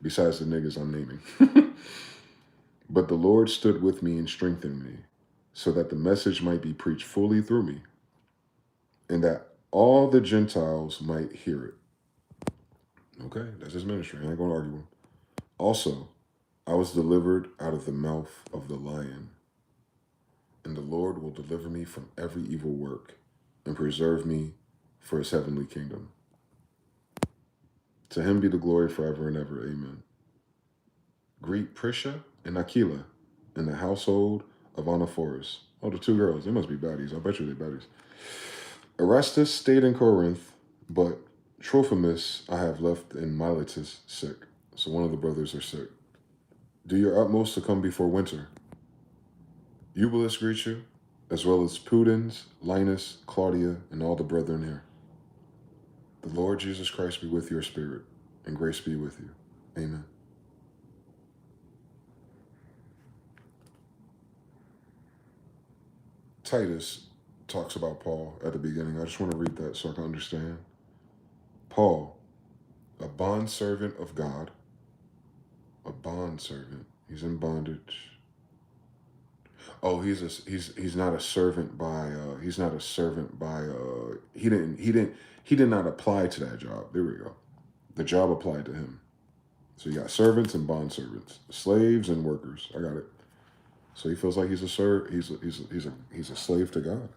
besides the niggas I'm naming. But the Lord stood with me and strengthened me, so that the message might be preached fully through me. and that all the Gentiles might hear it. Okay, that's his ministry. I ain't going to argue with him. Also, I was delivered out of the mouth of the lion, and the Lord will deliver me from every evil work and preserve me for his heavenly kingdom. To him be the glory forever and ever. Amen. Greet Prisca and Aquila in the household of Onesiphorus. Oh, the two girls. They must be baddies. I bet you they're baddies. Erastus stayed in Corinth, but Trophimus I have left in Miletus sick. So one of the brothers are sick. Do your utmost to come before winter. Eubulus greets you, as well as Pudens, Linus, Claudia, and all the brethren here. The Lord Jesus Christ be with your spirit, and grace be with you. Amen. Titus talks about Paul at the beginning. I just want to read that so I can understand. Paul, a bondservant of God, a bondservant. He's in bondage. Oh, he's not a servant by he did not apply to that job. There we go. The job applied to him. So you got servants and bondservants, slaves and workers. I got it. So he feels like he's a slave to God.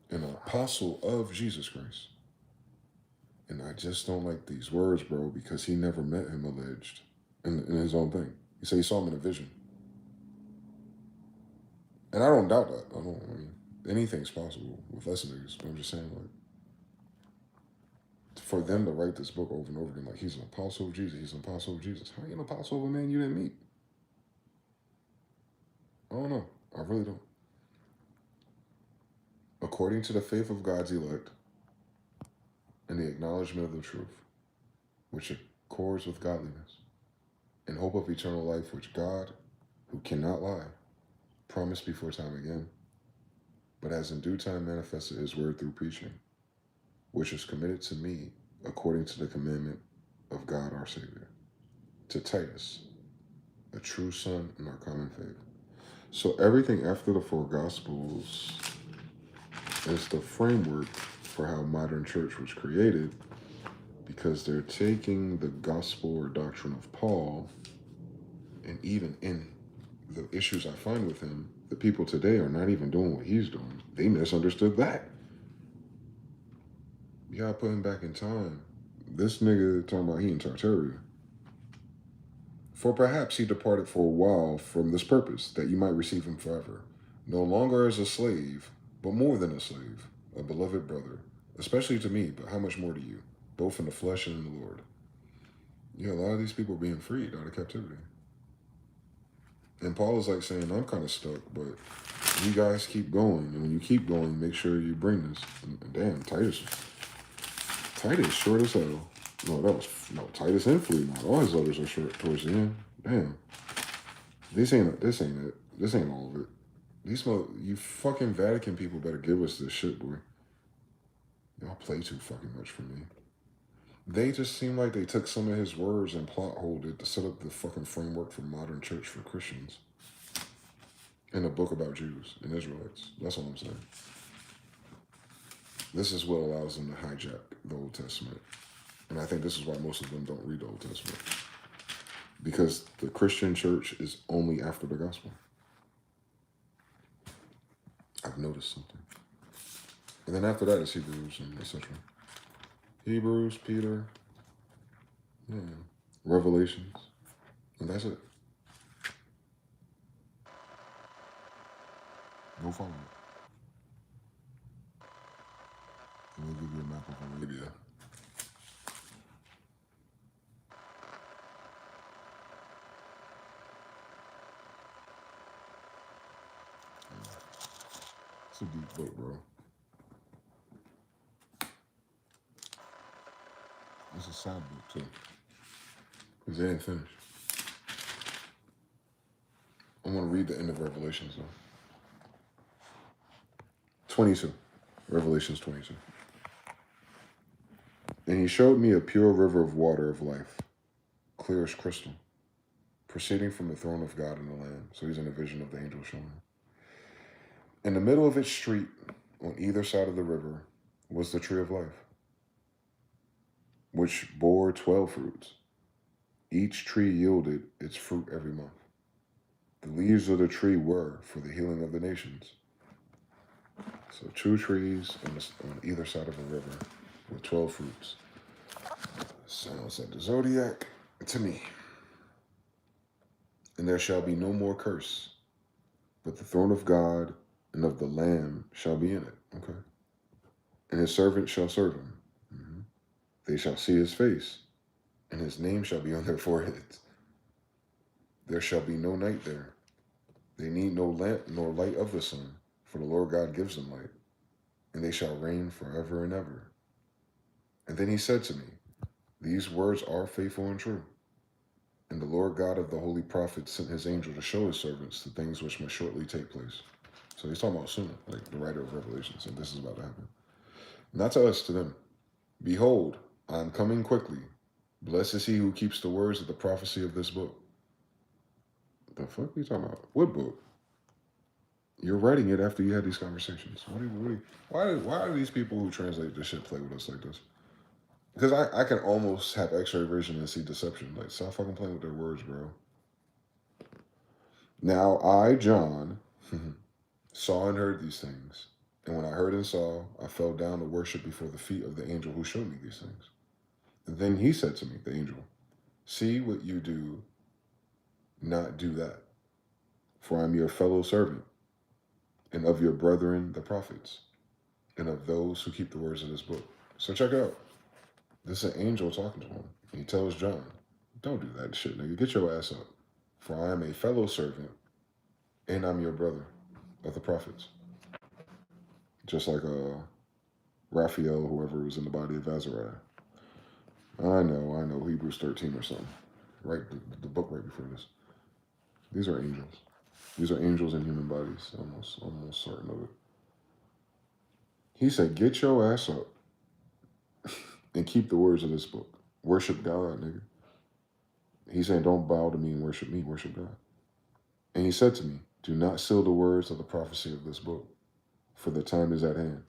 An apostle of Jesus Christ. And I just don't like these words, bro, because he never met him, alleged, in his own thing. He said he saw him in a vision. And I don't doubt that. I mean, anything's possible with us niggas. But I'm just saying, like, for them to write this book over and over again, like, he's an apostle of Jesus, he's an apostle of Jesus. How are you an apostle of a man you didn't meet? I don't know. I really don't. According to the faith of God's elect and the acknowledgement of the truth, which accords with godliness, in hope of eternal life, which God, who cannot lie, promised before time again, but has in due time manifested his word through preaching, which is committed to me according to the commandment of God our Savior, to Titus, a true son in our common faith. So everything after the four Gospels is the framework for how modern church was created, because they're taking the gospel or doctrine of Paul, and even in the issues I find with him, the people today are not even doing what he's doing. They misunderstood that. You gotta put him back in time. This nigga talking about he in Tartaria. For perhaps he departed for a while from this purpose, that you might receive him forever, no longer as a slave, but more than a slave, a beloved brother, especially to me, but how much more to you, both in the flesh and in the Lord. Yeah, a lot of these people are being freed out of captivity. And Paul is like saying, I'm kind of stuck, but you guys keep going. And when you keep going, make sure you bring this. And damn, Titus short as hell. Titus and Philemon. All his letters are short towards the end. Damn. This ain't it. This ain't all of it. You fucking Vatican people better give us this shit, boy. Y'all play too fucking much for me. They just seem like they took some of his words and plot holed it to set up the fucking framework for modern church for Christians. In a book about Jews and Israelites. That's all I'm saying. This is what allows them to hijack the Old Testament. And I think this is why most of them don't read the Old Testament. Because the Christian church is only after the gospel. I've noticed something. And then after that it's Hebrews and etc. Hebrews, Peter, Revelations, and that's it. Go follow it. Let me give you a map of Arabia. It's a deep book, bro. It's a sad book, too. Because they didn't finish. I'm going to read the end of Revelations, though. 22. Revelations 22. And he showed me a pure river of water of life, clear as crystal, proceeding from the throne of God and the Lamb. So he's in a vision of the angel showing him. In the middle of its street, on either side of the river was the tree of life, which bore 12 fruits. Each tree yielded its fruit every month. The leaves of the tree were for the healing of the nations. So 2 trees on either side of a river with 12 fruits. Sounds like the zodiac to me. And there shall be no more curse, but the throne of God and of the Lamb shall be in it. Okay. And his servant shall serve him. They shall see his face, and his name shall be on their foreheads. There shall be no night there. They need no lamp nor light of the sun, for the Lord God gives them light, and they shall reign forever and ever. And then he said to me, these words are faithful and true. And the Lord God of the holy prophets sent his angel to show his servants the things which must shortly take place. So he's talking about soon, like the writer of Revelation said, this is about to happen. Not to us, to them. Behold, I am coming quickly. Blessed is he who keeps the words of the prophecy of this book. The fuck are you talking about? What book? You're writing it after you had these conversations. Why do these people who translate this shit play with us like this? Because I can almost have x-ray vision and see deception. Like, stop fucking playing with their words, bro. Now I, John, saw and heard these things. And when I heard and saw, I fell down to worship before the feet of the angel who showed me these things. And then he said to me, the angel, see what you do, not do that. For I am your fellow servant, and of your brethren, the prophets, and of those who keep the words of this book. So check it out. This is an angel talking to him. And he tells John, don't do that shit, nigga. Get your ass up. For I am a fellow servant, and I'm your brother of the prophets. Just like Raphael, whoever was in the body of Azariah. I know, Hebrews 13 or something. Right, the book right before this. These are angels. These are angels in human bodies. Almost certain of it. He said, get your ass up and keep the words of this book. Worship God, nigga. He's saying, don't bow to me and worship me, worship God. And he said to me, do not seal the words of the prophecy of this book, for the time is at hand.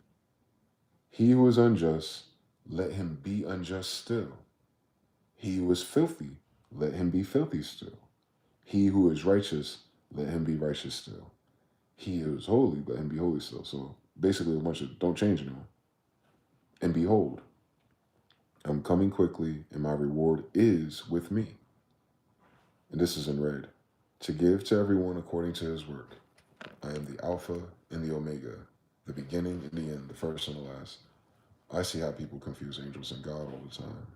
He who is unjust, let him be unjust still. He who is filthy, let him be filthy still. He who is righteous, let him be righteous still. He who is holy, let him be holy still. So basically a bunch of don't change anymore. And behold, I'm coming quickly, and my reward is with me. And this is in red. To give to everyone according to his work. I am the Alpha and the Omega, the beginning and the end, the first and the last. I see how people confuse angels and God all the time.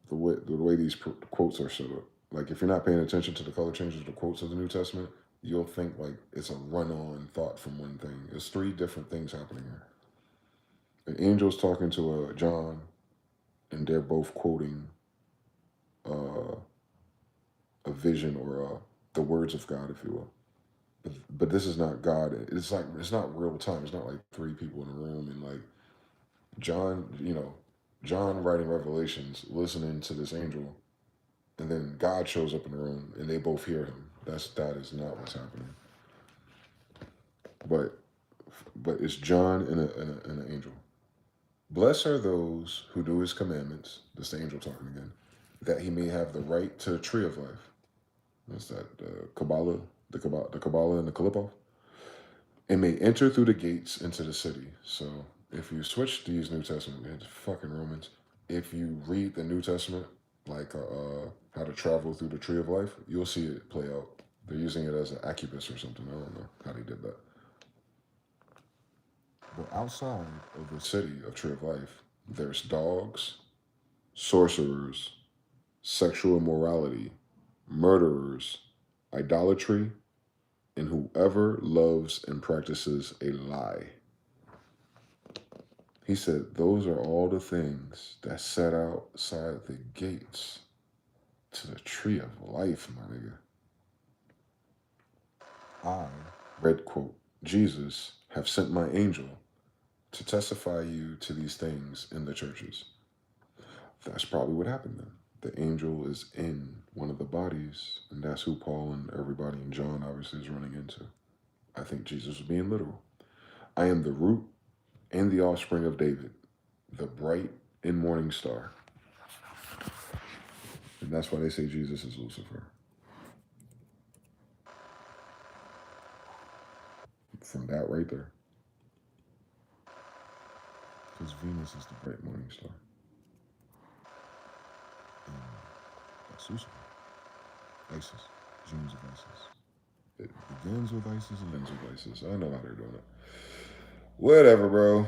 The way these quotes are set up. Like, if you're not paying attention to the color changes of the quotes of the New Testament, you'll think like it's a run-on thought from one thing. It's 3 different things happening here. The angel's talking to John, and they're both quoting a vision or the words of God, if you will. But this is not God. It's not real time. It's not like 3 people in a room and like John writing Revelations, listening to this angel, and then God shows up in the room and they both hear him. That is not what's happening. But it's John and an angel. Blessed are those who do his commandments, this the angel talking again, that he may have the right to the tree of life. That's that Kabbalah, the Kabbalah and the Kalipov. And may enter through the gates into the city. So if you switch these New Testament, it's fucking Romans. If you read the New Testament, like how to travel through the tree of life, you'll see it play out. They're using it as an incubus or something. I don't know how they did that. But outside of the city of tree of life, there's dogs, sorcerers, sexual immorality, murderers, idolatry, and whoever loves and practices a lie. He said, those are all the things that set outside the gates to the tree of life, my nigga. I, red quote, Jesus, have sent my angel to testify you to these things in the churches. That's probably what happened then. The angel is in one of the bodies, and that's who Paul and everybody in John obviously is running into. I think Jesus was being literal. I am the root and the offspring of David, the bright and morning star. And that's why they say Jesus is Lucifer. From that right there. Because Venus is the bright morning star. And that's Lucifer. Isis. Genes of Isis. It begins with Isis and ends with Isis. I know how they're doing it. Whatever, bro.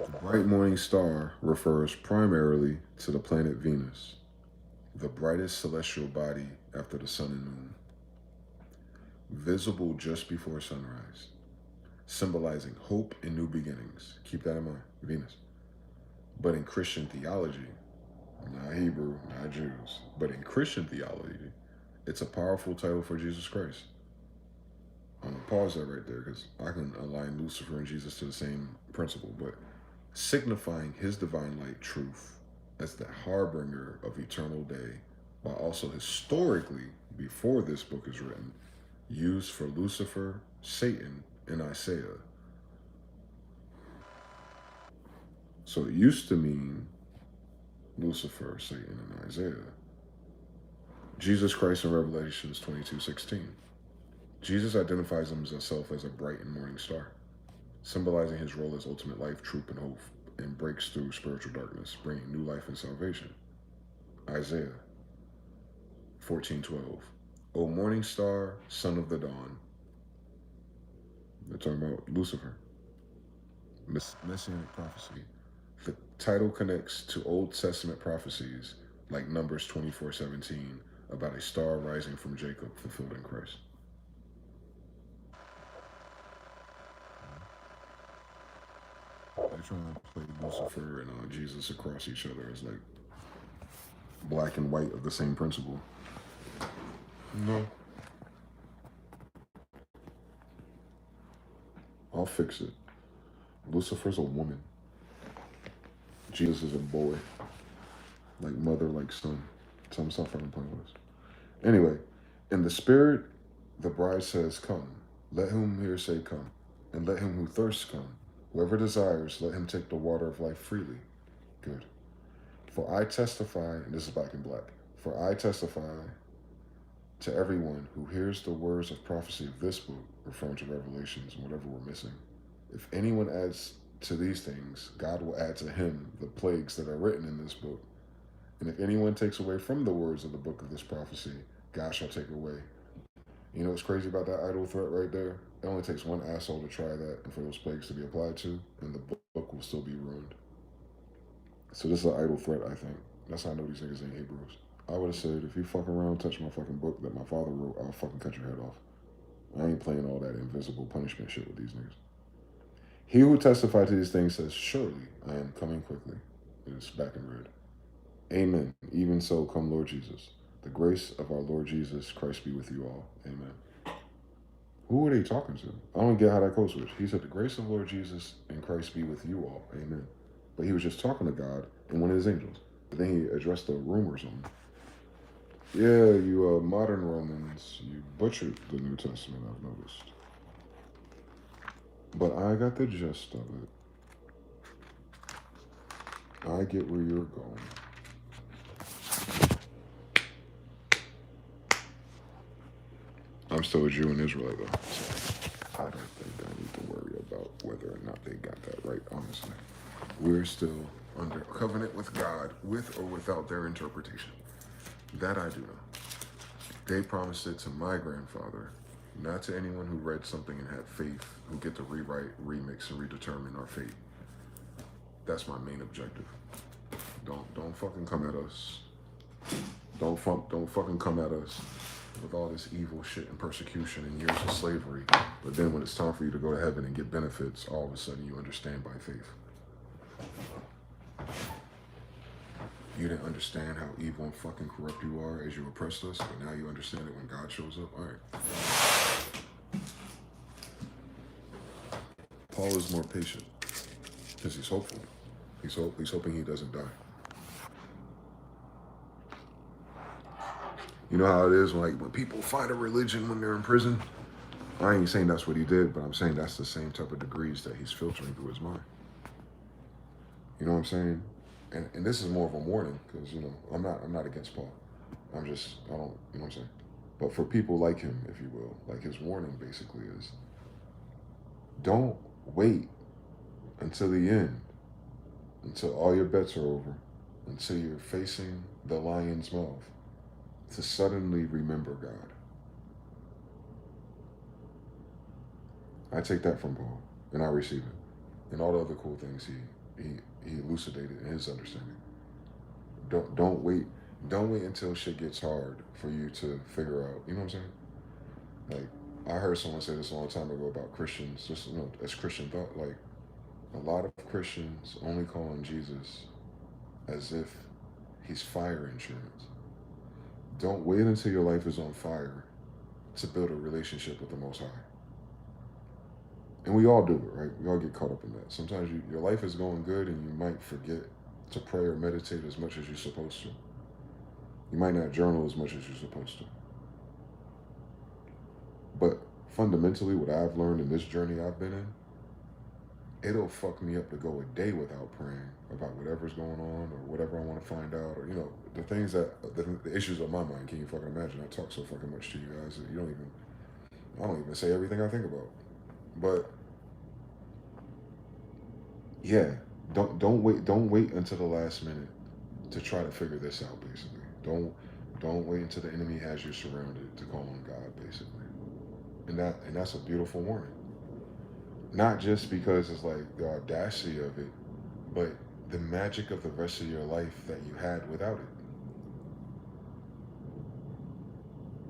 The bright morning star refers primarily to the planet Venus, the brightest celestial body after the sun and moon, visible just before sunrise, symbolizing hope and new beginnings. Keep that in mind, Venus. But in Christian theology, not Hebrew, not Jews, but in Christian theology, it's a powerful title for Jesus Christ. I'm going to pause that right there because I can align Lucifer and Jesus to the same principle, but signifying his divine light truth as the harbinger of eternal day, while also historically, before this book is written, used for Lucifer, Satan, and Isaiah. So it used to mean Lucifer, Satan, and Isaiah. Jesus Christ in Revelations 22:16. Jesus identifies himself as a bright and morning star, symbolizing his role as ultimate life, truth, and hope, and breaks through spiritual darkness, bringing new life and salvation. Isaiah 14:12. O morning star, son of the dawn. They're talking about Lucifer. Messianic prophecy. The title connects to Old Testament prophecies like Numbers 24:17 about a star rising from Jacob fulfilled in Christ. They're trying to play Lucifer and Jesus across each other as like black and white of the same principle. No. I'll fix it. Lucifer's a woman. Jesus is a boy. Like mother, like son. Some stuff I'm playing with. Anyway, in the spirit, the bride says, come. Let whom hear say, come. And let him who thirsts come. Whoever desires, let him take the water of life freely. Good. For I testify, and this is black and black, for I testify to everyone who hears the words of prophecy of this book, referring to Revelations and whatever we're missing. If anyone adds to these things, God will add to him the plagues that are written in this book. And if anyone takes away from the words of the book of this prophecy, God shall take away. You know what's crazy about that idle threat right there? It only takes one asshole to try that and for those plagues to be applied to, and the book will still be ruined. So this is an idle threat, I think. That's how I know these niggas ain't Hebrews. I would have said, if you fuck around and touch my fucking book that my father wrote, I'll fucking cut your head off. I ain't playing all that invisible punishment shit with these niggas. He who testified to these things says, surely I am coming quickly. It's back in red. Amen. Even so, come Lord Jesus. The grace of our Lord Jesus Christ be with you all. Amen. Who are they talking to? I don't get how that code switched. He said, the grace of Lord Jesus and Christ be with you all. Amen. But he was just talking to God and one of his angels. But then he addressed the rumors on him. Yeah, you modern Romans, you butchered the New Testament, I've noticed. But I got the gist of it. I get where you're going. I'm still a Jew and Israelite, though. So I don't think I need to worry about whether or not they got that right, honestly. We're still under covenant with God, with or without their interpretation. That I do know. They promised it to my grandfather, not to anyone who read something and had faith, who get to rewrite, remix, and redetermine our fate. That's my main objective. Don't fucking come at us. Don't fucking come at us with all this evil shit and persecution and years of slavery. But then when it's time for you to go to heaven and get benefits, all of a sudden you understand by faith. You didn't understand how evil and fucking corrupt you are as you oppressed us, but now you understand it when God shows up? All right. Paul is more patient because he's hopeful. He's hoping he doesn't die. You know how it is when people find a religion when they're in prison? I ain't saying that's what he did, but I'm saying that's the same type of degrees that he's filtering through his mind. You know what I'm saying? And this is more of a warning because, you know, I'm not against Paul. I don't, you know what I'm saying? But for people like him, if you will, like his warning basically is, don't wait until the end, until all your bets are over, until you're facing the lion's mouth, to suddenly remember God. I take that from Paul, and I receive it. And all the other cool things he elucidated in his understanding. Don't wait until shit gets hard for you to figure out, you know what I'm saying? Like, I heard someone say this a long time ago about Christians, just, you know, as Christian thought, like, a lot of Christians only call on Jesus as if he's fire insurance. Don't wait until your life is on fire to build a relationship with the Most High. And we all do it, right? We all get caught up in that. Sometimes your life is going good and you might forget to pray or meditate as much as you're supposed to. You might not journal as much as you're supposed to. But fundamentally, what I've learned in this journey I've been in, it'll fuck me up to go a day without praying about whatever's going on or whatever I want to find out, or, you know, the things that, the issues of my mind. Can you fucking imagine? I talk so fucking much to you guys that I don't even say everything I think about. But yeah, don't wait until the last minute to try to figure this out, basically. Don't wait until the enemy has you surrounded to call on God, basically. And that's a beautiful warning. Not just because it's like the audacity of it, but the magic of the rest of your life that you had without it.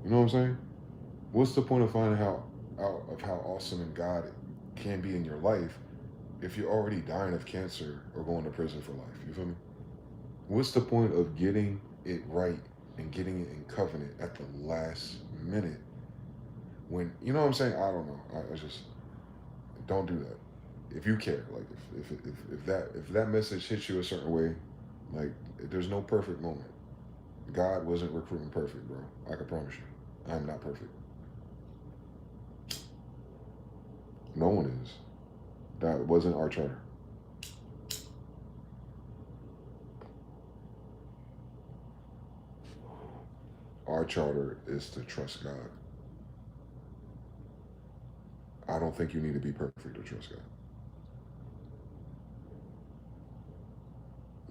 You know what I'm saying? What's the point of finding out of how awesome and God can be in your life if you're already dying of cancer or going to prison for life? You feel me? What's the point of getting it right and getting it in covenant at the last minute when, you know what I'm saying? I don't know. I just, don't do that. If you care, like if that message hits you a certain way, like, there's no perfect moment. God wasn't recruiting perfect, bro. I can promise you. I'm not perfect. No one is. That wasn't our charter. Our charter is to trust God. I don't think you need to be perfect to trust God.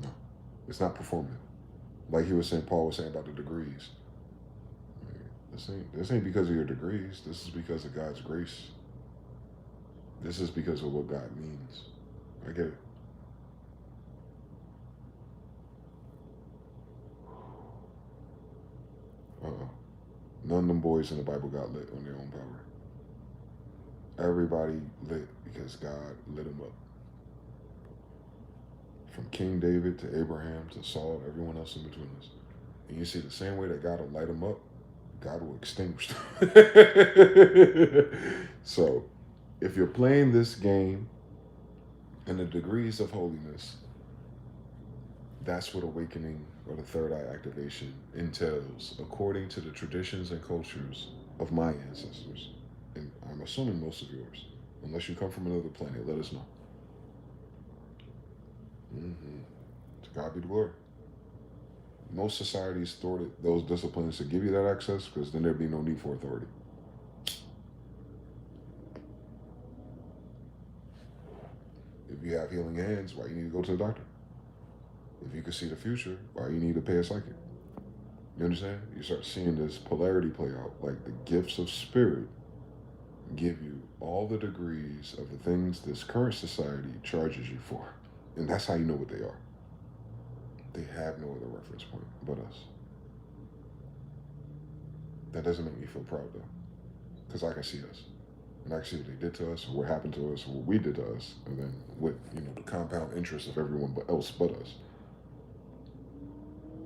No. It's not performative. Like Paul was saying about the degrees. This ain't because of your degrees. This is because of God's grace. This is because of what God means. I get it. None of them boys in the Bible got lit on their own power. Everybody lit because God lit them up. From King David to Abraham to Saul, everyone else in between us. And you see, the same way that God will light them up, God will extinguish them. So, if you're playing this game in the degrees of holiness, that's what awakening or the third eye activation entails, according to the traditions and cultures of my ancestors. And I'm assuming most of yours. Unless you come from another planet, let us know. To God be the glory. Most societies thwarted those disciplines to give you that access because then there'd be no need for authority. If you have healing hands, why you need to go to the doctor? If you can see the future, why you need to pay a psychic? You understand? You start seeing this polarity play out. Like, the gifts of spirit give you all the degrees of the things this current society charges you for. And that's how you know what they are. They have no other reference point but us. That doesn't make me feel proud, though. Because I can see us. And I can see what they did to us, or what happened to us, or what we did to us, and then what, you know, the compound interest of everyone else but us.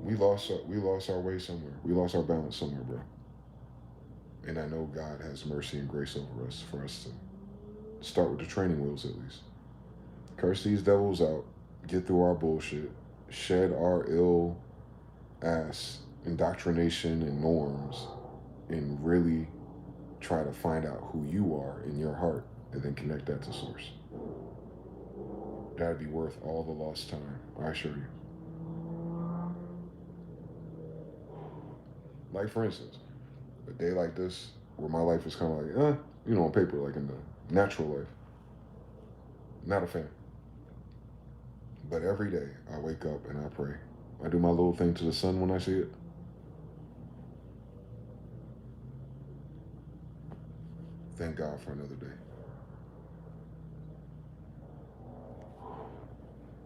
We lost our way somewhere. We lost our balance somewhere, bro. And I know God has mercy and grace over us for us to Start with the training wheels at least. Curse these devils out, get through our bullshit, shed our ill ass indoctrination and norms, and really try to find out who you are in your heart, and then connect that to source. That'd be worth all the lost time, I assure you. Like, for instance, a day like this, where my life is kind of like, you know, on paper, like in the natural life. Not a fan. But every day, I wake up and I pray. I do my little thing to the sun when I see it. Thank God for another day.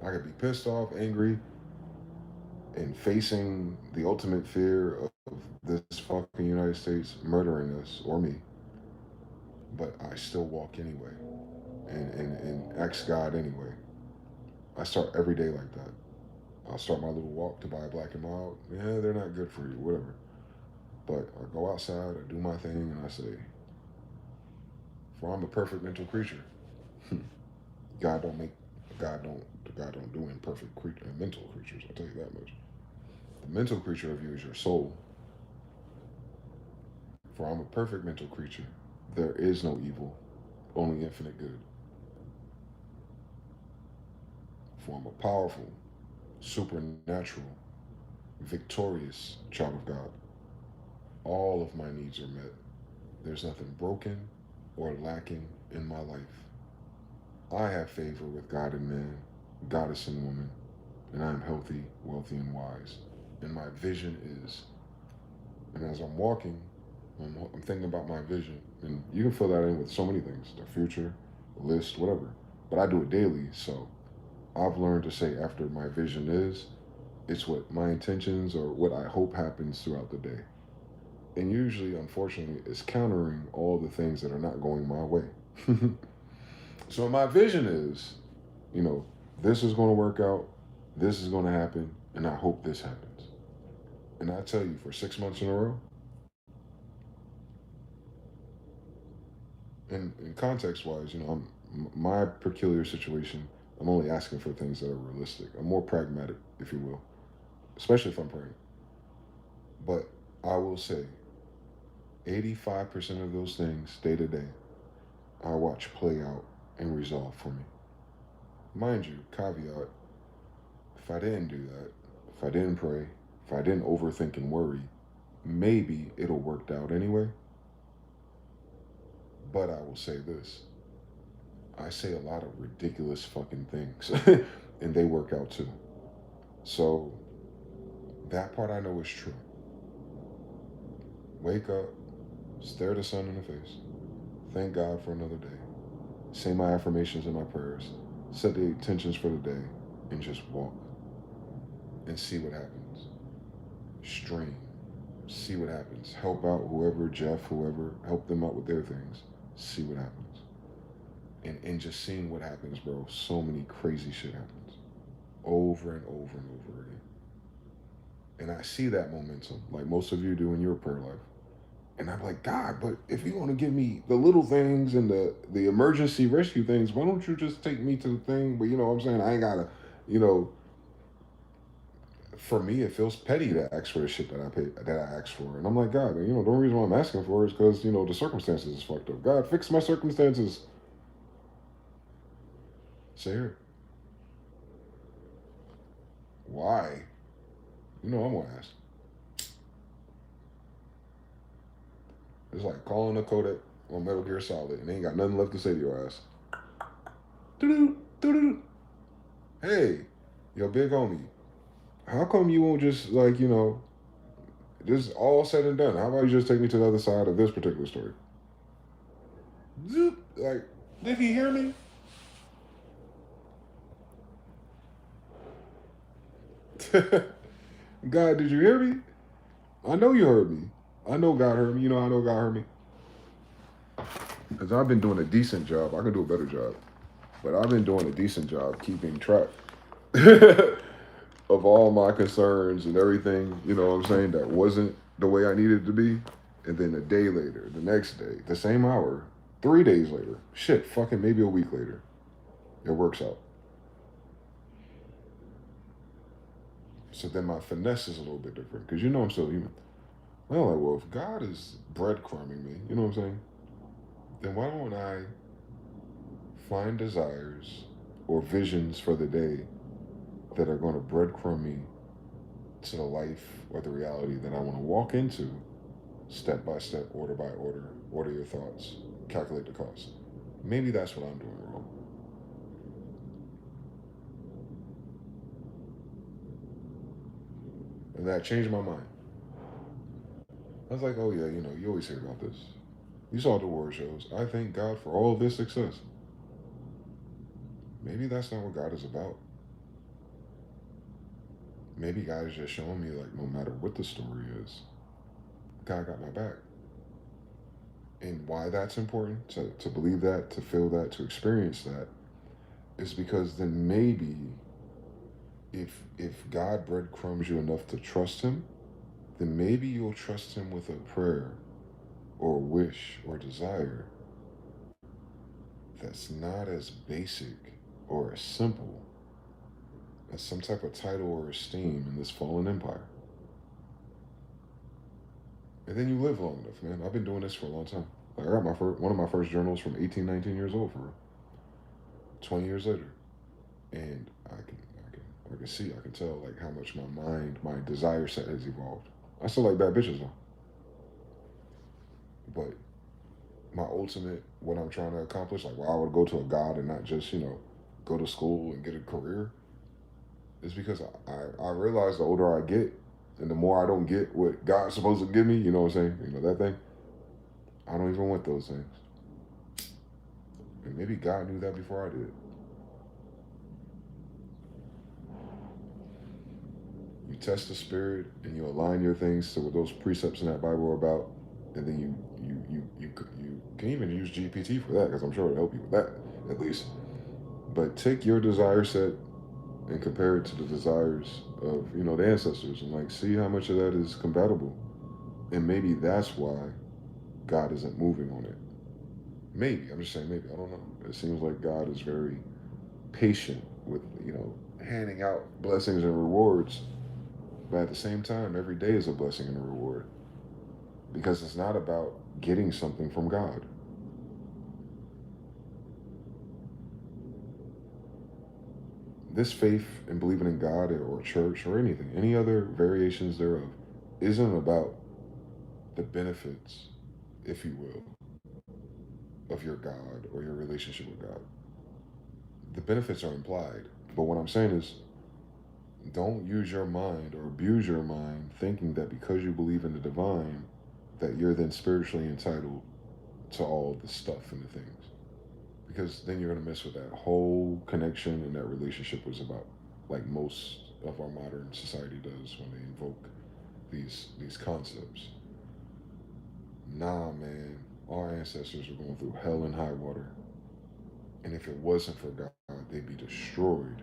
I could be pissed off, angry, and facing the ultimate fear of this fucking United States murdering us, or me. But I still walk anyway, and ask God anyway. I start every day like that. I'll start my little walk to buy a black and mild. Yeah, they're not good for you, whatever. But I go outside, I do my thing, and I say, for I'm a perfect mental creature. God don't do imperfect mental creatures, I'll tell you that much. The mental creature of you is your soul. For I'm a perfect mental creature. There is no evil, only infinite good. For I'm a powerful, supernatural, victorious child of God. All of my needs are met. There's nothing broken or lacking in my life. I have favor with God and man, goddess and woman, and I am healthy, wealthy, and wise. And my vision is, and as I'm walking, I'm thinking about my vision, and you can fill that in with so many things, the future, the list, whatever. But I do it daily, so I've learned to say after my vision is, it's what my intentions or what I hope happens throughout the day. And usually, unfortunately, it's countering all the things that are not going my way. So my vision is, you know, this is going to work out, this is going to happen, and I hope this happens. And I tell you, for 6 months in a row, and context-wise, you know, my peculiar situation, I'm only asking for things that are realistic. I'm more pragmatic, if you will, especially if I'm praying. But I will say, 85% of those things, day to day, I watch play out and resolve for me. Mind you, caveat, if I didn't do that, if I didn't pray, if I didn't overthink and worry, maybe it'll work out anyway. But I will say this. I say a lot of ridiculous fucking things, and they work out too. So that part I know is true. Wake up, stare the sun in the face, thank God for another day, say my affirmations and my prayers, set the intentions for the day, and just walk and see what happens. Stream, see what happens. Help out whoever, Jeff, whoever, help them out with their things, see what happens. And just seeing what happens, bro, so many crazy shit happens over and over and over again. And I see that momentum, like most of you do in your prayer life. And I'm like, God, but if you're going to give me the little things and the emergency rescue things, why don't you just take me to the thing? But you know what I'm saying? I ain't got to, you know, for me, it feels petty to ask for the shit that I asked for. And I'm like, God, you know, the only reason why I'm asking for it is because, you know, the circumstances is fucked up. God, fix my circumstances. Say here. Why? You know I'm going to ask. It's like calling a Kodak on Metal Gear Solid and they ain't got nothing left to say to your ass. Doo-doo, doo-doo. Hey, yo, big homie, how come you won't just, like, you know, this is all said and done. How about you just take me to the other side of this particular story? Zoop. Like, did he hear me? God, did you hear me? I know you heard me. I know God heard me. You know I know God heard me. Because I've been doing a decent job. I can do a better job. But I've been doing a decent job keeping track of all my concerns and everything, you know what I'm saying, that wasn't the way I needed it to be. And then a day later, the next day, the same hour, 3 days later. Shit, fucking maybe a week later. It works out. So then my finesse is a little bit different. Because you know I'm still human. I'm like, well, if God is breadcrumbing me, you know what I'm saying? Then why don't I find desires or visions for the day that are going to breadcrumb me to the life or the reality that I want to walk into, step by step, order by order your thoughts, calculate the cost. Maybe that's what I'm doing wrong. And that changed my mind. I was like, oh yeah, you know, you always hear about this. You saw the award shows. I thank God for all this success. Maybe that's not what God is about. Maybe God is just showing me, like, no matter what the story is, God got my back. And why that's important, to believe that, to feel that, to experience that, is because then maybe if God breadcrumbs you enough to trust him, then maybe you'll trust him with a prayer or a wish or desire that's not as basic or as simple as some type of title or esteem in this fallen empire. And then you live long enough, man. I've been doing this for a long time. Like, I got one of my first journals from 18, 19 years old, for real. 20 years later. And I can tell, like, how much my mind, my desire set has evolved. I still like bad bitches, though. But my ultimate, what I'm trying to accomplish, like, why I would go to a God and not just, you know, go to school and get a career, is because I realize the older I get, and the more I don't get what God's supposed to give me, you know what I'm saying? You know, that thing, I don't even want those things. And maybe God knew that before I did. You test the spirit and you align your things to what those precepts in that Bible are about, and then you can even use GPT for that, because I'm sure it'll help you with that, at least. But take your desire set and compare it to the desires of, you know, the ancestors, and, like, see how much of that is compatible. And maybe that's why God isn't moving on it. Maybe, I'm just saying maybe, I don't know. It seems like God is very patient with, you know, handing out blessings and rewards. But at the same time, every day is a blessing and a reward. Because it's not about getting something from God. This faith and believing in God or church or anything, any other variations thereof, isn't about the benefits, if you will, of your God or your relationship with God. The benefits are implied. But what I'm saying is, don't use your mind or abuse your mind thinking that because you believe in the divine, that you're then spiritually entitled to all the stuff and the things. Because then you're going to miss what that whole connection and that relationship was about. Like most of our modern society does when they invoke these concepts. Nah, man, our ancestors were going through hell and high water. And if it wasn't for God, they'd be destroyed.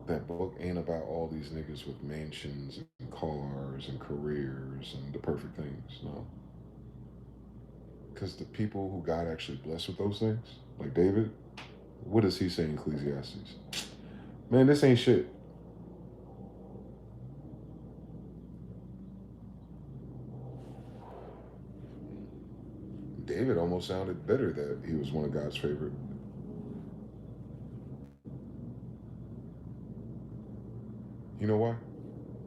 That book ain't about all these niggas with mansions and cars and careers and the perfect things, no. Because the people who God actually blessed with those things, like David, what does he say in Ecclesiastes? Man, this ain't shit. David almost sounded better that he was one of God's favorite. You know why?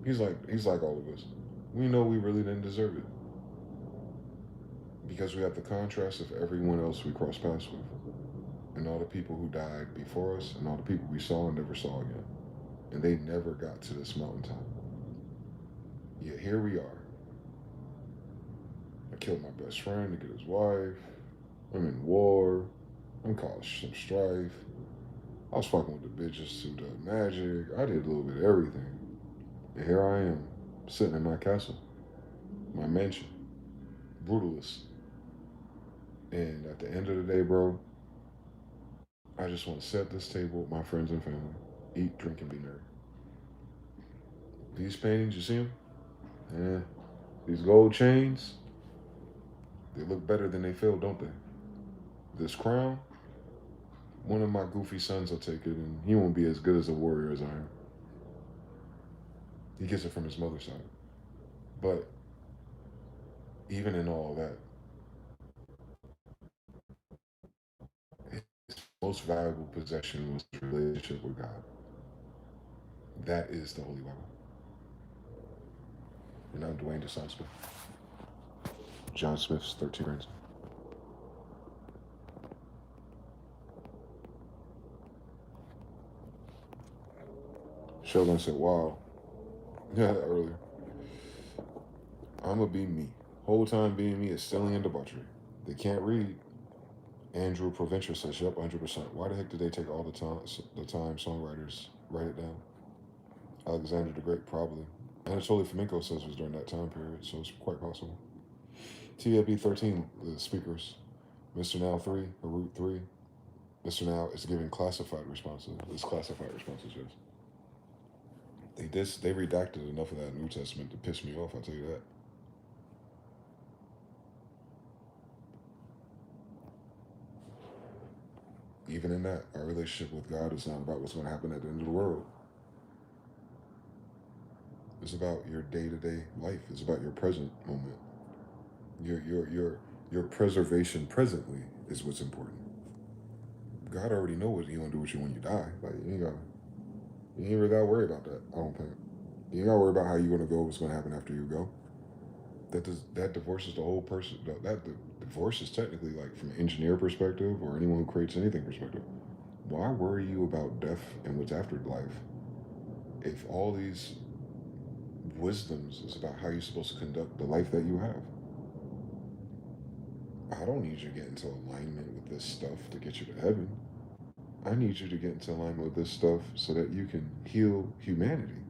He's like all of us. We know we really didn't deserve it. Because we have the contrast of everyone else we cross paths with. And all the people who died before us, and all the people we saw and never saw again. And they never got to this mountaintop. Yet here we are. I killed my best friend to get his wife. I'm in war. I'm causing some strife. I was fucking with the bitches who did magic. I did a little bit of everything. And here I am, sitting in my castle, my mansion, brutalist. And at the end of the day, bro, I just want to sit at this table with my friends and family, eat, drink, and be merry. These paintings, you see them? Yeah. These gold chains, they look better than they feel, don't they? this crown, one of my goofy sons will take it, and he won't be as good as a warrior as I am. He gets it from his mother's side. But even in all that, his most valuable possession was his relationship with God. That is the Holy Bible. And I'm Dwayne DeyZan Smith. John Smith's 13 grandson. Sheldon said, wow. Yeah, earlier. I'ma be me. Whole time being me is stealing and debauchery. They can't read. Andrew Provencher says, yep, 100%. Why the heck did they take all the time songwriters write it down? Alexander the Great, probably. Anatoly Fomenko says it was during that time period, so it's quite possible. TAB 13, the speakers. Mr. Now 3, Root 3. Mr. Now is giving classified responses. It's classified responses, yes. They redacted enough of that New Testament to piss me off, I'll tell you that. Even in that, our relationship with God is not about what's going to happen at the end of the world. It's about your day-to-day life. It's about your present moment. Your preservation presently is what's important. God already knows what He's gonna do with you when you die. Like you ain't really gotta worry about that. I don't think. You ain't gotta worry about how you're gonna go, what's gonna happen after you go. That divorces the whole person. That divorce is technically, like, from an engineer perspective or anyone who creates anything perspective. Why worry you about death and what's after life if all these wisdoms is about how you're supposed to conduct the life that you have? I don't need you to get into alignment with this stuff to get you to heaven. I need you to get into alignment with this stuff so that you can heal humanity.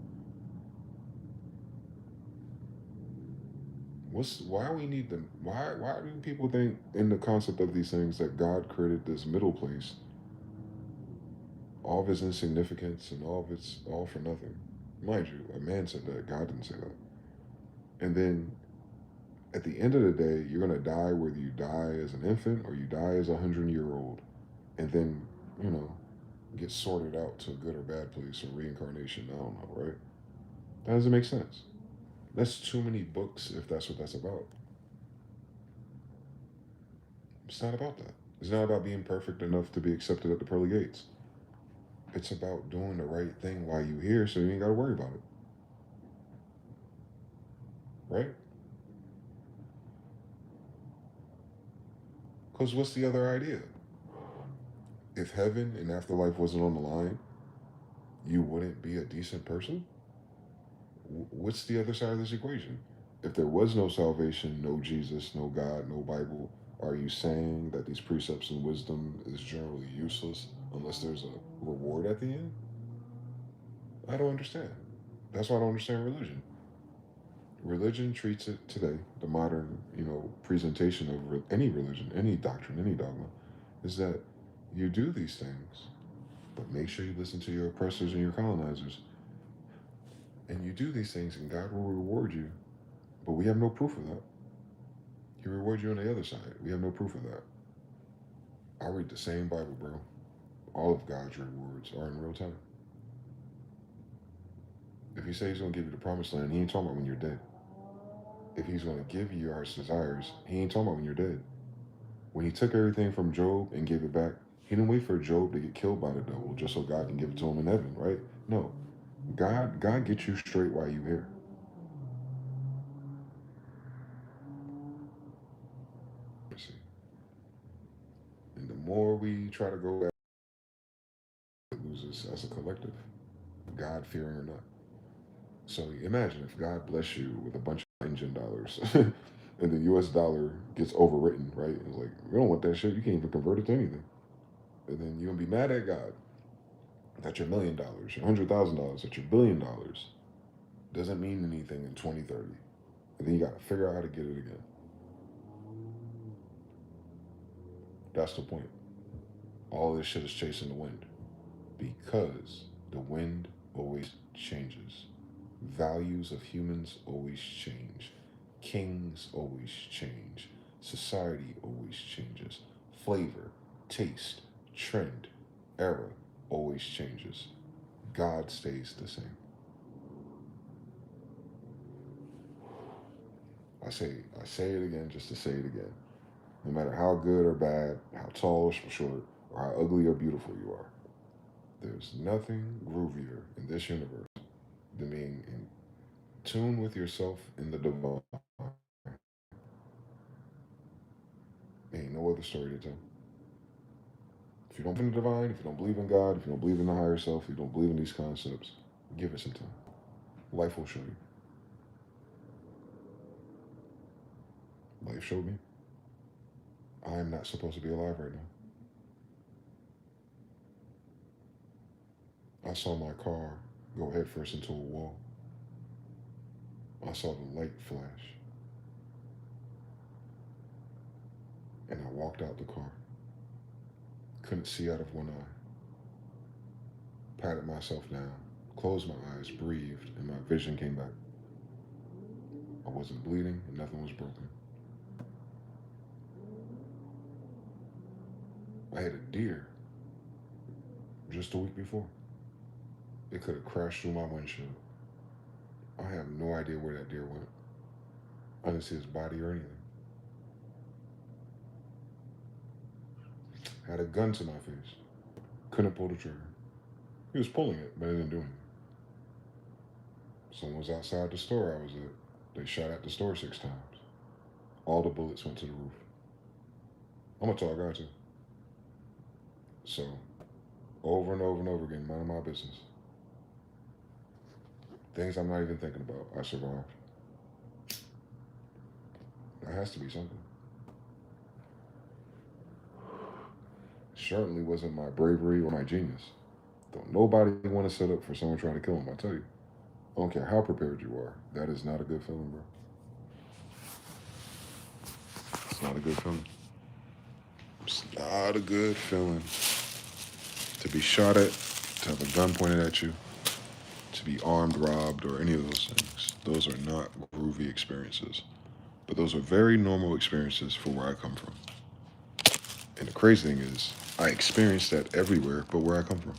Why do people think in the concept of these things that God created this middle place, all of its insignificance and all for nothing? Mind you, a man said that, God didn't say that. And then at the end of the day, you're gonna die whether you die as an infant or you die as a 100-year-old, and then, get sorted out to a good or bad place or reincarnation. I don't know, right? That doesn't make sense. That's too many books if that's what that's about. It's not about that. It's not about being perfect enough to be accepted at the pearly gates. It's about doing the right thing while you're here so you ain't got to worry about it. Right? Because what's the other idea? If heaven and afterlife wasn't on the line, you wouldn't be a decent person? What's the other side of this equation? If there was no salvation, no Jesus, no God, no Bible, are you saying that these precepts and wisdom is generally useless unless there's a reward at the end? I don't understand. That's why I don't understand religion. Religion treats it today, the modern, presentation of any religion, any doctrine, any dogma, is that you do these things, but make sure you listen to your oppressors and your colonizers. And you do these things and God will reward you, but we have no proof of that. He rewards you on the other side. We have no proof of that. I read the same Bible, bro. All of God's rewards are in real time. If He says He's going to give you the promised land, He ain't talking about when you're dead. If He's going to give you your heart's desires, He ain't talking about when you're dead. When He took everything from Job and gave it back, He didn't wait for Job to get killed by the devil just so God can give it to him in heaven, right? No. God gets you straight while you're here. And the more we try to go back, it loses as a collective, God-fearing or not. So imagine if God bless you with a bunch of engine dollars and the US dollar gets overwritten, right? It's like, we don't want that shit. You can't even convert it to anything. And then you're going to be mad at God that your $1 million, your $100,000, that your $1 billion doesn't mean anything in 2030. And then you got to figure out how to get it again. That's the point. All this shit is chasing the wind because the wind always changes. Values of humans always change. Kings always change. Society always changes. flavor, taste, trend, era always changes. God stays the same. I say it again just to say it again. No matter how good or bad, how tall or short, or how ugly or beautiful you are, there's nothing groovier in this universe than being in tune with yourself in the divine. Ain't no other story to tell. If you don't believe in the divine, if you don't believe in God, if you don't believe in the higher self, if you don't believe in these concepts, give it some time. Life will show you. Life showed me. I am not supposed to be alive right now. I saw my car go headfirst into a wall. I saw the light flash. And I walked out the car. Couldn't see out of one eye. Patted myself down, closed my eyes, breathed, and my vision came back. I wasn't bleeding and nothing was broken. I had a deer just a week before. It could have crashed through my windshield. I have no idea where that deer went. I didn't see his body or anything. Had a gun to my face. Couldn't pull the trigger. He was pulling it, but it didn't do anything. Someone was outside the store I was at. They shot at the store 6 times. All the bullets went to the roof. I'm a tall guy too. So, over and over and over again, minding my business. Things I'm not even thinking about, I survived. There has to be something. Certainly wasn't my bravery or my genius. Don't nobody want to set up for someone trying to kill him, I tell you. I don't care how prepared you are. That is not a good feeling, bro. It's not a good feeling. It's not a good feeling. To be shot at, to have a gun pointed at you, to be armed, robbed, or any of those things. Those are not groovy experiences. But those are very normal experiences for where I come from. And the crazy thing is, I experience that everywhere but where I come from.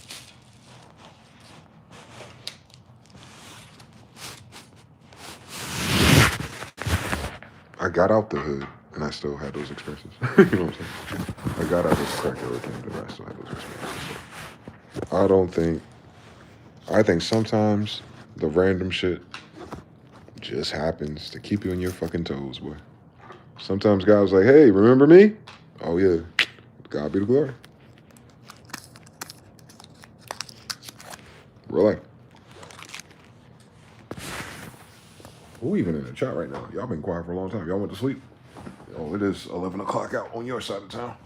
I got out the hood and I still had those experiences. You know what I'm saying? I got out of this crack hurricane and I still had those experiences. I think sometimes the random shit just happens to keep you on your fucking toes, boy. Sometimes God was like, hey, remember me? Oh yeah, God be the glory. Real life. Who even in the chat right now? Y'all been quiet for a long time. Y'all went to sleep? Oh, it is 11 o'clock out on your side of town.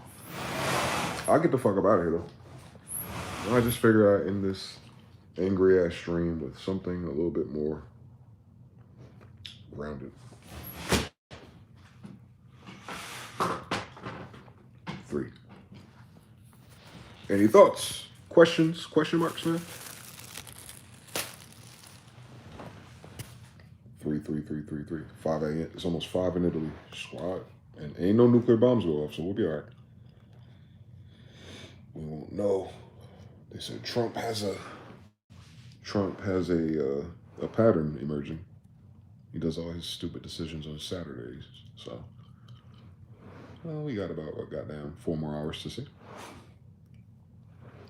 I'll get the fuck up out of here, though. I just figured I'd end this angry-ass stream with something a little bit more grounded. 3. Any thoughts? Questions? Question marks, man? 3. 5 a.m. It's almost 5 in Italy. Squad. And ain't no nuclear bombs go off, so we'll be all right. We won't know. They said Trump has a pattern emerging. He does all his stupid decisions on Saturdays. So, well, we got about, 4 more hours to see.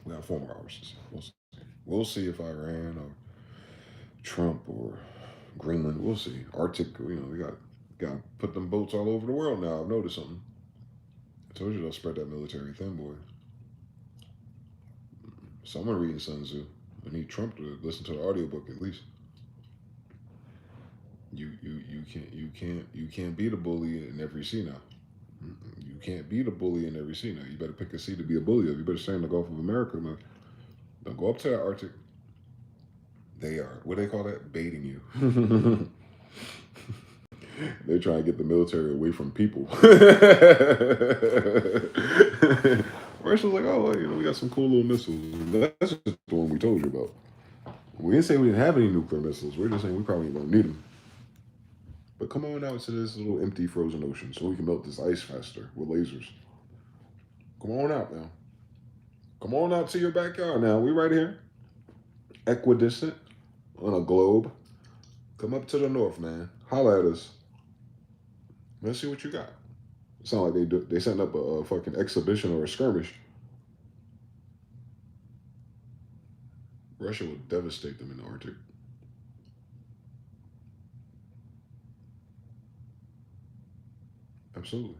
We got 4 more hours to see. We'll see if Iran or Trump or Greenland, we'll see. Arctic, we got to put them boats all over the world now. I've noticed something. I told you they'll spread that military thin, boy. Someone reading Sun Tzu. I need Trump to listen to the audiobook at least. You can't be the bully in every sea now. You can't be the bully in every sea now. You better pick a sea to be a bully of. You better stay in the Gulf of America. Man. Don't go up to the Arctic. They are, what do they call that? Baiting you. They're trying to get the military away from people. Russia's like, oh, we got some cool little missiles. That's just the one we told you about. We didn't say we didn't have any nuclear missiles. We're just saying we probably won't need them. But come on out to this little empty frozen ocean so we can melt this ice faster with lasers. Come on out now. Come on out to your backyard now. We right here. Equidistant on a globe. Come up to the north, man. Holla at us. Let's see what you got. Sound like they setting up a fucking exhibition or a skirmish. Russia would devastate them in the Arctic. Absolutely.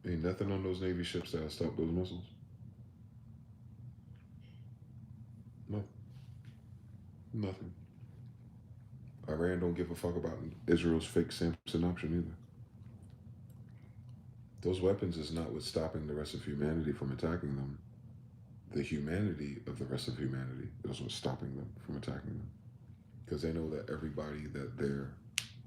Ain't nothing on those Navy ships that'll stop those missiles. No. Nothing. Iran don't give a fuck about Israel's fake Samson option either. Those weapons is not what's stopping the rest of humanity from attacking them. The humanity of the rest of humanity is what's stopping them from attacking them. Because they know that everybody that they're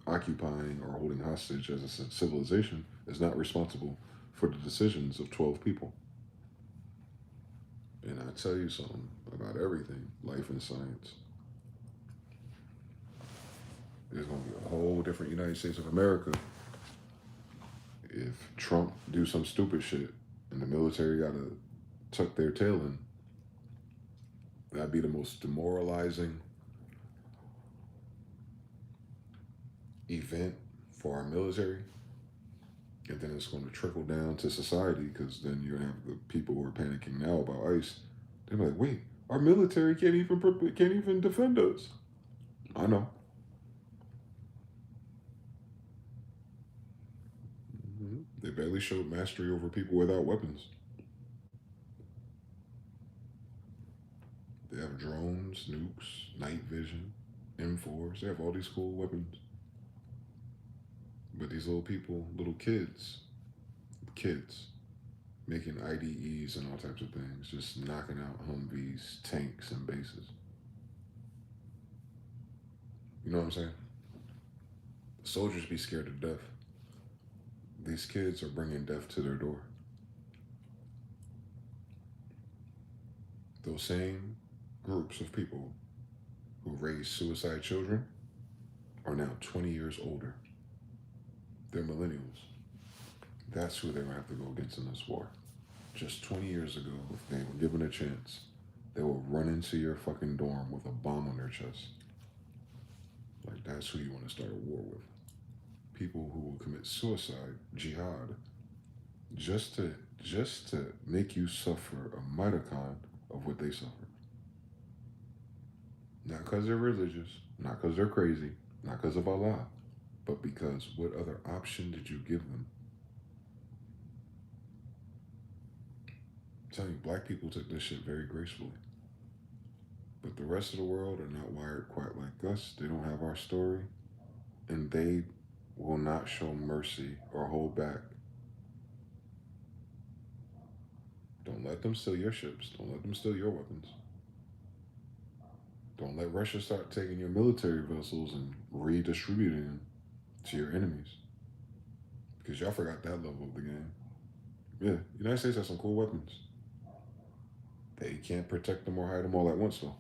occupying or holding hostage as a civilization is not responsible for the decisions of 12 people. And I tell you something about everything, life and science. There's going to be a whole different United States of America if Trump do some stupid shit and the military got to tuck their tail in. That'd be the most demoralizing event for our military. And then it's going to trickle down to society, because then you're going to have the people who are panicking now about ICE. They're like, wait, our military can't even defend us. I know. They barely showed mastery over people without weapons. They have drones, nukes, night vision, M4s. They have all these cool weapons. But these little people, little kids, making IDEs and all types of things, just knocking out Humvees, tanks, and bases. You know what I'm saying? The soldiers be scared to death. These kids are bringing death to their door. Those same groups of people who raise suicide children are now 20 years older. They're millennials. That's who they're going to have to go against in this war. Just 20 years ago, if they were given a chance, they will run into your fucking dorm with a bomb on their chest. Like, that's who you want to start a war with. People who will commit suicide, jihad, just to make you suffer a mitocon of what they suffer. Not because they're religious, not because they're crazy, not because of Allah, but because what other option did you give them? I'm telling you, black people took this shit very gracefully. But the rest of the world are not wired quite like us. They don't have our story, and they will not show mercy or hold back. Don't let them steal your ships. Don't let them steal your weapons. Don't let Russia start taking your military vessels and redistributing them to your enemies. Because y'all forgot that level of the game. Yeah, the United States has some cool weapons. They can't protect them or hide them all at once, though.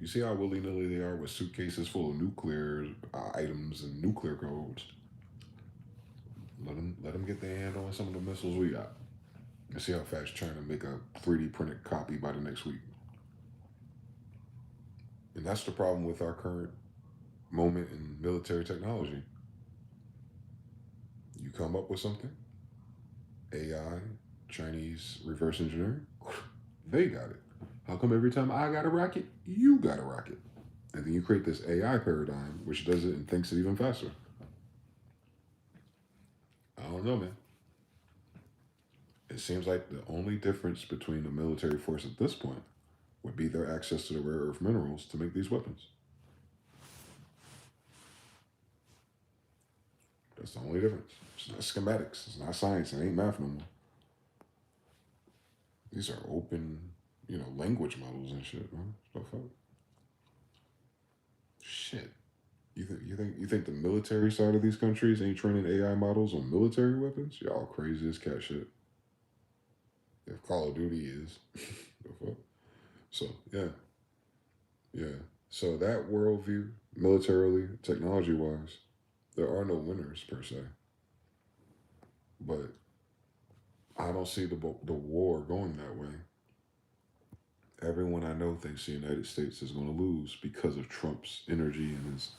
You see how willy-nilly they are with suitcases full of nuclear items and nuclear codes. Let them get their hand on some of the missiles we got. And see how fast China make a 3D printed copy by the next week. And that's the problem with our current moment in military technology. You come up with something, AI, Chinese reverse engineering, they got it. How come every time I got a rocket, you got a rocket? And then you create this AI paradigm, which does it and thinks it even faster. I don't know, man. It seems like the only difference between the military force at this point would be their access to the rare earth minerals to make these weapons. That's the only difference. It's not schematics. It's not science. It ain't math no more. These are open, language models and shit, man. What the fuck? Shit. You think the military side of these countries ain't training AI models on military weapons? Y'all crazy as cat shit. If Call of Duty is. The fuck? So, yeah. Yeah. So that worldview, militarily, technology-wise, there are no winners per se. But I don't see the war going that way. Everyone I know thinks the United States is going to lose because of Trump's energy and his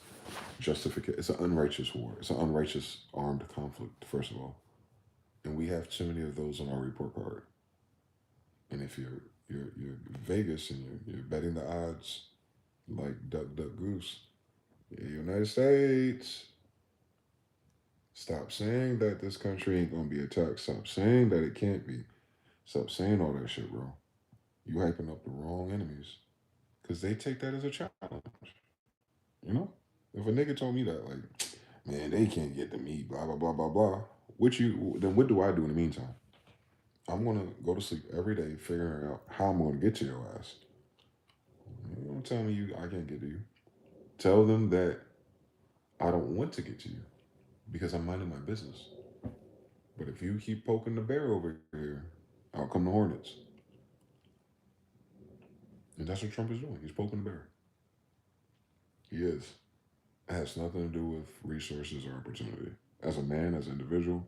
justification. It's an unrighteous war. It's an unrighteous armed conflict, first of all. And we have too many of those on our report card. And if you're Vegas and you're betting the odds like duck, goose, United States, stop saying that this country ain't going to be attacked. Stop saying that it can't be. Stop saying all that shit, bro. You hyping up the wrong enemies. Because they take that as a challenge. You know? If a nigga told me that, like, man, they can't get to me, blah, blah, blah, blah, blah. Then what do I do in the meantime? I'm going to go to sleep every day figuring out how I'm going to get to your ass. You don't tell me I can't get to you. Tell them that I don't want to get to you because I'm minding my business. But if you keep poking the bear over here, out come the hornets. And that's what Trump is doing. He's poking the bear. He is. It has nothing to do with resources or opportunity. As a man, as an individual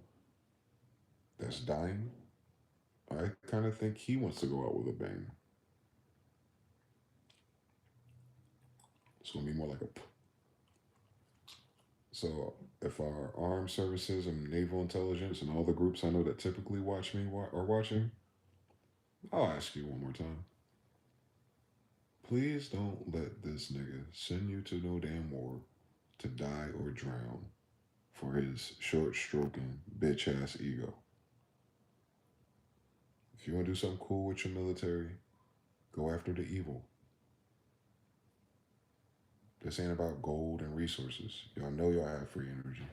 that's dying, I kind of think he wants to go out with a bang. It's going to be more like a... So if our armed services and naval intelligence and all the groups I know that typically watch me are watching, I'll ask you one more time. Please don't let this nigga send you to no damn war to die or drown for his short-stroking, bitch-ass ego. If you want to do something cool with your military, go after the evil. This ain't about gold and resources. Y'all know y'all have free energy.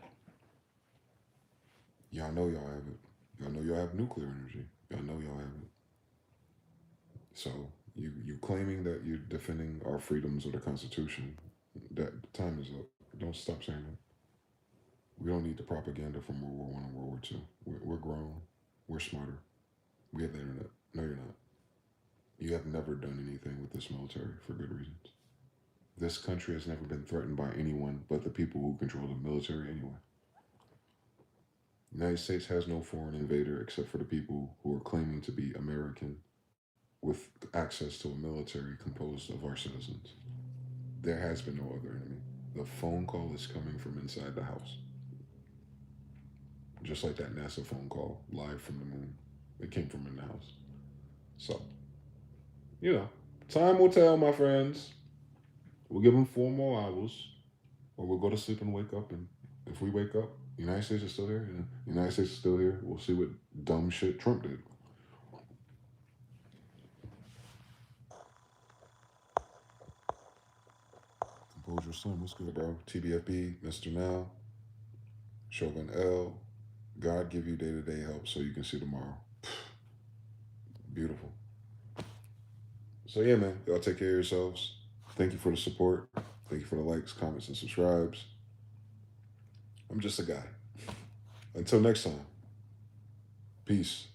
Y'all know y'all have it. Y'all know y'all have nuclear energy. Y'all know y'all have it. So you claiming that you're defending our freedoms or the Constitution, that time is up. Don't stop saying that. We don't need the propaganda from World War I and World War II. We're grown. We're smarter. We have the internet. No, you're not. You have never done anything with this military for good reasons. This country has never been threatened by anyone but the people who control the military anyway. The United States has no foreign invader except for the people who are claiming to be American with access to a military composed of our citizens. There has been no other enemy. The phone call is coming from inside the house. Just like that NASA phone call, live from the moon. It came from in the house. So, you know, time will tell, my friends. We'll give them 4 more hours, or we'll go to sleep and wake up. And if we wake up, the United States is still here. And the United States is still here. We'll see what dumb shit Trump did. Composure Slim, what's good, bro? TBFB, Mr. Now, Shogun L. God give you day-to-day help so you can see tomorrow. Beautiful. So yeah, man, y'all take care of yourselves. Thank you for the support. Thank you for the likes, comments, and subscribes. I'm just a guy. Until next time, peace.